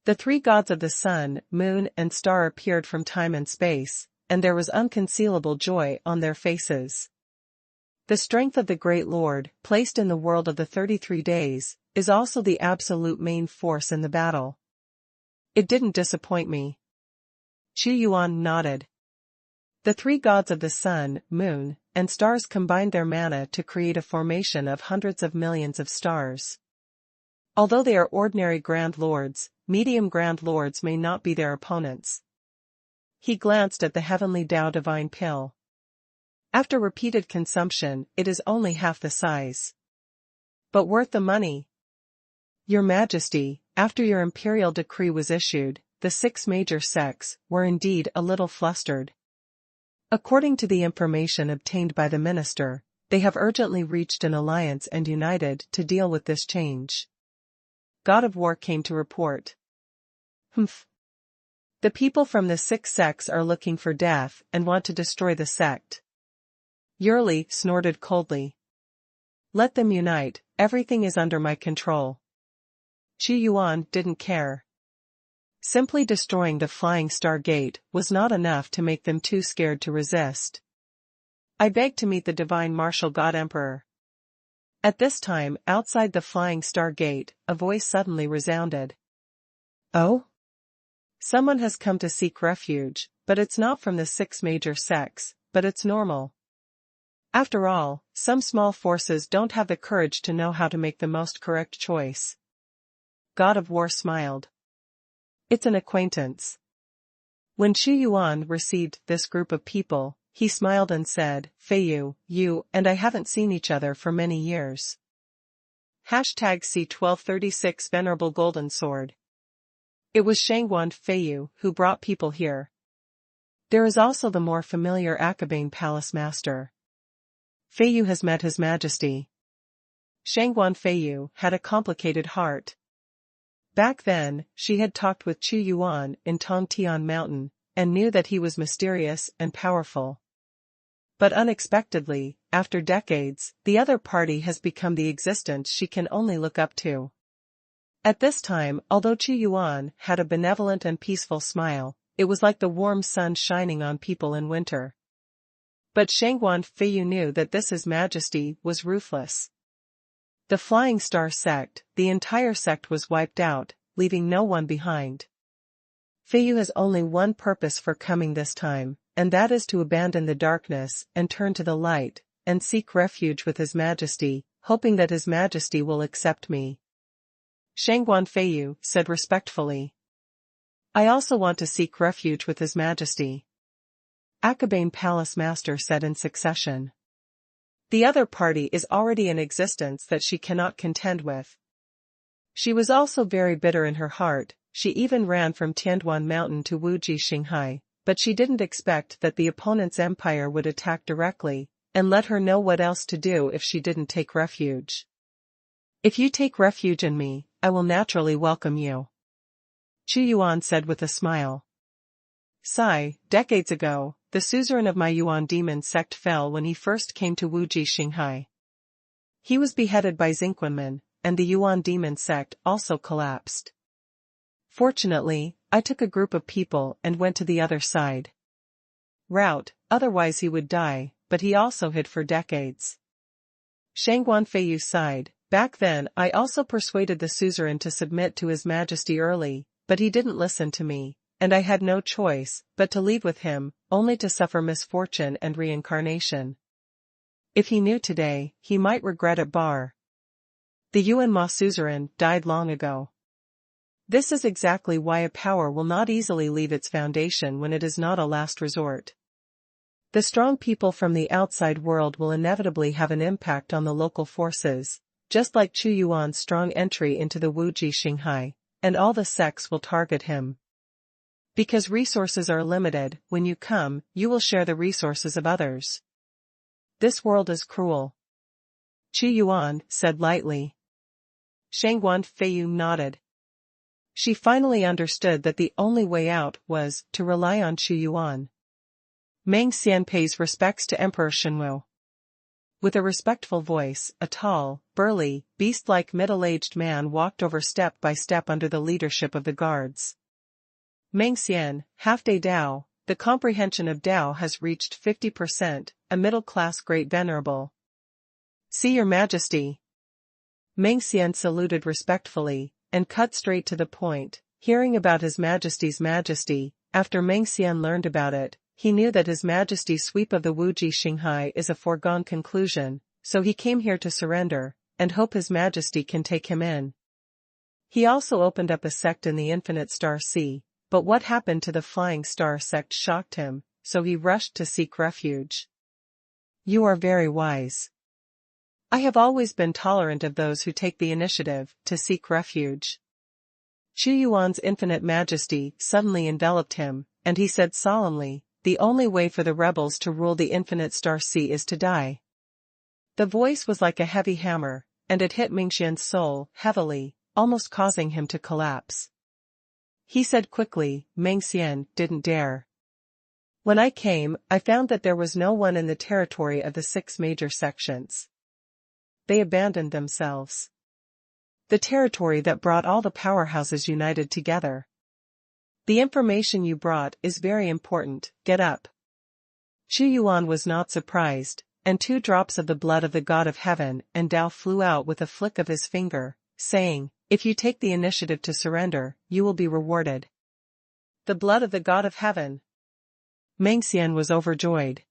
The 3 gods of the sun, moon and star appeared from time and space, and there was unconcealable joy on their faces. The strength of the great lord, placed in the world of the 33 days, is also the absolute main force in the battle. It didn't disappoint me. Xuanhuan nodded. The 3 gods of the sun, moon, and stars combined their mana to create a formation of hundreds of millions of stars. Although they are ordinary Grand Lords, medium Grand Lords may not be their opponents. He glanced at the heavenly Tao divine pill. After repeated consumption, it is only half the size. But worth the money. Your Majesty, after your imperial decree was issued, the 6 major sects were indeed a little flustered. According to the information obtained by the minister, they have urgently reached an alliance and united to deal with this change. God of War came to report. Humph. The people from the 6 sects are looking for death and want to destroy the sect. Yurli snorted coldly. Let them unite, everything is under my control. Xuanhuan didn't care. Simply destroying the Flying Star Gate was not enough to make them too scared to resist. I beg to meet the Divine Martial God Emperor. At this time, outside the Flying Star Gate, a voice suddenly resounded. Oh? Someone has come to seek refuge, but it's not from the 6 major sects, but it's normal. After all, some small forces don't have the courage to know how to make the most correct choice. God of War smiled. It's an acquaintance. When Xuanhuan received this group of people, he smiled and said, Feiyu, you and I haven't seen each other for many years. #C1236 Venerable Golden Sword. It was Xuanhuan Feiyu who brought people here. There is also the more familiar Akabane Palace Master. Feiyu has met His Majesty. Xuanhuan Feiyu had a complicated heart. Back then, she had talked with Xuanhuan in Tongtian Mountain, and knew that he was mysterious and powerful. But unexpectedly, after decades, the other party has become the existence she can only look up to. At this time, although Xuanhuan had a benevolent and peaceful smile, it was like the warm sun shining on people in winter. But Xuanhuan Feiyu knew that this His Majesty was ruthless. The Flying Star sect, the entire sect was wiped out, leaving no one behind. Feiyu has only one purpose for coming this time, and that is to abandon the darkness and turn to the light, and seek refuge with His Majesty, hoping that His Majesty will accept me. Xuanhuan Feiyu said respectfully. I also want to seek refuge with His Majesty. Akabane Palace Master said in succession. The other party is already in existence that she cannot contend with. She was also very bitter in her heart. She even ran from Tianduan Mountain to Wuji Xinghai, but she didn't expect that the opponent's empire would attack directly, and let her know what else to do if she didn't take refuge. If you take refuge in me, I will naturally welcome you. Xuanhuan said with a smile. Sigh, decades ago, the suzerain of my Yuan demon sect fell when he first came to Wuji Xinghai. He was beheaded by Xingquanmen, and the Yuan demon sect also collapsed. Fortunately, I took a group of people and went to the other side. Route, otherwise he would die, but he also hid for decades. Xuanhuan Feiyu sighed. Back then I also persuaded the suzerain to submit to His Majesty early, but he didn't listen to me, and I had no choice but to leave with him, only to suffer misfortune and reincarnation. If he knew today, he might regret it. The Yuan Ma suzerain died long ago. This is exactly why a power will not easily leave its foundation when it is not a last resort. The strong people from the outside world will inevitably have an impact on the local forces, just like Xuanhuan's strong entry into the Wuji Xinghai, and all the sects will target him. Because resources are limited, when you come, you will share the resources of others. This world is cruel. Xuanhuan said lightly. Xuanhuan Feiyu nodded. She finally understood that the only way out was to rely on Xuanhuan. Meng Xian pays respects to Emperor Xuanhuan. With a respectful voice, a tall, burly, beast-like middle-aged man walked over step by step under the leadership of the guards. Meng Xian, half-day Dao, the comprehension of Dao has reached 50%, a middle-class great venerable. See your majesty. Meng Xian saluted respectfully, and cut straight to the point, hearing about his majesty's majesty. After Meng Xian learned about it, he knew that his majesty's sweep of the Wuji Xinghai is a foregone conclusion, so he came here to surrender, and hope his majesty can take him in. He also opened up a sect in the Infinite Star Sea, but what happened to the Flying Star sect shocked him, so he rushed to seek refuge. You are very wise. I have always been tolerant of those who take the initiative to seek refuge. Xuanhuan's infinite majesty suddenly enveloped him, and he said solemnly, the only way for the rebels to rule the Infinite Star Sea is to die. The voice was like a heavy hammer, and it hit Meng Xian's soul heavily, almost causing him to collapse. He said quickly, Meng Xian didn't dare. When I came, I found that there was no one in the territory of the 6 major sections. They abandoned themselves. The territory that brought all the powerhouses united together. The information you brought is very important, get up. Xuanhuan was not surprised, and 2 drops of the blood of the God of Heaven and Dao flew out with a flick of his finger, saying, if you take the initiative to surrender, you will be rewarded. The blood of the God of Heaven. Meng Xian was overjoyed.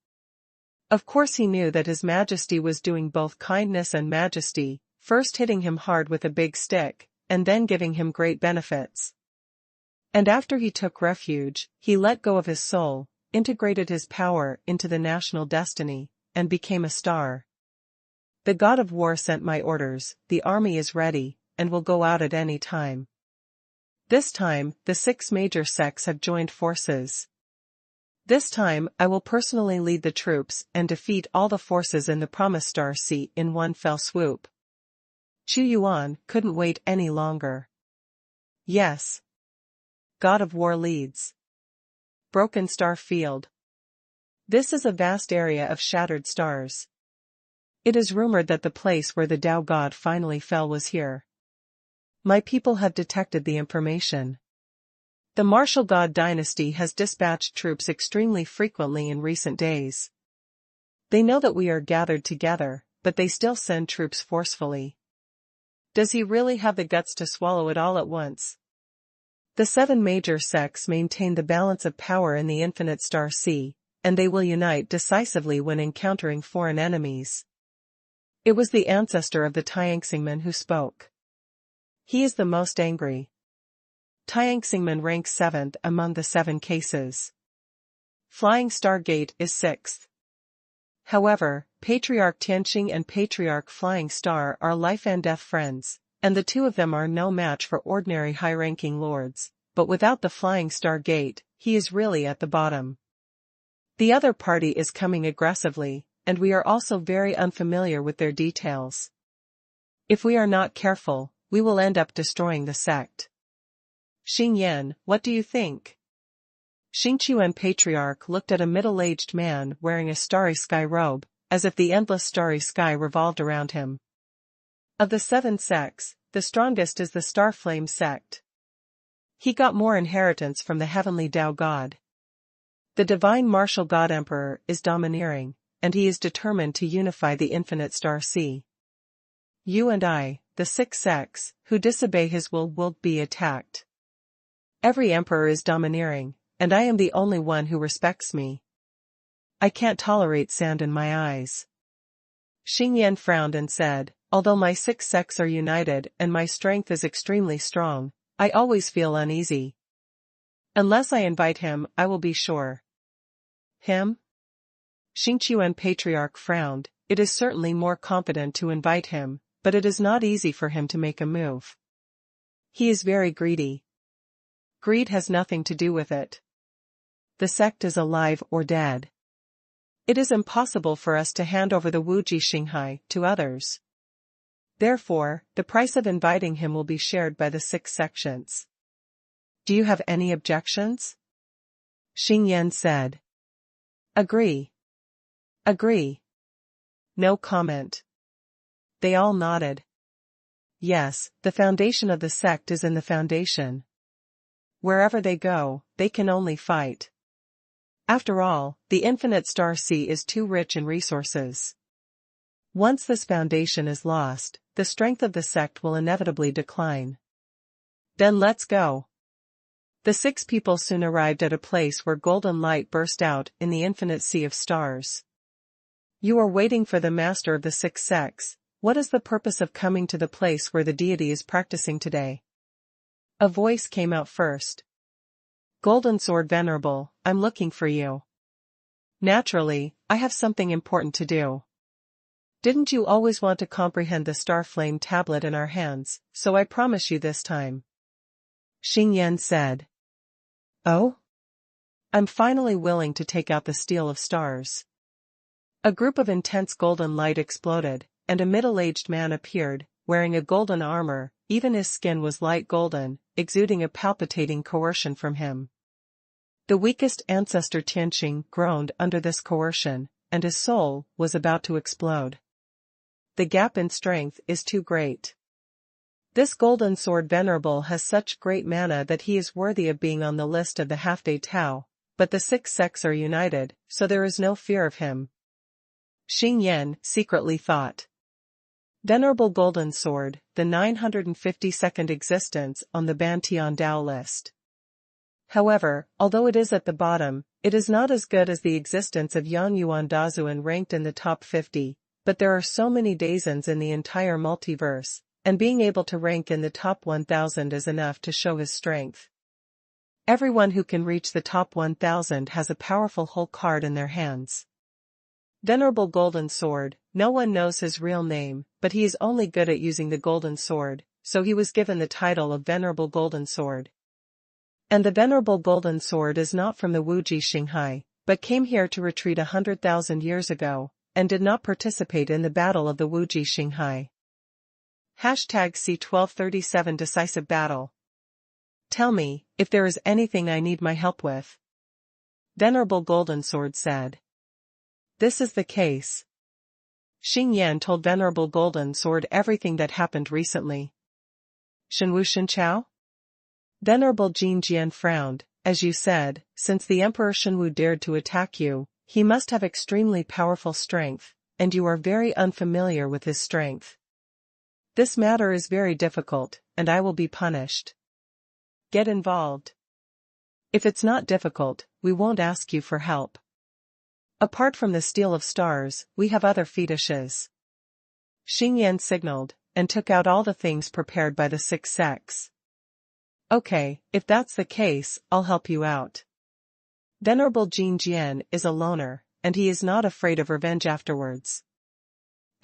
Of course he knew that his majesty was doing both kindness and majesty, first hitting him hard with a big stick, and then giving him great benefits. And after he took refuge, he let go of his soul, integrated his power into the national destiny, and became a star. The God of War sent my orders, the army is ready, and will go out at any time. This time, the 6 major sects have joined forces. This time, I will personally lead the troops and defeat all the forces in the Promised Star Sea in one fell swoop. Xuanhuan couldn't wait any longer. Yes. God of War leads. Broken Star Field. This is a vast area of shattered stars. It is rumored that the place where the Dao God finally fell was here. My people have detected the information. The Martial God dynasty has dispatched troops extremely frequently in recent days. They know that we are gathered together, but they still send troops forcefully. Does he really have the guts to swallow it all at once? The 7 major sects maintain the balance of power in the Infinite Star Sea, and they will unite decisively when encountering foreign enemies. It was the ancestor of the Tiao who spoke. He is the most angry. Tiao ranks 7th among the 7 cases. Flying Star Gate is 6th. However, Patriarch Tianqing and Patriarch Flying Star are life and death friends, and the 2 of them are no match for ordinary high-ranking lords, but without the Flying Star Gate, he is really at the bottom. The other party is coming aggressively, and we are also very unfamiliar with their details. If we are not careful, we will end up destroying the sect. Xing Yan, what do you think? Xingchuan Patriarch looked at a middle-aged man wearing a starry sky robe, as if the endless starry sky revolved around him. Of the 7 sects, the strongest is the Starflame sect. He got more inheritance from the heavenly Dao God. The divine martial God Emperor is domineering, and he is determined to unify the Infinite Star Sea. You and I, the 6 sects, who disobey his will be attacked. Every emperor is domineering, and I am the only one who respects me. I can't tolerate sand in my eyes. Xing Yan frowned and said, although my 6 sects are united and my strength is extremely strong, I always feel uneasy. Unless I invite him, I will be sure. Him? Xingchuan Patriarch frowned. It is certainly more competent to invite him, but it is not easy for him to make a move. He is very greedy. Greed has nothing to do with it. The sect is alive or dead. It is impossible for us to hand over the Wuji Xinghai to others. Therefore, the price of inviting him will be shared by the 6 sections. Do you have any objections? Xing Yan said. Agree. Agree. No comment. They all nodded. Yes, the foundation of the sect is in the foundation. Wherever they go, they can only fight. After all, the infinite star sea is too rich in resources. Once this foundation is lost, the strength of the sect will inevitably decline. Then let's go. The 6 people soon arrived at a place where golden light burst out in the infinite sea of stars. You are waiting for the master of the 6 sects. What is the purpose of coming to the place where the deity is practicing today? A voice came out first. Golden Sword Venerable, I'm looking for you. Naturally, I have something important to do. Didn't you always want to comprehend the star flame tablet in our hands, so I promise you this time. Xing Yan said. Oh? I'm finally willing to take out the steel of stars. A group of intense golden light exploded, and a middle-aged man appeared, wearing a golden armor. Even his skin was light golden, exuding a palpitating coercion from him. The weakest ancestor Tianqing groaned under this coercion, and his soul was about to explode. The gap in strength is too great. This golden sword venerable has such great mana that he is worthy of being on the list of the half-day Tiao, but the 6 sects are united, so there is no fear of him. Xing Yan secretly thought. Venerable Golden Sword, the 952nd existence on the Bantian Dao list. However, although it is at the bottom, it is not as good as the existence of Yan Yuan Dazuan ranked in the top 50, but there are so many Dazens in the entire multiverse, and being able to rank in the top 1000 is enough to show his strength. Everyone who can reach the top 1000 has a powerful whole card in their hands. Venerable Golden Sword, no one knows his real name, but he is only good at using the Golden Sword, so he was given the title of Venerable Golden Sword. And the Venerable Golden Sword is not from the Wuji Xinghai, but came here to retreat 100,000 years ago, and did not participate in the battle of the Wuji Xinghai. #C1237 Decisive Battle. Tell me, if there is anything I need my help with. Venerable Golden Sword said. This is the case. Xing Yan told Venerable Golden Sword everything that happened recently. Shenwu Shenchao? Venerable Jin Jian frowned. As you said, since the Emperor Shenwu dared to attack you, he must have extremely powerful strength, and you are very unfamiliar with his strength. This matter is very difficult, and I will be punished. Get involved. If it's not difficult, we won't ask you for help. Apart from the steel of stars, we have other fetishes. Xing Yan signaled, and took out all the things prepared by the 6 sects. Okay, if that's the case, I'll help you out. Venerable Jin Jian is a loner, and he is not afraid of revenge afterwards.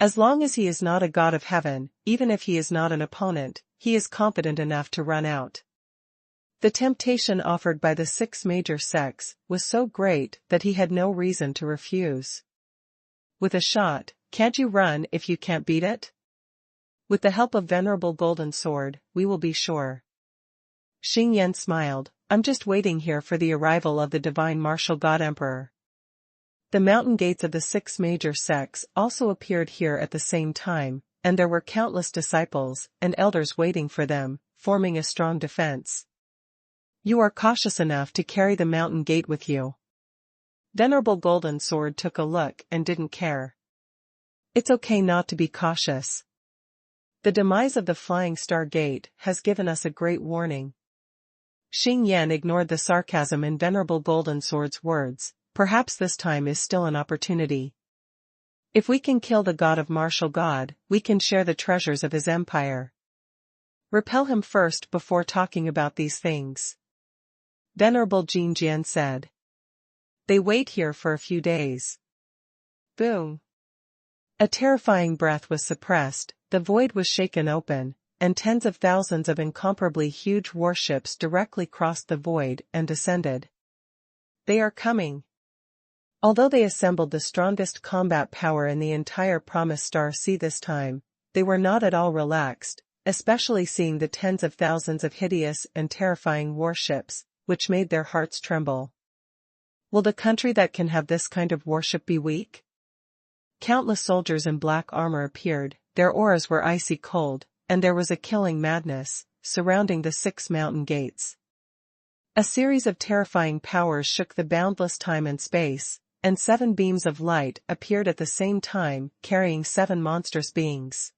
As long as he is not a god of heaven, even if he is not an opponent, he is confident enough to run out. The temptation offered by the 6 major sects was so great that he had no reason to refuse. With a shot, can't you run if you can't beat it? With the help of Venerable Golden Sword, we will be sure. Xing Yan smiled. I'm just waiting here for the arrival of the divine martial god emperor. The mountain gates of the 6 major sects also appeared here at the same time, and there were countless disciples and elders waiting for them, forming a strong defense. You are cautious enough to carry the mountain gate with you. Venerable Golden Sword took a look and didn't care. It's okay not to be cautious. The demise of the Flying Star Gate has given us a great warning. Xing Yan ignored the sarcasm in Venerable Golden Sword's words. Perhaps this time is still an opportunity. If we can kill the god of martial god, we can share the treasures of his empire. Repel him first before talking about these things. Venerable Jin Jian said. They wait here for a few days. Boom. A terrifying breath was suppressed, the void was shaken open, and tens of thousands of incomparably huge warships directly crossed the void and descended. They are coming. Although they assembled the strongest combat power in the entire Promised Star Sea this time, they were not at all relaxed, especially seeing the tens of thousands of hideous and terrifying warships, which made their hearts tremble. Will the country that can have this kind of warship be weak? Countless soldiers in black armor appeared, their auras were icy cold, and there was a killing madness surrounding the 6 mountain gates. A series of terrifying powers shook the boundless time and space, and 7 beams of light appeared at the same time, carrying 7 monstrous beings.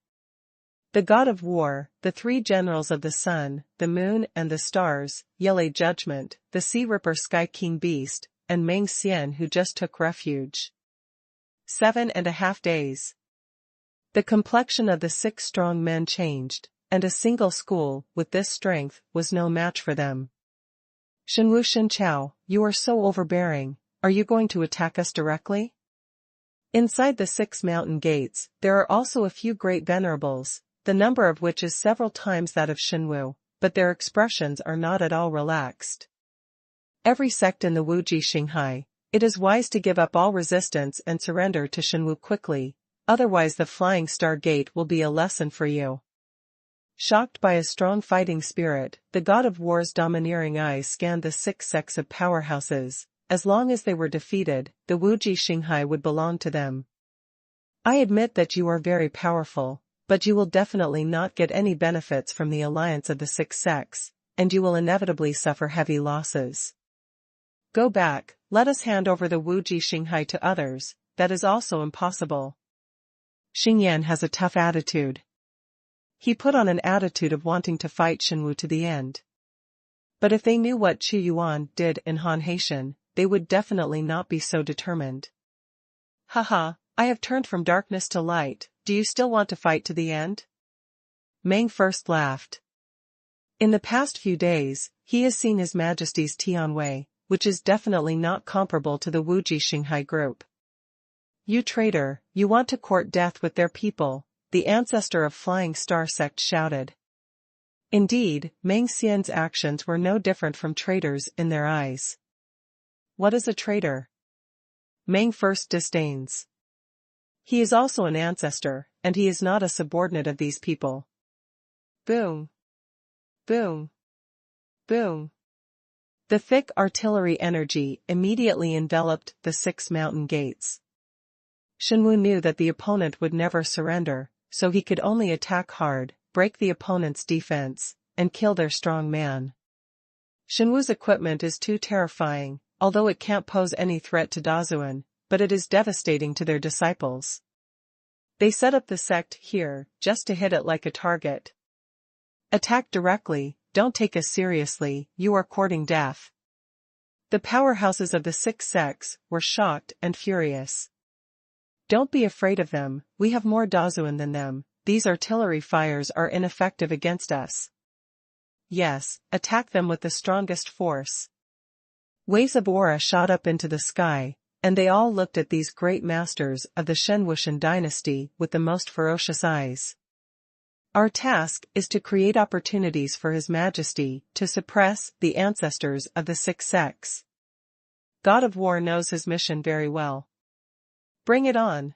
The god of war, the 3 generals of the sun, the moon and the stars, Yellow Judgment, the Sea Ripper Sky King Beast, and Meng Xian who just took refuge. 7.5 days. The complexion of the 6 strong men changed, and a single school, with this strength, was no match for them. Xuanhuan Tiao, you are so overbearing, are you going to attack us directly? Inside the 6 mountain gates, there are also a few great venerables, the number of which is several times that of Xuanhu, but their expressions are not at all relaxed. Every sect in the Wuji Xinghai, it is wise to give up all resistance and surrender to Xuanhu quickly, otherwise the Flying Star Gate will be a lesson for you. Shocked by a strong fighting spirit, the god of war's domineering eyes scanned the 6 sects of powerhouses. As long as they were defeated, the Wuji Xinghai would belong to them. I admit that you are very powerful, but you will definitely not get any benefits from the alliance of the 6 sects, and you will inevitably suffer heavy losses. Go back, let us hand over the Wuji Xinghai to others, that is also impossible. Xingyan has a tough attitude. He put on an attitude of wanting to fight Xuanhu to the end. But if they knew what Xuanhuan did in Han Haitian, they would definitely not be so determined. Haha, I have turned from darkness to light, do you still want to fight to the end? Meng first laughed. In the past few days, he has seen His Majesty's Tianwei, which is definitely not comparable to the Wuji Xinghai group. You traitor, you want to court death with their people, the ancestor of Flying Star sect shouted. Indeed, Meng Xian's actions were no different from traitors in their eyes. What is a traitor? Meng first disdains. He is also an ancestor, and he is not a subordinate of these people. Boom. Boom. Boom. The thick artillery energy immediately enveloped the 6 mountain gates. Xuanhu knew that the opponent would never surrender, so he could only attack hard, break the opponent's defense, and kill their strong man. Xuanhu's equipment is too terrifying, although it can't pose any threat to Dazuan, but it is devastating to their disciples. They set up the sect here, just to hit it like a target. Attack directly, don't take us seriously, you are courting death. The powerhouses of the 6 sects were shocked and furious. Don't be afraid of them, we have more Dazuan than them, these artillery fires are ineffective against us. Yes, attack them with the strongest force. Waves of aura shot up into the sky, and they all looked at these great masters of the Xuanhuan dynasty with the most ferocious eyes. Our task is to create opportunities for His Majesty to suppress the ancestors of the 6 sects. God of War knows his mission very well. Bring it on.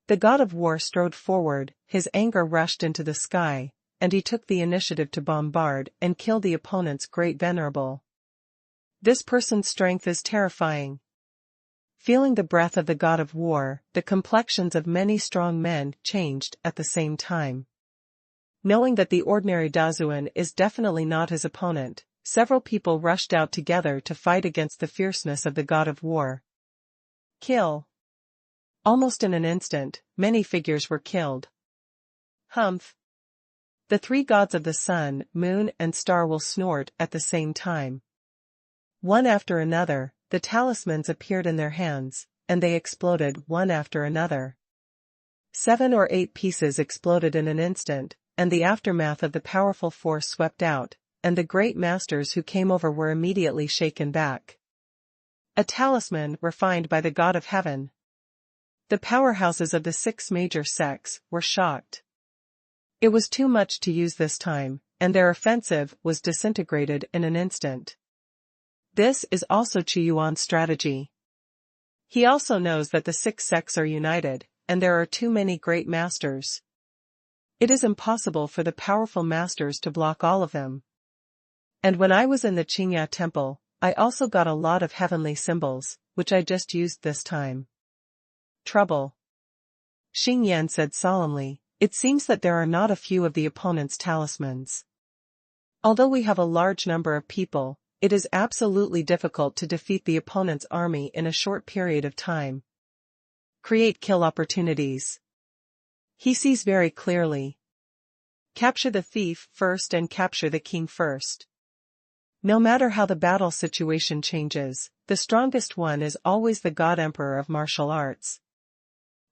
The god of war strode forward, his anger rushed into the sky, and he took the initiative to bombard and kill the opponent's great venerable. This person's strength is terrifying. Feeling the breath of the god of war, the complexions of many strong men changed at the same time. Knowing that the ordinary Dazuan is definitely not his opponent, several people rushed out together to fight against the fierceness of the god of war. Kill. Almost in an instant, many figures were killed. Humph. The 3 gods of the sun, moon and star will snort at the same time. One after another, the talismans appeared in their hands, and they exploded one after another. 7 or 8 pieces exploded in an instant, and the aftermath of the powerful force swept out, and the great masters who came over were immediately shaken back. A talisman refined by the god of heaven. The powerhouses of the 6 major sects were shocked. It was too much to use this time, and their offensive was disintegrated in an instant. This is also Xuanhuan's strategy. He also knows that the 6 sects are united, and there are too many great masters. It is impossible for the powerful masters to block all of them. And when I was in the Qingya temple, I also got a lot of heavenly symbols, which I just used this time. Trouble. Xing Yan said solemnly, it seems that there are not a few of the opponent's talismans. Although we have a large number of people, it is absolutely difficult to defeat the opponent's army in a short period of time. Create kill opportunities. He sees very clearly. Capture the thief first and capture the king first. No matter how the battle situation changes, the strongest one is always the God Emperor of martial arts.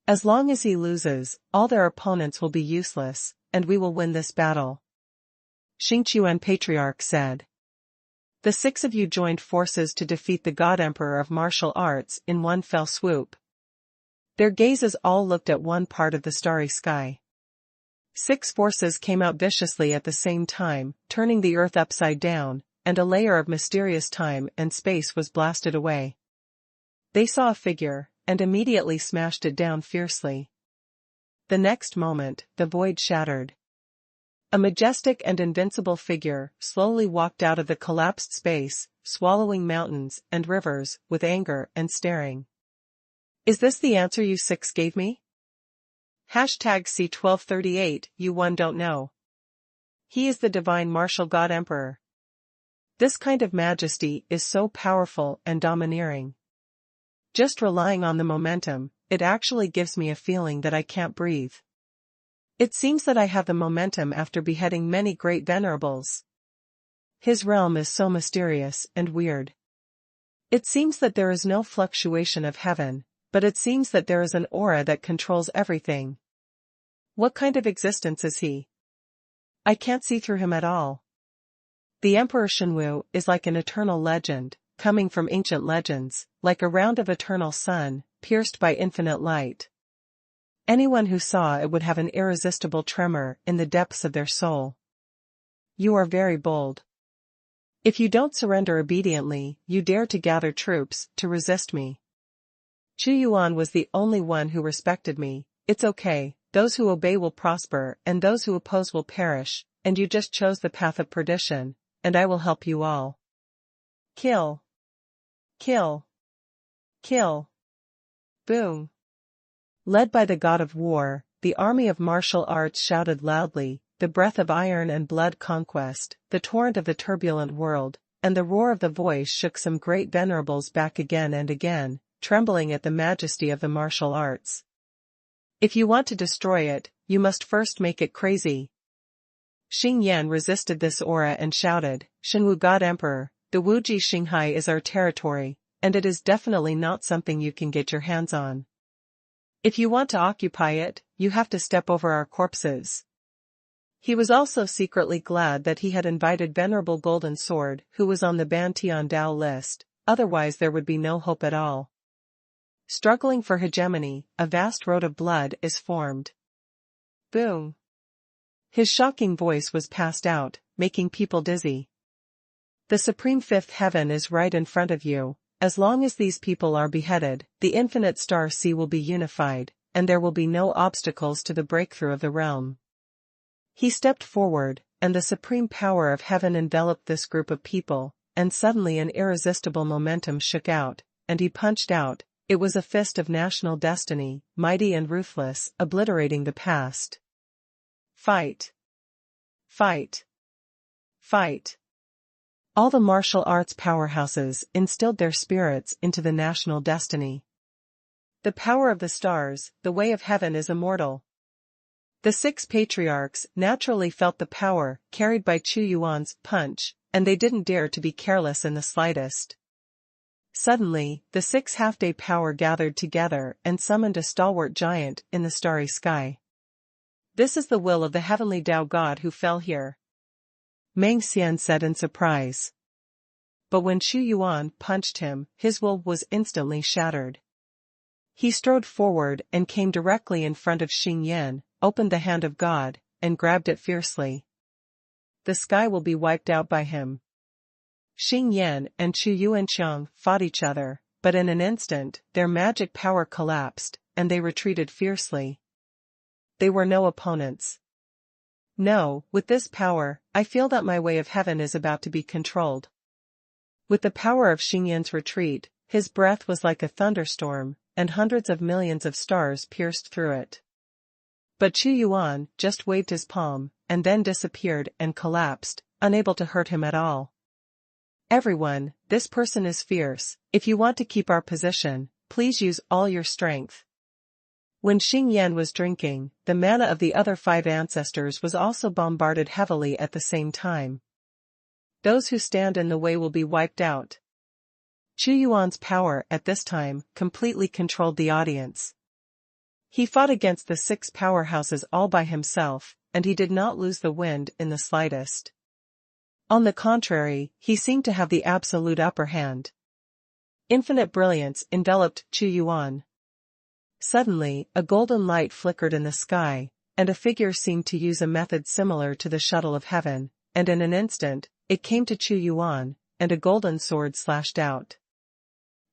As long as he loses, all their opponents will be useless, and we will win this battle. Xingqiuan Patriarch said. The 6 of you joined forces to defeat the God Emperor of martial arts in one fell swoop. Their gazes all looked at one part of the starry sky. 6 forces came out viciously at the same time, turning the earth upside down, and a layer of mysterious time and space was blasted away. They saw a figure, and immediately smashed it down fiercely. The next moment, the void shattered. A majestic and invincible figure slowly walked out of the collapsed space, swallowing mountains and rivers with anger and staring. Is this the answer you 6 gave me? #C1238, you one don't know. He is the divine martial god emperor. This kind of majesty is so powerful and domineering. Just relying on the momentum, it actually gives me a feeling that I can't breathe. It seems that I have the momentum after beheading many great venerables. His realm is so mysterious and weird. It seems that there is no fluctuation of heaven, but it seems that there is an aura that controls everything. What kind of existence is he? I can't see through him at all. The Emperor Xuanhuan is like an eternal legend, coming from ancient legends, like a round of eternal sun, pierced by infinite light. Anyone who saw it would have an irresistible tremor in the depths of their soul. You are very bold. If you don't surrender obediently, you dare to gather troops to resist me. Chu Yuan was the only one who respected me. It's okay, those who obey will prosper and those who oppose will perish, and you just chose the path of perdition, and I will help you all. Kill. Kill. Kill. Boom. Led by the god of war, the army of martial arts shouted loudly, the breath of iron and blood conquest, the torrent of the turbulent world, and the roar of the voice shook some great venerables back again and again, trembling at the majesty of the martial arts. If you want to destroy it, you must first make it crazy. Xing Yan resisted this aura and shouted, Xuanhuan God Emperor, the Wuji Xinghai is our territory, and it is definitely not something you can get your hands on. If you want to occupy it, you have to step over our corpses. He was also secretly glad that he had invited Venerable Golden Sword, who was on the Ban Tian Dao list, otherwise there would be no hope at all. Struggling for hegemony, a vast road of blood is formed. Boom. His shocking voice was passed out, making people dizzy. The supreme fifth heaven is right in front of you. As long as these people are beheaded, the infinite star sea will be unified, and there will be no obstacles to the breakthrough of the realm. He stepped forward, and the supreme power of heaven enveloped this group of people, and suddenly an irresistible momentum shook out, and he punched out. It was a fist of national destiny, mighty and ruthless, obliterating the past. Fight. Fight. Fight. All the martial arts powerhouses instilled their spirits into the national destiny. The power of the stars, the way of heaven is immortal. The 6 patriarchs naturally felt the power carried by Chu Yuan's punch, and they didn't dare to be careless in the slightest. Suddenly, the 6 half-day power gathered together and summoned a stalwart giant in the starry sky. This is the will of the heavenly Tao God who fell here. Meng Xian said in surprise. But when Chu Yuan punched him, his will was instantly shattered. He strode forward and came directly in front of Xing Yan, opened the hand of God, and grabbed it fiercely. The sky will be wiped out by him. Xing Yan and Chu Yuanqiang fought each other, but in an instant, their magic power collapsed, and they retreated fiercely. They were no opponents. No, with this power, I feel that my way of heaven is about to be controlled. With the power of Xingyan's retreat, his breath was like a thunderstorm, and hundreds of millions of stars pierced through it. But Xuanhuan just waved his palm, and then disappeared and collapsed, unable to hurt him at all. Everyone, this person is fierce. If you want to keep our position, please use all your strength. When Xingyan was drinking, the mana of the other 5 ancestors was also bombarded heavily at the same time. Those who stand in the way will be wiped out. Xuanhuan's power at this time completely controlled the audience. He fought against the 6 powerhouses all by himself, and he did not lose the wind in the slightest. On the contrary, he seemed to have the absolute upper hand. Infinite brilliance enveloped Xuanhuan. Suddenly, a golden light flickered in the sky, and a figure seemed to use a method similar to the shuttle of heaven, and in an instant, it came to Xuanhuan, and a golden sword slashed out.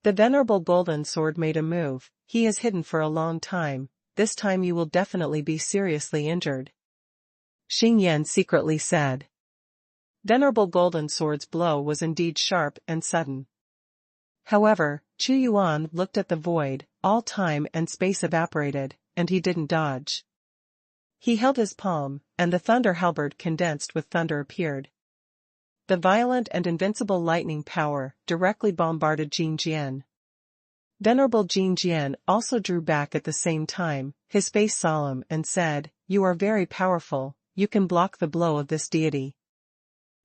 The venerable golden sword made a move. He is hidden for a long time. This time you will definitely be seriously injured. Xingyan secretly said. Venerable golden sword's blow was indeed sharp and sudden. However, Xuanhuan looked at the void, all time and space evaporated, and he didn't dodge. He held his palm, and the thunder halberd condensed with thunder appeared. The violent and invincible lightning power directly bombarded Xingyan. Venerable Xingyan also drew back at the same time, his face solemn, and said, "You are very powerful, you can block the blow of this deity."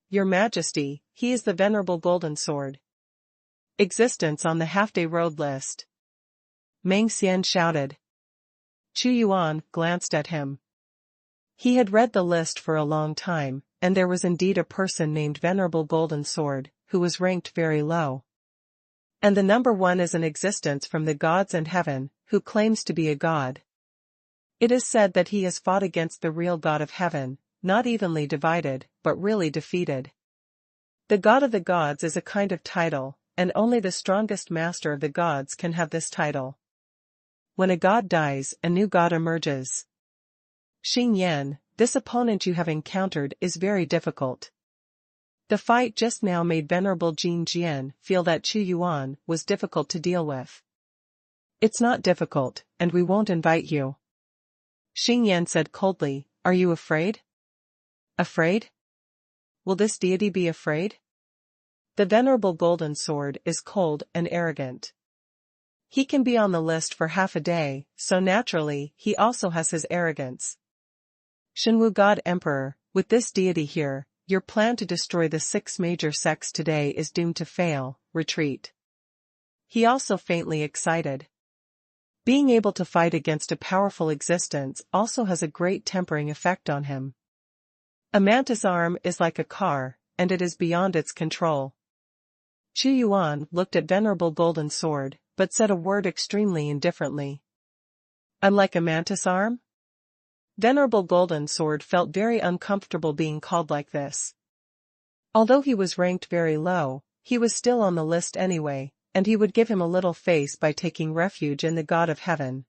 "Your Majesty, he is the venerable golden sword." Existence on the half-day road list. Meng Xian shouted. Xuanhuan glanced at him. He had read the list for a long time, and there was indeed a person named Venerable Golden Sword, who was ranked very low. And the number 1 is an existence from the gods and heaven, who claims to be a god. It is said that he has fought against the real god of heaven, not evenly divided, but really defeated. The god of the gods is a kind of title, and only the strongest master of the gods can have this title. When a god dies, a new god emerges. Xingyan, this opponent you have encountered is very difficult. The fight just now made Venerable Xingyan feel that Xuanhuan was difficult to deal with. It's not difficult, and we won't invite you. Xingyan said coldly, "Are you afraid?" "Afraid? Will this deity be afraid?" The Venerable Golden Sword is cold and arrogant. He can be on the list for half a day, so naturally, he also has his arrogance. Shenwu God Emperor, with this deity here, your plan to destroy the 6 major sects today is doomed to fail. Retreat. He also faintly excited. Being able to fight against a powerful existence also has a great tempering effect on him. A mantis arm is like a car, and it is beyond its control. Xuanhuan looked at Venerable Golden Sword, but said a word extremely indifferently. "I'm like a mantis arm?" Venerable Golden Sword felt very uncomfortable being called like this. Although he was ranked very low, he was still on the list anyway, and he would give him a little face by taking refuge in the God of Heaven.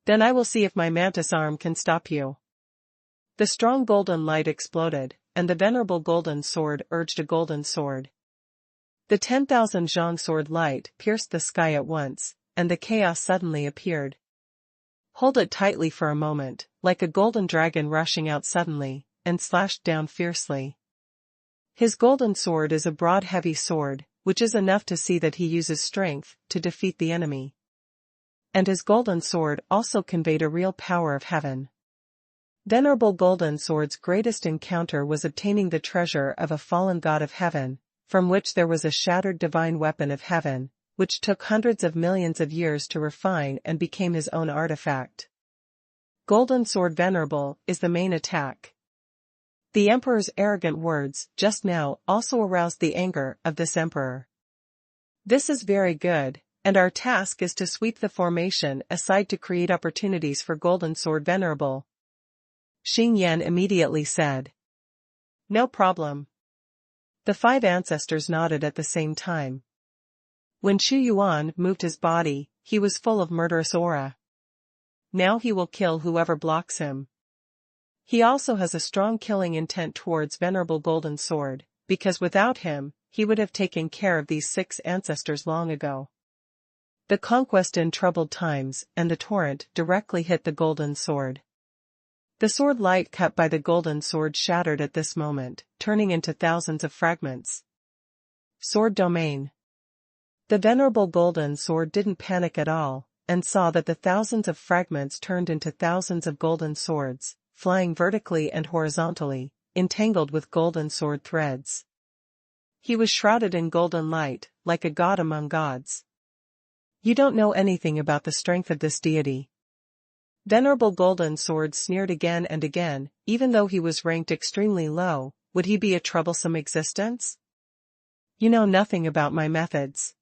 "Then I will see if my mantis arm can stop you." The strong golden light exploded, and the Venerable Golden Sword urged a golden sword. The 10,000 zhang sword light pierced the sky at once, and the chaos suddenly appeared. Hold it tightly for a moment, like a golden dragon rushing out suddenly, and slashed down fiercely. His golden sword is a broad heavy sword, which is enough to see that he uses strength to defeat the enemy. And his golden sword also conveyed a real power of heaven. Venerable Golden Sword's greatest encounter was obtaining the treasure of a fallen god of heaven, from which there was a shattered divine weapon of heaven, which took hundreds of millions of years to refine and became his own artifact. Golden Sword Venerable is the main attack. The Emperor's arrogant words just now also aroused the anger of this Emperor. This is very good, and our task is to sweep the formation aside to create opportunities for Golden Sword Venerable. Xingyan immediately said. No problem. The 5 ancestors nodded at the same time. When Xuanhuan moved his body, he was full of murderous aura. Now he will kill whoever blocks him. He also has a strong killing intent towards Venerable Golden Sword, because without him, he would have taken care of these 6 ancestors long ago. The conquest in troubled times and the torrent directly hit the golden sword. The sword light cut by the golden sword shattered at this moment, turning into thousands of fragments. Sword domain. The venerable golden sword didn't panic at all, and saw that the thousands of fragments turned into thousands of golden swords, flying vertically and horizontally, entangled with golden sword threads. He was shrouded in golden light, like a god among gods. You don't know anything about the strength of this deity. Venerable Golden Sword sneered again and again, even though he was ranked extremely low, would he be a troublesome existence? You know nothing about my methods.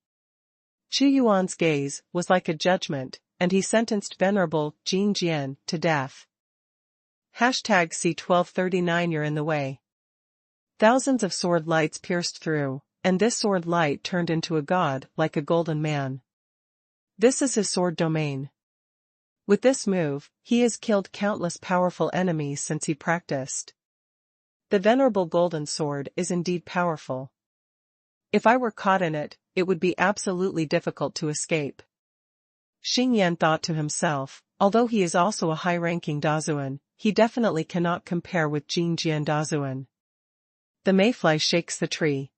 Chu Yuan's gaze was like a judgment, and he sentenced Venerable Jin Jian to death. #C1239 You're in the way. Thousands of sword lights pierced through, and this sword light turned into a god like a golden man. This is his sword domain. With this move, he has killed countless powerful enemies since he practiced. The venerable golden sword is indeed powerful. If I were caught in it, it would be absolutely difficult to escape. Xing Yan thought to himself, although he is also a high-ranking Dazuan, he definitely cannot compare with Jin Jian Dazuan. The mayfly shakes the tree.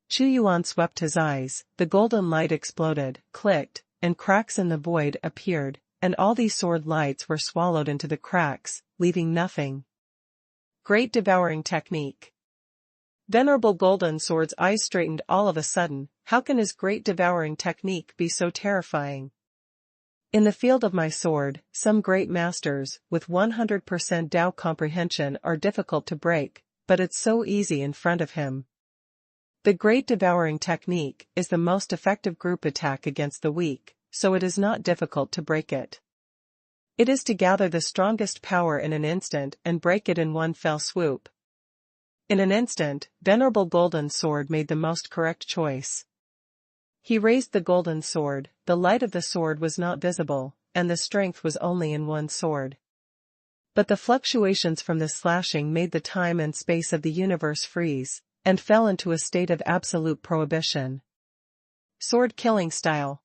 Chu Yuan swept his eyes, the golden light exploded, clicked, and cracks in the void appeared, and all these sword lights were swallowed into the cracks, leaving nothing. Great devouring technique. Venerable Golden Sword's eyes straightened all of a sudden. How can his great devouring technique be so terrifying? In the field of my sword, some great masters, with 100% Tao comprehension are difficult to break, but it's so easy in front of him. The great devouring technique is the most effective group attack against the weak, so it is not difficult to break it. It is to gather the strongest power in an instant and break it in one fell swoop. In an instant, Venerable Golden Sword made the most correct choice. He raised the golden sword, the light of the sword was not visible, and the strength was only in one sword. But the fluctuations from the slashing made the time and space of the universe freeze, and fell into a state of absolute prohibition. Sword killing style.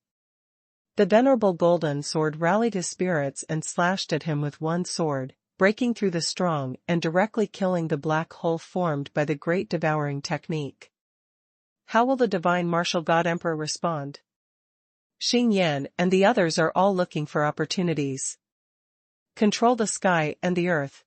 The venerable golden sword rallied his spirits and slashed at him with one sword, breaking through the strong and directly killing the black hole formed by the great devouring technique. How will the divine martial god emperor respond? Xing Yan and the others are all looking for opportunities. Control the sky and the earth.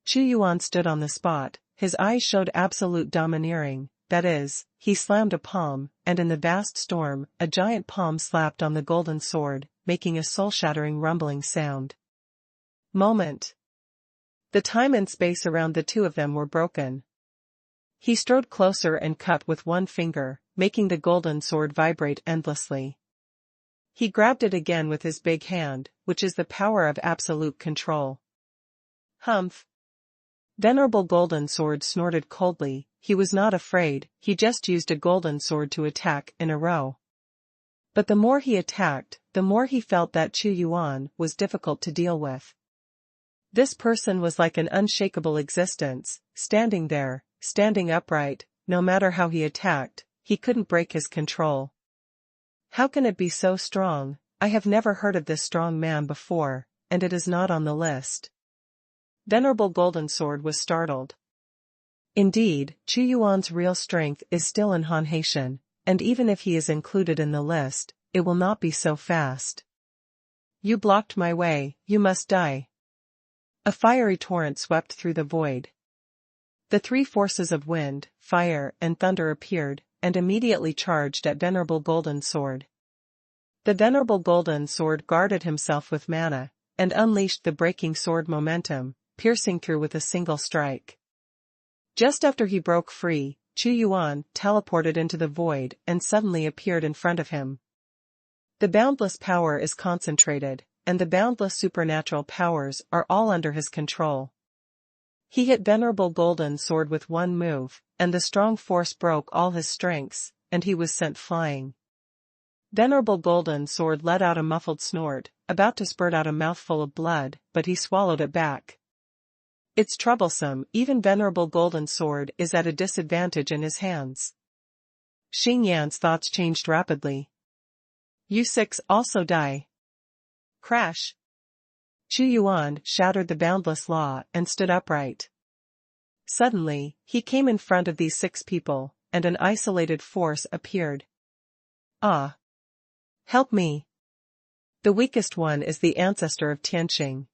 Chu Yuan stood on the spot, his eyes showed absolute domineering, that is, he slammed a palm, and in the vast storm, a giant palm slapped on the golden sword, making a soul-shattering rumbling sound. Moment. The time and space around the two of them were broken. He strode closer and cut with one finger, making the golden sword vibrate endlessly. He grabbed it again with his big hand, which is the power of absolute control. Humph. Venerable Golden Sword snorted coldly. He was not afraid, he just used a golden sword to attack in a row. But the more he attacked, the more he felt that Chu Yuan was difficult to deal with. This person was like an unshakable existence, standing there, standing upright, no matter how he attacked, he couldn't break his control. How can it be so strong? I have never heard of this strong man before, and it is not on the list. Venerable Golden Sword was startled. Indeed, Chu Yuan's real strength is still in Han Haitian, and even if he is included in the list, it will not be so fast. You blocked my way, you must die. A fiery torrent swept through the void. The three forces of wind, fire, and thunder appeared, and immediately charged at Venerable Golden Sword. The Venerable Golden Sword guarded himself with mana, and unleashed the breaking sword momentum, piercing through with a single strike. Just after he broke free, Chu Yuan teleported into the void and suddenly appeared in front of him. The boundless power is concentrated, and the boundless supernatural powers are all under his control. He hit Venerable Golden Sword with one move, and the strong force broke all his strengths, and he was sent flying. Venerable Golden Sword let out a muffled snort, about to spurt out a mouthful of blood, but he swallowed it back. It's troublesome, even venerable golden sword is at a disadvantage in his hands. Xing Yan's thoughts changed rapidly. You six also die. Crash. Chu Yuan shattered the boundless law and stood upright. Suddenly, he came in front of these 6 people, and an isolated force appeared. Ah! Help me! The weakest one is the ancestor of Tianqing.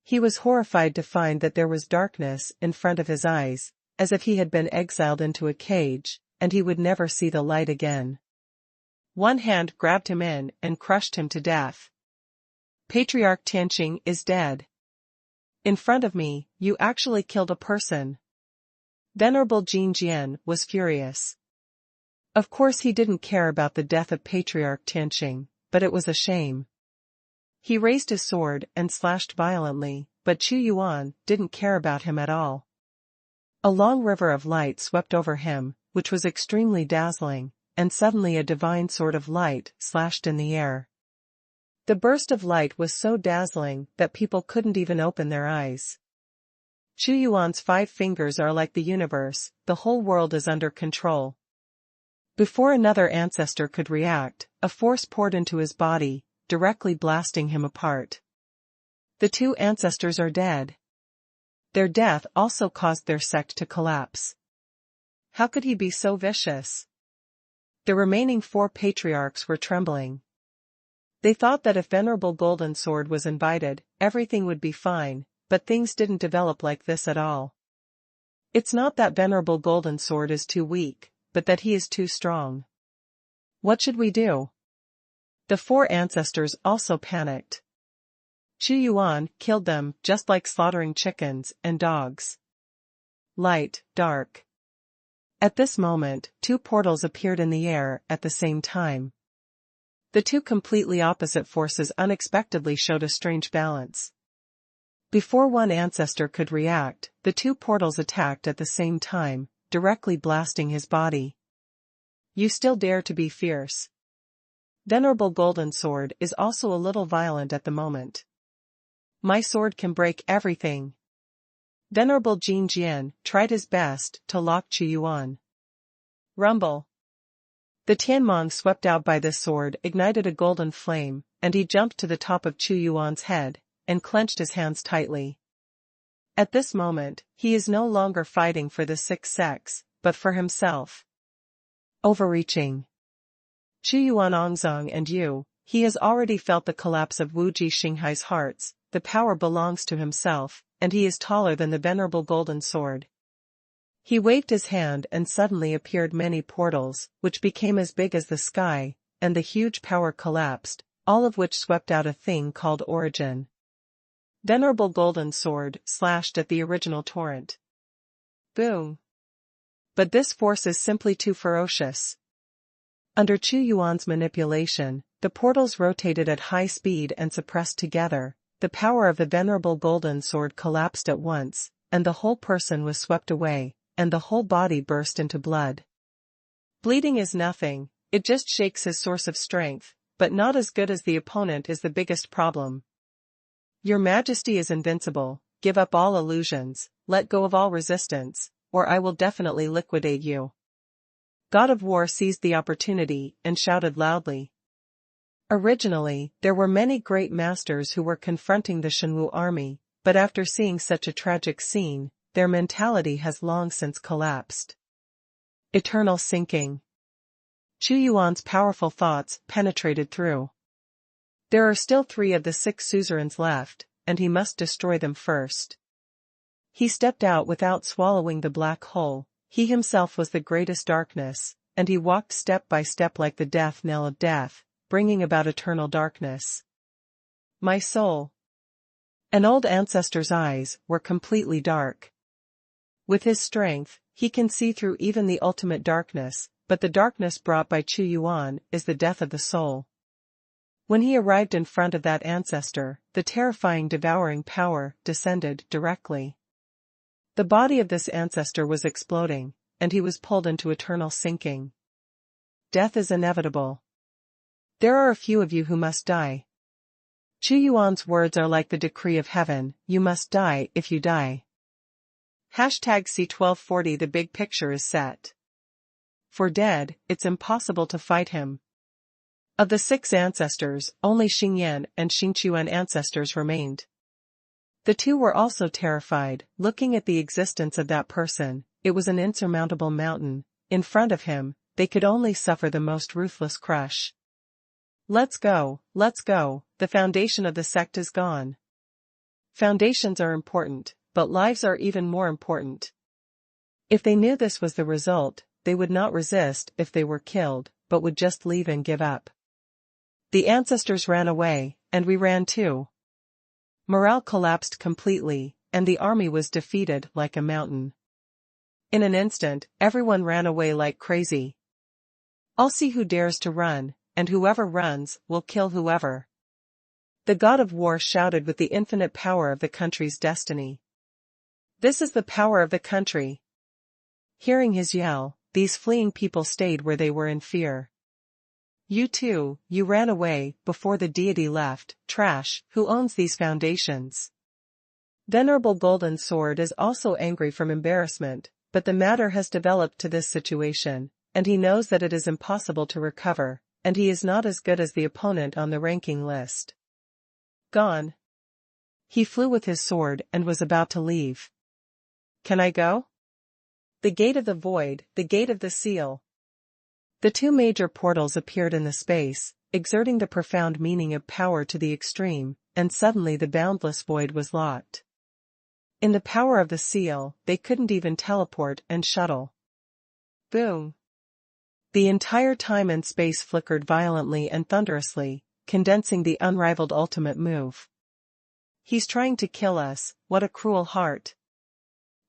He was horrified to find that there was darkness in front of his eyes, as if he had been exiled into a cage, and he would never see the light again. One hand grabbed him in and crushed him to death. Patriarch Tianqing is dead. In front of me, you actually killed a person. Venerable Jin Jian was furious. Of course he didn't care about the death of Patriarch Tianqing, but it was a shame. He raised his sword and slashed violently, but Chu Yuan didn't care about him at all. A long river of light swept over him, which was extremely dazzling, and suddenly a divine sword of light slashed in the air. The burst of light was so dazzling that people couldn't even open their eyes. Chu Yuan's 5 fingers are like the universe, the whole world is under control. Before another ancestor could react, a force poured into his body, directly blasting him apart. The 2 ancestors are dead. Their death also caused their sect to collapse. How could he be so vicious? The remaining 4 patriarchs were trembling. They thought that if Venerable Golden Sword was invited, everything would be fine, but things didn't develop like this at all. It's not that Venerable Golden Sword is too weak, but that he is too strong. What should we do? The 4 ancestors also panicked. Chu Yuan killed them just like slaughtering chickens and dogs. Light, dark. At this moment, 2 portals appeared in the air at the same time. The 2 completely opposite forces unexpectedly showed a strange balance. Before one ancestor could react, the 2 portals attacked at the same time, directly blasting his body. You still dare to be fierce. Venerable Golden Sword is also a little violent at the moment. My sword can break everything. Venerable Jin Jian tried his best to lock Chu Yuan. Rumble. The Tianmong swept out by this sword ignited a golden flame, and he jumped to the top of Chu Yuan's head, and clenched his hands tightly. At this moment, he is no longer fighting for the 6 sects, but for himself. Overreaching. Chu Yuan Ongzong and you, he has already felt the collapse of Wuji Xinghai's hearts, the power belongs to himself, and he is taller than the Venerable Golden Sword. He waved his hand and suddenly appeared many portals, which became as big as the sky, and the huge power collapsed, all of which swept out a thing called Origin. Venerable Golden Sword slashed at the original torrent. Boom! But this force is simply too ferocious. Under Chu Yuan's manipulation, the portals rotated at high speed and suppressed together. The power of the Venerable Golden Sword collapsed at once, and the whole person was swept away, and the whole body burst into blood. Bleeding is nothing, it just shakes his source of strength, but not as good as the opponent is the biggest problem. Your Majesty is invincible, give up all illusions, let go of all resistance, or I will definitely liquidate you. God of War seized the opportunity and shouted loudly. Originally, there were many great masters who were confronting the Shenwu army, but after seeing such a tragic scene, their mentality has long since collapsed. Eternal sinking. Chu Yuan's powerful thoughts penetrated through. There are still 3 of the 6 suzerains left, and he must destroy them first. He stepped out without swallowing the black hole. He himself was the greatest darkness, and he walked step by step like the death knell of death, bringing about eternal darkness. My soul. An old ancestor's eyes were completely dark. With his strength, he can see through even the ultimate darkness, but the darkness brought by Chu Yuan is the death of the soul. When he arrived in front of that ancestor, the terrifying devouring power descended directly. The body of this ancestor was exploding, and he was pulled into eternal sinking. Death is inevitable. There are a few of you who must die. Chu Yuan's words are like the decree of heaven, you must die if you die. Hashtag C1240 The big picture is set. For dead, it's impossible to fight him. Of the 6 ancestors, only Xingyan and Xingchuan ancestors remained. The 2 were also terrified, looking at the existence of that person. It was an insurmountable mountain. In front of him, they could only suffer the most ruthless crush. Let's go, the foundation of the sect is gone. Foundations are important, but lives are even more important. If they knew this was the result, they would not resist if they were killed, but would just leave and give up. The ancestors ran away, and we ran too. Morale collapsed completely, and the army was defeated like a mountain. In an instant, everyone ran away like crazy. I'll see who dares to run, and whoever runs will kill whoever. The god of war shouted with the infinite power of the country's destiny. This is the power of the country. Hearing his yell, these fleeing people stayed where they were in fear. You too, you ran away before the deity left. Trash, who owns these foundations? Venerable Golden Sword is also angry from embarrassment, but the matter has developed to this situation, and he knows that it is impossible to recover, and he is not as good as the opponent on the ranking list. Gone. He flew with his sword and was about to leave. Can I go? The gate of the void, the gate of the seal. The 2 major portals appeared in the space, exerting the profound meaning of power to the extreme, and suddenly the boundless void was locked. In the power of the seal, they couldn't even teleport and shuttle. Boom. The entire time and space flickered violently and thunderously, condensing the unrivaled ultimate move. He's trying to kill us, what a cruel heart.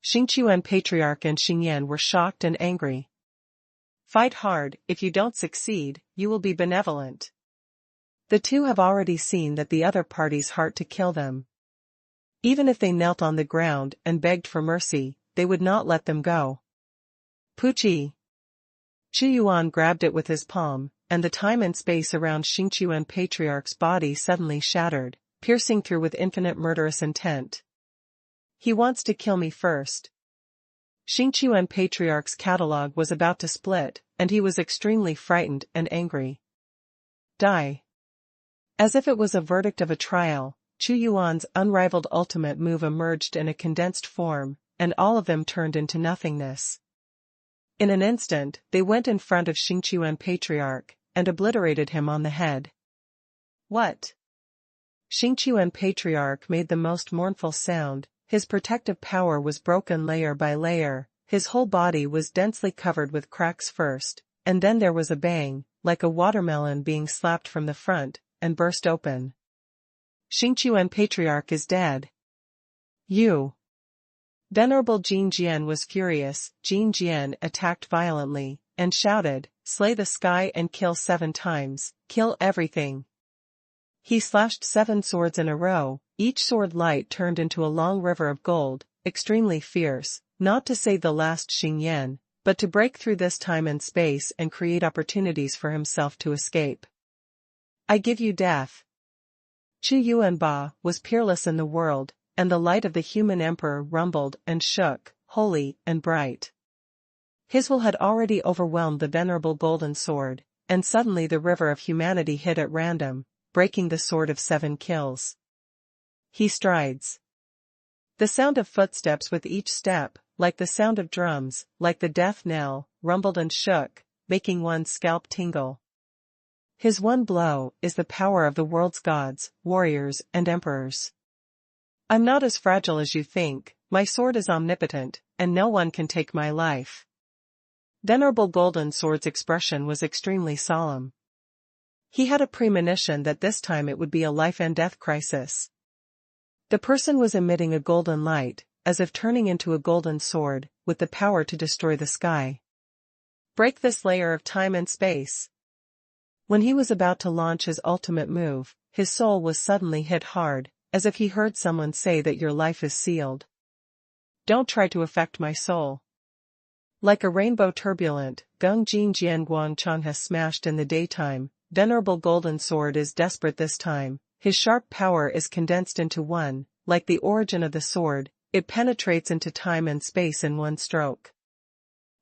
Xingchuan Patriarch and Xingyan were shocked and angry. Fight hard, if you don't succeed, you will be benevolent. The 2 have already seen that the other party's heart to kill them. Even if they knelt on the ground and begged for mercy, they would not let them go. Puchi. Xuanhuan grabbed it with his palm, and the time and space around Xingchuan Patriarch's body suddenly shattered, piercing through with infinite murderous intent. He wants to kill me first. Xingchuan Patriarch's catalog was about to split, and he was extremely frightened and angry. Die. As if it was a verdict of a trial, Xuanhuan's unrivaled ultimate move emerged in a condensed form, and all of them turned into nothingness. In an instant, they went in front of Xingchuan Patriarch, and obliterated him on the head. What? Xingchuan Patriarch made the most mournful sound. His protective power was broken layer by layer, his whole body was densely covered with cracks first, and then there was a bang, like a watermelon being slapped from the front, and burst open. Xingchuan Patriarch is dead. You. Venerable Jin Jian was furious. Jin Jian attacked violently, and shouted, slay the sky and kill 7 times, kill everything. He slashed 7 swords in a row, each sword light turned into a long river of gold, extremely fierce, not to save the last Xingyan, but to break through this time and space and create opportunities for himself to escape. I give you death. Chu Yuanba was peerless in the world, and the light of the human emperor rumbled and shook, holy and bright. His will had already overwhelmed the venerable golden sword, and suddenly the river of humanity hit at random, breaking the sword of 7 kills. He strides. The sound of footsteps with each step, like the sound of drums, like the death knell, rumbled and shook, making one's scalp tingle. His one blow is the power of the world's gods, warriors, and emperors. I'm not as fragile as you think, my sword is omnipotent, and no one can take my life. Venerable Golden Sword's expression was extremely solemn. He had a premonition that this time it would be a life-and-death crisis. The person was emitting a golden light, as if turning into a golden sword, with the power to destroy the sky. Break this layer of time and space. When he was about to launch his ultimate move, his soul was suddenly hit hard, as if he heard someone say that your life is sealed. Don't try to affect my soul. Like a rainbow turbulent, Gung Jin Jian Guang Chang has smashed in the daytime. Venerable Golden Sword is desperate this time, his sharp power is condensed into one, like the origin of the sword, it penetrates into time and space in one stroke.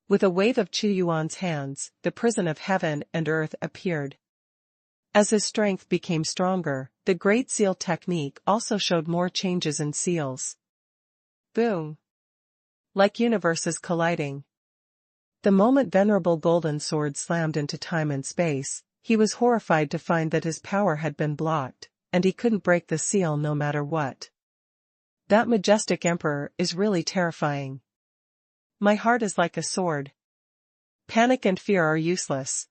With a wave of Chu Yuan's hands, the prison of heaven and earth appeared. As his strength became stronger, the Great Seal technique also showed more changes in seals. Boom! Like universes colliding. The moment Venerable Golden Sword slammed into time and space, he was horrified to find that his power had been blocked, and he couldn't break the seal no matter what. That majestic emperor is really terrifying. My heart is like a sword. Panic and fear are useless.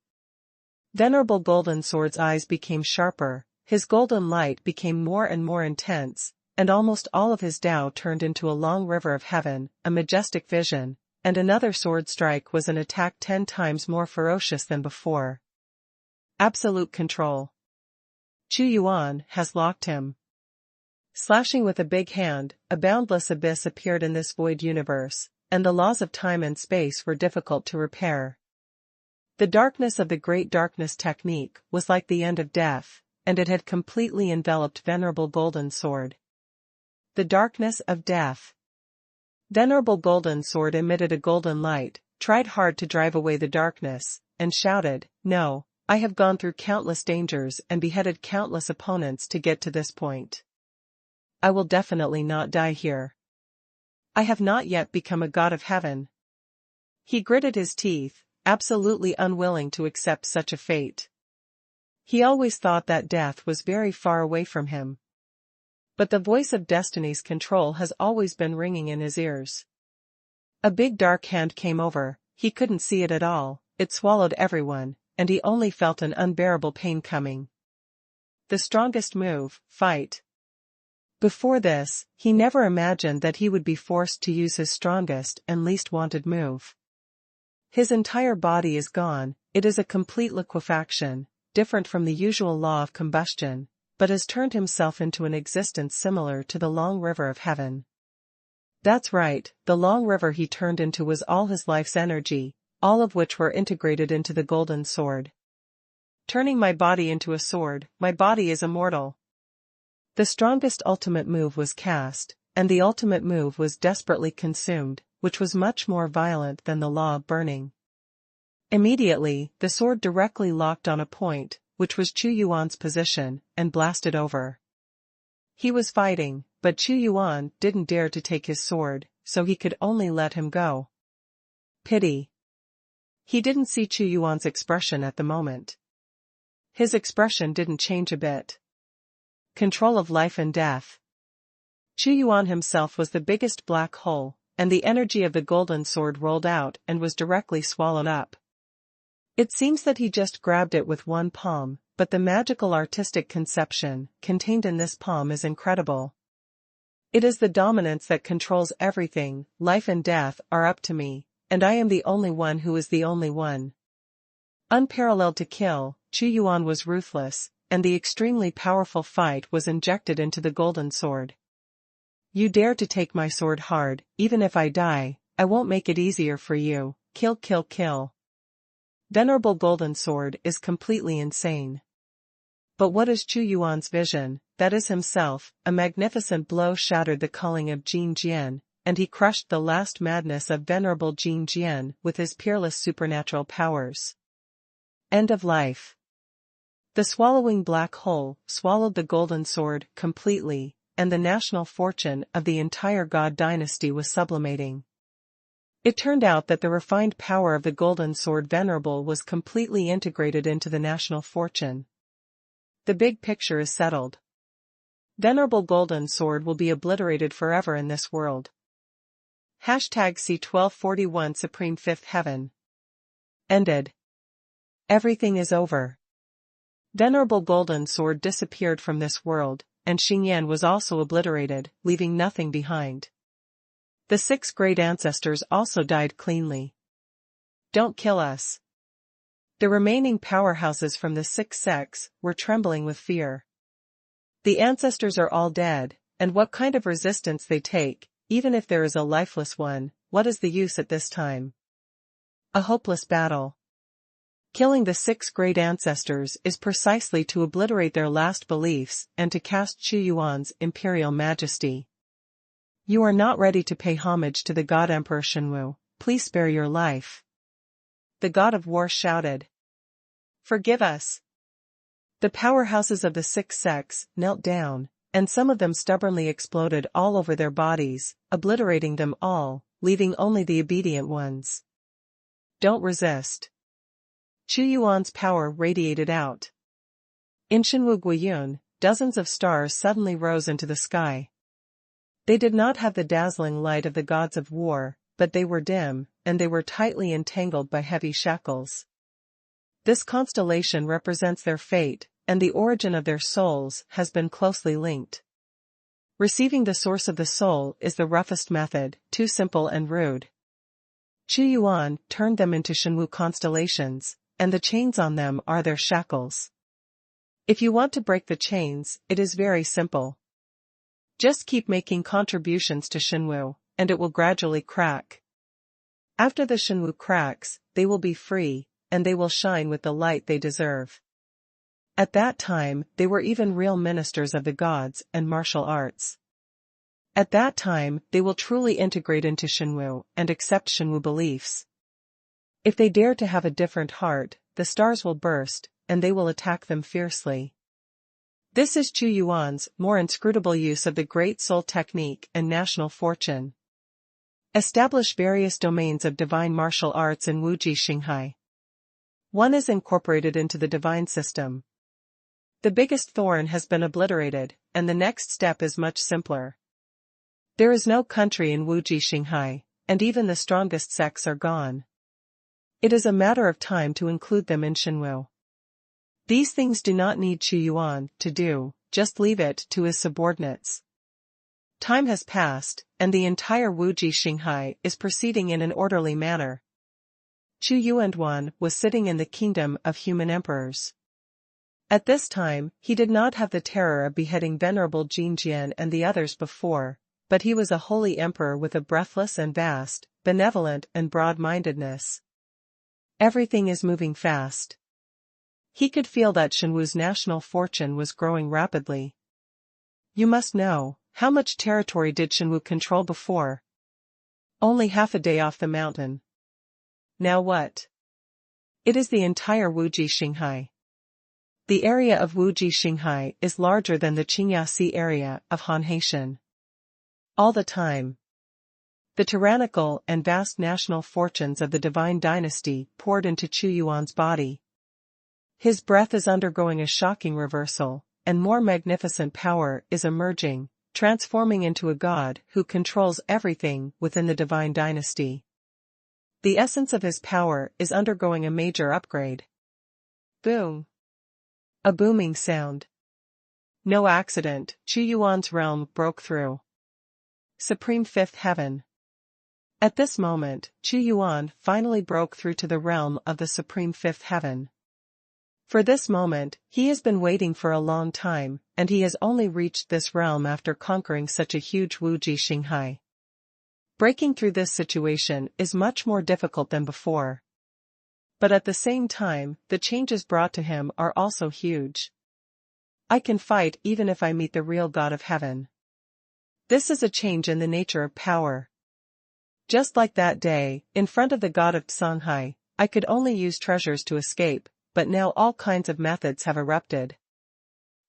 Venerable Golden Sword's eyes became sharper, his golden light became more and more intense, and almost all of his Tao turned into a long river of heaven, a majestic vision, and another sword strike was an attack 10 times more ferocious than before. Absolute control. Chu Yuan has locked him. Slashing with a big hand, a boundless abyss appeared in this void universe, and the laws of time and space were difficult to repair. The darkness of the Great Darkness technique was like the end of death, and it had completely enveloped Venerable Golden Sword. The darkness of death. Venerable Golden Sword emitted a golden light, tried hard to drive away the darkness, and shouted, "No, I have gone through countless dangers and beheaded countless opponents to get to this point. I will definitely not die here. I have not yet become a god of heaven." He gritted his teeth, absolutely unwilling to accept such a fate. He always thought that death was very far away from him. But the voice of destiny's control has always been ringing in his ears. A big dark hand came over, he couldn't see it at all, it swallowed everyone, and he only felt an unbearable pain coming. The strongest move, fight. Before this, he never imagined that he would be forced to use his strongest and least wanted move. His entire body is gone, it is a complete liquefaction, different from the usual law of combustion, but has turned himself into an existence similar to the long river of heaven. That's right, the long river he turned into was all his life's energy, all of which were integrated into the golden sword. Turning my body into a sword, my body is immortal. The strongest ultimate move was cast, and the ultimate move was desperately consumed, which was much more violent than the law of burning. Immediately, the sword directly locked on a point, which was Chu Yuan's position, and blasted over. He was fighting, but Chu Yuan didn't dare to take his sword, so he could only let him go. Pity. He didn't see Chu Yuan's expression at the moment. His expression didn't change a bit. Control of life and death. Chu Yuan himself was the biggest black hole, and the energy of the golden sword rolled out and was directly swallowed up. It seems that he just grabbed it with one palm, but the magical artistic conception contained in this palm is incredible. It is the dominance that controls everything, life and death are up to me, and I am the only one who is the only one. Unparalleled to kill, Chu Yuan was ruthless, and the extremely powerful fight was injected into the golden sword. You dare to take my sword hard, even if I die, I won't make it easier for you, kill kill kill. Venerable Golden Sword is completely insane. But what is Chu Yuan's vision? That is himself. A magnificent blow shattered the culling of Jin Jian, and he crushed the last madness of Venerable Jin Jian with his peerless supernatural powers. End of life. The swallowing black hole swallowed the golden sword completely, and the national fortune of the entire God dynasty was sublimating. It turned out that the refined power of the golden sword Venerable was completely integrated into the national fortune. The big picture is settled. Venerable Golden Sword will be obliterated forever in this world. Hashtag C1241 Supreme Fifth Heaven. Ended. Everything is over. Venerable Golden Sword disappeared from this world, and Xingyan was also obliterated, leaving nothing behind. The 6 great ancestors also died cleanly. Don't kill us. The remaining powerhouses from the 6 sects were trembling with fear. The ancestors are all dead, and what kind of resistance they take, even if there is a lifeless one, what is the use at this time? A hopeless battle. Killing the 6 great ancestors is precisely to obliterate their last beliefs and to cast Chu Yuan's imperial majesty. You are not ready to pay homage to the god Emperor Xuanhuan, please spare your life. The god of war shouted. Forgive us. The powerhouses of the six sects knelt down, and some of them stubbornly exploded all over their bodies, obliterating them all, leaving only the obedient ones. Don't resist. Chu Yuan's power radiated out. In Xuanhuan Guiyun, dozens of stars suddenly rose into the sky. They did not have the dazzling light of the gods of war, but they were dim, and they were tightly entangled by heavy shackles. This constellation represents their fate, and the origin of their souls has been closely linked. Receiving the source of the soul is the roughest method, too simple and rude. Chu Yuan turned them into Xuanhuan constellations, and the chains on them are their shackles. If you want to break the chains, it is very simple. Just keep making contributions to Xuanhuan, and it will gradually crack. After the Xuanhuan cracks, they will be free, and they will shine with the light they deserve. At that time, they were even real ministers of the gods and martial arts. At that time, they will truly integrate into Xuanhuan and accept Xuanhuan beliefs. If they dare to have a different heart, the stars will burst, and they will attack them fiercely. This is Chu Yuan's more inscrutable use of the Great Soul Technique and national fortune. Establish various domains of divine martial arts in Wuji Xinghai. One is incorporated into the divine system. The biggest thorn has been obliterated, and the next step is much simpler. There is no country in Wuji Xinghai, and even the strongest sects are gone. It is a matter of time to include them in Xuanhuan. These things do not need Chu Yuan to do, just leave it to his subordinates. Time has passed, and the entire Wuji Xinghai is proceeding in an orderly manner. Chu Yuan was sitting in the kingdom of human emperors. At this time, he did not have the terror of beheading Venerable Jinjian and the others before, but he was a holy emperor with a breathless and vast, benevolent and broad-mindedness. Everything is moving fast. He could feel that Xuanhuan's national fortune was growing rapidly. You must know, how much territory did Xuanhuan control before? Only half a day off the mountain. Now what? It is the entire Wuji Xinghai. The area of Wuji Xinghai is larger than the Qingyasi area of Hanhaitian. All the time. The tyrannical and vast national fortunes of the divine dynasty poured into Chu Yuan's body. His breath is undergoing a shocking reversal, and more magnificent power is emerging, transforming into a god who controls everything within the divine dynasty. The essence of his power is undergoing a major upgrade. Boom. A booming sound. No accident, Chu Yuan's realm broke through. Supreme Fifth Heaven. At this moment, Chu Yuan finally broke through to the realm of the Supreme Fifth Heaven. For this moment, he has been waiting for a long time, and he has only reached this realm after conquering such a huge Wuji Xinghai. Breaking through this situation is much more difficult than before. But at the same time, the changes brought to him are also huge. I can fight even if I meet the real God of heaven. This is a change in the nature of power. Just like that day, in front of the god of Shanghai, I could only use treasures to escape, but now all kinds of methods have erupted.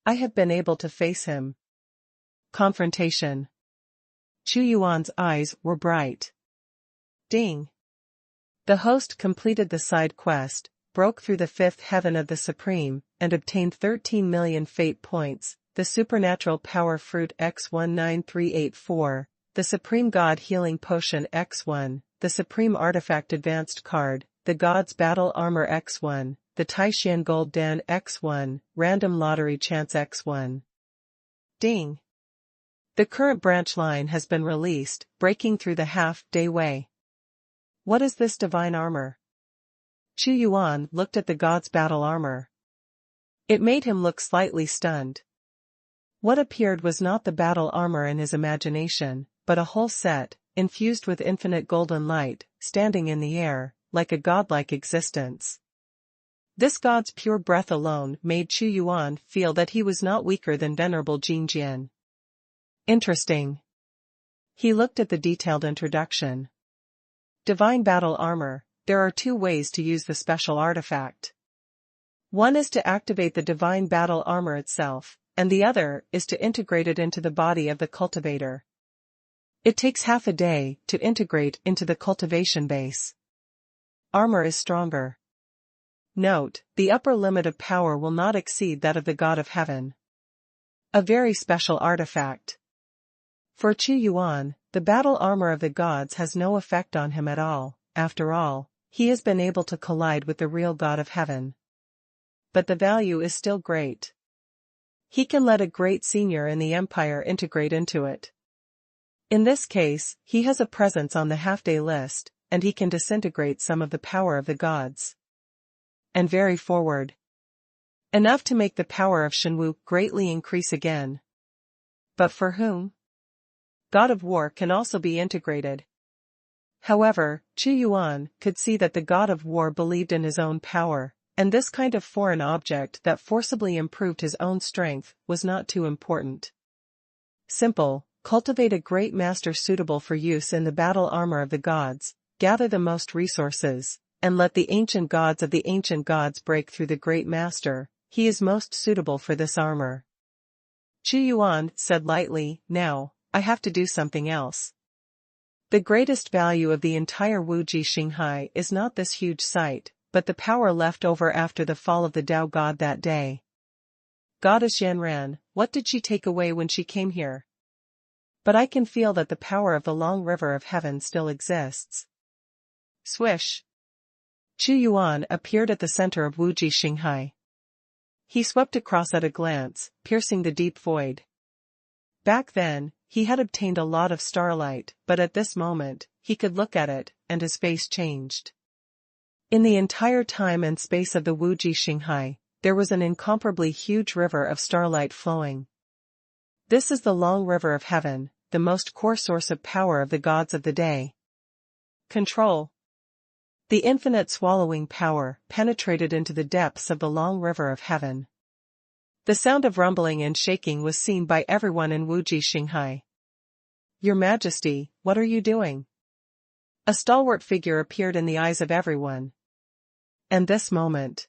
I have been able to face him. Confrontation. Chu Yuan's eyes were bright. Ding. The host completed the side quest, broke through the fifth heaven of the Supreme, and obtained 13 million fate points, the supernatural power fruit X19384, the Supreme God healing potion X1, the Supreme artifact advanced card, the God's battle armor X1, the Taishan gold dan X1, random lottery chance X1. Ding. The current branch line has been released, breaking through the half-day way. What is this divine armor? Chu Yuan looked at the god's battle armor. It made him look slightly stunned. What appeared was not the battle armor in his imagination, but a whole set, infused with infinite golden light, standing in the air, like a godlike existence. This god's pure breath alone made Chu Yuan feel that he was not weaker than Venerable Jinjian. Interesting. He looked at the detailed introduction. Divine Battle Armor. There are two ways to use the special artifact. One is to activate the Divine Battle Armor itself, and the other is to integrate it into the body of the cultivator. It takes half a day to integrate into the cultivation base. Armor is stronger. Note, the upper limit of power will not exceed that of the God of Heaven. A very special artifact. For Xuanhuan, the battle armor of the gods has no effect on him at all. After all, he has been able to collide with the real God of Heaven. But the value is still great. He can let a great senior in the Empire integrate into it. In this case, he has a presence on the half-day list, and he can disintegrate some of the power of the gods. And very forward. Enough to make the power of Xuanhuan greatly increase again. But for whom? God of War can also be integrated. However, Xuanhuan could see that the God of War believed in his own power, and this kind of foreign object that forcibly improved his own strength was not too important. Simple, cultivate a great master suitable for use in the battle armor of the gods, gather the most resources, and let the ancient gods of the ancient gods break through the great master. He is most suitable for this armor. Xuanhuan said lightly, now, I have to do something else. The greatest value of the entire Wuji Xinghai is not this huge site, but the power left over after the fall of the Tao god that day. Goddess Yanran, what did she take away when she came here? But I can feel that the power of the long river of heaven still exists. Swish. Xuanhuan appeared at the center of Wuji Xinghai. He swept across at a glance, piercing the deep void. Back then, he had obtained a lot of starlight, but at this moment, he could look at it, and his face changed. In the entire time and space of the Wuji Xinghai, there was an incomparably huge river of starlight flowing. This is the long river of heaven, the most core source of power of the gods of the day. Control. The infinite swallowing power penetrated into the depths of the long river of heaven. The sound of rumbling and shaking was seen by everyone in Wuji Xinghai. Your Majesty, what are you doing? A stalwart figure appeared in the eyes of everyone. And this moment.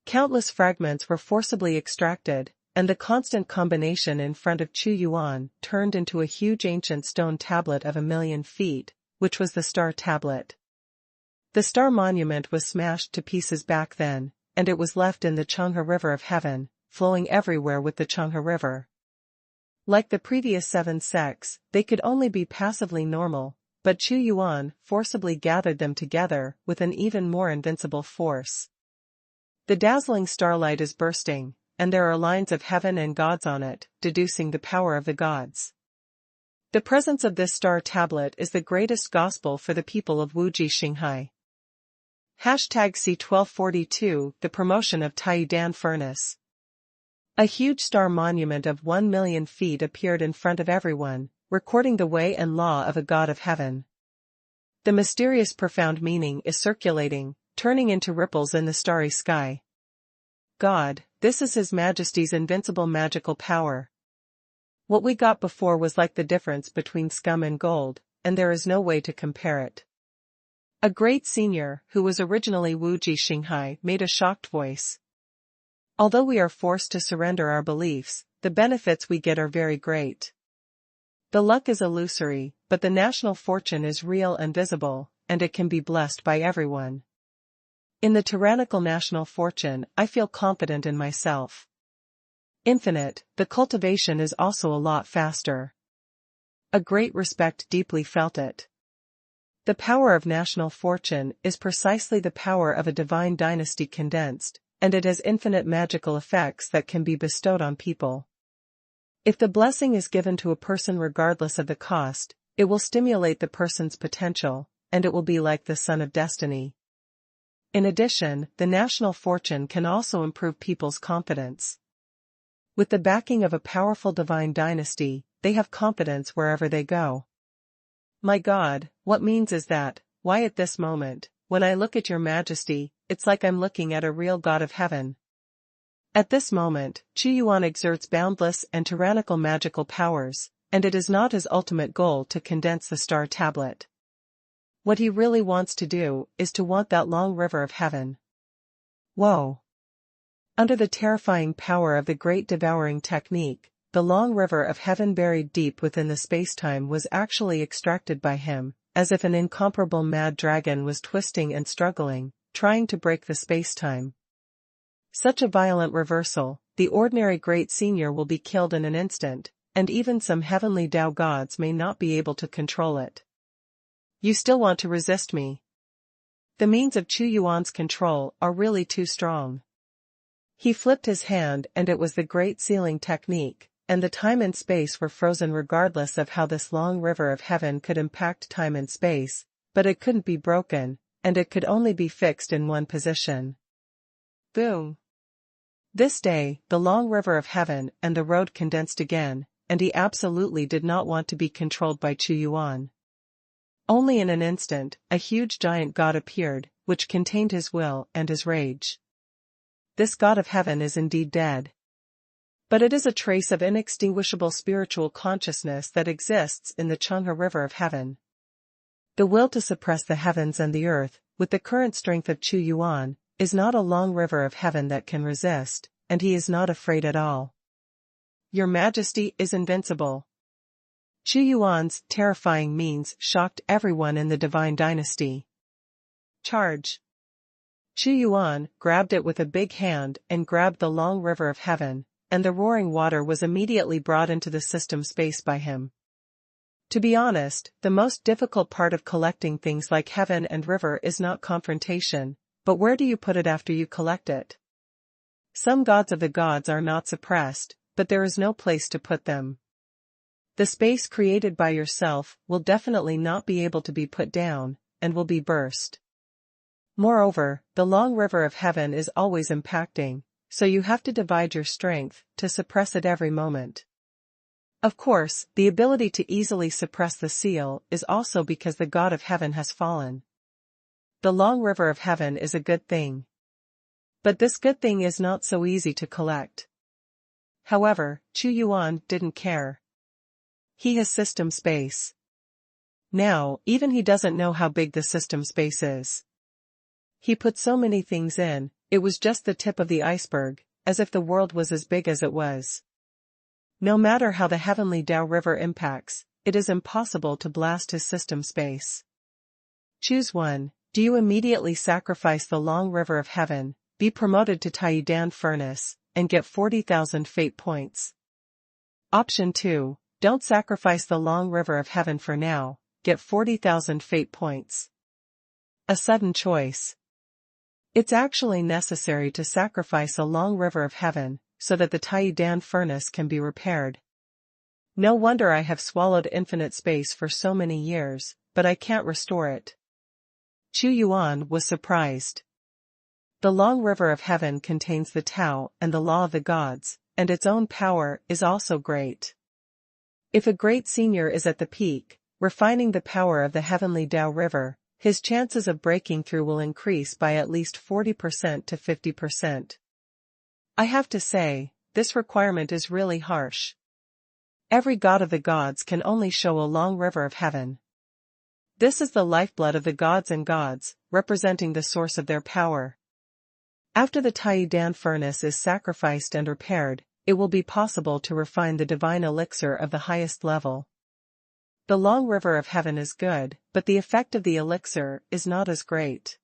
Countless fragments were forcibly extracted, and the constant combination in front of Xuanhuan turned into a huge ancient stone tablet of 1,000,000 feet, which was the Star Tablet. The star monument was smashed to pieces back then, and it was left in the Changhe River of Heaven, flowing everywhere with the Changhe River. Like the previous 7 sects, they could only be passively normal, but Xuanhuan forcibly gathered them together with an even more invincible force. The dazzling starlight is bursting, and there are lines of heaven and gods on it, deducing the power of the gods. The presence of this star tablet is the greatest gospel for the people of Wuji Xinghai. #C1242 The promotion of Taidan Furnace. A huge star monument of 1,000,000 feet appeared in front of everyone, recording the way and law of a god of heaven. The mysterious profound meaning is circulating, turning into ripples in the starry sky. God, this is His Majesty's invincible magical power. What we got before was like the difference between scum and gold, and there is no way to compare it. A great senior, who was originally Wuji Xinghai, made a shocked voice. Although we are forced to surrender our beliefs, the benefits we get are very great. The luck is illusory, but the national fortune is real and visible, and it can be blessed by everyone. In the tyrannical national fortune, I feel confident in myself. Infinite, the cultivation is also a lot faster. A great respect deeply felt it. The power of national fortune is precisely the power of a divine dynasty condensed, and it has infinite magical effects that can be bestowed on people. If the blessing is given to a person regardless of the cost, it will stimulate the person's potential, and it will be like the sun of destiny. In addition, the national fortune can also improve people's confidence. With the backing of a powerful divine dynasty, they have confidence wherever they go. My God, what means is that, why at this moment, when I look at Your Majesty, it's like I'm looking at a real God of heaven. At this moment, Xuanhuan exerts boundless and tyrannical magical powers, and it is not his ultimate goal to condense the star tablet. What he really wants to do is to want that long river of heaven. Whoa! Under the terrifying power of the great devouring technique, the long river of heaven buried deep within the spacetime was actually extracted by him, as if an incomparable mad dragon was twisting and struggling, trying to break the spacetime. Such a violent reversal, the ordinary great senior will be killed in an instant, and even some heavenly Tao gods may not be able to control it. You still want to resist me? The means of Xuanhuan's control are really too strong. He flipped his hand and it was the great sealing technique, and the time and space were frozen regardless of how this long river of heaven could impact time and space, but it couldn't be broken, and it could only be fixed in one position. Boom! This day, the long river of heaven and the road condensed again, and he absolutely did not want to be controlled by Xuanhuan. Only in an instant, a huge giant god appeared, which contained his will and his rage. This god of heaven is indeed dead. But it is a trace of inextinguishable spiritual consciousness that exists in the Chang'e river of heaven. The will to suppress the heavens and the earth, with the current strength of Xuanhuan, is not a long river of heaven that can resist, and he is not afraid at all. Your Majesty is invincible. Xuanhuan's terrifying means shocked everyone in the divine dynasty. Charge! Xuanhuan grabbed it with a big hand and grabbed the long river of heaven, and the roaring water was immediately brought into the system space by him. To be honest, the most difficult part of collecting things like heaven and river is not confrontation, but where do you put it after you collect it? Some gods of the gods are not suppressed, but there is no place to put them. The space created by yourself will definitely not be able to be put down, and will be burst. Moreover, the long river of heaven is always impacting, so you have to divide your strength to suppress it every moment. Of course, the ability to easily suppress the seal is also because the god of heaven has fallen. The long river of heaven is a good thing. But this good thing is not so easy to collect. However, Xuanhuan didn't care. He has system space. Now, even he doesn't know how big the system space is. He put so many things in, it was just the tip of the iceberg, as if the world was as big as it was. No matter how the heavenly Tao river impacts, it is impossible to blast his system space. Choose one. Do you immediately sacrifice the long river of heaven, be promoted to Taidan furnace, and get 40,000 fate points? Option 2. Don't sacrifice the long river of heaven for now, get 40,000 fate points. A sudden choice. It's actually necessary to sacrifice a long river of heaven, so that the Taidan furnace can be repaired. No wonder I have swallowed infinite space for so many years, but I can't restore it. Xuanhuan was surprised. The long river of heaven contains the Tao and the law of the gods, and its own power is also great. If a great senior is at the peak, refining the power of the heavenly Tao river, his chances of breaking through will increase by at least 40% to 50%. I have to say, this requirement is really harsh. Every god of the gods can only show a long river of heaven. This is the lifeblood of the gods and gods, representing the source of their power. After the Taidan furnace is sacrificed and repaired, it will be possible to refine the divine elixir of the highest level. The long river of heaven is good, but the effect of the elixir is not as great.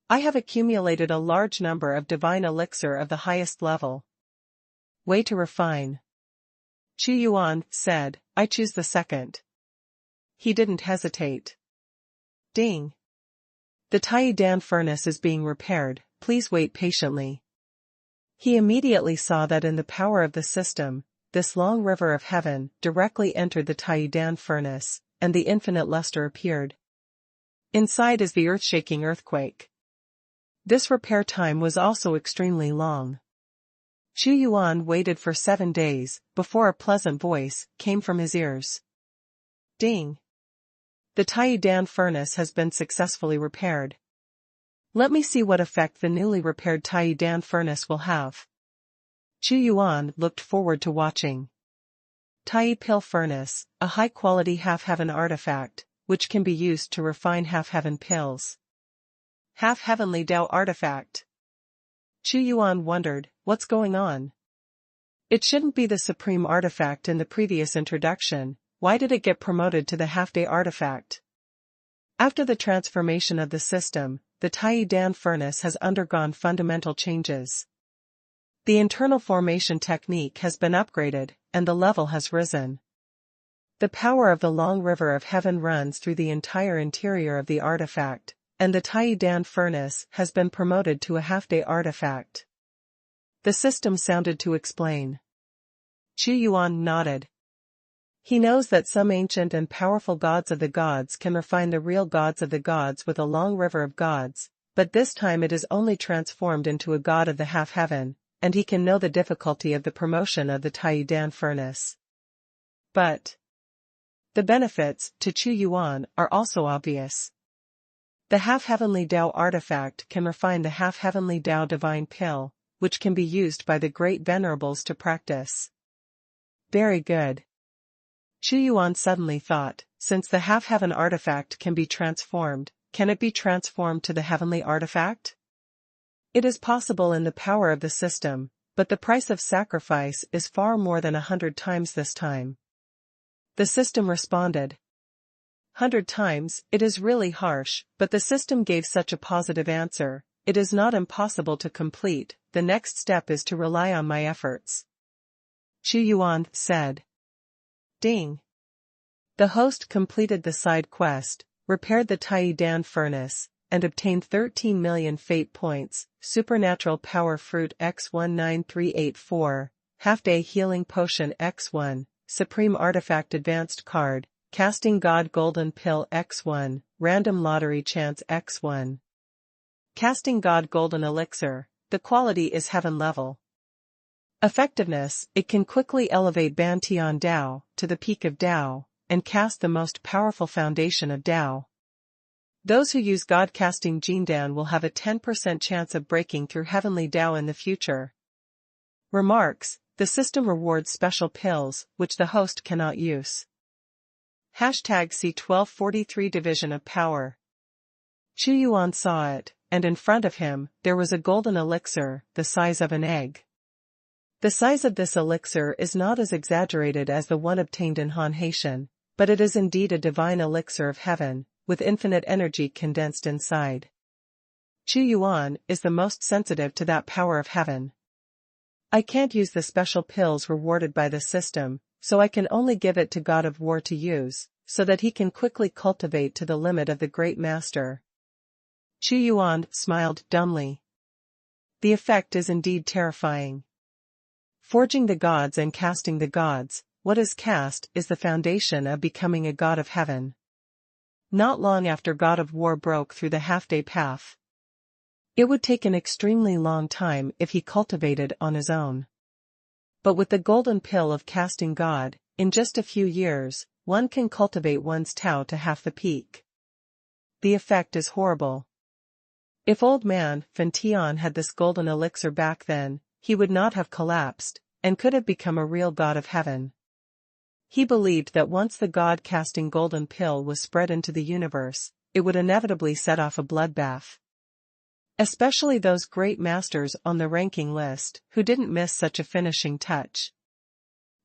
I have accumulated a large number of divine elixir of the highest level. Way to refine. Xuanhuan said, I choose the second. He didn't hesitate. Ding. The Taidan furnace is being repaired, please wait patiently. He immediately saw that in the power of the system, this long river of heaven directly entered the Taidan furnace, and the infinite luster appeared. Inside is the earth-shaking earthquake. This repair time was also extremely long. Xuanhuan waited for 7 days, before a pleasant voice came from his ears. Ding! The Taidan furnace has been successfully repaired. Let me see what effect the newly repaired Taidan furnace will have. Xuanhuan looked forward to watching. Tai Pill Furnace, a high-quality half-heaven artifact, which can be used to refine half-heaven pills. Half-heavenly Dao artifact. Xuanhuan wondered, what's going on? It shouldn't be the supreme artifact in the previous introduction, why did it get promoted to the half-day artifact? After the transformation of the system, the Tai Dan furnace has undergone fundamental changes. The internal formation technique has been upgraded, and the level has risen. The power of the long river of heaven runs through the entire interior of the artifact, and the Tai Dan furnace has been promoted to a half-day artifact. The system sounded to explain. Xuanhuan nodded. He knows that some ancient and powerful gods of the gods can refine the real gods of the gods with a long river of gods, but this time it is only transformed into a god of the half-heaven, and he can know the difficulty of the promotion of the Tai Dan furnace. But the benefits, to Xuanhuan, are also obvious. The half-heavenly Dao artifact can refine the half-heavenly Dao divine pill, which can be used by the great venerables to practice. Very good. Xuanhuan suddenly thought, since the half-heaven artifact can be transformed, can it be transformed to the heavenly artifact? It is possible in the power of the system, but the price of sacrifice is far more than 100 times this time. The system responded. 100 times, it is really harsh, but the system gave such a positive answer, it is not impossible to complete, the next step is to rely on my efforts. Xuanhuan said. Ding. The host completed the side quest, repaired the Tai Dan furnace, and obtained 13 million fate points, supernatural power fruit X19384, half-day healing potion X1, supreme artifact advanced card, casting god golden pill X1, random lottery chance X1. Casting god golden elixir, the quality is heaven level. Effectiveness, it can quickly elevate Bantian Dao to the peak of Dao, and cast the most powerful foundation of Dao. Those who use God-casting Jindan will have a 10% chance of breaking through heavenly Dao in the future. Remarks, the system rewards special pills, which the host cannot use. Hashtag C1243 Division of Power. Xuanhuan saw it, and in front of him, there was a golden elixir, the size of an egg. The size of this elixir is not as exaggerated as the one obtained in Hanshan, but it is indeed a divine elixir of heaven, with infinite energy condensed inside. Xuanhuan is the most sensitive to that power of heaven. I can't use the special pills rewarded by the system, so I can only give it to God of War to use, so that he can quickly cultivate to the limit of the great master. Xuanhuan smiled dumbly. The effect is indeed terrifying. Forging the gods and casting the gods, what is cast is the foundation of becoming a god of heaven. Not long after God of War broke through the half-day path. It would take an extremely long time if he cultivated on his own. But with the golden pill of casting God, in just a few years, one can cultivate one's Tao to half the peak. The effect is horrible. If old man Fan Tian had this golden elixir back then, he would not have collapsed, and could have become a real god of heaven. He believed that once the god-casting golden pill was spread into the universe, it would inevitably set off a bloodbath. Especially those great masters on the ranking list, who didn't miss such a finishing touch.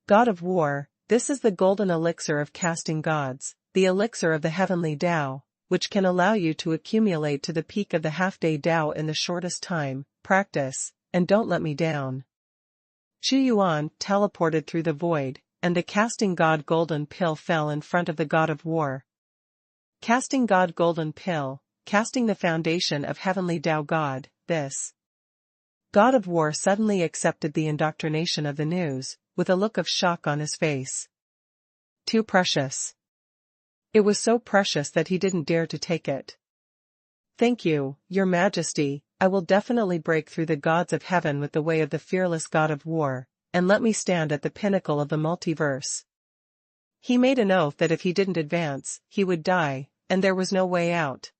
God of War, this is the golden elixir of casting gods, the elixir of the heavenly Dao, which can allow you to accumulate to the peak of the half-day Dao in the shortest time. Practice, and don't let me down. Xuanhuan teleported through the void, and the casting god golden pill fell in front of the God of War. Casting god golden pill, casting the foundation of heavenly Dao God, this. God of War suddenly accepted the indoctrination of the news, with a look of shock on his face. Too precious. It was so precious that he didn't dare to take it. Thank you, Your Majesty, I will definitely break through the gods of heaven with the way of the fearless God of War, and let me stand at the pinnacle of the multiverse. He made an oath that if he didn't advance, he would die, and there was no way out.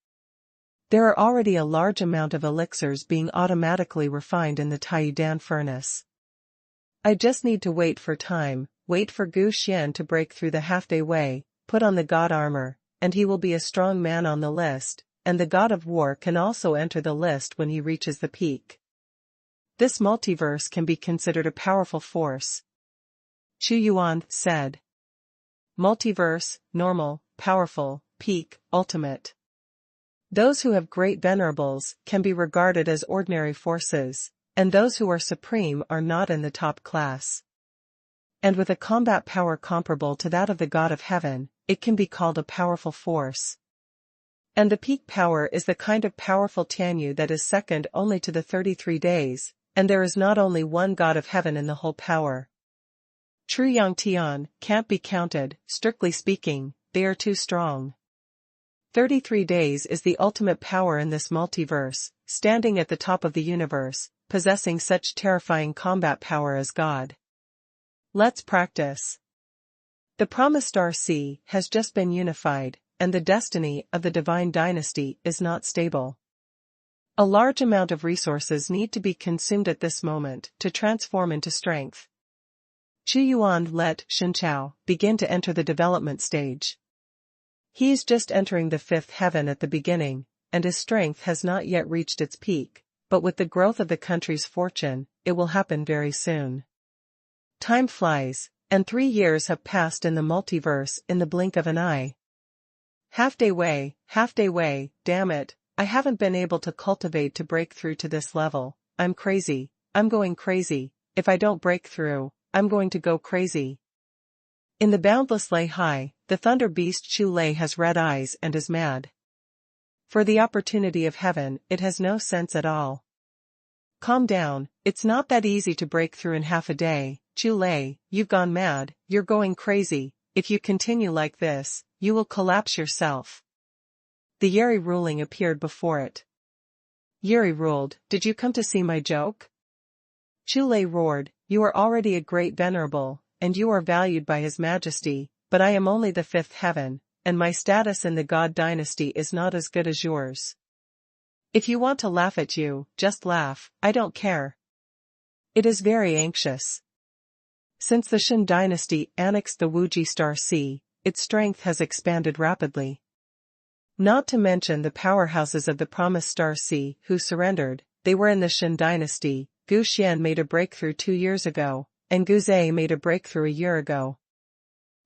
There are already a large amount of elixirs being automatically refined in the Tai Dan furnace. I just need to wait for time, wait for Gu Xian to break through the half-day way, put on the god armor, and he will be a strong man on the list, and the god of war can also enter the list when he reaches the peak. This multiverse can be considered a powerful force. Xuanhuan said. Multiverse, normal, powerful, peak, ultimate. Those who have great venerables can be regarded as ordinary forces, and those who are supreme are not in the top class. And with a combat power comparable to that of the god of heaven, it can be called a powerful force. And the peak power is the kind of powerful Tianyu that is second only to the 33 days, and there is not only one god of heaven in the whole power. True Yang Tian can't be counted, strictly speaking, they are too strong. 33 days is the ultimate power in this multiverse, standing at the top of the universe, possessing such terrifying combat power as God. Let's practice. The Promised Star Sea has just been unified, and the destiny of the divine dynasty is not stable. A large amount of resources need to be consumed at this moment to transform into strength. Xuanhuan let Shenqiao begin to enter the development stage. He is just entering the fifth heaven at the beginning, and his strength has not yet reached its peak, but with the growth of the country's fortune, it will happen very soon. Time flies, and 3 years have passed in the multiverse in the blink of an eye. Half-day way, damn it, I haven't been able to cultivate to break through to this level. I'm crazy, I'm going crazy, if I don't break through, I'm going to go crazy. In the boundless Lei High, the thunder beast Chu Lei has red eyes and is mad. For the opportunity of heaven, it has no sense at all. Calm down, it's not that easy to break through in half a day. Chu Lei, you've gone mad, you're going crazy, if you continue like this, you will collapse yourself. The Yeri ruling appeared before it. Yeri ruled, did you come to see my joke? Chu Lei roared, you are already a great venerable, and you are valued by His Majesty, but I am only the fifth heaven, and my status in the God dynasty is not as good as yours. If you want to laugh at you, just laugh, I don't care. It is very anxious. Since the Shen dynasty annexed the Wuji Star Sea, its strength has expanded rapidly. Not to mention the powerhouses of the Promised Star Sea who surrendered, they were in the Shen dynasty. Gu Xian made a breakthrough 2 years ago, and Gu Zhe made a breakthrough a year ago.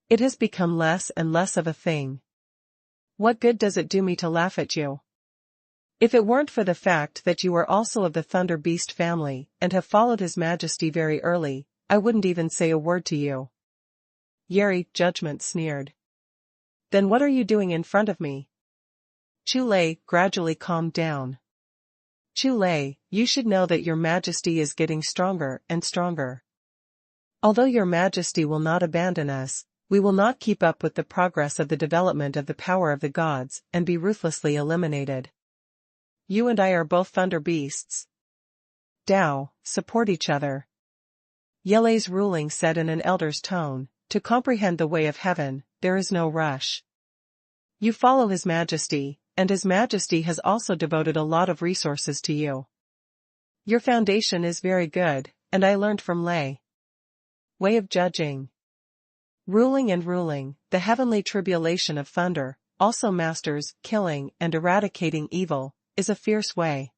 It has become less and less of a thing. What good does it do me to laugh at you? If it weren't for the fact that you are also of the Thunder Beast family and have followed His Majesty very early, I wouldn't even say a word to you. Yeri, Judgment sneered. Then what are you doing in front of me? Chu Lei gradually calmed down. Chu Lei, you should know that Your Majesty is getting stronger and stronger. Although Your Majesty will not abandon us, we will not keep up with the progress of the development of the power of the gods and be ruthlessly eliminated. You and I are both thunder beasts. Tao, support each other. Yele's ruling said in an elder's tone, to comprehend the way of heaven, there is no rush. You follow His Majesty, and His Majesty has also devoted a lot of resources to you. Your foundation is very good, and I learned from Lei. Way of judging. Ruling and ruling, the heavenly tribulation of thunder, also masters, killing and eradicating evil, is a fierce way.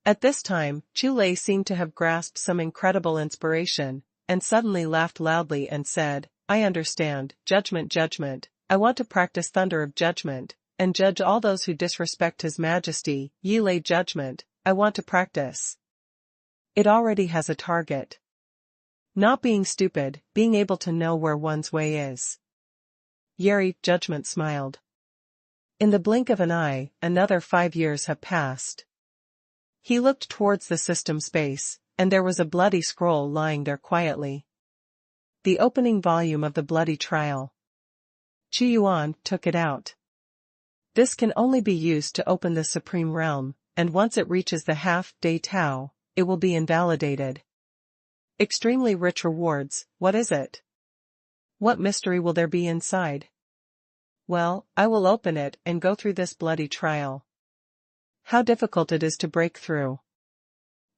At this time, Chu Lei seemed to have grasped some incredible inspiration, and suddenly laughed loudly and said, I understand, judgment, I want to practice thunder of judgment, and judge all those who disrespect His Majesty. Yi Lei judgment, I want to practice. It already has a target. Not being stupid, being able to know where one's way is. Yeri, Judgment smiled. In the blink of an eye, another 5 years have passed. He looked towards the system space, and there was a bloody scroll lying there quietly. The opening volume of the bloody trial. Xuanhuan took it out. This can only be used to open the Supreme Realm, and once it reaches the half-day Tao, it will be invalidated. Extremely rich rewards, what is it? What mystery will there be inside? Well, I will open it and go through this bloody trial. How difficult it is to break through.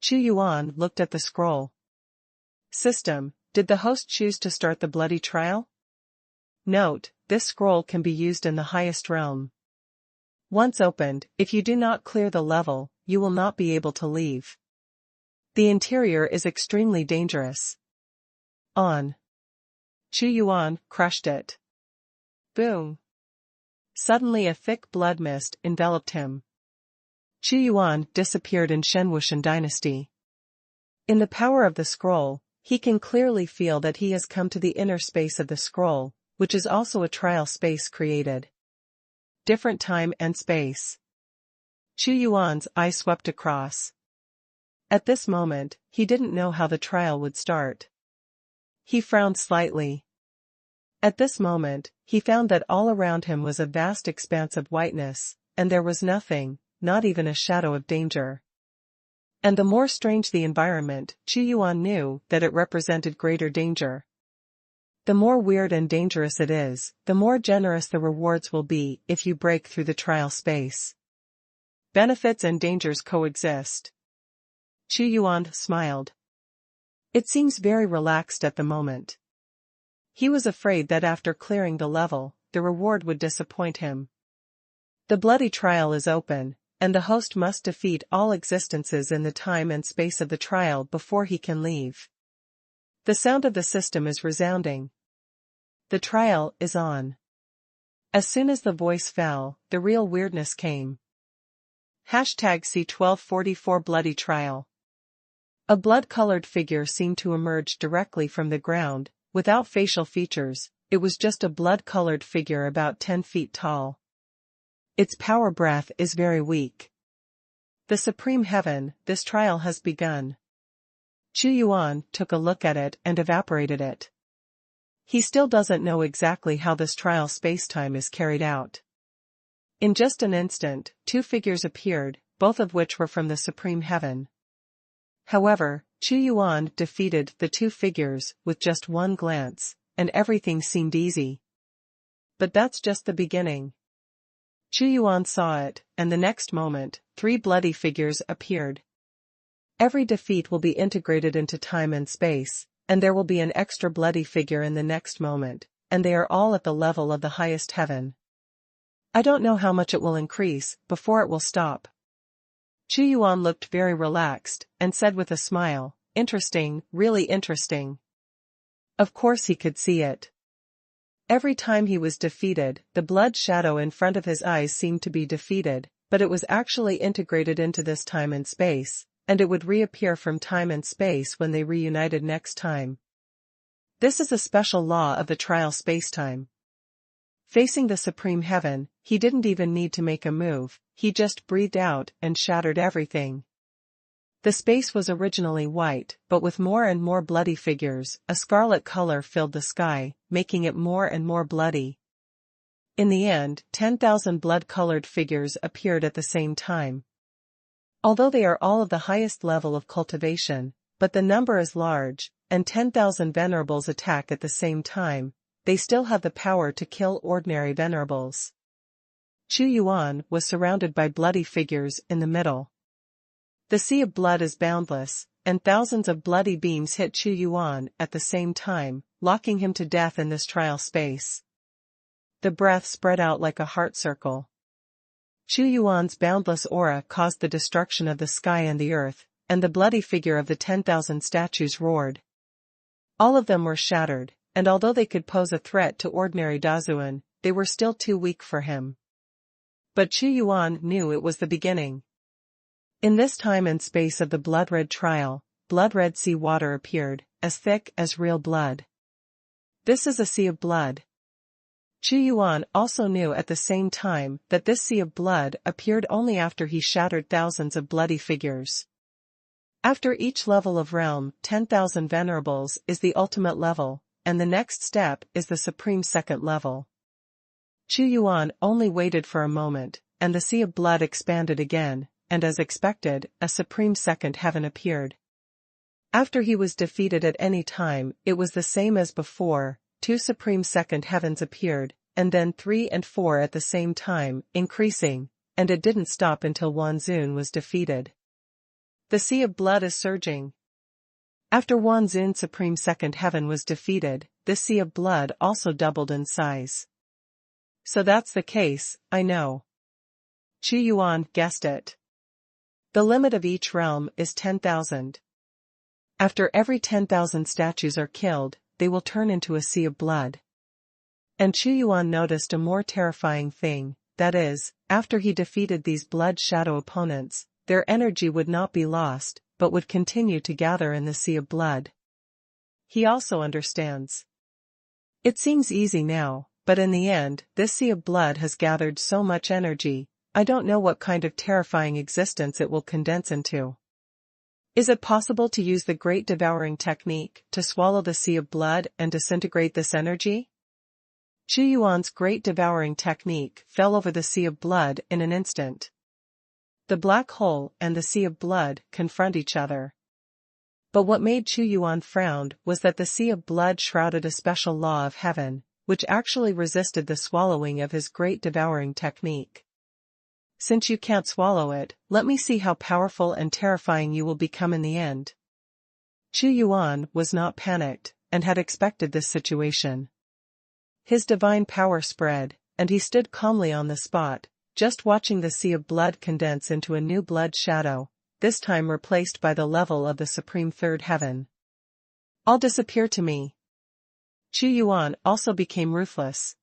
Xuanhuan looked at the scroll. System, Did the host choose to start the bloody trial? Note, this scroll can be used in the highest realm. Once opened, if you do not clear the level, you will not be able to leave. The interior is extremely dangerous. On. Xuanhuan crushed it. Boom. Suddenly a thick blood mist enveloped him. Xuanhuan disappeared in Xuanhuan dynasty. In the power of the scroll, he can clearly feel that he has come to the inner space of the scroll, which is also a trial space created. Different time and space. Xuanhuan's eye swept across. At this moment, he didn't know how the trial would start. He frowned slightly. At this moment, he found that all around him was a vast expanse of whiteness, and there was nothing, not even a shadow of danger. And the more strange the environment, Xuanhuan knew that it represented greater danger. The more weird and dangerous it is, the more generous the rewards will be if you break through the trial space. Benefits and dangers coexist. Xuanhuan smiled. It seems very relaxed at the moment. He was afraid that after clearing the level, the reward would disappoint him. The bloody trial is open, and the host must defeat all existences in the time and space of the trial before he can leave. The sound of the system is resounding. The trial is on. As soon as the voice fell, the real weirdness came. #C1244 Bloody Trial. A blood-colored figure seemed to emerge directly from the ground, without facial features. It was just a blood-colored figure about 10 feet tall. Its power breath is very weak. The Supreme Heaven, this trial has begun. Xuanhuan took a look at it and evaporated it. He still doesn't know exactly how this trial spacetime is carried out. In just an instant, two figures appeared, both of which were from the Supreme Heaven. However, Xuanhuan defeated the two figures with just one glance, and everything seemed easy. But that's just the beginning. Xuanhuan saw it, and the next moment, three bloody figures appeared. Every defeat will be integrated into time and space, and there will be an extra bloody figure in the next moment, and they are all at the level of the highest heaven. I don't know how much it will increase, before it will stop. Xuanhuan looked very relaxed, and said with a smile, "Interesting, really interesting." Of course he could see it. Every time he was defeated, the blood shadow in front of his eyes seemed to be defeated, but it was actually integrated into this time and space, and it would reappear from time and space when they reunited next time. This is a special law of the trial spacetime. Facing the Supreme Heaven, he didn't even need to make a move, he just breathed out and shattered everything. The space was originally white, but with more and more bloody figures, a scarlet color filled the sky, making it more and more bloody. In the end, 10,000 blood-colored figures appeared at the same time. Although they are all of the highest level of cultivation, but the number is large, and 10,000 venerables attack at the same time, they still have the power to kill ordinary venerables. Xuanhuan was surrounded by bloody figures in the middle. The sea of blood is boundless, and thousands of bloody beams hit Xuanhuan at the same time, locking him to death in this trial space. The breath spread out like a heart circle. Xuanhuan's boundless aura caused the destruction of the sky and the earth, and the bloody figure of the 10,000 statues roared. All of them were shattered, and although they could pose a threat to ordinary Dazuan, they were still too weak for him. But Xuanhuan knew it was the beginning. In this time and space of the blood-red trial, blood-red sea water appeared, as thick as real blood. This is a sea of blood. Xuanhuan also knew at the same time that this sea of blood appeared only after he shattered thousands of bloody figures. After each level of realm, 10,000 venerables is the ultimate level, and the next step is the supreme second level. Xuanhuan only waited for a moment, and the sea of blood expanded again, and as expected, a supreme second heaven appeared. After he was defeated at any time, it was the same as before. Two supreme second heavens appeared, and then 3 and 4 at the same time, increasing, and it didn't stop until Xuanzun was defeated. The sea of blood is surging. After Xuanhuan's supreme second heaven was defeated, this sea of blood also doubled in size. So that's the case, I know. Xuanhuan guessed it. The limit of each realm is 10,000. After every 10,000 statues are killed, they will turn into a sea of blood. And Xuanhuan noticed a more terrifying thing, that is, after he defeated these blood shadow opponents, their energy would not be lost, but would continue to gather in the sea of blood. He also understands. It seems easy now, but in the end, this sea of blood has gathered so much energy, I don't know what kind of terrifying existence it will condense into. Is it possible to use the Great Devouring technique to swallow the sea of blood and disintegrate this energy? Xuanhuan's Great Devouring technique fell over the sea of blood in an instant. The black hole and the sea of blood confront each other. But what made Xuanhuan frown was that the sea of blood shrouded a special law of heaven, which actually resisted the swallowing of his Great Devouring technique. Since you can't swallow it, let me see how powerful and terrifying you will become in the end. Xuanhuan was not panicked, and had expected this situation. His divine power spread, and he stood calmly on the spot, just watching the sea of blood condense into a new blood shadow, this time replaced by the level of the supreme third heaven. All disappear to me. Xuanhuan also became ruthless.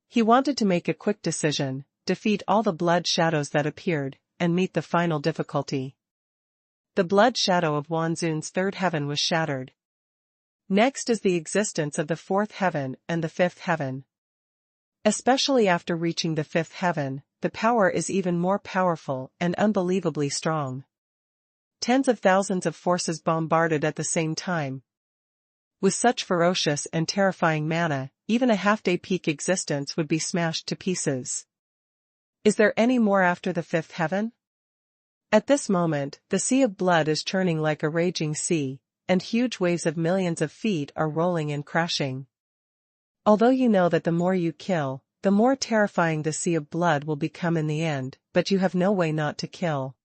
He wanted to make a quick decision, defeat all the blood shadows that appeared, and meet the final difficulty. The blood shadow of Xuanhuan's third heaven was shattered. Next is the existence of the fourth heaven and the fifth heaven. Especially after reaching the fifth heaven, the power is even more powerful and unbelievably strong. Tens of thousands of forces bombarded at the same time. With such ferocious and terrifying mana, even a half-day peak existence would be smashed to pieces. Is there any more after the fifth heaven? At this moment, the sea of blood is churning like a raging sea, and huge waves of millions of feet are rolling and crashing. Although you know that the more you kill, the more terrifying the sea of blood will become in the end, but you have no way not to kill.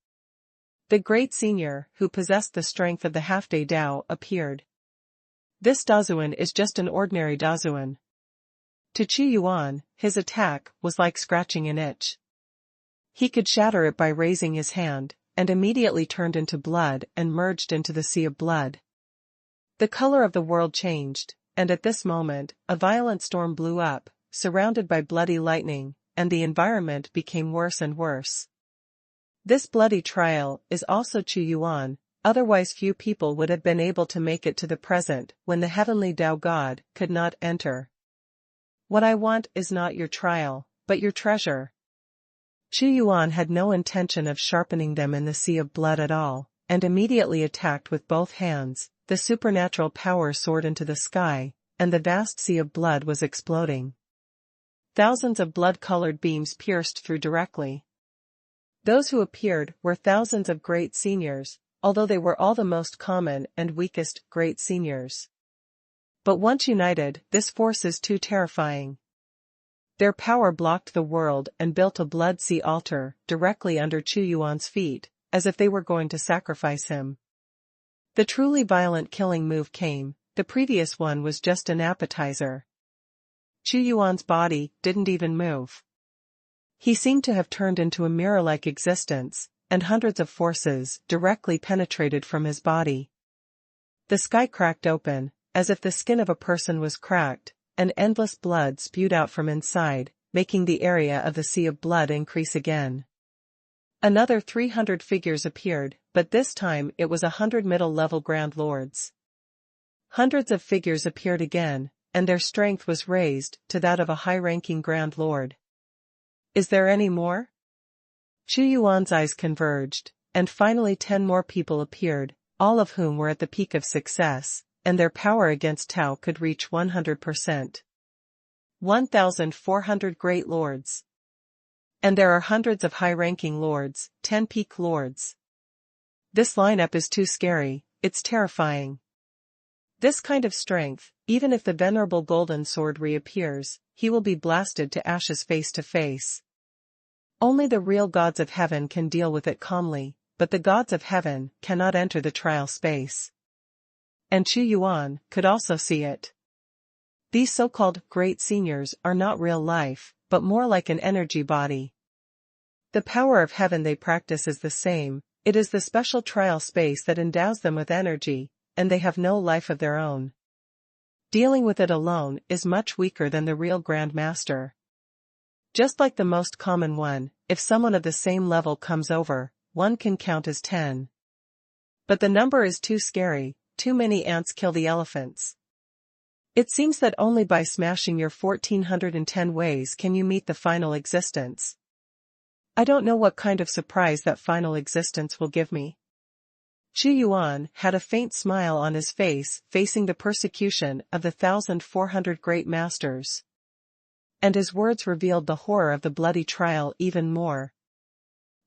The great senior, who possessed the strength of the half-day Tao, appeared. This Dazuan is just an ordinary Dazuan. To Xuanhuan, his attack was like scratching an itch. He could shatter it by raising his hand, and immediately turned into blood and merged into the sea of blood. The color of the world changed, and at this moment, a violent storm blew up, surrounded by bloody lightning, and the environment became worse and worse. This bloody trial is also Xuanhuan, otherwise few people would have been able to make it to the present when the heavenly Tao God could not enter. What I want is not your trial, but your treasure. Xuanhuan had no intention of sharpening them in the sea of blood at all, and immediately attacked with both hands. The supernatural power soared into the sky, and the vast sea of blood was exploding. Thousands of blood-colored beams pierced through directly. Those who appeared were thousands of great seniors, although they were all the most common and weakest great seniors. But once united, this force is too terrifying. Their power blocked the world and built a blood sea altar directly under Xuanhuan's feet, as if they were going to sacrifice him. The truly violent killing move came, the previous one was just an appetizer. Xuanhuan's body didn't even move. He seemed to have turned into a mirror-like existence, and hundreds of forces directly penetrated from his body. The sky cracked open, as if the skin of a person was cracked, and endless blood spewed out from inside, making the area of the sea of blood increase again. Another 300 figures appeared, but this time it was 100 middle-level Grand Lords. Hundreds of figures appeared again, and their strength was raised to that of a high-ranking Grand Lord. Is there any more? Xuanhuan's eyes converged, and finally 10 more people appeared, all of whom were at the peak of success, and their power against Tao could reach 100%. 1,400 Great Lords. And there are hundreds of high-ranking lords, 10 peak lords. This lineup is too scary, it's terrifying. This kind of strength, even if the venerable golden sword reappears, he will be blasted to ashes face to face. Only the real gods of heaven can deal with it calmly, but the gods of heaven cannot enter the trial space. And Chu Yuan could also see it. These so-called great seniors are not real life, but more like an energy body. The power of heaven they practice is the same, it is the special trial space that endows them with energy, and they have no life of their own. Dealing with it alone is much weaker than the real Grand Master. Just like the most common one, if someone of the same level comes over, one can count as 10. But the number is too scary, too many ants kill the elephants. It seems that only by smashing your 1410 ways can you meet the final existence. I don't know what kind of surprise that final existence will give me. Chu Yuan had a faint smile on his face, facing the persecution of the 1,400 great masters. And his words revealed the horror of the bloody trial even more.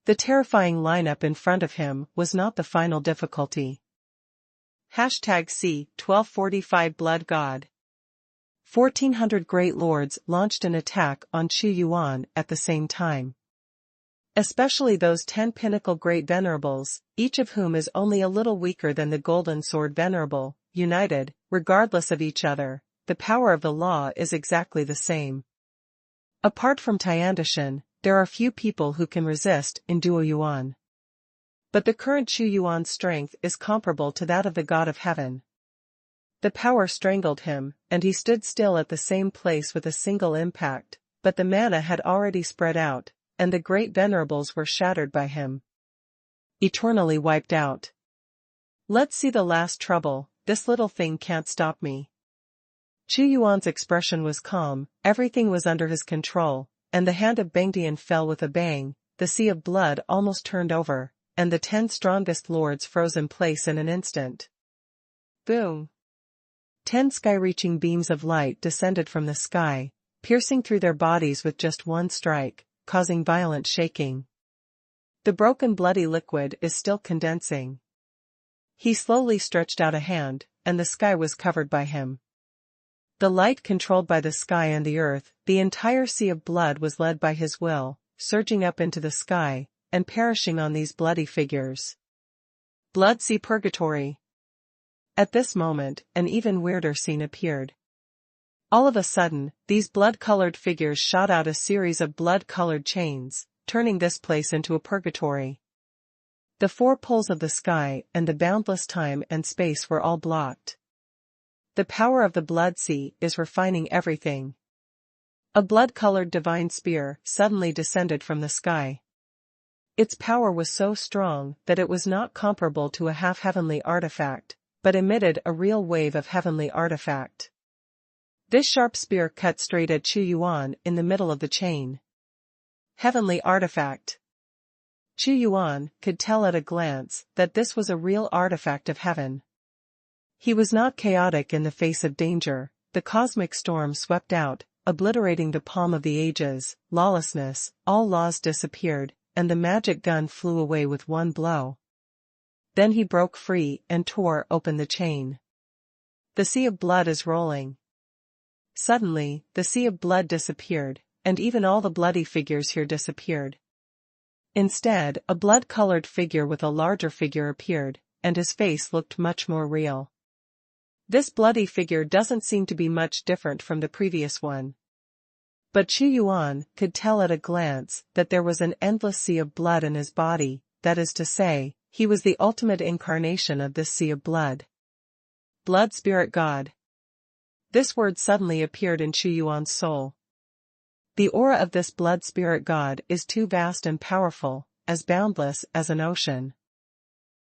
The terrifying lineup in front of him was not the final difficulty. #C1245 Blood God. 1,400 great lords launched an attack on Chu Yuan at the same time. Especially those 10 pinnacle great venerables, each of whom is only a little weaker than the golden sword venerable, united, regardless of each other, the power of the law is exactly the same. Apart from Tiandishan, there are few people who can resist in Duo Yuan. But the current Chu Yuan's strength is comparable to that of the God of Heaven. The power strangled him, and he stood still at the same place with a single impact, but the mana had already spread out, and the great venerables were shattered by him. Eternally wiped out. Let's see the last trouble, this little thing can't stop me. Chu Yuan's expression was calm, everything was under his control, and the hand of Bengdian fell with a bang, the sea of blood almost turned over, and the 10 strongest lords froze in place in an instant. Boom! 10 sky-reaching beams of light descended from the sky, piercing through their bodies with just one strike, causing violent shaking. The broken bloody liquid is still condensing. He slowly stretched out a hand, and the sky was covered by him. The light controlled by the sky and the earth, the entire sea of blood was led by his will, surging up into the sky, and perishing on these bloody figures. Blood Sea Purgatory. At this moment, an even weirder scene appeared. All of a sudden, these blood-colored figures shot out a series of blood-colored chains, turning this place into a purgatory. The 4 poles of the sky and the boundless time and space were all blocked. The power of the Blood Sea is refining everything. A blood-colored divine spear suddenly descended from the sky. Its power was so strong that it was not comparable to a half-heavenly artifact, but emitted a real wave of heavenly artifact. This sharp spear cut straight at Chu Yuan in the middle of the chain. Heavenly artifact. Chu Yuan could tell at a glance that this was a real artifact of heaven. He was not chaotic in the face of danger, the cosmic storm swept out, obliterating the palm of the ages, lawlessness, all laws disappeared, and the magic gun flew away with one blow. Then he broke free and tore open the chain. The sea of blood is rolling. Suddenly, the sea of blood disappeared, and even all the bloody figures here disappeared. Instead, a blood-colored figure with a larger figure appeared, and his face looked much more real. This bloody figure doesn't seem to be much different from the previous one. But Chu Yuan could tell at a glance that there was an endless sea of blood in his body, that is to say, he was the ultimate incarnation of this sea of blood. Blood Spirit God. This word suddenly appeared in Chu Yuan's soul. The aura of this Blood Spirit God is too vast and powerful, as boundless as an ocean.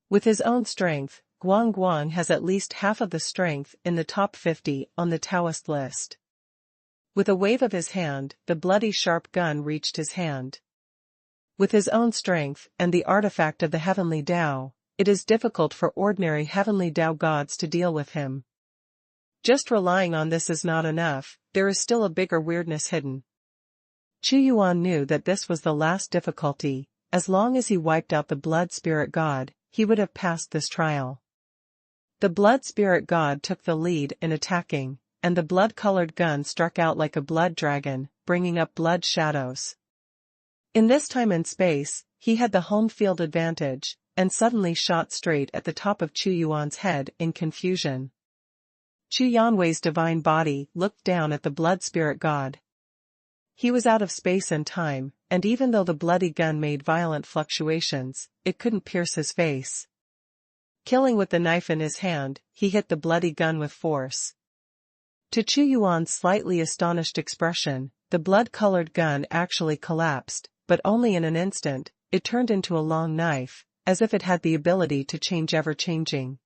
With his own strength, Guang Guang has at least half of the strength in the top 50 on the Taoist list. With a wave of his hand, the bloody sharp gun reached his hand. With his own strength and the artifact of the heavenly Tao, it is difficult for ordinary heavenly Tao gods to deal with him. Just relying on this is not enough, there is still a bigger weirdness hidden. Chu Yuan knew that this was the last difficulty, as long as he wiped out the Blood Spirit God, he would have passed this trial. The Blood Spirit God took the lead in attacking, and the blood-colored gun struck out like a blood dragon, bringing up blood shadows. In this time and space, he had the home field advantage, and suddenly shot straight at the top of Chu Yuan's head in confusion. Chu Yanwei's divine body looked down at the blood spirit god. He was out of space and time, and even though the bloody gun made violent fluctuations, it couldn't pierce his face. Killing with the knife in his hand, he hit the bloody gun with force. To Chu Yuan's slightly astonished expression, the blood-colored gun actually collapsed, but only in an instant. It turned into a long knife, as if it had the ability to change ever-changing.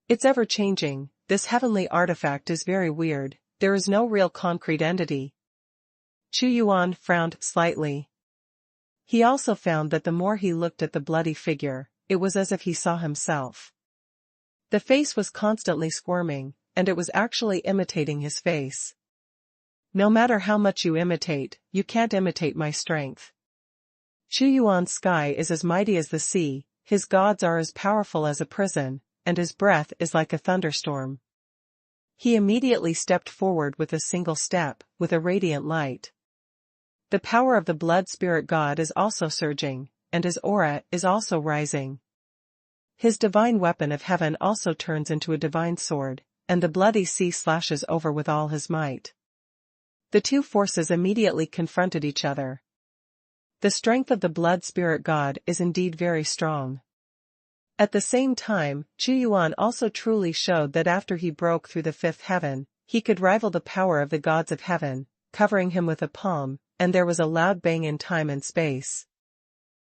It's ever-changing. This heavenly artifact is very weird. There is no real concrete entity. Chu Yuan frowned slightly. He also found that the more he looked at the bloody figure, it was as if he saw himself. The face was constantly squirming, and it was actually imitating his face. No matter how much you imitate, you can't imitate my strength. Chu Yuan's sky is as mighty as the sea, his gods are as powerful as a prison, and his breath is like a thunderstorm. He immediately stepped forward with a single step, with a radiant light. The power of the blood spirit god is also surging, and his aura is also rising. His divine weapon of heaven also turns into a divine sword, and the bloody sea slashes over with all his might. The two forces immediately confronted each other. The strength of the blood spirit god is indeed very strong. At the same time, Chu Yuan also truly showed that after he broke through the fifth heaven, he could rival the power of the gods of heaven, covering him with a palm, and there was a loud bang in time and space.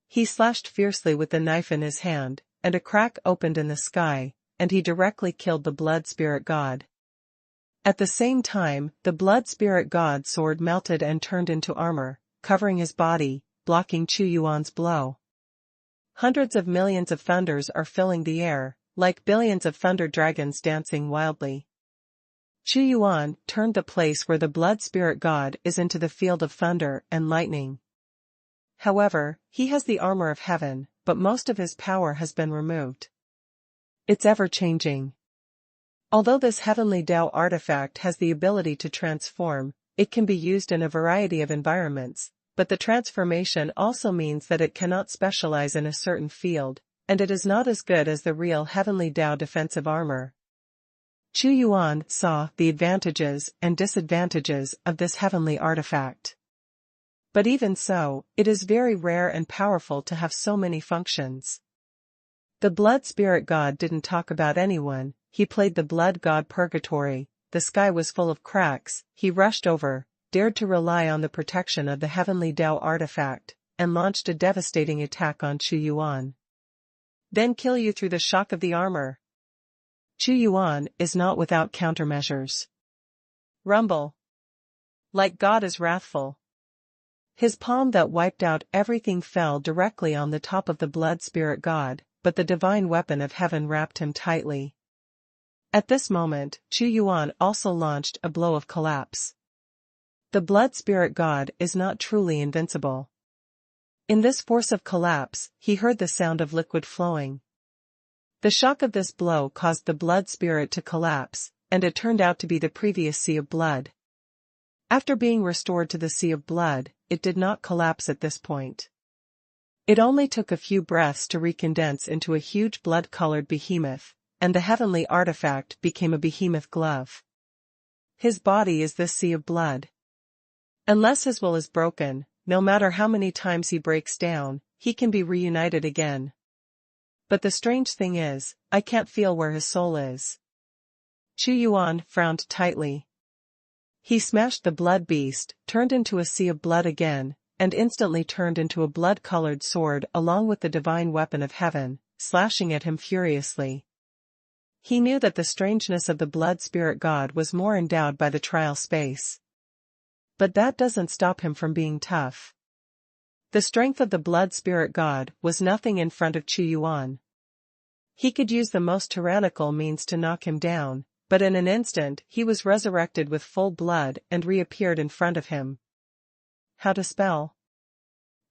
He slashed fiercely with the knife in his hand, and a crack opened in the sky, and he directly killed the blood spirit god. At the same time, the blood spirit god's sword melted and turned into armor, covering his body, blocking Chu Yuan's blow. Hundreds of millions of thunders are filling the air, like billions of thunder dragons dancing wildly. Chu Yuan turned the place where the blood spirit god is into the field of thunder and lightning. However, he has the armor of heaven, but most of his power has been removed. It's ever-changing. Although this heavenly Tao artifact has the ability to transform, it can be used in a variety of environments, but the transformation also means that it cannot specialize in a certain field, and it is not as good as the real heavenly Tao defensive armor. Chu Yuan saw the advantages and disadvantages of this heavenly artifact. But even so, it is very rare and powerful to have so many functions. The blood spirit god didn't talk about anyone, he played the blood god purgatory, the sky was full of cracks, he rushed over, dared to rely on the protection of the heavenly Tao artifact, and launched a devastating attack on Chu Yuan. Then kill you through the shock of the armor. Chu Yuan is not without countermeasures. Rumble. Like God is wrathful. His palm that wiped out everything fell directly on the top of the blood spirit god, but the divine weapon of heaven wrapped him tightly. At this moment, Chu Yuan also launched a blow of collapse. The blood spirit god is not truly invincible. In this force of collapse, he heard the sound of liquid flowing. The shock of this blow caused the blood spirit to collapse, and it turned out to be the previous sea of blood. After being restored to the sea of blood, it did not collapse at this point. It only took a few breaths to recondense into a huge blood-colored behemoth, and the heavenly artifact became a behemoth glove. His body is this sea of blood. Unless his will is broken, no matter how many times he breaks down, he can be reunited again. But the strange thing is, I can't feel where his soul is. Chu Yuan frowned tightly. He smashed the blood beast, turned into a sea of blood again, and instantly turned into a blood-colored sword along with the divine weapon of heaven, slashing at him furiously. He knew that the strangeness of the blood spirit god was more endowed by the trial space. But that doesn't stop him from being tough. The strength of the blood spirit god was nothing in front of Chu Yuan. He could use the most tyrannical means to knock him down, but in an instant he was resurrected with full blood and reappeared in front of him. How to spell?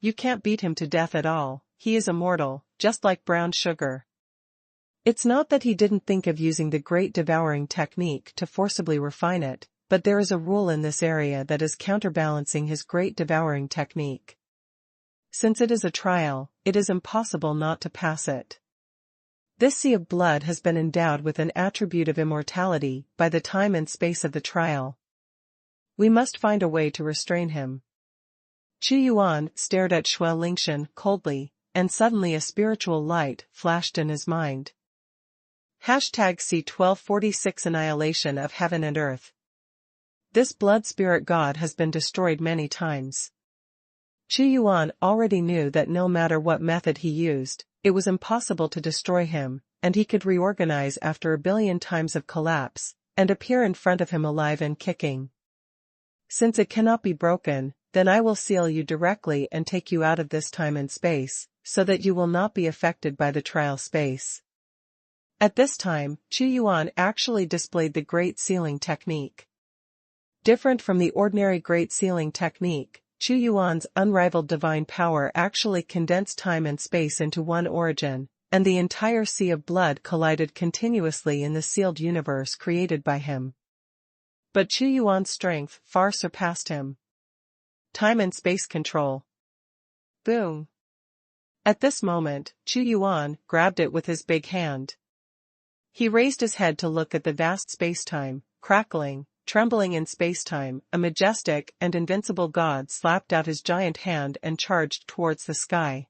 You can't beat him to death at all, he is immortal, just like brown sugar. It's not that he didn't think of using the great devouring technique to forcibly refine it, but there is a rule in this area that is counterbalancing his great devouring technique. Since it is a trial, it is impossible not to pass it. This sea of blood has been endowed with an attribute of immortality by the time and space of the trial. We must find a way to restrain him. Xuanhuan stared at Xuanhuan coldly, and suddenly a spiritual light flashed in his mind. #C1246 Annihilation of Heaven and Earth. This blood spirit god has been destroyed many times. Xuanhuan already knew that no matter what method he used, it was impossible to destroy him, and he could reorganize after a billion times of collapse, and appear in front of him alive and kicking. Since it cannot be broken, then I will seal you directly and take you out of this time and space, so that you will not be affected by the trial space. At this time, Xuanhuan actually displayed the Great Sealing technique. Different from the ordinary Great Sealing technique, Xuanhuan's unrivaled divine power actually condensed time and space into one origin, and the entire sea of blood collided continuously in the sealed universe created by him. But Xuanhuan's strength far surpassed him. Time and space control. Boom. At this moment, Xuanhuan grabbed it with his big hand. He raised his head to look at the vast space-time, crackling, trembling in space-time. A majestic and invincible god slapped out his giant hand and charged towards the sky.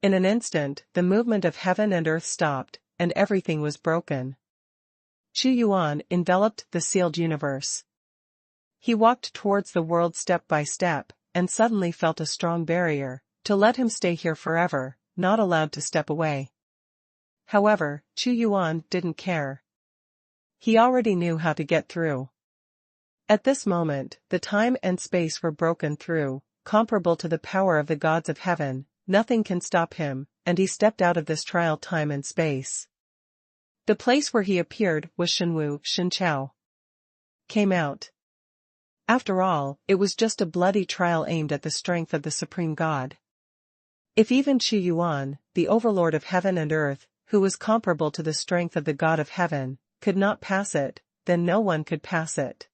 In an instant, the movement of heaven and earth stopped, and everything was broken. Xuanhuan enveloped the sealed universe. He walked towards the world step by step, and suddenly felt a strong barrier, to let him stay here forever, not allowed to step away. However, Xuanhuan didn't care. He already knew how to get through. At this moment, the time and space were broken through, comparable to the power of the gods of heaven. Nothing can stop him, and he stepped out of this trial time and space. The place where he appeared was Shenwu. Came out. After all, it was just a bloody trial aimed at the strength of the supreme god. If even Xuanhuan, the overlord of heaven and earth, who was comparable to the strength of the god of heaven, could not pass it, then no one could pass it.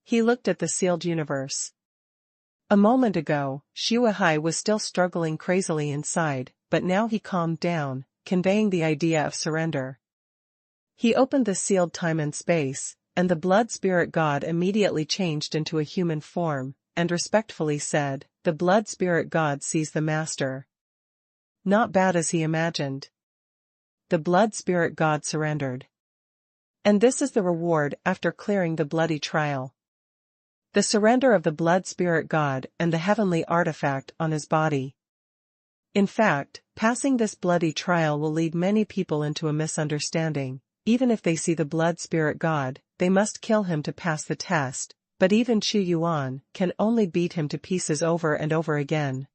He looked at the sealed universe. A moment ago, Xuanhuan was still struggling crazily inside, but now he calmed down, conveying the idea of surrender. He opened the sealed time and space, and the blood spirit god immediately changed into a human form, and respectfully said, "The blood spirit god sees the master." Not bad as he imagined. The blood spirit god surrendered. And this is the reward after clearing the bloody trial. The surrender of the blood spirit god and the heavenly artifact on his body. In fact, passing this bloody trial will lead many people into a misunderstanding. Even if they see the blood spirit god, they must kill him to pass the test, but even Xuanhuan can only beat him to pieces over and over again.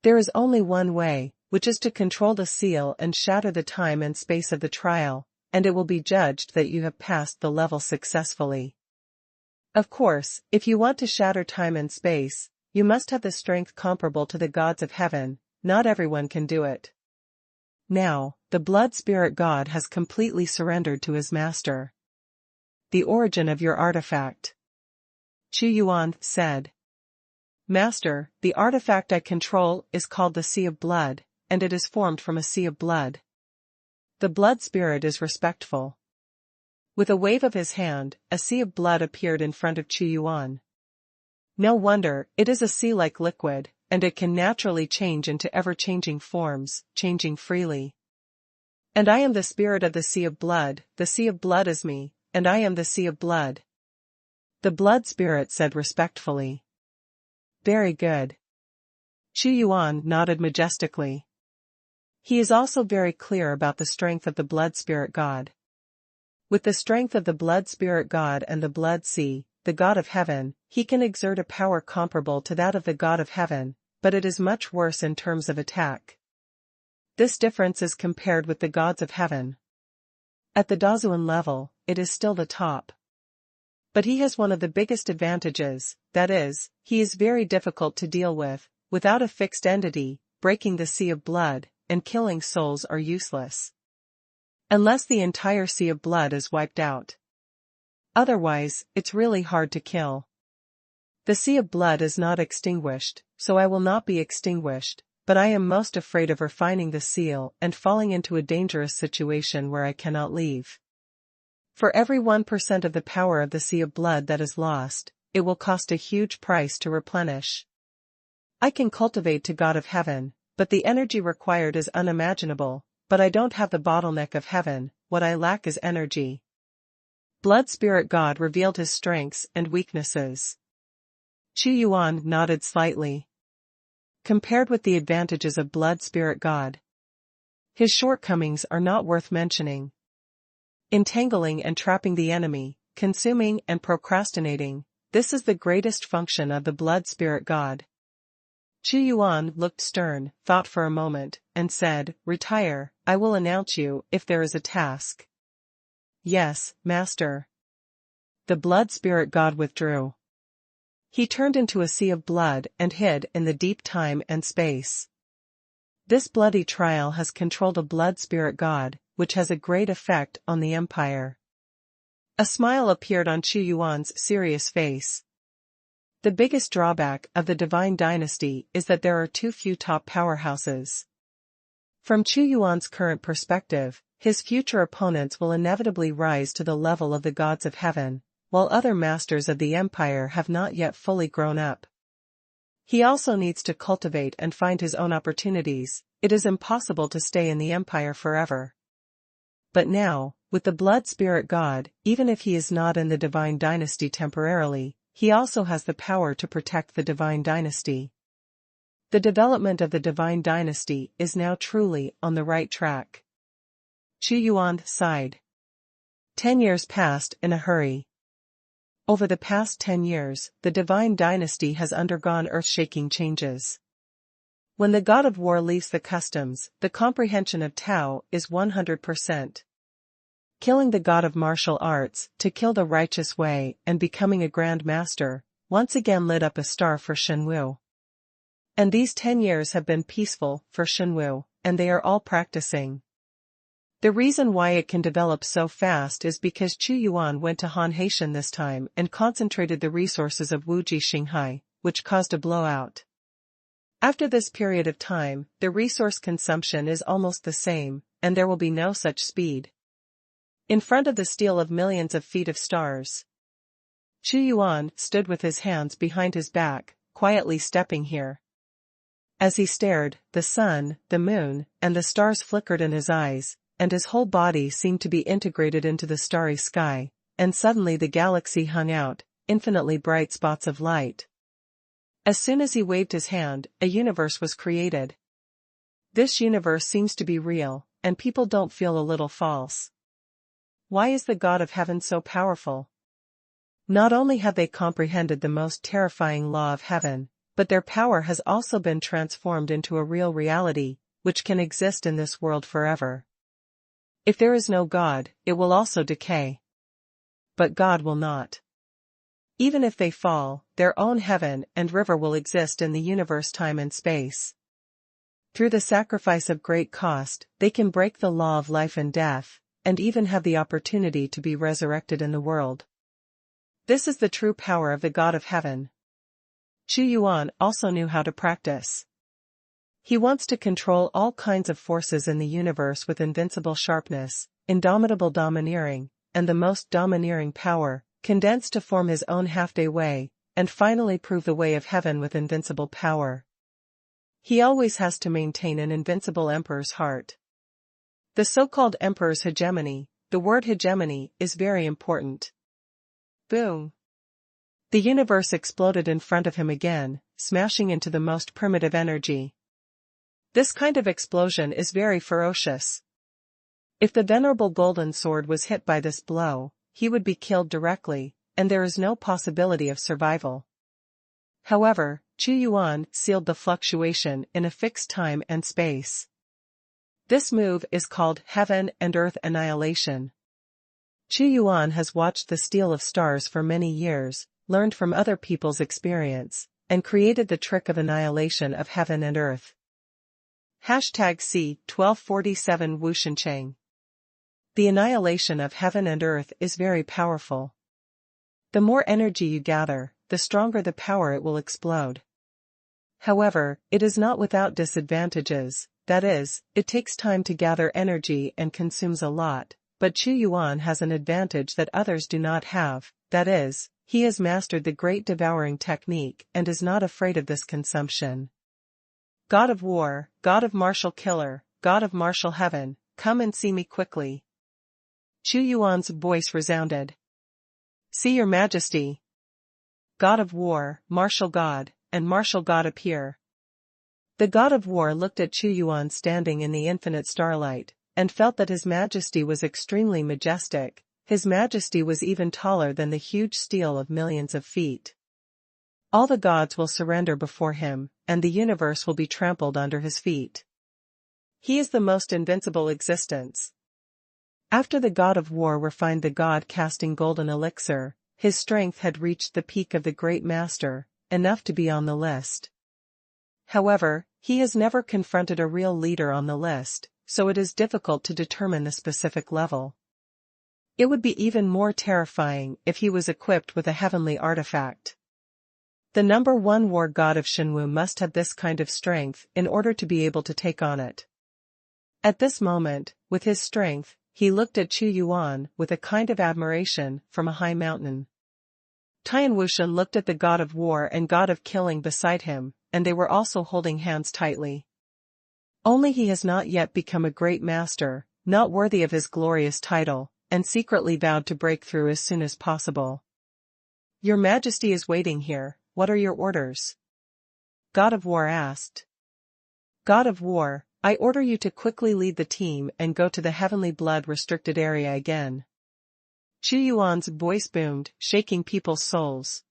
There is only one way, which is to control the seal and shatter the time and space of the trial, and it will be judged that you have passed the level successfully. Of course, if you want to shatter time and space, you must have the strength comparable to the gods of heaven. Not everyone can do it. Now, the blood spirit god has completely surrendered to his master. The origin of your artifact. Xuanhuan said. Master, the artifact I control is called the Sea of Blood, and it is formed from a sea of blood. The blood spirit is respectful. With a wave of his hand, a sea of blood appeared in front of Xuanhuan. No wonder, it is a sea-like liquid, and it can naturally change into ever-changing forms, changing freely. And I am the spirit of the sea of blood is me, and I am the sea of blood. The blood spirit said respectfully. Very good. Xuanhuan nodded majestically. He is also very clear about the strength of the blood spirit god. With the strength of the blood spirit god and the blood sea, the god of heaven, he can exert a power comparable to that of the god of heaven, but it is much worse in terms of attack. This difference is compared with the gods of heaven. At the Dazuan level, it is still the top. But he has one of the biggest advantages, that is, he is very difficult to deal with. Without a fixed entity, breaking the sea of blood, and killing souls are useless. Unless the entire sea of blood is wiped out. Otherwise, it's really hard to kill. The sea of blood is not extinguished, so I will not be extinguished, but I am most afraid of refining the seal and falling into a dangerous situation where I cannot leave. For every 1% of the power of the Sea of Blood that is lost, it will cost a huge price to replenish. I can cultivate to God of Heaven, but the energy required is unimaginable, but I don't have the bottleneck of heaven, what I lack is energy. Blood Spirit God revealed his strengths and weaknesses. Xuanhuan nodded slightly. Compared with the advantages of Blood Spirit God, his shortcomings are not worth mentioning. Entangling and trapping the enemy, consuming and procrastinating, this is the greatest function of the Blood Spirit God. Xuanhuan looked stern, thought for a moment, and said, "Retire, I will announce you if there is a task." "Yes, Master." The Blood Spirit God withdrew. He turned into a sea of blood and hid in the deep time and space. This bloody trial has controlled a Blood Spirit God, which has a great effect on the Empire. A smile appeared on Xuanhuan's serious face. The biggest drawback of the Divine Dynasty is that there are too few top powerhouses. From Xuanhuan's current perspective, his future opponents will inevitably rise to the level of the gods of heaven, while other masters of the Empire have not yet fully grown up. He also needs to cultivate and find his own opportunities. It is impossible to stay in the Empire forever. But now, with the Blood Spirit God, even if he is not in the Divine Dynasty temporarily, he also has the power to protect the Divine Dynasty. The development of the Divine Dynasty is now truly on the right track. Xuanhuan sighed. 10 years passed in a hurry. Over the past 10 years, the Divine Dynasty has undergone earth-shaking changes. When the God of War leaves the customs, the comprehension of Tiao is 100%. Killing the God of Martial Arts, to kill the righteous way and becoming a Grand Master, once again lit up a star for Xuanhuan. And these 10 years have been peaceful for Xuanhuan, and they are all practicing. The reason why it can develop so fast is because Xuanhuan went to Han Haitian this time and concentrated the resources of Wuji Xinghai, which caused a blowout. After this period of time, the resource consumption is almost the same, and there will be no such speed. In front of the steel of millions of feet of stars, Xuanhuan stood with his hands behind his back, quietly stepping here. As he stared, the sun, the moon, and the stars flickered in his eyes, and his whole body seemed to be integrated into the starry sky, and suddenly the galaxy hung out, infinitely bright spots of light. As soon as he waved his hand, a universe was created. This universe seems to be real, and people don't feel a little false. Why is the God of Heaven so powerful? Not only have they comprehended the most terrifying law of heaven, but their power has also been transformed into a real reality, which can exist in this world forever. If there is no God, it will also decay. But God will not. Even if they fall, their own heaven and river will exist in the universe, time and space. Through the sacrifice of great cost, they can break the law of life and death, and even have the opportunity to be resurrected in the world. This is the true power of the God of Heaven. Xuanhuan also knew how to practice. He wants to control all kinds of forces in the universe with invincible sharpness, indomitable domineering, and the most domineering power, condensed to form his own half-day way, and finally prove the way of heaven with invincible power. He always has to maintain an invincible emperor's heart. The so-called emperor's hegemony, the word hegemony, is very important. Boom! The universe exploded in front of him again, smashing into the most primitive energy. This kind of explosion is very ferocious. If the venerable golden sword was hit by this blow, he would be killed directly, and there is no possibility of survival. However, Xuanhuan sealed the fluctuation in a fixed time and space. This move is called Heaven and Earth Annihilation. Xuanhuan has watched the steel of stars for many years, learned from other people's experience, and created the trick of annihilation of heaven and earth. #C1247 Wuxincheng. The annihilation of heaven and earth is very powerful. The more energy you gather, the stronger the power it will explode. However, it is not without disadvantages, that is, it takes time to gather energy and consumes a lot, but Chu Yuan has an advantage that others do not have, that is, he has mastered the great devouring technique and is not afraid of this consumption. God of war, God of martial killer, God of martial heaven, come and see me quickly. Chu Yuan's voice resounded. See your majesty. God of war, martial god, and martial god appear. The god of war looked at Chu Yuan standing in the infinite starlight, and felt that his majesty was extremely majestic. His majesty was even taller than the huge steel of millions of feet. All the gods will surrender before him, and the universe will be trampled under his feet. He is the most invincible existence. After the god of war refined the god casting golden elixir, his strength had reached the peak of the great master, enough to be on the list. However, he has never confronted a real leader on the list, so it is difficult to determine the specific level. It would be even more terrifying if he was equipped with a heavenly artifact. The number one war god of Xuanhuan must have this kind of strength in order to be able to take on it. At this moment, with his strength, he looked at Chu Yuan with a kind of admiration from a high mountain. Tianwushan looked at the god of war and god of killing beside him, and they were also holding hands tightly. Only he has not yet become a great master, not worthy of his glorious title, and secretly vowed to break through as soon as possible. Your Majesty is waiting here, what are your orders? God of War asked. God of War, I order you to quickly lead the team and go to the Heavenly Blood restricted area again. Chu Yuan's voice boomed, shaking people's souls.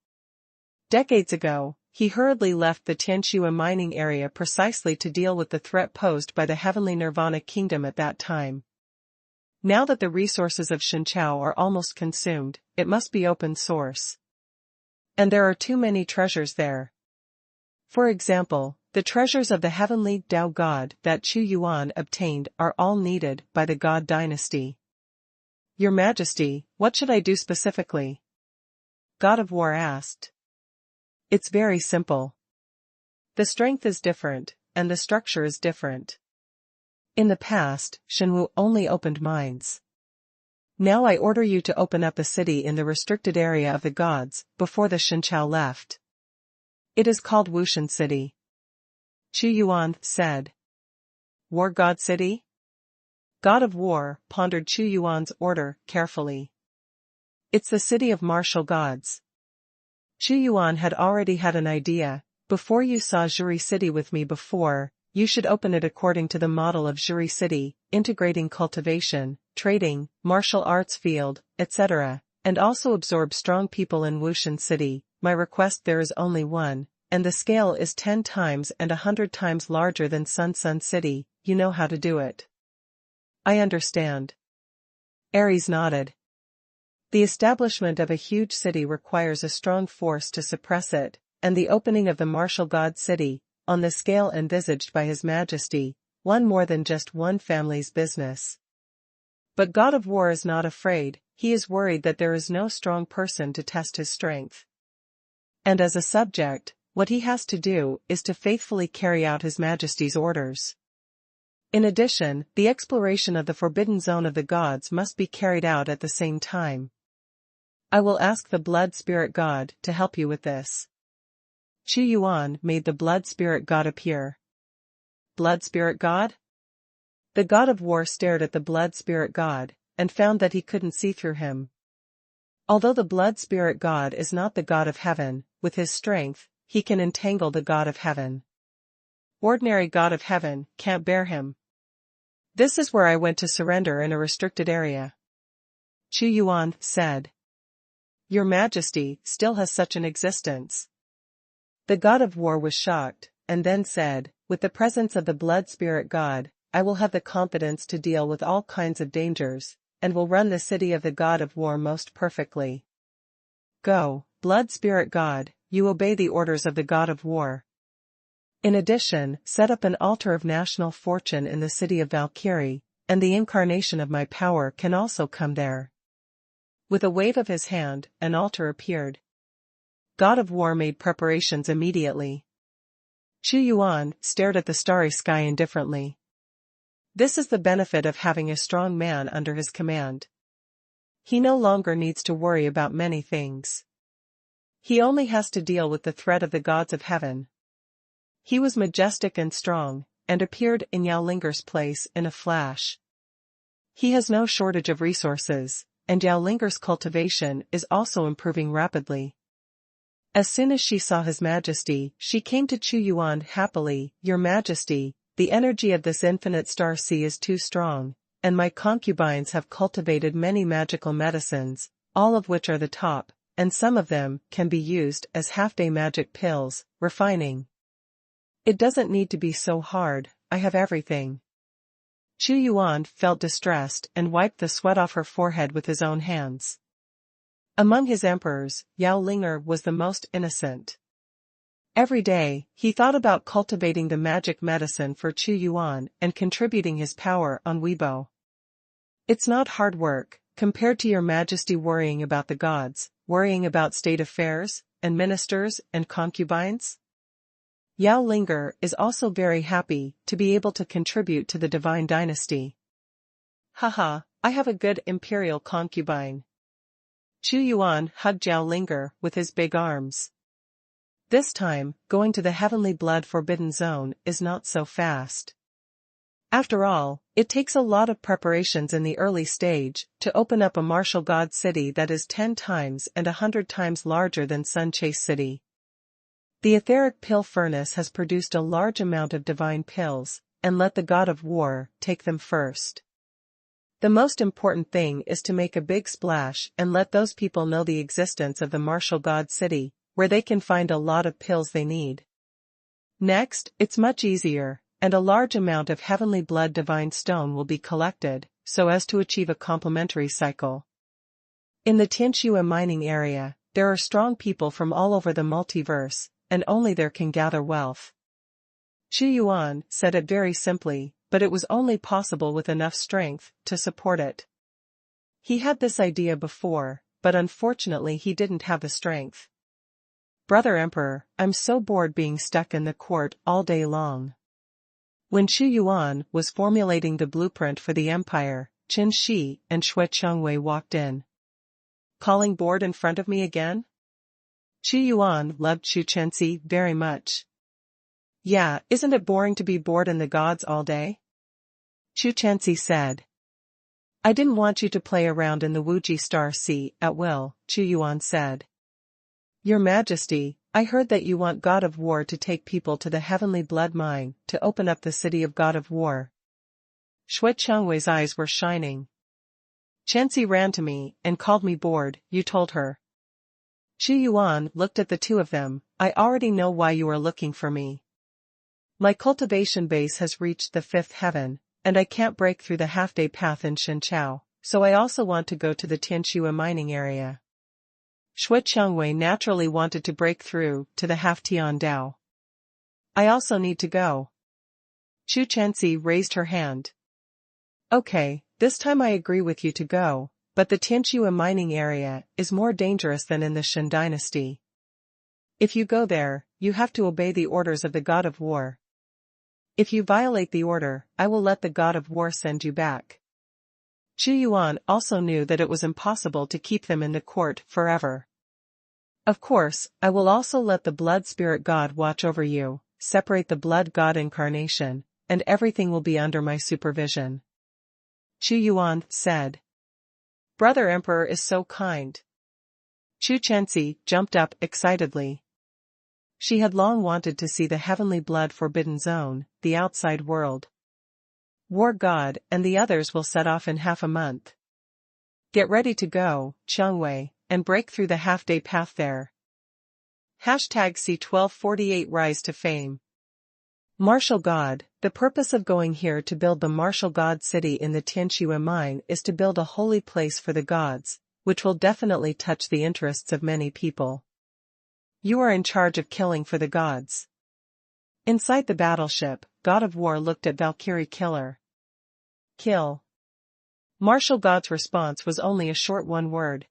Decades ago, he hurriedly left the Tianxua mining area precisely to deal with the threat posed by the Heavenly Nirvana Kingdom at that time. Now that the resources of Xinqiao are almost consumed, it must be open source. And there are too many treasures there. For example, the treasures of the heavenly Dao God that Chu Yuan obtained are all needed by the God dynasty. Your Majesty, what should I do specifically? God of War asked. It's very simple. The strength is different, and the structure is different. In the past, Xuanhuan only opened mines. Now I order you to open up a city in the restricted area of the gods, before the Xinqiao left. It is called Wushan City. Chu Yuan said. War God City? God of War pondered Chu Yuan's order carefully. It's the city of martial gods. Chu Yuan had already had an idea. Before you saw Juri City with me before, you should open it according to the model of Juri City, integrating cultivation, trading, martial arts field, etc., and also absorb strong people in Wushan City. My request there is only one, and the scale is 10 times and 100 times larger than Sun City. You know how to do it. I understand. Ares nodded. The establishment of a huge city requires a strong force to suppress it, and the opening of the martial god city, on the scale envisaged by His Majesty, one more than just one family's business. But God of War is not afraid, he is worried that there is no strong person to test his strength. And as a subject, what he has to do is to faithfully carry out His Majesty's orders. In addition, the exploration of the forbidden zone of the gods must be carried out at the same time. I will ask the Blood Spirit God to help you with this. Chu Yuan made the Blood Spirit God appear. Blood Spirit God? The God of War stared at the Blood Spirit God, and found that he couldn't see through him. Although the Blood Spirit God is not the God of heaven, with his strength, he can entangle the God of heaven. Ordinary God of heaven can't bear him. This is where I went to surrender in a restricted area. Chu Yuan said. Your Majesty still has such an existence. The God of War was shocked, and then said, with the presence of the Blood Spirit God, I will have the confidence to deal with all kinds of dangers, and will run the city of the God of War most perfectly. Go, Blood Spirit God, you obey the orders of the God of War. In addition, set up an altar of national fortune in the city of Valkyrie, and the incarnation of my power can also come there. With a wave of his hand, an altar appeared. God of War made preparations immediately. Chu Yuan stared at the starry sky indifferently. This is the benefit of having a strong man under his command. He no longer needs to worry about many things. He only has to deal with the threat of the gods of heaven. He was majestic and strong, and appeared in Yao Linger's place in a flash. He has no shortage of resources, and Yao Linger's cultivation is also improving rapidly. As soon as she saw His Majesty, she came to Chu Yuan happily. "Your Majesty, the energy of this infinite star sea is too strong, and my concubines have cultivated many magical medicines, all of which are the top, and some of them can be used as half-day magic pills, refining. It doesn't need to be so hard, I have everything." Chu Yuan felt distressed and wiped the sweat off her forehead with his own hands. Among his emperors, Yao Linger was the most innocent. Every day, he thought about cultivating the magic medicine for Chu Yuan and contributing his power on Weibo. It's not hard work, compared to your Majesty worrying about the gods, worrying about state affairs, and ministers and concubines. Yao Linger is also very happy to be able to contribute to the divine dynasty. Haha, I have a good imperial concubine. Chu Yuan hugged Yao Linger with his big arms. This time, going to the heavenly blood forbidden zone is not so fast. After all, it takes a lot of preparations in the early stage to open up a martial god city that is 10 times and 100 times larger than Sun Chase City. The etheric pill furnace has produced a large amount of divine pills, and let the god of war take them first. The most important thing is to make a big splash and let those people know the existence of the martial god city, where they can find a lot of pills they need. Next, it's much easier, and a large amount of heavenly blood divine stone will be collected, so as to achieve a complementary cycle. In the Tianxue mining area, there are strong people from all over the multiverse, and only there can gather wealth. Chu Yuan said it very simply, but it was only possible with enough strength to support it. He had this idea before, but unfortunately he didn't have the strength. "Brother Emperor, I'm so bored being stuck in the court all day long." When Chu Yuan was formulating the blueprint for the empire, Qin Shi and Xue Chengwei walked in. "Calling bored in front of me again?" Chu Yuan loved Xu Chenxi very much. "Yeah, isn't it boring to be bored in the gods all day?" Xu Chenxi said. "I didn't want you to play around in the Wuji Star Sea at will," Chu Yuan said. "Your Majesty, I heard that you want God of War to take people to the heavenly blood mine to open up the city of God of War." Xue Chengwei's eyes were shining. "Chenxi ran to me and called me bored, you told her." Chu Yuan looked at the two of them. "I already know why you are looking for me. My cultivation base has reached the 5th heaven, and I can't break through the half-day path in Shenqiao, so I also want to go to the Tianxue mining area." Xue Chengwei naturally wanted to break through to the half-Tian Dao. "I also need to go." Xu Chenxi raised her hand. "Okay, this time I agree with you to go, but the Tianxue mining area is more dangerous than in the Shen dynasty. If you go there, you have to obey the orders of the God of War. If you violate the order, I will let the God of War send you back." Chu Yuan also knew that it was impossible to keep them in the court forever. "Of course, I will also let the blood spirit god watch over you, separate the blood god incarnation, and everything will be under my supervision," Chu Yuan said. "Brother Emperor is so kind." Xu Chenxi jumped up excitedly. She had long wanted to see the heavenly blood forbidden zone, the outside world. War God and the others will set off in half a month. Get ready to go, Chengwei, and break through the half-day path there. #C1248 Rise to Fame. Martial God, the purpose of going here to build the martial god city in the Tianxue mine is to build a holy place for the gods, which will definitely touch the interests of many people. You are in charge of killing for the gods. Inside the battleship, God of War looked at Valkyrie Killer. Kill. Martial God's response was only a short one word.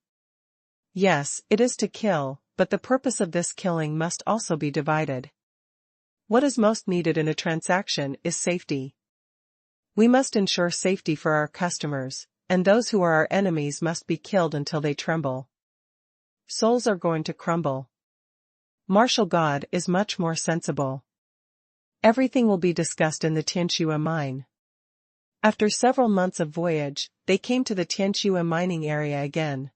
Yes, it is to kill, but the purpose of this killing must also be divided. What is most needed in a transaction is safety. We must ensure safety for our customers, and those who are our enemies must be killed until they tremble. Souls are going to crumble. Martial God is much more sensible. Everything will be discussed in the Tianxua mine. After several months of voyage, they came to the Tianxua mining area again.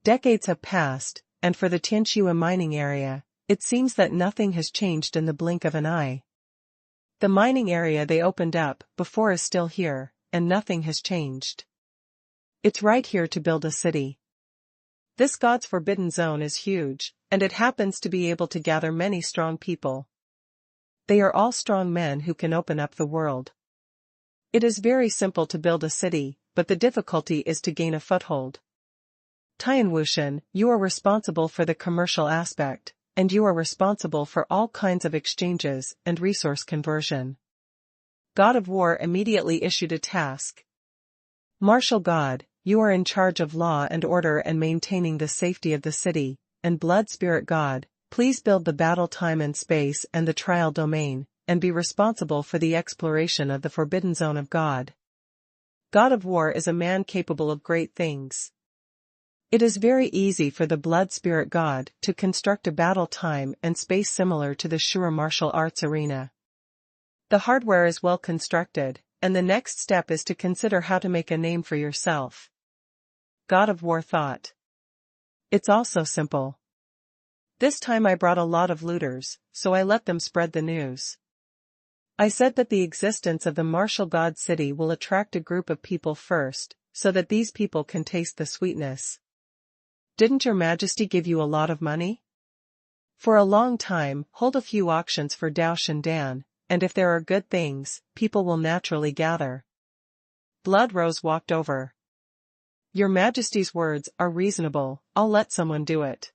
Decades have passed, and for the Tianxua mining area, it seems that nothing has changed in the blink of an eye. The mining area they opened up before is still here, and nothing has changed. It's right here to build a city. This God's forbidden zone is huge, and it happens to be able to gather many strong people. They are all strong men who can open up the world. It is very simple to build a city, but the difficulty is to gain a foothold. Tianwushan, you are responsible for the commercial aspect, and you are responsible for all kinds of exchanges and resource conversion. God of War immediately issued a task. Martial God, you are in charge of law and order and maintaining the safety of the city, and Blood Spirit God, please build the battle time and space and the trial domain, and be responsible for the exploration of the forbidden zone of God. God of War is a man capable of great things. It is very easy for the Blood Spirit God to construct a battle time and space similar to the Shura martial arts arena. The hardware is well constructed, and the next step is to consider how to make a name for yourself. God of War thought. It's also simple. This time I brought a lot of looters, so I let them spread the news. I said that the existence of the martial god city will attract a group of people first, so that these people can taste the sweetness. Didn't your majesty give you a lot of money? For a long time, hold a few auctions for Dao Shendan, and if there are good things, people will naturally gather. Blood Rose walked over. Your majesty's words are reasonable, I'll let someone do it.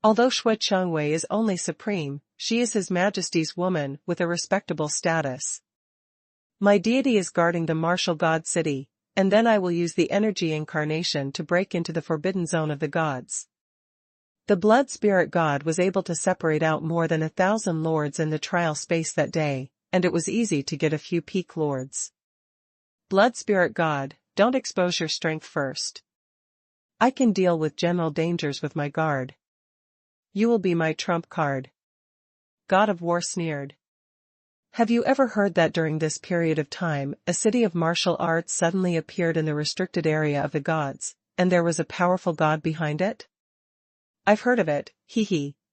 Although Shui Chengwei is only supreme, she is his majesty's woman with a respectable status. My deity is guarding the martial god city, and then I will use the energy incarnation to break into the forbidden zone of the gods. The Blood Spirit God was able to separate out more than 1,000 lords in the trial space that day, and it was easy to get a few peak lords. Blood Spirit God, don't expose your strength first. I can deal with general dangers with my guard. You will be my trump card. God of War sneered. Have you ever heard that during this period of time, a city of martial arts suddenly appeared in the restricted area of the gods, and there was a powerful god behind it? I've heard of it,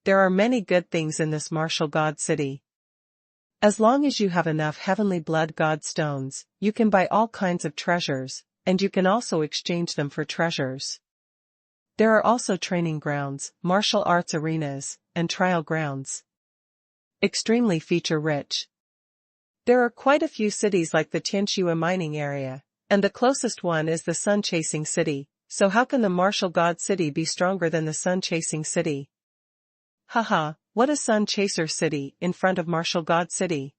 there are many good things in this martial god city. As long as you have enough heavenly blood god stones, you can buy all kinds of treasures, and you can also exchange them for treasures. There are also training grounds, martial arts arenas, and trial grounds. Extremely feature-rich. There are quite a few cities like the Tianxua mining area, and the closest one is the sun-chasing city, so how can the martial god city be stronger than the sun-chasing city? Haha, what is sun-chaser city in front of martial god city?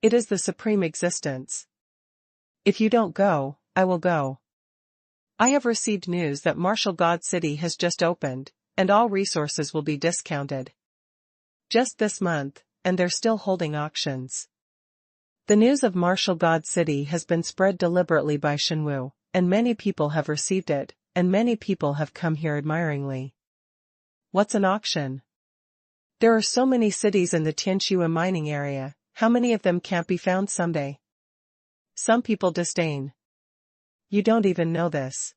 It is the supreme existence. If you don't go, I will go. I have received news that martial god city has just opened, and all resources will be discounted. Just this month, and they're still holding auctions. The news of martial god city has been spread deliberately by Shenwu, and many people have received it, and many people have come here admiringly. What's an auction? There are so many cities in the Tianxua mining area, how many of them can't be found someday? Some people disdain. You don't even know this.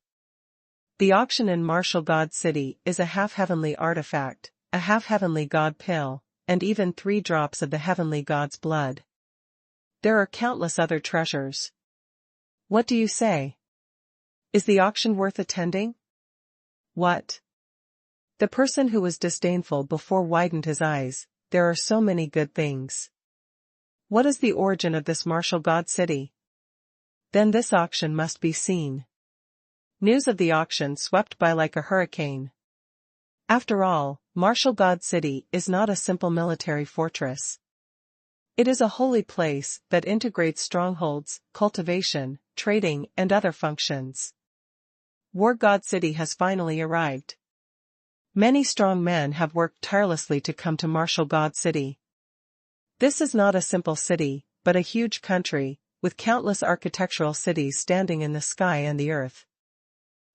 The auction in martial god city is a half-heavenly artifact, a half-heavenly god pill, and even 3 drops of the heavenly god's blood. There are countless other treasures. What do you say? Is the auction worth attending? What? The person who was disdainful before widened his eyes. There are so many good things. What is the origin of this martial god city? Then this auction must be seen. News of the auction swept by like a hurricane. After all, martial god city is not a simple military fortress. It is a holy place that integrates strongholds, cultivation, trading, and other functions. War God City has finally arrived. Many strong men have worked tirelessly to come to martial God City. This is not a simple city, but a huge country, with countless architectural cities standing in the sky and the earth.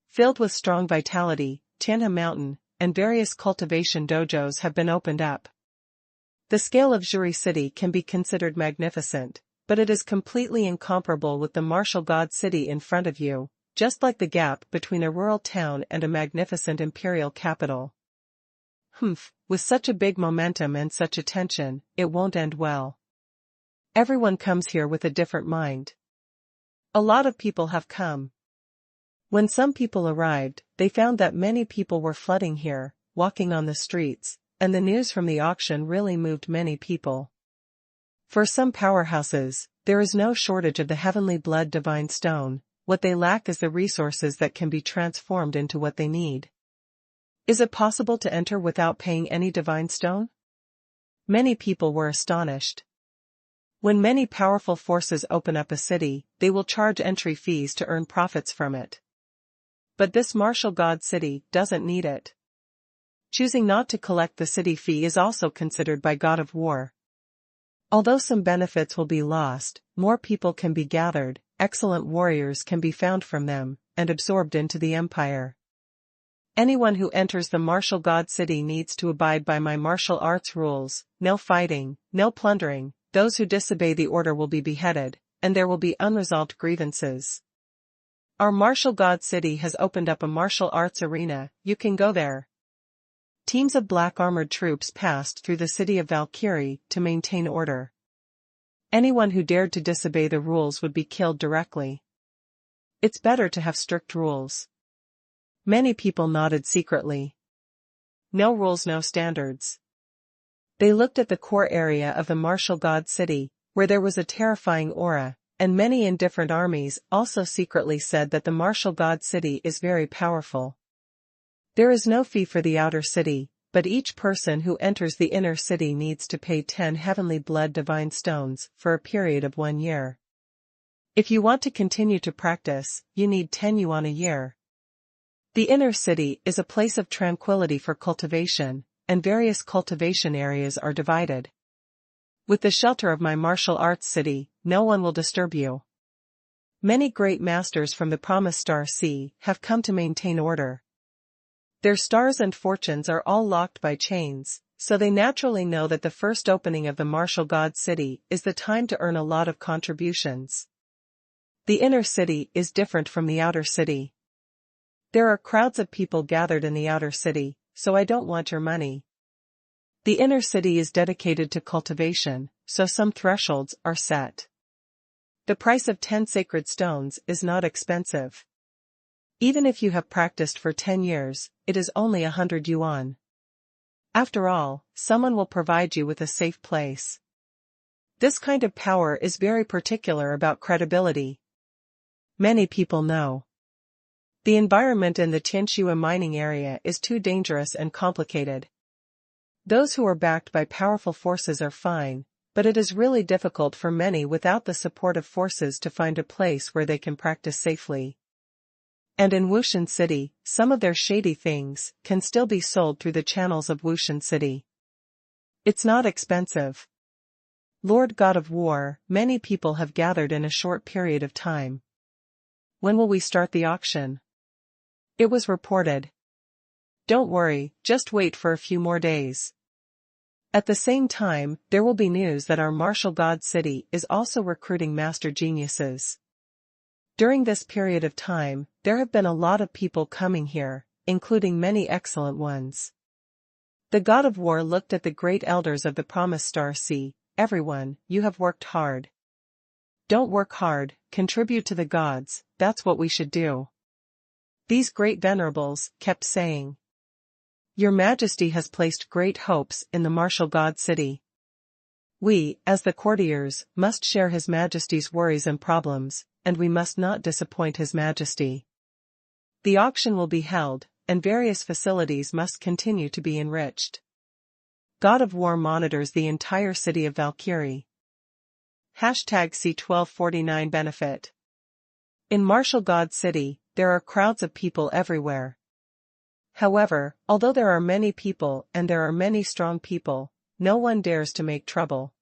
Filled with strong vitality, Tianhe Mountain and various cultivation dojos have been opened up. The scale of Zhuri City can be considered magnificent, but it is completely incomparable with the martial god city in front of you, just like the gap between a rural town and a magnificent imperial capital. With such a big momentum and such attention, it won't end well. Everyone comes here with a different mind. A lot of people have come. When some people arrived, they found that many people were flooding here, walking on the streets, and the news from the auction really moved many people. For some powerhouses, there is no shortage of the heavenly blood divine stone. What they lack is the resources that can be transformed into what they need. Is it possible to enter without paying any divine stone? Many people were astonished. When many powerful forces open up a city, they will charge entry fees to earn profits from it. But this martial god city doesn't need it. Choosing not to collect the city fee is also considered by God of War. Although some benefits will be lost, more people can be gathered, excellent warriors can be found from them, and absorbed into the empire. Anyone who enters the martial god city needs to abide by my martial arts rules: no fighting, no plundering. Those who disobey the order will be beheaded, and there will be unresolved grievances. Our martial god city has opened up a martial arts arena, you can go there. Teams of black armored troops passed through the city of Valkyrie to maintain order. Anyone who dared to disobey the rules would be killed directly. It's better to have strict rules. Many people nodded secretly. No rules, no standards. They looked at the core area of the martial god city, where there was a terrifying aura, and many in different armies also secretly said that the martial god city is very powerful. There is no fee for the outer city, but each person who enters the inner city needs to pay 10 heavenly blood divine stones for a period of 1 year. If you want to continue to practice, you need 10 yuan a year. The inner city is a place of tranquility for cultivation, and various cultivation areas are divided. With the shelter of my martial arts city, no one will disturb you. Many great masters from the Promised Star Sea have come to maintain order. Their stars and fortunes are all locked by chains, so they naturally know that the first opening of the martial god city is the time to earn a lot of contributions. The inner city is different from the outer city. There are crowds of people gathered in the outer city, so I don't want your money. The inner city is dedicated to cultivation, so some thresholds are set. The price of 10 sacred stones is not expensive. Even if you have practiced for 10 years, it is only 100 yuan. After all, someone will provide you with a safe place. This kind of power is very particular about credibility. Many people know. The environment in the Tianxua mining area is too dangerous and complicated. Those who are backed by powerful forces are fine, but it is really difficult for many without the support of forces to find a place where they can practice safely. And in Wushan City, some of their shady things can still be sold through the channels of Wushan City. It's not expensive. Lord God of War, many people have gathered in a short period of time. When will we start the auction? It was reported. Don't worry, just wait for a few more days. At the same time, there will be news that our martial god city is also recruiting master geniuses. During this period of time, there have been a lot of people coming here, including many excellent ones. The God of War looked at the great elders of the Promised Star Sea. Everyone, you have worked hard. Don't work hard, contribute to the gods, that's what we should do. These great venerables kept saying. Your Majesty has placed great hopes in the martial god city. We, as the courtiers, must share His Majesty's worries and problems, and we must not disappoint His Majesty. The auction will be held, and various facilities must continue to be enriched. God of War monitors the entire city of Valkyrie. #C1249 Benefit. In Martial God City, there are crowds of people everywhere. However, although there are many people and there are many strong people, no one dares to make trouble.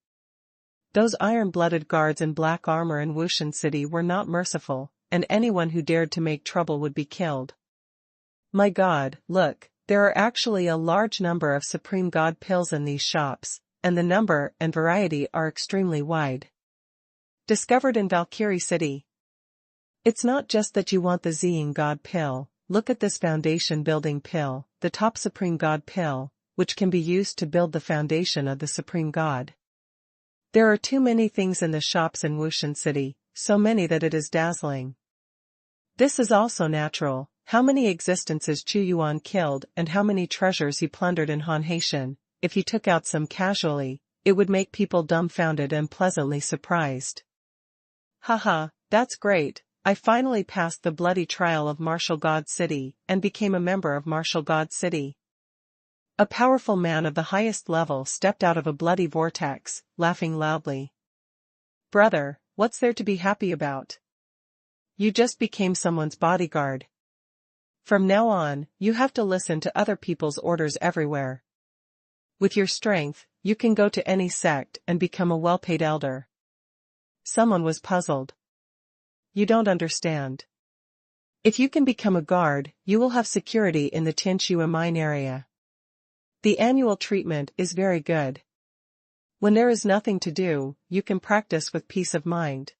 Those iron-blooded guards in black armor in Wushan City were not merciful, and anyone who dared to make trouble would be killed. My God, look, there are actually a large number of Supreme God pills in these shops, and the number and variety are extremely wide. Discovered in Valkyrie City. It's not just that you want the Zeeing God pill, look at this foundation building pill, the top Supreme God pill, which can be used to build the foundation of the Supreme God. There are too many things in the shops in Wushan City, so many that it is dazzling. This is also natural. How many existences Xuanhuan killed and how many treasures he plundered in Hanhaitian, if he took out some casually, it would make people dumbfounded and pleasantly surprised. Haha, that's great, I finally passed the bloody trial of Martial God City and became a member of Martial God City. A powerful man of the highest level stepped out of a bloody vortex, laughing loudly. Brother, what's there to be happy about? You just became someone's bodyguard. From now on, you have to listen to other people's orders everywhere. With your strength, you can go to any sect and become a well-paid elder. Someone was puzzled. You don't understand. If you can become a guard, you will have security in the Tianxua mine area. The annual treatment is very good. When there is nothing to do, you can practice with peace of mind.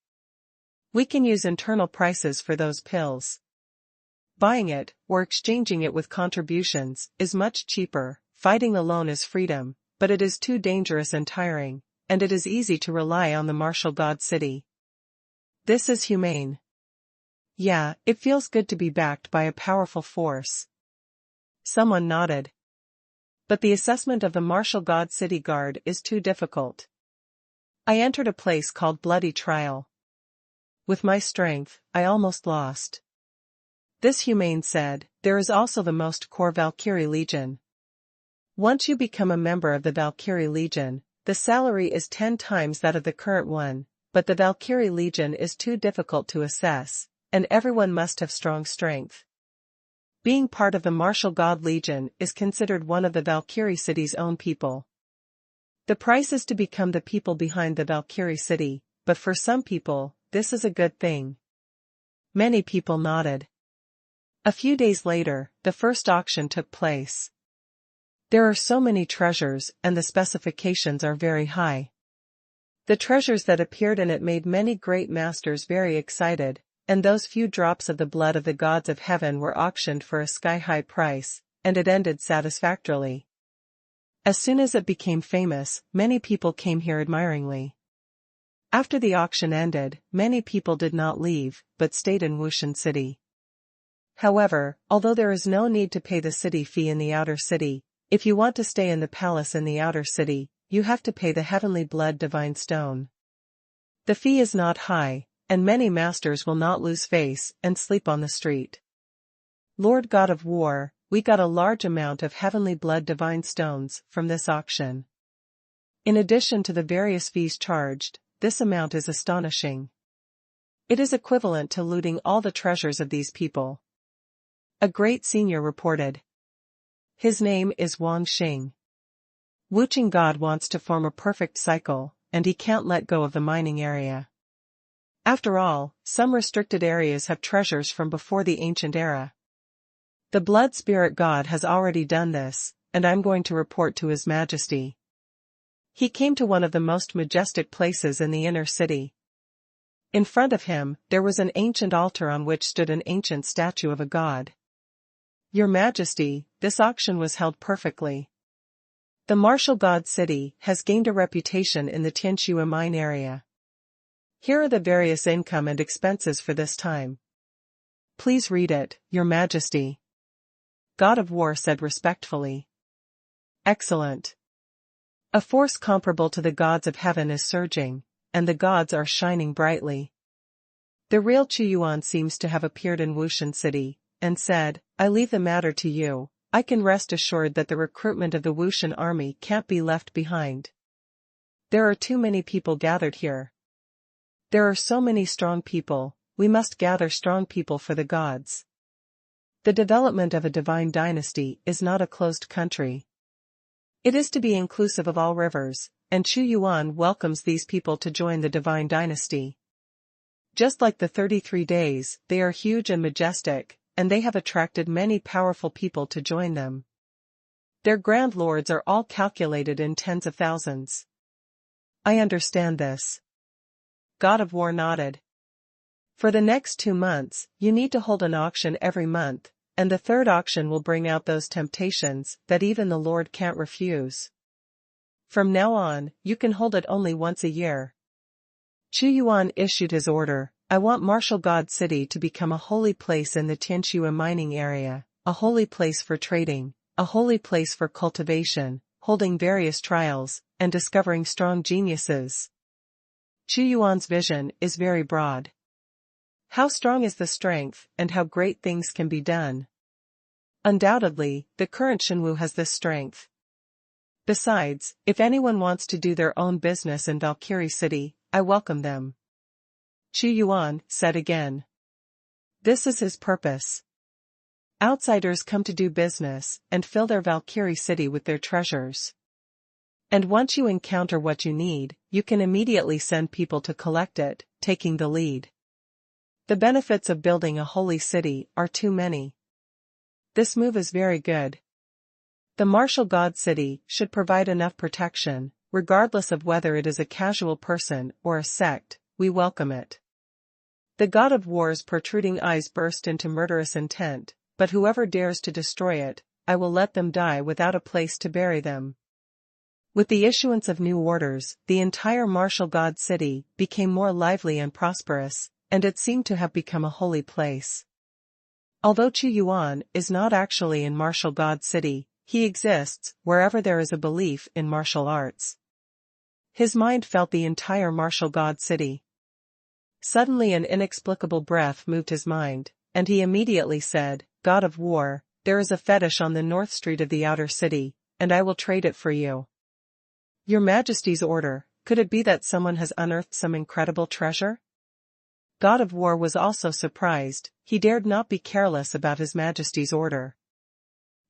We can use internal prices for those pills. Buying it, or exchanging it with contributions, is much cheaper. Fighting alone is freedom, but it is too dangerous and tiring, and it is easy to rely on the Martial God City. This is humane. Yeah, it feels good to be backed by a powerful force. Someone nodded. But the assessment of the Martial God City Guard is too difficult. I entered a place called Bloody Trial. With my strength, I almost lost. This humane said, there is also the most core Valkyrie Legion. Once you become a member of the Valkyrie Legion, the salary is 10 times that of the current one, but the Valkyrie Legion is too difficult to assess, and everyone must have strong strength. Being part of the Martial God Legion is considered one of the Valkyrie City's own people. The price is to become the people behind the Valkyrie City, but for some people, this is a good thing. Many people nodded. A few days later, the first auction took place. There are so many treasures and the specifications are very high. The treasures that appeared in it made many great masters very excited, and those few drops of the blood of the gods of heaven were auctioned for a sky-high price, and it ended satisfactorily. As soon as it became famous, many people came here admiringly. After the auction ended, many people did not leave, but stayed in Wushan City. However, although there is no need to pay the city fee in the outer city, if you want to stay in the palace in the outer city, you have to pay the heavenly blood divine stone. The fee is not high, and many masters will not lose face and sleep on the street. Lord God of War, we got a large amount of heavenly blood divine stones from this auction. In addition to the various fees charged, this amount is astonishing. It is equivalent to looting all the treasures of these people. A great senior reported. His name is Wang Xing. Wuching God wants to form a perfect cycle, and he can't let go of the mining area. After all, some restricted areas have treasures from before the ancient era. The Blood Spirit God has already done this, and I'm going to report to His Majesty. He came to one of the most majestic places in the inner city. In front of him, there was an ancient altar on which stood an ancient statue of a god. Your Majesty, this auction was held perfectly. The Martial God City has gained a reputation in the Tianxua mine area. Here are the various income and expenses for this time. Please read it, Your Majesty. God of War said respectfully. Excellent. A force comparable to the gods of heaven is surging, and the gods are shining brightly. The real Xuanhuan seems to have appeared in Wushan City, and said, I leave the matter to you. I can rest assured that the recruitment of the Wushan army can't be left behind. There are too many people gathered here. There are so many strong people, we must gather strong people for the gods. The development of a divine dynasty is not a closed country. It is to be inclusive of all rivers, and Xuanhuan welcomes these people to join the divine dynasty. Just like the 33 days, they are huge and majestic, and they have attracted many powerful people to join them. Their grand lords are all calculated in tens of thousands. I understand this. God of War nodded. For the next 2 months, you need to hold an auction every month, and the third auction will bring out those temptations that even the Lord can't refuse. From now on, you can hold it only once a year. Xuanhuan issued his order. I want Martial God City to become a holy place in the Tianxue mining area, a holy place for trading, a holy place for cultivation, holding various trials, and discovering strong geniuses. Xuanhuan's vision is very broad. How strong is the strength, and how great things can be done? Undoubtedly, the current Xuanwu has this strength. Besides, if anyone wants to do their own business in Valkyrie City, I welcome them. Xuanhuan said again. This is his purpose. Outsiders come to do business and fill their Valkyrie City with their treasures. And once you encounter what you need, you can immediately send people to collect it, taking the lead. The benefits of building a holy city are too many. This move is very good. The Martial God City should provide enough protection, regardless of whether it is a casual person or a sect. We welcome it. The God of War's protruding eyes burst into murderous intent, but whoever dares to destroy it, I will let them die without a place to bury them. With the issuance of new orders, the entire Martial God City became more lively and prosperous, and it seemed to have become a holy place. Although Xuanhuan is not actually in Martial God City, he exists wherever there is a belief in martial arts. His mind felt the entire Martial God City. Suddenly an inexplicable breath moved his mind, and he immediately said, God of War, there is a fetish on the north street of the outer city, and I will trade it for you. Your Majesty's order, could it be that someone has unearthed some incredible treasure? God of War was also surprised. He dared not be careless about His Majesty's order.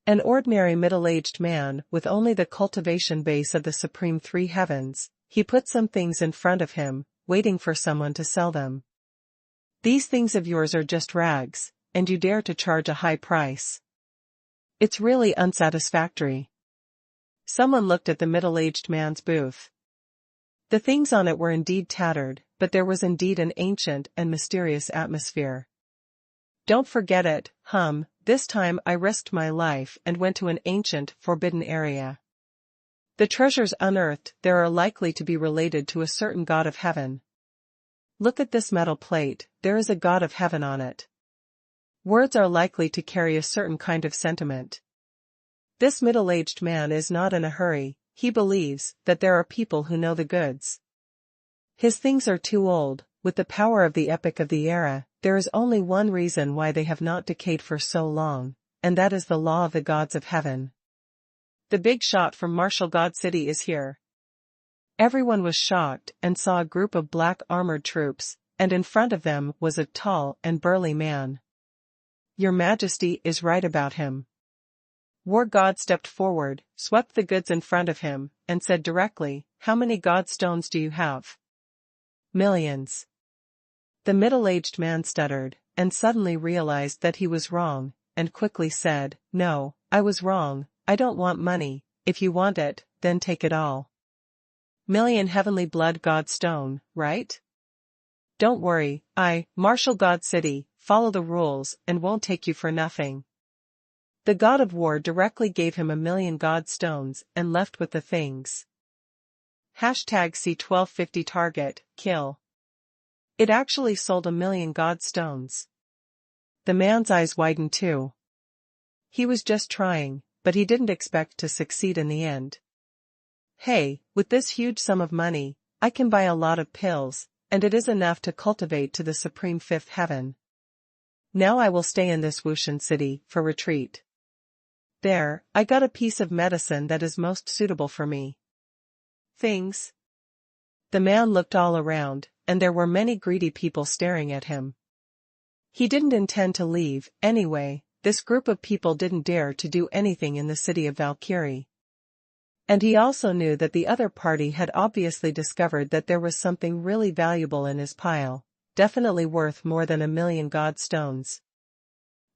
An ordinary middle-aged man with only the cultivation base of the Supreme Three Heavens, he put some things in front of him, waiting for someone to sell them. These things of yours are just rags, and you dare to charge a high price. It's really unsatisfactory. Someone looked at the middle-aged man's booth. The things on it were indeed tattered, but there was indeed an ancient and mysterious atmosphere. Don't forget it, this time I risked my life and went to an ancient, forbidden area. The treasures unearthed there are likely to be related to a certain god of heaven. Look at this metal plate, there is a god of heaven on it. Words are likely to carry a certain kind of sentiment. This middle-aged man is not in a hurry. He believes that there are people who know the goods. His things are too old. With the power of the epic of the era, there is only one reason why they have not decayed for so long, and that is the law of the gods of heaven. The big shot from Martial God City is here. Everyone was shocked and saw a group of black armored troops, and in front of them was a tall and burly man. Your Majesty is right about him. War God stepped forward, swept the goods in front of him, and said directly, How many god stones do you have? Millions. The middle-aged man stuttered, and suddenly realized that he was wrong, and quickly said, No, I was wrong, I don't want money. If you want it, then take it all. Million heavenly blood god stone, right? Don't worry, Martial God City, follow the rules and won't take you for nothing. The God of War directly gave him 1,000,000 god stones and left with the things. #C1250 target, kill. It actually sold 1,000,000 god stones. The man's eyes widened too. He was just trying, but he didn't expect to succeed in the end. Hey, with this huge sum of money, I can buy a lot of pills, and it is enough to cultivate to the Supreme Fifth Heaven. Now I will stay in this Wuxian city for retreat. There, I got a piece of medicine that is most suitable for me. Things. The man looked all around, and there were many greedy people staring at him. He didn't intend to leave, anyway. This group of people didn't dare to do anything in the city of Valkyrie. And he also knew that the other party had obviously discovered that there was something really valuable in his pile, definitely worth more than 1,000,000 god stones.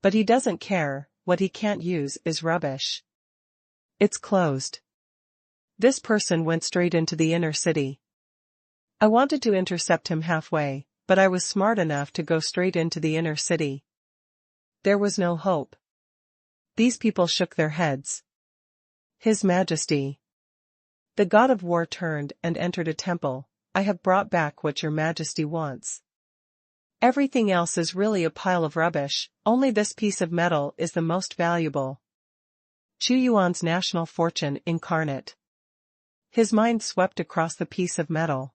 But he doesn't care, what he can't use is rubbish. It's closed. This person went straight into the inner city. I wanted to intercept him halfway, but I was smart enough to go straight into the inner city. There was no hope. These people shook their heads. His Majesty. The god of war turned and entered a temple. I have brought back what your Majesty wants. Everything else is really a pile of rubbish, only this piece of metal is the most valuable. Xuanhuan's national fortune incarnate. His mind swept across the piece of metal.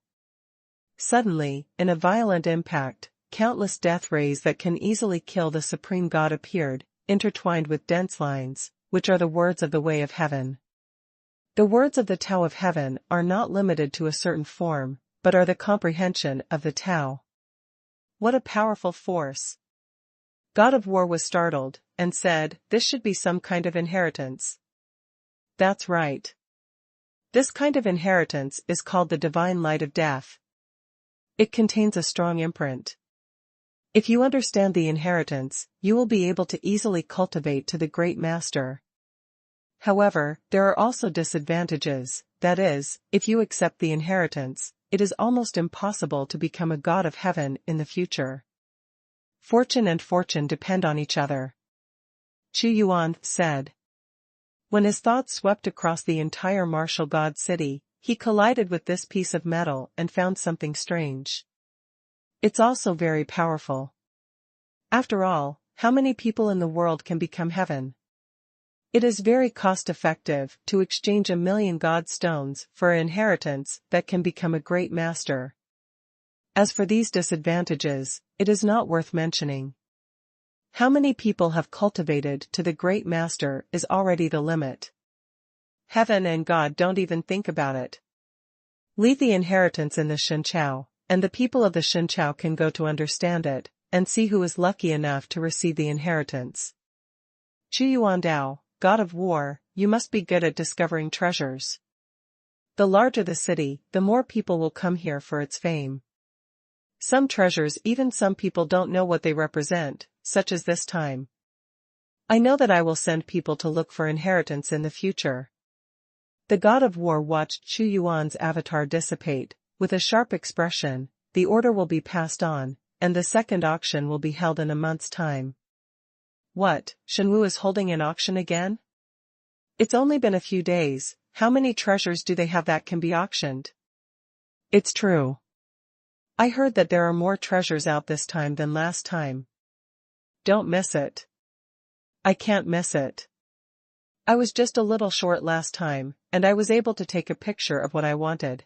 Suddenly, in a violent impact, countless death rays that can easily kill the supreme god appeared, intertwined with dense lines, which are the words of the way of heaven. The words of the Tao of heaven are not limited to a certain form, but are the comprehension of the Tao. What a powerful force! God of War was startled, and said, "This should be some kind of inheritance." That's right. This kind of inheritance is called the divine light of death. It contains a strong imprint. If you understand the inheritance, you will be able to easily cultivate to the great master. However, there are also disadvantages, that is, if you accept the inheritance, it is almost impossible to become a god of heaven in the future. Fortune and fortune depend on each other. Xuanhuan said. When his thoughts swept across the entire martial god city, he collided with this piece of metal and found something strange. It's also very powerful. After all, how many people in the world can become heaven? It is very cost-effective to exchange 1,000,000 god stones for an inheritance that can become a great master. As for these disadvantages, it is not worth mentioning. How many people have cultivated to the great master is already the limit. Heaven and God don't even think about it. Leave the inheritance in the Shenqiao, and the people of the Shenqiao can go to understand it, and see who is lucky enough to receive the inheritance. Xuanhuan Dao, God of War, you must be good at discovering treasures. The larger the city, the more people will come here for its fame. Some treasures even some people don't know what they represent, such as this time. I know that I will send people to look for inheritance in the future. The God of War watched Xuanhuan's avatar dissipate. With a sharp expression, the order will be passed on, and the second auction will be held in a month's time. What, Shenwu is holding an auction again? It's only been a few days, how many treasures do they have that can be auctioned? It's true. I heard that there are more treasures out this time than last time. Don't miss it. I can't miss it. I was just a little short last time, and I was able to take a picture of what I wanted.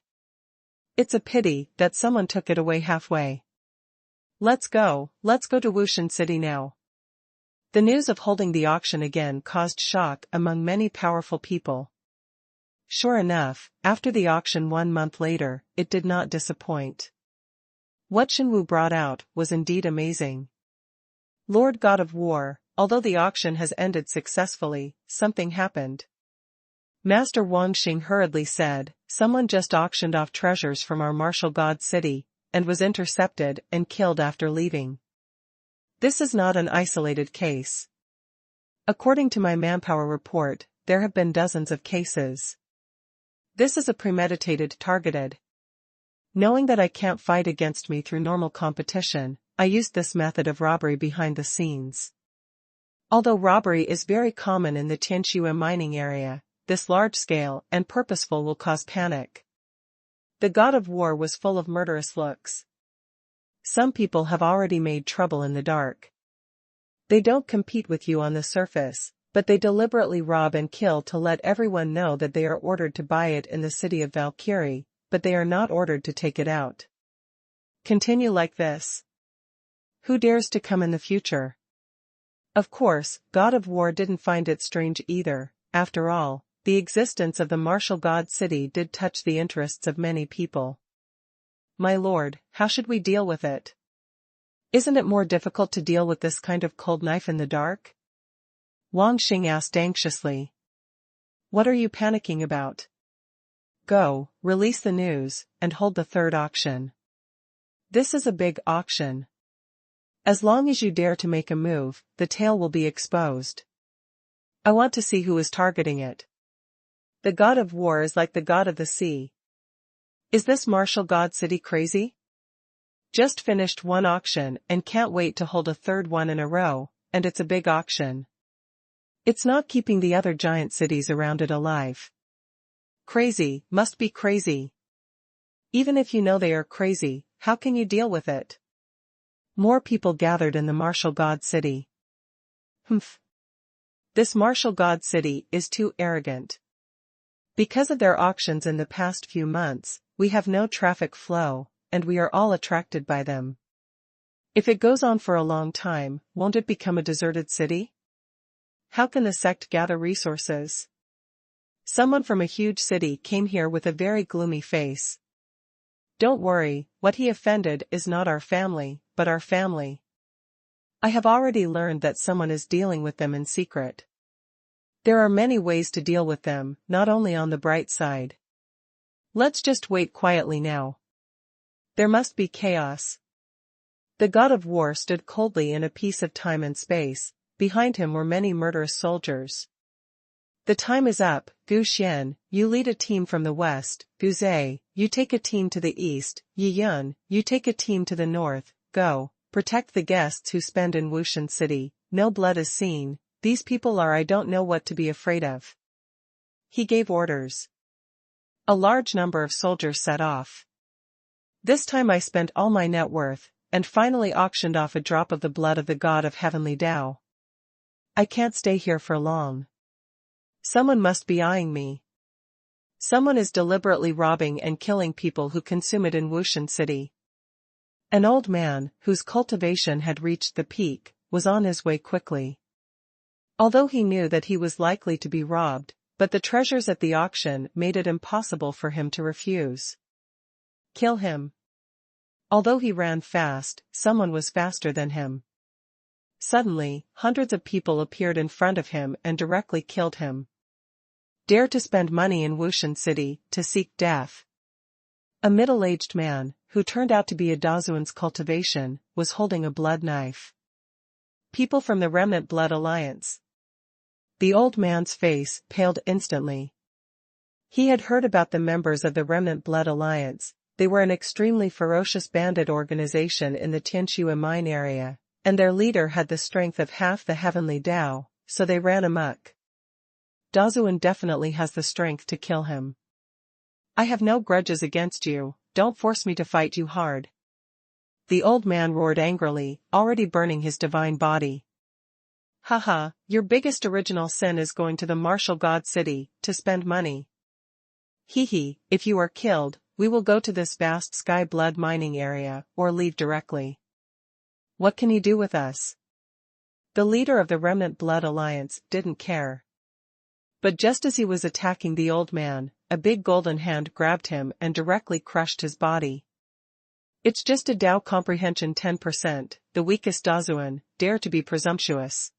It's a pity that someone took it away halfway. Let's go to Wushan City now. The news of holding the auction again caused shock among many powerful people. Sure enough, after the auction 1 month later, it did not disappoint. What Shenwu brought out was indeed amazing. Lord God of War, although the auction has ended successfully, something happened. Master Wangxing hurriedly said, someone just auctioned off treasures from our martial god city, and was intercepted and killed after leaving. This is not an isolated case. According to my manpower report, there have been dozens of cases. This is a premeditated targeted. Knowing that I can't fight against me through normal competition, I used this method of robbery behind the scenes. Although robbery is very common in the Tianxue mining area, this large-scale and purposeful will cause panic. The God of War was full of murderous looks. Some people have already made trouble in the dark. They don't compete with you on the surface, but they deliberately rob and kill to let everyone know that they are ordered to buy it in the city of Valkyrie, but they are not ordered to take it out. Continue like this. Who dares to come in the future? Of course, God of War didn't find it strange either. After all, the existence of the martial god city did touch the interests of many people. My lord, how should we deal with it? Isn't it more difficult to deal with this kind of cold knife in the dark? Wangxing asked anxiously. What are you panicking about? Go, release the news, and hold the third auction. This is a big auction. As long as you dare to make a move, the tail will be exposed. I want to see who is targeting it. The god of war is like the god of the sea. Is this martial god city crazy? Just finished one auction and can't wait to hold a third one in a row, and it's a big auction. It's not keeping the other giant cities around it alive. Crazy, must be crazy. Even if you know they are crazy, how can you deal with it? More people gathered in the martial god city. Humph. This martial god city is too arrogant. Because of their auctions in the past few months, we have no traffic flow, and we are all attracted by them. If it goes on for a long time, won't it become a deserted city? How can the sect gather resources? Someone from a huge city came here with a very gloomy face. Don't worry, what he offended is not our family, but our family. I have already learned that someone is dealing with them in secret. There are many ways to deal with them, not only on the bright side. Let's just wait quietly now. There must be chaos. The god of war stood coldly in a piece of time and space. Behind him were many murderous soldiers. The time is up. Gu Xian, you lead a team from the west. Gu Zhe, you take a team to the east. Yi Yun, you take a team to the north. Go, protect the guests who spend in Wushan City. No blood is seen. These people are I don't know what to be afraid of. He gave orders. A large number of soldiers set off. This time I spent all my net worth, and finally auctioned off a drop of the blood of the god of heavenly Tao. I can't stay here for long. Someone must be eyeing me. Someone is deliberately robbing and killing people who consume it in Wushan City. An old man, whose cultivation had reached the peak, was on his way quickly. Although he knew that he was likely to be robbed, but the treasures at the auction made it impossible for him to refuse. Kill him. Although he ran fast, someone was faster than him. Suddenly, hundreds of people appeared in front of him and directly killed him. Dare to spend money in Wushan City, to seek death. A middle-aged man, who turned out to be a Dazuan's cultivation, was holding a blood knife. People from the Remnant Blood Alliance. The old man's face paled instantly. He had heard about the members of the Remnant Blood Alliance. They were an extremely ferocious bandit organization in the Tianxue mine area, and their leader had the strength of half the heavenly Tao, so they ran amok. Dazuan definitely has the strength to kill him. I have no grudges against you, don't force me to fight you hard. The old man roared angrily, already burning his divine body. Haha, your biggest original sin is going to the martial god city, to spend money. Hehe, if you are killed, we will go to this vast sky blood mining area, or leave directly. What can you do with us? The leader of the Remnant Blood Alliance didn't care. But just as he was attacking the old man, a big golden hand grabbed him and directly crushed his body. It's just a Tao comprehension 10%, the weakest Dazuan, dare to be presumptuous.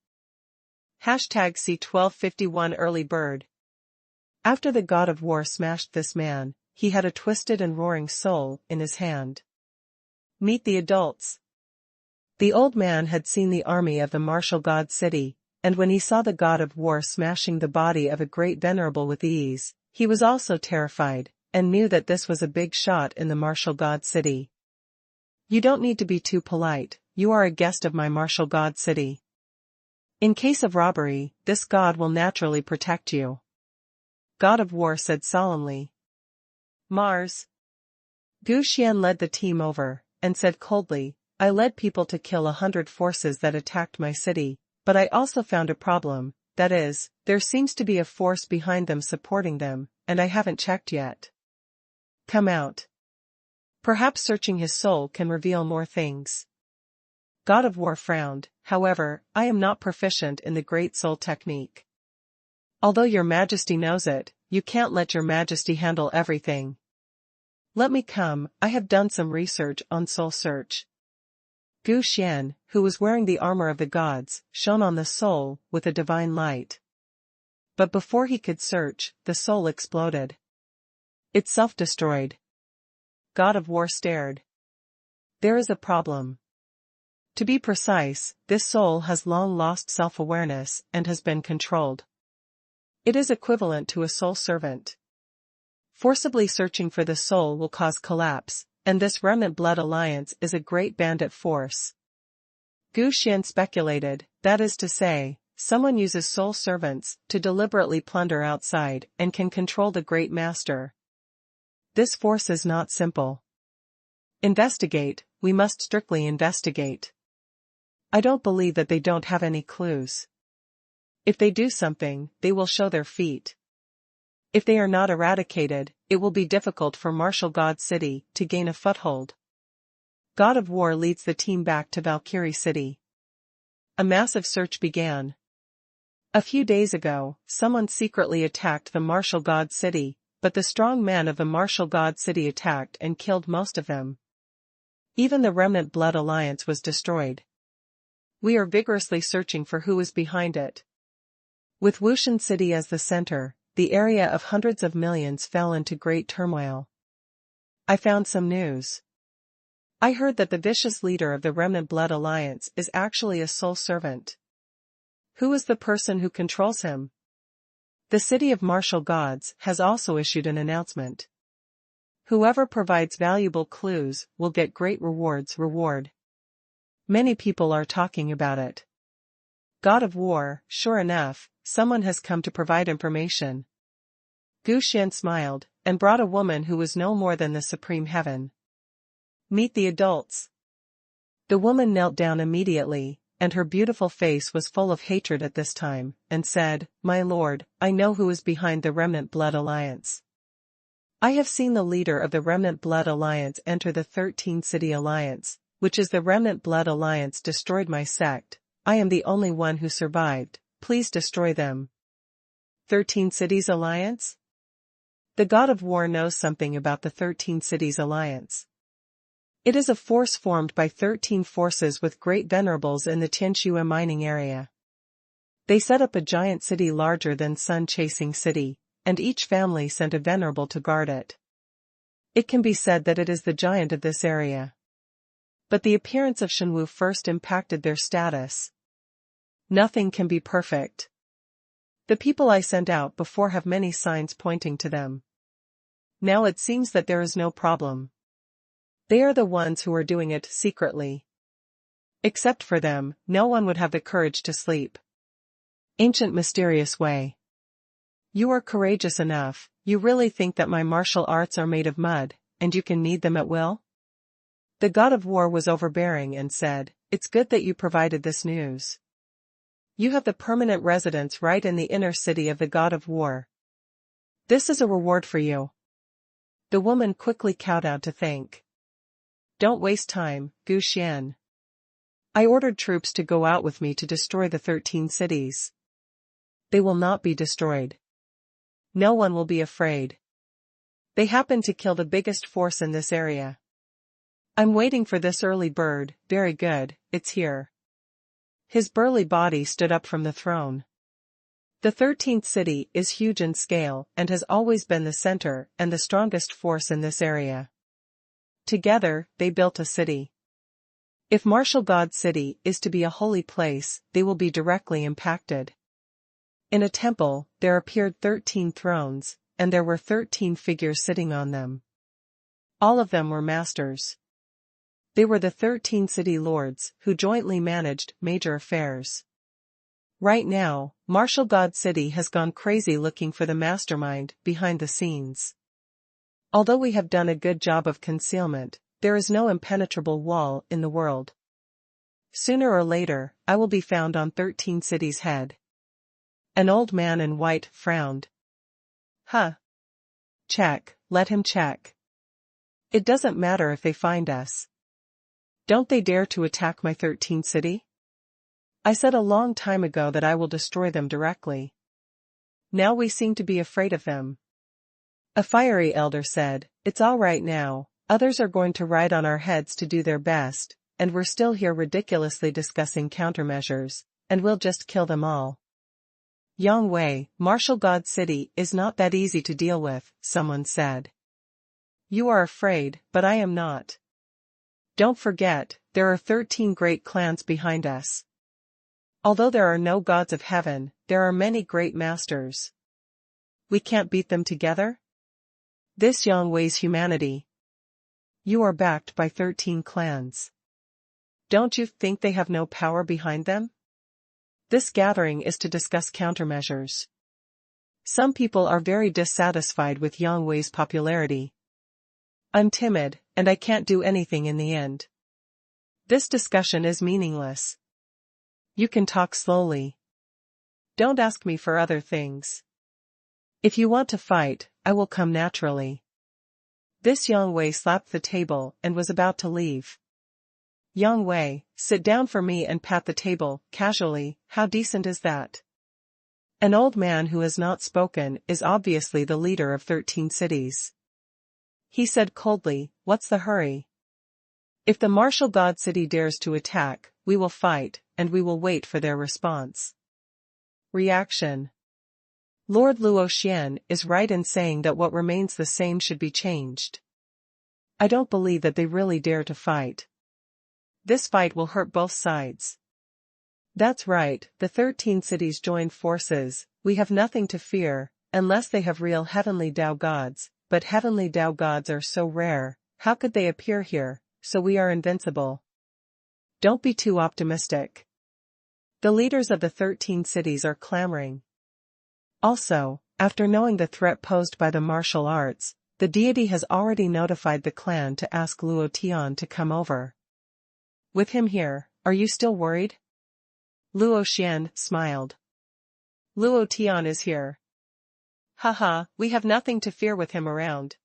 Hashtag C1251 Early Bird. After the god of war smashed this man, he had a twisted and roaring soul in his hand. Meet the adults. The old man had seen the army of the martial god city, and when he saw the god of war smashing the body of a great venerable with ease, he was also terrified, and knew that this was a big shot in the martial god city. You don't need to be too polite, you are a guest of my martial god city. In case of robbery, this god will naturally protect you. God of war said solemnly. Mars. Gu Xian led the team over, and said coldly, I led people to kill 100 forces that attacked my city, but I also found a problem, that is, there seems to be a force behind them supporting them, and I haven't checked yet. Come out. Perhaps searching his soul can reveal more things. God of War frowned, however, I am not proficient in the Great Soul technique. Although your majesty knows it, you can't let your majesty handle everything. Let me come, I have done some research on soul search. Gu Xian, who was wearing the armor of the gods, shone on the soul with a divine light. But before he could search, the soul exploded. It's self-destroyed. God of War stared. There is a problem. To be precise, this soul has long lost self-awareness and has been controlled. It is equivalent to a soul servant. Forcibly searching for the soul will cause collapse, and this remnant blood alliance is a great bandit force. Gu Xian speculated, that is to say, someone uses soul servants to deliberately plunder outside and can control the great master. This force is not simple. Investigate, we must strictly investigate. I don't believe that they don't have any clues. If they do something, they will show their feet. If they are not eradicated, it will be difficult for Martial God City to gain a foothold. God of War leads the team back to Valkyrie City. A massive search began. A few days ago, someone secretly attacked the Martial God City, but the strong man of the Martial God City attacked and killed most of them. Even the remnant blood alliance was destroyed. We are vigorously searching for who is behind it. With Wuxian City as the center, the area of hundreds of millions fell into great turmoil. I found some news. I heard that the vicious leader of the Remnant Blood Alliance is actually a soul servant. Who is the person who controls him? The City of Martial Gods has also issued an announcement. Whoever provides valuable clues will get great reward. Many people are talking about it. God of War, sure enough, someone has come to provide information. Gu Xian smiled, and brought a woman who was no more than the supreme heaven. Meet the adults. The woman knelt down immediately, and her beautiful face was full of hatred at this time, and said, My lord, I know who is behind the Remnant Blood Alliance. I have seen the leader of the Remnant Blood Alliance enter the 13-City Alliance, which is the Remnant Blood Alliance destroyed my sect. I am the only one who survived, please destroy them. 13 Cities Alliance? The God of War knows something about the 13 Cities Alliance. It is a force formed by 13 forces with great venerables in the Tianxue mining area. They set up a giant city larger than sun-chasing city, and each family sent a venerable to guard it. It can be said that it is the giant of this area. But the appearance of Xuanhuan first impacted their status. Nothing can be perfect. The people I sent out before have many signs pointing to them. Now it seems that there is no problem. They are the ones who are doing it secretly. Except for them, no one would have the courage to sleep. Ancient mysterious way. You are courageous enough, you really think that my martial arts are made of mud, and you can knead them at will? The God of War was overbearing and said, It's good that you provided this news. You have the permanent residence right in the inner city of the God of War. This is a reward for you. The woman quickly kowtowed to thank. Don't waste time, Gu Xian. I ordered troops to go out with me to destroy the 13 cities. They will not be destroyed. No one will be afraid. They happen to kill the biggest force in this area. I'm waiting for this early bird, very good, it's here. His burly body stood up from the throne. The 13th city is huge in scale and has always been the center and the strongest force in this area. Together, they built a city. If Martial God City is to be a holy place, they will be directly impacted. In a temple, there appeared 13 thrones, and there were 13 figures sitting on them. All of them were masters. They were the 13 city lords, who jointly managed major affairs. Right now, Martial God City has gone crazy looking for the mastermind behind the scenes. Although we have done a good job of concealment, there is no impenetrable wall in the world. Sooner or later, I will be found on 13 cities' head. An old man in white frowned. Huh. Check, let him check. It doesn't matter if they find us. Don't they dare to attack my 13th city? I said a long time ago that I will destroy them directly. Now we seem to be afraid of them. A fiery elder said, It's all right now, others are going to ride on our heads to do their best, and we're still here ridiculously discussing countermeasures, and we'll just kill them all. Yang Wei, Martial God City is not that easy to deal with, someone said. You are afraid, but I am not. Don't forget, there are 13 great clans behind us. Although there are no gods of heaven, there are many great masters. We can't beat them together? This Yang weighs humanity. You are backed by 13 clans. Don't you think they have no power behind them? This gathering is to discuss countermeasures. Some people are very dissatisfied with Yang Wei's popularity. I'm timid, and I can't do anything in the end. This discussion is meaningless. You can talk slowly. Don't ask me for other things. If you want to fight, I will come naturally. This Yang Wei slapped the table and was about to leave. Yang Wei, sit down for me and pat the table, casually. How decent is that? An old man who has not spoken is obviously the leader of 13 cities. He said coldly, what's the hurry? If the martial god city dares to attack, we will fight, and we will wait for their response. Reaction. Lord Luo Xian is right in saying that what remains the same should be changed. I don't believe that they really dare to fight. This fight will hurt both sides. That's right, the 13 cities join forces. We have nothing to fear, unless they have real heavenly Dao gods, but heavenly Dao gods are so rare, how could they appear here, so we are invincible. Don't be too optimistic. The leaders of the 13 cities are clamoring. Also, after knowing the threat posed by the martial arts, the deity has already notified the clan to ask Luo Tian to come over. With him here, are you still worried? Luo Xian smiled. Luo Tian is here. Haha, we have nothing to fear with him around.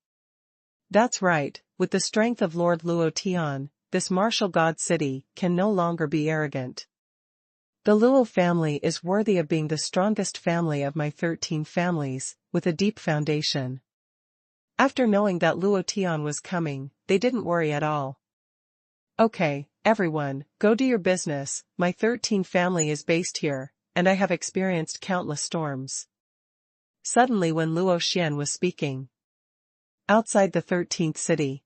That's right, with the strength of Lord Luo Tian, this martial god city can no longer be arrogant. The Luo family is worthy of being the strongest family of my 13 families, with a deep foundation. After knowing that Luo Tian was coming, they didn't worry at all. Okay, everyone, go do your business. My 13 family is based here, and I have experienced countless storms. Suddenly when Luo Xian was speaking. Outside the 13th city.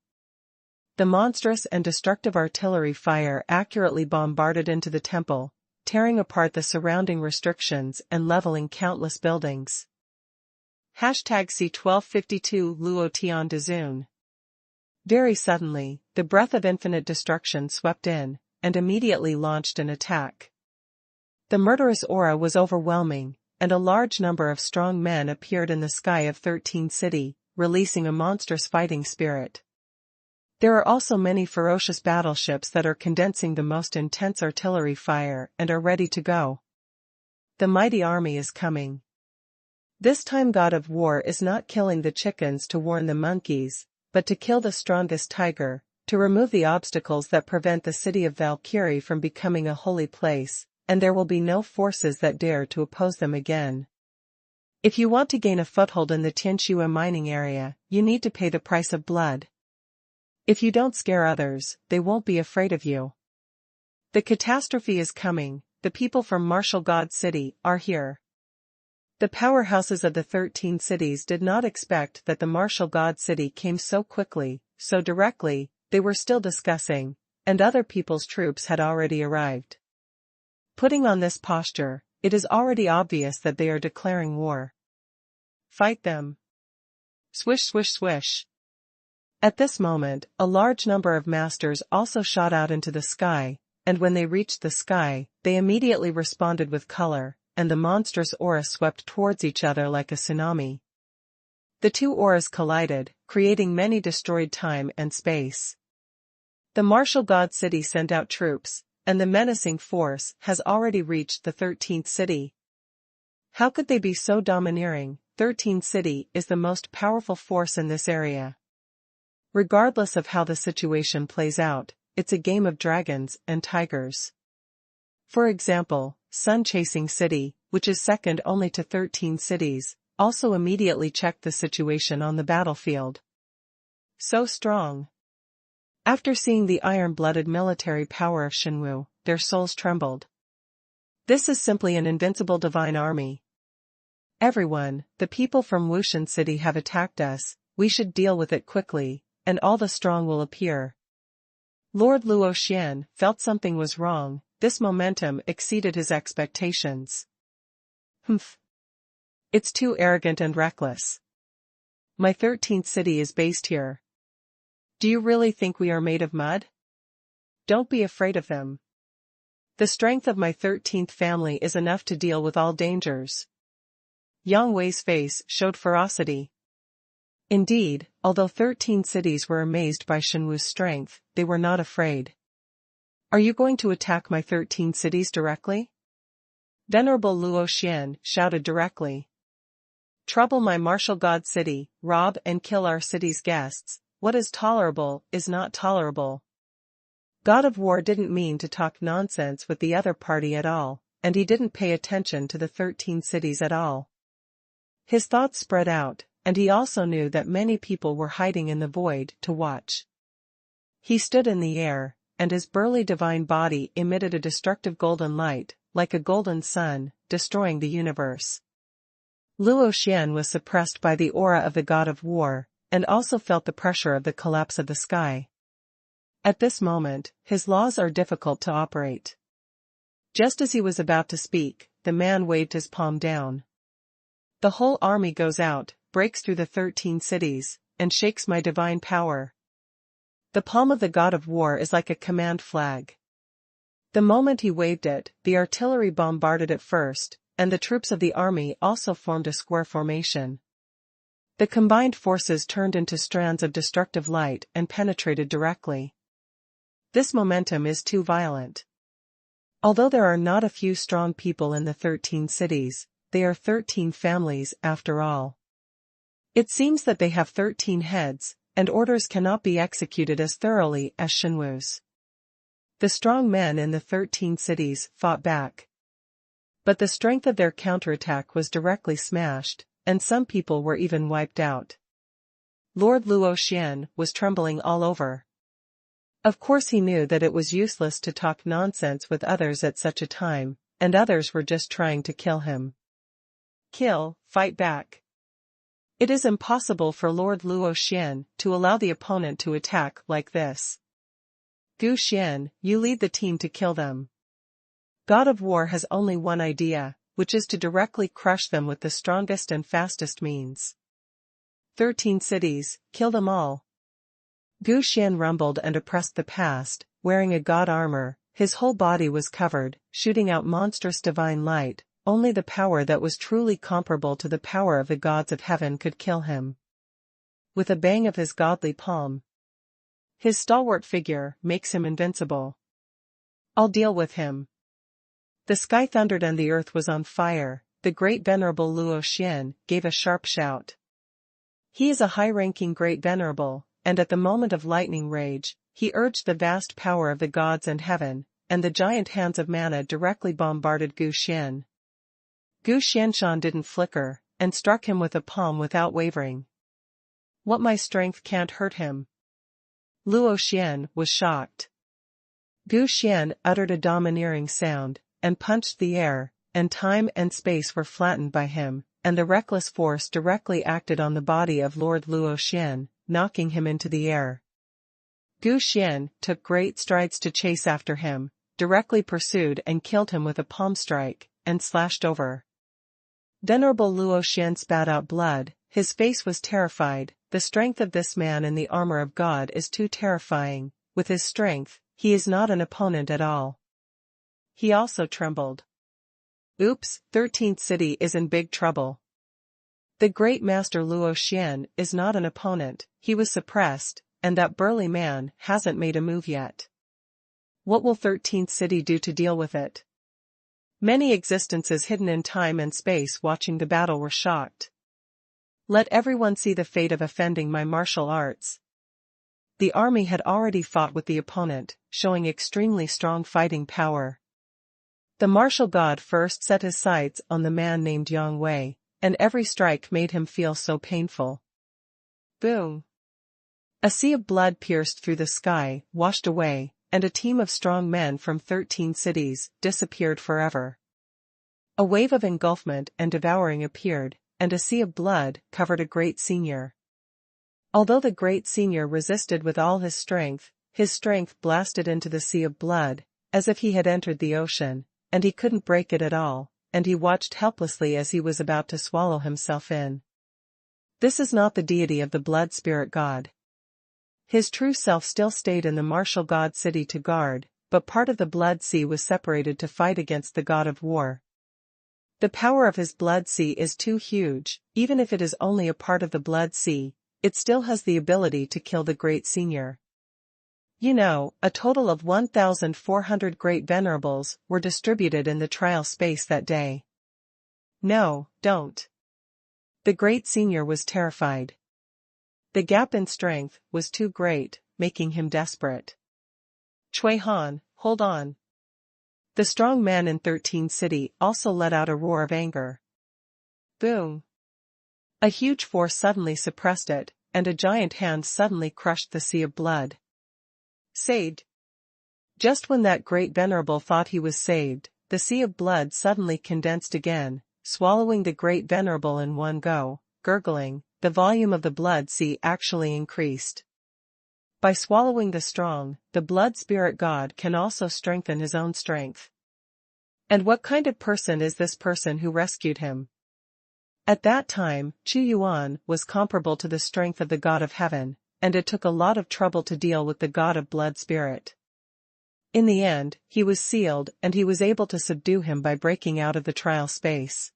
The monstrous and destructive artillery fire accurately bombarded into the temple, tearing apart the surrounding restrictions and leveling countless buildings. #C1252 Luo Tian de Zun. Very suddenly, the breath of infinite destruction swept in, and immediately launched an attack. The murderous aura was overwhelming, and a large number of strong men appeared in the sky of 13 City, releasing a monstrous fighting spirit. There are also many ferocious battleships that are condensing the most intense artillery fire and are ready to go. The mighty army is coming. This time God of War is not killing the chickens to warn the monkeys, but to kill the strongest tiger, to remove the obstacles that prevent the city of Valkyrie from becoming a holy place, and there will be no forces that dare to oppose them again. If you want to gain a foothold in the Tianxue mining area, you need to pay the price of blood. If you don't scare others, they won't be afraid of you. The catastrophe is coming, the people from Martial God City are here. The powerhouses of the 13 cities did not expect that the Martial God City came so quickly, so directly. They were still discussing, and other people's troops had already arrived. Putting on this posture, it is already obvious that they are declaring war. Fight them. Swish swish swish. At this moment, a large number of masters also shot out into the sky, and when they reached the sky, they immediately responded with color, and the monstrous aura swept towards each other like a tsunami. The two auras collided, creating many destroyed time and space. The Martial God City sent out troops, and the menacing force has already reached the 13th city. How could they be so domineering? 13th city is the most powerful force in this area. Regardless of how the situation plays out, it's a game of dragons and tigers. For example, Sun Chasing City, which is second only to 13 cities, also immediately checked the situation on the battlefield. So strong. After seeing the iron-blooded military power of Xuanhuan, their souls trembled. This is simply an invincible divine army. Everyone, the people from Wushan City have attacked us, we should deal with it quickly, and all the strong will appear. Lord Luoxian felt something was wrong. This momentum exceeded his expectations. Humph. It's too arrogant and reckless. My 13th city is based here. Do you really think we are made of mud? Don't be afraid of them. The strength of my 13th family is enough to deal with all dangers. Yang Wei's face showed ferocity. Indeed, although 13 cities were amazed by Xuanhuan's strength, they were not afraid. Are you going to attack my 13 cities directly? Venerable Luoxian shouted directly. Trouble my martial god city, rob and kill our city's guests. What is tolerable is not tolerable. God of War didn't mean to talk nonsense with the other party at all, and he didn't pay attention to the 13 cities at all. His thoughts spread out, and he also knew that many people were hiding in the void to watch. He stood in the air, and his burly divine body emitted a destructive golden light, like a golden sun, destroying the universe. Luoxian was suppressed by the aura of the God of War, and also felt the pressure of the collapse of the sky. At this moment, his laws are difficult to operate. Just as he was about to speak, the man waved his palm down. The whole army goes out, breaks through the 13 cities, and shakes my divine power. The palm of the God of War is like a command flag. The moment he waved it, the artillery bombarded it first, and the troops of the army also formed a square formation. The combined forces turned into strands of destructive light and penetrated directly. This momentum is too violent. Although there are not a few strong people in the 13 cities, they are 13 families after all. It seems that they have 13 heads, and orders cannot be executed as thoroughly as Xuanhuan's. The strong men in the 13 cities fought back. But the strength of their counterattack was directly smashed, and some people were even wiped out. Lord Luoxian was trembling all over. Of course he knew that it was useless to talk nonsense with others at such a time, and others were just trying to kill him. Kill, fight back. It is impossible for Lord Luoxian to allow the opponent to attack like this. Gu Xian, you lead the team to kill them. God of War has only one idea, which is to directly crush them with the strongest and fastest means. 13 cities, kill them all. Gu Xian rumbled and oppressed the past, wearing a god armor. His whole body was covered, shooting out monstrous divine light. Only the power that was truly comparable to the power of the gods of heaven could kill him. With a bang of his godly palm, his stalwart figure makes him invincible. I'll deal with him. The sky thundered and the earth was on fire. The great venerable Luoxian gave a sharp shout. He is a high-ranking great venerable, and at the moment of lightning rage, he urged the vast power of the gods and heaven, and the giant hands of mana directly bombarded Gu Xian. Gu Xianshan didn't flicker, and struck him with a palm without wavering. What my strength can't hurt him. Luoxian was shocked. Gu Xian uttered a domineering sound, and punched the air, and time and space were flattened by him, and the reckless force directly acted on the body of Lord Luoxian, knocking him into the air. Gu Xian took great strides to chase after him, directly pursued and killed him with a palm strike, and slashed over. Venerable Luoxian spat out blood. His face was terrified. The strength of this man in the armor of God is too terrifying. With his strength, he is not an opponent at all. He also trembled. Oops, 13th city is in big trouble. The great master Luoxian is not an opponent. He was suppressed, and that burly man hasn't made a move yet. What will 13th city do to deal with it? Many existences hidden in time and space watching the battle were shocked. Let everyone see the fate of offending my martial arts. The army had already fought with the opponent, showing extremely strong fighting power. The martial god first set his sights on the man named Yang Wei, and every strike made him feel so painful. Boom! A sea of blood pierced through the sky, washed away, and a team of strong men from 13 cities disappeared forever. A wave of engulfment and devouring appeared, and a sea of blood covered a great senior. Although the great senior resisted with all his strength blasted into the sea of blood, as if he had entered the ocean, and he couldn't break it at all, and he watched helplessly as he was about to swallow himself in. This is not the deity of the blood spirit god. His true self still stayed in the martial god city to guard, but part of the blood sea was separated to fight against the god of war. The power of his blood sea is too huge. Even if it is only a part of the blood sea, it still has the ability to kill the great senior. You know, a total of 1,400 great venerables were distributed in the trial space that day. No, don't. The great senior was terrified. The gap in strength was too great, making him desperate. Xuanhuan, hold on. The strong man in 13 City also let out a roar of anger. Boom. A huge force suddenly suppressed it, and a giant hand suddenly crushed the sea of blood. Saved. Just when that great venerable thought he was saved, the sea of blood suddenly condensed again, swallowing the great venerable in one go. Gurgling, the volume of the blood sea actually increased. By swallowing the strong, the blood spirit god can also strengthen his own strength. And what kind of person is this person who rescued him? At that time, Xuanhuan was comparable to the strength of the god of heaven, and it took a lot of trouble to deal with the god of blood spirit. In the end, he was sealed and he was able to subdue him by breaking out of the trial space.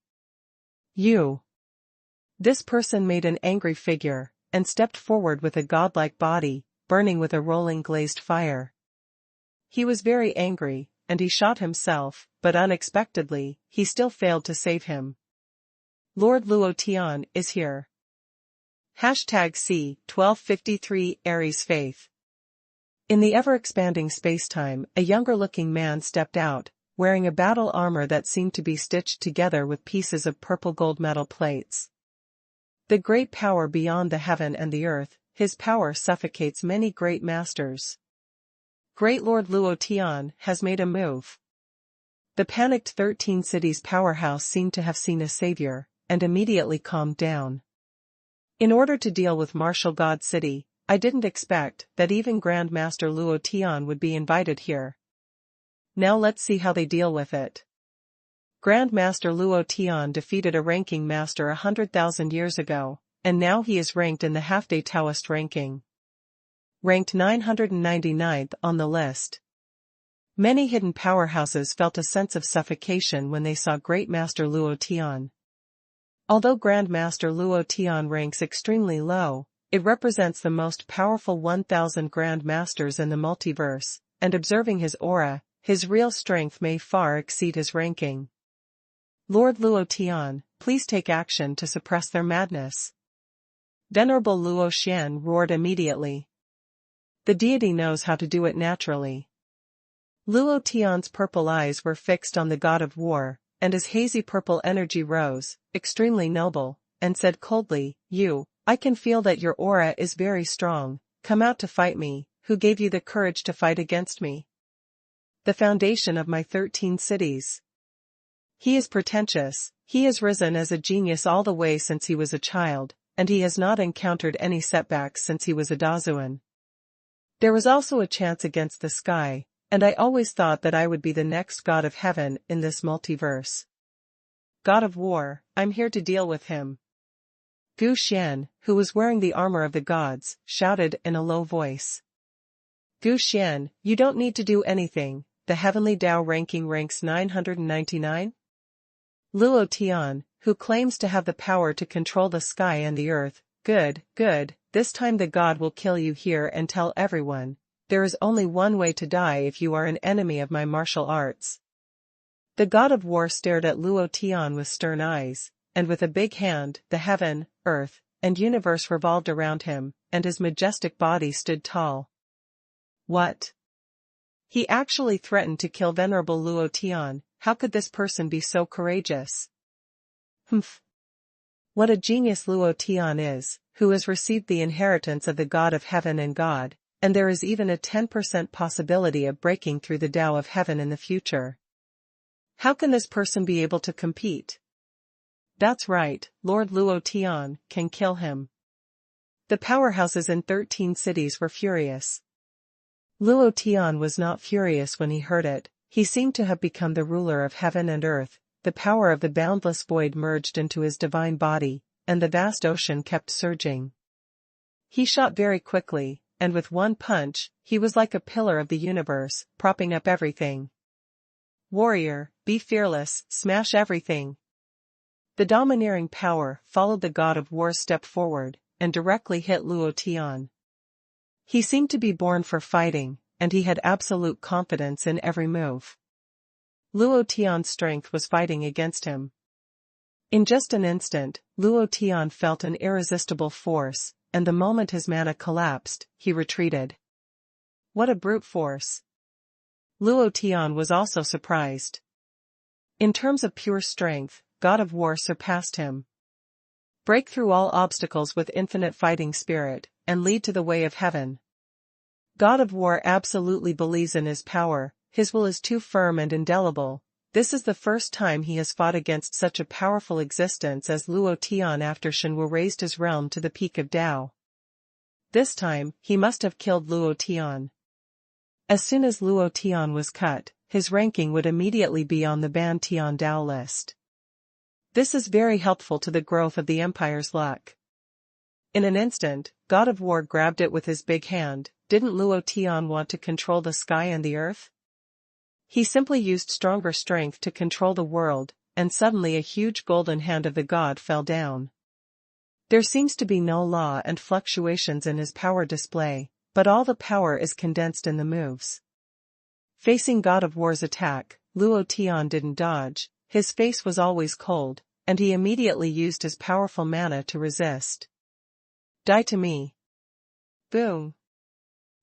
This person made an angry figure, and stepped forward with a godlike body, burning with a rolling glazed fire. He was very angry, and he shot himself, but unexpectedly, he still failed to save him. Lord Luo Tian is here. #C1253 Aries Faith. In the ever-expanding space-time, a younger-looking man stepped out, wearing a battle armor that seemed to be stitched together with pieces of purple gold metal plates. The great power beyond the heaven and the earth, his power suffocates many great masters. Great Lord Luo Tian has made a move. The panicked 13 Cities powerhouse seemed to have seen a savior, and immediately calmed down. In order to deal with Martial God City, I didn't expect that even Grandmaster Luo Tian would be invited here. Now let's see how they deal with it. Grandmaster Luo Tian defeated a ranking master 100,000 years ago, and now he is ranked in the half-day Taoist ranking. Ranked 999th on the list. Many hidden powerhouses felt a sense of suffocation when they saw Great Master Luo Tian. Although Grandmaster Luo Tian ranks extremely low, it represents the most powerful 1,000 Grand Masters in the multiverse, and observing his aura, his real strength may far exceed his ranking. Lord Luo Tian, please take action to suppress their madness. Venerable Luo Xian roared immediately. The deity knows how to do it naturally. Luo Tian's purple eyes were fixed on the god of war, and his hazy purple energy rose, extremely noble, and said coldly, I can feel that your aura is very strong. Come out to fight me. Who gave you the courage to fight against me? The foundation of my 13 cities. He is pretentious. He has risen as a genius all the way since he was a child, and he has not encountered any setbacks since he was a Dazuan. There was also a chance against the sky, and I always thought that I would be the next god of heaven in this multiverse. God of war, I'm here to deal with him. Gu Xian, who was wearing the armor of the gods, shouted in a low voice. Gu Xian, you don't need to do anything, the heavenly Tao ranking ranks 999? Luo Tian, who claims to have the power to control the sky and the earth, good, this time the god will kill you here and tell everyone, there is only one way to die if you are an enemy of my martial arts. The god of war stared at Luo Tian with stern eyes, and with a big hand, the heaven, earth, and universe revolved around him, and his majestic body stood tall. What? He actually threatened to kill Venerable Luo Tian. How could this person be so courageous? Humph. What a genius Luo Tian is, who has received the inheritance of the god of heaven and god, and there is even a 10% possibility of breaking through the Tao of heaven in the future. How can this person be able to compete? That's right, Lord Luo Tian can kill him. The powerhouses in 13 cities were furious. Luo Tian was not furious when he heard it. He seemed to have become the ruler of heaven and earth. The power of the boundless void merged into his divine body, and the vast ocean kept surging. He shot very quickly, and with one punch, he was like a pillar of the universe, propping up everything. Warrior, be fearless, smash everything. The domineering power followed the god of war's step forward, and directly hit Luo Tian. He seemed to be born for fighting, and he had absolute confidence in every move. Luo Tian's strength was fighting against him. In just an instant, Luo Tian felt an irresistible force, and the moment his mana collapsed, he retreated. What a brute force! Luo Tian was also surprised. In terms of pure strength, God of War surpassed him. Break through all obstacles with infinite fighting spirit, and lead to the way of heaven. God of War absolutely believes in his power, his will is too firm and indelible. This is the first time he has fought against such a powerful existence as Luo Tian after Xuanhuan raised his realm to the peak of Tao. This time, he must have killed Luo Tian. As soon as Luo Tian was cut, his ranking would immediately be on the banned Tian Dao list. This is very helpful to the growth of the Empire's luck. In an instant, God of War grabbed it with his big hand. Didn't Luo Tian want to control the sky and the earth? He simply used stronger strength to control the world, and suddenly a huge golden hand of the god fell down. There seems to be no law and fluctuations in his power display, but all the power is condensed in the moves. Facing God of War's attack, Luo Tian didn't dodge, his face was always cold, and he immediately used his powerful mana to resist. Die to me. Boom.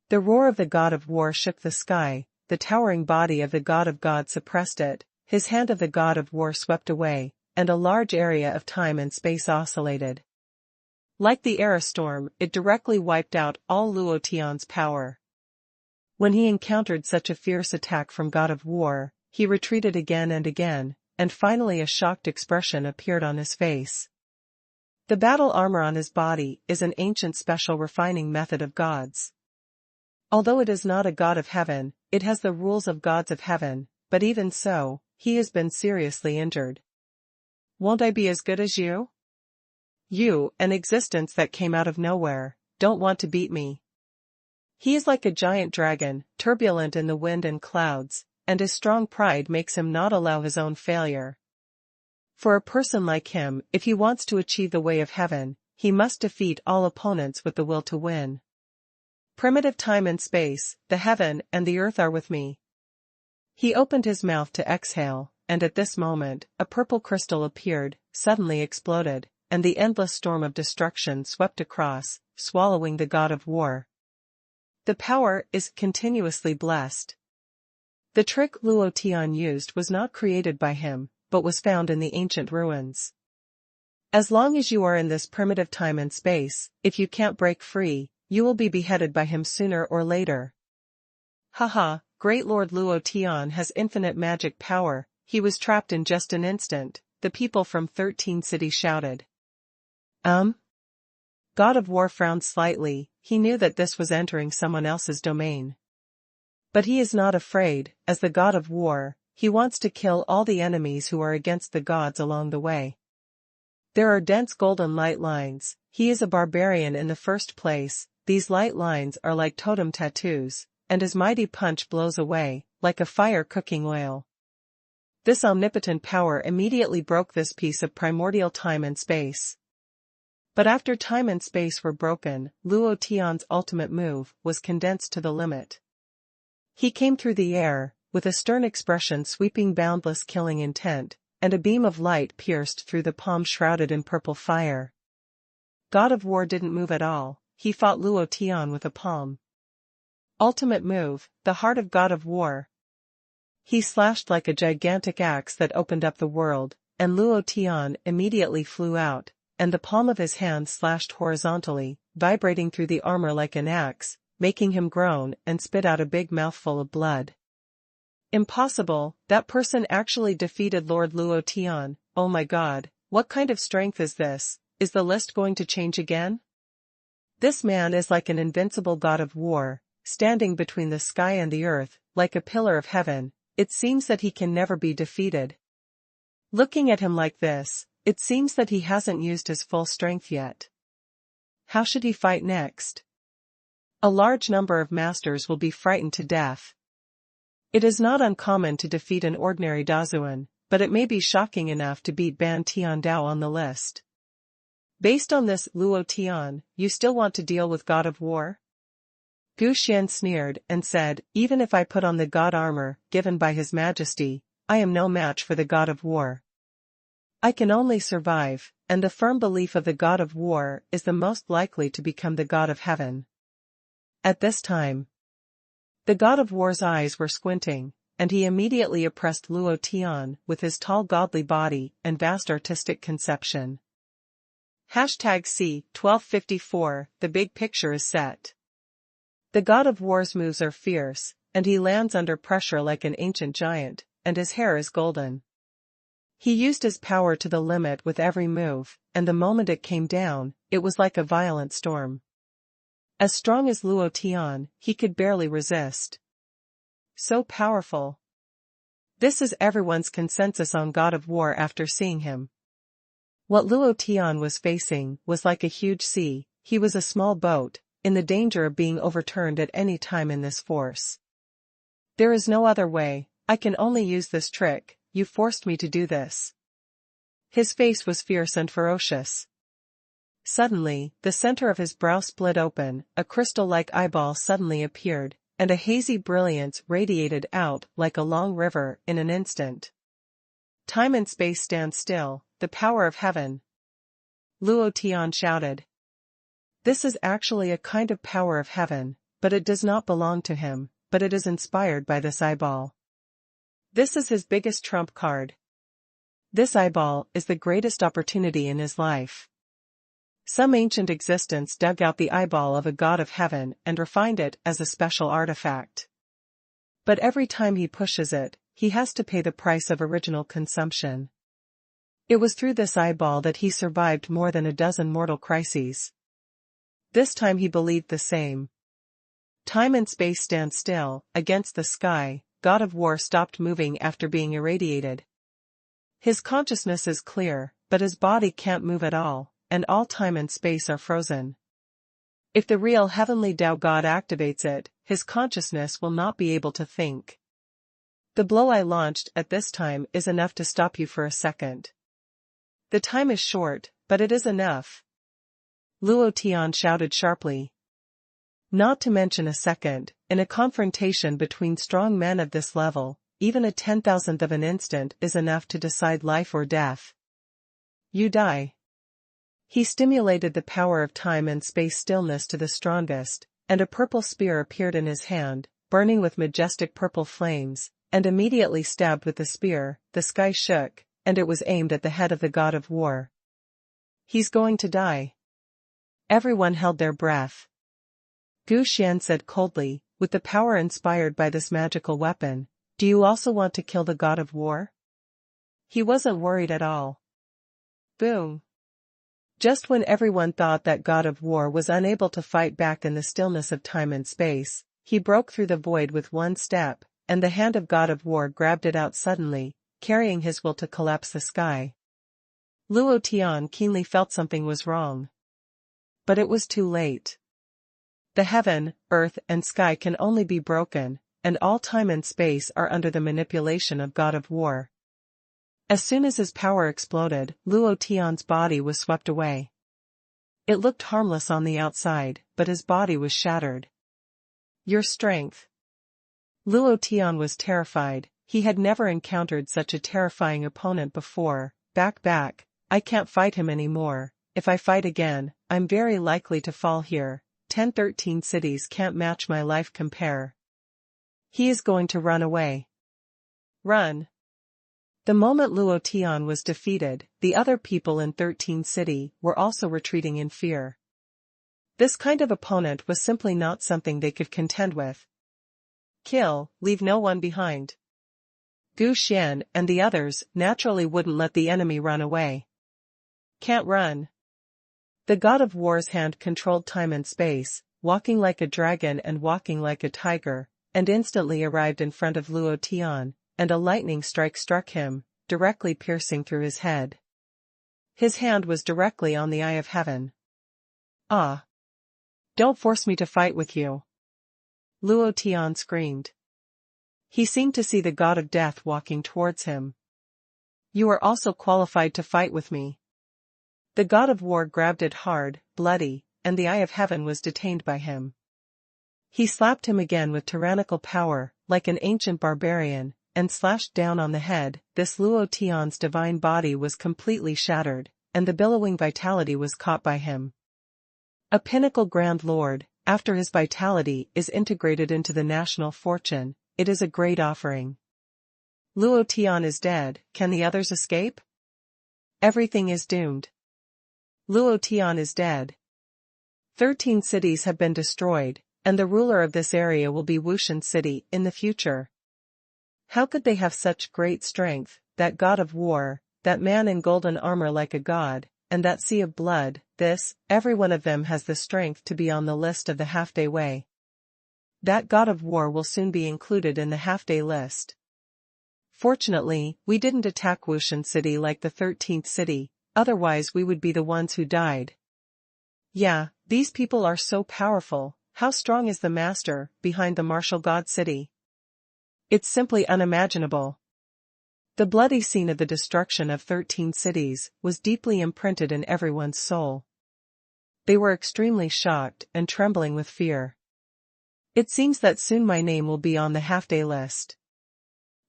The roar of the God of War shook the sky, the towering body of the God of God suppressed it, his hand of the God of War swept away, and a large area of time and space oscillated. Like the Era Storm, it directly wiped out all Luo Tian's power. When he encountered such a fierce attack from God of War, he retreated again, and finally a shocked expression appeared on his face. The battle armor on his body is an ancient special refining method of gods. Although it is not a god of heaven, it has the rules of gods of heaven, but even so, he has been seriously injured. Won't I be as good as you? You, an existence that came out of nowhere, don't want to beat me. He is like a giant dragon, turbulent in the wind and clouds, and his strong pride makes him not allow his own failure. For a person like him, if he wants to achieve the way of heaven, he must defeat all opponents with the will to win. Primitive time and space, the heaven and the earth are with me. He opened his mouth to exhale, and at this moment, a purple crystal appeared, suddenly exploded, and the endless storm of destruction swept across, swallowing the God of War. The power is continuously blessed. The trick Luo Tian used was not created by him, but was found in the ancient ruins. As long as you are in this primitive time and space, if you can't break free, you will be beheaded by him sooner or later. Haha, great Lord Luo Tian has infinite magic power, he was trapped in just an instant, the people from 13 cities shouted. God of War frowned slightly, he knew that this was entering someone else's domain. But he is not afraid, as the God of War, he wants to kill all the enemies who are against the gods along the way. There are dense golden light lines, he is a barbarian in the first place, these light lines are like totem tattoos, and his mighty punch blows away, like a fire cooking oil. This omnipotent power immediately broke this piece of primordial time and space. But after time and space were broken, Luo Tian's ultimate move was condensed to the limit. He came through the air, with a stern expression sweeping boundless killing intent, and a beam of light pierced through the palm shrouded in purple fire. God of War didn't move at all, he fought Luo Tian with a palm. Ultimate move, the heart of God of War. He slashed like a gigantic axe that opened up the world, and Luo Tian immediately flew out, and the palm of his hand slashed horizontally, vibrating through the armor like an axe, making him groan and spit out a big mouthful of blood. Impossible, that person actually defeated Lord Luo Tian, oh my god, what kind of strength is this, is the list going to change again? This man is like an invincible god of war, standing between the sky and the earth, like a pillar of heaven. It seems that he can never be defeated. Looking at him like this, it seems that he hasn't used his full strength yet. How should he fight next? A large number of masters will be frightened to death. It is not uncommon to defeat an ordinary Dazuan, but it may be shocking enough to beat Ban Tiandao on the list. Based on this, Luo Tian, you still want to deal with God of War? Gu Xian sneered and said, even if I put on the god armor given by His Majesty, I am no match for the God of War. I can only survive, and the firm belief of the God of War is the most likely to become the God of Heaven. At this time, the God of War's eyes were squinting, and he immediately oppressed Luo Tian with his tall godly body and vast artistic conception. #C1254, the big picture is set. The God of War's moves are fierce, and he lands under pressure like an ancient giant, and his hair is golden. He used his power to the limit with every move, and the moment it came down, it was like a violent storm. As strong as Luo Tian, he could barely resist. So powerful. This is everyone's consensus on God of War after seeing him. What Luo Tian was facing was like a huge sea. He was a small boat, in the danger of being overturned at any time in this force. There is no other way, I can only use this trick, you forced me to do this. His face was fierce and ferocious. Suddenly, the center of his brow split open, a crystal-like eyeball suddenly appeared, and a hazy brilliance radiated out like a long river in an instant. Time and space stand still, the power of heaven. Luo Tian shouted. This is actually a kind of power of heaven, but it does not belong to him, but it is inspired by this eyeball. This is his biggest trump card. This eyeball is the greatest opportunity in his life. Some ancient existence dug out the eyeball of a god of heaven and refined it as a special artifact. But every time he pushes it, he has to pay the price of original consumption. It was through this eyeball that he survived more than a dozen mortal crises. This time he believed the same. Time and space stand still, against the sky, God of War stopped moving after being irradiated. His consciousness is clear, but his body can't move at all, and all time and space are frozen. If the real heavenly Tao God activates it, his consciousness will not be able to think. The blow I launched at this time is enough to stop you for a second. The time is short, but it is enough. Luo Tian shouted sharply. Not to mention a second, in a confrontation between strong men of this level, even a 10,000th of an instant is enough to decide life or death. You die. He stimulated the power of time and space stillness to the strongest, and a purple spear appeared in his hand, burning with majestic purple flames, and immediately stabbed with the spear, the sky shook, and it was aimed at the head of the God of War. He's going to die. Everyone held their breath. Gu Xian said coldly, with the power inspired by this magical weapon, do you also want to kill the God of War? He wasn't worried at all. Boom. Just when everyone thought that God of War was unable to fight back in the stillness of time and space, he broke through the void with one step, and the hand of God of War grabbed it out suddenly, carrying his will to collapse the sky. Luo Tian keenly felt something was wrong. But it was too late. The heaven, earth and sky can only be broken, and all time and space are under the manipulation of God of War. As soon as his power exploded, Luo Tian's body was swept away. It looked harmless on the outside, but his body was shattered. Your strength. Luo Tian was terrified. He had never encountered such a terrifying opponent before. Back, I can't fight him anymore. If I fight again, I'm very likely to fall here. 10-13 cities can't match my life compare. He is going to run away. Run. The moment Luo Tian was defeated, the other people in 13 City were also retreating in fear. This kind of opponent was simply not something they could contend with. Kill, leave no one behind. Gu Xian and the others naturally wouldn't let the enemy run away. Can't run. The god of war's hand controlled time and space, walking like a dragon and walking like a tiger, and instantly arrived in front of Luo Tian, and a lightning strike struck him, directly piercing through his head. His hand was directly on the eye of heaven. Ah! Don't force me to fight with you! Luo Tian screamed. He seemed to see the god of death walking towards him. You are also qualified to fight with me. The god of war grabbed it hard, bloody, and the eye of heaven was detained by him. He slapped him again with tyrannical power, like an ancient barbarian, and slashed down on the head. This Luo Tian's divine body was completely shattered, and the billowing vitality was caught by him. A pinnacle grand lord, after his vitality is integrated into the national fortune, it is a great offering. Luo Tian is dead, can the others escape? Everything is doomed. Luo Tian is dead. 13 cities have been destroyed, and the ruler of this area will be Wushan City in the future. How could they have such great strength, that god of war, that man in golden armor like a god, and that sea of blood? Every one of them has the strength to be on the list of the half-day way. That god of war will soon be included in the half-day list. Fortunately, we didn't attack Wushan City like the 13th city, otherwise we would be the ones who died. Yeah, these people are so powerful. How strong is the master behind the martial god city? It's simply unimaginable. The bloody scene of the destruction of 13 cities was deeply imprinted in everyone's soul. They were extremely shocked and trembling with fear. It seems that soon my name will be on the half-day list.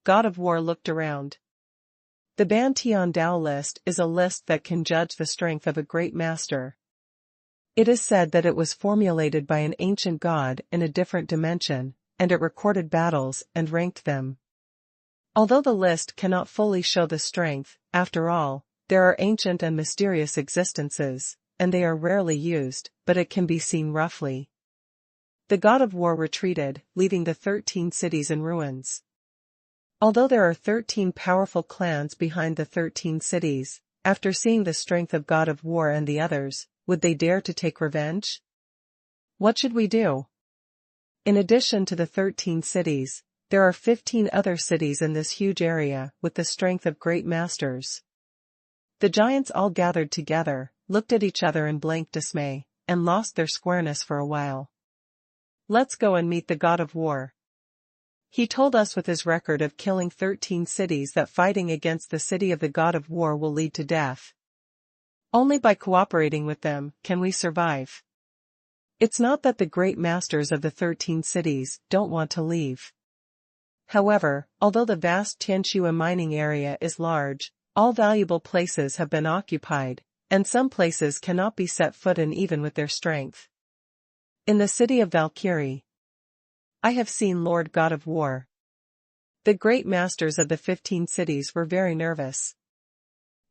God of War looked around. The Ban Tian Dao list is a list that can judge the strength of a great master. It is said that it was formulated by an ancient god in a different dimension, and it recorded battles and ranked them. Although the list cannot fully show the strength, after all, there are ancient and mysterious existences, and they are rarely used, but it can be seen roughly. The god of war retreated, leaving the 13 cities in ruins. Although there are 13 powerful clans behind the 13 cities, after seeing the strength of god of war and the others, would they dare to take revenge? What should we do? In addition to the 13 cities, there are 15 other cities in this huge area with the strength of great masters. The giants all gathered together, looked at each other in blank dismay, and lost their squareness for a while. Let's go and meet the god of war. He told us with his record of killing 13 cities that fighting against the city of the god of war will lead to death. Only by cooperating with them can we survive. It's not that the great masters of the 13 cities don't want to leave. However, although the vast Tianxua mining area is large, all valuable places have been occupied, and some places cannot be set foot in even with their strength. In the city of Valkyrie, I have seen Lord God of War. The great masters of the 15 cities were very nervous.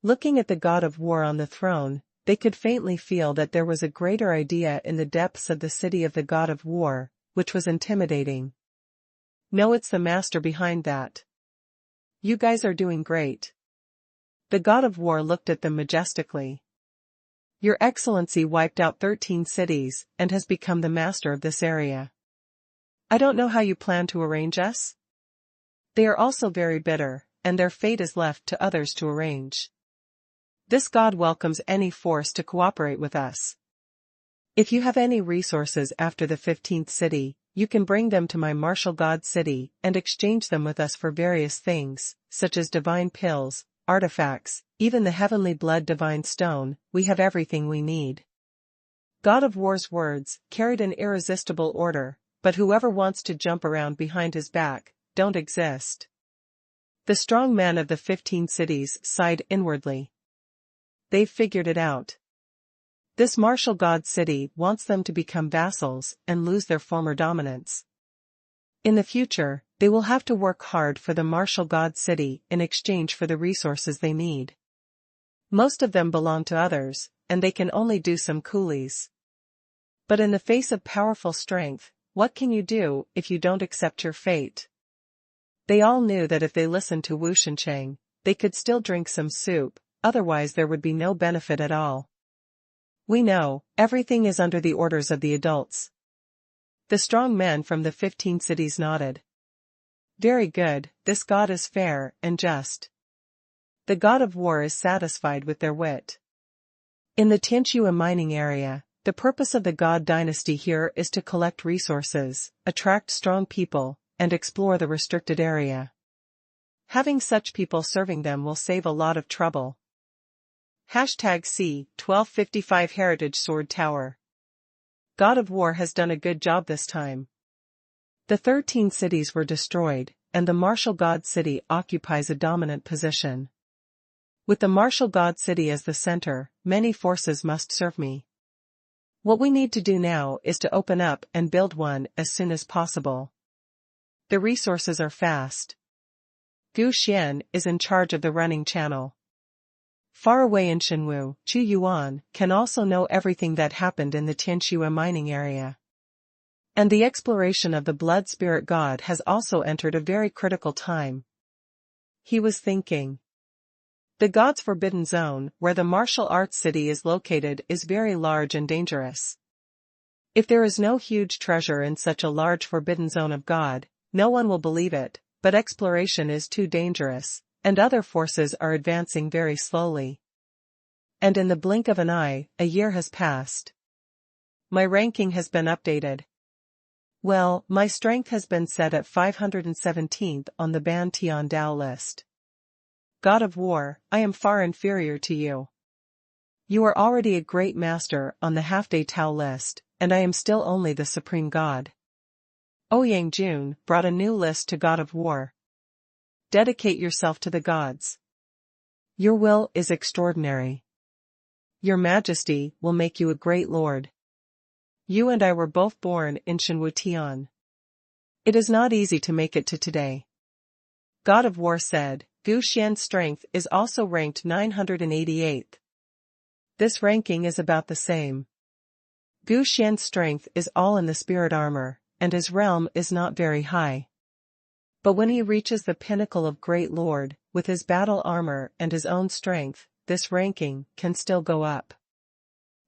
Looking at the God of War on the throne, they could faintly feel that there was a greater idea in the depths of the city of the God of War, which was intimidating. No, it's the master behind that. You guys are doing great. The God of War looked at them majestically. Your Excellency wiped out 13 cities and has become the master of this area. I don't know how you plan to arrange us. They are also very bitter, and their fate is left to others to arrange. This God welcomes any force to cooperate with us. If you have any resources after the 15th city, you can bring them to my martial god city and exchange them with us for various things, such as divine pills, artifacts, even the heavenly blood divine stone. We have everything we need. God of War's words carried an irresistible order, but whoever wants to jump around behind his back, don't exist. The strong men of the 15 cities sighed inwardly. They've figured it out. This martial god city wants them to become vassals and lose their former dominance. In the future, they will have to work hard for the martial god city in exchange for the resources they need. Most of them belong to others, and they can only do some coolies. But in the face of powerful strength, what can you do if you don't accept your fate? They all knew that if they listened to Wu Shencheng, they could still drink some soup, otherwise there would be no benefit at all. We know, everything is under the orders of the adults. The strong men from the 15 cities nodded. Very good, this god is fair and just. The god of war is satisfied with their wit. In the Tianhua mining area, the purpose of the god dynasty here is to collect resources, attract strong people, and explore the restricted area. Having such people serving them will save a lot of trouble. #C1255 Heritage Sword Tower. God of War has done a good job this time. The 13 cities were destroyed, and the martial god city occupies a dominant position. With the martial god city as the center, many forces must serve me. What we need to do now is to open up and build one as soon as possible. The resources are fast. Gu Xian is in charge of the running channel. Far away in Xuanhuan, Xuanhuan can also know everything that happened in the Tianhua mining area. And the exploration of the blood spirit god has also entered a very critical time. He was thinking. The god's forbidden zone, where the martial arts city is located, is very large and dangerous. If there is no huge treasure in such a large forbidden zone of God, no one will believe it, but exploration is too dangerous, and other forces are advancing very slowly. And in the blink of an eye, a year has passed. My ranking has been updated. Well, my strength has been set at 517th on the Ban Tian Dao list. God of War, I am far inferior to you. You are already a great master on the half-day Tao list, and I am still only the supreme god. Ouyang Jun brought a new list to God of War. Dedicate yourself to the gods. Your will is extraordinary. Your Majesty will make you a great lord. You and I were both born in Xuanhuan. It is not easy to make it to today. God of War said, Gu Xian's strength is also ranked 988th. This ranking is about the same. Gu Xian's strength is all in the spirit armor, and his realm is not very high. But when he reaches the pinnacle of Great Lord, with his battle armor and his own strength, this ranking can still go up.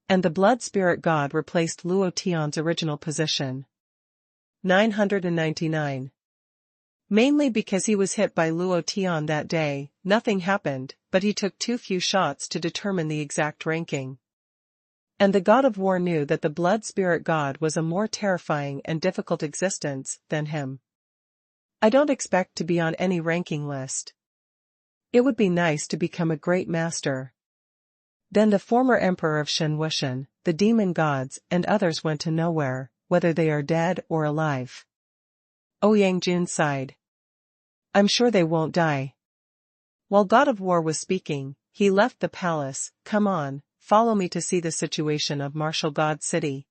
And the blood spirit god replaced Luo Tian's original position. 999. Mainly because he was hit by Luo Tian that day, nothing happened, but he took too few shots to determine the exact ranking. And the God of War knew that the blood spirit god was a more terrifying and difficult existence than him. I don't expect to be on any ranking list. It would be nice to become a great master. Then the former emperor of Xuanhuan, the demon gods and others went to nowhere, whether they are dead or alive. Ouyang Jun sighed. I'm sure they won't die. While God of War was speaking, he left the palace. Come on, follow me to see the situation of Martial God City.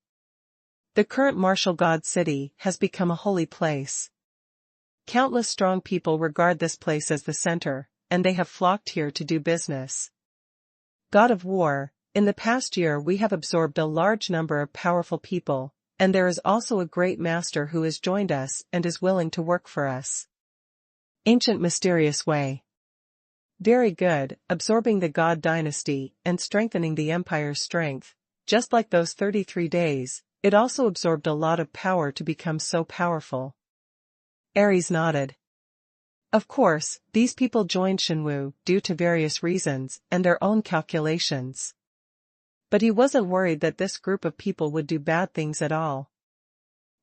The current Martial God City has become a holy place. Countless strong people regard this place as the center, and they have flocked here to do business. God of War, in the past year we have absorbed a large number of powerful people, and there is also a great master who has joined us and is willing to work for us. Ancient mysterious way. Very good, absorbing the God dynasty and strengthening the empire's strength. Just like those 33 days, it also absorbed a lot of power to become so powerful. Ares nodded. Of course, these people joined Xuanhuan due to various reasons and their own calculations. But he wasn't worried that this group of people would do bad things at all.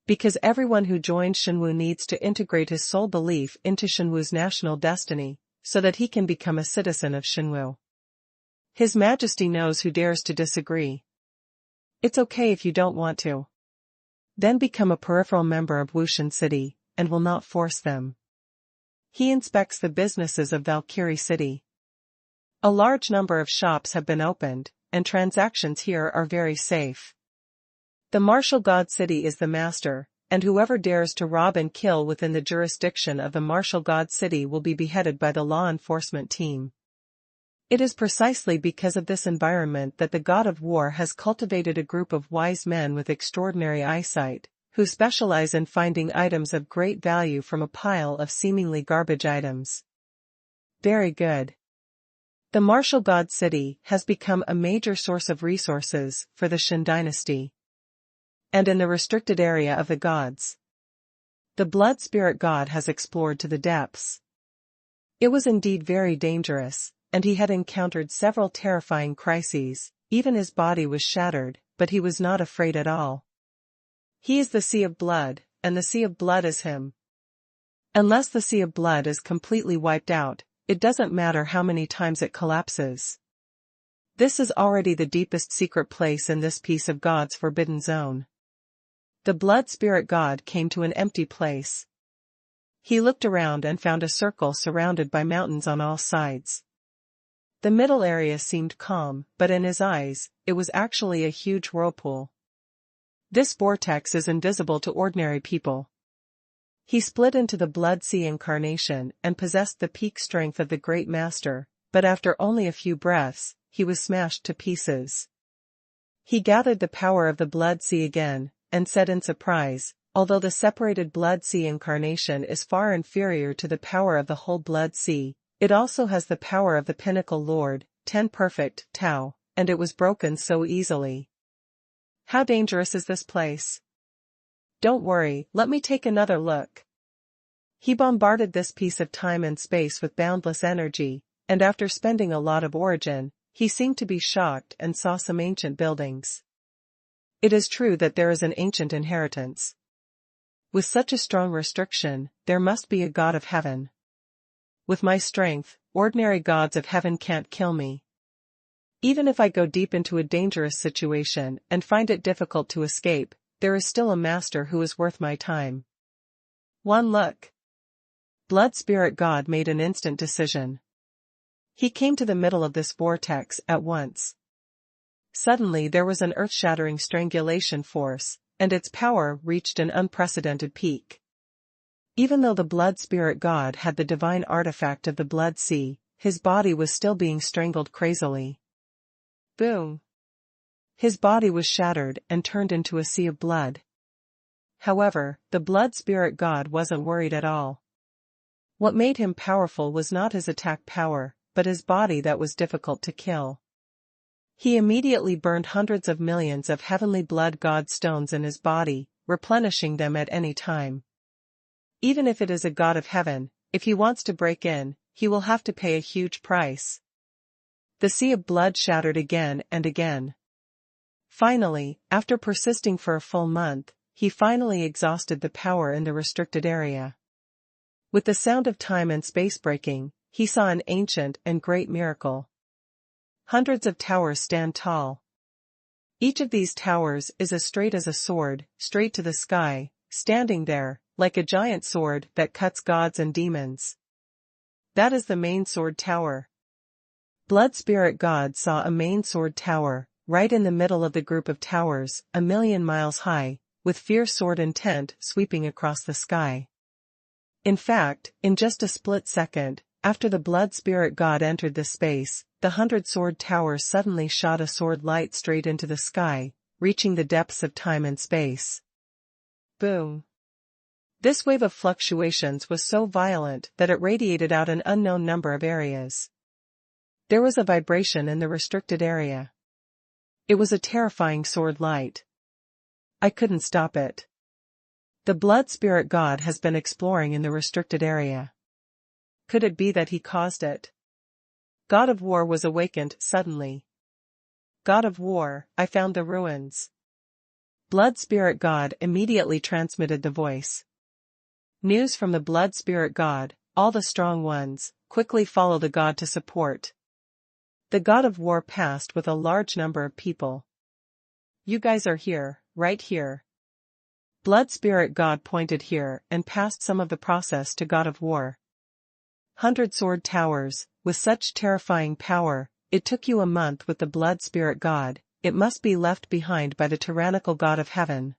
Because everyone who joins Xuanhuan needs to integrate his soul belief into Xuanhuan's national destiny, so that he can become a citizen of Xuanhuan. His Majesty knows who dares to disagree. It's okay if you don't want to. Then become a peripheral member of Wushan City, and will not force them. He inspects the businesses of Valkyrie City. A large number of shops have been opened, and transactions here are very safe. The Martial God City is the master, and whoever dares to rob and kill within the jurisdiction of the Martial God City will be beheaded by the law enforcement team. It is precisely because of this environment that the God of War has cultivated a group of wise men with extraordinary eyesight, who specialize in finding items of great value from a pile of seemingly garbage items. Very good. The martial god city has become a major source of resources for the Shin dynasty. And in the restricted area of the gods, the blood spirit god has explored to the depths. It was indeed very dangerous, and he had encountered several terrifying crises. Even his body was shattered, but he was not afraid at all. He is the sea of blood, and the sea of blood is him. Unless the sea of blood is completely wiped out, it doesn't matter how many times it collapses. This is already the deepest secret place in this piece of God's forbidden zone. The blood spirit god came to an empty place. He looked around and found a circle surrounded by mountains on all sides. The middle area seemed calm, but in his eyes, it was actually a huge whirlpool. This vortex is invisible to ordinary people. He split into the blood sea incarnation and possessed the peak strength of the great master, but after only a few breaths, he was smashed to pieces. He gathered the power of the blood sea again, and said in surprise, although the separated blood sea incarnation is far inferior to the power of the whole blood sea, it also has the power of the pinnacle lord, 10 perfect, Tiao, and it was broken so easily. How dangerous is this place? Don't worry, let me take another look. He bombarded this piece of time and space with boundless energy, and after spending a lot of origin, he seemed to be shocked and saw some ancient buildings. It is true that there is an ancient inheritance. With such a strong restriction, there must be a god of heaven. With my strength, ordinary gods of heaven can't kill me. Even if I go deep into a dangerous situation and find it difficult to escape, there is still a master who is worth my time. One look. Blood spirit god made an instant decision. He came to the middle of this vortex at once. Suddenly there was an earth-shattering strangulation force, and its power reached an unprecedented peak. Even though the blood spirit god had the divine artifact of the blood sea, his body was still being strangled crazily. Boom! His body was shattered and turned into a sea of blood. However, the blood spirit god wasn't worried at all. What made him powerful was not his attack power, but his body that was difficult to kill. He immediately burned hundreds of millions of heavenly blood god stones in his body, replenishing them at any time. Even if it is a god of heaven, if he wants to break in, he will have to pay a huge price. The sea of blood shattered again and again. Finally, after persisting for a full month, he finally exhausted the power in the restricted area. With the sound of time and space breaking, he saw an ancient and great miracle. Hundreds of towers stand tall. Each of these towers is as straight as a sword, straight to the sky, standing there, like a giant sword that cuts gods and demons. That is the main sword tower. Blood spirit god saw a main sword tower, right in the middle of the group of towers, 1,000,000 miles high, with fierce sword intent sweeping across the sky. In fact, in just a split second, after the blood spirit god entered the space, the 100-sword tower suddenly shot a sword light straight into the sky, reaching the depths of time and space. Boom! This wave of fluctuations was so violent that it radiated out an unknown number of areas. There was a vibration in the restricted area. It was a terrifying sword light. I couldn't stop it. The blood spirit god has been exploring in the restricted area. Could it be that he caused it? God of War was awakened suddenly. God of War, I found the ruins. Blood spirit god immediately transmitted the voice. News from the blood spirit god, all the strong ones, quickly follow the god to support. The god of war passed with a large number of people. You guys are here, right here. Blood spirit god pointed here and passed some of the process to god of war. 100-sword towers, with such terrifying power, it took you a month with the blood spirit god, it must be left behind by the tyrannical god of heaven.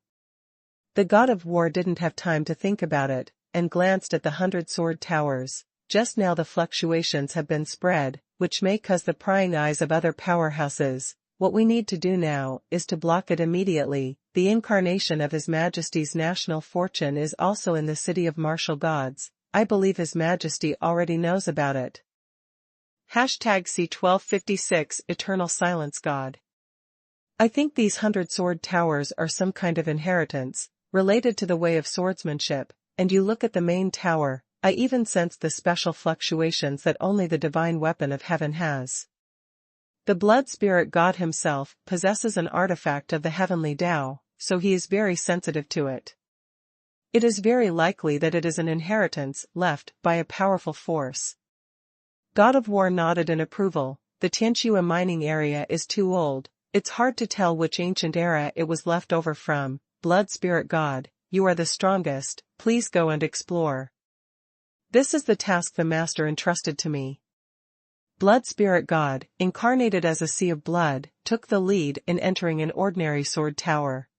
The god of war didn't have time to think about it, and glanced at the 100-sword towers. Just now the fluctuations have been spread, which may cause the prying eyes of other powerhouses. What we need to do now is to block it immediately. The incarnation of His Majesty's national fortune is also in the city of martial gods. I believe His Majesty already knows about it. Hashtag C1256 Eternal Silence God. I think these 100 sword towers are some kind of inheritance, related to the way of swordsmanship, and you look at the main tower, I even sense the special fluctuations that only the divine weapon of heaven has. The blood spirit God himself possesses an artifact of the heavenly Tao, so he is very sensitive to it. It is very likely that it is an inheritance left by a powerful force. God of War nodded in approval. The Tianqua mining area is too old, it's hard to tell which ancient era it was left over from. Blood Spirit God, you are the strongest, please go and explore. This is the task the Master entrusted to me. Blood Spirit God, incarnated as a sea of blood, took the lead in entering an ordinary sword tower.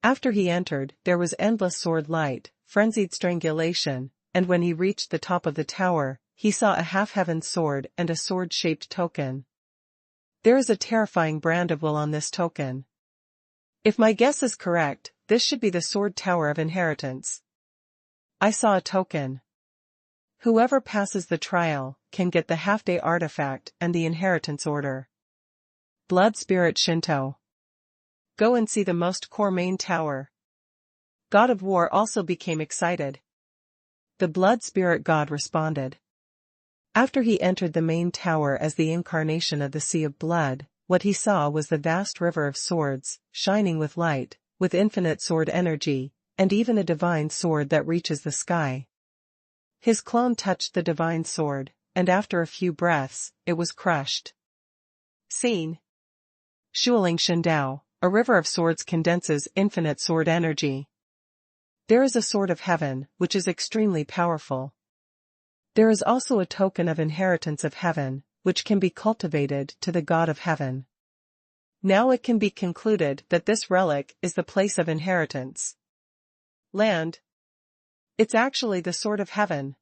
After he entered, there was endless sword light, frenzied strangulation, and when he reached the top of the tower, he saw a half-heaven sword and a sword-shaped token. There is a terrifying brand of will on this token. If my guess is correct, this should be the sword tower of inheritance. I saw a token. Whoever passes the trial can get the half-day artifact and the inheritance order. Blood Spirit Shinto. Go and see the most core main tower. God of War also became excited. The Blood Spirit God responded. After he entered the main tower as the incarnation of the Sea of Blood, what he saw was the vast river of swords, shining with light, with infinite sword energy, and even a divine sword that reaches the sky. His clone touched the divine sword, and after a few breaths, it was crushed. Scene. Shuling Shindao, a river of swords condenses infinite sword energy. There is a sword of heaven, which is extremely powerful. There is also a token of inheritance of heaven, which can be cultivated to the God of heaven. Now it can be concluded that this relic is the place of inheritance. Land. It's actually the sword of heaven.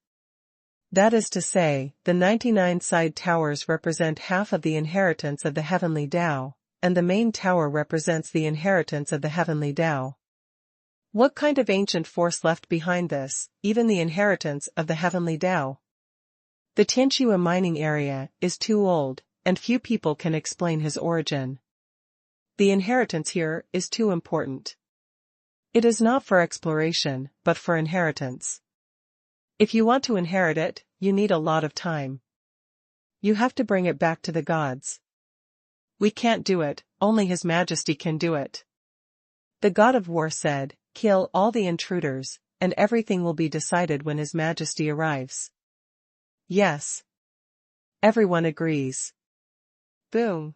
That is to say, the 99 side towers represent half of the inheritance of the heavenly Tao, and the main tower represents the inheritance of the heavenly Tao. What kind of ancient force left behind this, even the inheritance of the heavenly Tao? The Tianqua mining area is too old, and few people can explain his origin. The inheritance here is too important. It is not for exploration, but for inheritance. If you want to inherit it, you need a lot of time. You have to bring it back to the gods. We can't do it, only His Majesty can do it. The God of War said, kill all the intruders, and everything will be decided when His Majesty arrives. Yes. Everyone agrees. Boom.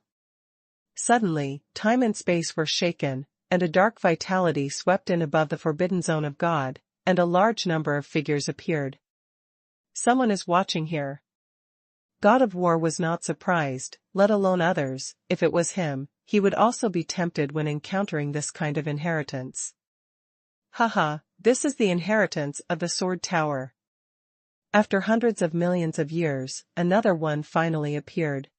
Suddenly, time and space were shaken, and a dark vitality swept in above the forbidden zone of God, and a large number of figures appeared. Someone is watching here. God of War was not surprised, let alone others. If it was him, he would also be tempted when encountering this kind of inheritance. Haha, this is the inheritance of the Sword Tower. After hundreds of millions of years, another one finally appeared.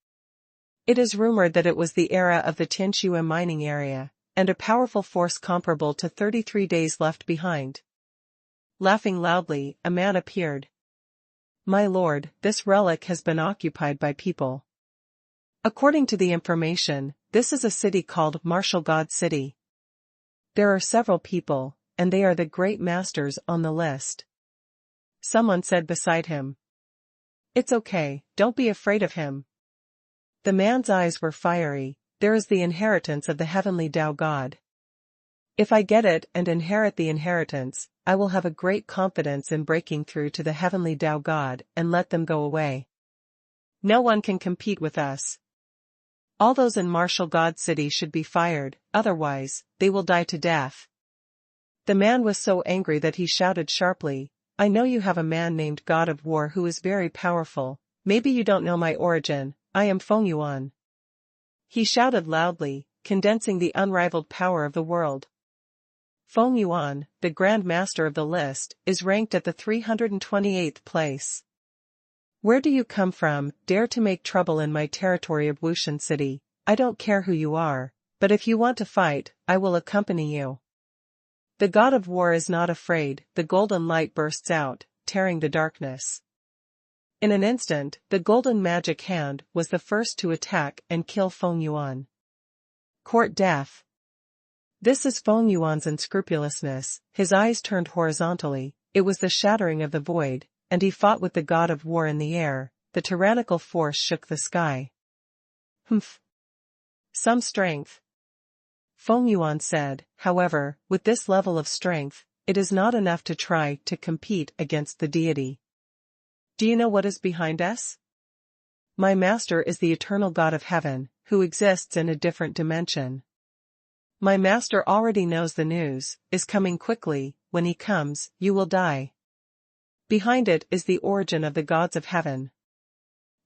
It is rumored that it was the era of the Tianqua mining area, and a powerful force comparable to 33 days left behind. Laughing loudly, a man appeared. My lord, this relic has been occupied by people. According to the information, this is a city called Martial God City. There are several people, and they are the great masters on the list. Someone said beside him. It's okay, don't be afraid of him. The man's eyes were fiery. There is the inheritance of the heavenly Tao God. If I get it and inherit the inheritance, I will have a great confidence in breaking through to the heavenly Tao God and let them go away. No one can compete with us. All those in Martial God City should be fired, otherwise, they will die to death. The man was so angry that he shouted sharply, I know you have a man named God of War who is very powerful. Maybe you don't know my origin. I am Xuanhuan. He shouted loudly, condensing the unrivaled power of the world. Xuanhuan, the Grand Master of the list, is ranked at the 328th place. Where do you come from? Dare to make trouble in my territory of Wushan City? I don't care who you are, but if you want to fight, I will accompany you. The God of War is not afraid. The golden light bursts out, tearing the darkness. In an instant, the golden magic hand was the first to attack and kill Xuanhuan. Court death. This is Xuanhuan's unscrupulousness. His eyes turned horizontally. It was the shattering of the void, and he fought with the god of war in the air. The tyrannical force shook the sky. Humph. Some strength. Xuanhuan said, however, with this level of strength, it is not enough to try to compete against the deity. Do you know what is behind us? My master is the eternal God of heaven, who exists in a different dimension. My master already knows the news, is coming quickly. When he comes, you will die. Behind it is the origin of the gods of heaven.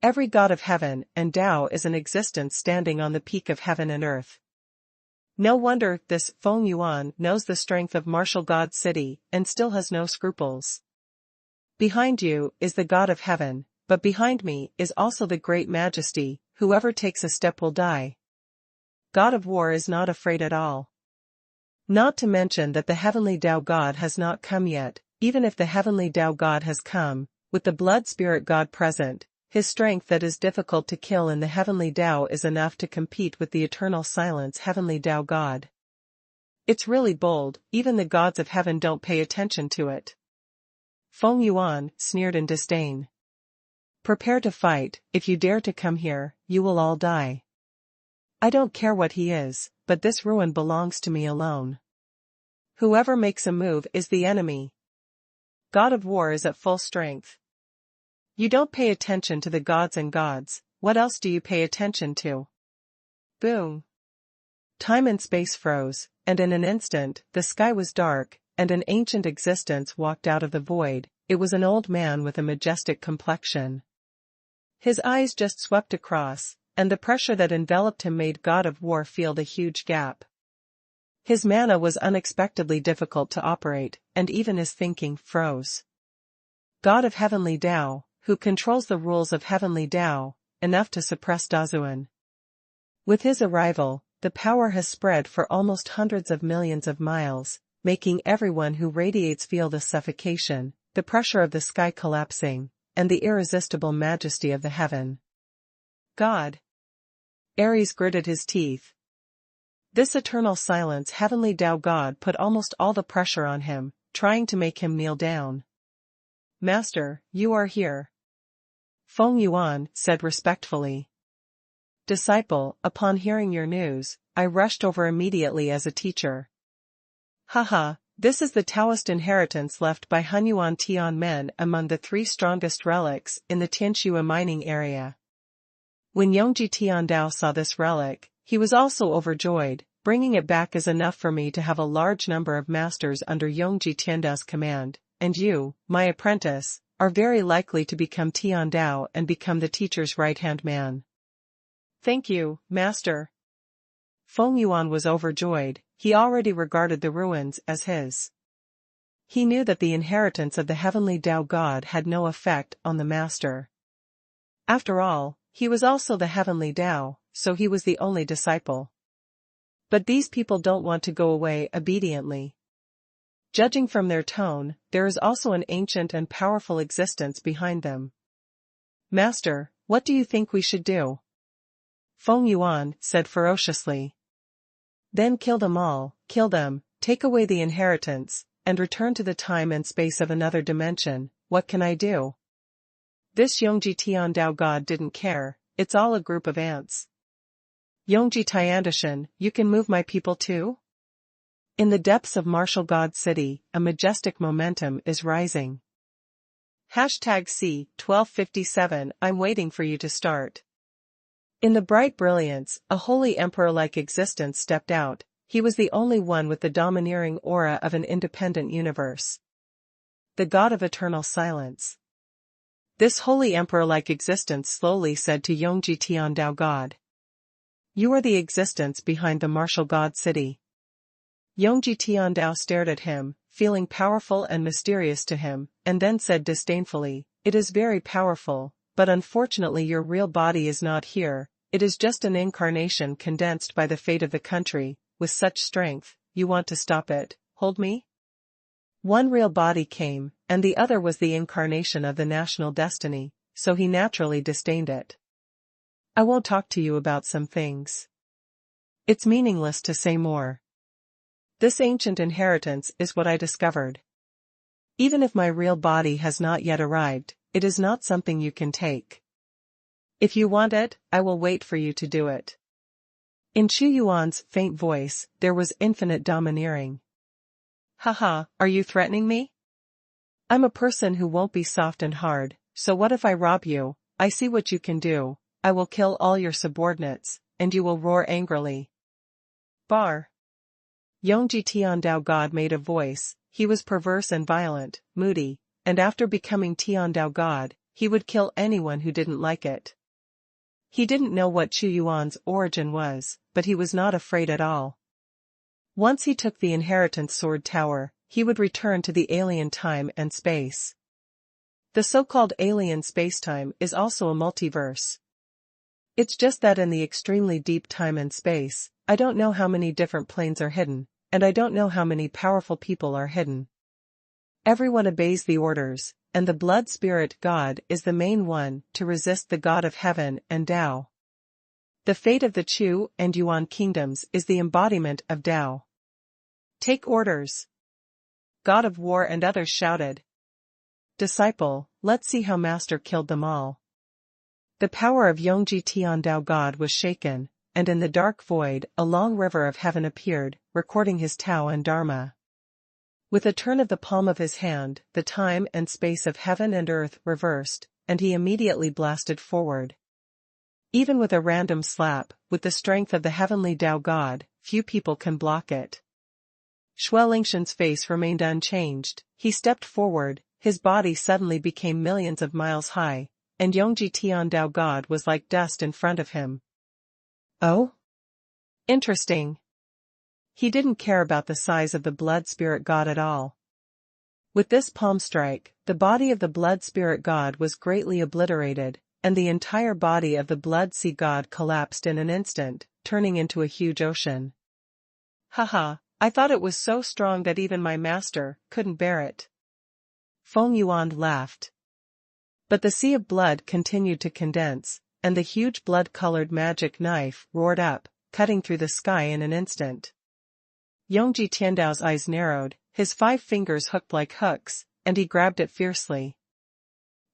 Every god of heaven and Tao is an existence standing on the peak of heaven and earth. No wonder this Xuanhuan knows the strength of martial god city and still has no scruples. Behind you is the God of heaven, but behind me is also the great majesty. Whoever takes a step will die. God of war is not afraid at all. Not to mention that the heavenly Tao God has not come yet. Even if the heavenly Tao God has come, with the blood spirit God present, his strength that is difficult to kill in the heavenly Tao is enough to compete with the eternal silence heavenly Tao God. It's really bold. Even the gods of heaven don't pay attention to it. Xuanhuan sneered in disdain. Prepare to fight. If you dare to come here, you will all die. I don't care what he is, but this ruin belongs to me alone. Whoever makes a move is the enemy. God of war is at full strength. You don't pay attention to the gods and gods. What else do you pay attention to? Boom. Time and space froze, and in an instant, the sky was dark, and an ancient existence walked out of the void. It was an old man with a majestic complexion. His eyes just swept across, and the pressure that enveloped him made God of War feel the huge gap. His mana was unexpectedly difficult to operate, and even his thinking froze. God of Heavenly Tao, who controls the rules of Heavenly Tao, enough to suppress Dazuan. With his arrival, the power has spread for almost hundreds of millions of miles, making everyone who radiates feel the suffocation, the pressure of the sky collapsing, and the irresistible majesty of the heaven. God. Ares gritted his teeth. This eternal silence heavenly Tao God put almost all the pressure on him, trying to make him kneel down. Master, you are here. Xuanhuan said respectfully. Disciple, upon hearing your news, I rushed over immediately as a teacher. Haha, this is the Taoist inheritance left by Hunyuan Tian men among the 3 strongest relics in the Tianxua mining area. When Yongji Tiandao saw this relic, he was also overjoyed. Bringing it back is enough for me to have a large number of masters under Yongji Tiandao's command, and you, my apprentice, are very likely to become Tiandao and become the teacher's right-hand man. Thank you, master. Xuanhuan was overjoyed. He already regarded the ruins as his. He knew that the inheritance of the heavenly Tao God had no effect on the master. After all, he was also the heavenly Tao, so he was the only disciple. But these people don't want to go away obediently. Judging from their tone, there is also an ancient and powerful existence behind them. Master, what do you think we should do? Xuanhuan said ferociously. Then kill them all, kill them, take away the inheritance, and return to the time and space of another dimension. What can I do? This Yongji Tiandao God didn't care. It's all a group of ants. Yongji Tiandashan, you can move my people too? In the depths of Martial God City, a majestic momentum is rising. #C1257 I'm waiting for you to start. In the bright brilliance, a holy emperor-like existence stepped out. He was the only one with the domineering aura of an independent universe. The God of Eternal Silence. This holy emperor-like existence slowly said to Yongji Tiandao God. You are the existence behind the Martial God City. Yongji Tiandao stared at him, feeling powerful and mysterious to him, and then said disdainfully, It is very powerful, but unfortunately your real body is not here. It is just an incarnation condensed by the fate of the country. With such strength, you want to stop it, hold me? One real body came, and the other was the incarnation of the national destiny. so he naturally disdained it. I won't talk to you about some things. It's meaningless to say more. This ancient inheritance is what I discovered. Even if my real body has not yet arrived, it is not something you can take. If you want it, I will wait for you to do it. In Xuanhuan's faint voice, there was infinite domineering. Haha, are you threatening me? I'm a person who won't be soft and hard, so what if I rob you? I see what you can do. I will kill all your subordinates, and you will roar angrily. Bar. Yongji Tiandao God made a voice. He was perverse and violent, moody, and after becoming Tiandao God, he would kill anyone who didn't like it. He didn't know what Xuanhuan's origin was, but he was not afraid at all. Once he took the inheritance sword tower, he would return to the alien time and space. The so-called alien spacetime is also a multiverse. It's just that in the extremely deep time and space, I don't know how many different planes are hidden, and I don't know how many powerful people are hidden. Everyone obeys the orders, and the blood spirit god is the main one to resist the god of heaven and Tao. The fate of the Chu and Yuan kingdoms is the embodiment of Tao. Take orders. God of War and others shouted. Disciple, let's see how Master killed them all. The power of Yongji Tiandao God was shaken, and in the dark void a long river of heaven appeared, recording his Tao and Dharma. With a turn of the palm of his hand, the time and space of heaven and earth reversed, and he immediately blasted forward. Even with a random slap, with the strength of the heavenly Tao God, few people can block it. Xuanhuan's face remained unchanged. He stepped forward, his body suddenly became millions of miles high, and Yongji Tiandao God was like dust in front of him. Oh? Interesting. He didn't care about the size of the blood spirit god at all. With this palm strike, the body of the blood spirit god was greatly obliterated, and the entire body of the blood sea god collapsed in an instant, turning into a huge ocean. Haha, I thought it was so strong that even my master couldn't bear it. Feng Yuan laughed. But the sea of blood continued to condense, and the huge blood-colored magic knife roared up, cutting through the sky in an instant. Yongji Tiandao's eyes narrowed, his 5 fingers hooked like hooks, and he grabbed it fiercely.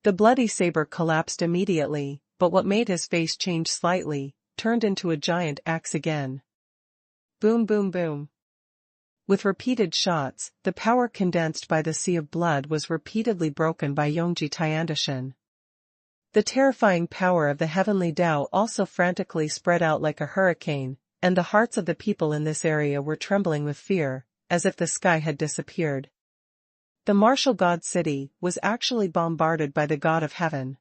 The bloody saber collapsed immediately, but what made his face change slightly, turned into a giant axe again. Boom boom boom. With repeated shots, the power condensed by the sea of blood was repeatedly broken by Yongji Tiandashan. The terrifying power of the heavenly Tao also frantically spread out like a hurricane, and the hearts of the people in this area were trembling with fear, as if the sky had disappeared. The martial god city was actually bombarded by the god of heaven.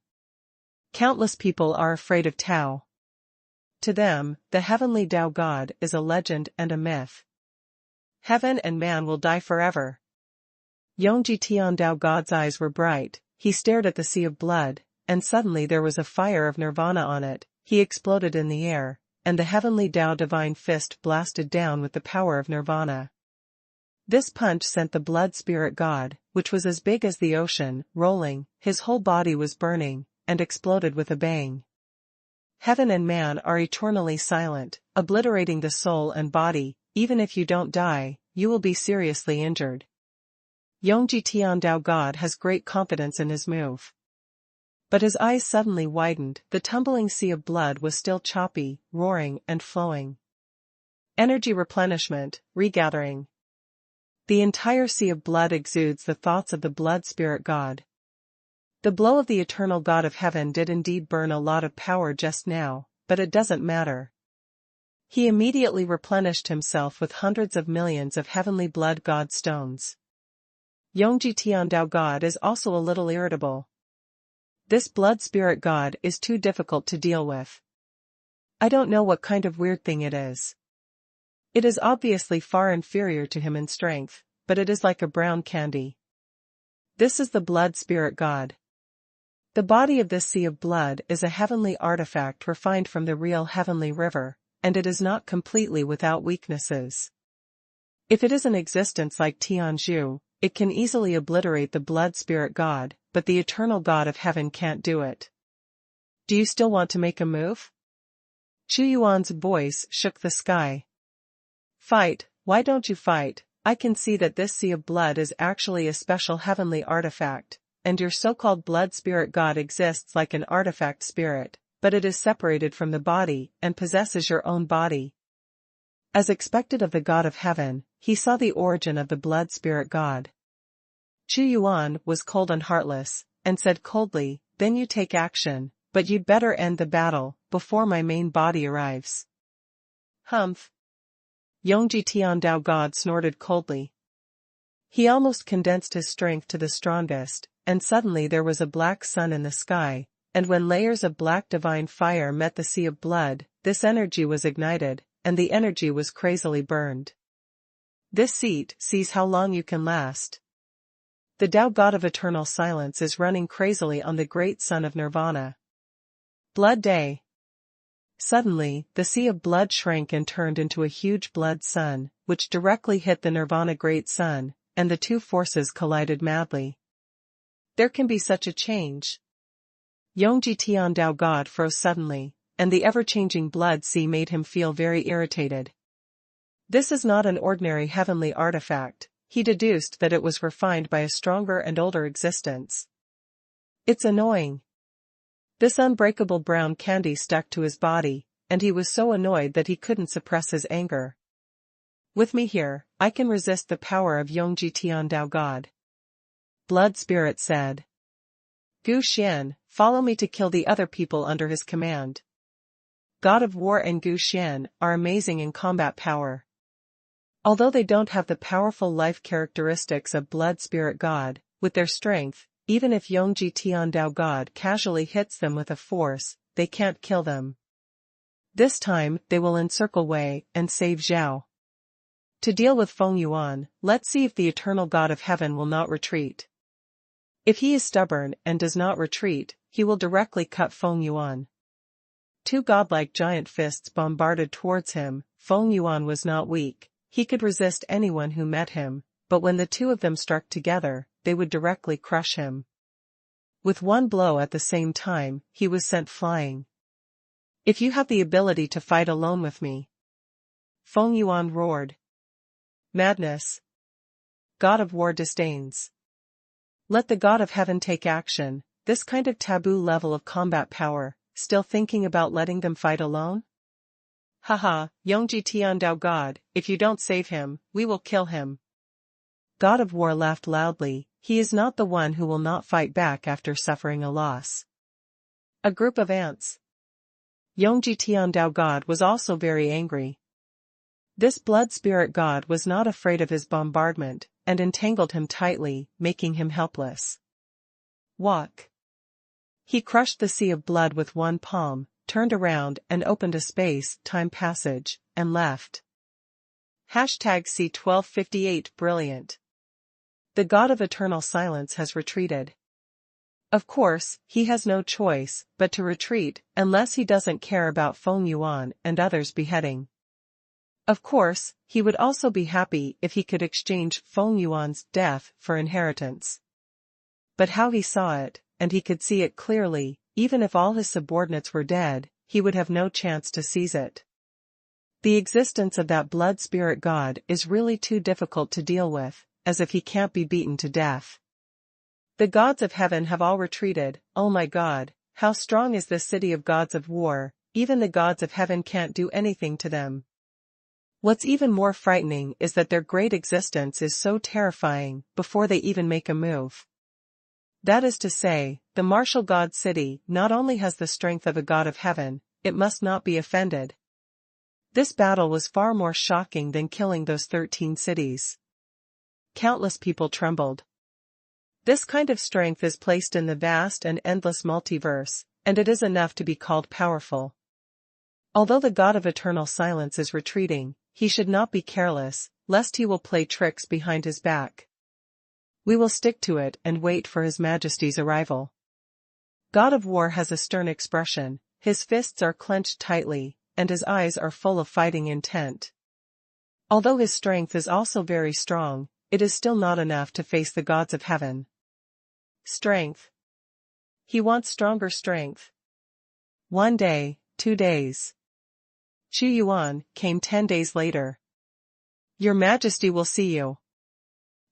Countless people are afraid of Tao. To them, the heavenly Tao god is a legend and a myth. Heaven and man will die forever. Yongji Tiandao God's eyes were bright. He stared at the sea of blood, and suddenly there was a fire of nirvana on it. He exploded in the air, and the heavenly Tao divine fist blasted down with the power of nirvana. This punch sent the blood spirit god, which was as big as the ocean, rolling. His whole body was burning, and exploded with a bang. Heaven and man are eternally silent, obliterating the soul and body. Even if you don't die, you will be seriously injured. Yongji Tiandao God has great confidence in his move. But his eyes suddenly widened. The tumbling sea of blood was still choppy, roaring, and flowing. Energy replenishment, regathering. The entire sea of blood exudes the thoughts of the blood spirit god. The blow of the eternal god of heaven did indeed burn a lot of power just now, but it doesn't matter. He immediately replenished himself with hundreds of millions of heavenly blood god stones. Yongji Tiandao God is also a little irritable. This blood spirit god is too difficult to deal with. I don't know what kind of weird thing it is. It is obviously far inferior to him in strength, but it is like a brown candy. This is the blood spirit god. The body of this sea of blood is a heavenly artifact refined from the real heavenly river, and it is not completely without weaknesses. If it is an existence like Tianzhu, it can easily obliterate the blood spirit god, but the eternal god of heaven can't do it. Do you still want to make a move? Chuyuan's voice shook the sky. Fight, why don't you fight? I can see that this sea of blood is actually a special heavenly artifact, and your so-called blood spirit god exists like an artifact spirit, but it is separated from the body and possesses your own body. As expected of the god of heaven, he saw the origin of the blood spirit god. Chuyuan was cold and heartless, and said coldly, then you take action, but you'd better end the battle, before my main body arrives. Humph. Yongji Tiandao god snorted coldly. He almost condensed his strength to the strongest, and suddenly there was a black sun in the sky, and when layers of black divine fire met the sea of blood, this energy was ignited, and the energy was crazily burned. This seat sees how long you can last. The Tao god of eternal silence is running crazily on the great sun of nirvana. Blood Day. Suddenly, the sea of blood shrank and turned into a huge blood sun, which directly hit the nirvana great sun, and the two forces collided madly. There can be such a change. Yongji Tiandao god froze suddenly, and the ever-changing blood sea made him feel very irritated. This is not an ordinary heavenly artifact, he deduced that it was refined by a stronger and older existence. It's annoying. This unbreakable brown candy stuck to his body, and he was so annoyed that he couldn't suppress his anger. With me here, I can resist the power of Yongji Tiandao god. Blood Spirit said. Gu Xian, follow me to kill the other people under his command. God of War and Gu Xian are amazing in combat power. Although they don't have the powerful life characteristics of Blood Spirit God, with their strength, even if Yongji Tiandao God casually hits them with a force, they can't kill them. This time, they will encircle Wei and save Zhao. To deal with Feng Yuan, let's see if the eternal God of Heaven will not retreat. If he is stubborn and does not retreat, he will directly cut Feng Yuan. Two godlike giant fists bombarded towards him. Feng Yuan was not weak, he could resist anyone who met him, but when the two of them struck together, they would directly crush him. With one blow at the same time, he was sent flying. If you have the ability to fight alone with me. Feng Yuan roared. Madness. God of War disdains. Let the God of Heaven take action, this kind of taboo level of combat power, still thinking about letting them fight alone? Haha, Yongji Tiandao God, if you don't save him, we will kill him. God of War laughed loudly, he is not the one who will not fight back after suffering a loss. A group of ants. Yongji Tiandao God was also very angry. This blood spirit god was not afraid of his bombardment, and entangled him tightly, making him helpless. Walk. He crushed the sea of blood with one palm, turned around and opened a space-time passage, and left. #C1258 Brilliant. The God of Eternal Silence has retreated. Of course, he has no choice but to retreat unless he doesn't care about Feng Yuan and others beheading. Of course, he would also be happy if he could exchange Feng Yuan's death for inheritance. But how he saw it, and he could see it clearly, even if all his subordinates were dead, he would have no chance to seize it. The existence of that blood spirit god is really too difficult to deal with, as if he can't be beaten to death. The gods of heaven have all retreated. Oh my god, how strong is this city of gods of war, even the gods of heaven can't do anything to them. What's even more frightening is that their great existence is so terrifying before they even make a move. That is to say, the martial god city not only has the strength of a god of heaven, it must not be offended. This battle was far more shocking than killing those 13 cities. Countless people trembled. This kind of strength is placed in the vast and endless multiverse, and it is enough to be called powerful. Although the God of Eternal Silence is retreating, he should not be careless, lest he will play tricks behind his back. We will stick to it and wait for His Majesty's arrival. God of War has a stern expression, his fists are clenched tightly, and his eyes are full of fighting intent. Although his strength is also very strong, it is still not enough to face the gods of heaven. Strength. He wants stronger strength. 1 day, 2 days. Xuanhuan came 10 days later. Your Majesty will see you.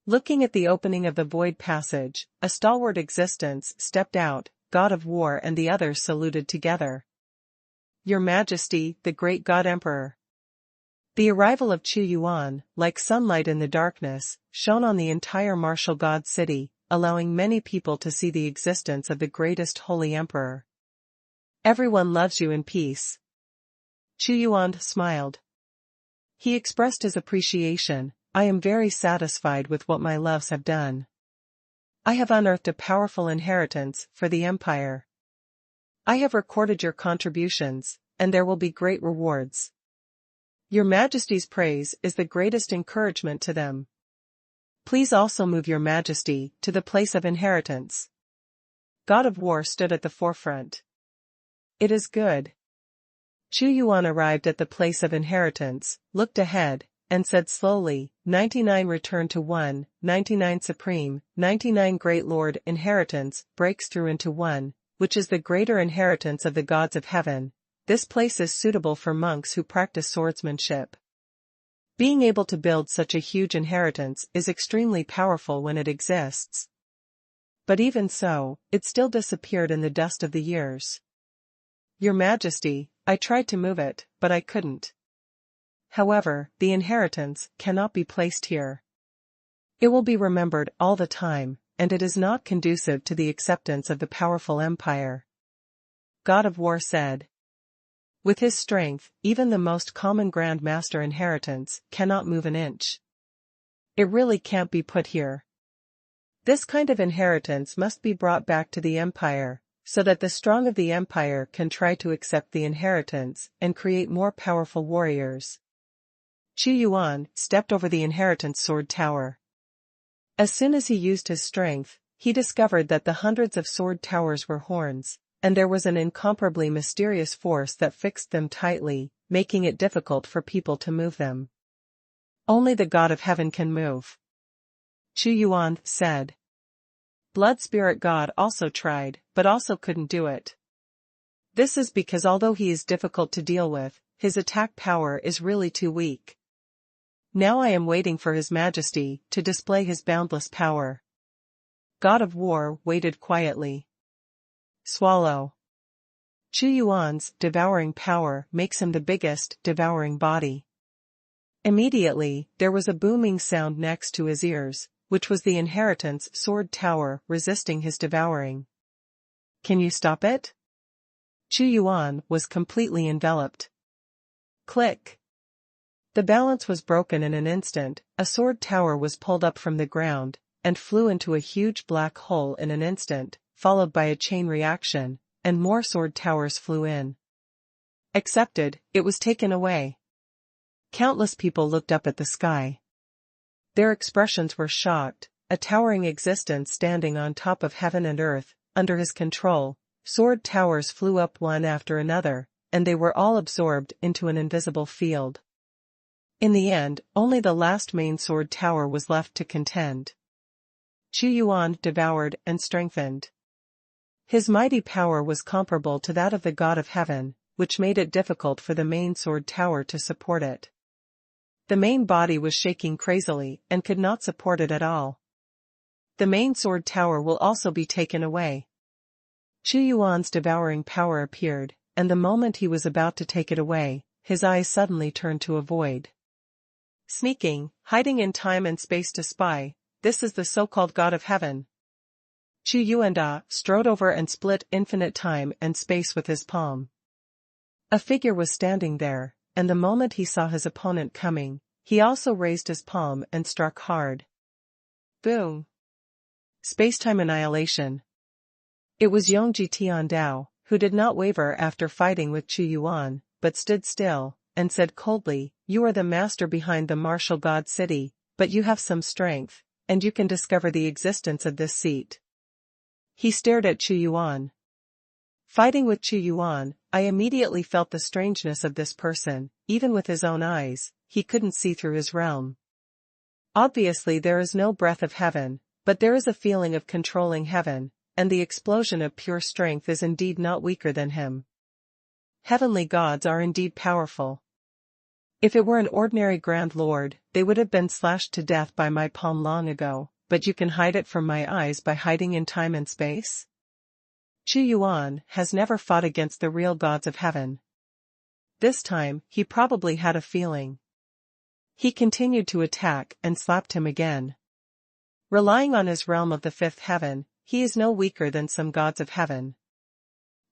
Looking at the opening of the void passage, a stalwart existence stepped out, God of War and the others saluted together. Your Majesty, the great God Emperor. The arrival of Xuanhuan, like sunlight in the darkness, shone on the entire martial god city, allowing many people to see the existence of the greatest holy emperor. Everyone loves you in peace. Xuanhuan smiled. He expressed his appreciation. I am very satisfied with what my loves have done. I have unearthed a powerful inheritance for the empire. I have recorded your contributions, and there will be great rewards. Your Majesty's praise is the greatest encouragement to them. Please also move your Majesty to the place of inheritance. God of War stood at the forefront. It is good. Xuanhuan arrived at the place of inheritance, looked ahead, and said slowly, 99 return to 1, 99 supreme, 99 great lord inheritance breaks through into 1, which is the greater inheritance of the gods of heaven. This place is suitable for monks who practice swordsmanship. Being able to build such a huge inheritance is extremely powerful when it exists. But even so, it still disappeared in the dust of the years. Your Majesty, I tried to move it, but I couldn't. However, the inheritance cannot be placed here. It will be remembered all the time, and it is not conducive to the acceptance of the powerful empire. God of War said. With his strength, even the most common Grand Master inheritance cannot move an inch. It really can't be put here. This kind of inheritance must be brought back to the empire, so that the strong of the empire can try to accept the inheritance and create more powerful warriors. Xuanhuan stepped over the inheritance sword tower. As soon as he used his strength, he discovered that the hundreds of sword towers were horns, and there was an incomparably mysterious force that fixed them tightly, making it difficult for people to move them. Only the God of Heaven can move. Xuanhuan said. Blood Spirit God also tried, but also couldn't do it. This is because although he is difficult to deal with, his attack power is really too weak. Now I am waiting for His Majesty to display his boundless power. God of War waited quietly. Swallow. Xuanhuan's devouring power makes him the biggest devouring body. Immediately, there was a booming sound next to his ears, which was the inheritance sword tower resisting his devouring. Can you stop it? Xuanhuan was completely enveloped. Click. The balance was broken in an instant, a sword tower was pulled up from the ground, and flew into a huge black hole in an instant, followed by a chain reaction, and more sword towers flew in. Accepted, it was taken away. Countless people looked up at the sky. Their expressions were shocked, a towering existence standing on top of heaven and earth, under his control, sword towers flew up one after another, and they were all absorbed into an invisible field. In the end, only the last main sword tower was left to contend. Xuanhuan devoured and strengthened. His mighty power was comparable to that of the God of Heaven, which made it difficult for the main sword tower to support it. The main body was shaking crazily and could not support it at all. The main sword tower will also be taken away. Xuanhuan's devouring power appeared, and the moment he was about to take it away, his eyes suddenly turned to a void. Sneaking, hiding in time and space to spy, this is the so-called God of Heaven. Xuanhuan strode over and split infinite time and space with his palm. A figure was standing there, and the moment he saw his opponent coming, he also raised his palm and struck hard. Boom! Spacetime annihilation. It was Yongji Tiandao, who did not waver after fighting with Xuanhuan, but stood still, and said coldly, "You are the master behind the martial god city, but you have some strength, and you can discover the existence of this seat." He stared at Xuanhuan. Fighting with Xuanhuan, I immediately felt the strangeness of this person. Even with his own eyes, he couldn't see through his realm. Obviously there is no breath of heaven, but there is a feeling of controlling heaven, and the explosion of pure strength is indeed not weaker than him. Heavenly gods are indeed powerful. If it were an ordinary Grand Lord, they would have been slashed to death by my palm long ago, but you can hide it from my eyes by hiding in time and space? Xuanhuan has never fought against the real gods of heaven. This time, he probably had a feeling. He continued to attack and slapped him again. Relying on his realm of the fifth heaven, he is no weaker than some gods of heaven.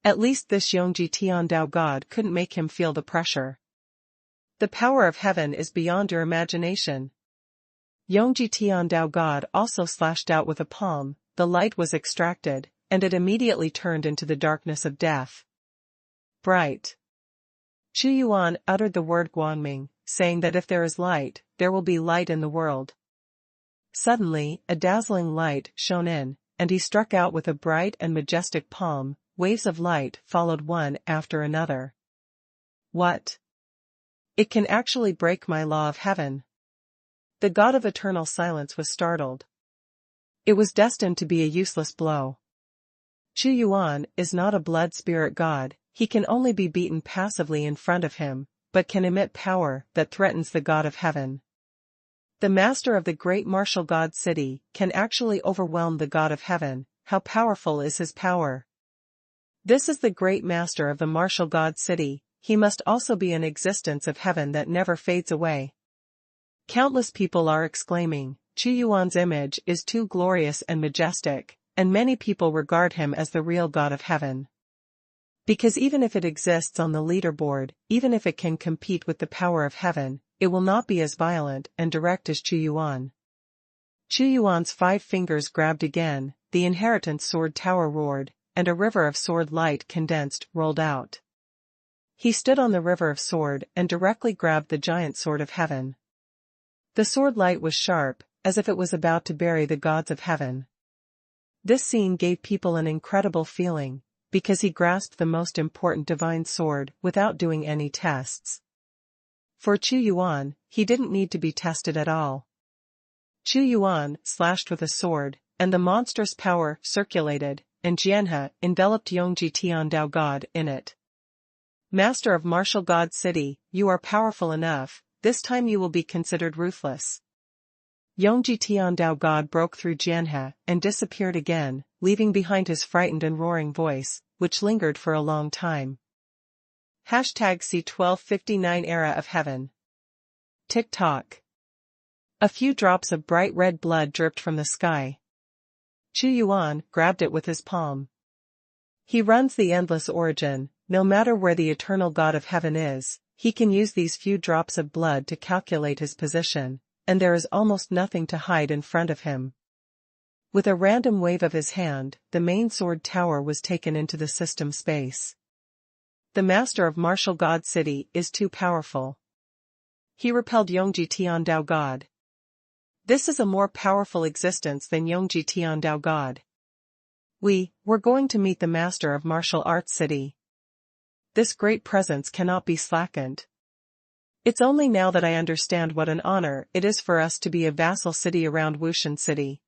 At least this Yongji Tiandao god couldn't make him feel the pressure. The power of heaven is beyond your imagination. Yongji Tiandao god also slashed out with a palm, the light was extracted, and it immediately turned into the darkness of death. Bright. Xuanhuan uttered the word Guanming, saying that if there is light, there will be light in the world. Suddenly, a dazzling light shone in, and he struck out with a bright and majestic palm. Waves of light followed one after another. What? It can actually break my law of heaven. The god of eternal silence was startled. It was destined to be a useless blow. Xuanhuan is not a blood spirit god, he can only be beaten passively in front of him, but can emit power that threatens the god of heaven. The master of the great martial god city can actually overwhelm the god of heaven. How powerful is his power? This is the great master of the martial god city, he must also be an existence of heaven that never fades away. Countless people are exclaiming, Xuanhuan's image is too glorious and majestic, and many people regard him as the real god of heaven. Because even if it exists on the leaderboard, even if it can compete with the power of heaven, it will not be as violent and direct as Xuanhuan. Xuanhuan's 5 fingers grabbed again, the inheritance sword tower roared, and a river of sword light condensed rolled out. He stood on the river of sword and directly grabbed the giant sword of heaven. The sword light was sharp, as if it was about to bury the gods of heaven. This scene gave people an incredible feeling, because he grasped the most important divine sword without doing any tests. For Xuanhuan, he didn't need to be tested at all. Xuanhuan slashed with a sword, and the monstrous power circulated, and Jianhe enveloped Yongji Tiandao god in it. Master of martial god city, you are powerful enough, this time you will be considered ruthless. Yongji Tiandao god broke through Jianhe and disappeared again, leaving behind his frightened and roaring voice, which lingered for a long time. #C1259 Era of Heaven. Tick-tock. A few drops of bright red blood dripped from the sky. Xuanhuan grabbed it with his palm. He runs the endless origin, no matter where the eternal god of heaven is, he can use these few drops of blood to calculate his position, and there is almost nothing to hide in front of him. With a random wave of his hand, the main sword tower was taken into the system space. The master of martial god city is too powerful. He repelled Yongji Tiandao god. This is a more powerful existence than Yongji Tiandao god. We're going to meet the master of martial arts city. This great presence cannot be slackened. It's only now that I understand what an honor it is for us to be a vassal city around Wushan City.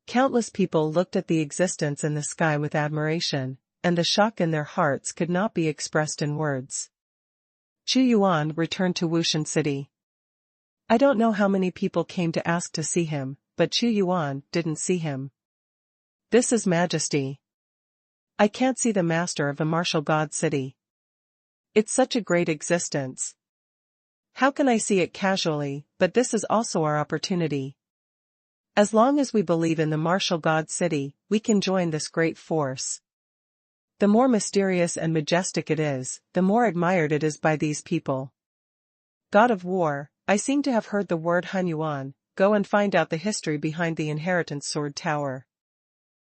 Countless people looked at the existence in the sky with admiration, and the shock in their hearts could not be expressed in words. Xuanhuan returned to Wushan City. I don't know how many people came to ask to see him, but Xuanhuan didn't see him. This is majesty. I can't see the master of the martial god city. It's such a great existence. How can I see it casually? But this is also our opportunity. As long as we believe in the martial god city, we can join this great force. The more mysterious and majestic it is, the more admired it is by these people. God of War, I seem to have heard the word Xuanhuan, go and find out the history behind the inheritance sword tower.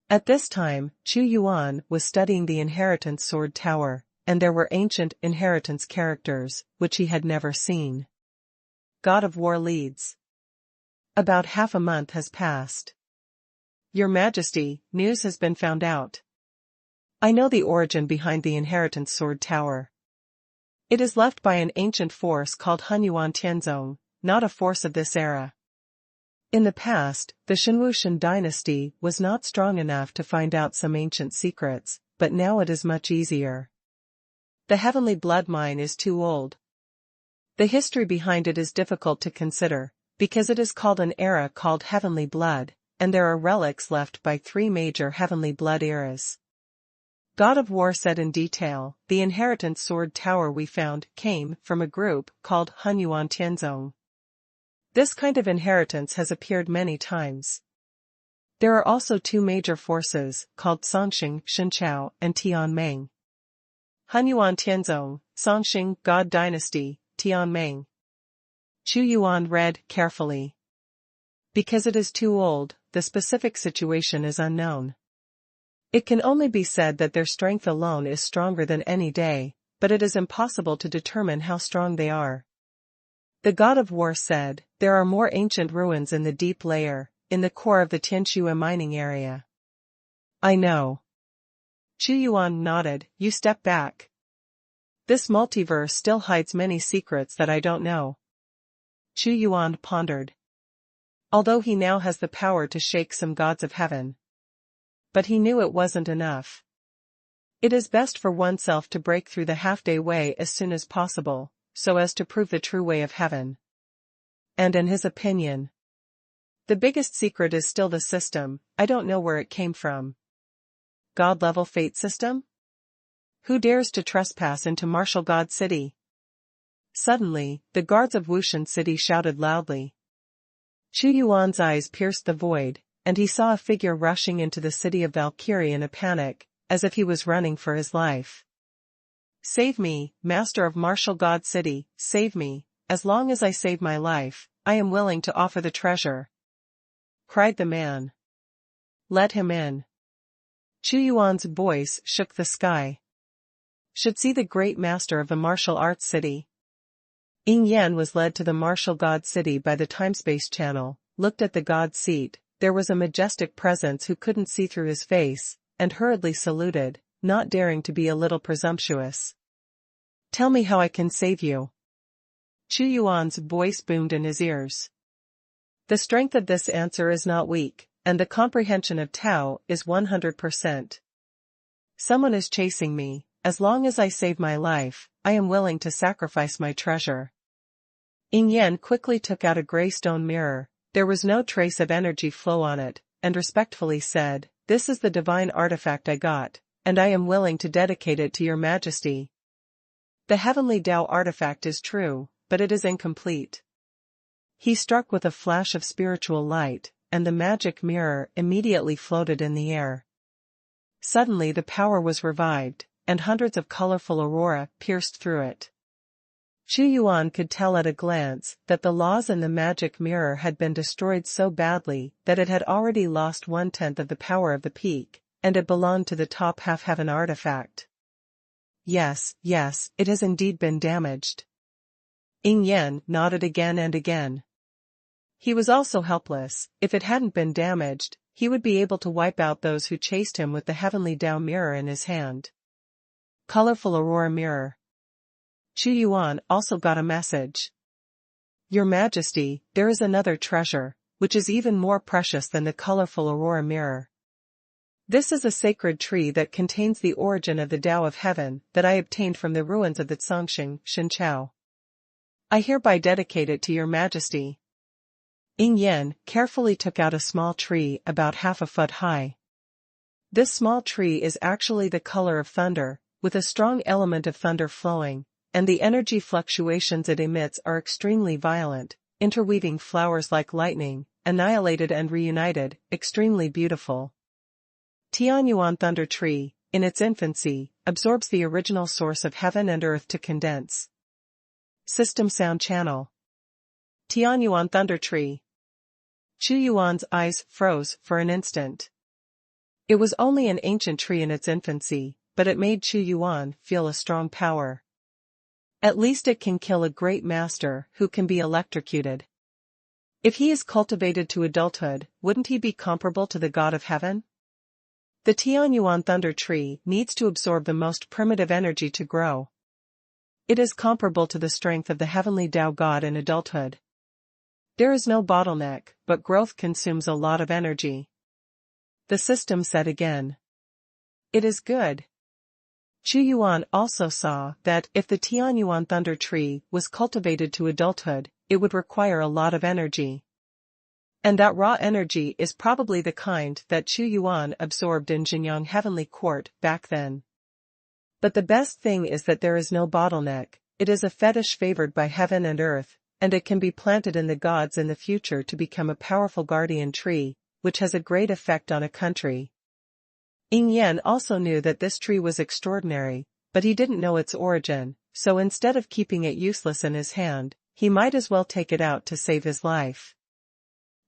At this time, Xuanhuan was studying the inheritance sword tower, and there were ancient inheritance characters, which he had never seen. God of War leads. About half a month has passed. Your Majesty, news has been found out. I know the origin behind the inheritance sword tower. It is left by an ancient force called Xuanhuan Tianzong, not a force of this era. In the past, the Xuanwushan dynasty was not strong enough to find out some ancient secrets, but now it is much easier. The heavenly blood mine is too old. The history behind it is difficult to consider, because it is called an era called heavenly blood, and there are relics left by 3 major heavenly blood eras. God of War said in detail, the inheritance sword tower we found came from a group called Xuanhuan Tianzong. This kind of inheritance has appeared many times. There are also 2 major forces, called Songxing Shenqiao and Tianmeng. Xuanhuan Tianzong, Songxing God Dynasty, Tianmeng. Chu Yuan read carefully. Because it is too old, the specific situation is unknown. It can only be said that their strength alone is stronger than any day, but it is impossible to determine how strong they are. The God of War said, there are more ancient ruins in the deep layer, in the core of the Tianxue mining area. I know. Chu Yuan nodded, you step back. This multiverse still hides many secrets that I don't know. Chu Yuan pondered. Although he now has the power to shake some gods of heaven. But he knew it wasn't enough. It is best for oneself to break through the half-day way as soon as possible, so as to prove the true way of heaven. And in his opinion, the biggest secret is still the system. I don't know where it came from. God-level fate system? Who dares to trespass into Martial God City? Suddenly, the guards of Wushan City shouted loudly. Chu Yuan's eyes pierced the void, and he saw a figure rushing into the city of Valkyrie in a panic, as if he was running for his life. Save me, Master of Martial God City, save me, as long as I save my life, I am willing to offer the treasure. Cried the man. Let him in. Chu Yuan's voice shook the sky. Should see the great master of the martial arts city. Ying Yan was led to the martial god city by the time-space channel, looked at the god seat. There was a majestic presence who couldn't see through his face, and hurriedly saluted, not daring to be a little presumptuous. Tell me how I can save you. Chu Yuan's voice boomed in his ears. The strength of this answer is not weak, and the comprehension of Tiao is 100%. Someone is chasing me. As long as I save my life, I am willing to sacrifice my treasure. Ying Yan quickly took out a gray stone mirror. There was no trace of energy flow on it, and respectfully said, this is the divine artifact I got, and I am willing to dedicate it to your majesty. The heavenly Tao artifact is true, but it is incomplete. He struck with a flash of spiritual light, and the magic mirror immediately floated in the air. Suddenly the power was revived, and hundreds of colorful aurora pierced through it. Chu Yuan could tell at a glance that the laws in the magic mirror had been destroyed so badly that it had already lost 1/10 of the power of the peak, and it belonged to the top half-heaven artifact. Yes, it has indeed been damaged. Ying Yan nodded again and again. He was also helpless. If it hadn't been damaged, he would be able to wipe out those who chased him with the heavenly Tao mirror in his hand. Colorful aurora mirror. Chu Yuan also got a message. Your Majesty, there is another treasure, which is even more precious than the colorful aurora mirror. This is a sacred tree that contains the origin of the Tao of Heaven that I obtained from the ruins of the Songxing Shenqiao. I hereby dedicate it to your Majesty. Ying Yan carefully took out a small tree about half a foot high. This small tree is actually the color of thunder, with a strong element of thunder flowing, and the energy fluctuations it emits are extremely violent, interweaving flowers like lightning, annihilated and reunited, extremely beautiful. Tianyuan Thunder Tree, in its infancy, absorbs the original source of heaven and earth to condense. System Sound Channel. Tianyuan Thunder Tree. Chu Yuan's eyes froze for an instant. It was only an ancient tree in its infancy, but it made Chu Yuan feel a strong power. At least it can kill a great master who can be electrocuted. If he is cultivated to adulthood, wouldn't he be comparable to the God of Heaven? The Tianyuan Thunder Tree needs to absorb the most primitive energy to grow. It is comparable to the strength of the heavenly Tao God in adulthood. There is no bottleneck, but growth consumes a lot of energy. The system said again. It is good. Chu Yuan also saw that if the Tianyuan thunder tree was cultivated to adulthood, it would require a lot of energy. And that raw energy is probably the kind that Chu Yuan absorbed in Jinyang Heavenly Court back then. But the best thing is that there is no bottleneck, it is a fetish favored by heaven and earth, and it can be planted in the gods in the future to become a powerful guardian tree, which has a great effect on a country. Ying Yan also knew that this tree was extraordinary, but he didn't know its origin, so instead of keeping it useless in his hand, he might as well take it out to save his life.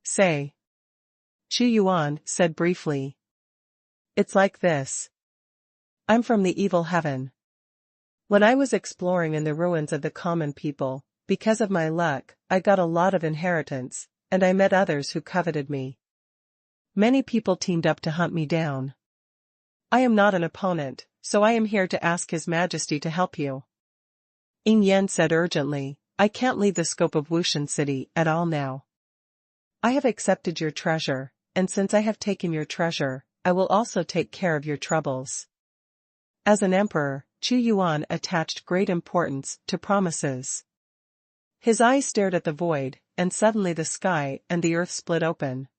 Say. Chu Yuan said briefly. It's like this. I'm from the evil heaven. When I was exploring in the ruins of the common people, because of my luck, I got a lot of inheritance, and I met others who coveted me. Many people teamed up to hunt me down. I am not an opponent, so I am here to ask His Majesty to help you. Ying Yan said urgently, I can't leave the scope of Wushan City at all now. I have accepted your treasure, and since I have taken your treasure, I will also take care of your troubles. As an emperor, Chu Yuan attached great importance to promises. His eyes stared at the void, and suddenly the sky and the earth split open.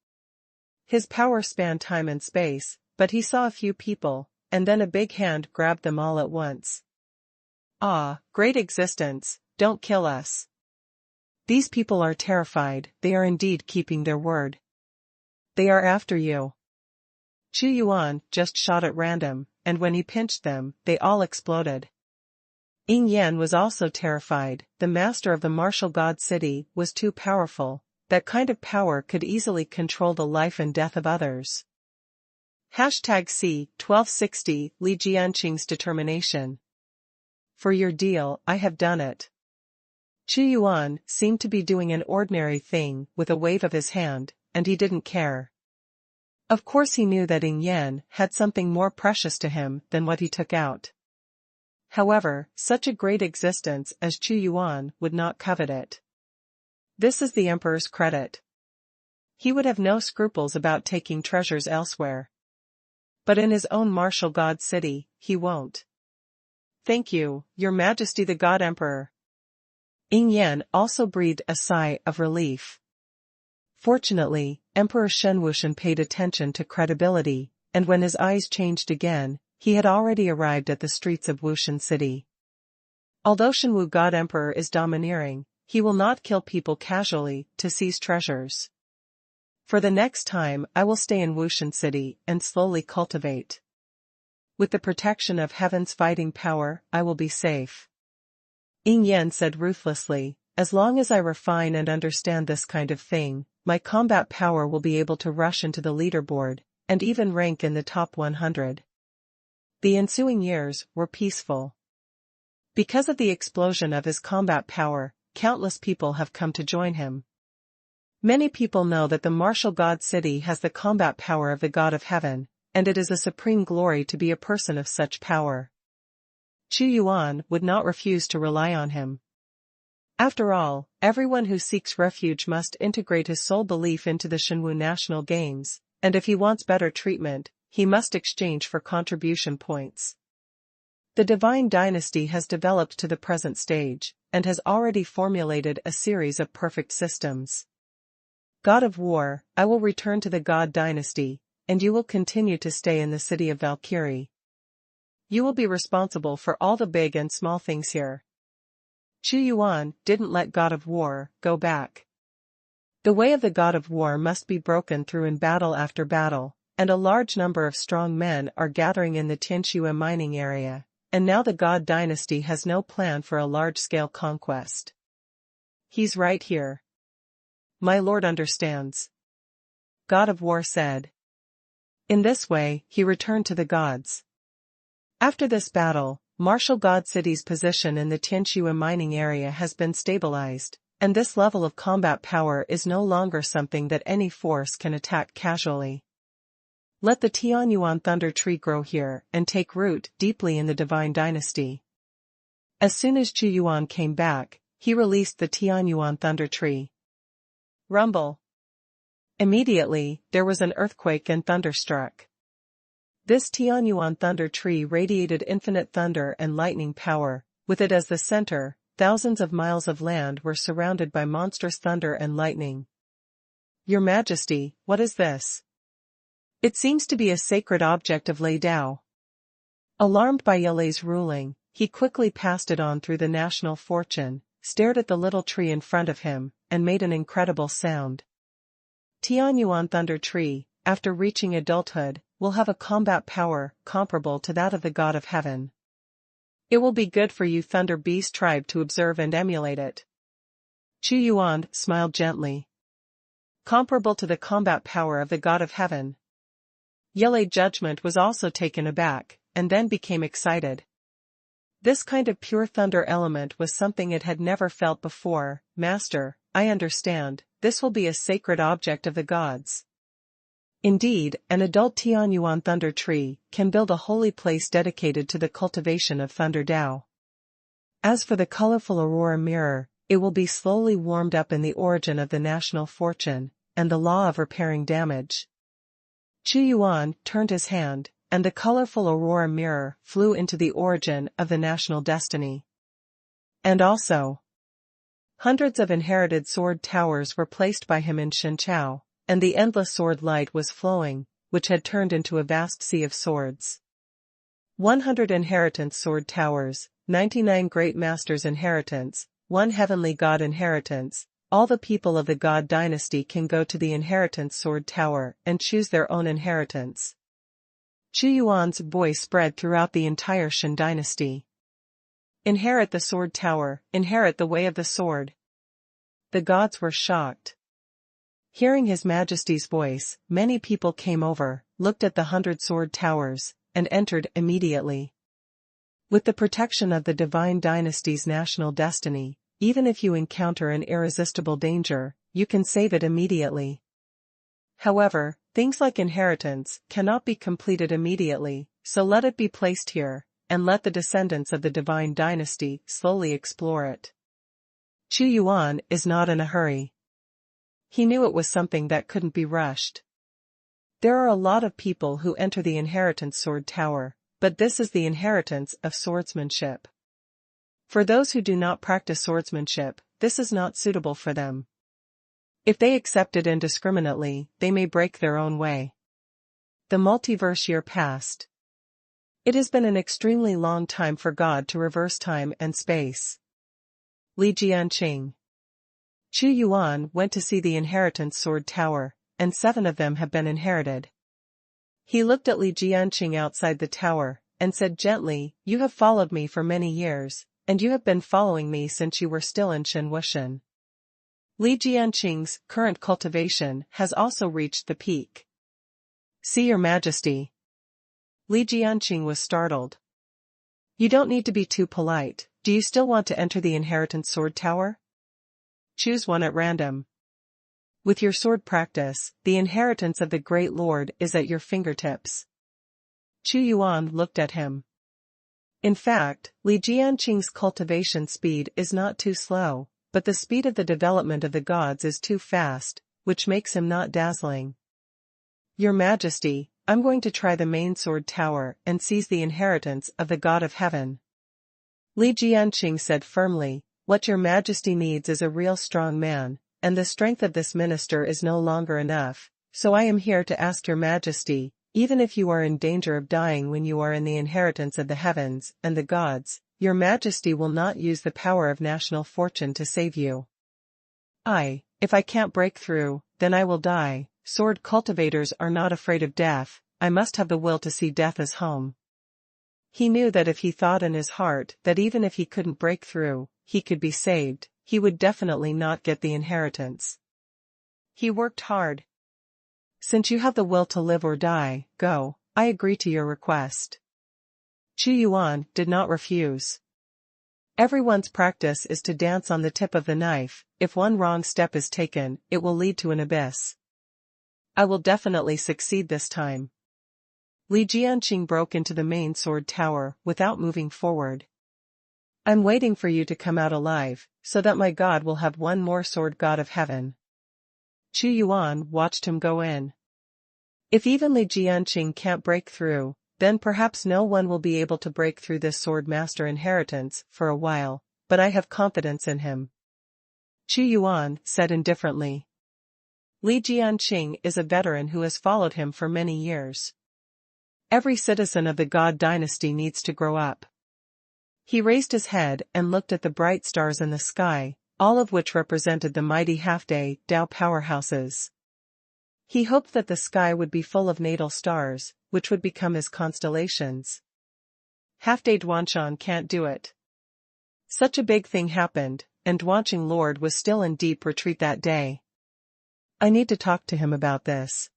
His power spanned time and space, but he saw a few people, and then a big hand grabbed them all at once. Ah, great existence, don't kill us. These people are terrified, they are indeed keeping their word. They are after you. Chu Yuan just shot at random, and when he pinched them, they all exploded. Ying Yan was also terrified, the master of the martial god city was too powerful, that kind of power could easily control the life and death of others. #C1260 Li Jianqing's determination. For your deal, I have done it. Chu Yuan seemed to be doing an ordinary thing with a wave of his hand, and he didn't care. Of course he knew that Ying Yan had something more precious to him than what he took out. However, such a great existence as Chu Yuan would not covet it. This is the emperor's credit. He would have no scruples about taking treasures elsewhere. But in his own martial god city, he won't. Thank you, Your Majesty the God Emperor. Ying Yan also breathed a sigh of relief. Fortunately, Emperor Xuanhuan paid attention to credibility, and when his eyes changed again, he had already arrived at the streets of Wushan City. Although Shenwu God Emperor is domineering, he will not kill people casually to seize treasures. For the next time I will stay in Wushan City and slowly cultivate. With the protection of heaven's fighting power, I will be safe. Ying Yan said ruthlessly, as long as I refine and understand this kind of thing, my combat power will be able to rush into the leaderboard, and even rank in the top 100. The ensuing years were peaceful. Because of the explosion of his combat power, countless people have come to join him. Many people know that the martial god city has the combat power of the god of heaven, and it is a supreme glory to be a person of such power. Chu Yuan would not refuse to rely on him. After all, everyone who seeks refuge must integrate his sole belief into the Shenwu National Games, and if he wants better treatment, he must exchange for contribution points. The divine dynasty has developed to the present stage, and has already formulated a series of perfect systems. God of War, I will return to the God dynasty, and you will continue to stay in the city of Valkyrie. You will be responsible for all the big and small things here. Chu Yuan didn't let God of War go back. The way of the God of War must be broken through in battle after battle, and a large number of strong men are gathering in the Tianxue mining area, and now the God dynasty has no plan for a large-scale conquest. He's right here. My lord understands. God of War said. In this way, he returned to the gods. After this battle, Martial God City's position in the Tianxue mining area has been stabilized, and this level of combat power is no longer something that any force can attack casually. Let the Tianyuan Thunder Tree grow here and take root deeply in the Divine Dynasty. As soon as Chu Yuan came back, he released the Tianyuan Thunder Tree. Rumble. Immediately, there was an earthquake and thunderstruck. This Tianyuan thunder tree radiated infinite thunder and lightning power. With it as the center, thousands of miles of land were surrounded by monstrous thunder and lightning. Your Majesty, what is this? It seems to be a sacred object of Lei Dao. Alarmed by Yelei's ruling, he quickly passed it on through the national fortune, stared at the little tree in front of him, and made an incredible sound. Tianyuan thunder tree, after reaching adulthood, will have a combat power comparable to that of the god of heaven. It will be good for you Thunder Beast tribe to observe and emulate it. Chu Yuan smiled gently. Comparable to the combat power of the god of heaven. Yelei Judgment was also taken aback, and then became excited. This kind of pure thunder element was something it had never felt before. Master, I understand, this will be a sacred object of the gods. Indeed, an adult Tianyuan thunder tree can build a holy place dedicated to the cultivation of Thunder Dao. As for the colorful aurora mirror, it will be slowly warmed up in the origin of the national fortune, and the law of repairing damage. Chu Yuan turned his hand, and the colorful aurora mirror flew into the origin of the national destiny. And also, hundreds of inherited sword towers were placed by him in Shenchao, and the endless sword light was flowing, which had turned into a vast sea of swords. 100 inheritance sword towers, 99 great masters inheritance, 1 heavenly god inheritance. All the people of the god dynasty can go to the inheritance sword tower and choose their own inheritance. Chu Yuan's voice spread throughout the entire Shen dynasty. Inherit the sword tower, inherit the way of the sword. The gods were shocked. Hearing His Majesty's voice, many people came over, looked at the 100 sword towers, and entered immediately. With the protection of the divine dynasty's national destiny, even if you encounter an irresistible danger, you can save it immediately. However, things like inheritance cannot be completed immediately, so let it be placed here, and let the descendants of the divine dynasty slowly explore it. Chu Yuan is not in a hurry. He knew it was something that couldn't be rushed. There are a lot of people who enter the inheritance sword tower, but this is the inheritance of swordsmanship. For those who do not practice swordsmanship, this is not suitable for them. If they accept it indiscriminately, they may break their own way. The multiverse year passed. It has been an extremely long time for God to reverse time and space. Li Jianqing. Chu Yuan went to see the inheritance sword tower, and 7 of them have been inherited. He looked at Li Jianqing outside the tower, and said gently, "You have followed me for many years, and you have been following me since you were still in Xuanhuan." Li Jianqing's current cultivation has also reached the peak. "See Your Majesty." Li Jianqing was startled. "You don't need to be too polite. Do you still want to enter the inheritance sword tower? Choose one at random. With your sword practice, the inheritance of the Great Lord is at your fingertips." Chu Yuan looked at him. In fact, Li Jianqing's cultivation speed is not too slow, but the speed of the development of the gods is too fast, which makes him not dazzling. "Your Majesty, I'm going to try the main sword tower and seize the inheritance of the god of heaven." Li Jianqing said firmly, "What Your Majesty needs is a real strong man, and the strength of this minister is no longer enough, so I am here to ask Your Majesty, even if you are in danger of dying when you are in the inheritance of the heavens and the gods, Your Majesty will not use the power of national fortune to save you." If I can't break through, then I will die. Sword cultivators are not afraid of death. I must have the will to see death as home. He knew that if he thought in his heart that even if he couldn't break through, he could be saved, he would definitely not get the inheritance. He worked hard. "Since you have the will to live or die, go, I agree to your request." Chu Yuan did not refuse. Everyone's practice is to dance on the tip of the knife. If one wrong step is taken, it will lead to an abyss. I will definitely succeed this time. Li Jianqing broke into the main sword tower without moving forward. "I'm waiting for you to come out alive, so that my god will have one more sword god of heaven." Chu Yuan watched him go in. If even Li Jianqing can't break through, Then perhaps no one will be able to break through this sword-master inheritance for a while, but I have confidence in him. Chu Yuan said indifferently. Li Jianqing is a veteran who has followed him for many years. Every citizen of the God dynasty needs to grow up. He raised his head and looked at the bright stars in the sky, all of which represented the mighty half-day Dao powerhouses. He hoped that the sky would be full of natal stars, which would become his constellations. Half-day Duanshan can't do it. Such a big thing happened, and Duanqing Lord was still in deep retreat that day. I need to talk to him about this.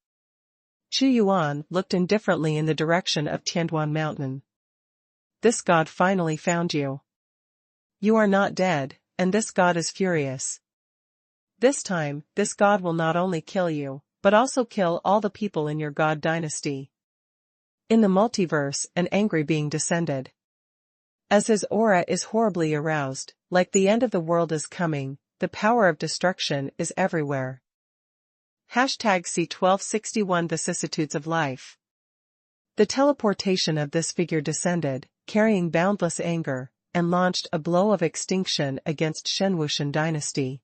Chu Yuan looked indifferently in the direction of Tianduan Mountain. This god finally found you. You are not dead, and this god is furious. This time, this god will not only kill you, but also kill all the people in your god dynasty. In the multiverse, an angry being descended. As his aura is horribly aroused, like the end of the world is coming, the power of destruction is everywhere. #C1261 Vicissitudes of Life. The teleportation of this figure descended, carrying boundless anger, and launched a blow of extinction against Shenwuxian dynasty.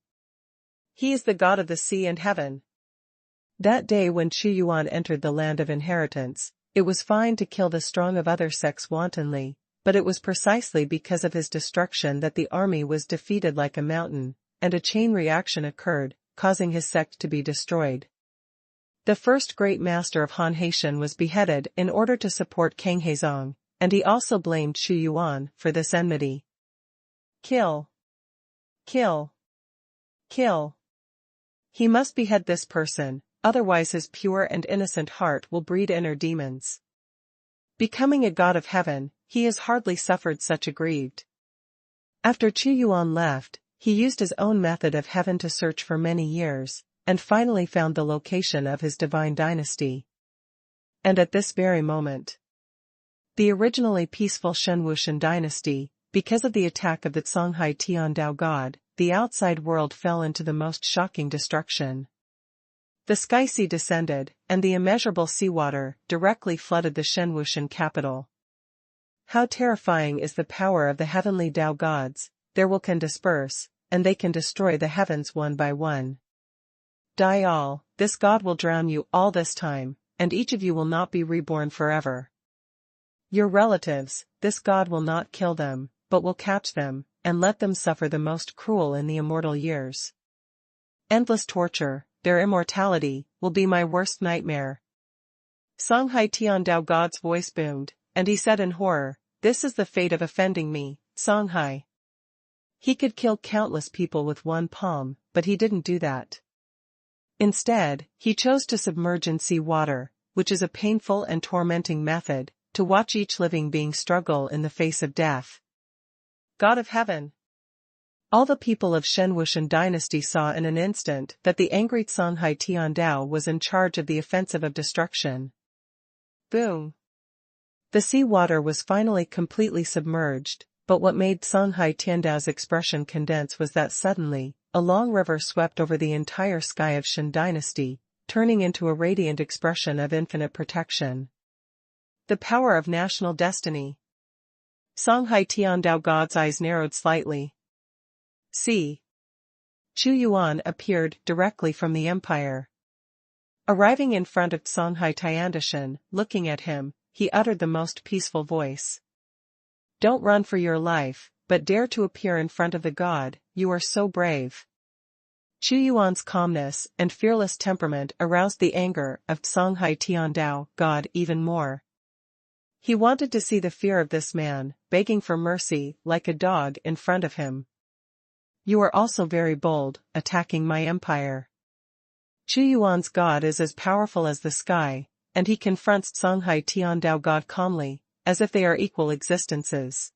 He is the god of the sea and heaven. That day when Chu Yuan entered the land of inheritance, it was fine to kill the strong of other sects wantonly, but it was precisely because of his destruction that the army was defeated like a mountain, and a chain reaction occurred, causing his sect to be destroyed. The first great master of Han Haitian was beheaded in order to support Kang Haizong, and he also blamed Chu Yuan for this enmity. Kill. Kill. Kill. He must behead this person, otherwise his pure and innocent heart will breed inner demons. Becoming a god of heaven, he has hardly suffered such aggrieved. After Chu Yuan left, he used his own method of heaven to search for many years, and finally found the location of his divine dynasty. And at this very moment, the originally peaceful Shenwuxian dynasty, because of the attack of the Songhai Tiandao god, the outside world fell into the most shocking destruction. The sky sea descended, and the immeasurable seawater directly flooded the Shenwuxian capital. How terrifying is the power of the heavenly Dao gods! Their will can disperse, and they can destroy the heavens one by one. Die all, this god will drown you all this time, and each of you will not be reborn forever. Your relatives, this god will not kill them, but will catch them, and let them suffer the most cruel in the immortal years. Endless torture, their immortality, will be my worst nightmare. Songhai Tiandao god's voice boomed, and he said in horror, "This is the fate of offending me, Songhai." He could kill countless people with one palm, but he didn't do that. Instead, he chose to submerge in sea water, which is a painful and tormenting method, to watch each living being struggle in the face of death. God of heaven! All the people of Shenwuxian dynasty saw in an instant that the angry Songhai Tiandao was in charge of the offensive of destruction. Boom! The sea water was finally completely submerged, but what made Songhai Tiandao's expression condense was that suddenly, a long river swept over the entire sky of Shen dynasty, turning into a radiant expression of infinite protection. The power of national destiny. Songhai Tiandao god's eyes narrowed slightly. See. Chu Yuan appeared directly from the empire. Arriving in front of Songhai Tiandashan, looking at him, he uttered the most peaceful voice. Don't run for your life, but dare to appear in front of the god, you are so brave. Chu Yuan's calmness and fearless temperament aroused the anger of Songhai Tiandao god even more. He wanted to see the fear of this man, begging for mercy like a dog in front of him. You are also very bold, attacking my empire. Chu Yuan's god is as powerful as the sky, and he confronts Songhai Tiandao god calmly, as if they are equal existences.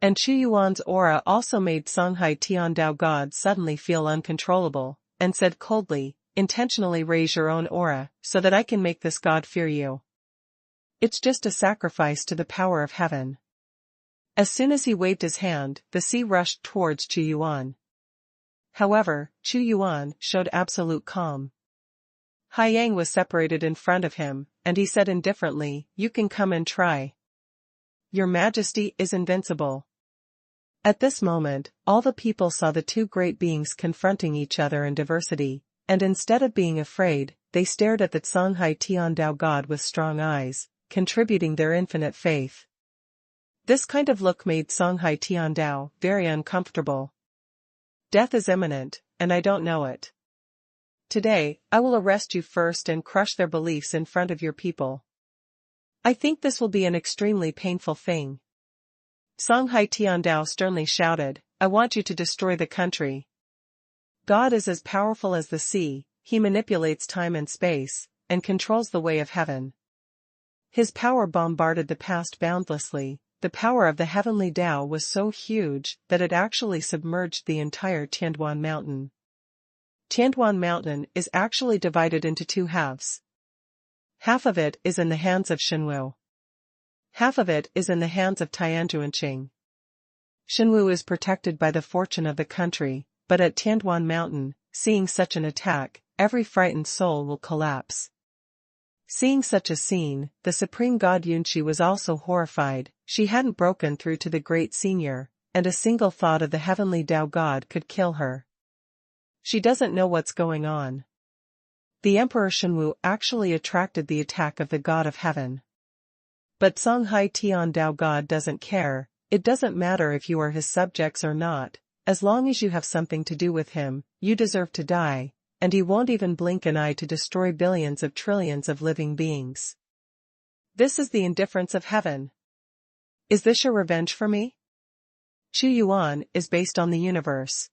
And Chu Yuan's aura also made Songhai Tiandao god suddenly feel uncontrollable, and said coldly, intentionally raise your own aura, so that I can make this god fear you. It's just a sacrifice to the power of heaven. As soon as he waved his hand, the sea rushed towards Chu Yuan. However, Chu Yuan showed absolute calm. Yang was separated in front of him, and he said indifferently, "You can come and try. Your Majesty is invincible." At this moment, all the people saw the two great beings confronting each other in diversity, and instead of being afraid, they stared at the Songhai Tiandao god with strong eyes, contributing their infinite faith. This kind of look made Songhai Tiandao very uncomfortable. Death is imminent, and I don't know it. Today, I will arrest you first and crush their beliefs in front of your people. I think this will be an extremely painful thing. Songhai Tiandao sternly shouted, "I want you to destroy the country." God is as powerful as the sea, he manipulates time and space, and controls the way of heaven. His power bombarded the past boundlessly. The power of the heavenly Tao was so huge that it actually submerged the entire Tianduan mountain. Tianduan mountain is actually divided into two halves. Half of it is in the hands of Xuanhuan. Half of it is in the hands of Tianjuanqing. Xuanhuan is protected by the fortune of the country, but at Tianduan mountain, seeing such an attack, every frightened soul will collapse. Seeing such a scene, the supreme god Yunqi was also horrified. She hadn't broken through to the great senior, and a single thought of the heavenly Tao god could kill her. She doesn't know what's going on. The Emperor Xuanhuan actually attracted the attack of the god of heaven. But Songhai Tiandao god doesn't care. It doesn't matter if you are his subjects or not, as long as you have something to do with him, you deserve to die, and he won't even blink an eye to destroy billions of trillions of living beings. This is the indifference of heaven. Is this your revenge for me? Yuan is based on the universe.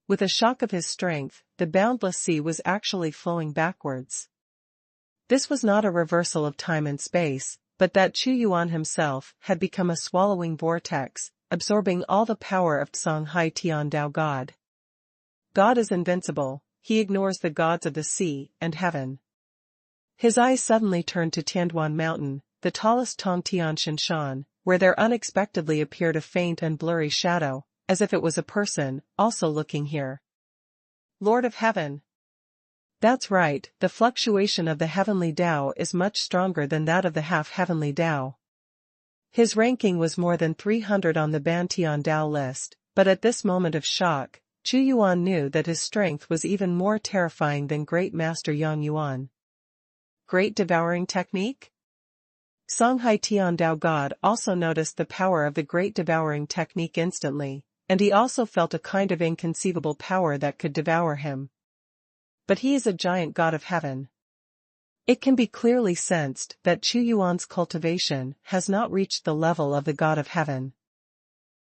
With a shock of his strength, the boundless sea was actually flowing backwards. This was not a reversal of time and space, but that Yuan himself had become a swallowing vortex, absorbing all the power of Songhai Tiandao god. God is invincible, he ignores the gods of the sea and heaven. His eyes suddenly turned to Tianduan mountain, the tallest Tongtian Shinshan, where there unexpectedly appeared a faint and blurry shadow, as if it was a person, also looking here. Lord of Heaven. That's right, the fluctuation of the heavenly Tao is much stronger than that of the half-heavenly Tao. His ranking was more than 300 on the Bantian Tao list, but at this moment of shock, Yuan knew that his strength was even more terrifying than Great Master Yang Yuan. Great Devouring Technique? Songhai Tiandao god also noticed the power of the Great Devouring Technique instantly, and he also felt a kind of inconceivable power that could devour him. But he is a giant god of heaven. It can be clearly sensed that Yuan's cultivation has not reached the level of the god of heaven.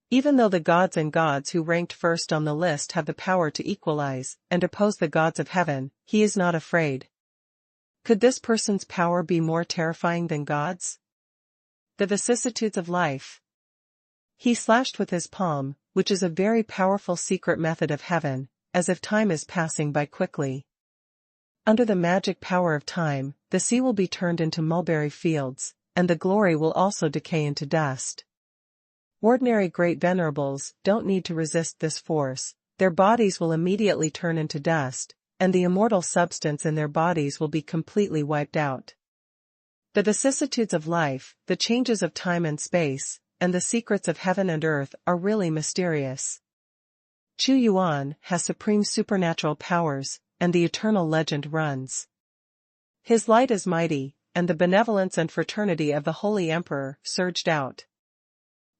Even though the gods and gods who ranked first on the list have the power to equalize and oppose the gods of heaven, he is not afraid. Could this person's power be more terrifying than God's? The vicissitudes of life. He slashed with his palm, which is a very powerful secret method of heaven, as if time is passing by quickly. Under the magic power of time, the sea will be turned into mulberry fields, and the glory will also decay into dust. Ordinary great venerables don't need to resist this force, their bodies will immediately turn into dust, and the immortal substance in their bodies will be completely wiped out. The vicissitudes of life, the changes of time and space, and the secrets of heaven and earth are really mysterious. Yuan has supreme supernatural powers, and the eternal legend runs. His light is mighty, and the benevolence and fraternity of the Holy Emperor surged out.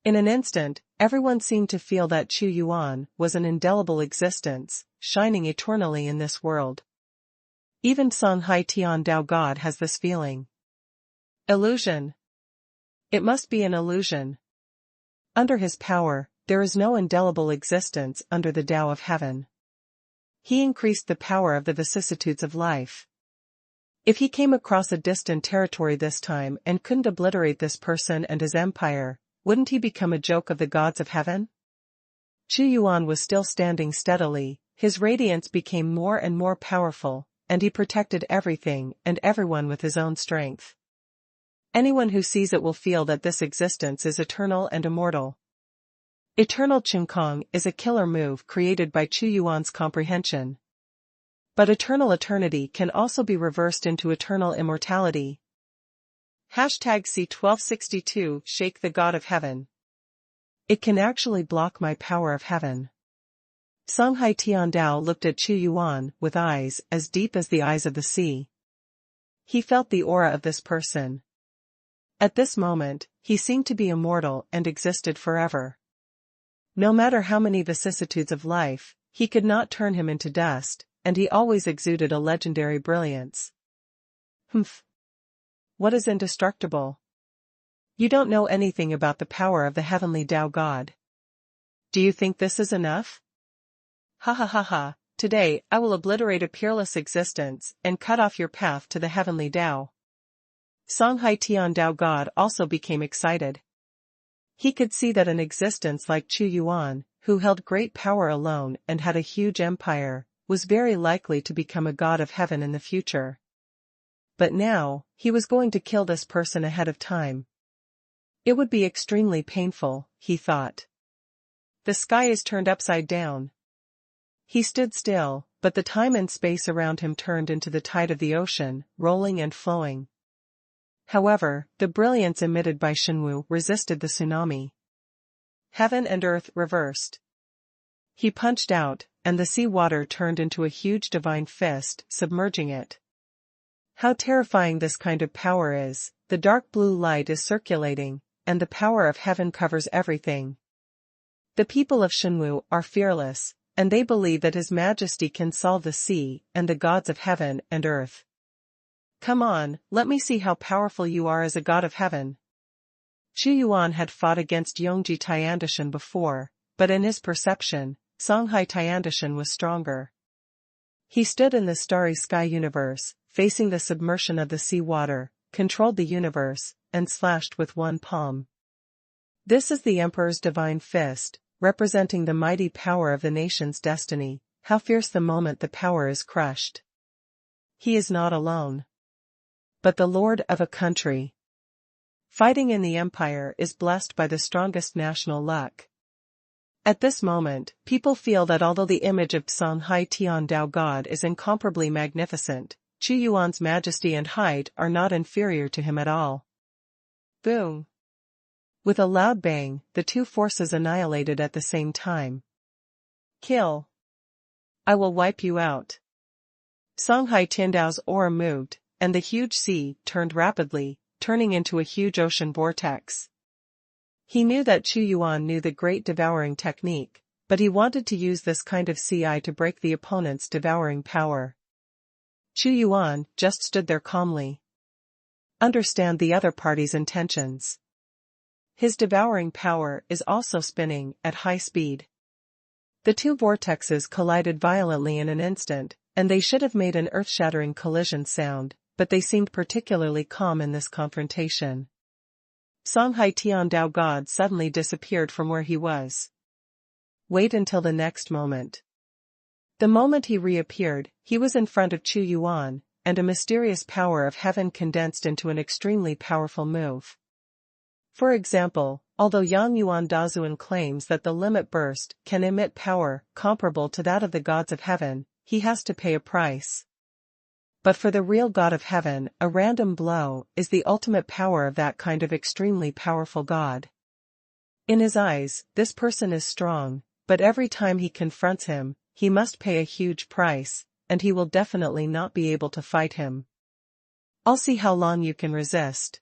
In an instant, everyone seemed to feel that Yuan was an indelible existence, shining eternally in this world. Even Songhai Tiandao God has this feeling. Illusion. It must be an illusion. Under his power, there is no indelible existence under the Tao of heaven. He increased the power of the vicissitudes of life. If he came across a distant territory this time and couldn't obliterate this person and his empire, wouldn't he become a joke of the gods of heaven? Yuan was still standing steadily, his radiance became more and more powerful, and he protected everything and everyone with his own strength. Anyone who sees it will feel that this existence is eternal and immortal. Eternal Qingkong is a killer move created by Yuan's comprehension. But eternal eternity can also be reversed into eternal immortality. #C1262 Shake the God of Heaven. It can actually block my power of heaven. Songhai Tiandao looked at Chu Yuan with eyes as deep as the eyes of the sea. He felt the aura of this person. At this moment, he seemed to be immortal and existed forever. No matter how many vicissitudes of life, he could not turn him into dust, and he always exuded a legendary brilliance. Humph. What is indestructible? You don't know anything about the power of the heavenly Tao God. Do you think this is enough? Ha ha ha ha, today I will obliterate a peerless existence and cut off your path to the heavenly Tao. Songhai Tiandao God also became excited. He could see that an existence like Chu Yuan, who held great power alone and had a huge empire, was very likely to become a god of heaven in the future. But now, he was going to kill this person ahead of time. It would be extremely painful, he thought. The sky is turned upside down. He stood still, but the time and space around him turned into the tide of the ocean, rolling and flowing. However, the brilliance emitted by Xuanhuan resisted the tsunami. Heaven and earth reversed. He punched out, and the sea water turned into a huge divine fist, submerging it. How terrifying this kind of power is! The dark blue light is circulating, and the power of heaven covers everything. The people of Xuanhuan are fearless, and they believe that His Majesty can solve the sea and the gods of heaven and earth. Come on, let me see how powerful you are as a god of heaven. Chu Yuan had fought against Yongji Tiandashan before, but in his perception, Songhai Tiandashan was stronger. He stood in the starry sky universe, facing the submersion of the sea water, controlled the universe, and slashed with one palm. This is the Emperor's divine fist, representing the mighty power of the nation's destiny. How fierce the moment the power is crushed. He is not alone, but the lord of a country. Fighting in the empire is blessed by the strongest national luck. At this moment, people feel that although the image of Songhai Tiandao God is incomparably magnificent, Chu Yuan's majesty and height are not inferior to him at all. Boom! With a loud bang, the two forces annihilated at the same time. Kill! I will wipe you out. Songhai Tiandao's aura moved, and the huge sea turned rapidly, turning into a huge ocean vortex. He knew that Chu Yuan knew the great devouring technique, but he wanted to use this kind of CI to break the opponent's devouring power. Chu Yuan just stood there calmly. Understand the other party's intentions. His devouring power is also spinning at high speed. The two vortexes collided violently in an instant, and they should have made an earth-shattering collision sound, but they seemed particularly calm in this confrontation. Songhai Tiandao God suddenly disappeared from where he was. Wait until the next moment. The moment he reappeared, he was in front of Chu Yuan, and a mysterious power of heaven condensed into an extremely powerful move. For example, although Yang Yuan Dazuan claims that the limit burst can emit power comparable to that of the gods of heaven, he has to pay a price. But for the real God of heaven, a random blow is the ultimate power of that kind of extremely powerful God. In his eyes, this person is strong, but every time he confronts him, he must pay a huge price, and he will definitely not be able to fight him. I'll see how long you can resist.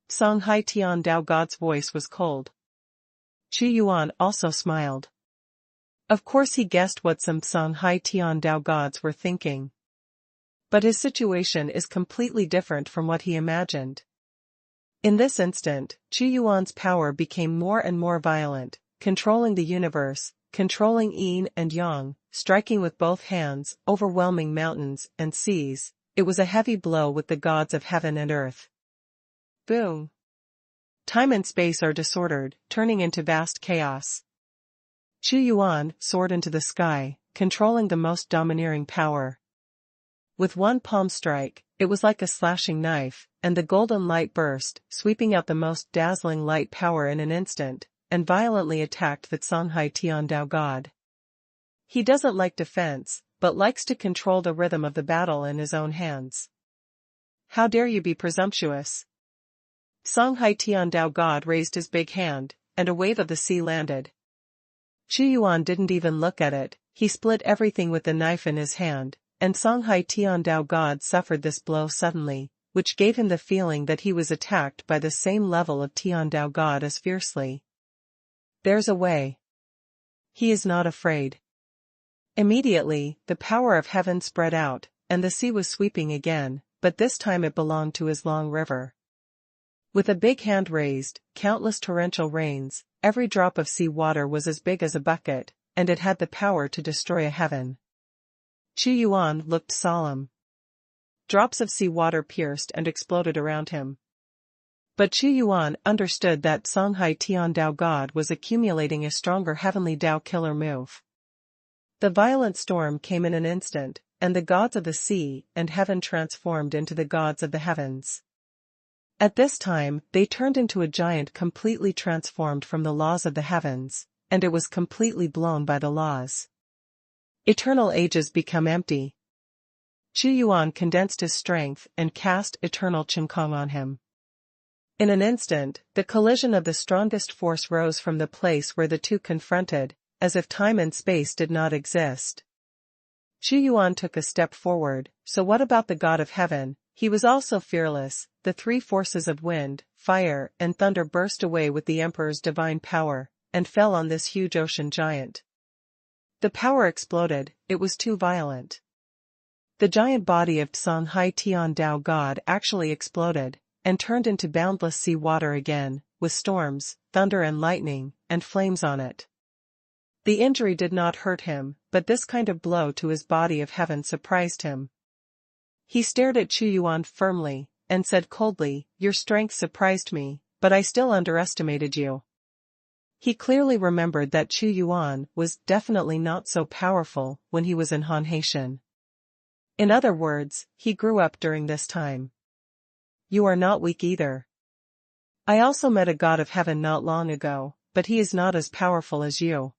Songhai Tiandao God's voice was cold. Chu Yuan also smiled. Of course he guessed what some Songhai Tiandao gods were thinking. But his situation is completely different from what he imagined. In this instant, Chu Yuan's power became more and more violent, controlling the universe, controlling yin and yang, striking with both hands, overwhelming mountains and seas. It was a heavy blow with the gods of heaven and earth. Boom! Time and space are disordered, turning into vast chaos. Chu Yuan soared into the sky, controlling the most domineering power. With one palm strike, it was like a slashing knife, and the golden light burst, sweeping out the most dazzling light power in an instant, and violently attacked the Songhai Tiandao God. He doesn't like defense, but likes to control the rhythm of the battle in his own hands. How dare you be presumptuous? Songhai Tiandao God raised his big hand, and a wave of the sea landed. Chuyuan didn't even look at it, he split everything with the knife in his hand, and Songhai Tiandao God suffered this blow suddenly, which gave him the feeling that he was attacked by the same level of Tiandao God as fiercely. There's a way. He is not afraid. Immediately, the power of heaven spread out, and the sea was sweeping again, but this time it belonged to his long river. With a big hand raised, countless torrential rains, every drop of sea water was as big as a bucket, and it had the power to destroy a heaven. Chuyuan looked solemn. Drops of sea water pierced and exploded around him. But Chuyuan understood that Songhai Tiandao God was accumulating a stronger heavenly Dao killer move. The violent storm came in an instant, and the gods of the sea and heaven transformed into the gods of the heavens. At this time, they turned into a giant completely transformed from the laws of the heavens, and it was completely blown by the laws. Eternal ages become empty. Chuyuan condensed his strength and cast eternal Qinkong on him. In an instant, the collision of the strongest force rose from the place where the two confronted, as if time and space did not exist. Chuyuan took a step forward. So what about the god of heaven? He was also fearless. The three forces of wind, fire, and thunder burst away with the emperor's divine power, and fell on this huge ocean giant. The power exploded, it was too violent. The giant body of Songhai Tiandao God actually exploded, and turned into boundless sea water again, with storms, thunder and lightning, and flames on it. The injury did not hurt him, but this kind of blow to his body of heaven surprised him. He stared at Chuyuan firmly, and said coldly, "Your strength surprised me, but I still underestimated you." He clearly remembered that Chuyuan was definitely not so powerful when he was in Hanhaitian. In other words, he grew up during this time. You are not weak either. I also met a god of heaven not long ago, but he is not as powerful as you.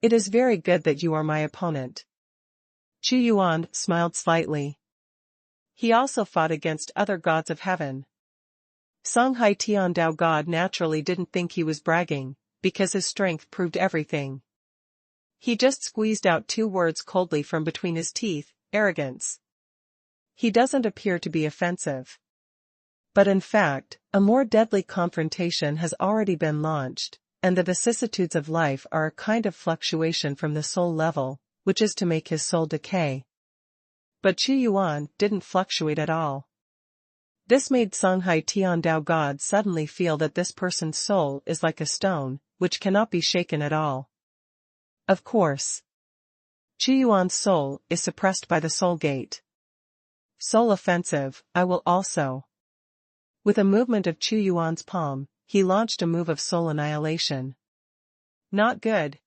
It is very good that you are my opponent. Chuyuan smiled slightly. He also fought against other gods of heaven. Songhai Tiandao God naturally didn't think he was bragging, because his strength proved everything. He just squeezed out two words coldly from between his teeth, arrogance. He doesn't appear to be offensive. But in fact, a more deadly confrontation has already been launched, and the vicissitudes of life are a kind of fluctuation from the soul level, which is to make his soul decay. But Chuyuan didn't fluctuate at all. This made Songhai Tiandao God suddenly feel that this person's soul is like a stone, which cannot be shaken at all. Of course. Chuyuan's soul is suppressed by the soul gate. Soul offensive, I will also. With a movement of Chuyuan's palm, he launched a move of soul annihilation. Not good.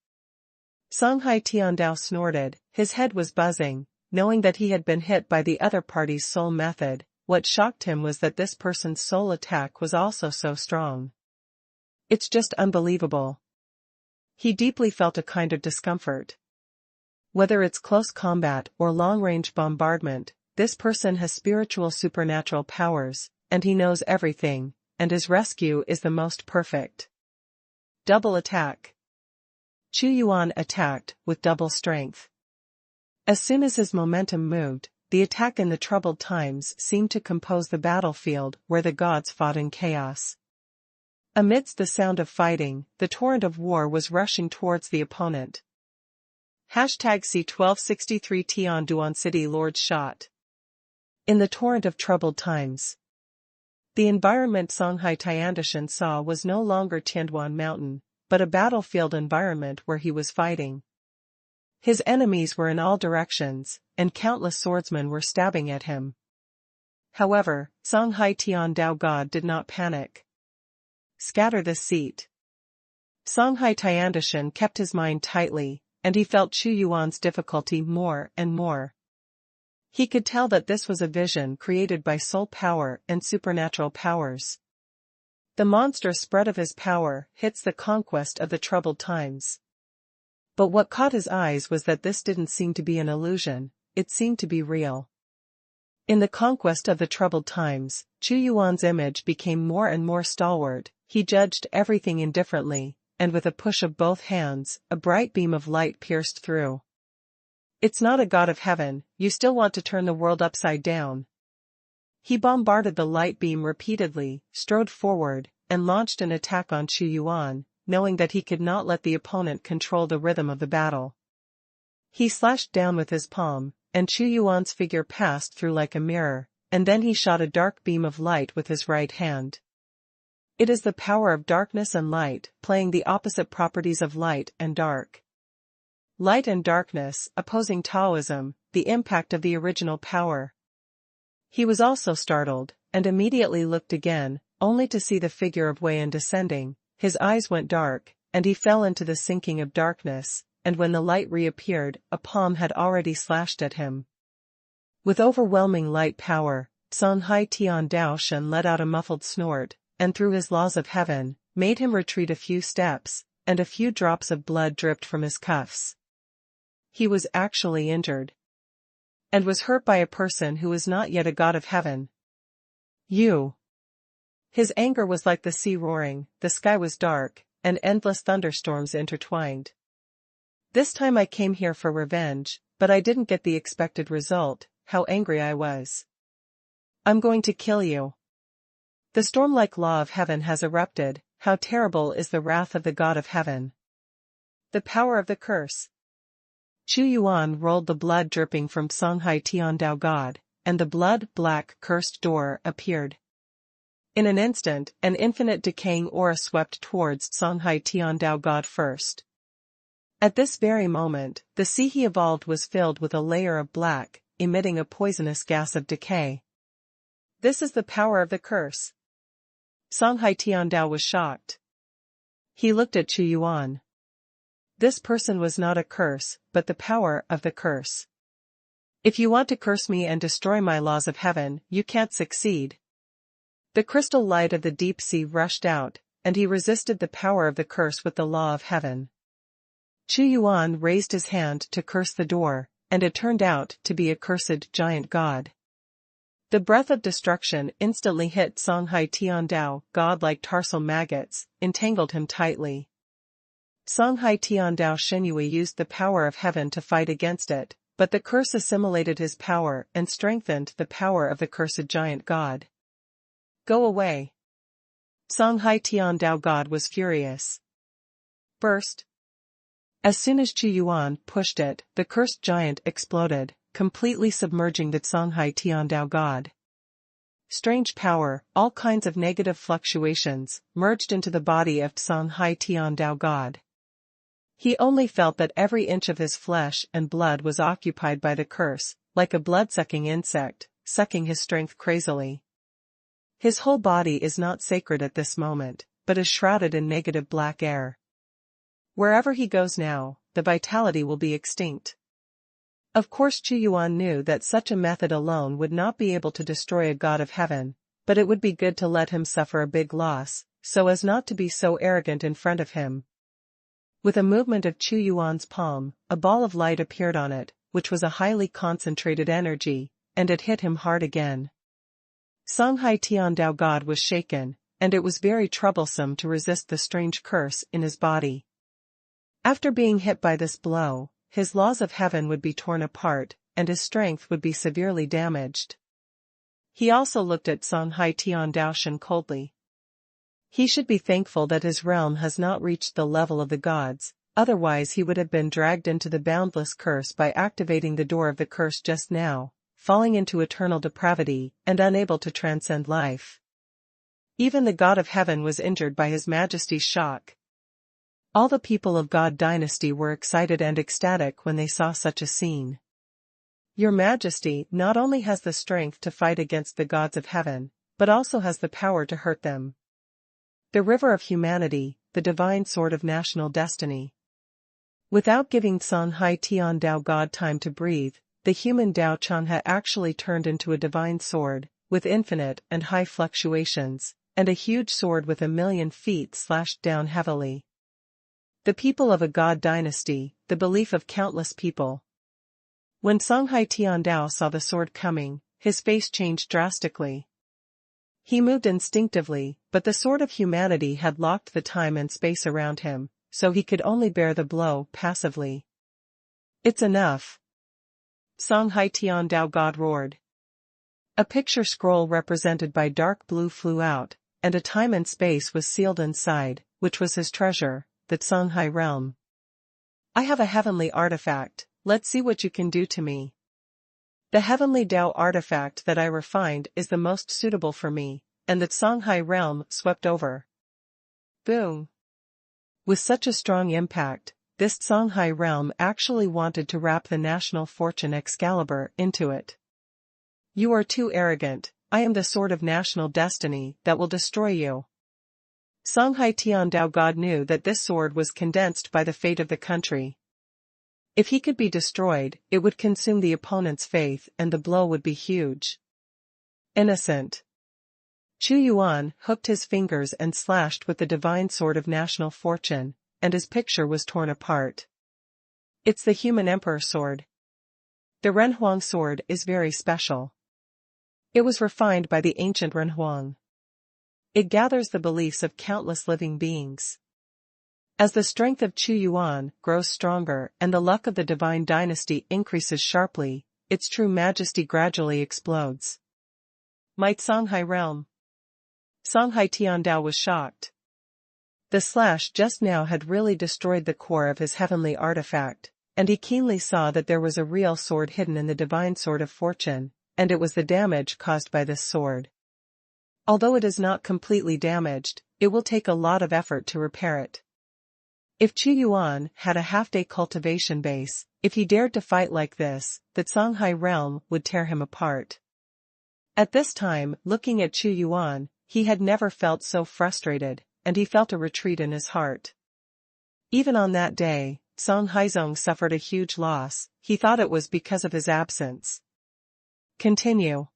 Songhai Tiandao snorted, his head was buzzing, knowing that he had been hit by the other party's soul method. What shocked him was that this person's soul attack was also so strong. It's just unbelievable. He deeply felt a kind of discomfort. Whether it's close combat or long-range bombardment, this person has spiritual supernatural powers, and he knows everything, and his rescue is the most perfect. Double attack. Chuyuan attacked with double strength. As soon as his momentum moved, the attack in the troubled times seemed to compose the battlefield where the gods fought in chaos. Amidst the sound of fighting, the torrent of war was rushing towards the opponent. #C1263 Tianduan City Lord's shot. In the torrent of troubled times. The environment Songhai Tiandishan saw was no longer Tianduan Mountain, but a battlefield environment where he was fighting. His enemies were in all directions, and countless swordsmen were stabbing at him. However, Songhai Tiandao God did not panic. Scatter this seat. Songhai Tiandishan kept his mind tightly, and he felt Chuyuan's difficulty more and more. He could tell that this was a vision created by soul power and supernatural powers. The monstrous spread of his power hits the conquest of the troubled times. But what caught his eyes was that this didn't seem to be an illusion, it seemed to be real. In the conquest of the troubled times, Chuyuan's image became more and more stalwart, he judged everything indifferently, and with a push of both hands, a bright beam of light pierced through. It's not a god of heaven, you still want to turn the world upside down. He bombarded the light beam repeatedly, strode forward, and launched an attack on Chuyuan, knowing that he could not let the opponent control the rhythm of the battle. He slashed down with his palm, and Chuyuan's figure passed through like a mirror, and then he shot a dark beam of light with his right hand. It is the power of darkness and light, playing the opposite properties of light and dark. Light and darkness, opposing Taoism, the impact of the original power. He was also startled, and immediately looked again, only to see the figure of Wei Yan descending. His eyes went dark, and he fell into the sinking of darkness, and when the light reappeared, a palm had already slashed at him. With overwhelming light power, Songhai Tian Daoshan let out a muffled snort, and through his laws of heaven, made him retreat a few steps, and a few drops of blood dripped from his cuffs. He was actually injured. And was hurt by a person who was not yet a god of heaven. You. His anger was like the sea roaring, the sky was dark, and endless thunderstorms intertwined. This time I came here for revenge, but I didn't get the expected result, how angry I was. I'm going to kill you. The storm-like law of heaven has erupted, how terrible is the wrath of the god of heaven. The power of the curse. Chuyuan rolled the blood dripping from Songhai Tiandao God, and the blood-black cursed door appeared. In an instant, an infinite decaying aura swept towards Songhai Tiandao God first. At this very moment, the sea he evolved was filled with a layer of black, emitting a poisonous gas of decay. This is the power of the curse. Songhai Tiandao was shocked. He looked at Chuyuan. This person was not a curse, but the power of the curse. If you want to curse me and destroy my laws of heaven, you can't succeed. The crystal light of the deep sea rushed out, and he resisted the power of the curse with the law of heaven. Chuyuan raised his hand to curse the door, and it turned out to be a cursed giant god. The breath of destruction instantly hit Songhai Tiandao God like tarsal maggots, entangled him tightly. Songhai Tiandao Shenyue used the power of heaven to fight against it, but the curse assimilated his power and strengthened the power of the cursed giant god. Go away. Songhai Tiandao God was furious. Burst. As soon as Chuyuan pushed it, the cursed giant exploded, completely submerging the Songhai Tiandao God. Strange power, all kinds of negative fluctuations, merged into the body of Songhai Tiandao God. He only felt that every inch of his flesh and blood was occupied by the curse, like a blood-sucking insect, sucking his strength crazily. His whole body is not sacred at this moment, but is shrouded in negative black air. Wherever he goes now, the vitality will be extinct. Of course Chuyuan knew that such a method alone would not be able to destroy a god of heaven, but it would be good to let him suffer a big loss, so as not to be so arrogant in front of him. With a movement of Chuyuan's palm, a ball of light appeared on it, which was a highly concentrated energy, and it hit him hard again. Songhai Tiandao God was shaken, and it was very troublesome to resist the strange curse in his body. After being hit by this blow, his laws of heaven would be torn apart, and his strength would be severely damaged. He also looked at Songhai Tiandaoshan coldly. He should be thankful that his realm has not reached the level of the gods, otherwise he would have been dragged into the boundless curse by activating the door of the curse just now, falling into eternal depravity, and unable to transcend life. Even the god of heaven was injured by his majesty's shock. All the people of God dynasty were excited and ecstatic when they saw such a scene. Your Majesty not only has the strength to fight against the gods of heaven, but also has the power to hurt them. The river of humanity, the divine sword of national destiny. Without giving Songhai Tiandao God time to breathe, the human Dao Chanha actually turned into a divine sword, with infinite and high fluctuations, and a huge sword with 1,000,000 feet slashed down heavily. The people of a god dynasty, the belief of countless people. When Songhai Tiandao saw the sword coming, his face changed drastically. He moved instinctively, but the sword of humanity had locked the time and space around him, so he could only bear the blow passively. It's enough. Songhai Tiandao God roared. A picture scroll represented by dark blue flew out, and a time and space was sealed inside, which was his treasure, the Songhai realm. I have a heavenly artifact, let's see what you can do to me. The heavenly Tao artifact that I refined is the most suitable for me, and the Songhai realm swept over. Boom. With such a strong impact, this Songhai realm actually wanted to wrap the national fortune Excalibur into it. You are too arrogant, I am the sword of national destiny that will destroy you. Songhai Tiandao God knew that this sword was condensed by the fate of the country. If he could be destroyed, it would consume the opponent's faith and the blow would be huge. Innocent. Chu Yuan hooked his fingers and slashed with the divine sword of national fortune, and his picture was torn apart. It's the human emperor sword. The Renhuang sword is very special. It was refined by the ancient Renhuang. It gathers the beliefs of countless living beings. As the strength of Chu Yuan grows stronger and the luck of the divine dynasty increases sharply, its true majesty gradually explodes. Might Songhai realm. Songhai Tiandao was shocked. The slash just now had really destroyed the core of his heavenly artifact, and he keenly saw that there was a real sword hidden in the divine sword of fortune, and it was the damage caused by this sword. Although it is not completely damaged, it will take a lot of effort to repair it. If Chu Yuan had a half-day cultivation base, if he dared to fight like this, the Songhai realm would tear him apart. At this time, looking at Chu Yuan, he had never felt so frustrated, and he felt a retreat in his heart. Even on that day, Songhaizong suffered a huge loss, he thought it was because of his absence. Continue.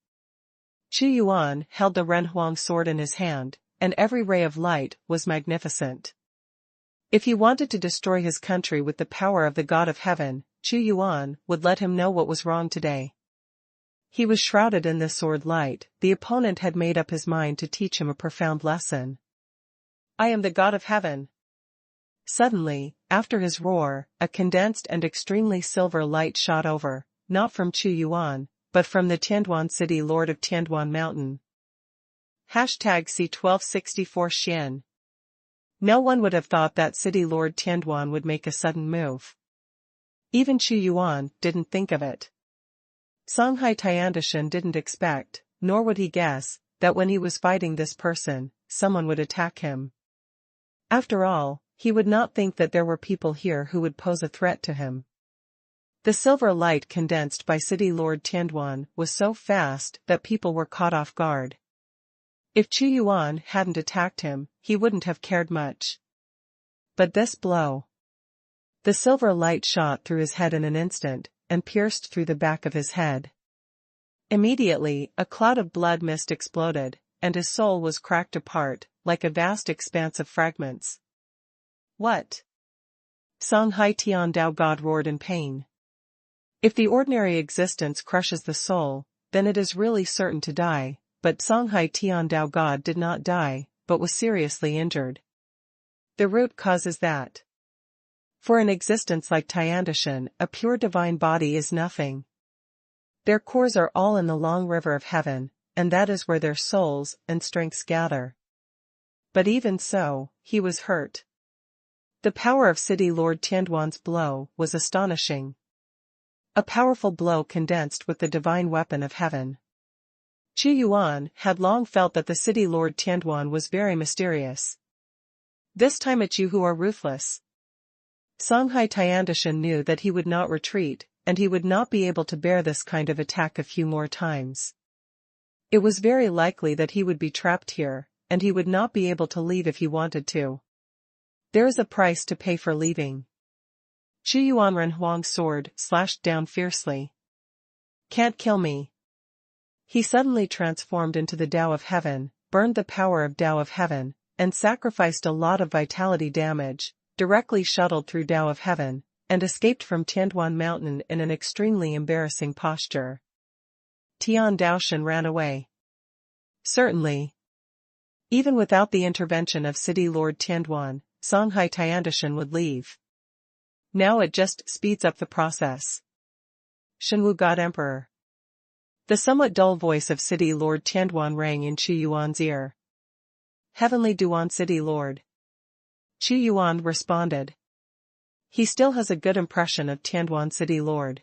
Chu Yuan held the Renhuang sword in his hand, and every ray of light was magnificent. If he wanted to destroy his country with the power of the God of Heaven, Chu Yuan would let him know what was wrong today. He was shrouded in this sword light, the opponent had made up his mind to teach him a profound lesson. I am the God of Heaven. Suddenly, after his roar, a condensed and extremely silver light shot over, not from Chu Yuan, but from the Tianduan city lord of Tianduan Mountain. #C1264 Xian. No one would have thought that city lord Tianduan would make a sudden move. Even Chu Yuan didn't think of it. Songhai Tiandashan didn't expect, nor would he guess, that when he was fighting this person, someone would attack him. After all, he would not think that there were people here who would pose a threat to him. The silver light condensed by city lord Tianduan was so fast that people were caught off guard. If Chu Yuan hadn't attacked him, he wouldn't have cared much. But this blow. The silver light shot through his head in an instant, and pierced through the back of his head. Immediately, a cloud of blood mist exploded, and his soul was cracked apart, like a vast expanse of fragments. What? Songhai Tiandao God roared in pain. If the ordinary existence crushes the soul, then it is really certain to die, but Songhai Tiandao God did not die, but was seriously injured. The root cause is that. For an existence like Tiandashan, a pure divine body is nothing. Their cores are all in the long river of heaven, and that is where their souls and strengths gather. But even so, he was hurt. The power of city lord Tianduan's blow was astonishing. A powerful blow condensed with the divine weapon of heaven. Chu Yuan had long felt that the city lord Tianduan was very mysterious. This time it's you who are ruthless. Songhai Tiandashan knew that he would not retreat, and he would not be able to bear this kind of attack a few more times. It was very likely that he would be trapped here, and he would not be able to leave if he wanted to. There is a price to pay for leaving. Chu Yuan Renhuang's sword slashed down fiercely. Can't kill me. He suddenly transformed into the Tao of Heaven, burned the power of Tao of Heaven, and sacrificed a lot of vitality damage, directly shuttled through Tao of Heaven, and escaped from Tianduan Mountain in an extremely embarrassing posture. Tian Daoshan ran away. Certainly. Even without the intervention of City Lord Tianduan, Songhai Tiandashan would leave. Now it just speeds up the process. Shenwu God Emperor. The somewhat dull voice of City Lord Tianduan rang in Qu Yuan's ear. Heavenly Duan City Lord. Qu Yuan responded. He still has a good impression of Tianduan City Lord.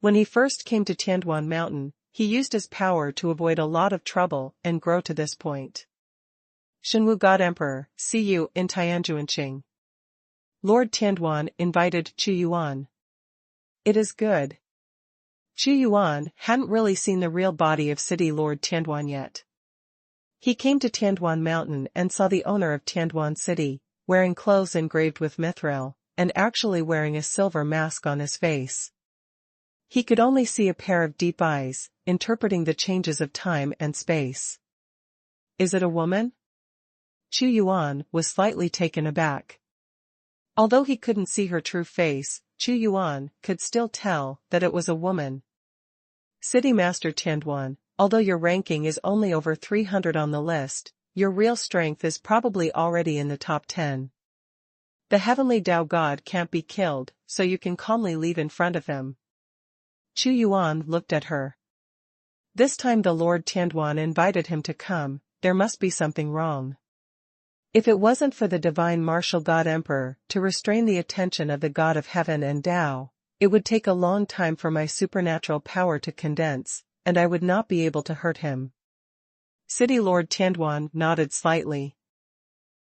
When he first came to Tianduan Mountain, he used his power to avoid a lot of trouble and grow to this point. Shenwu God Emperor, see you in Tianjuanqing. Lord Tianduan invited Qu Yuan. It is good. Qu Yuan hadn't really seen the real body of City Lord Tianduan yet. He came to Tianduan Mountain and saw the owner of Tianduan City, wearing clothes engraved with mithril, and actually wearing a silver mask on his face. He could only see a pair of deep eyes, interpreting the changes of time and space. Is it a woman? Qu Yuan was slightly taken aback. Although he couldn't see her true face, Qu Yuan could still tell that it was a woman. City Master Tianduan, although your ranking is only over 300 on the list, your real strength is probably already in the top 10. The heavenly Tao God can't be killed, so you can calmly leave in front of him. Qu Yuan looked at her. This time the Lord Tianduan invited him to come, there must be something wrong. If it wasn't for the divine martial God Emperor to restrain the attention of the God of Heaven and Tao, it would take a long time for my supernatural power to condense, and I would not be able to hurt him. City Lord Tianduan nodded slightly.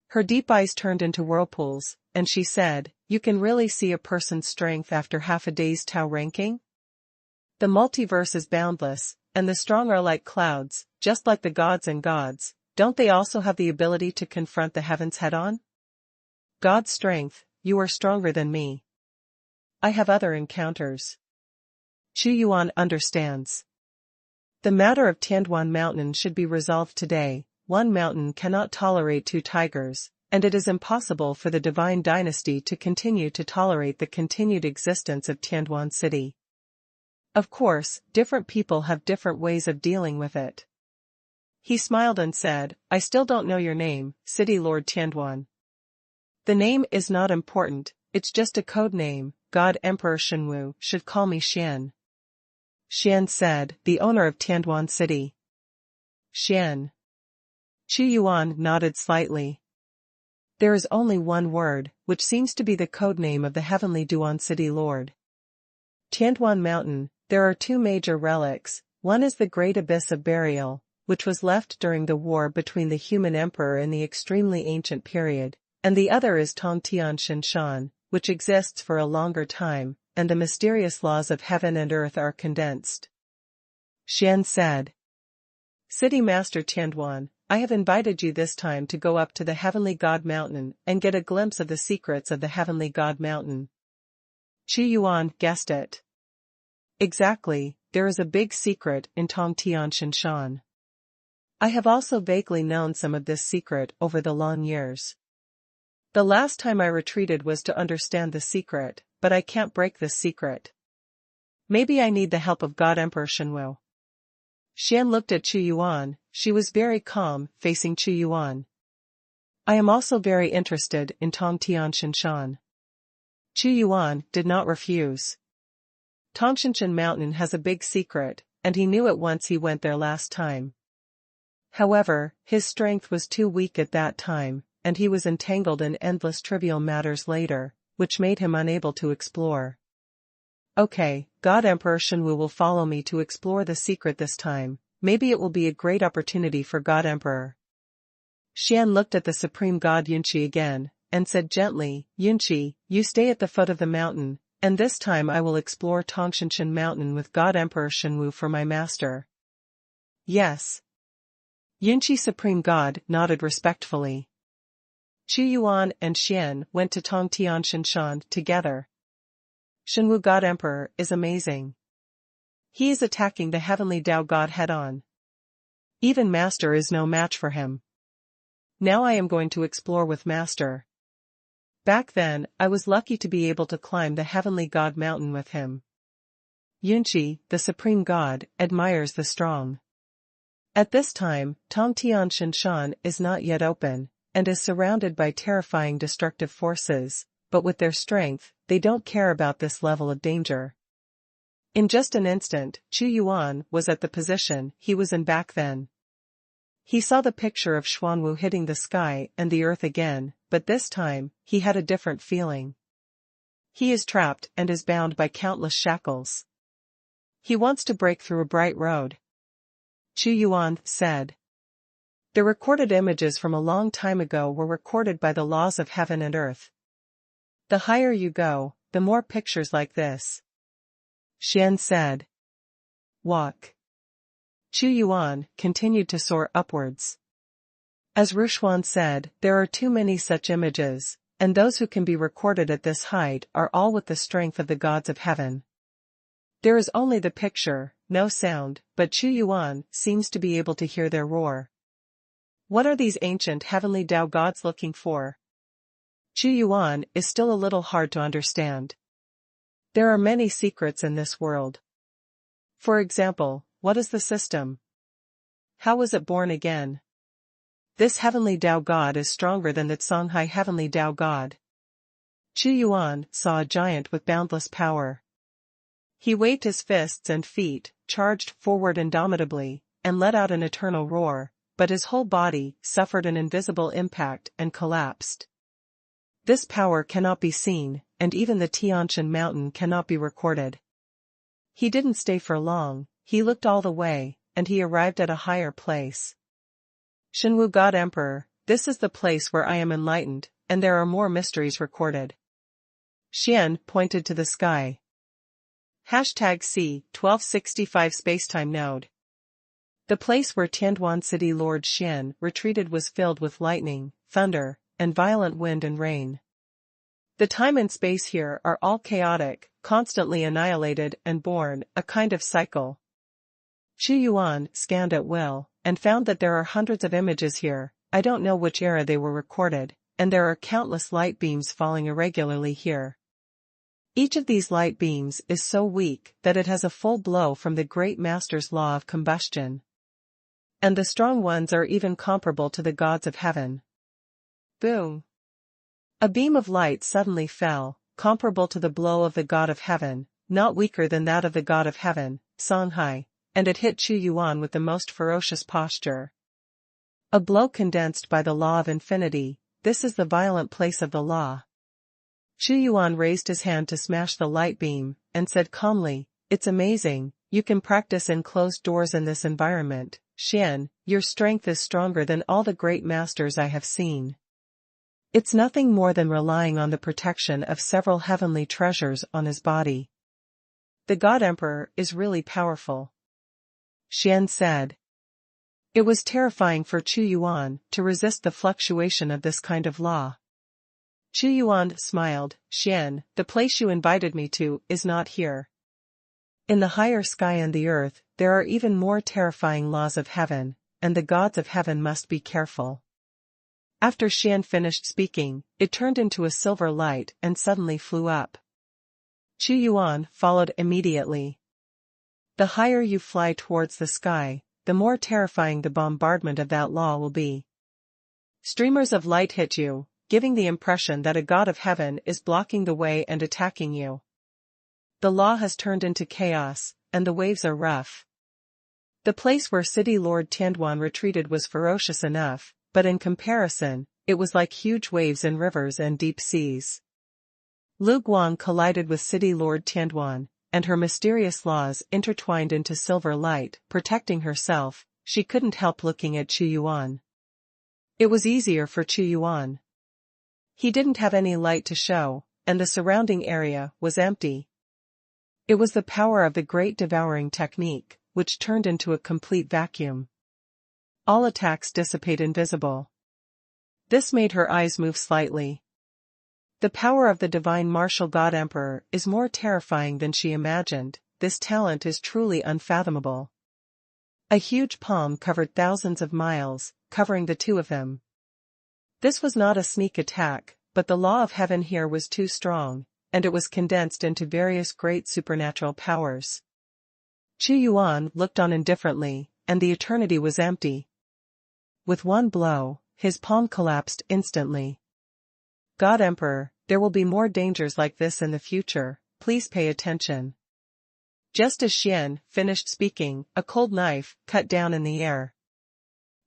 Her deep eyes turned into whirlpools, and she said, you can really see a person's strength after half a day's Tao ranking? The multiverse is boundless, and the strong are like clouds, just like the gods and gods. Don't they also have the ability to confront the heavens head-on? God's strength, you are stronger than me. I have other encounters. Qu Yuan understands. The matter of Tianduan Mountain should be resolved today. One mountain cannot tolerate two tigers, and it is impossible for the divine dynasty to continue to tolerate the continued existence of Tianduan City. Of course, different people have different ways of dealing with it. He smiled and said, I still don't know your name, City Lord Tianduan. The name is not important, it's just a code name. God Emperor Shenwu should call me Xian. Xian said, the owner of Tianduan City. Xian. Qu Yuan nodded slightly. There is only one word, which seems to be the code name of the heavenly Duan City Lord. Tianduan Mountain, there are two major relics. One is the Great Abyss of Burial, which was left during the war between the human emperor in the extremely ancient period, and the other is Tongtian Shinshan, which exists for a longer time, and the mysterious laws of heaven and earth are condensed. Xian said. City Master Tianduan, I have invited you this time to go up to the Heavenly God Mountain and get a glimpse of the secrets of the Heavenly God Mountain. Qu Yuan guessed it. Exactly, there is a big secret in Tongtian Shinshan. I have also vaguely known some of this secret over the long years. The last time I retreated was to understand the secret, but I can't break this secret. Maybe I need the help of God Emperor Shenwu. Xian looked at Qu Yuan, she was very calm, facing Qu Yuan. I am also very interested in Tongtian Shinshan. Qu Yuan did not refuse. Tongshinshan Mountain has a big secret, and he knew it once he went there last time. However, his strength was too weak at that time, and he was entangled in endless trivial matters later, which made him unable to explore. Okay, God Emperor Shenwu will follow me to explore the secret this time, maybe it will be a great opportunity for God Emperor. Xian looked at the Supreme God Yunqi again, and said gently, Yunqi, you stay at the foot of the mountain, and this time I will explore Tongshinshan Mountain with God Emperor Shenwu for my master. Yes. Yunqi Supreme God nodded respectfully. Qu Yuan and Xian went to Tongtian Shinshan together. Shenwu God Emperor is amazing. He is attacking the heavenly Tao God head-on. Even Master is no match for him. Now I am going to explore with Master. Back then, I was lucky to be able to climb the heavenly god mountain with him. Yunqi, the supreme god, admires the strong. At this time, Tongtian Shinshan is not yet open, and is surrounded by terrifying destructive forces, but with their strength, they don't care about this level of danger. In just an instant, Chu Yuan was at the position he was in back then. He saw the picture of Xuanhuan hitting the sky and the earth again, but this time, he had a different feeling. He is trapped and is bound by countless shackles. He wants to break through a bright road. Chu Yuan said. The recorded images from a long time ago were recorded by the laws of heaven and earth. The higher you go, the more pictures like this. Xian said. Walk. Chu Yuan continued to soar upwards. As Ruxuan said, there are too many such images, and those who can be recorded at this height are all with the strength of the gods of heaven. There is only the picture, no sound, but Chu Yuan seems to be able to hear their roar. What are these ancient heavenly Tao gods looking for? Chu Yuan is still a little hard to understand. There are many secrets in this world. For example, what is the system? How was it born again? This heavenly Tao god is stronger than the Songhai heavenly Tao god. Chu Yuan saw a giant with boundless power. He waved his fists and feet, charged forward indomitably, and let out an eternal roar, but his whole body suffered an invisible impact and collapsed. This power cannot be seen, and even the Tianshan mountain cannot be recorded. He didn't stay for long, he looked all the way, and he arrived at a higher place. Shenwu God Emperor, this is the place where I am enlightened, and there are more mysteries recorded. Xian pointed to the sky. #C1265 Spacetime Node. The place where Tianduan City Lord Xian retreated was filled with lightning, thunder, and violent wind and rain. The time and space here are all chaotic, constantly annihilated and born, a kind of cycle. Chu Yuan scanned at will, and found that there are hundreds of images here. I don't know which era they were recorded, and there are countless light beams falling irregularly here. Each of these light beams is so weak that it has a full blow from the great master's law of combustion. And the strong ones are even comparable to the gods of heaven. Boom! A beam of light suddenly fell, comparable to the blow of the god of heaven, not weaker than that of the god of heaven, Songhai, and it hit Chu Yuan with the most ferocious posture. A blow condensed by the law of infinity, this is the violent place of the law. Chu Yuan raised his hand to smash the light beam, and said calmly, "It's amazing, you can practice in closed doors in this environment, Xian, your strength is stronger than all the great masters I have seen. It's nothing more than relying on the protection of several heavenly treasures on his body. The God Emperor is really powerful," Xian said. It was terrifying for Chu Yuan to resist the fluctuation of this kind of law. Chu Yuan smiled, "Xian, the place you invited me to is not here. In the higher sky and the earth, there are even more terrifying laws of heaven, and the gods of heaven must be careful." After Xian finished speaking, it turned into a silver light and suddenly flew up. Chu Yuan followed immediately. The higher you fly towards the sky, the more terrifying the bombardment of that law will be. Streamers of light hit you, giving the impression that a god of heaven is blocking the way and attacking you. The law has turned into chaos, and the waves are rough. The place where City Lord Tianduan retreated was ferocious enough, but in comparison, it was like huge waves in rivers and deep seas. Lu Guang collided with City Lord Tianduan, and her mysterious laws intertwined into silver light. Protecting herself, she couldn't help looking at Chu Yuan. It was easier for Chu Yuan. He didn't have any light to show, and the surrounding area was empty. It was the power of the great devouring technique, which turned into a complete vacuum. All attacks dissipate invisible. This made her eyes move slightly. The power of the divine martial god emperor is more terrifying than she imagined. This talent is truly unfathomable. A huge palm covered thousands of miles, covering the two of them. This was not a sneak attack, but the law of heaven here was too strong, and it was condensed into various great supernatural powers. Chu Yuan looked on indifferently, and the eternity was empty. With one blow, his palm collapsed instantly. God Emperor, there will be more dangers like this in the future, please pay attention. Just as Xian finished speaking, a cold knife cut down in the air.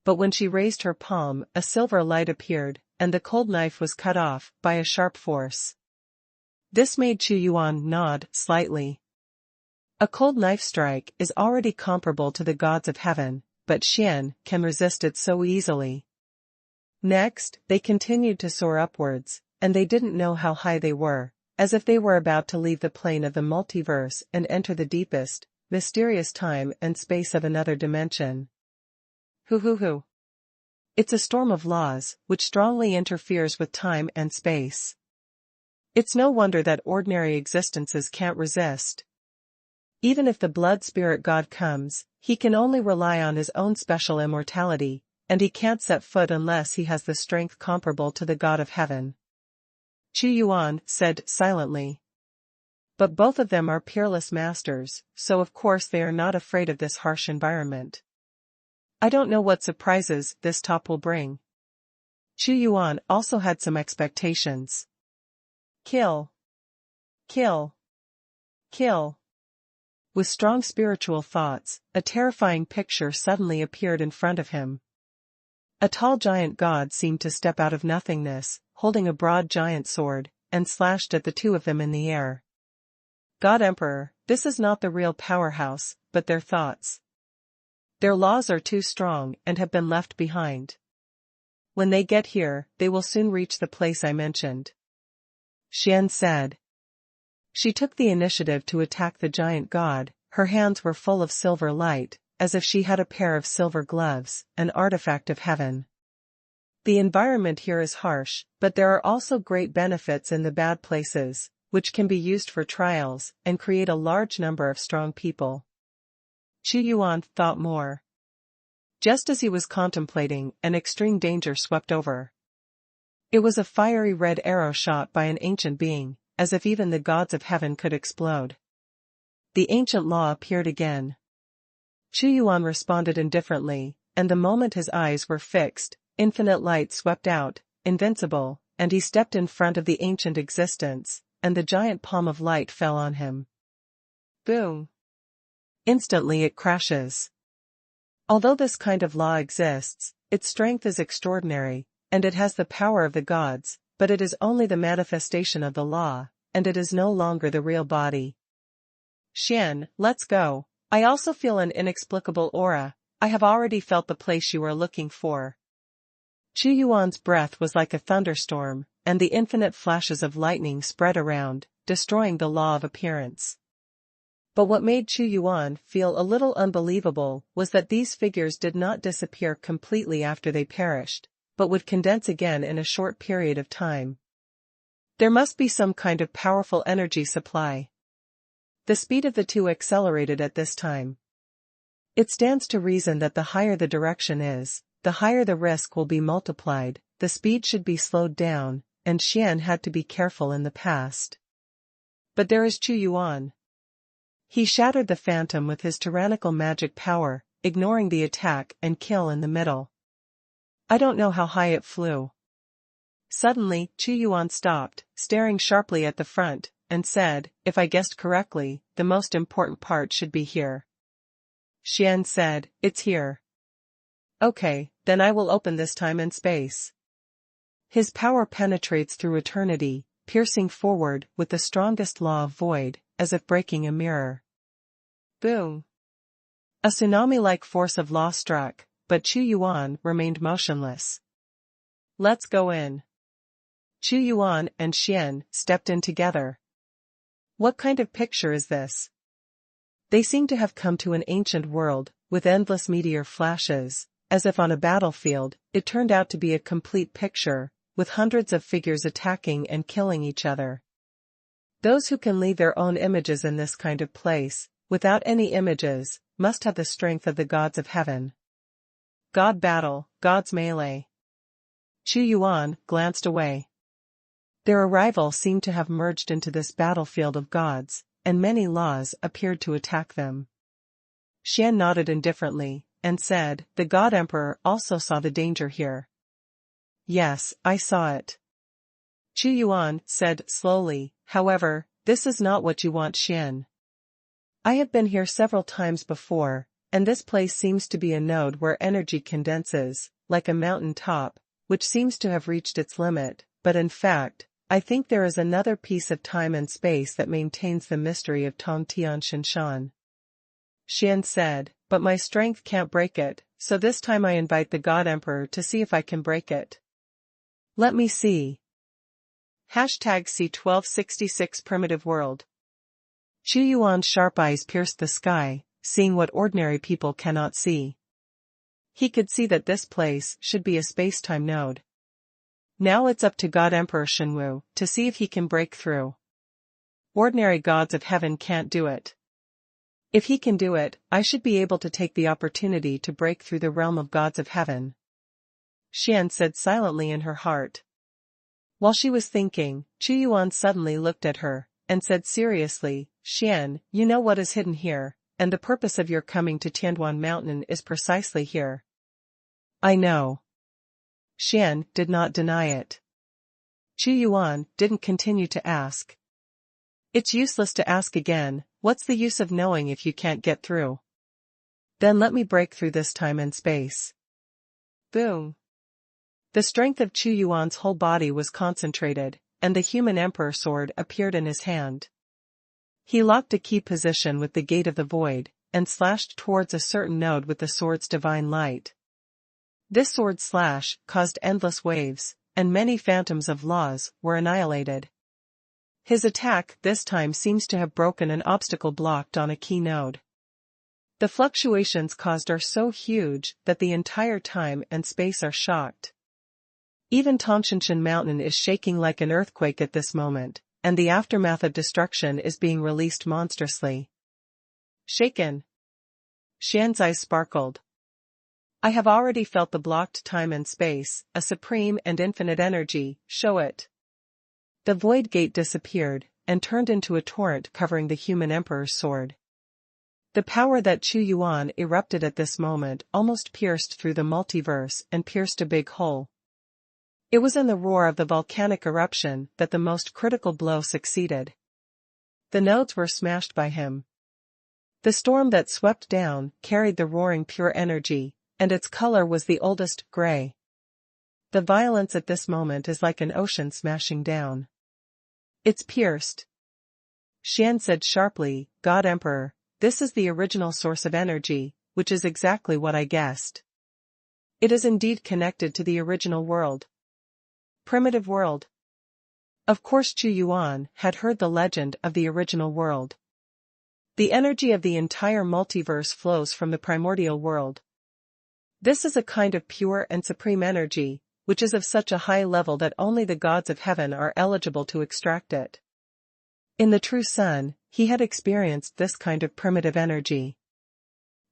But when she raised her palm, a silver light appeared, and the cold knife was cut off by a sharp force. This made Chu Yuan nod slightly. A cold knife strike is already comparable to the gods of heaven, but Xian can resist it so easily. Next, they continued to soar upwards, and they didn't know how high they were, as if they were about to leave the plane of the multiverse and enter the deepest, mysterious time and space of another dimension. Hoo. It's a storm of laws, which strongly interferes with time and space. It's no wonder that ordinary existences can't resist. Even if the blood spirit god comes, he can only rely on his own special immortality, and he can't set foot unless he has the strength comparable to the god of heaven. Chu Yuan said silently. But both of them are peerless masters, so of course they are not afraid of this harsh environment. I don't know what surprises this top will bring. Chu Yuan also had some expectations. Kill. With strong spiritual thoughts, a terrifying picture suddenly appeared in front of him. A tall giant god seemed to step out of nothingness, holding a broad giant sword, and slashed at the two of them in the air. God Emperor, this is not the real powerhouse, but their thoughts. Their laws are too strong and have been left behind. When they get here, they will soon reach the place I mentioned. Xian said. She took the initiative to attack the giant god. Her hands were full of silver light, as if she had a pair of silver gloves, an artifact of heaven. The environment here is harsh, but there are also great benefits in the bad places, which can be used for trials and create a large number of strong people. Chu Yuan thought more. Just as he was contemplating, an extreme danger swept over. It was a fiery red arrow shot by an ancient being, as if even the gods of heaven could explode. The ancient law appeared again. Chu Yuan responded indifferently, and the moment his eyes were fixed, infinite light swept out, invincible, and he stepped in front of the ancient existence, and the giant palm of light fell on him. Boom! Instantly it crashes. Although this kind of law exists, its strength is extraordinary, and it has the power of the gods, but it is only the manifestation of the law, and it is no longer the real body. Xian, let's go. I also feel an inexplicable aura. I have already felt the place you are looking for. Chu Yuan's breath was like a thunderstorm, and the infinite flashes of lightning spread around, destroying the law of appearance. But what made Chu Yuan feel a little unbelievable was that these figures did not disappear completely after they perished, but would condense again in a short period of time. There must be some kind of powerful energy supply. The speed of the two accelerated at this time. It stands to reason that the higher the direction is, the higher the risk will be multiplied. The speed should be slowed down, and Xian had to be careful in the past. But there is Chu Yuan. He shattered the phantom with his tyrannical magic power, ignoring the attack and kill in the middle. I don't know how high it flew. Suddenly, Chu Yuan stopped, staring sharply at the front, and said, if I guessed correctly, the most important part should be here. Xian said, it's here. Okay, then I will open this time and space. His power penetrates through eternity, piercing forward with the strongest law of void, as if breaking a mirror. Boom! A tsunami-like force of law struck, but Chu Yuan remained motionless. Let's go in. Chu Yuan and Xian stepped in together. What kind of picture is this? They seemed to have come to an ancient world, with endless meteor flashes, as if on a battlefield. It turned out to be a complete picture, with hundreds of figures attacking and killing each other. Those who can leave their own images in this kind of place, without any images, must have the strength of the gods of heaven. God battle, gods melee. Chu Yuan glanced away. Their arrival seemed to have merged into this battlefield of gods, and many laws appeared to attack them. Xian nodded indifferently, and said, "The God Emperor also saw the danger here." "Yes, I saw it." Yuan said slowly, "However, this is not what you want, Xian. I have been here several times before, and this place seems to be a node where energy condenses, like a mountain top, which seems to have reached its limit, but in fact, I think there is another piece of time and space that maintains the mystery of Tong Tian Shinshan." Xian said, "But my strength can't break it, so this time I invite the God Emperor to see if I can break it." "Let me see." #C1266 Primitive World. Yuan's sharp eyes pierced the sky, seeing what ordinary people cannot see. He could see that this place should be a space-time node. Now it's up to God Emperor Shenwu to see if he can break through. Ordinary gods of heaven can't do it. If he can do it, I should be able to take the opportunity to break through the realm of gods of heaven. Xian said silently in her heart. While she was thinking, Yuan suddenly looked at her, and said seriously, "Xian, you know what is hidden here, and the purpose of your coming to Tianduan Mountain is precisely here." "I know." Xian did not deny it. Yuan didn't continue to ask. "It's useless to ask again, what's the use of knowing if you can't get through? Then let me break through this time and space." Boom. The strength of Yuan's whole body was concentrated, and the human emperor sword appeared in his hand. He locked a key position with the gate of the void, and slashed towards a certain node with the sword's divine light. This sword slash caused endless waves, and many phantoms of laws were annihilated. His attack this time seems to have broken an obstacle blocked on a key node. The fluctuations caused are so huge that the entire time and space are shocked. Even Tongshanshan Mountain is shaking like an earthquake at this moment, and the aftermath of destruction is being released monstrously. Shaken. Xian's eyes sparkled. "I have already felt the blocked time and space, a supreme and infinite energy, show it." The void gate disappeared, and turned into a torrent covering the human emperor's sword. The power that Yuan erupted at this moment almost pierced through the multiverse and pierced a big hole. It was in the roar of the volcanic eruption that the most critical blow succeeded. The nodes were smashed by him. The storm that swept down carried the roaring pure energy, and its color was the oldest gray. The violence at this moment is like an ocean smashing down. "It's pierced." Xian said sharply, "God Emperor, this is the original source of energy, which is exactly what I guessed. It is indeed connected to the original world. Primitive world." Of course Yuan had heard the legend of the original world. The energy of the entire multiverse flows from the primordial world. This is a kind of pure and supreme energy, which is of such a high level that only the gods of heaven are eligible to extract it. In the true sun, he had experienced this kind of primitive energy.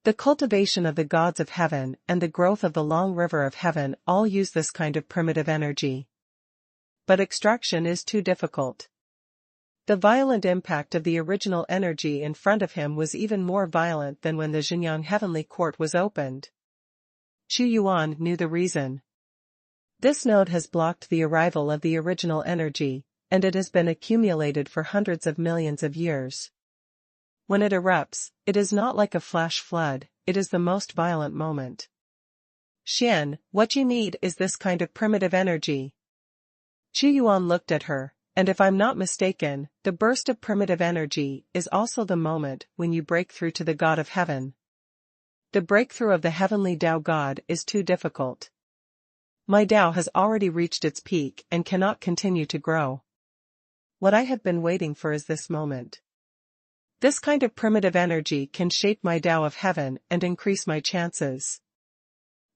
The cultivation of the gods of heaven and the growth of the long river of heaven all use this kind of primitive energy. But extraction is too difficult. The violent impact of the original energy in front of him was even more violent than when the Xinyang Heavenly Court was opened. Yuan knew the reason. This node has blocked the arrival of the original energy, and it has been accumulated for hundreds of millions of years. When it erupts, it is not like a flash flood, it is the most violent moment. "Xian, what you need is this kind of primitive energy." Yuan looked at her, and if I'm not mistaken, the burst of primitive energy is also the moment when you break through to the God of Heaven. The breakthrough of the heavenly Tao God is too difficult. My Tao has already reached its peak and cannot continue to grow. What I have been waiting for is this moment. This kind of primitive energy can shape my Tao of heaven and increase my chances.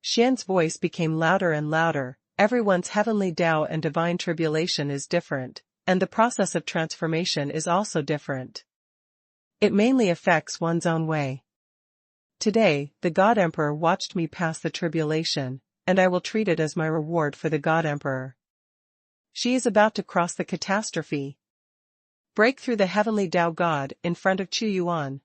Xian's voice became louder and louder. Everyone's heavenly Tao and divine tribulation is different, and the process of transformation is also different. It mainly affects one's own way. Today, the God Emperor watched me pass the tribulation, and I will treat it as my reward for the God Emperor. She is about to cross the catastrophe. Break through the heavenly Tao God in front of Xuanhuan.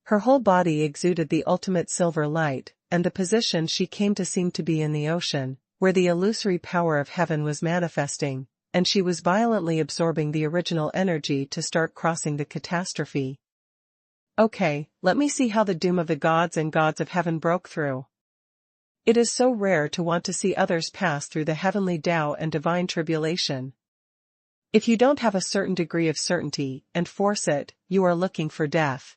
Her whole body exuded the ultimate silver light, and the position she came to seemed to be in the ocean, where the illusory power of heaven was manifesting, and she was violently absorbing the original energy to start crossing the catastrophe. Okay, let me see how the doom of the gods and gods of heaven broke through. It is so rare to want to see others pass through the heavenly Tao and divine tribulation. If you don't have a certain degree of certainty and force it, you are looking for death.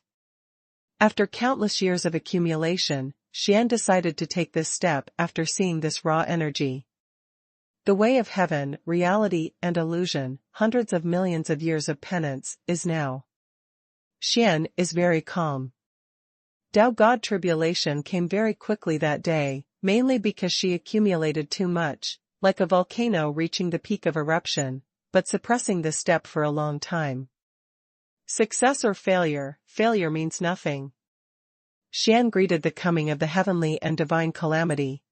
After countless years of accumulation, Xian decided to take this step after seeing this raw energy. The way of heaven, reality and illusion, hundreds of millions of years of penance, is now. Xian is very calm. Tao God tribulation came very quickly that day, mainly because she accumulated too much, like a volcano reaching the peak of eruption, but suppressing this step for a long time. Success or failure, failure means nothing. Xian greeted the coming of the heavenly and divine calamity.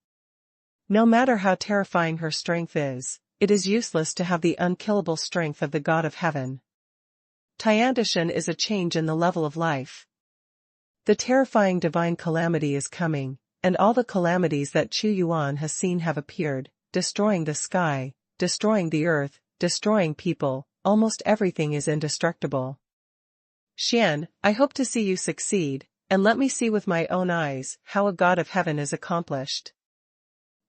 No matter how terrifying her strength is, it is useless to have the unkillable strength of the God of Heaven. Tiantishan is a change in the level of life. The terrifying divine calamity is coming, and all the calamities that Xuanhuan has seen have appeared, destroying the sky, destroying the earth, destroying people, almost everything is indestructible. Xian, I hope to see you succeed, and let me see with my own eyes how a God of Heaven is accomplished.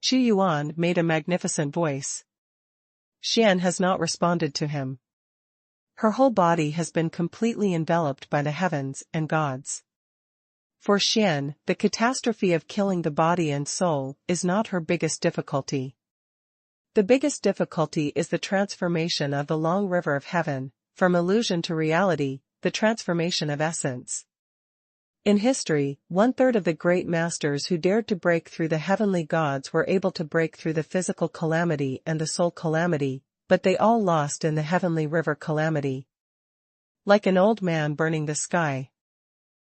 Xuanhuan made a magnificent voice. Xian has not responded to him. Her whole body has been completely enveloped by the heavens and gods. For Xian, the catastrophe of killing the body and soul is not her biggest difficulty. The biggest difficulty is the transformation of the long river of heaven, from illusion to reality, the transformation of essence. In history, 1/3 of the great masters who dared to break through the heavenly gods were able to break through the physical calamity and the soul calamity, but they all lost in the heavenly river calamity. Like an old man burning the sky.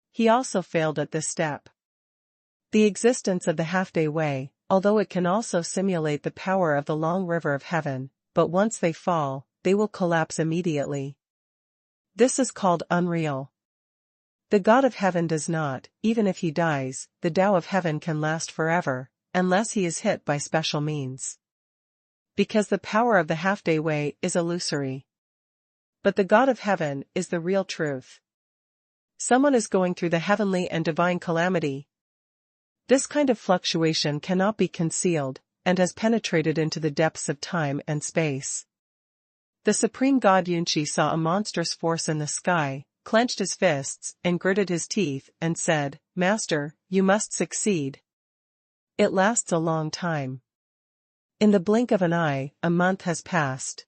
He also failed at this step. The existence of the half-day way, although it can also simulate the power of the long river of heaven, but once they fall, they will collapse immediately. This is called unreal. The God of Heaven does not, even if he dies, the Tao of Heaven can last forever, unless he is hit by special means. Because the power of the half-day way is illusory. But the God of Heaven is the real truth. Someone is going through the heavenly and divine calamity. This kind of fluctuation cannot be concealed, and has penetrated into the depths of time and space. The supreme God Yunqi saw a monstrous force in the sky, clenched his fists, and gritted his teeth, and said, "Master, you must succeed." It lasts a long time. In the blink of an eye, a month has passed.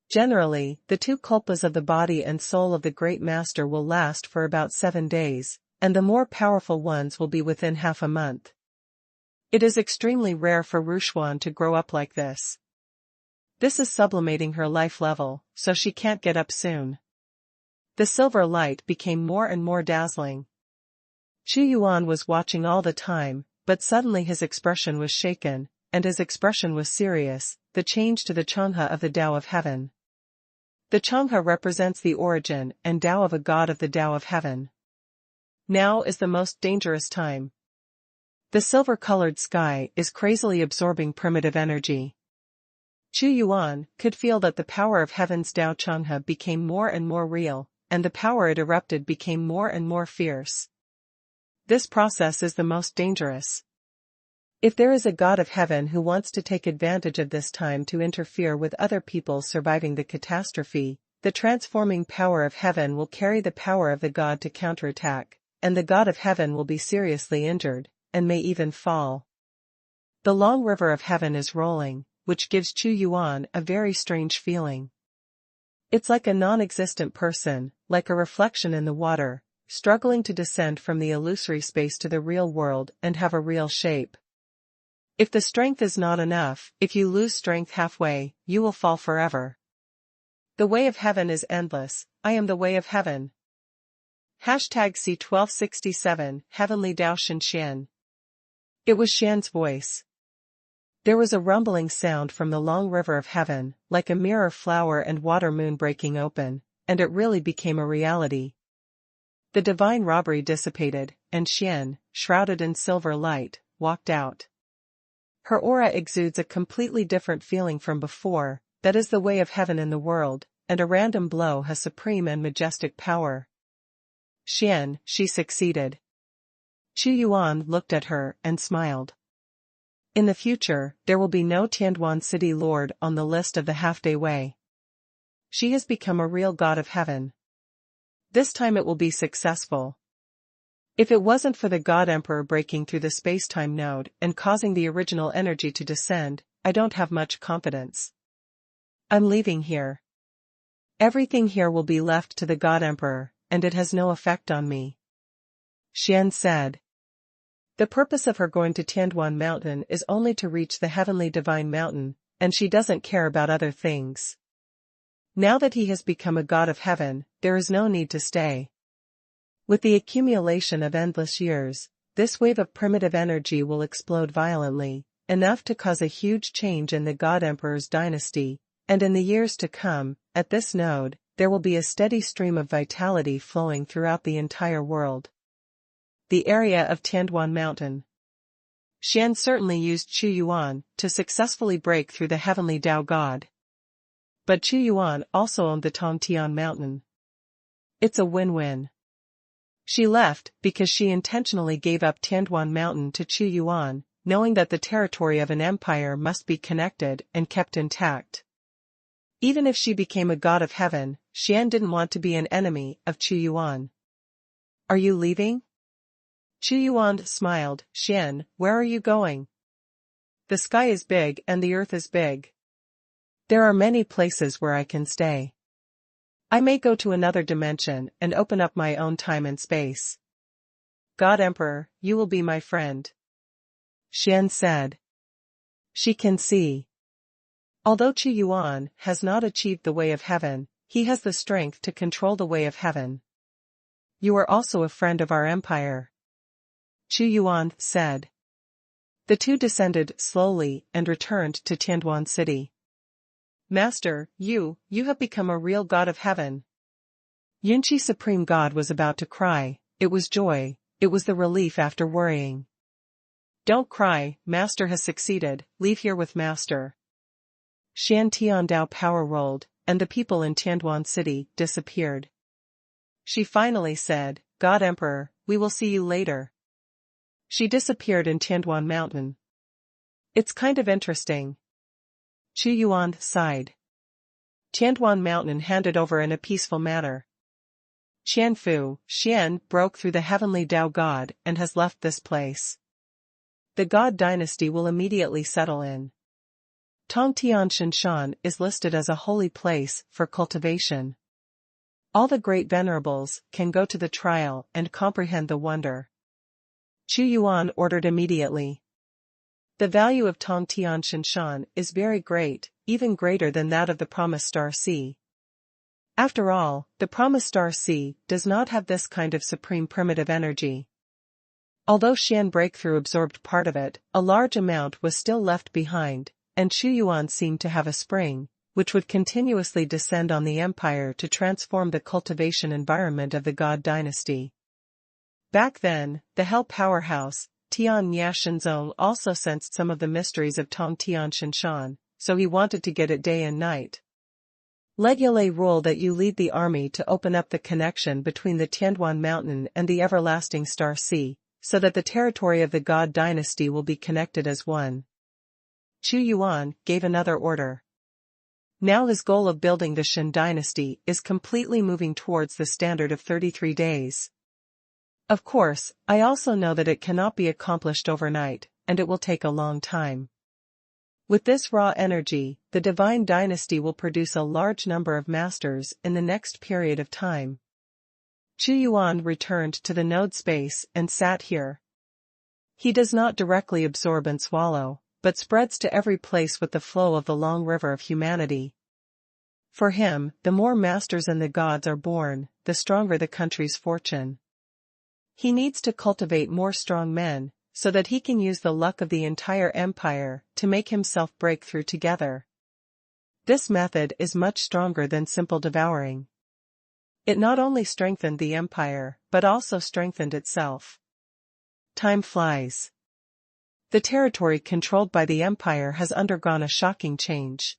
Generally, the two kalpas of the body and soul of the great master will last for about 7 days, and the more powerful ones will be within half a month. It is extremely rare for Xuanhuan to grow up like this. This is sublimating her life level, so she can't get up soon. The silver light became more and more dazzling. Xuanhuan was watching all the time, but suddenly his expression was shaken, and his expression was serious, the change to the Changhe of the Tao of Heaven. The Changhe represents the origin and Tao of a god of the Tao of Heaven. Now is the most dangerous time. The silver-colored sky is crazily absorbing primitive energy. Xuanhuan could feel that the power of Heaven's Tao Changhe became more and more real, and the power it erupted became more and more fierce. This process is the most dangerous. If there is a God of Heaven who wants to take advantage of this time to interfere with other people surviving the catastrophe, the transforming power of Heaven will carry the power of the God to counterattack, and the God of Heaven will be seriously injured, and may even fall. The long river of heaven is rolling, which gives Xuanhuan a very strange feeling. It's like a non-existent person, like a reflection in the water, struggling to descend from the illusory space to the real world and have a real shape. If the strength is not enough, if you lose strength halfway, you will fall forever. The way of heaven is endless, I am the way of heaven. #C1267, Heavenly Dao Shen Xian. It was Xian's voice. There was a rumbling sound from the long river of heaven, like a mirror flower and water moon breaking open, and it really became a reality. The divine robbery dissipated, and Xian, shrouded in silver light, walked out. Her aura exudes a completely different feeling from before, that is the way of heaven in the world, and a random blow has supreme and majestic power. Xian, she succeeded. Yuan looked at her and smiled. In the future, there will be no Tianduan city lord on the list of the half-day way. She has become a real god of heaven. This time it will be successful. If it wasn't for the God Emperor breaking through the space-time node and causing the original energy to descend, I don't have much confidence. I'm leaving here. Everything here will be left to the God Emperor, and it has no effect on me. Xian said. The purpose of her going to Tianduan Mountain is only to reach the heavenly divine mountain, and she doesn't care about other things. Now that he has become a god of heaven, there is no need to stay. With the accumulation of endless years, this wave of primitive energy will explode violently, enough to cause a huge change in the God Emperor's dynasty, and in the years to come, at this node, there will be a steady stream of vitality flowing throughout the entire world. The area of Tianduan Mountain. Xian certainly used Yuan to successfully break through the heavenly Tao god. But Yuan also owned the Tongtian Mountain. It's a win-win. She left because she intentionally gave up Tianduan Mountain to Yuan, knowing that the territory of an empire must be connected and kept intact. Even if she became a god of heaven, Xian didn't want to be an enemy of Yuan. Are you leaving? Yuan smiled. Xian, where are you going? The sky is big and the earth is big. There are many places where I can stay. I may go to another dimension and open up my own time and space. God Emperor, you will be my friend. Xian said. She can see. Although Yuan has not achieved the way of heaven, he has the strength to control the way of heaven. You are also a friend of our empire. Yuan said. The two descended slowly and returned to Tianduan City. Master, you have become a real god of heaven. Yunqi Supreme God was about to cry. It was joy, it was the relief after worrying. Don't cry, Master has succeeded, leave here with Master. Xian Tiandao power rolled, and the people in Tianduan City disappeared. She finally said, God Emperor, we will see you later. She disappeared in Tianduan Mountain. It's kind of interesting. Yuan sighed. Tianduan Mountain handed over in a peaceful manner. Xian broke through the heavenly Tao God and has left this place. The God dynasty will immediately settle in. Tongtian Shinshan is listed as a holy place for cultivation. All the great venerables can go to the trial and comprehend the wonder. Yuan ordered immediately. The value of Tongtian Shinshan is very great, even greater than that of the Promised Star Sea. After all, the Promised Star Sea does not have this kind of supreme primitive energy. Although Xian breakthrough absorbed part of it, a large amount was still left behind, and Yuan seemed to have a spring, which would continuously descend on the empire to transform the cultivation environment of the God dynasty. Back then, the Hell powerhouse, Tian Yashinzong also sensed some of the mysteries of Tongtian Shinshan, so he wanted to get it day and night. Let Yule rule that you lead the army to open up the connection between the Tianduan Mountain and the everlasting Star Sea, so that the territory of the God dynasty will be connected as one. Yuan gave another order. Now his goal of building the Shin dynasty is completely moving towards the standard of 33 days. Of course, I also know that it cannot be accomplished overnight, and it will take a long time. With this raw energy, the divine dynasty will produce a large number of masters in the next period of time. Yuan returned to the node space and sat here. He does not directly absorb and swallow, but spreads to every place with the flow of the long river of humanity. For him, the more masters and the gods are born, the stronger the country's fortune. He needs to cultivate more strong men, so that he can use the luck of the entire empire to make himself break through together. This method is much stronger than simple devouring. It not only strengthened the empire, but also strengthened itself. Time flies. The territory controlled by the empire has undergone a shocking change.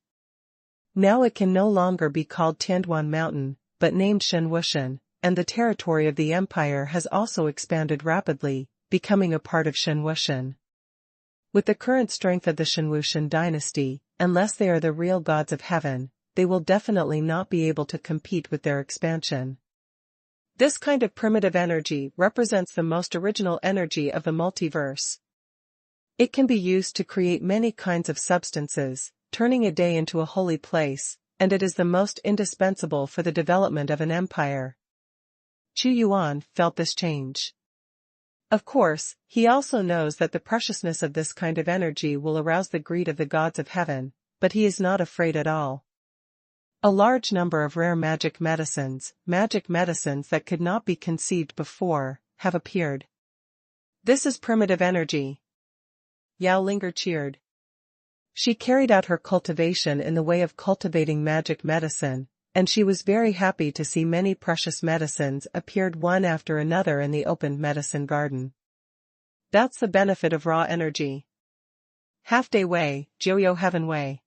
Now it can no longer be called Tianduan Mountain, but named Xuanhuan, and the territory of the empire has also expanded rapidly, becoming a part of Xuanhuan. With the current strength of the Xuanhuan dynasty, unless they are the real gods of heaven, they will definitely not be able to compete with their expansion. This kind of primitive energy represents the most original energy of the multiverse. It can be used to create many kinds of substances, turning a day into a holy place, and it is the most indispensable for the development of an empire. Xuanhuan felt this change. Of course, he also knows that the preciousness of this kind of energy will arouse the greed of the gods of heaven, but he is not afraid at all. A large number of rare magic medicines that could not be conceived before, have appeared. This is primitive energy. Yao Linger cheered. She carried out her cultivation in the way of cultivating magic medicine, and she was very happy to see many precious medicines appeared one after another in the opened medicine garden. That's the benefit of raw energy. Half-day way, Jiuyou Heaven Way.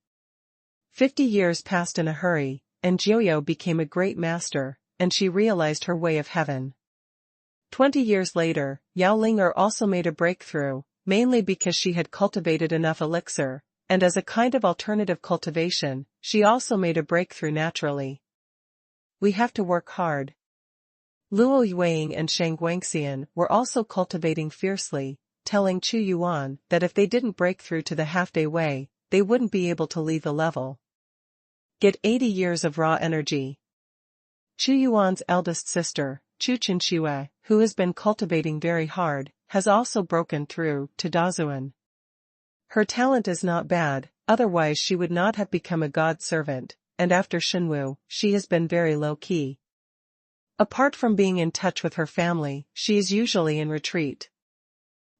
50 years passed in a hurry, and Jiuyou became a great master, and she realized her way of heaven. 20 years later, Yao Linger also made a breakthrough, mainly because she had cultivated enough elixir, and as a kind of alternative cultivation, she also made a breakthrough naturally. We have to work hard. Luo Yueying and Shang Guangxian were also cultivating fiercely, telling Xuanhuan that if they didn't break through to the half-day way, they wouldn't be able to leave the level. Get 80 years of raw energy. Xuanhuan's eldest sister, Chu Chenxue, who has been cultivating very hard, has also broken through to Dazuan. Her talent is not bad, otherwise she would not have become a god servant, and after Shenwu, she has been very low-key. Apart from being in touch with her family, she is usually in retreat.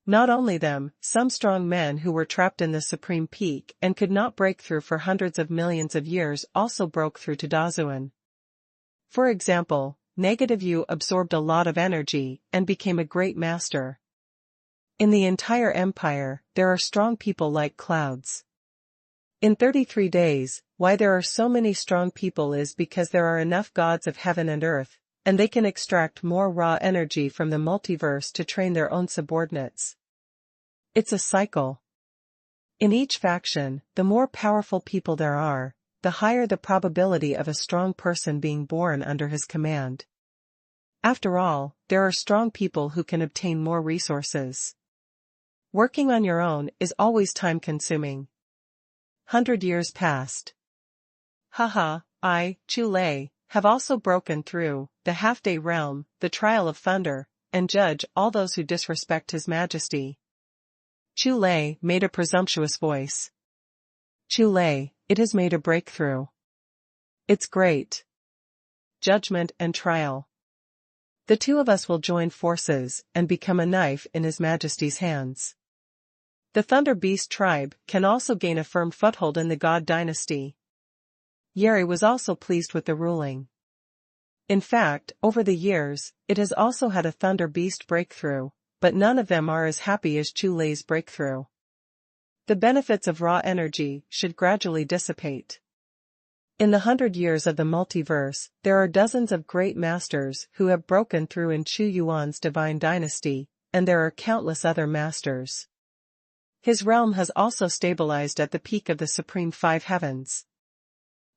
Not only them, some strong men who were trapped in the supreme peak and could not break through for hundreds of millions of years also broke through to Dazuan. For example, Negative Yu absorbed a lot of energy and became a great master. In the entire empire, there are strong people like clouds. In 33 days, why there are so many strong people is because there are enough gods of heaven and earth, and they can extract more raw energy from the multiverse to train their own subordinates. It's a cycle. In each faction, the more powerful people there are, the higher the probability of a strong person being born under his command. After all, there are strong people who can obtain more resources. Working on your own is always time-consuming. 100 years passed. Haha, I, Chu Lei, have also broken through the half-day realm, the trial of thunder, and judge all those who disrespect His Majesty. Chu Lei made a presumptuous voice. Chu Lei, it has made a breakthrough. It's great. Judgment and trial. The two of us will join forces and become a knife in His Majesty's hands. The Thunder Beast tribe can also gain a firm foothold in the God dynasty. Yeri was also pleased with the ruling. In fact, over the years, it has also had a Thunder Beast breakthrough, but none of them are as happy as Chu Lei's breakthrough. The benefits of raw energy should gradually dissipate. In the 100 years of the multiverse, there are dozens of great masters who have broken through in Xuanhuan's divine dynasty, and there are countless other masters. His realm has also stabilized at the peak of the Supreme Five Heavens.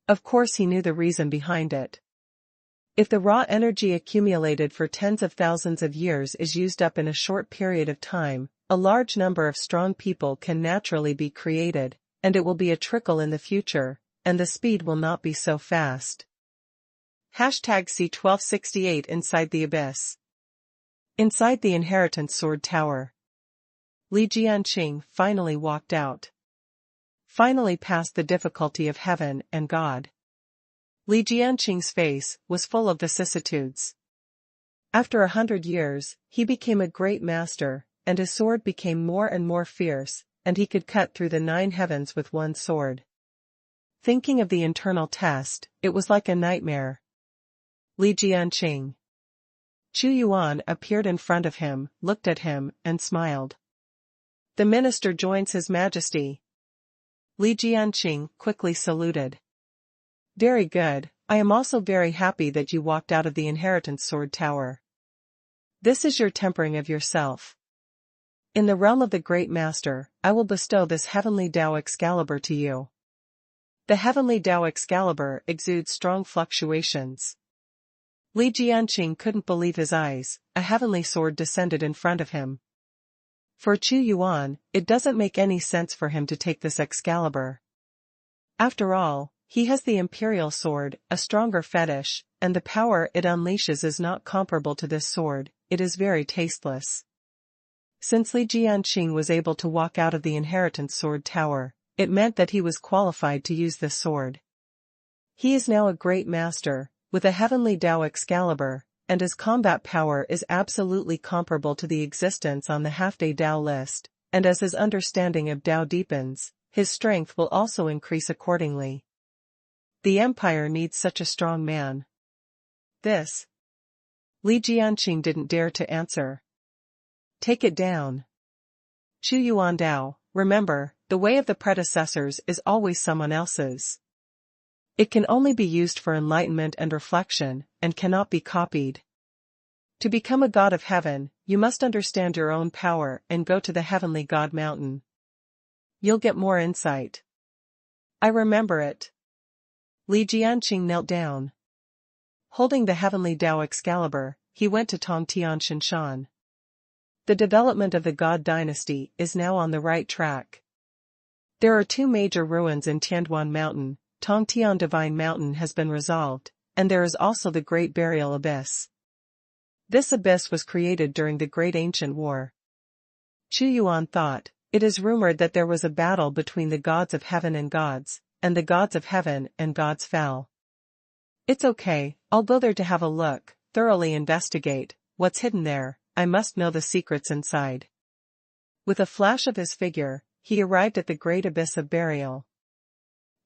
Of course he knew the reason behind it. If the raw energy accumulated for tens of thousands of years is used up in a short period of time, a large number of strong people can naturally be created, and it will be a trickle in the future, and the speed will not be so fast. #C1268 Inside the Abyss. Inside the Inheritance Sword Tower. Li Jianqing finally walked out. Finally past the difficulty of heaven and God. Li Jianqing's face was full of vicissitudes. After 100 years, he became a great master, and his sword became more and more fierce, and he could cut through the 9 heavens with one sword. Thinking of the internal test, it was like a nightmare. Li Jianqing. Chu Yuan appeared in front of him, looked at him, and smiled. The minister joins His Majesty. Li Jianqing quickly saluted. Very good, I am also very happy that you walked out of the inheritance sword tower. This is your tempering of yourself. In the realm of the Great Master, I will bestow this heavenly Tao Excalibur to you. The heavenly Tao Excalibur exudes strong fluctuations. Li Jianqing couldn't believe his eyes, a heavenly sword descended in front of him. For Chu Yuan, it doesn't make any sense for him to take this Excalibur. After all, he has the Imperial sword, a stronger fetish, and the power it unleashes is not comparable to this sword, it is very tasteless. Since Li Jianqing was able to walk out of the inheritance sword tower, it meant that he was qualified to use this sword. He is now a great master, with a heavenly Tao Excalibur, and his combat power is absolutely comparable to the existence on the half-day Tao list, and as his understanding of Tao deepens, his strength will also increase accordingly. The Empire needs such a strong man. This. Li Jianqing didn't dare to answer. Take it down. Chu Yuan Dao, remember, the way of the predecessors is always someone else's. It can only be used for enlightenment and reflection, and cannot be copied. To become a god of heaven, you must understand your own power and go to the heavenly God Mountain. You'll get more insight. I remember it. Li Jianqing knelt down. Holding the heavenly Tao Excalibur, he went to Tongtian Shanshan. The development of the God dynasty is now on the right track. There are 2 major ruins in Tianduan Mountain. Tongtian Divine Mountain has been resolved, and there is also the Great Burial Abyss. This abyss was created during the Great Ancient War. Chu Yuan thought, it is rumored that there was a battle between the gods of heaven and the gods of heaven and gods fell. It's okay, I'll go there to have a look, thoroughly investigate, what's hidden there, I must know the secrets inside. With a flash of his figure, he arrived at the Great Abyss of Burial.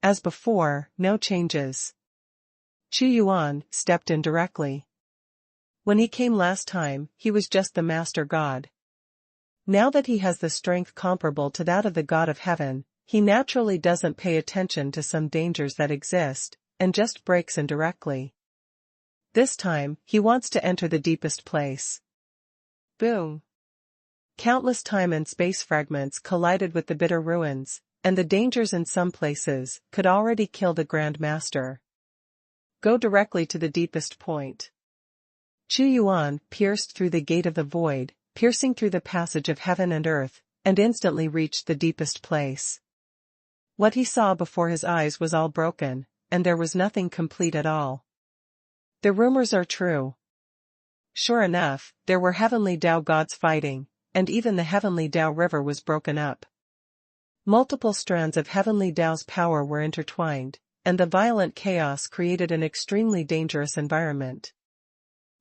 As before, no changes. Chu Yuan stepped in directly. When he came last time, he was just the Master God. Now that he has the strength comparable to that of the God of Heaven, he naturally doesn't pay attention to some dangers that exist, and just breaks in directly. This time, he wants to enter the deepest place. Boom! Countless time and space fragments collided with the bitter ruins, and the dangers in some places could already kill the Grand Master. Go directly to the deepest point. Chu Yuan pierced through the gate of the void, piercing through the passage of heaven and earth, and instantly reached the deepest place. What he saw before his eyes was all broken, and there was nothing complete at all. The rumors are true. Sure enough, there were heavenly Tao gods fighting, and even the heavenly Tao river was broken up. Multiple strands of heavenly Tao's power were intertwined, and the violent chaos created an extremely dangerous environment.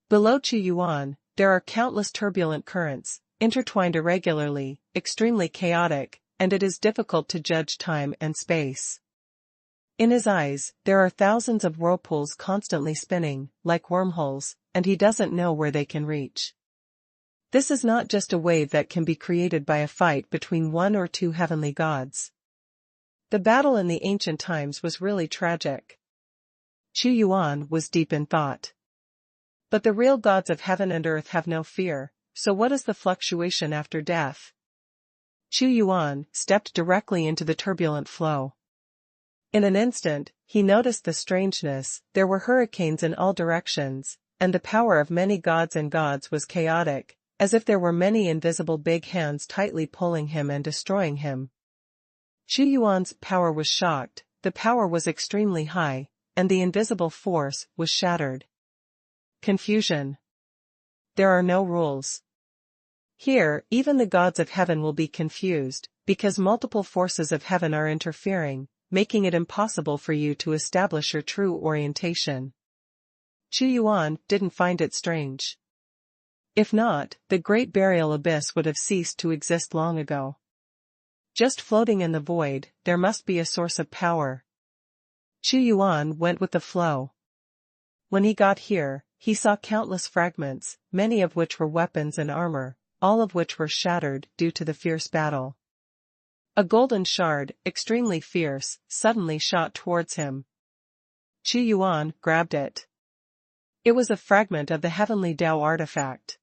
Below Chu Yuan, there are countless turbulent currents, intertwined irregularly, extremely chaotic, and it is difficult to judge time and space. In his eyes, there are thousands of whirlpools constantly spinning, like wormholes, and he doesn't know where they can reach. This is not just a wave that can be created by a fight between 1 or 2 heavenly gods. The battle in the ancient times was really tragic. Chu Yuan was deep in thought. But the real gods of heaven and earth have no fear, so what is the fluctuation after death? Chu Yuan stepped directly into the turbulent flow. In an instant, he noticed the strangeness, there were hurricanes in all directions, and the power of many gods and gods was chaotic, as if there were many invisible big hands tightly pulling him and destroying him. Chu Yuan's power was shocked, the power was extremely high, and the invisible force was shattered. Confusion. There are no rules. Here, even the gods of heaven will be confused, because multiple forces of heaven are interfering, making it impossible for you to establish your true orientation. Chu Yuan didn't find it strange. If not, the great burial abyss would have ceased to exist long ago. Just floating in the void, there must be a source of power. Xuanhuan went with the flow. When he got here, he saw countless fragments, many of which were weapons and armor, all of which were shattered due to the fierce battle. A golden shard, extremely fierce, suddenly shot towards him. Xuanhuan grabbed it. It was a fragment of the heavenly Tao artifact.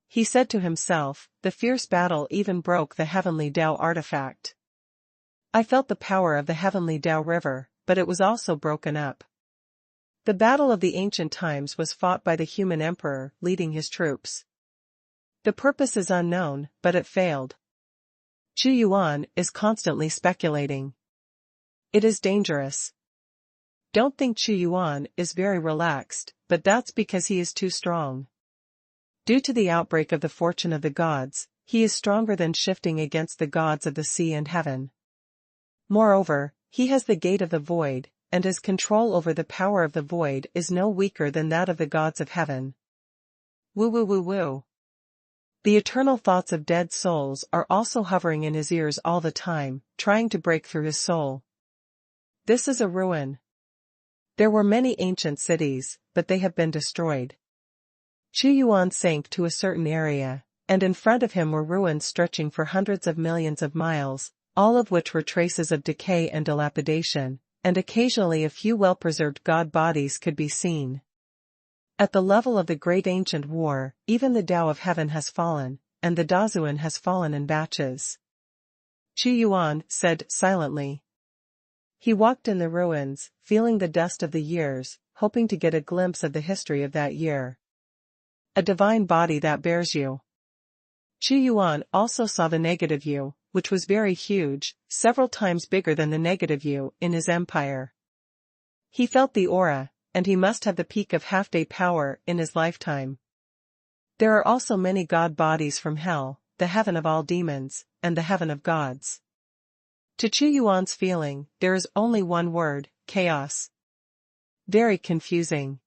He said to himself, the fierce battle even broke the heavenly Tao artifact. I felt the power of the heavenly Tao river, but it was also broken up. The battle of the ancient times was fought by the human emperor leading his troops. The purpose is unknown, but it failed. Xuanhuan is constantly speculating. It is dangerous. Don't think Xuanhuan is very relaxed, but that's because he is too strong. Due to the outbreak of the fortune of the gods, he is stronger than shifting against the gods of the sea and heaven. Moreover, he has the gate of the void, and his control over the power of the void is no weaker than that of the gods of heaven. Woo woo woo woo. The eternal thoughts of dead souls are also hovering in his ears all the time, trying to break through his soul. This is a ruin. There were many ancient cities, but they have been destroyed. Xuanhuan sank to a certain area, and in front of him were ruins stretching for hundreds of millions of miles, all of which were traces of decay and dilapidation, and occasionally a few well-preserved god bodies could be seen. At the level of the great ancient war, even the Tao of heaven has fallen, and the Dazuan has fallen in batches. Xuanhuan said silently. He walked in the ruins, feeling the dust of the years, hoping to get a glimpse of the history of that year. A divine body that bears you. Xuanhuan also saw the negative you, which was very huge, several times bigger than the negative you in his empire. He felt the aura, and he must have the peak of half-day power in his lifetime. There are also many god bodies from hell, the heaven of all demons, and the heaven of gods. To Xuanhuan's feeling, there is only one word, chaos. Very confusing.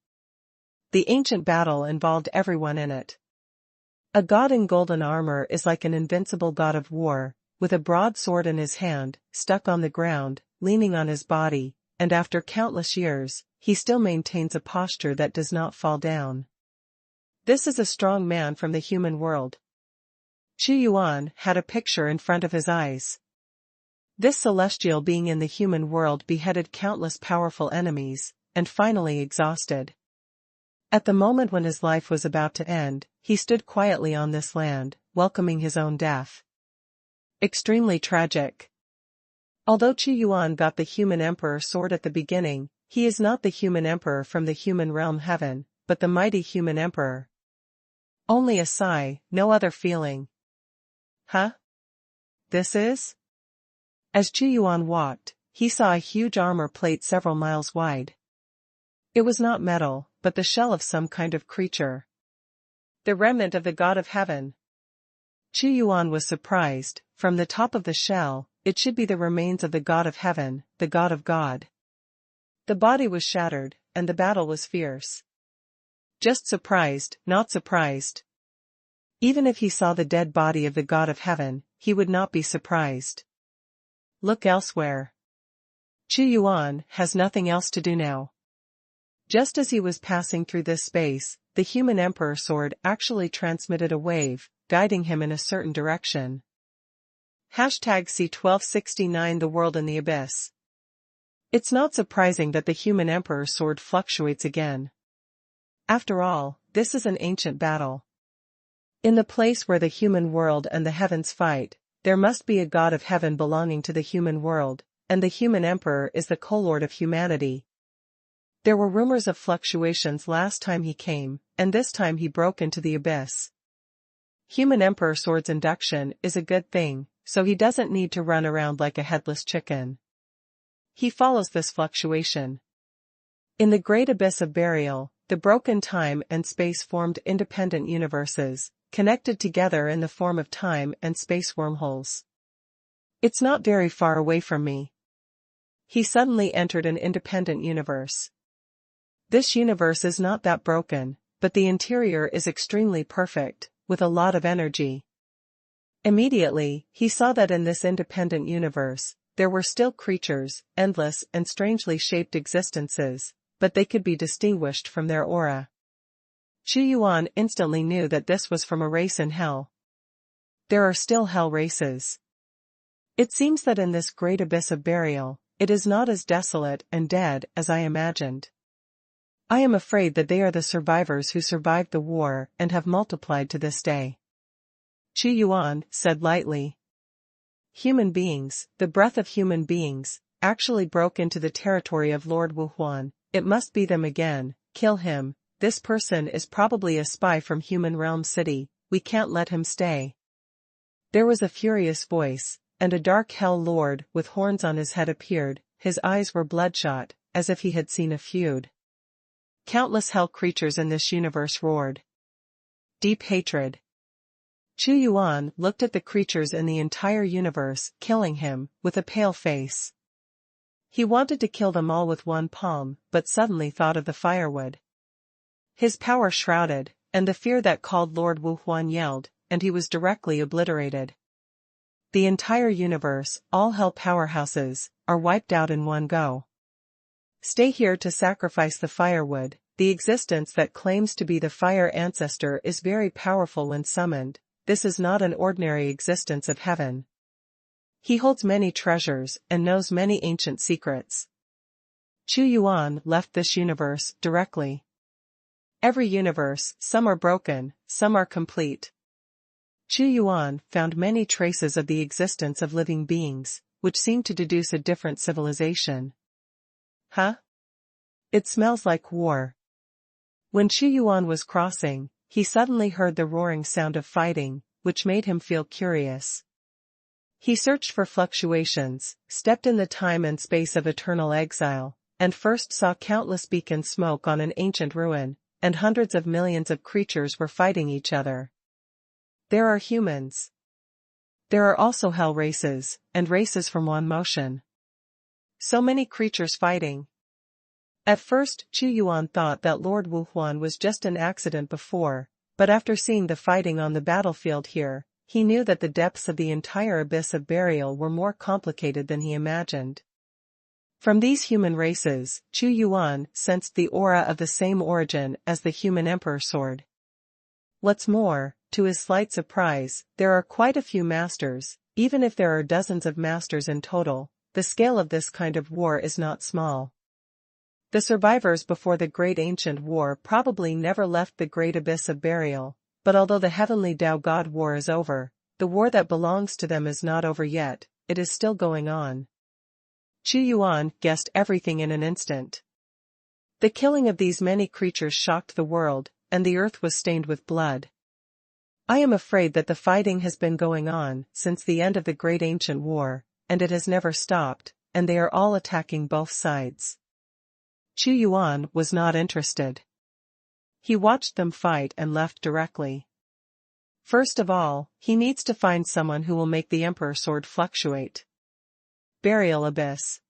The ancient battle involved everyone in it. A god in golden armor is like an invincible god of war, with a broadsword in his hand, stuck on the ground, leaning on his body, and after countless years, he still maintains a posture that does not fall down. This is a strong man from the human world. Xuanhuan had a picture in front of his eyes. This celestial being in the human world beheaded countless powerful enemies, and finally exhausted. At the moment when his life was about to end, he stood quietly on this land, welcoming his own death. Extremely tragic. Although Xuanhuan got the human emperor sword at the beginning, he is not the human emperor from the human realm heaven, but the mighty human emperor. Only a sigh, no other feeling. Huh? This is? As Xuanhuan walked, he saw a huge armor plate several miles wide. It was not metal, but the shell of some kind of creature. The remnant of the god of heaven. Xuanhuan was surprised. From the top of the shell, it should be the remains of the god of heaven, the god of God. The body was shattered, and the battle was fierce. Just surprised, not surprised. Even if he saw the dead body of the god of heaven, he would not be surprised. Look elsewhere. Xuanhuan has nothing else to do now. Just as he was passing through this space, the human emperor sword actually transmitted a wave, guiding him in a certain direction. #C1269 The World in the Abyss. It's not surprising that the human emperor sword fluctuates again. After all, this is an ancient battle. In the place where the human world and the heavens fight, there must be a god of heaven belonging to the human world, and the human emperor is the co-lord of humanity. There were rumors of fluctuations last time he came, and this time he broke into the abyss. Human emperor sword's induction is a good thing, so he doesn't need to run around like a headless chicken. He follows this fluctuation. In the great abyss of burial, the broken time and space formed independent universes, connected together in the form of time and space wormholes. It's not very far away from me. He suddenly entered an independent universe. This universe is not that broken, but the interior is extremely perfect, with a lot of energy. Immediately, he saw that in this independent universe, there were still creatures, endless and strangely shaped existences, but they could be distinguished from their aura. Xuanhuan instantly knew that this was from a race in hell. There are still hell races. It seems that in this great abyss of burial, it is not as desolate and dead as I imagined. I am afraid that they are the survivors who survived the war and have multiplied to this day. Xuanhuan said lightly. Human beings, the breath of human beings, actually broke into the territory of Lord Wuhuan. It must be them again. Kill him. This person is probably a spy from Human Realm City. We can't let him stay. There was a furious voice, and a dark hell lord with horns on his head appeared. His eyes were bloodshot, as if he had seen a feud. Countless hell creatures in this universe roared. Deep hatred. Xuanhuan looked at the creatures in the entire universe, killing him, with a pale face. He wanted to kill them all with one palm, but suddenly thought of the firewood. His power shrouded, and the fear that called Lord Wuhuan yelled, and he was directly obliterated. The entire universe, all hell powerhouses, are wiped out in one go. Stay here to sacrifice the firewood. The existence that claims to be the fire ancestor is very powerful when summoned. This is not an ordinary existence of heaven. He holds many treasures and knows many ancient secrets. Xuanhuan left this universe directly. Every universe, some are broken, some are complete. Xuanhuan found many traces of the existence of living beings, which seemed to deduce a different civilization. Huh? It smells like war. When Xuanhuan was crossing, he suddenly heard the roaring sound of fighting, which made him feel curious. He searched for fluctuations, stepped in the time and space of eternal exile, and first saw countless beacon smoke on an ancient ruin, and hundreds of millions of creatures were fighting each other. There are humans. There are also hell races, and races from one motion. So many creatures fighting. At first, Xuanhuan thought that Lord Wuhuan was just an accident before, but after seeing the fighting on the battlefield here, he knew that the depths of the entire abyss of burial were more complicated than he imagined. From these human races, Xuanhuan sensed the aura of the same origin as the human emperor sword. What's more, to his slight surprise, there are quite a few masters. Even if there are dozens of masters in total, the scale of this kind of war is not small. The survivors before the Great Ancient War probably never left the Great Abyss of Burial, but although the Heavenly Tao God War is over, the war that belongs to them is not over yet. It is still going on. Xuanhuan guessed everything in an instant. The killing of these many creatures shocked the world, and the earth was stained with blood. I am afraid that the fighting has been going on since the end of the Great Ancient War, and it has never stopped, and they are all attacking both sides. Xuanhuan was not interested. He watched them fight and left directly. First of all, he needs to find someone who will make the Emperor sword fluctuate. Burial Abyss.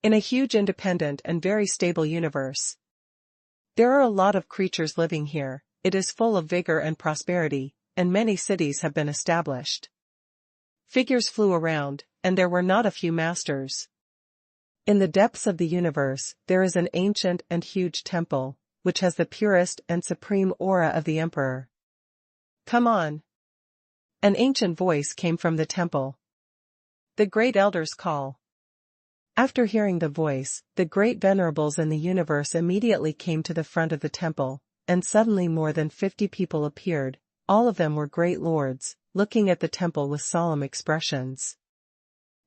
In a huge independent and very stable universe. There are a lot of creatures living here. It is full of vigor and prosperity, and many cities have been established. Figures flew around, and there were not a few masters. In the depths of the universe, there is an ancient and huge temple, which has the purest and supreme aura of the Emperor. Come on. An ancient voice came from the temple. The Great Elders call. After hearing the voice, the great venerables in the universe immediately came to the front of the temple, and suddenly more than 50 people appeared. All of them were great lords, looking at the temple with solemn expressions.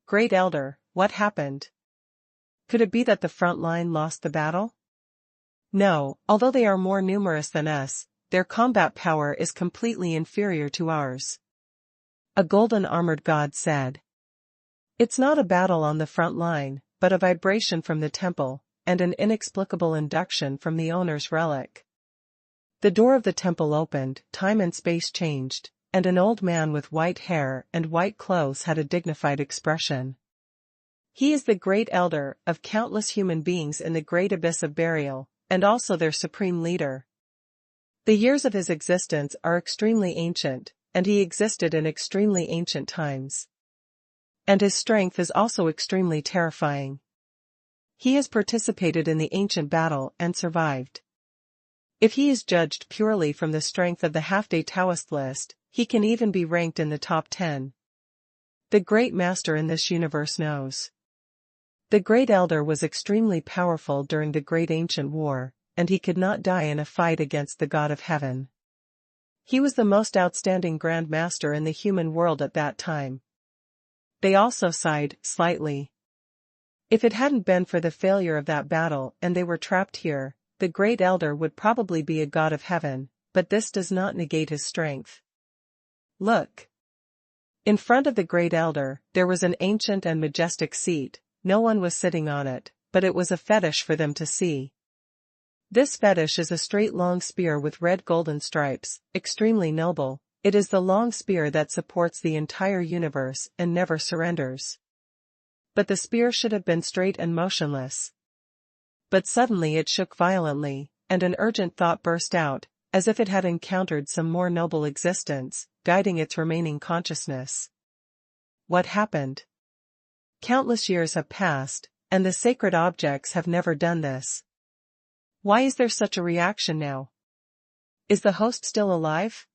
Great Elder, what happened? Could it be that the front line lost the battle? No, although they are more numerous than us, their combat power is completely inferior to ours. A golden armored god said. It's not a battle on the front line, but a vibration from the temple, and an inexplicable induction from the owner's relic. The door of the temple opened, time and space changed, and an old man with white hair and white clothes had a dignified expression. He is the great elder of countless human beings in the great abyss of burial, and also their supreme leader. The years of his existence are extremely ancient, and he existed in extremely ancient times. And his strength is also extremely terrifying. He has participated in the ancient battle and survived. If he is judged purely from the strength of the half-day Taoist list, he can even be ranked in the top 10. The Great Master in this universe knows. The Great Elder was extremely powerful during the Great Ancient War, and he could not die in a fight against the God of Heaven. He was the most outstanding Grand Master in the human world at that time. They also sighed, slightly. If it hadn't been for the failure of that battle and they were trapped here, the Great Elder would probably be a God of Heaven, but this does not negate his strength. Look. In front of the Great Elder, there was an ancient and majestic seat. No one was sitting on it, but it was a fetish for them to see. This fetish is a straight long spear with red golden stripes, extremely noble. It is the long spear that supports the entire universe and never surrenders. But the spear should have been straight and motionless. But suddenly it shook violently, and an urgent thought burst out, as if it had encountered some more noble existence, guiding its remaining consciousness. What happened? Countless years have passed, and the sacred objects have never done this. Why is there such a reaction now? Is the host still alive?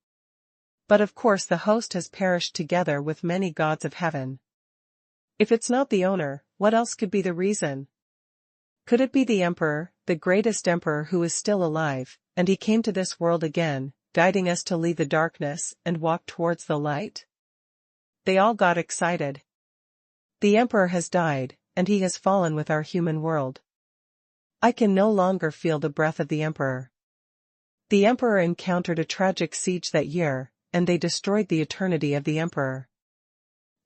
But of course the host has perished together with many gods of heaven. If it's not the owner, what else could be the reason? Could it be the emperor, the greatest emperor who is still alive, and he came to this world again, guiding us to leave the darkness and walk towards the light? They all got excited. The emperor has died, and he has fallen with our human world. I can no longer feel the breath of the emperor. The emperor encountered a tragic siege that year, and they destroyed the eternity of the emperor.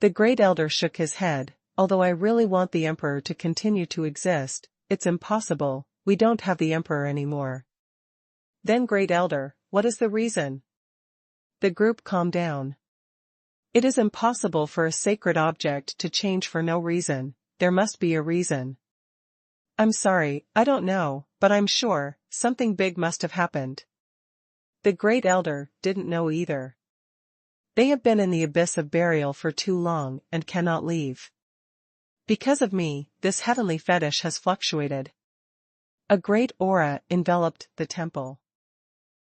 The Great Elder shook his head. Although I really want the emperor to continue to exist, it's impossible. We don't have the emperor anymore. Then Great Elder, what is the reason? The group calmed down. It is impossible for a sacred object to change for no reason. There must be a reason. I'm sorry, I don't know, but I'm sure something big must have happened. The Great Elder didn't know either. They have been in the abyss of burial for too long and cannot leave. Because of me, this heavenly fetish has fluctuated. A great aura enveloped the temple.